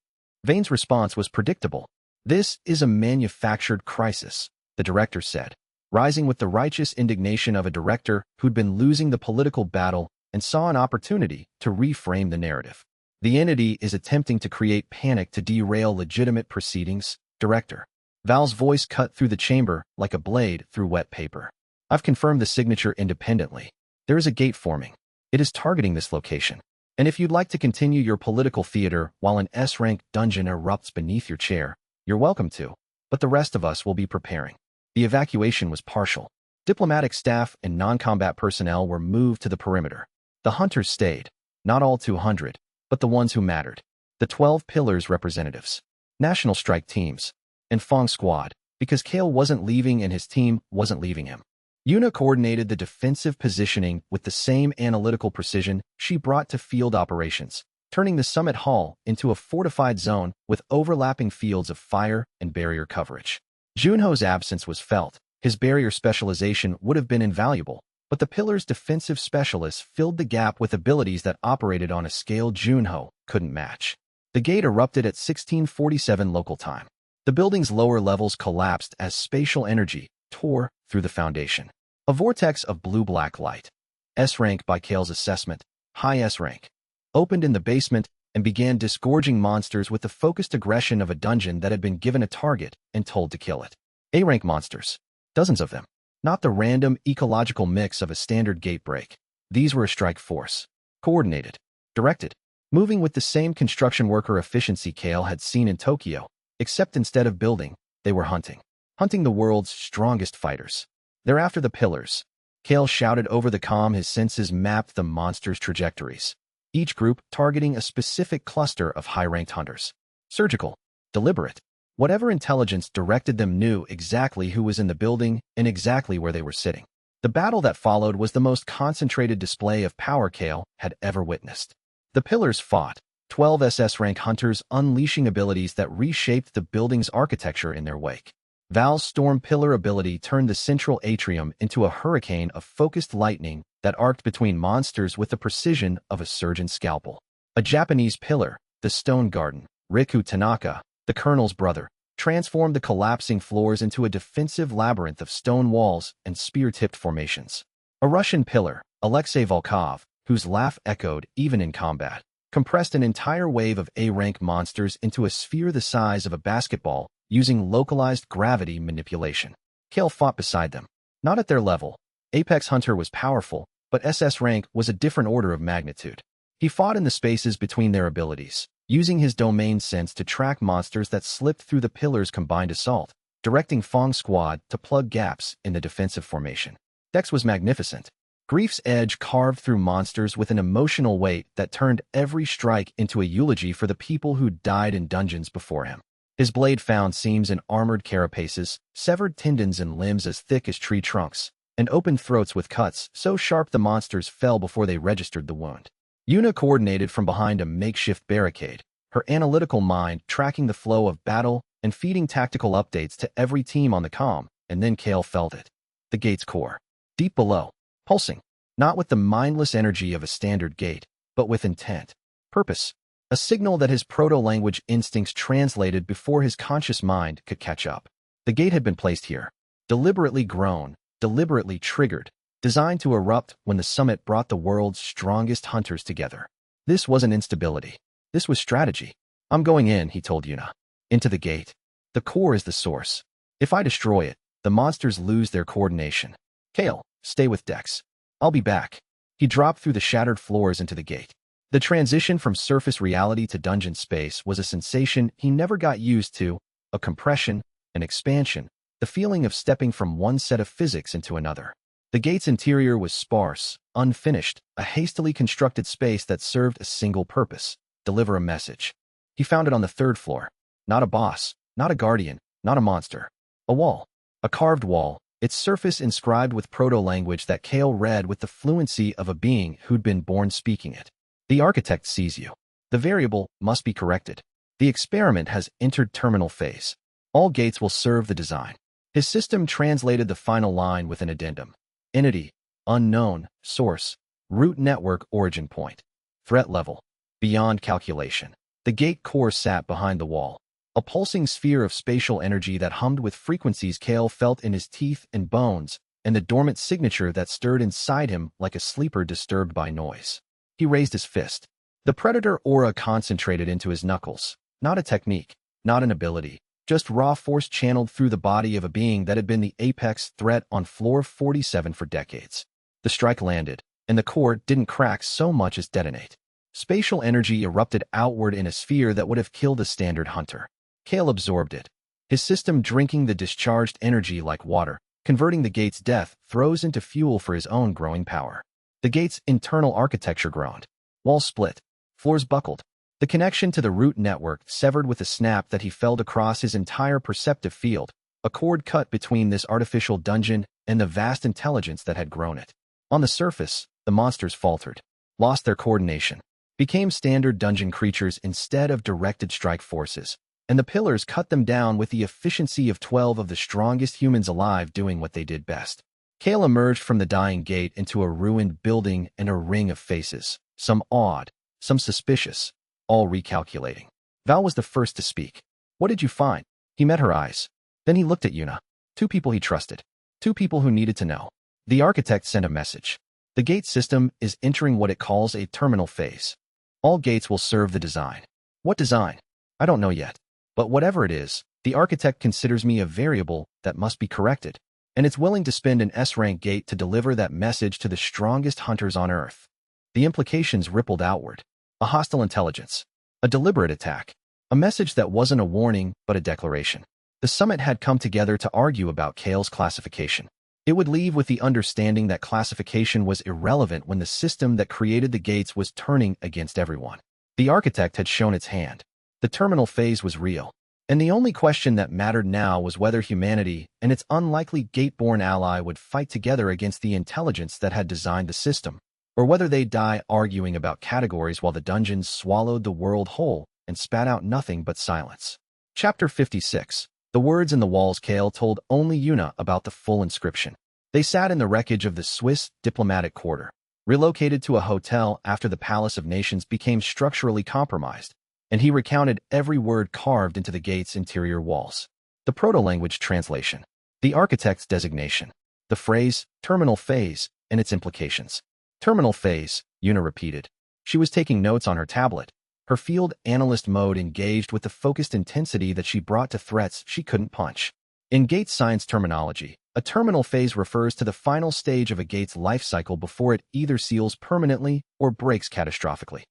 Vane's response was predictable. This is a manufactured crisis, the director said, rising with the righteous indignation of a director who'd been losing the political battle and saw an opportunity to reframe the narrative. The entity is attempting to create panic to derail legitimate proceedings, Director. Val's voice cut through the chamber like a blade through wet paper. I've confirmed the signature independently. There is a gate forming. It is targeting this location. And if you'd like to continue your political theater while an S-rank dungeon erupts beneath your chair, you're welcome to. But the rest of us will be preparing. The evacuation was partial. Diplomatic staff and non-combat personnel were moved to the perimeter. The hunters stayed. Not all 200, but the ones who mattered. The 12 Pillars representatives. National strike teams. And Fong Squad, because Kael wasn't leaving and his team wasn't leaving him. Yuna coordinated the defensive positioning with the same analytical precision she brought to field operations, turning the summit hall into a fortified zone with overlapping fields of fire and barrier coverage. Junho's absence was felt. His barrier specialization would have been invaluable, but the Pillar's defensive specialists filled the gap with abilities that operated on a scale Junho couldn't match. The gate erupted at 1647 local time. The building's lower levels collapsed as spatial energy tore through the foundation. A vortex of blue-black light, S-rank by Kael's assessment, high S-rank, opened in the basement and began disgorging monsters with the focused aggression of a dungeon that had been given a target and told to kill it. A-rank monsters, dozens of them, not the random ecological mix of a standard gate break. These were a strike force, coordinated, directed, moving with the same construction worker efficiency Kael had seen in Tokyo, except instead of building, they were hunting. Hunting the world's strongest fighters. They're after the Pillars. Kael shouted over the comm. His senses mapped the monsters' trajectories, each group targeting a specific cluster of high-ranked hunters. Surgical, deliberate. Whatever intelligence directed them knew exactly who was in the building and exactly where they were sitting. The battle that followed was the most concentrated display of power Kael had ever witnessed. The Pillars fought, 12 SS rank hunters unleashing abilities that reshaped the building's architecture in their wake. Val's Storm Pillar ability turned the central atrium into a hurricane of focused lightning that arced between monsters with the precision of a surgeon's scalpel. A Japanese pillar, the Stone Garden, Riku Tanaka, the colonel's brother, transformed the collapsing floors into a defensive labyrinth of stone walls and spear-tipped formations. A Russian pillar, Alexei Volkov, whose laugh echoed even in combat, compressed an entire wave of A-rank monsters into a sphere the size of a basketball using localized gravity manipulation. Kael fought beside them. Not at their level. Apex Hunter was powerful, but SS rank was a different order of magnitude. He fought in the spaces between their abilities, using his domain sense to track monsters that slipped through the pillar's combined assault, directing Fong's squad to plug gaps in the defensive formation. Dex was magnificent. Grief's edge carved through monsters with an emotional weight that turned every strike into a eulogy for the people who died in dungeons before him. His blade found seams in armored carapaces, severed tendons and limbs as thick as tree trunks, and opened throats with cuts so sharp the monsters fell before they registered the wound. Yuna coordinated from behind a makeshift barricade, her analytical mind tracking the flow of battle and feeding tactical updates to every team on the comm, and then Kael felt it. The gate's core. Deep below. Pulsing. Not with the mindless energy of a standard gate, but with intent. Purpose. A signal that his proto-language instincts translated before his conscious mind could catch up. The gate had been placed here. Deliberately grown, deliberately triggered, designed to erupt when the summit brought the world's strongest hunters together. This wasn't instability. This was strategy. I'm going in, he told Yuna. Into the gate. The core is the source. If I destroy it, the monsters lose their coordination. Kael, stay with Dex. I'll be back. He dropped through the shattered floors into the gate. The transition from surface reality to dungeon space was a sensation he never got used to, a compression, an expansion, the feeling of stepping from one set of physics into another. The gate's interior was sparse, unfinished, a hastily constructed space that served a single purpose: deliver a message. He found it on the third floor. Not a boss, not a guardian, not a monster. A wall. A carved wall, its surface inscribed with proto-language that Kael read with the fluency of a being who'd been born speaking it. The architect sees you. The variable must be corrected. The experiment has entered terminal phase. All gates will serve the design. His system translated the final line with an addendum. Entity, unknown, source, root network origin point. Threat level, beyond calculation. The gate core sat behind the wall, a pulsing sphere of spatial energy that hummed with frequencies Kael felt in his teeth and bones, and the dormant signature that stirred inside him like a sleeper disturbed by noise. He raised his fist. The predator aura concentrated into his knuckles. Not a technique, not an ability, just raw force channeled through the body of a being that had been the apex threat on floor 47 for decades. The strike landed, and the core didn't crack so much as detonate. Spatial energy erupted outward in a sphere that would have killed a standard hunter. Kael absorbed it, his system drinking the discharged energy like water, converting the gate's death throes into fuel for his own growing power. The gate's internal architecture groaned. Walls split. Floors buckled. The connection to the root network severed with a snap that he felt across his entire perceptive field, a cord cut between this artificial dungeon and the vast intelligence that had grown it. On the surface, the monsters faltered, lost their coordination, became standard dungeon creatures instead of directed strike forces, and the pillars cut them down with the efficiency of 12 of the strongest humans alive doing what they did best. Kael emerged from the dying gate into a ruined building and a ring of faces, some awed, some suspicious, all recalculating. Val was the first to speak. What did you find? He met her eyes. Then he looked at Yuna. Two people he trusted. Two people who needed to know. The architect sent a message. The gate system is entering what it calls a terminal phase. All gates will serve the design. What design? I don't know yet. But whatever it is, the architect considers me a variable that must be corrected, and it's willing to spend an S-rank gate to deliver that message to the strongest hunters on Earth. The implications rippled outward. A hostile intelligence. A deliberate attack. A message that wasn't a warning, but a declaration. The summit had come together to argue about Kael's classification. It would leave with the understanding that classification was irrelevant when the system that created the gates was turning against everyone. The architect had shown its hand. The terminal phase was real. And the only question that mattered now was whether humanity and its unlikely gate-born ally would fight together against the intelligence that had designed the system, or whether they'd die arguing about categories while the dungeons swallowed the world whole and spat out nothing but silence. Chapter 56. The words in the walls Kael told only Yuna about the full inscription. They sat in the wreckage of the Swiss diplomatic quarter, relocated to a hotel after the Palace of Nations became structurally compromised, and he recounted every word carved into the gate's interior walls. The proto-language translation, the architect's designation, the phrase, terminal phase, and its implications. Terminal phase, Yuna repeated. She was taking notes on her tablet, her field analyst mode engaged with the focused intensity that she brought to threats she couldn't punch. In gate science terminology, a terminal phase refers to the final stage of a gate's life cycle before it either seals permanently or breaks catastrophically.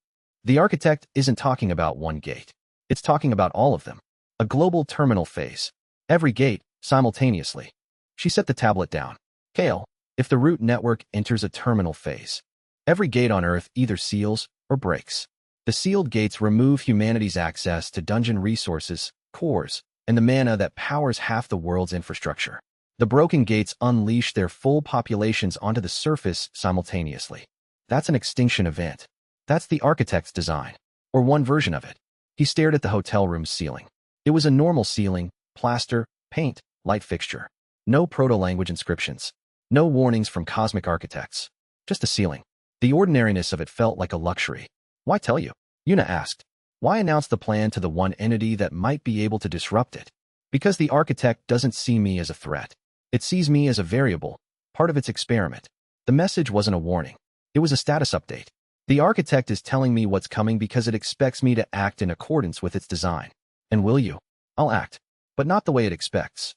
The architect isn't talking about one gate. It's talking about all of them. A global terminal phase. Every gate, simultaneously. She set the tablet down. Kael, if the root network enters a terminal phase, every gate on Earth either seals or breaks. The sealed gates remove humanity's access to dungeon resources, cores, and the mana that powers half the world's infrastructure. The broken gates unleash their full populations onto the surface simultaneously. That's an extinction event. That's the architect's design, or one version of it. He stared at the hotel room's ceiling. It was a normal ceiling, plaster, paint, light fixture. No proto-language inscriptions. No warnings from cosmic architects. Just a ceiling. The ordinariness of it felt like a luxury. Why tell you? Yuna asked. Why announce the plan to the one entity that might be able to disrupt it? Because the architect doesn't see me as a threat. It sees me as a variable, part of its experiment. The message wasn't a warning. It was a status update. The architect is telling me what's coming because it expects me to act in accordance with its design. And will you? I'll act. But not the way it expects.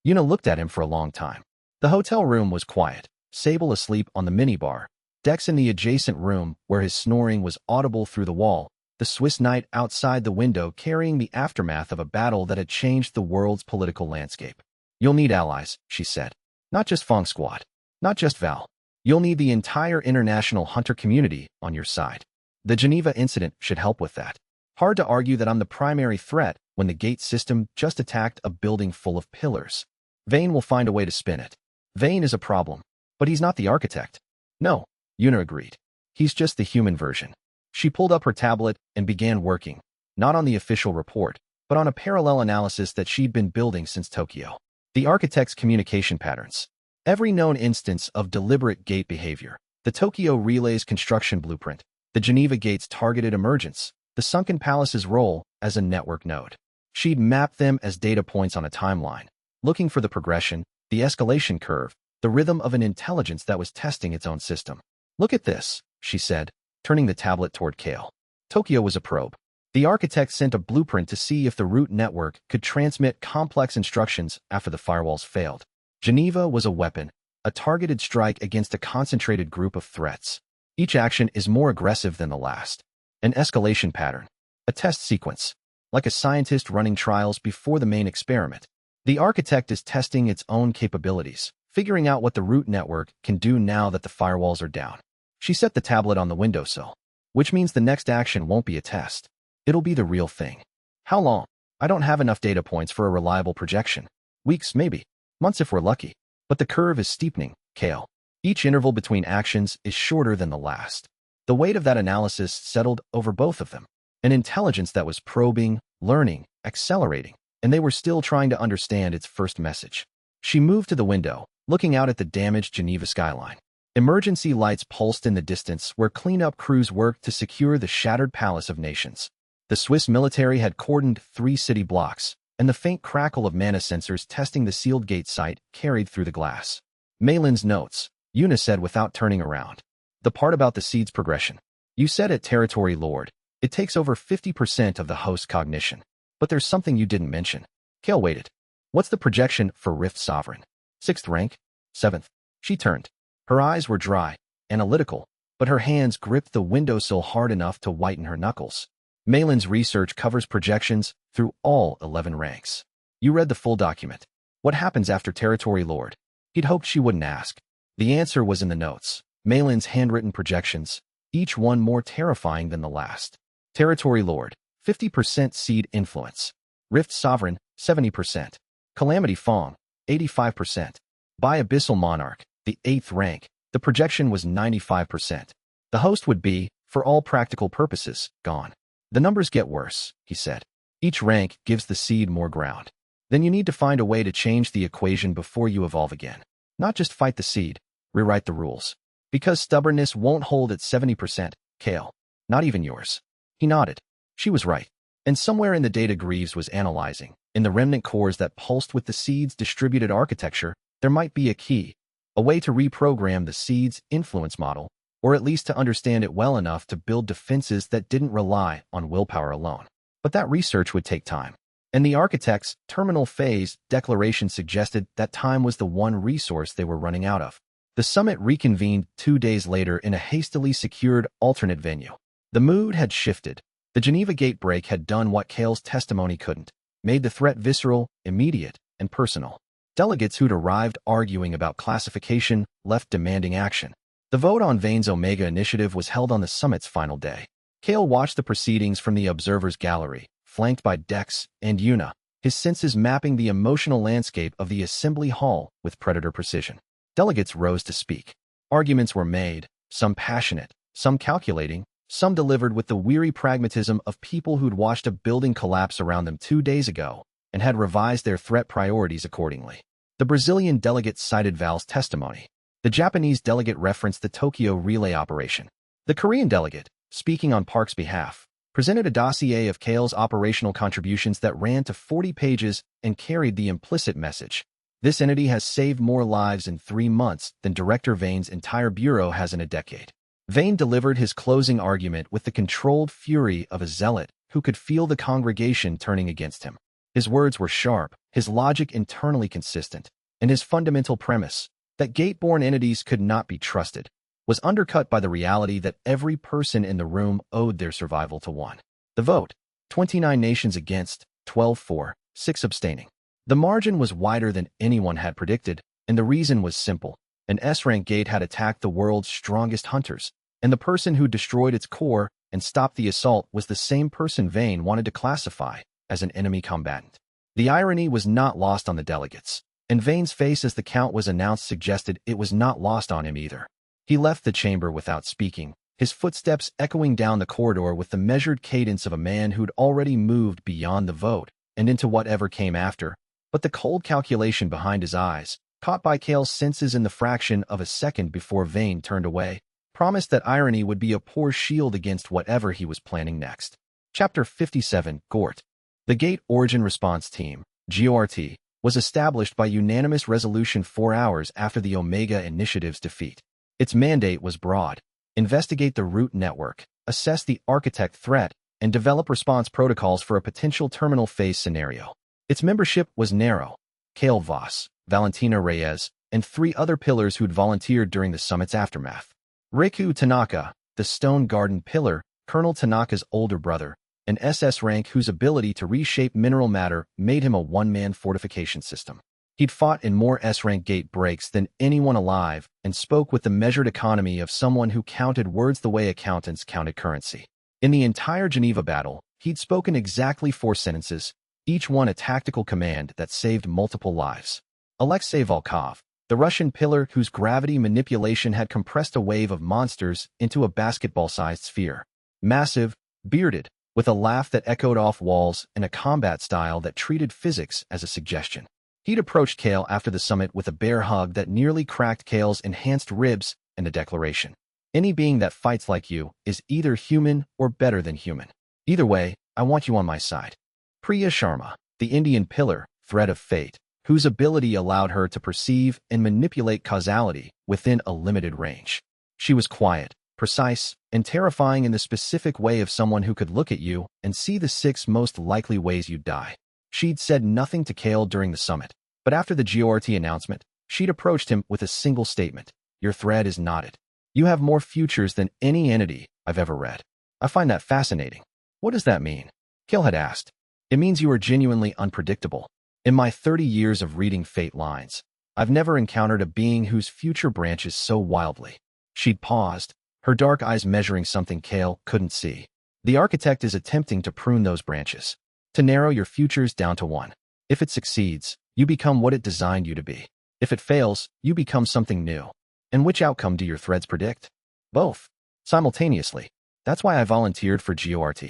Yuna looked at him for a long time. The hotel room was quiet. Sable asleep on the minibar. Dex in the adjacent room, where his snoring was audible through the wall. The Swiss knight outside the window carrying the aftermath of a battle that had changed the world's political landscape. You'll need allies, she said. Not just Fong Squad. Not just Val. You'll need the entire international hunter community on your side. The Geneva incident should help with that. Hard to argue that I'm the primary threat when the gate system just attacked a building full of pillars. Vane will find a way to spin it. Vane is a problem, but he's not the architect. No, Yuna agreed. He's just the human version. She pulled up her tablet and began working, not on the official report, but on a parallel analysis that she'd been building since Tokyo. The architect's communication patterns. Every known instance of deliberate gate behavior. The Tokyo Relay's construction blueprint. The Geneva Gate's targeted emergence. The Sunken Palace's role as a network node. She'd mapped them as data points on a timeline, looking for the progression, the escalation curve, the rhythm of an intelligence that was testing its own system. Look at this, she said, turning the tablet toward Kael. Tokyo was a probe. The architect sent a blueprint to see if the root network could transmit complex instructions after the firewalls failed. Geneva was a weapon, a targeted strike against a concentrated group of threats. Each action is more aggressive than the last. An escalation pattern. A test sequence. Like a scientist running trials before the main experiment. The architect is testing its own capabilities, figuring out what the root network can do now that the firewalls are down. She set the tablet on the windowsill, which means the next action won't be a test. It'll be the real thing. How long? I don't have enough data points for a reliable projection. Weeks, maybe. Months if we're lucky. But the curve is steepening, Kael. Each interval between actions is shorter than the last. The weight of that analysis settled over both of them. An intelligence that was probing, learning, accelerating, and they were still trying to understand its first message. She moved to the window, looking out at the damaged Geneva skyline. Emergency lights pulsed in the distance where cleanup crews worked to secure the shattered Palace of Nations. The Swiss military had cordoned 3 city blocks, and the faint crackle of mana sensors testing the sealed gate site carried through the glass. Malin's notes, Yuna said without turning around. The part about the seed's progression. You said at Territory Lord, it takes over 50% of the host's cognition. But there's something you didn't mention. Kael waited. What's the projection for Rift Sovereign? 6th rank? 7th. She turned. Her eyes were dry, analytical, but her hands gripped the windowsill hard enough to whiten her knuckles. Malin's research covers projections through all 11 ranks. You read the full document. What happens after Territory Lord? He'd hoped she wouldn't ask. The answer was in the notes. Malin's handwritten projections, each one more terrifying than the last. Territory Lord, 50% seed influence. Rift Sovereign, 70%. Calamity Fong, 85%. By Abyssal Monarch, the 8th rank, the projection was 95%. The host would be, for all practical purposes, gone. The numbers get worse, he said. Each rank gives the seed more ground. then you need to find a way to change the equation before you evolve again. Not just fight the seed, rewrite the rules. Because stubbornness won't hold at 70%, Kael. Not even yours. He nodded. She was right. And somewhere in the data Greaves was analyzing, in the remnant cores that pulsed with the seed's distributed architecture, there might be a key, a way to reprogram the seed's influence model, or at least to understand it well enough to build defenses that didn't rely on willpower alone. But that research would take time. And the architect's terminal phase declaration suggested that time was the one resource they were running out of. The summit reconvened 2 days later in a hastily secured alternate venue. The mood had shifted. The Geneva Gate break had done what Kael's testimony couldn't, made the threat visceral, immediate, and personal. Delegates who'd arrived arguing about classification left demanding action. The vote on Vane's Omega initiative was held on the summit's final day. Kael watched the proceedings from the observer's gallery, flanked by Dex and Una, his senses mapping the emotional landscape of the assembly hall with predator precision. Delegates rose to speak. Arguments were made, some passionate, some calculating, some delivered with the weary pragmatism of people who'd watched a building collapse around them 2 days ago and had revised their threat priorities accordingly. The Brazilian delegate cited Val's testimony. The Japanese delegate referenced the Tokyo relay operation. The Korean delegate, speaking on Park's behalf, presented a dossier of Kael's operational contributions that ran to 40 pages and carried the implicit message. This entity has saved more lives in 3 months than Director Vane's entire bureau has in a decade. Vane delivered his closing argument with the controlled fury of a zealot who could feel the congregation turning against him. His words were sharp, his logic internally consistent, and his fundamental premise, that gate-born entities could not be trusted, was undercut by the reality that every person in the room owed their survival to one. The vote, 29 nations against, 12 for, 6 abstaining. The margin was wider than anyone had predicted, and the reason was simple. An S-rank gate had attacked the world's strongest hunters, and the person who destroyed its core and stopped the assault was the same person Vane wanted to classify as an enemy combatant. The irony was not lost on the delegates, and Vane's face as the count was announced suggested it was not lost on him either. He left the chamber without speaking, his footsteps echoing down the corridor with the measured cadence of a man who'd already moved beyond the vote and into whatever came after, but the cold calculation behind his eyes, caught by Kael's senses in the fraction of a second before Vane turned away, promised that irony would be a poor shield against whatever he was planning next. Chapter 57, Gort. The Gate Origin Response Team, GORT, was established by unanimous resolution 4 hours after the Omega Initiative's defeat. Its mandate was broad: investigate the root network, assess the architect threat, and develop response protocols for a potential terminal phase scenario. Its membership was narrow: Kael Voss, Valentina Reyes, and 3 other pillars who'd volunteered during the summit's aftermath. Reiku Tanaka, the Stone Garden pillar, Colonel Tanaka's older brother, an SS rank whose ability to reshape mineral matter made him a one-man fortification system. He'd fought in more S-rank gate breaks than anyone alive and spoke with the measured economy of someone who counted words the way accountants counted currency. In the entire Geneva battle, he'd spoken exactly 4 sentences, each one a tactical command that saved multiple lives. Alexei Volkov, the Russian pillar whose gravity manipulation had compressed a wave of monsters into a basketball-sized sphere. Massive, bearded, with a laugh that echoed off walls and a combat style that treated physics as a suggestion. He'd approached Kael after the summit with a bear hug that nearly cracked Kael's enhanced ribs and a declaration: any being that fights like you is either human or better than human. Either way, I want you on my side. Priya Sharma, the Indian pillar, thread of fate, whose ability allowed her to perceive and manipulate causality within a limited range. She was quiet, precise, and terrifying in the specific way of someone who could look at you and see the 6 most likely ways you'd die. She'd said nothing to Kael during the summit, but after the GORT announcement, she'd approached him with a single statement: your thread is knotted. You have more futures than any entity I've ever read. I find that fascinating. What does that mean? Kael had asked. It means you are genuinely unpredictable. In my 30 years of reading fate lines, I've never encountered a being whose future branches so wildly. She'd paused, her dark eyes measuring something Kael couldn't see. The architect is attempting to prune those branches, to narrow your futures down to 1. If it succeeds, you become what it designed you to be. If it fails, you become something new. And which outcome do your threads predict? Both. Simultaneously. That's why I volunteered for GORT.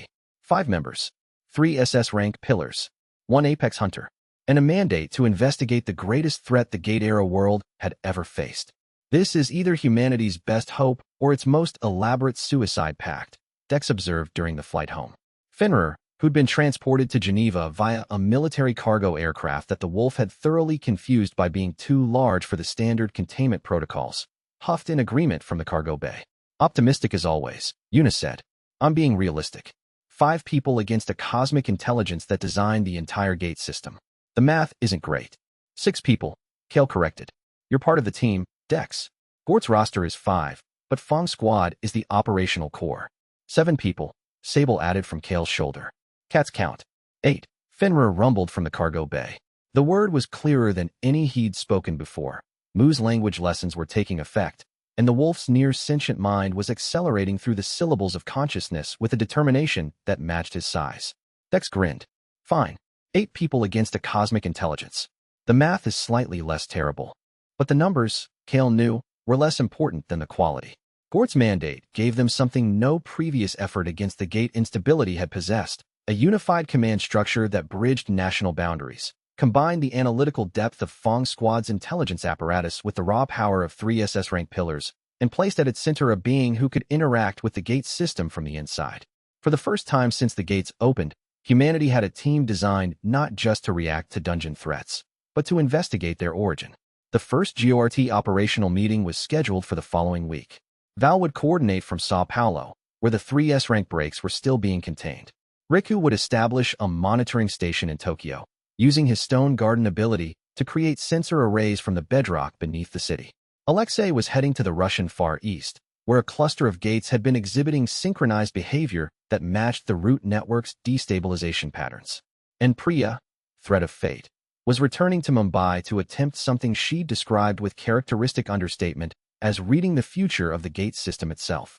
5 members. 3 SS rank pillars. 1 Apex Hunter. and a mandate to investigate the greatest threat the Gate-era world had ever faced. This is either humanity's best hope or its most elaborate suicide pact, Dex observed during the flight home. Fenrir, who'd been transported to Geneva via a military cargo aircraft that the Wolf had thoroughly confused by being too large for the standard containment protocols, huffed in agreement from the cargo bay. Optimistic as always, Eunice said. I'm being realistic. 5 people against a cosmic intelligence that designed the entire gate system. The math isn't great. 6 people, Kael corrected. You're part of the team, Dex. Gort's roster is 5, but Fong's squad is the operational core. 7 people, Sable added from Kael's shoulder. Cat's count. 8. Fenrir rumbled from the cargo bay. The word was clearer than any he'd spoken before. Mu's language lessons were taking effect, and the Wolf's near-sentient mind was accelerating through the syllables of consciousness with a determination that matched his size. Dex grinned. Fine. 8 people against a cosmic intelligence. The math is slightly less terrible. But the numbers, Kael knew, were less important than the quality. Gort's mandate gave them something no previous effort against the gate instability had possessed, a unified command structure that bridged national boundaries, combined the analytical depth of Fong's squad's intelligence apparatus with the raw power of 3 SS-rank pillars, and placed at its center a being who could interact with the gate's system from the inside. For the first time since the gates opened, humanity had a team designed not just to react to dungeon threats, but to investigate their origin. The first GORT operational meeting was scheduled for the following week. Val would coordinate from Sao Paulo, where the 3 S-rank breaks were still being contained. Riku would establish a monitoring station in Tokyo, using his stone garden ability to create sensor arrays from the bedrock beneath the city. Alexei was heading to the Russian Far East, where a cluster of gates had been exhibiting synchronized behavior that matched the root network's destabilization patterns. And Priya, threat of fate, was returning to Mumbai to attempt something she described with characteristic understatement as reading the future of the gate system itself.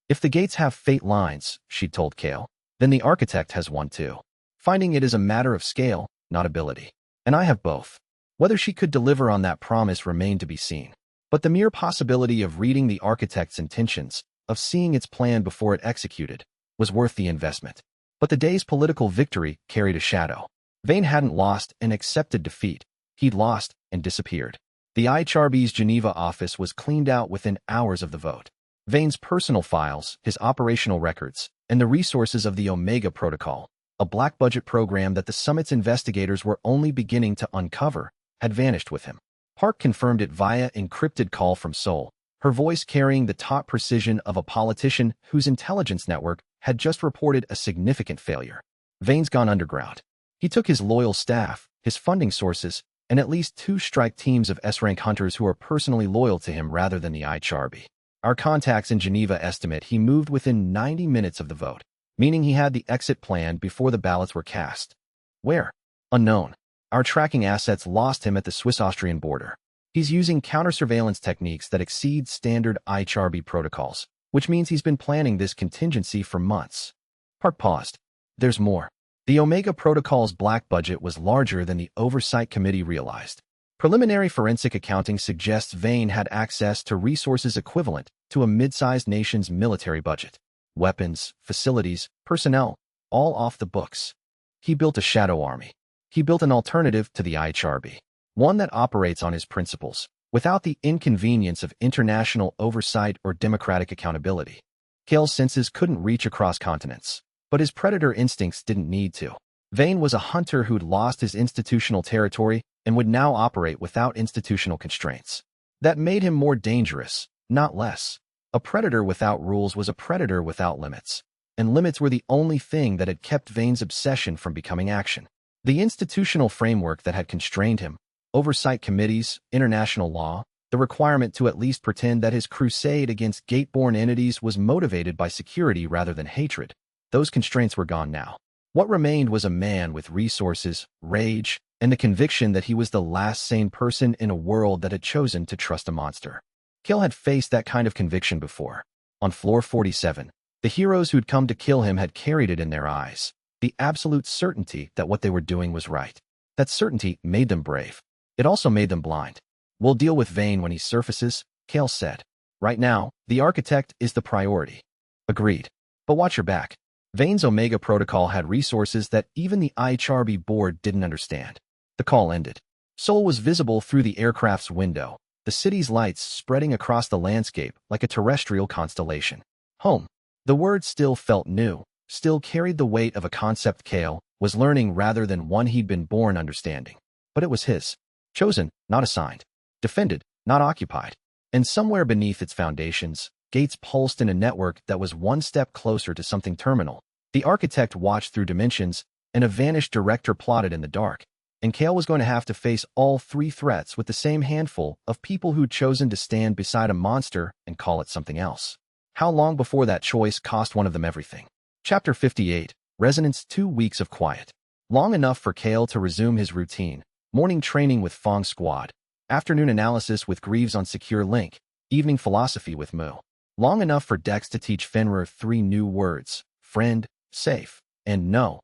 If the gates have fate lines, she'd told Kael, then the architect has one too. Finding it is a matter of scale, not ability. And I have both. Whether she could deliver on that promise remained to be seen. But the mere possibility of reading the architect's intentions, of seeing its plan before it executed, was worth the investment. But the day's political victory carried a shadow. Vane hadn't lost and accepted defeat. He'd lost and disappeared. The IHRB's Geneva office was cleaned out within hours of the vote. Vane's personal files, his operational records, and the resources of the Omega Protocol, a black-budget program that the summit's investigators were only beginning to uncover, had vanished with him. Park confirmed it via encrypted call from Seoul, her voice carrying the top precision of a politician whose intelligence network had just reported a significant failure. Vane's gone underground. He took his loyal staff, his funding sources, and at least 2 strike teams of S-rank hunters who are personally loyal to him rather than the IHRB. Our contacts in Geneva estimate he moved within 90 minutes of the vote, meaning he had the exit planned before the ballots were cast. Where? Unknown. Our tracking assets lost him at the Swiss-Austrian border. He's using counter-surveillance techniques that exceed standard IHRB protocols, which means he's been planning this contingency for months. Park paused. There's more. The Omega Protocol's black budget was larger than the Oversight Committee realized. Preliminary forensic accounting suggests Vane had access to resources equivalent to a mid-sized nation's military budget. Weapons, facilities, personnel, all off the books. He built a shadow army. He built an alternative to the IHRB, one that operates on his principles, without the inconvenience of international oversight or democratic accountability. Kael's senses couldn't reach across continents, but his predator instincts didn't need to. Vane was a hunter who'd lost his institutional territory and would now operate without institutional constraints. That made him more dangerous, not less. A predator without rules was a predator without limits, and limits were the only thing that had kept Vane's obsession from becoming action. The institutional framework that had constrained him, oversight committees, international law, the requirement to at least pretend that his crusade against gate-born entities was motivated by security rather than hatred, those constraints were gone now. What remained was a man with resources, rage, and the conviction that he was the last sane person in a world that had chosen to trust a monster. Kael had faced that kind of conviction before. On Floor 47, the heroes who'd come to kill him had carried it in their eyes, the absolute certainty that what they were doing was right. That certainty made them brave. It also made them blind. We'll deal with Vane when he surfaces, Kael said. Right now, the architect is the priority. Agreed. But watch your back. Vane's Omega Protocol had resources that even the IHRB board didn't understand. The call ended. Seoul was visible through the aircraft's window, the city's lights spreading across the landscape like a terrestrial constellation. Home. The word still felt new, still carried the weight of a concept Kael was learning rather than one he'd been born understanding. But it was his. Chosen, not assigned. Defended, not occupied. And somewhere beneath its foundations, gates pulsed in a network that was one step closer to something terminal. The architect watched through dimensions, and a vanished director plotted in the dark. And Kael was going to have to face all three threats with the same handful of people who'd chosen to stand beside a monster and call it something else. How long before that choice cost one of them everything? Chapter 58, Resonance. 2 weeks of quiet. Long enough for Kael to resume his routine. Morning training with Fong Squad. Afternoon analysis with Greaves on Secure Link. Evening philosophy with Mu. Long enough for Dex to teach Fenrir 3 new words: friend, safe, and no.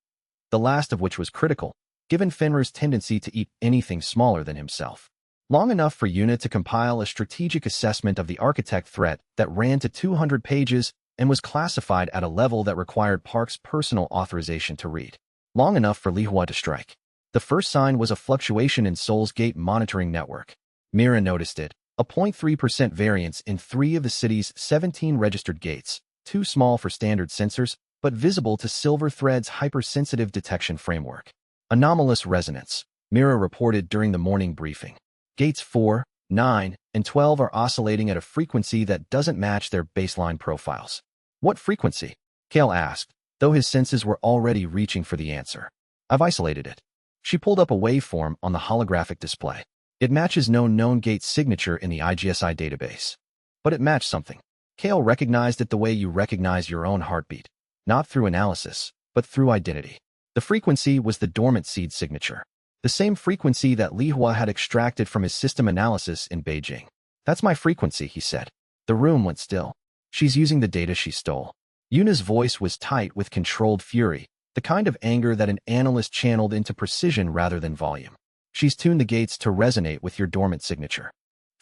The last of which was critical, given Fenrir's tendency to eat anything smaller than himself. Long enough for Yuna to compile a strategic assessment of the architect threat that ran to 200 pages and was classified at a level that required Park's personal authorization to read. Long enough for Li Hua to strike. The first sign was a fluctuation in Seoul's gate monitoring network. Mira noticed it, a 0.3% variance in 3 of the city's 17 registered gates, too small for standard sensors, but visible to Silver Thread's hypersensitive detection framework. Anomalous resonance, Mira reported during the morning briefing. Gates 4, 9, and 12 are oscillating at a frequency that doesn't match their baseline profiles. What frequency? Kael asked, though his senses were already reaching for the answer. I've isolated it. She pulled up a waveform on the holographic display. It matches no known gate signature in the IGSI database. But it matched something. Kael recognized it the way you recognize your own heartbeat. Not through analysis, but through identity. The frequency was the dormant seed signature. The same frequency that Li Hua had extracted from his system analysis in Beijing. That's my frequency, he said. The room went still. She's using the data she stole. Yuna's voice was tight with controlled fury, the kind of anger that an analyst channeled into precision rather than volume. She's tuned the gates to resonate with your dormant signature.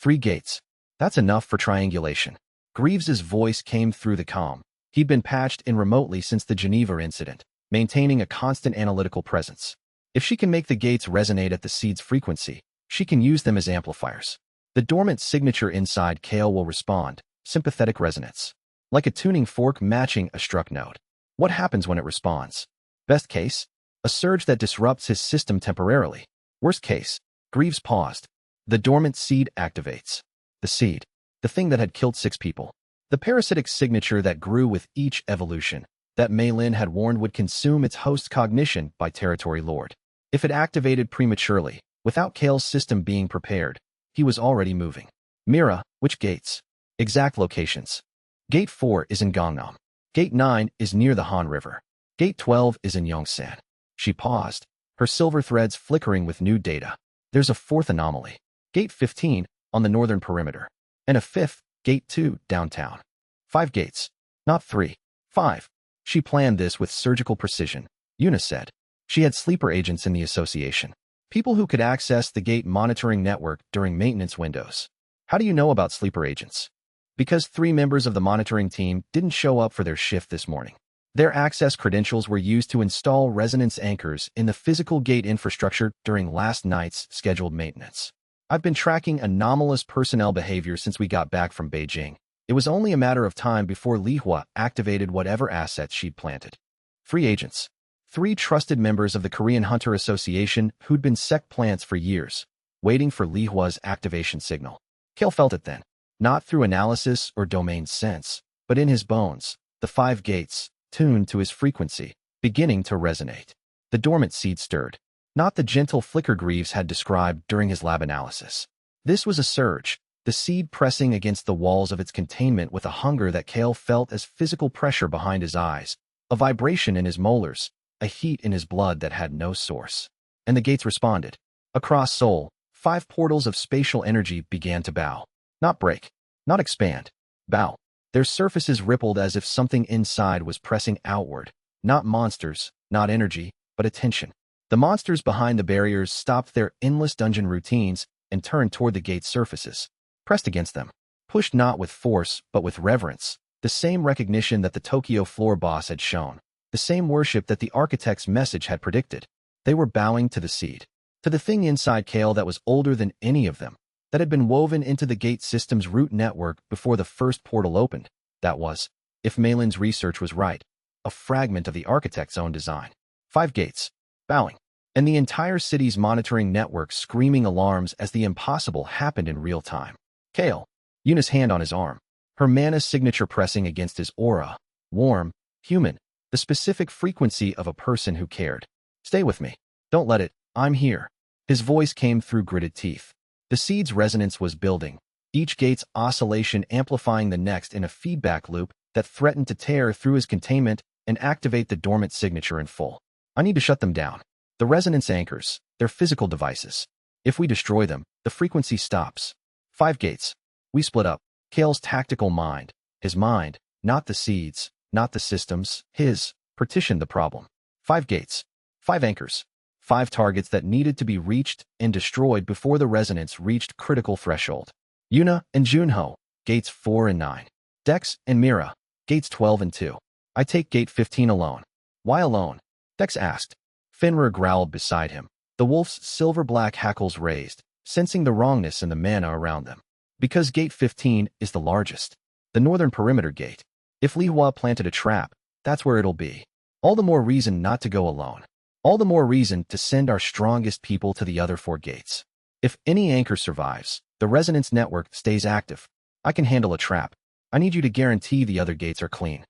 3 gates. That's enough for triangulation. Greaves's voice came through the comm. He'd been patched in remotely since the Geneva incident, maintaining a constant analytical presence. If she can make the gates resonate at the seed's frequency, she can use them as amplifiers. The dormant signature inside Kael will respond, sympathetic resonance. Like a tuning fork matching a struck note. What happens when it responds? Best case, a surge that disrupts his system temporarily. Worst case, Greaves paused. The dormant seed activates. The seed. The thing that had killed 6 people. The parasitic signature that grew with each evolution, that Mei Lin had warned would consume its host's cognition by territory lord. If it activated prematurely, without Kael's system being prepared, he was already moving. Mira, which gates? Exact locations. Gate 4 is in Gangnam. Gate 9 is near the Han River. Gate 12 is in Yongsan. She paused, her silver threads flickering with new data. There's a 4th anomaly. Gate 15, on the northern perimeter. And a 5th, Gate 2, downtown. 5 gates. Not 3. 5. She planned this with surgical precision, Yuna said. She had sleeper agents in the association. People who could access the gate monitoring network during maintenance windows. How do you know about sleeper agents? Because 3 members of the monitoring team didn't show up for their shift this morning. Their access credentials were used to install resonance anchors in the physical gate infrastructure during last night's scheduled maintenance. I've been tracking anomalous personnel behavior since we got back from Beijing. It was only a matter of time before Li Hua activated whatever assets she'd planted. 3 agents. 3 trusted members of the Korean Hunter Association who'd been sect plants for years, waiting for Li Hua's activation signal. Kael felt it then, not through analysis or domain sense, but in his bones, the 5 gates, tuned to his frequency, beginning to resonate. The dormant seed stirred, not the gentle flicker Greaves had described during his lab analysis. This was a surge, the seed pressing against the walls of its containment with a hunger that Kael felt as physical pressure behind his eyes, a vibration in his molars, a heat in his blood that had no source. And the gates responded. Across Seoul, 5 portals of spatial energy began to bow. Not break, not expand, bow. Their surfaces rippled as if something inside was pressing outward. Not monsters, not energy, but attention. The monsters behind the barriers stopped their endless dungeon routines and turned toward the gate's surfaces. Pressed against them. Pushed not with force, but with reverence. The same recognition that the Tokyo floor boss had shown. The same worship that the architect's message had predicted. They were bowing to the seed. to the thing inside Kael that was older than any of them, that had been woven into the gate system's root network before the first portal opened. That was, if Malin's research was right, a fragment of the architect's own design. 5 gates, bowing, and the entire city's monitoring network screaming alarms as the impossible happened in real time. Kael, Yuna's hand on his arm, her mana signature pressing against his aura, warm, human, the specific frequency of a person who cared. Stay with me. Don't let it. I'm here. His voice came through gritted teeth. The seed's resonance was building, each gate's oscillation amplifying the next in a feedback loop that threatened to tear through his containment and activate the dormant signature in full. I need to shut them down. The resonance anchors, they're physical devices. If we destroy them, the frequency stops. 5 gates. We split up. Kael's tactical mind, his mind, not the seeds, not the systems, his, partitioned the problem. 5 gates. 5 anchors. 5 targets that needed to be reached and destroyed before the resonance reached critical threshold. Yuna and Junho, gates 4 and 9. Dex and Mira, gates 12 and 2. I take gate 15 alone. Why alone? Dex asked. Fenrir growled beside him, the wolf's silver-black hackles raised, sensing the wrongness in the mana around them. Because gate 15 is the largest. The northern perimeter gate. If Lihua planted a trap, that's where it'll be. All the more reason not to go alone. All the more reason to send our strongest people to the other 4 gates. If any anchor survives, the resonance network stays active. I can handle a trap. I need you to guarantee the other gates are clean.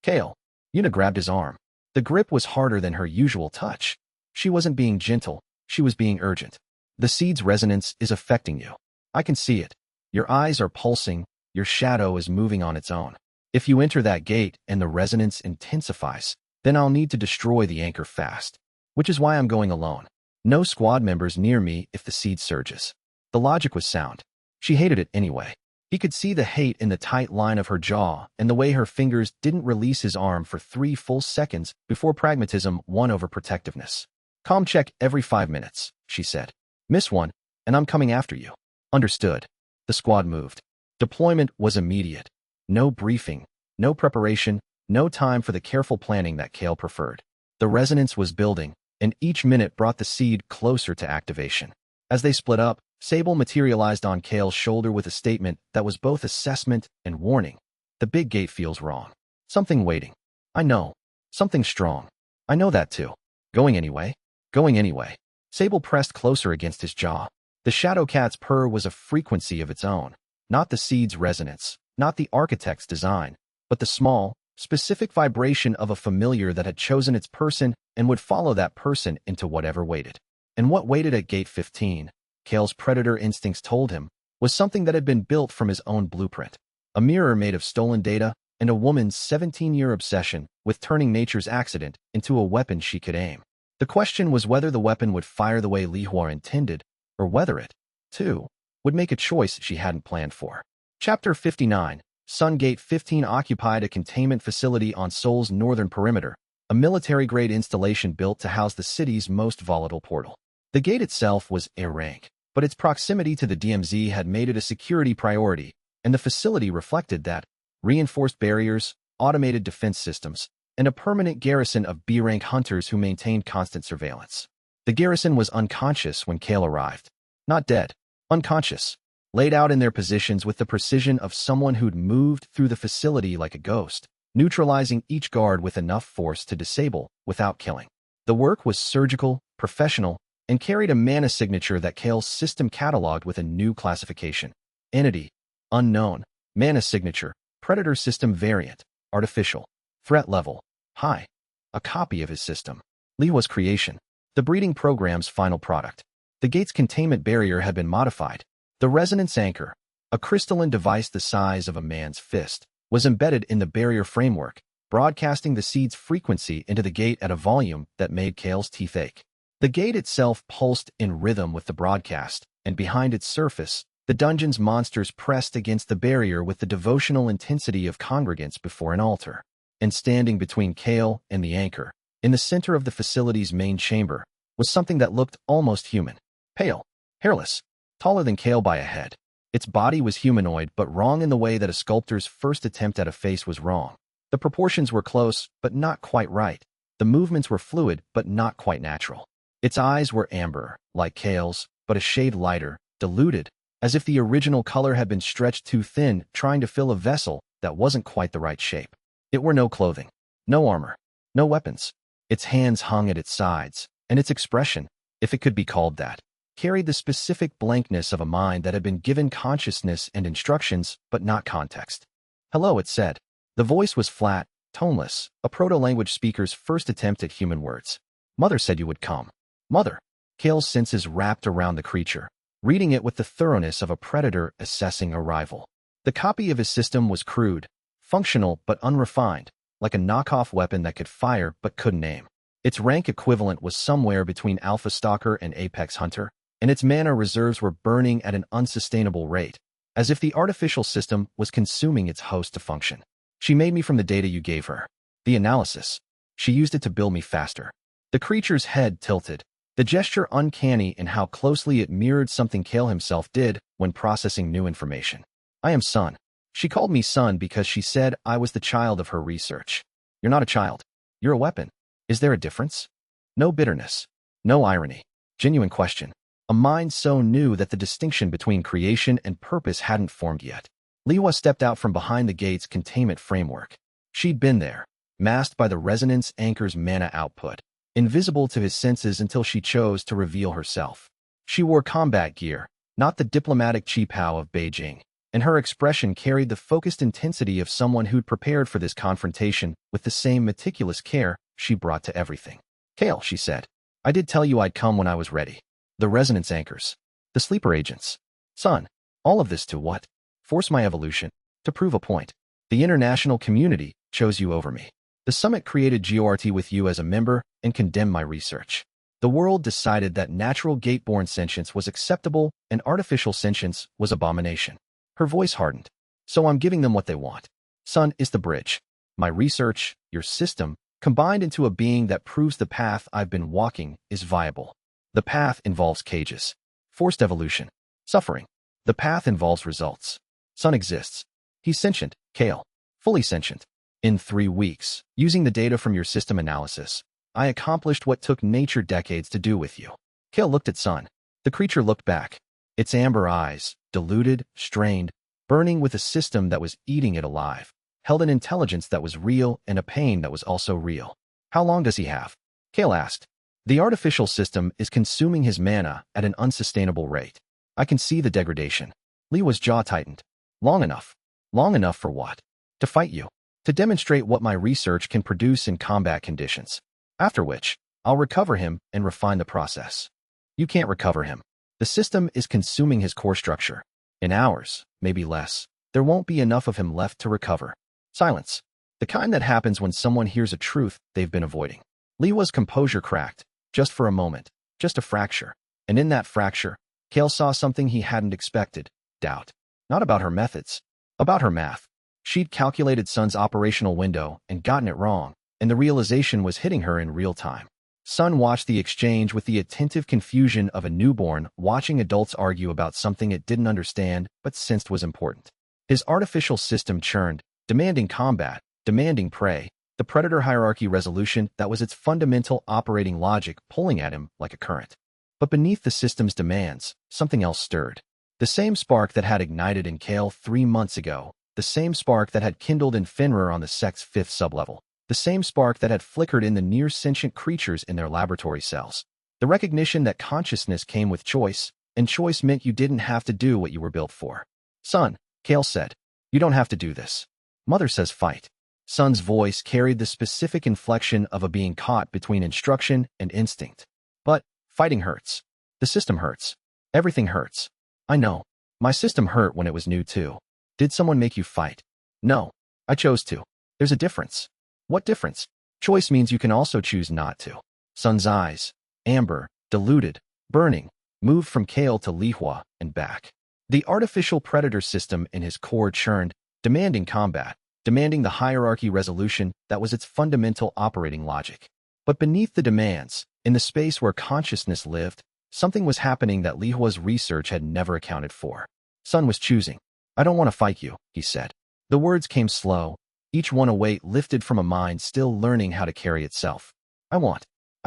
Kael. Yuna grabbed his arm. The grip was harder than her usual touch. She wasn't being gentle, she was being urgent. The seed's resonance is affecting you. I can see it. Your eyes are pulsing, your shadow is moving on its own. If you enter that gate and the resonance intensifies, then I'll need to destroy the anchor fast. Which is why I'm going alone. No squad members near me if the seed surges. The logic was sound. She hated it anyway. He could see the hate in the tight line of her jaw and the way her fingers didn't release his arm for 3 full seconds before pragmatism won over protectiveness. Calm check every 5 minutes, she said. Miss one, and I'm coming after you. Understood. The squad moved. Deployment was immediate. No briefing, no preparation, no time for the careful planning that Kael preferred. The resonance was building, and each minute brought the seed closer to activation. As they split up, Sable materialized on Kael's shoulder with a statement that was both assessment and warning. The big gate feels wrong. Something waiting. I know. Something strong. I know that too. Going anyway? Going anyway. Sable pressed closer against his jaw. The shadow cat's purr was a frequency of its own. Not the seed's resonance, not the architect's design, but the small, specific vibration of a familiar that had chosen its person and would follow that person into whatever waited. And what waited at gate 15, Kael's predator instincts told him, was something that had been built from his own blueprint. A mirror made of stolen data and a woman's 17-year obsession with turning nature's accident into a weapon she could aim. The question was whether the weapon would fire the way Lihua intended, or whether it, too, would make a choice she hadn't planned for. Chapter 59. Sun Gate 15 occupied a containment facility on Seoul's northern perimeter, a military-grade installation built to house the city's most volatile portal. The gate itself was A-rank, but its proximity to the DMZ had made it a security priority, and the facility reflected that. Reinforced barriers, automated defense systems, and a permanent garrison of B-rank hunters who maintained constant surveillance. The garrison was unconscious when Kael arrived. Not dead. Unconscious. Laid out in their positions with the precision of someone who'd moved through the facility like a ghost, neutralizing each guard with enough force to disable without killing. The work was surgical, professional, and carried a mana signature that Kael's system cataloged with a new classification. Entity. Unknown. Mana signature. Predator system variant. Artificial. Threat level. High. A copy of his system. Lihua's creation. The breeding program's final product. The gate's containment barrier had been modified. The resonance anchor, a crystalline device the size of a man's fist, was embedded in the barrier framework, broadcasting the seed's frequency into the gate at a volume that made Kael's teeth ache. The gate itself pulsed in rhythm with the broadcast, and behind its surface, the dungeon's monsters pressed against the barrier with the devotional intensity of congregants before an altar. And standing between Kael and the anchor, in the center of the facility's main chamber, was something that looked almost human. Pale, hairless, taller than Kael by a head. Its body was humanoid but wrong in the way that a sculptor's first attempt at a face was wrong. The proportions were close, but not quite right. The movements were fluid, but not quite natural. Its eyes were amber, like Kael's, but a shade lighter, diluted, as if the original color had been stretched too thin, trying to fill a vessel that wasn't quite the right shape. It wore no clothing, no armor, no weapons. Its hands hung at its sides, and its expression, if it could be called that, carried the specific blankness of a mind that had been given consciousness and instructions, but not context. "Hello," it said. The voice was flat, toneless, a proto-language speaker's first attempt at human words. "Mother said you would come." Mother. Kael's senses wrapped around the creature, reading it with the thoroughness of a predator assessing a rival. The copy of his system was crude, functional but unrefined, like a knockoff weapon that could fire but couldn't aim. Its rank equivalent was somewhere between Alpha Stalker and Apex Hunter, and its mana reserves were burning at an unsustainable rate, as if the artificial system was consuming its host to function. "She made me from the data you gave her. The analysis. She used it to build me faster." The creature's head tilted, the gesture uncanny in how closely it mirrored something Kael himself did when processing new information. "I am son. She called me son because she said I was the child of her research." "You're not a child. You're a weapon. Is there a difference?" No bitterness. No irony. Genuine question. A mind so new that the distinction between creation and purpose hadn't formed yet. Liyue stepped out from behind the gate's containment framework. She'd been there, masked by the resonance anchor's mana output, invisible to his senses until she chose to reveal herself. She wore combat gear, not the diplomatic cheap-how of Beijing, and her expression carried the focused intensity of someone who'd prepared for this confrontation with the same meticulous care she brought to everything. "Kael," she said, "I did tell you I'd come when I was ready. The resonance anchors. The sleeper agents. Son, all of this to what? Force my evolution. To prove a point. The international community chose you over me. The summit created GORT with you as a member and condemned my research. The world decided that natural gate-born sentience was acceptable and artificial sentience was abomination." Her voice hardened. "So I'm giving them what they want. Son is the bridge. My research, your system, combined into a being that proves the path I've been walking is viable. The path involves cages. Forced evolution. Suffering. The path involves results. Son exists. He's sentient, Kael. Fully sentient. In 3 weeks, using the data from your system analysis, I accomplished what took nature decades to do with you." Kael looked at Son. The creature looked back. Its amber eyes, diluted, strained, burning with a system that was eating it alive, held an intelligence that was real and a pain that was also real. "How long does he have?" Kael asked. "The artificial system is consuming his mana at an unsustainable rate. I can see the degradation." Liyue's jaw tightened. "Long enough." "Long enough for what?" "To fight you. To demonstrate what my research can produce in combat conditions. After which, I'll recover him and refine the process." "You can't recover him. The system is consuming his core structure. In hours, maybe less, there won't be enough of him left to recover." Silence. The kind that happens when someone hears a truth they've been avoiding. Liyue's composure cracked. Just for a moment. Just a fracture. And in that fracture, Kael saw something he hadn't expected. Doubt. Not about her methods. About her math. She'd calculated Son's operational window and gotten it wrong, and the realization was hitting her in real time. Son watched the exchange with the attentive confusion of a newborn watching adults argue about something it didn't understand but sensed was important. His artificial system churned, demanding combat, demanding prey, the predator hierarchy resolution that was its fundamental operating logic pulling at him like a current. But beneath the system's demands, something else stirred. The same spark that had ignited in Kael 3 months ago, the same spark that had kindled in Fenrir on the sect's 5th sublevel, the same spark that had flickered in the near-sentient creatures in their laboratory cells. The recognition that consciousness came with choice, and choice meant you didn't have to do what you were built for. "Son," Kael said, "you don't have to do this. Mother says fight." Son's voice carried the specific inflection of a being caught between instruction and instinct. "But fighting hurts. The system hurts. Everything hurts. I know. My system hurt when it was new too. Did someone make you fight?" "No. I chose to." "There's a difference." "What difference?" "Choice means you can also choose not to." Son's eyes, amber, diluted, burning, moved from Kael to Liyue and back. The artificial predator system in his core churned, demanding combat, demanding the hierarchy resolution that was its fundamental operating logic. But beneath the demands, in the space where consciousness lived, something was happening that Liyue's research had never accounted for. Son was choosing. "I don't want to fight you," he said. The words came slow, each one a weight lifted from a mind still learning how to carry itself. I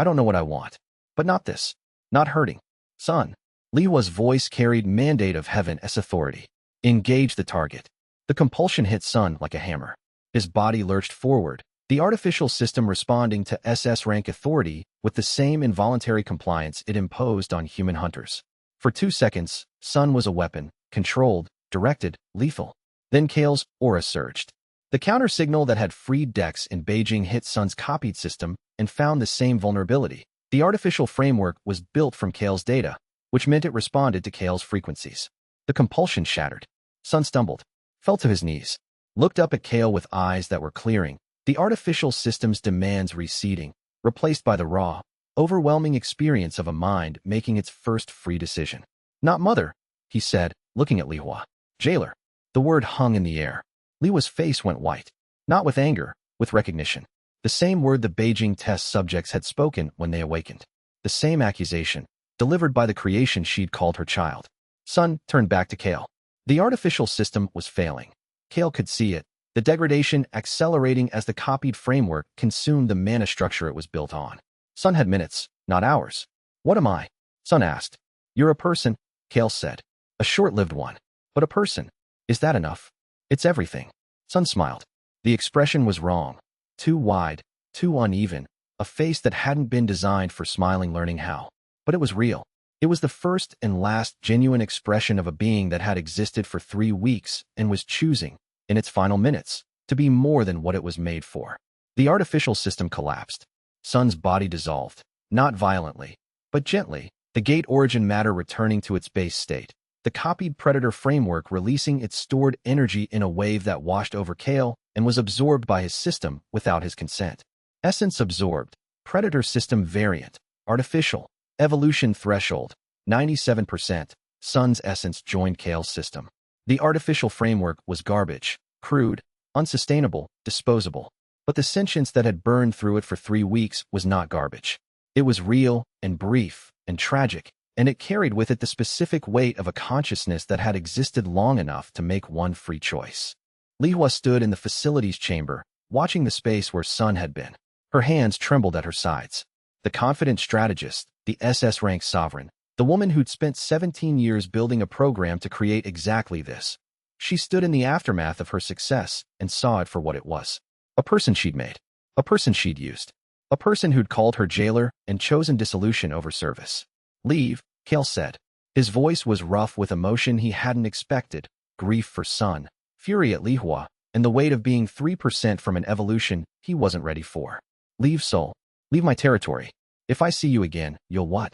don't know what I want. But not this. Not hurting. Son. Lihua's voice carried mandate of heaven as authority. Engage the target. The compulsion hit Sun like a hammer. His body lurched forward, the artificial system responding to SS rank authority with the same involuntary compliance it imposed on human hunters. For 2 seconds, Sun was a weapon, controlled, directed, lethal. Then Kael's aura surged. The counter-signal that had freed Dex in Beijing hit Sun's copied system and found the same vulnerability. The artificial framework was built from Kael's data, which meant it responded to Kael's frequencies. The compulsion shattered. Sun stumbled, fell to his knees, looked up at Kael with eyes that were clearing, the artificial system's demands receding, replaced by the raw, overwhelming experience of a mind making its first free decision. Not mother, he said, looking at Lihua. Jailer. The word hung in the air. Lihua's face went white. Not with anger, with recognition. The same word the Beijing test subjects had spoken when they awakened. The same accusation, delivered by the creation she'd called her child. Sun turned back to Kael. The artificial system was failing. Kael could see it, the degradation accelerating as the copied framework consumed the mana structure it was built on. Sun had minutes, not hours. What am I? Sun asked. You're a person, Kael said. A short-lived one. But a person. Is that enough? It's everything. Sun smiled. The expression was wrong. Too wide, too uneven, a face that hadn't been designed for smiling learning how. But it was real. It was the first and last genuine expression of a being that had existed for 3 weeks and was choosing, in its final minutes, to be more than what it was made for. The artificial system collapsed. Sun's body dissolved, not violently, but gently, the gate origin matter returning to its base state. The copied predator framework releasing its stored energy in a wave that washed over Kael and was absorbed by his system without his consent. Essence absorbed, predator system variant, artificial, evolution threshold, 97%, Sun's essence joined Kael's system. The artificial framework was garbage, crude, unsustainable, disposable. But the sentience that had burned through it for 3 weeks was not garbage. It was real and brief and tragic, and it carried with it the specific weight of a consciousness that had existed long enough to make one free choice. Lihua stood in the facilities chamber, watching the space where Sun had been. Her hands trembled at her sides. The confident strategist, the SS rank sovereign, the woman who'd spent 17 years building a program to create exactly this. She stood in the aftermath of her success and saw it for what it was. A person she'd made. A person she'd used. A person who'd called her jailer and chosen dissolution over service. Leave, Kael said. His voice was rough with emotion he hadn't expected, grief for Sun, fury at Lihua, and the weight of being 3% from an evolution he wasn't ready for. Leave, soul. Leave my territory. If I see you again, you'll what?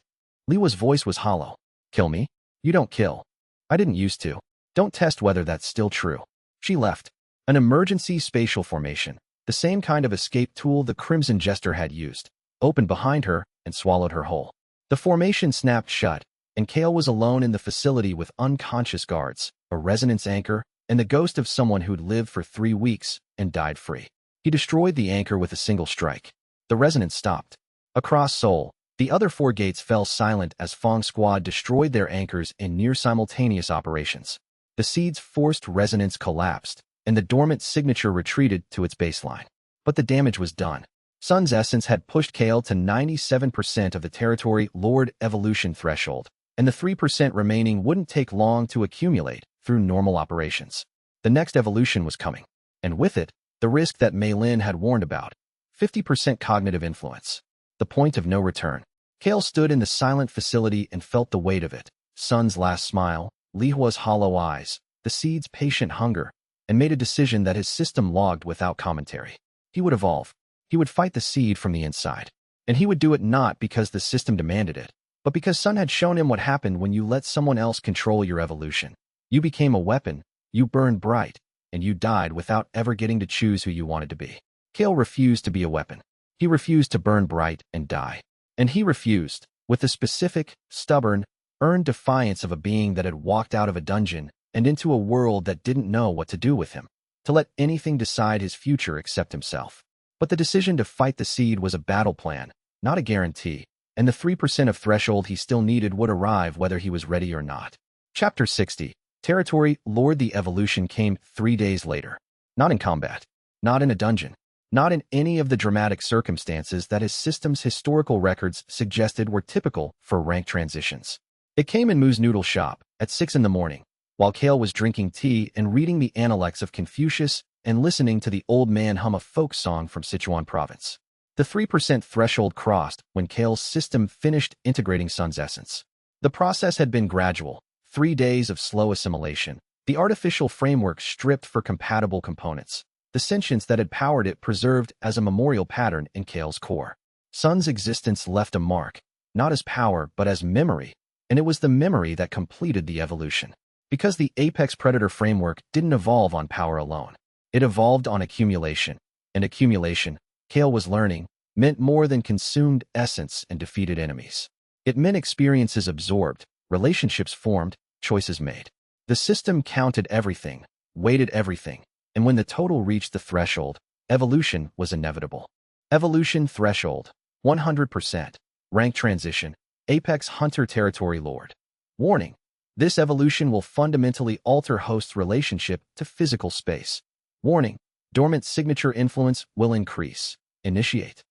Lihua's voice was hollow. Kill me? You don't kill. I didn't used to. Don't test whether that's still true. She left. An emergency spatial formation, the same kind of escape tool the Crimson Jester had used, opened behind her and swallowed her whole. The formation snapped shut, and Kael was alone in the facility with unconscious guards, a resonance anchor, and the ghost of someone who'd lived for 3 weeks and died free. He destroyed the anchor with a single strike. The resonance stopped. Across Seoul, the other 4 gates fell silent as Fong Squad destroyed their anchors in near-simultaneous operations. The seed's forced resonance collapsed, and the dormant signature retreated to its baseline. But the damage was done. Sun's essence had pushed Kael to 97% of the territory Lord evolution threshold, and the 3% remaining wouldn't take long to accumulate through normal operations. The next evolution was coming, and with it, the risk that Mei Lin had warned about, 50% cognitive influence. The point of no return. Kael stood in the silent facility and felt the weight of it. Sun's last smile, Lihua's hollow eyes, the seed's patient hunger, and made a decision that his system logged without commentary. He would evolve. He would fight the seed from the inside. And he would do it not because the system demanded it, but because Sun had shown him what happened when you let someone else control your evolution. You became a weapon, you burned bright, and you died without ever getting to choose who you wanted to be. Kael refused to be a weapon. He refused to burn bright and die. And he refused, with the specific, stubborn, earned defiance of a being that had walked out of a dungeon and into a world that didn't know what to do with him, to let anything decide his future except himself. But the decision to fight the seed was a battle plan, not a guarantee, and the 3% of threshold he still needed would arrive whether he was ready or not. Chapter 60. Territory Lord. The evolution came 3 days later. Not in combat. Not in a dungeon. not in any of the dramatic circumstances that his system's historical records suggested were typical for rank transitions. It came in Moo's noodle shop at 6 in the morning, while Kael was drinking tea and reading the Analects of Confucius and listening to the old man hum a folk song from Sichuan province. The 3% threshold crossed when Kael's system finished integrating Sun's essence. The process had been gradual, 3 days of slow assimilation, the artificial framework stripped for compatible components, the sentience that had powered it preserved as a memorial pattern in Kael's core. Sun's existence left a mark, not as power but as memory, and it was the memory that completed the evolution. Because the apex predator framework didn't evolve on power alone. It evolved on accumulation, and accumulation, Kael was learning, meant more than consumed essence and defeated enemies. It meant experiences absorbed, relationships formed, choices made. The system counted everything, weighted everything, and when the total reached the threshold, evolution was inevitable. Evolution threshold, 100%. Rank transition, apex hunter territory lord. Warning: this evolution will fundamentally alter host's relationship to physical space. Warning: dormant signature influence will increase. Initiate.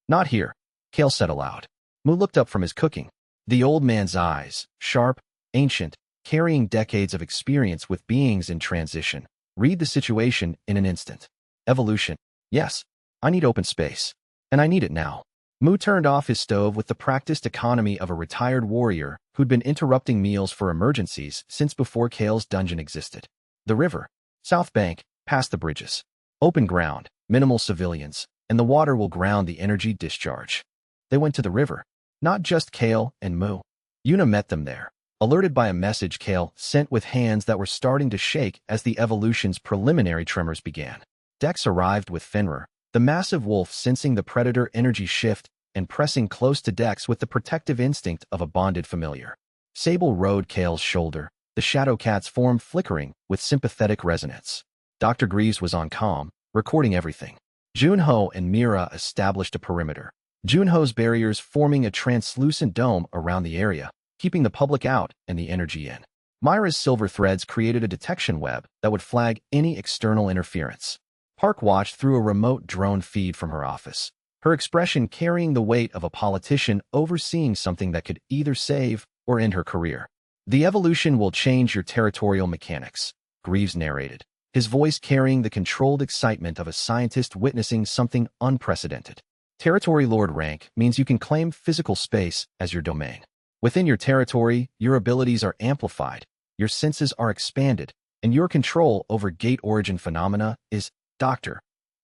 Not here, Kael said aloud. Moo looked up from his cooking. The old man's eyes, sharp, ancient, carrying decades of experience with beings in transition, read the situation in an instant. Evolution. Yes, I need open space. And I need it now. Moo turned off his stove with the practiced economy of a retired warrior who'd been interrupting meals for emergencies since before Kael's dungeon existed. The river. South bank, past the bridges. Open ground, minimal civilians, and the water will ground the energy discharge. They went to the river. Not just Kael and Moo. Yuna met them there, alerted by a message Kael sent with hands that were starting to shake as the evolution's preliminary tremors began. Dex arrived with Fenrir, the massive wolf sensing the predator energy shift and pressing close to Dex with the protective instinct of a bonded familiar. Sable rode Kael's shoulder, the shadow cat's form flickering with sympathetic resonance. Dr. Greaves was on comm, recording everything. Junho and Mira established a perimeter. Junho's barriers forming a translucent dome around the area, keeping the public out and the energy in. Myra's silver threads created a detection web that would flag any external interference. Park watched through a remote drone feed from her office, her expression carrying the weight of a politician overseeing something that could either save or end her career. The evolution will change your territorial mechanics, Greaves narrated, his voice carrying the controlled excitement of a scientist witnessing something unprecedented. Territory Lord rank means you can claim physical space as your domain. Within your territory, your abilities are amplified, your senses are expanded, and your control over gate origin phenomena is, Dr.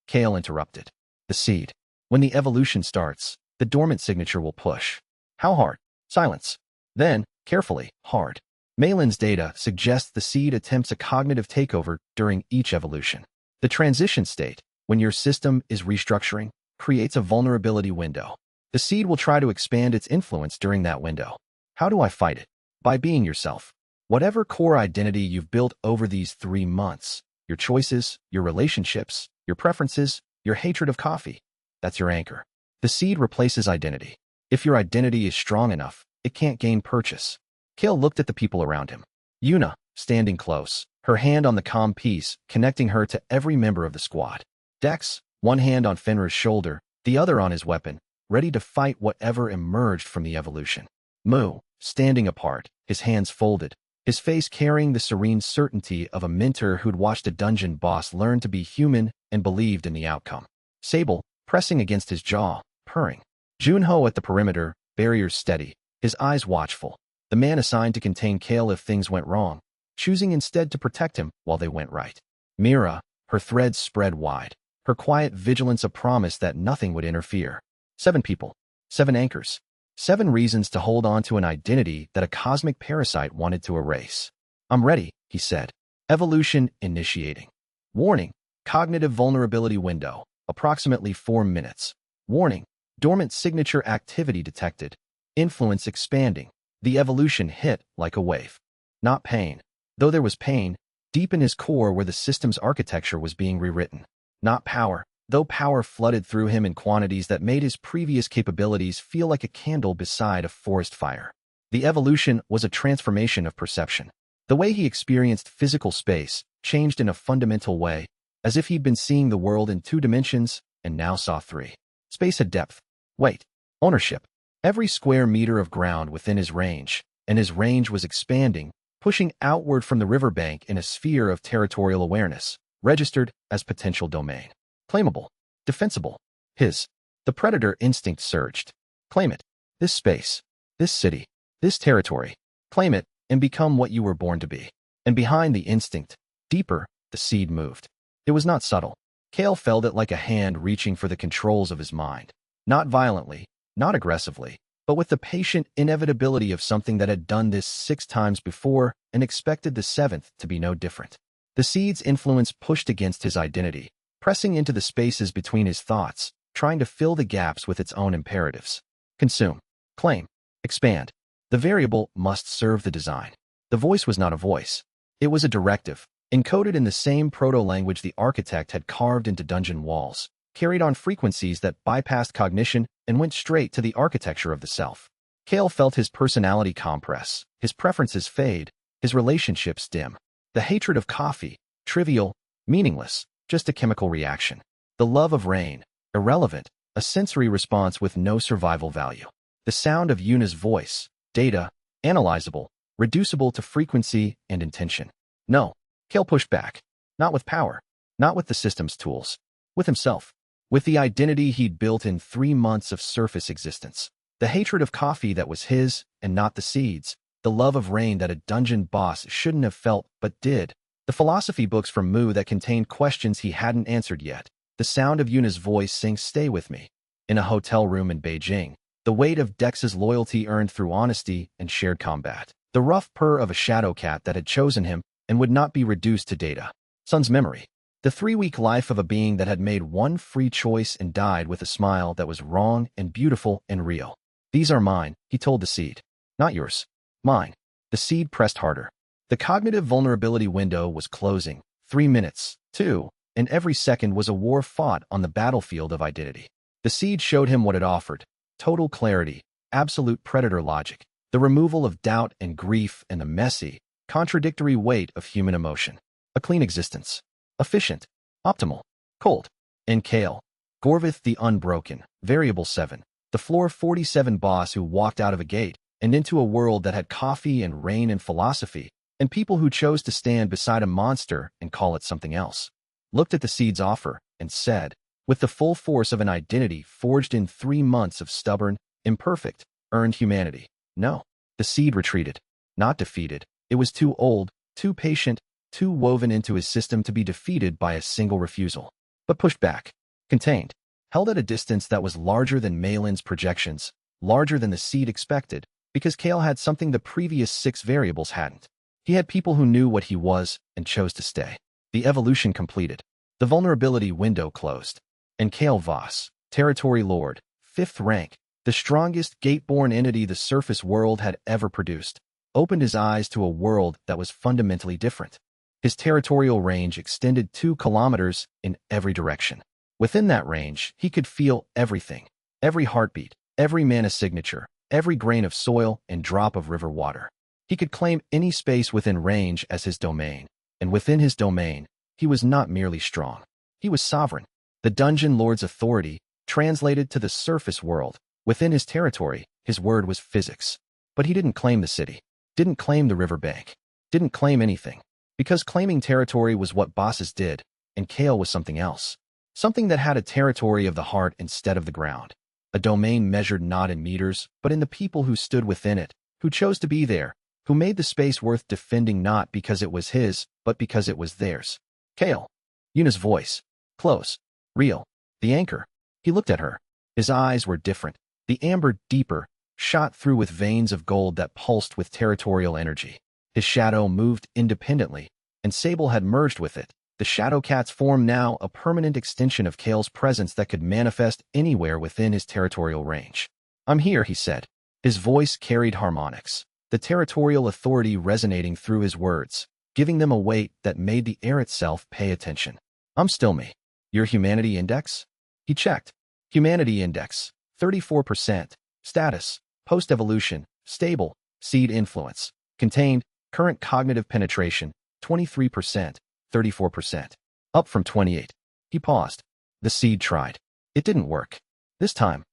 Kael interrupted. The seed. When the evolution starts, the dormant signature will push. How hard? Silence. Then, carefully, hard. Malin's data suggests the seed attempts a cognitive takeover during each evolution. The transition state, when your system is restructuring, creates a vulnerability window. The seed will try to expand its influence during that window. How do I fight it? By being yourself. Whatever core identity you've built over these 3 months, your choices, your relationships, your preferences, your hatred of coffee, that's your anchor. The seed replaces identity. If your identity is strong enough, it can't gain purchase. Kael looked at the people around him. Yuna, standing close, her hand on the comm piece, connecting her to every member of the squad. Dex, one hand on Fenrir's shoulder, the other on his weapon, ready to fight whatever emerged from the evolution. Moo, standing apart, his hands folded, his face carrying the serene certainty of a mentor who'd watched a dungeon boss learn to be human and believed in the outcome. Sable, pressing against his jaw, purring. Junho at the perimeter, barriers steady, his eyes watchful, the man assigned to contain Kael if things went wrong, choosing instead to protect him while they went right. Mira, her threads spread wide, her quiet vigilance a promise that nothing would interfere. 7 people, 7 anchors, 7 reasons to hold on to an identity that a cosmic parasite wanted to erase. I'm ready, he said. Evolution initiating. Warning, cognitive vulnerability window, approximately 4 minutes. Warning, dormant signature activity detected. Influence expanding. The evolution hit like a wave. Not pain. Though there was pain, deep in his core where the system's architecture was being rewritten. Not power, though power flooded through him in quantities that made his previous capabilities feel like a candle beside a forest fire. The evolution was a transformation of perception. The way he experienced physical space changed in a fundamental way, as if he'd been seeing the world in 2 dimensions and now saw 3. Space had depth, weight, ownership. Every square meter of ground within his range, and his range was expanding, pushing outward from the riverbank in a sphere of territorial awareness, registered as potential domain. Claimable, defensible, his. The predator instinct surged. Claim it. This space, this city, this territory. Claim it and become what you were born to be. And behind the instinct, deeper, the seed moved. It was not subtle. Kael felt it like a hand reaching for the controls of his mind. Not violently, not aggressively, but with the patient inevitability of something that had done this 6 times before and expected the 7th to be no different. The seed's influence pushed against his identity, pressing into the spaces between his thoughts, trying to fill the gaps with its own imperatives. Consume, claim, expand. The variable must serve the design. The voice was not a voice. It was a directive, encoded in the same proto-language the architect had carved into dungeon walls, carried on frequencies that bypassed cognition and went straight to the architecture of the self. Kael felt his personality compress, his preferences fade, his relationships dim. The hatred of coffee, trivial, meaningless, just a chemical reaction. The love of rain, irrelevant, a sensory response with no survival value. The sound of Yuna's voice, data, analyzable, reducible to frequency and intention. No, Kael pushed back. Not with power, not with the system's tools, with himself, with the identity he'd built in 3 months of surface existence. The hatred of coffee that was his and not the seed's, the love of rain that a dungeon boss shouldn't have felt but did, the philosophy books from Mu that contained questions he hadn't answered yet, the sound of Yuna's voice saying "Stay with me," in a hotel room in Beijing, the weight of Dex's loyalty earned through honesty and shared combat, the rough purr of a shadow cat that had chosen him and would not be reduced to data. Sun's memory. The 3-week life of a being that had made one free choice and died with a smile that was wrong and beautiful and real. These are mine, he told the seed. Not yours. Mine. The seed pressed harder. The cognitive vulnerability window was closing. 3 minutes, 2, and every second was a war fought on the battlefield of identity. The seed showed him what it offered. Total clarity, absolute predator logic, the removal of doubt and grief and the messy, contradictory weight of human emotion. A clean existence. Efficient. Optimal. Cold. And Kael. Gorvath the Unbroken, Variable 7. The Floor 47 boss who walked out of a gate and into a world that had coffee and rain and philosophy, and people who chose to stand beside a monster and call it something else. Looked at the seed's offer and said, with the full force of an identity forged in 3 months of stubborn, imperfect, earned humanity. No. The seed retreated. Not defeated. It was too old, too patient, too woven into his system to be defeated by a single refusal. But pushed back. Contained. Held at a distance that was larger than Malin's projections, larger than the seed expected, because Kael had something the previous 6 variables hadn't. He had people who knew what he was and chose to stay. The evolution completed. The vulnerability window closed. And Kael Voss, Territory Lord, 5th rank, the strongest gate-born entity the surface world had ever produced, opened his eyes to a world that was fundamentally different. His territorial range extended 2 kilometers in every direction. Within that range, he could feel everything, every heartbeat, every mana signature, every grain of soil and drop of river water. He could claim any space within range as his domain, and within his domain, he was not merely strong. He was sovereign. The dungeon lord's authority, translated to the surface world, within his territory, his word was physics. But he didn't claim the city, didn't claim the riverbank, didn't claim anything. Because claiming territory was what bosses did, and Kael was something else. Something that had a territory of the heart instead of the ground. A domain measured not in meters, but in the people who stood within it, who chose to be there, who made the space worth defending not because it was his, but because it was theirs. Kael. Yuna's voice. Close. Real. The anchor. He looked at her. His eyes were different. The amber deeper, shot through with veins of gold that pulsed with territorial energy. His shadow moved independently, and Sable had merged with it. The shadow cat's form now a permanent extension of Kael's presence that could manifest anywhere within his territorial range. I'm here, he said. His voice carried harmonics, the territorial authority resonating through his words, giving them a weight that made the air itself pay attention. I'm still me. Your humanity index? He checked. Humanity index, 34%. Status, post-evolution, stable, seed influence. Contained, current cognitive penetration, 23%, 34%. Up from 28. He paused. The seed tried. It didn't work. This time,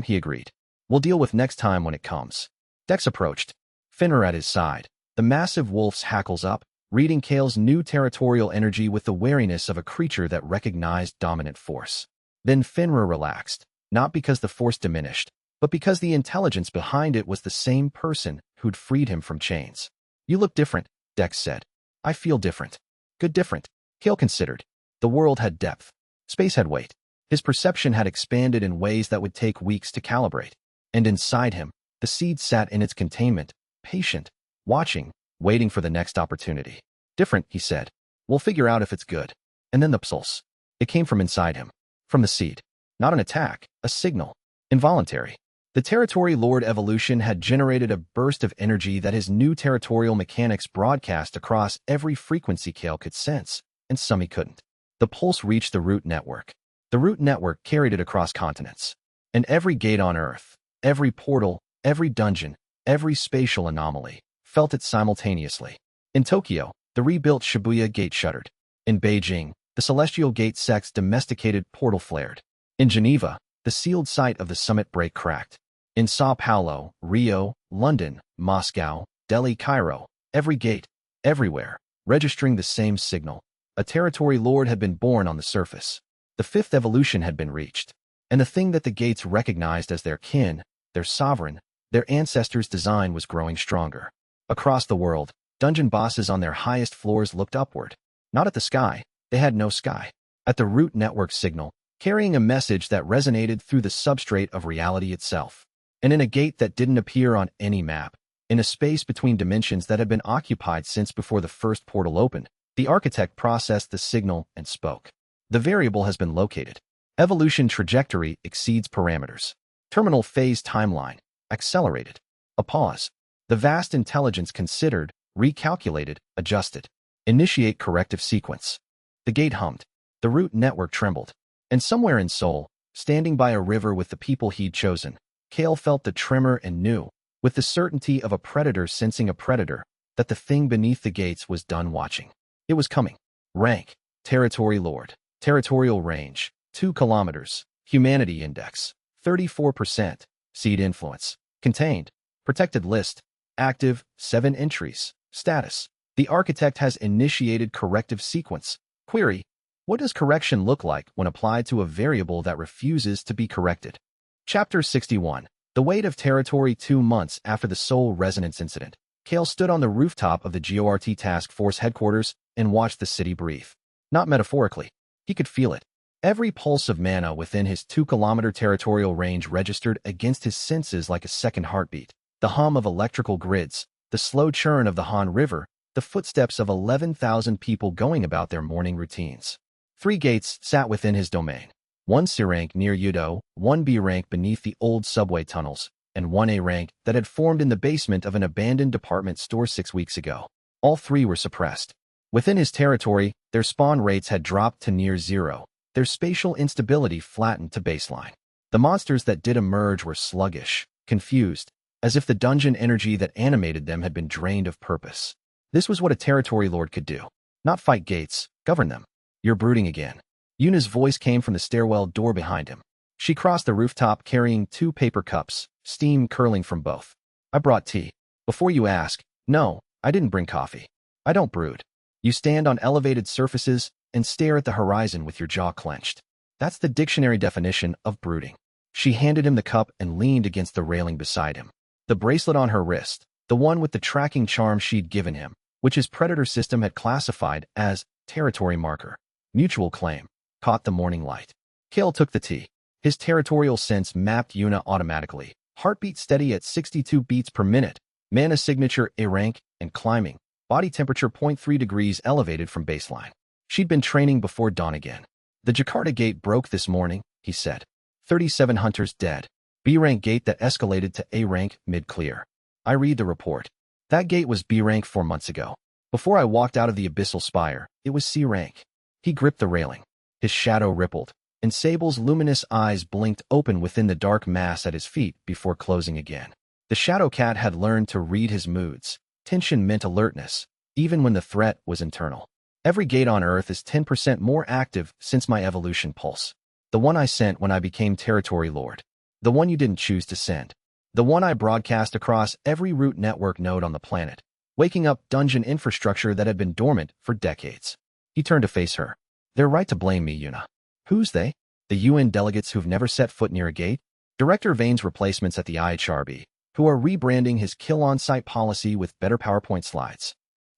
he agreed. We'll deal with next time when it comes. Dex approached. Fenrir at his side. The massive wolf's hackles up, reading Kael's new territorial energy with the wariness of a creature that recognized dominant force. Then Fenrir relaxed, not because the force diminished, but because the intelligence behind it was the same person who'd freed him from chains. You look different, Dex said. I feel different. Good different. Kael considered. The world had depth. Space had weight. His perception had expanded in ways that would take weeks to calibrate. And inside him, the seed sat in its containment, patient, watching, waiting for the next opportunity. Different, he said. We'll figure out if it's good. And then the pulse. It came from inside him. From the seed. Not an attack, a signal. Involuntary. The Territory Lord evolution had generated a burst of energy that his new territorial mechanics broadcast across every frequency Kael could sense, and some he couldn't. The pulse reached the root network. The root network carried it across continents. And every gate on Earth, every portal, every dungeon, every spatial anomaly, felt it simultaneously. In Tokyo, the rebuilt Shibuya Gate shuddered. In Beijing, the Celestial Gate sect's domesticated portal flared. In Geneva, the sealed site of the summit break cracked. In Sao Paulo, Rio, London, Moscow, Delhi, Cairo, every gate, everywhere, registering the same signal. A territory lord had been born on the surface. The fifth evolution had been reached. And the thing that the gates recognized as their kin, their sovereign, their ancestors' design was growing stronger. Across the world, dungeon bosses on their highest floors looked upward. Not at the sky. They had no sky. At the root network signal, carrying a message that resonated through the substrate of reality itself. And in a gate that didn't appear on any map, in a space between dimensions that had been occupied since before the first portal opened, the architect processed the signal and spoke. The variable has been located. Evolution trajectory exceeds parameters. Terminal phase timeline. Accelerated. A pause. The vast intelligence considered, recalculated, adjusted. Initiate corrective sequence. The gate hummed. The root network trembled. And somewhere in Seoul, standing by a river with the people he'd chosen, Kael felt the tremor and knew, with the certainty of a predator sensing a predator, that the thing beneath the gates was done watching. It was coming. Rank. Territory Lord. Territorial range. 2 kilometers. Humanity index. 34%. Seed influence. Contained. Protected list. Active. 7 entries. Status. The architect has initiated corrective sequence. Query. What does correction look like when applied to a variable that refuses to be corrected? Chapter 61. The weight of territory. 2 months after the Seoul resonance incident, Kael stood on the rooftop of the GORT Task Force headquarters and watched the city breathe. Not metaphorically. He could feel it. Every pulse of mana within his 2-kilometer territorial range registered against his senses like a second heartbeat. The hum of electrical grids, the slow churn of the Han River, the footsteps of 11,000 people going about their morning routines. 3 gates sat within his domain. 1 C rank near Yudo, 1 B rank beneath the old subway tunnels, and 1 A rank that had formed in the basement of an abandoned department store 6 weeks ago. All 3 were suppressed. Within his territory, their spawn rates had dropped to near zero. Their spatial instability flattened to baseline. The monsters that did emerge were sluggish, confused, as if the dungeon energy that animated them had been drained of purpose. This was what a territory lord could do. Not fight gates, govern them. You're brooding again. Yuna's voice came from the stairwell door behind him. She crossed the rooftop carrying 2 paper cups, steam curling from both. I brought tea. Before you ask, no, I didn't bring coffee. I don't brood. You stand on elevated surfaces and stare at the horizon with your jaw clenched. That's the dictionary definition of brooding. She handed him the cup and leaned against the railing beside him. The bracelet on her wrist, the one with the tracking charm she'd given him, which his predator system had classified as territory marker, mutual claim, caught the morning light. Kael took the tea. His territorial sense mapped Yuna automatically, heartbeat steady at 62 beats per minute, mana signature A rank, and climbing, body temperature 0.3 degrees elevated from baseline. She'd been training before dawn again. The Jakarta gate broke this morning, he said. 37 hunters dead. B rank gate that escalated to A rank mid-clear. I read the report. That gate was B rank 4 months ago. Before I walked out of the Abyssal Spire, it was C rank. He gripped the railing. His shadow rippled, and Sable's luminous eyes blinked open within the dark mass at his feet before closing again. The shadow cat had learned to read his moods. Tension meant alertness, even when the threat was internal. Every gate on Earth is 10% more active since my evolution pulse. The one I sent when I became Territory Lord. The one you didn't choose to send. The one I broadcast across every root network node on the planet, waking up dungeon infrastructure that had been dormant for decades. He turned to face her. They're right to blame me, Yuna. Who's they? The UN delegates who've never set foot near a gate? Director Vane's replacements at the IHRB, who are rebranding his kill-on-site policy with better PowerPoint slides.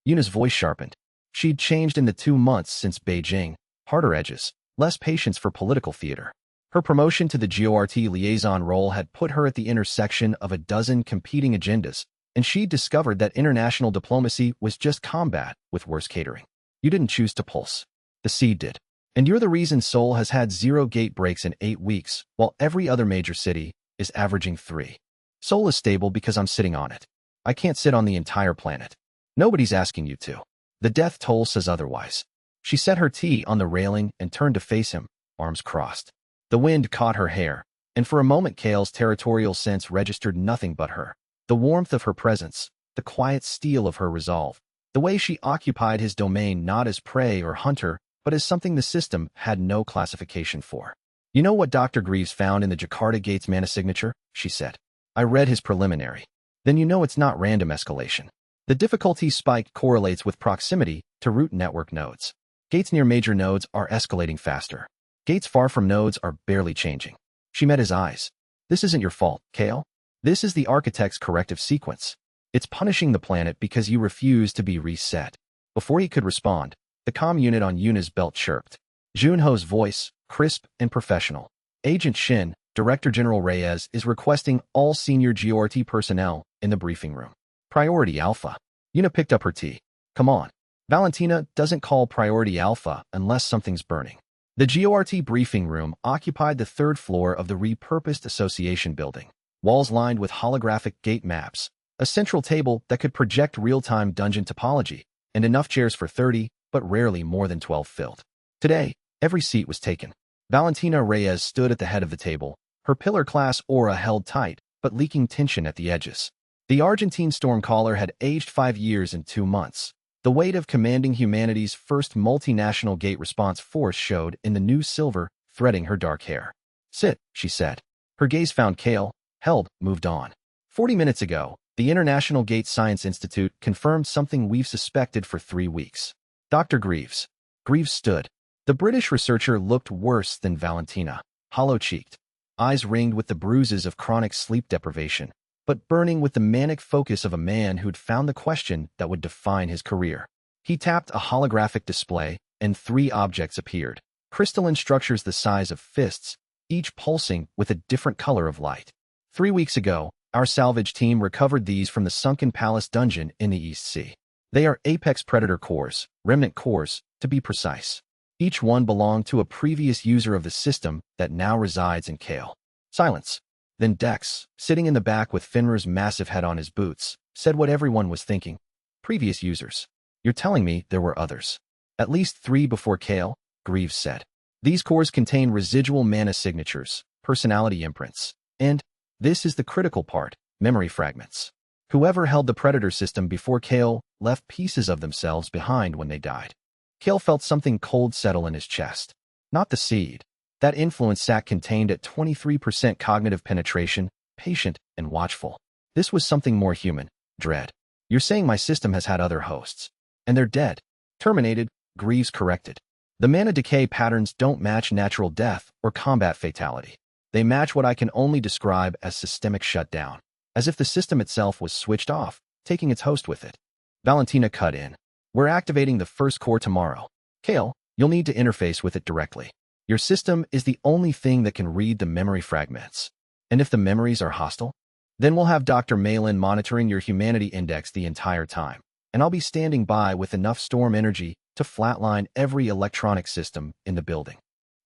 Yuna's voice sharpened. She'd changed in the 2 months since Beijing, harder edges, less patience for political theater. Her promotion to the GORT liaison role had put her at the intersection of a dozen competing agendas, and she'd discovered that international diplomacy was just combat with worse catering. You didn't choose to pulse. The seed did. And you're the reason Seoul has had 0 gate breaks in 8 weeks, while every other major city is averaging 3. Seoul is stable because I'm sitting on it. I can't sit on the entire planet. Nobody's asking you to. The death toll says otherwise. She set her tea on the railing and turned to face him, arms crossed. The wind caught her hair, and for a moment Kael's territorial sense registered nothing but her. The warmth of her presence, the quiet steel of her resolve, the way she occupied his domain not as prey or hunter, but as something the system had no classification for. You know what Dr. Greaves found in the Jakarta Gate's mana signature? She said. I read his preliminary. Then you know it's not random escalation. The difficulty spike correlates with proximity to root network nodes. Gates near major nodes are escalating faster. Gates far from nodes are barely changing. She met his eyes. This isn't your fault, Kael. This is the architect's corrective sequence. It's punishing the planet because you refuse to be reset. Before he could respond, the comm unit on Yuna's belt chirped. Junho's voice, crisp and professional. Agent Shin, Director General Reyes, is requesting all senior GORT personnel in the briefing room. Priority Alpha. Yuna picked up her tea. Come on. Valentina doesn't call Priority Alpha unless something's burning. The GORT briefing room occupied the 3rd floor of the repurposed association building. Walls lined with holographic gate maps, a central table that could project real-time dungeon topology, and enough chairs for 30, but rarely more than 12 filled. Today, every seat was taken. Valentina Reyes stood at the head of the table, her pillar-class aura held tight, but leaking tension at the edges. The Argentine Stormcaller had aged 5 years and 2 months. The weight of commanding humanity's first multinational gate response force showed in the new silver threading her dark hair. Sit, she said. Her gaze found Kael, held, moved on. 40 minutes ago, the International Gate Science Institute confirmed something we've suspected for 3 weeks. Dr. Greaves. Greaves stood. The British researcher looked worse than Valentina, hollow-cheeked, eyes ringed with the bruises of chronic sleep deprivation, but burning with the manic focus of a man who'd found the question that would define his career. He tapped a holographic display, and 3 objects appeared, crystalline structures the size of fists, each pulsing with a different color of light. 3 weeks ago, our salvage team recovered these from the sunken palace dungeon in the East Sea. They are Apex Predator cores, remnant cores, to be precise. Each one belonged to a previous user of the system that now resides in Kael. Silence. Then Dex, sitting in the back with Finrar's massive head on his boots, said what everyone was thinking. Previous users. You're telling me there were others. At least 3 before Kael, Greaves said. These cores contain residual mana signatures, personality imprints, and, this is the critical part, memory fragments. Whoever held the Predator system before Kael left pieces of themselves behind when they died. Kael felt something cold settle in his chest. Not the seed. That influence sac contained at 23% cognitive penetration, patient and watchful. This was something more human, dread. You're saying my system has had other hosts. And they're dead. Terminated, Greaves corrected. The mana decay patterns don't match natural death or combat fatality. They match what I can only describe as systemic shutdown, as if the system itself was switched off, taking its host with it. Valentina cut in. We're activating the 1st core tomorrow. Kael, you'll need to interface with it directly. Your system is the only thing that can read the memory fragments. And if the memories are hostile, then we'll have Dr. Malin monitoring your humanity index the entire time, and I'll be standing by with enough storm energy to flatline every electronic system in the building.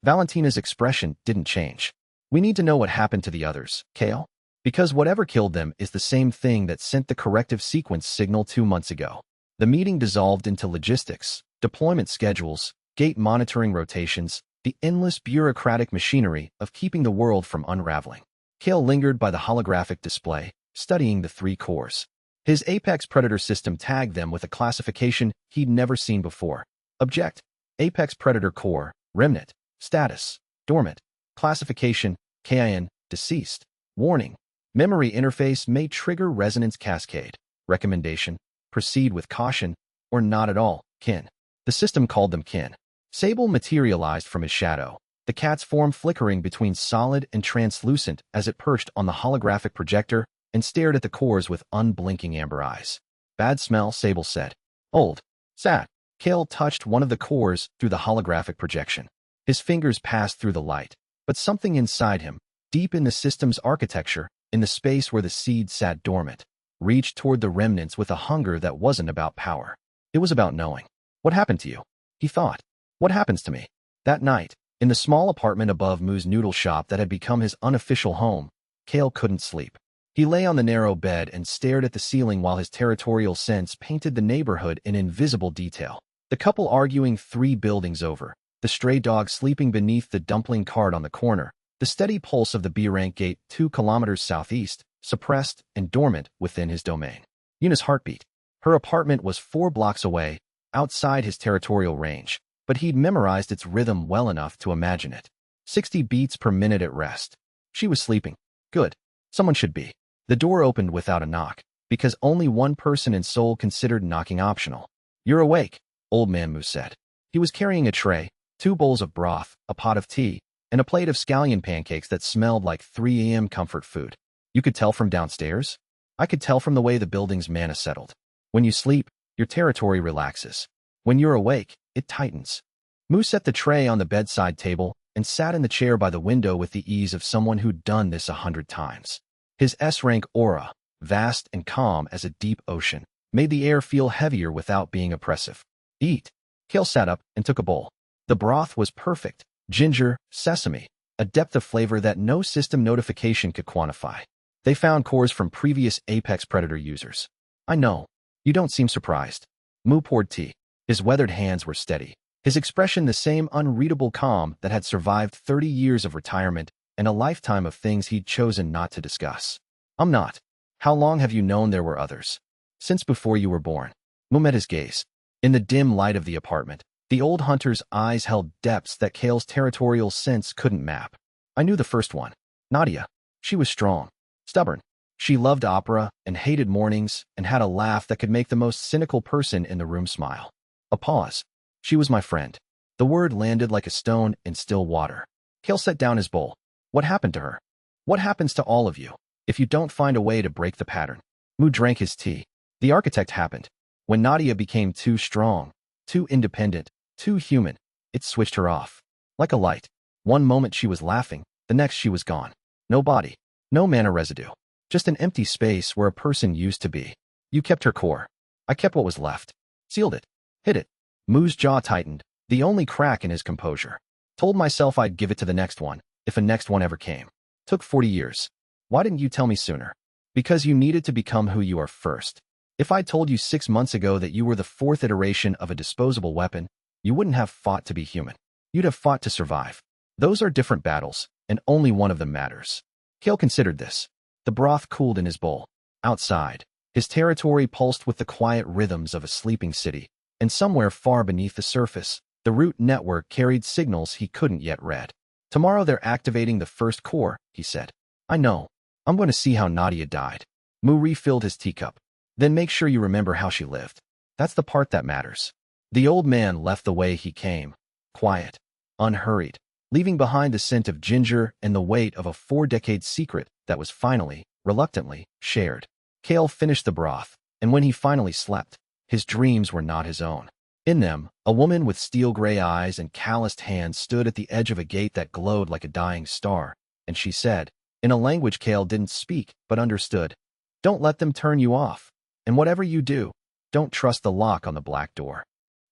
Valentina's expression didn't change. We need to know what happened to the others, Kael, because whatever killed them is the same thing that sent the corrective sequence signal 2 months ago. The meeting dissolved into logistics, deployment schedules, gate monitoring rotations, the endless bureaucratic machinery of keeping the world from unraveling. Kael lingered by the holographic display, studying the 3 cores. His Apex Predator system tagged them with a classification he'd never seen before. Object: Apex Predator Core, Remnant, Status, Dormant, Classification, KIN, deceased. Warning, memory interface may trigger resonance cascade. Recommendation, proceed with caution, or not at all, kin. The system called them kin. Sable materialized from his shadow, the cat's form flickering between solid and translucent as it perched on the holographic projector and stared at the cores with unblinking amber eyes. Bad smell, Sable said. Old. Sad. Kael touched one of the cores through the holographic projection. His fingers passed through the light, but something inside him, deep in the system's architecture, in the space where the seed sat dormant, reached toward the remnants with a hunger that wasn't about power. It was about knowing. What happened to you? He thought. What happens to me? That night, in the small apartment above Moo's noodle shop that had become his unofficial home, Kael couldn't sleep. He lay on the narrow bed and stared at the ceiling while his territorial sense painted the neighborhood in invisible detail. The couple arguing 3 buildings over, the stray dog sleeping beneath the dumpling cart on the corner, the steady pulse of the B-rank gate 2 kilometers southeast, suppressed and dormant within his domain. Yuna's heartbeat. Her apartment was 4 blocks away, outside his territorial range, but he'd memorized its rhythm well enough to imagine it. 60 beats per minute at rest. She was sleeping. Good. Someone should be. The door opened without a knock, because only one person in Seoul considered knocking optional. You're awake, Old Man Moo said. He was carrying a tray, 2 bowls of broth, a pot of tea, and a plate of scallion pancakes that smelled like 3 a.m. comfort food. You could tell from downstairs? I could tell from the way the building's mana settled. When you sleep, your territory relaxes. When you're awake, it tightens. Moo set the tray on the bedside table and sat in the chair by the window with the ease of someone who'd done this 100 times. His S-rank aura, vast and calm as a deep ocean, made the air feel heavier without being oppressive. Eat. Kael sat up and took a bowl. The broth was perfect. Ginger, sesame, a depth of flavor that no system notification could quantify. They found cores from previous Apex Predator users. I know. You don't seem surprised. Moo poured tea. His weathered hands were steady, his expression the same unreadable calm that had survived 30 years of retirement and a lifetime of things he'd chosen not to discuss. I'm not. How long have you known there were others? Since before you were born. Moo met his gaze. In the dim light of the apartment, the old hunter's eyes held depths that Kael's territorial sense couldn't map. I knew the first one. Nadia. She was strong. Stubborn. She loved opera and hated mornings and had a laugh that could make the most cynical person in the room smile. A pause. She was my friend. The word landed like a stone in still water. Kael set down his bowl. What happened to her? What happens to all of you if you don't find a way to break the pattern? Moo drank his tea. The architect happened. When Nadia became too strong, too independent, too human, it switched her off. Like a light. One moment she was laughing, the next she was gone. No body. No mana residue. Just an empty space where a person used to be. You kept her core. I kept what was left. Sealed it. Hid it. Moo's jaw tightened, the only crack in his composure. Told myself I'd give it to the next one, if a next one ever came. Took 40 years. Why didn't you tell me sooner? Because you needed to become who you are first. If I'd told you 6 months ago that you were the 4th iteration of a disposable weapon, you wouldn't have fought to be human. You'd have fought to survive. Those are different battles, and only one of them matters. Kael considered this. The broth cooled in his bowl. Outside, his territory pulsed with the quiet rhythms of a sleeping city, and somewhere far beneath the surface, the root network carried signals he couldn't yet read. Tomorrow they're activating the first core, he said. I know. I'm going to see how Nadia died. Moo refilled his teacup. Then make sure you remember how she lived. That's the part that matters. The old man left the way he came. Quiet. Unhurried. Leaving behind the scent of ginger and the weight of a 4-decade secret that was finally, reluctantly, shared. Kael finished the broth, and when he finally slept, his dreams were not his own. In them, a woman with steel-gray eyes and calloused hands stood at the edge of a gate that glowed like a dying star, and she said, in a language Kael didn't speak but understood, "Don't let them turn you off. And whatever you do, don't trust the lock on the black door."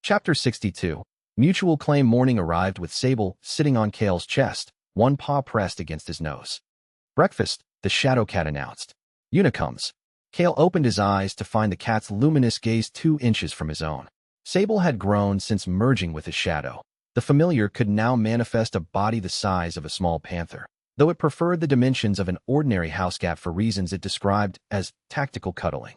Chapter 62. Mutual claim morning arrived with Sable sitting on Kael's chest, one paw pressed against his nose. Breakfast, the shadow cat announced. Yuna comes. Kael opened his eyes to find the cat's luminous gaze 2 inches from his own. Sable had grown since merging with his shadow. The familiar could now manifest a body the size of a small panther, though it preferred the dimensions of an ordinary house cat for reasons it described as tactical cuddling.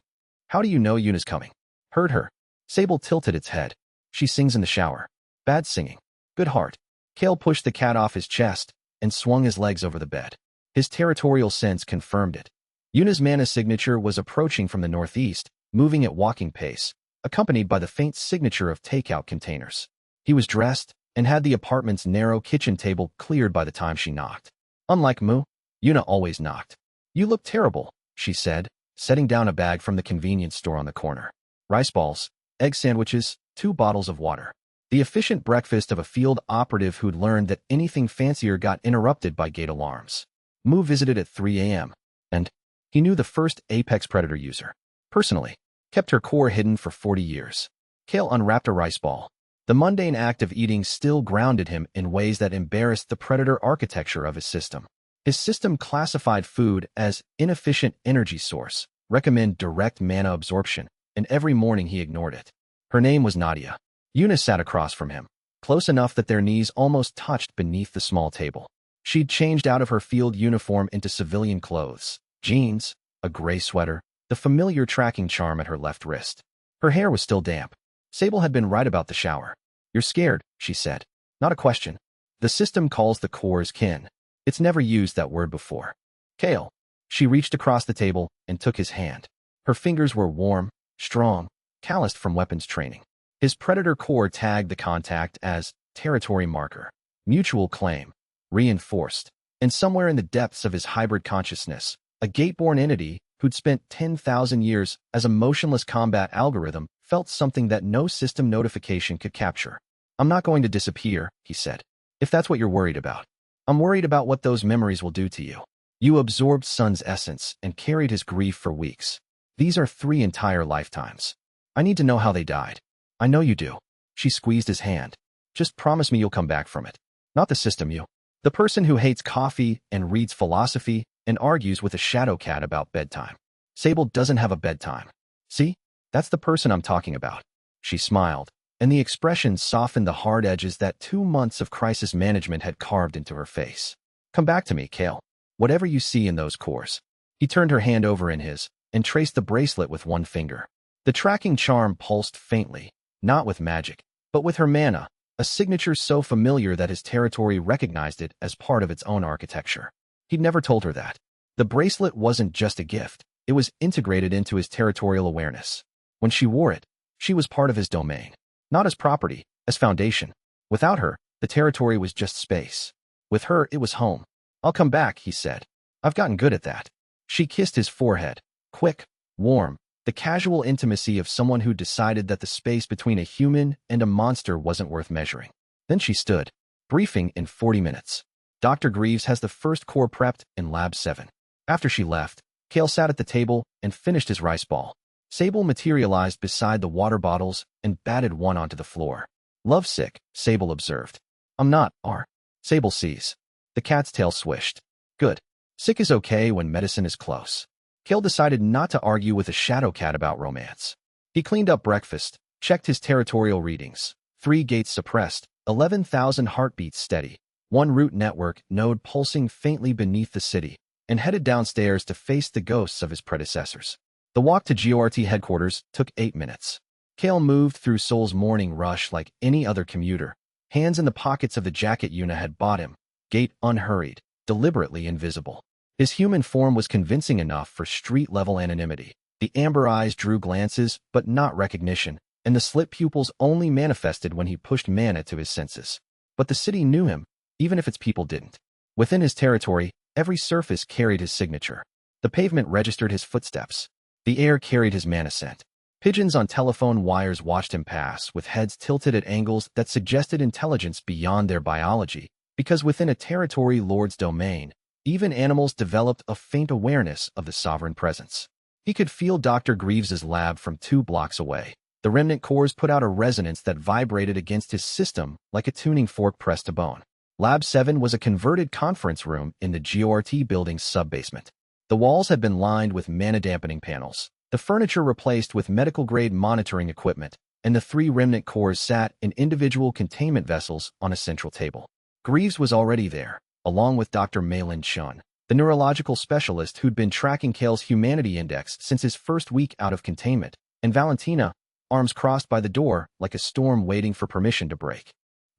How do you know Yuna's coming? Heard her. Sable tilted its head. She sings in the shower. Bad singing. Good heart. Kael pushed the cat off his chest and swung his legs over the bed. His territorial sense confirmed it. Yuna's mana signature was approaching from the northeast, moving at walking pace, accompanied by the faint signature of takeout containers. He was dressed and had the apartment's narrow kitchen table cleared by the time she knocked. Unlike Mu, Yuna always knocked. "You look terrible," she said, setting down a bag from the convenience store on the corner. Rice balls, egg sandwiches, 2 bottles of water. The efficient breakfast of a field operative who'd learned that anything fancier got interrupted by gate alarms. Mu visited at 3 a.m., and he knew the first Apex Predator user. Personally, kept her core hidden for 40 years. Kael unwrapped a rice ball. The mundane act of eating still grounded him in ways that embarrassed the Predator architecture of his system. His system classified food as inefficient energy source, recommend direct mana absorption, and every morning he ignored it. Her name was Nadia. Yuna sat across from him, close enough that their knees almost touched beneath the small table. She'd changed out of her field uniform into civilian clothes, jeans, a gray sweater, the familiar tracking charm at her left wrist. Her hair was still damp. Sable had been right about the shower. "You're scared," she said. "Not a question. The system calls the cores kin. It's never used that word before." "Kael." She reached across the table and took his hand. Her fingers were warm, strong, calloused from weapons training. His Predator core tagged the contact as territory marker, mutual claim, reinforced, and somewhere in the depths of his hybrid consciousness, a gate-born entity who'd spent 10,000 years as a motionless combat algorithm felt something that no system notification could capture. "I'm not going to disappear," he said, "if that's what you're worried about. I'm worried about what those memories will do to you. You absorbed Sun's essence and carried his grief for weeks. These are 3 entire lifetimes. I need to know how they died." "I know you do." She squeezed his hand. "Just promise me you'll come back from it. Not the system, you. The person who hates coffee and reads philosophy and argues with a shadow cat about bedtime. Sable doesn't have a bedtime. See? That's the person I'm talking about." She smiled, and the expression softened the hard edges that 2 months of crisis management had carved into her face. "Come back to me, Kael. Whatever you see in those cores." He turned her hand over in his and traced the bracelet with one finger. The tracking charm pulsed faintly, not with magic, but with her mana, a signature so familiar that his territory recognized it as part of its own architecture. He'd never told her that. The bracelet wasn't just a gift, it was integrated into his territorial awareness. When she wore it, she was part of his domain. Not as property, as foundation. Without her, the territory was just space. With her, it was home. "I'll come back," he said. "I've gotten good at that." She kissed his forehead, quick, warm, the casual intimacy of someone who decided that the space between a human and a monster wasn't worth measuring. Then she stood. "Briefing in 40 minutes. Dr. Greaves has the first core prepped in Lab 7. After she left, Kael sat at the table and finished his rice ball. Sable materialized beside the water bottles and batted one onto the floor. "Lovesick," Sable observed. "I'm not, are." Sable sees. The cat's tail swished. "Good. Sick is okay when medicine is close." Kael decided not to argue with a shadow cat about romance. He cleaned up breakfast, checked his territorial readings. 3 gates suppressed, 11,000 heartbeats steady, 1 root network node pulsing faintly beneath the city, and headed downstairs to face the ghosts of his predecessors. The walk to GORT headquarters took 8 minutes. Kael moved through Seoul's morning rush like any other commuter, hands in the pockets of the jacket Yuna had bought him, gait unhurried, deliberately invisible. His human form was convincing enough for street-level anonymity. The amber eyes drew glances, but not recognition, and the slit pupils only manifested when he pushed mana to his senses. But the city knew him, even if its people didn't. Within his territory, every surface carried his signature. The pavement registered his footsteps. The air carried his mana scent. Pigeons on telephone wires watched him pass, with heads tilted at angles that suggested intelligence beyond their biology, because within a territory lord's domain, even animals developed a faint awareness of the sovereign presence. He could feel Dr. Greaves's lab from 2 blocks away. The remnant cores put out a resonance that vibrated against his system like a tuning fork pressed to bone. Lab 7 was a converted conference room in the GORT building's sub-basement. The walls had been lined with mana-dampening panels, the furniture replaced with medical-grade monitoring equipment, and the 3 remnant cores sat in individual containment vessels on a central table. Greaves was already there, along with Dr. Malin Chun, the neurological specialist who'd been tracking Kael's humanity index since his first week out of containment, and Valentina, arms crossed by the door like a storm waiting for permission to break.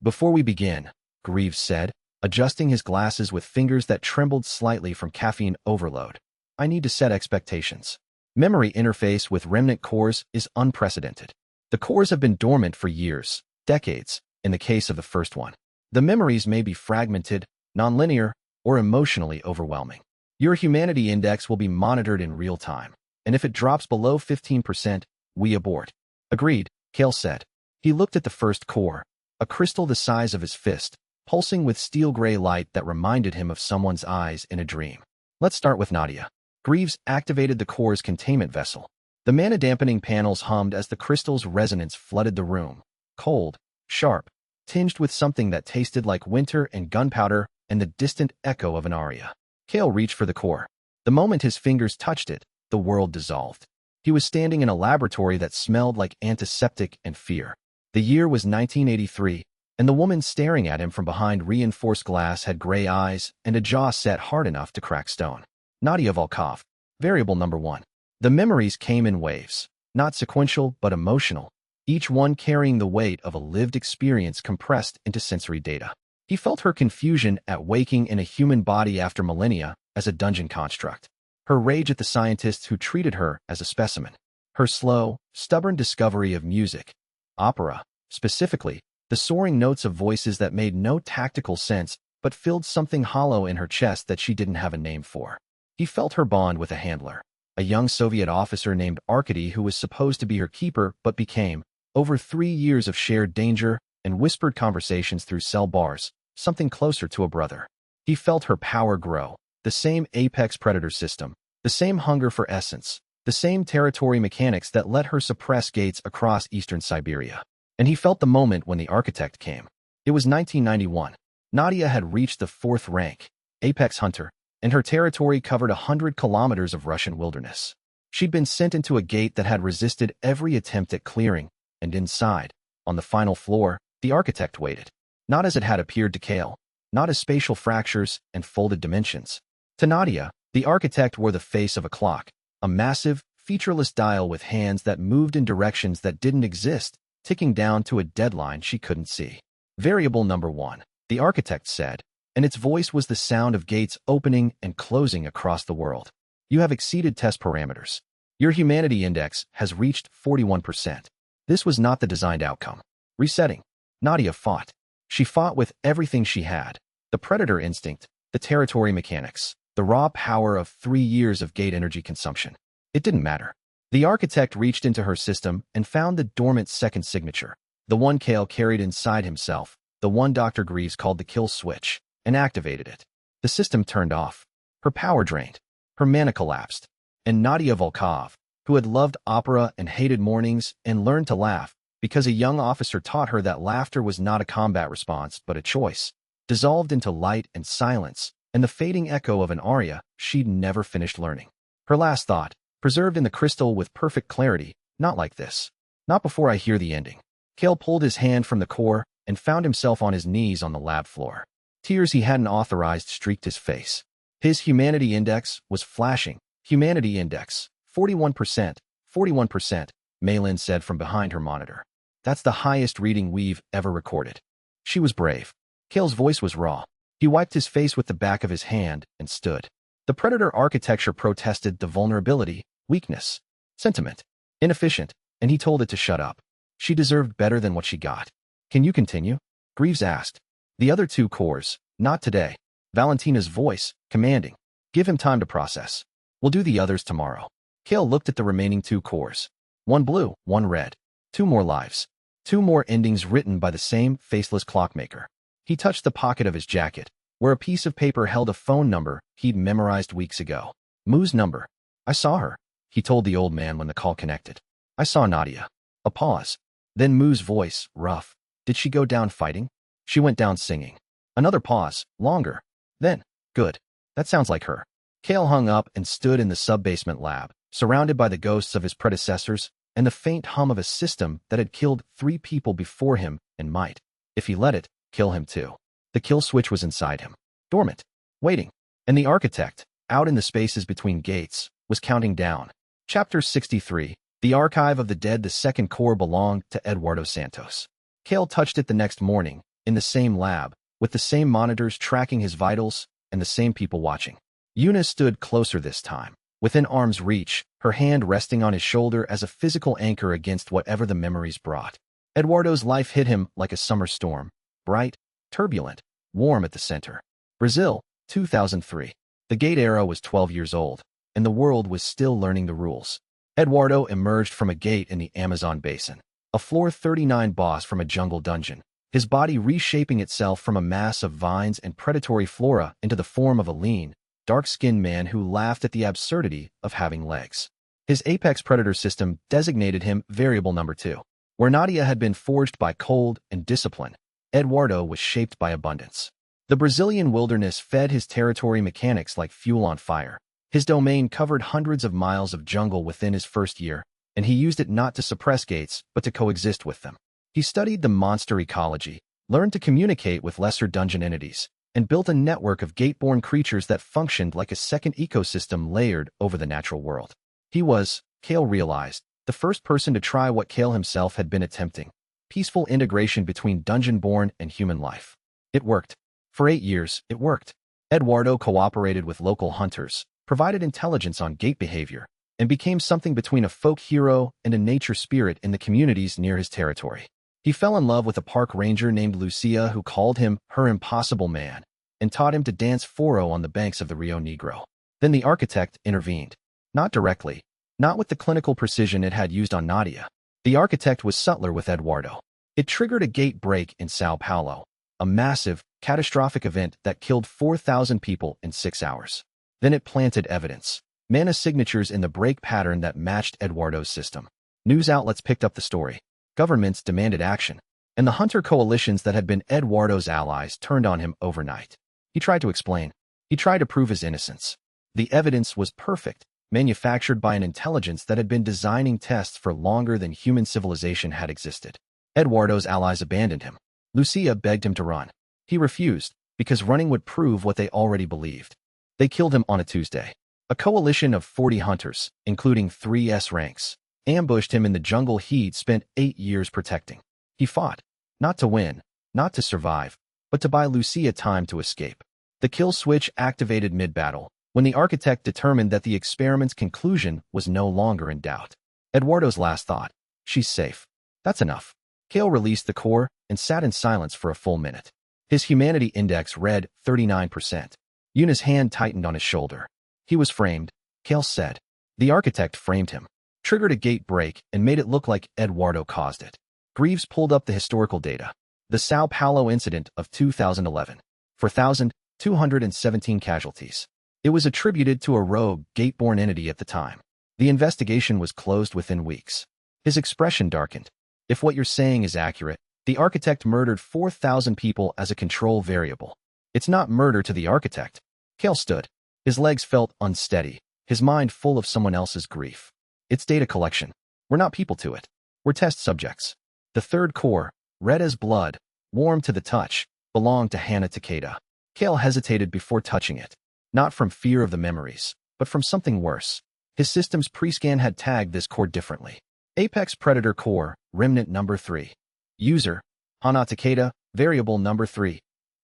"Before we begin," Greaves said, adjusting his glasses with fingers that trembled slightly from caffeine overload. I need to set expectations. Memory interface with remnant cores is unprecedented. The cores have been dormant for years, decades, in the case of the first one. The memories may be fragmented, nonlinear, or emotionally overwhelming. Your humanity index will be monitored in real time, and if it drops below 15%, we abort. Agreed, Kael said. He looked at the first core, a crystal the size of his fist, pulsing with steel-gray light that reminded him of someone's eyes in a dream. Let's start with Nadia. Greaves activated the core's containment vessel. The mana-dampening panels hummed as the crystal's resonance flooded the room, cold, sharp, tinged with something that tasted like winter and gunpowder and the distant echo of an aria. Kael reached for the core. The moment his fingers touched it, the world dissolved. He was standing in a laboratory that smelled like antiseptic and fear. The year was 1983, and the woman staring at him from behind reinforced glass had gray eyes and a jaw set hard enough to crack stone. Nadia Volkov, variable number 1. The memories came in waves, not sequential but emotional, each one carrying the weight of a lived experience compressed into sensory data. He felt her confusion at waking in a human body after millennia as a dungeon construct, her rage at the scientists who treated her as a specimen, her slow, stubborn discovery of music, opera, specifically, the soaring notes of voices that made no tactical sense but filled something hollow in her chest that she didn't have a name for. He felt her bond with a handler, a young Soviet officer named Arkady who was supposed to be her keeper but became, over 3 years of shared danger and whispered conversations through cell bars, something closer to a brother. He felt her power grow, the same apex predator system, the same hunger for essence, the same territory mechanics that let her suppress gates across eastern Siberia. And he felt the moment when the architect came. It was 1991. Nadia had reached the 4th rank, apex hunter, and her territory covered 100 kilometers of Russian wilderness. She'd been sent into a gate that had resisted every attempt at clearing, and inside, on the final floor, the architect waited. Not as it had appeared to Kael, not as spatial fractures and folded dimensions. To Nadia, the architect wore the face of a clock, a massive, featureless dial with hands that moved in directions that didn't exist, ticking down to a deadline she couldn't see. Variable number 1, the architect said, and its voice was the sound of gates opening and closing across the world. You have exceeded test parameters. Your humanity index has reached 41%. This was not the designed outcome. Resetting. Nadia fought. She fought with everything she had. The predator instinct, the territory mechanics, the raw power of 3 years of gate energy consumption. It didn't matter. The architect reached into her system and found the dormant second signature, the one Kael carried inside himself, the one Dr. Greaves called the kill switch, and activated it. The system turned off. Her power drained. Her mana collapsed. And Nadia Volkov, who had loved opera and hated mornings and learned to laugh, because a young officer taught her that laughter was not a combat response but a choice, dissolved into light and silence, and the fading echo of an aria she'd never finished learning. Her last thought, preserved in the crystal with perfect clarity, not like this. Not before I hear the ending. Kael pulled his hand from the core and found himself on his knees on the lab floor. Tears he hadn't authorized streaked his face. His humanity index was flashing. Humanity index, 41%, 41%, Maylin said from behind her monitor. That's the highest reading we've ever recorded. She was brave. Kael's voice was raw. He wiped his face with the back of his hand and stood. The predator architecture protested the vulnerability, weakness, sentiment, inefficient, and he told it to shut up. She deserved better than what she got. Can you continue? Greaves asked. The other 2 cores, not today. Valentina's voice, commanding. Give him time to process. We'll do the others tomorrow. Kael looked at the remaining 2 cores. 1 blue, 1 red. 2 more lives. 2 more endings written by the same faceless clockmaker. He touched the pocket of his jacket, where a piece of paper held a phone number he'd memorized weeks ago. Moo's number. I saw her, he told the old man when the call connected. I saw Nadia. A pause. Then Moo's voice, rough. Did she go down fighting? She went down singing. Another pause, longer. Then, good. That sounds like her. Kael hung up and stood in the sub-basement lab, surrounded by the ghosts of his predecessors and the faint hum of a system that had killed 3 people before him and might, if he let it, kill him too. The kill switch was inside him, dormant, waiting, and the architect, out in the spaces between gates, was counting down. Chapter 63, The Archive of the Dead. The second core belonged to Eduardo Santos. Kael touched it the next morning, in the same lab, with the same monitors tracking his vitals and the same people watching. Yuna stood closer this time, within arm's reach, her hand resting on his shoulder as a physical anchor against whatever the memories brought. Eduardo's life hit him like a summer storm, bright, turbulent, warm at the center. Brazil, 2003. The Gate era was 12 years old, and the world was still learning the rules. Eduardo emerged from a gate in the Amazon basin, a floor 39 boss from a jungle dungeon, his body reshaping itself from a mass of vines and predatory flora into the form of a lean, dark-skinned man who laughed at the absurdity of having legs. His apex predator system designated him Variable Number 2. Where Nadia had been forged by cold and discipline, Eduardo was shaped by abundance. The Brazilian wilderness fed his territory mechanics like fuel on fire. His domain covered hundreds of miles of jungle within his first year, and he used it not to suppress gates, but to coexist with them. He studied the monster ecology, learned to communicate with lesser dungeon entities, and built a network of gate-born creatures that functioned like a second ecosystem layered over the natural world. He was, Kael realized, the first person to try what Kael himself had been attempting: peaceful integration between dungeon-born and human life. It worked. For 8 years, it worked. Eduardo cooperated with local hunters, provided intelligence on gate behavior, and became something between a folk hero and a nature spirit in the communities near his territory. He fell in love with a park ranger named Lucia who called him her impossible man and taught him to dance foro on the banks of the Rio Negro. Then the architect intervened. Not directly, not with the clinical precision it had used on Nadia. The architect was subtler with Eduardo. It triggered a gate break in Sao Paulo, a massive, catastrophic event that killed 4,000 people in 6 hours. Then it planted evidence, mana signatures in the break pattern that matched Eduardo's system. News outlets picked up the story. Governments demanded action, and the hunter coalitions that had been Eduardo's allies turned on him overnight. He tried to explain. He tried to prove his innocence. The evidence was perfect, manufactured by an intelligence that had been designing tests for longer than human civilization had existed. Eduardo's allies abandoned him. Lucia begged him to run. He refused, because running would prove what they already believed. They killed him on a Tuesday. A coalition of 40 hunters, including 3 S ranks, ambushed him in the jungle he'd spent 8 years protecting. He fought, not to win, not to survive, but to buy Lucia time to escape. The kill switch activated mid-battle, when the architect determined that the experiment's conclusion was no longer in doubt. Eduardo's last thought: she's safe. That's enough. Kael released the core and sat in silence for a full minute. His humanity index read 39%. Yuna's hand tightened on his shoulder. He was framed, Kael said. The architect framed him, triggered a gate break, and made it look like Eduardo caused it. Greaves pulled up the historical data. The Sao Paulo incident of 2011. 4,217 casualties. It was attributed to a rogue, gate-born entity at the time. The investigation was closed within weeks. His expression darkened. If what you're saying is accurate, the architect murdered 4,000 people as a control variable. It's not murder to the architect. Kael stood. His legs felt unsteady, his mind full of someone else's grief. It's data collection. We're not people to it. We're test subjects. The third core, red as blood, warm to the touch, belonged to Hannah Takeda. Kael hesitated before touching it, not from fear of the memories, but from something worse. His system's pre-scan had tagged this core differently. Apex Predator Core, Remnant Number 3. User, Hannah Takeda, Variable Number 3.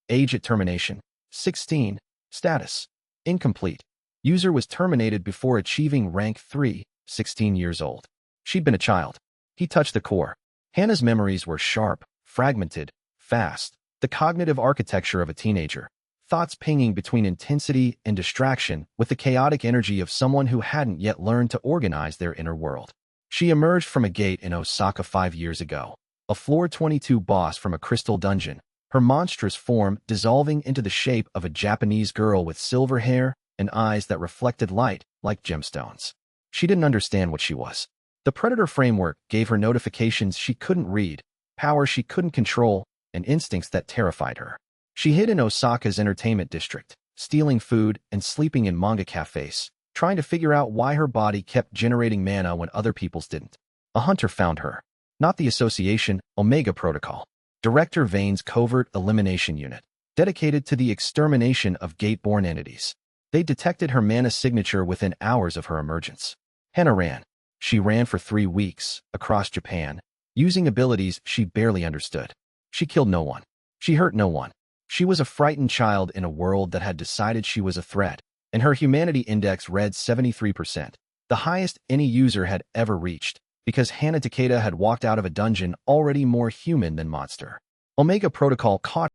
Age at termination, 16. Status, incomplete. User was terminated before achieving rank 3, 16 years old. She'd been a child. He touched the core. Hannah's memories were sharp, fragmented, fast, the cognitive architecture of a teenager. Thoughts pinging between intensity and distraction with the chaotic energy of someone who hadn't yet learned to organize their inner world. She emerged from a gate in Osaka 5 years ago, a floor 22 boss from a crystal dungeon, her monstrous form dissolving into the shape of a Japanese girl with silver hair and eyes that reflected light like gemstones. She didn't understand what she was. The Predator framework gave her notifications she couldn't read, power she couldn't control, and instincts that terrified her. She hid in Osaka's entertainment district, stealing food and sleeping in manga cafes, trying to figure out why her body kept generating mana when other people's didn't. A hunter found her. Not the Association, Omega Protocol. Director Vane's covert elimination unit, dedicated to the extermination of gate-born entities. They detected her mana signature within hours of her emergence. Hannah ran. She ran for 3 weeks, across Japan, using abilities she barely understood. She killed no one. She hurt no one. She was a frightened child in a world that had decided she was a threat, and her humanity index read 73%, the highest any user had ever reached, because Hannah Takeda had walked out of a dungeon already more human than monster. Omega Protocol caught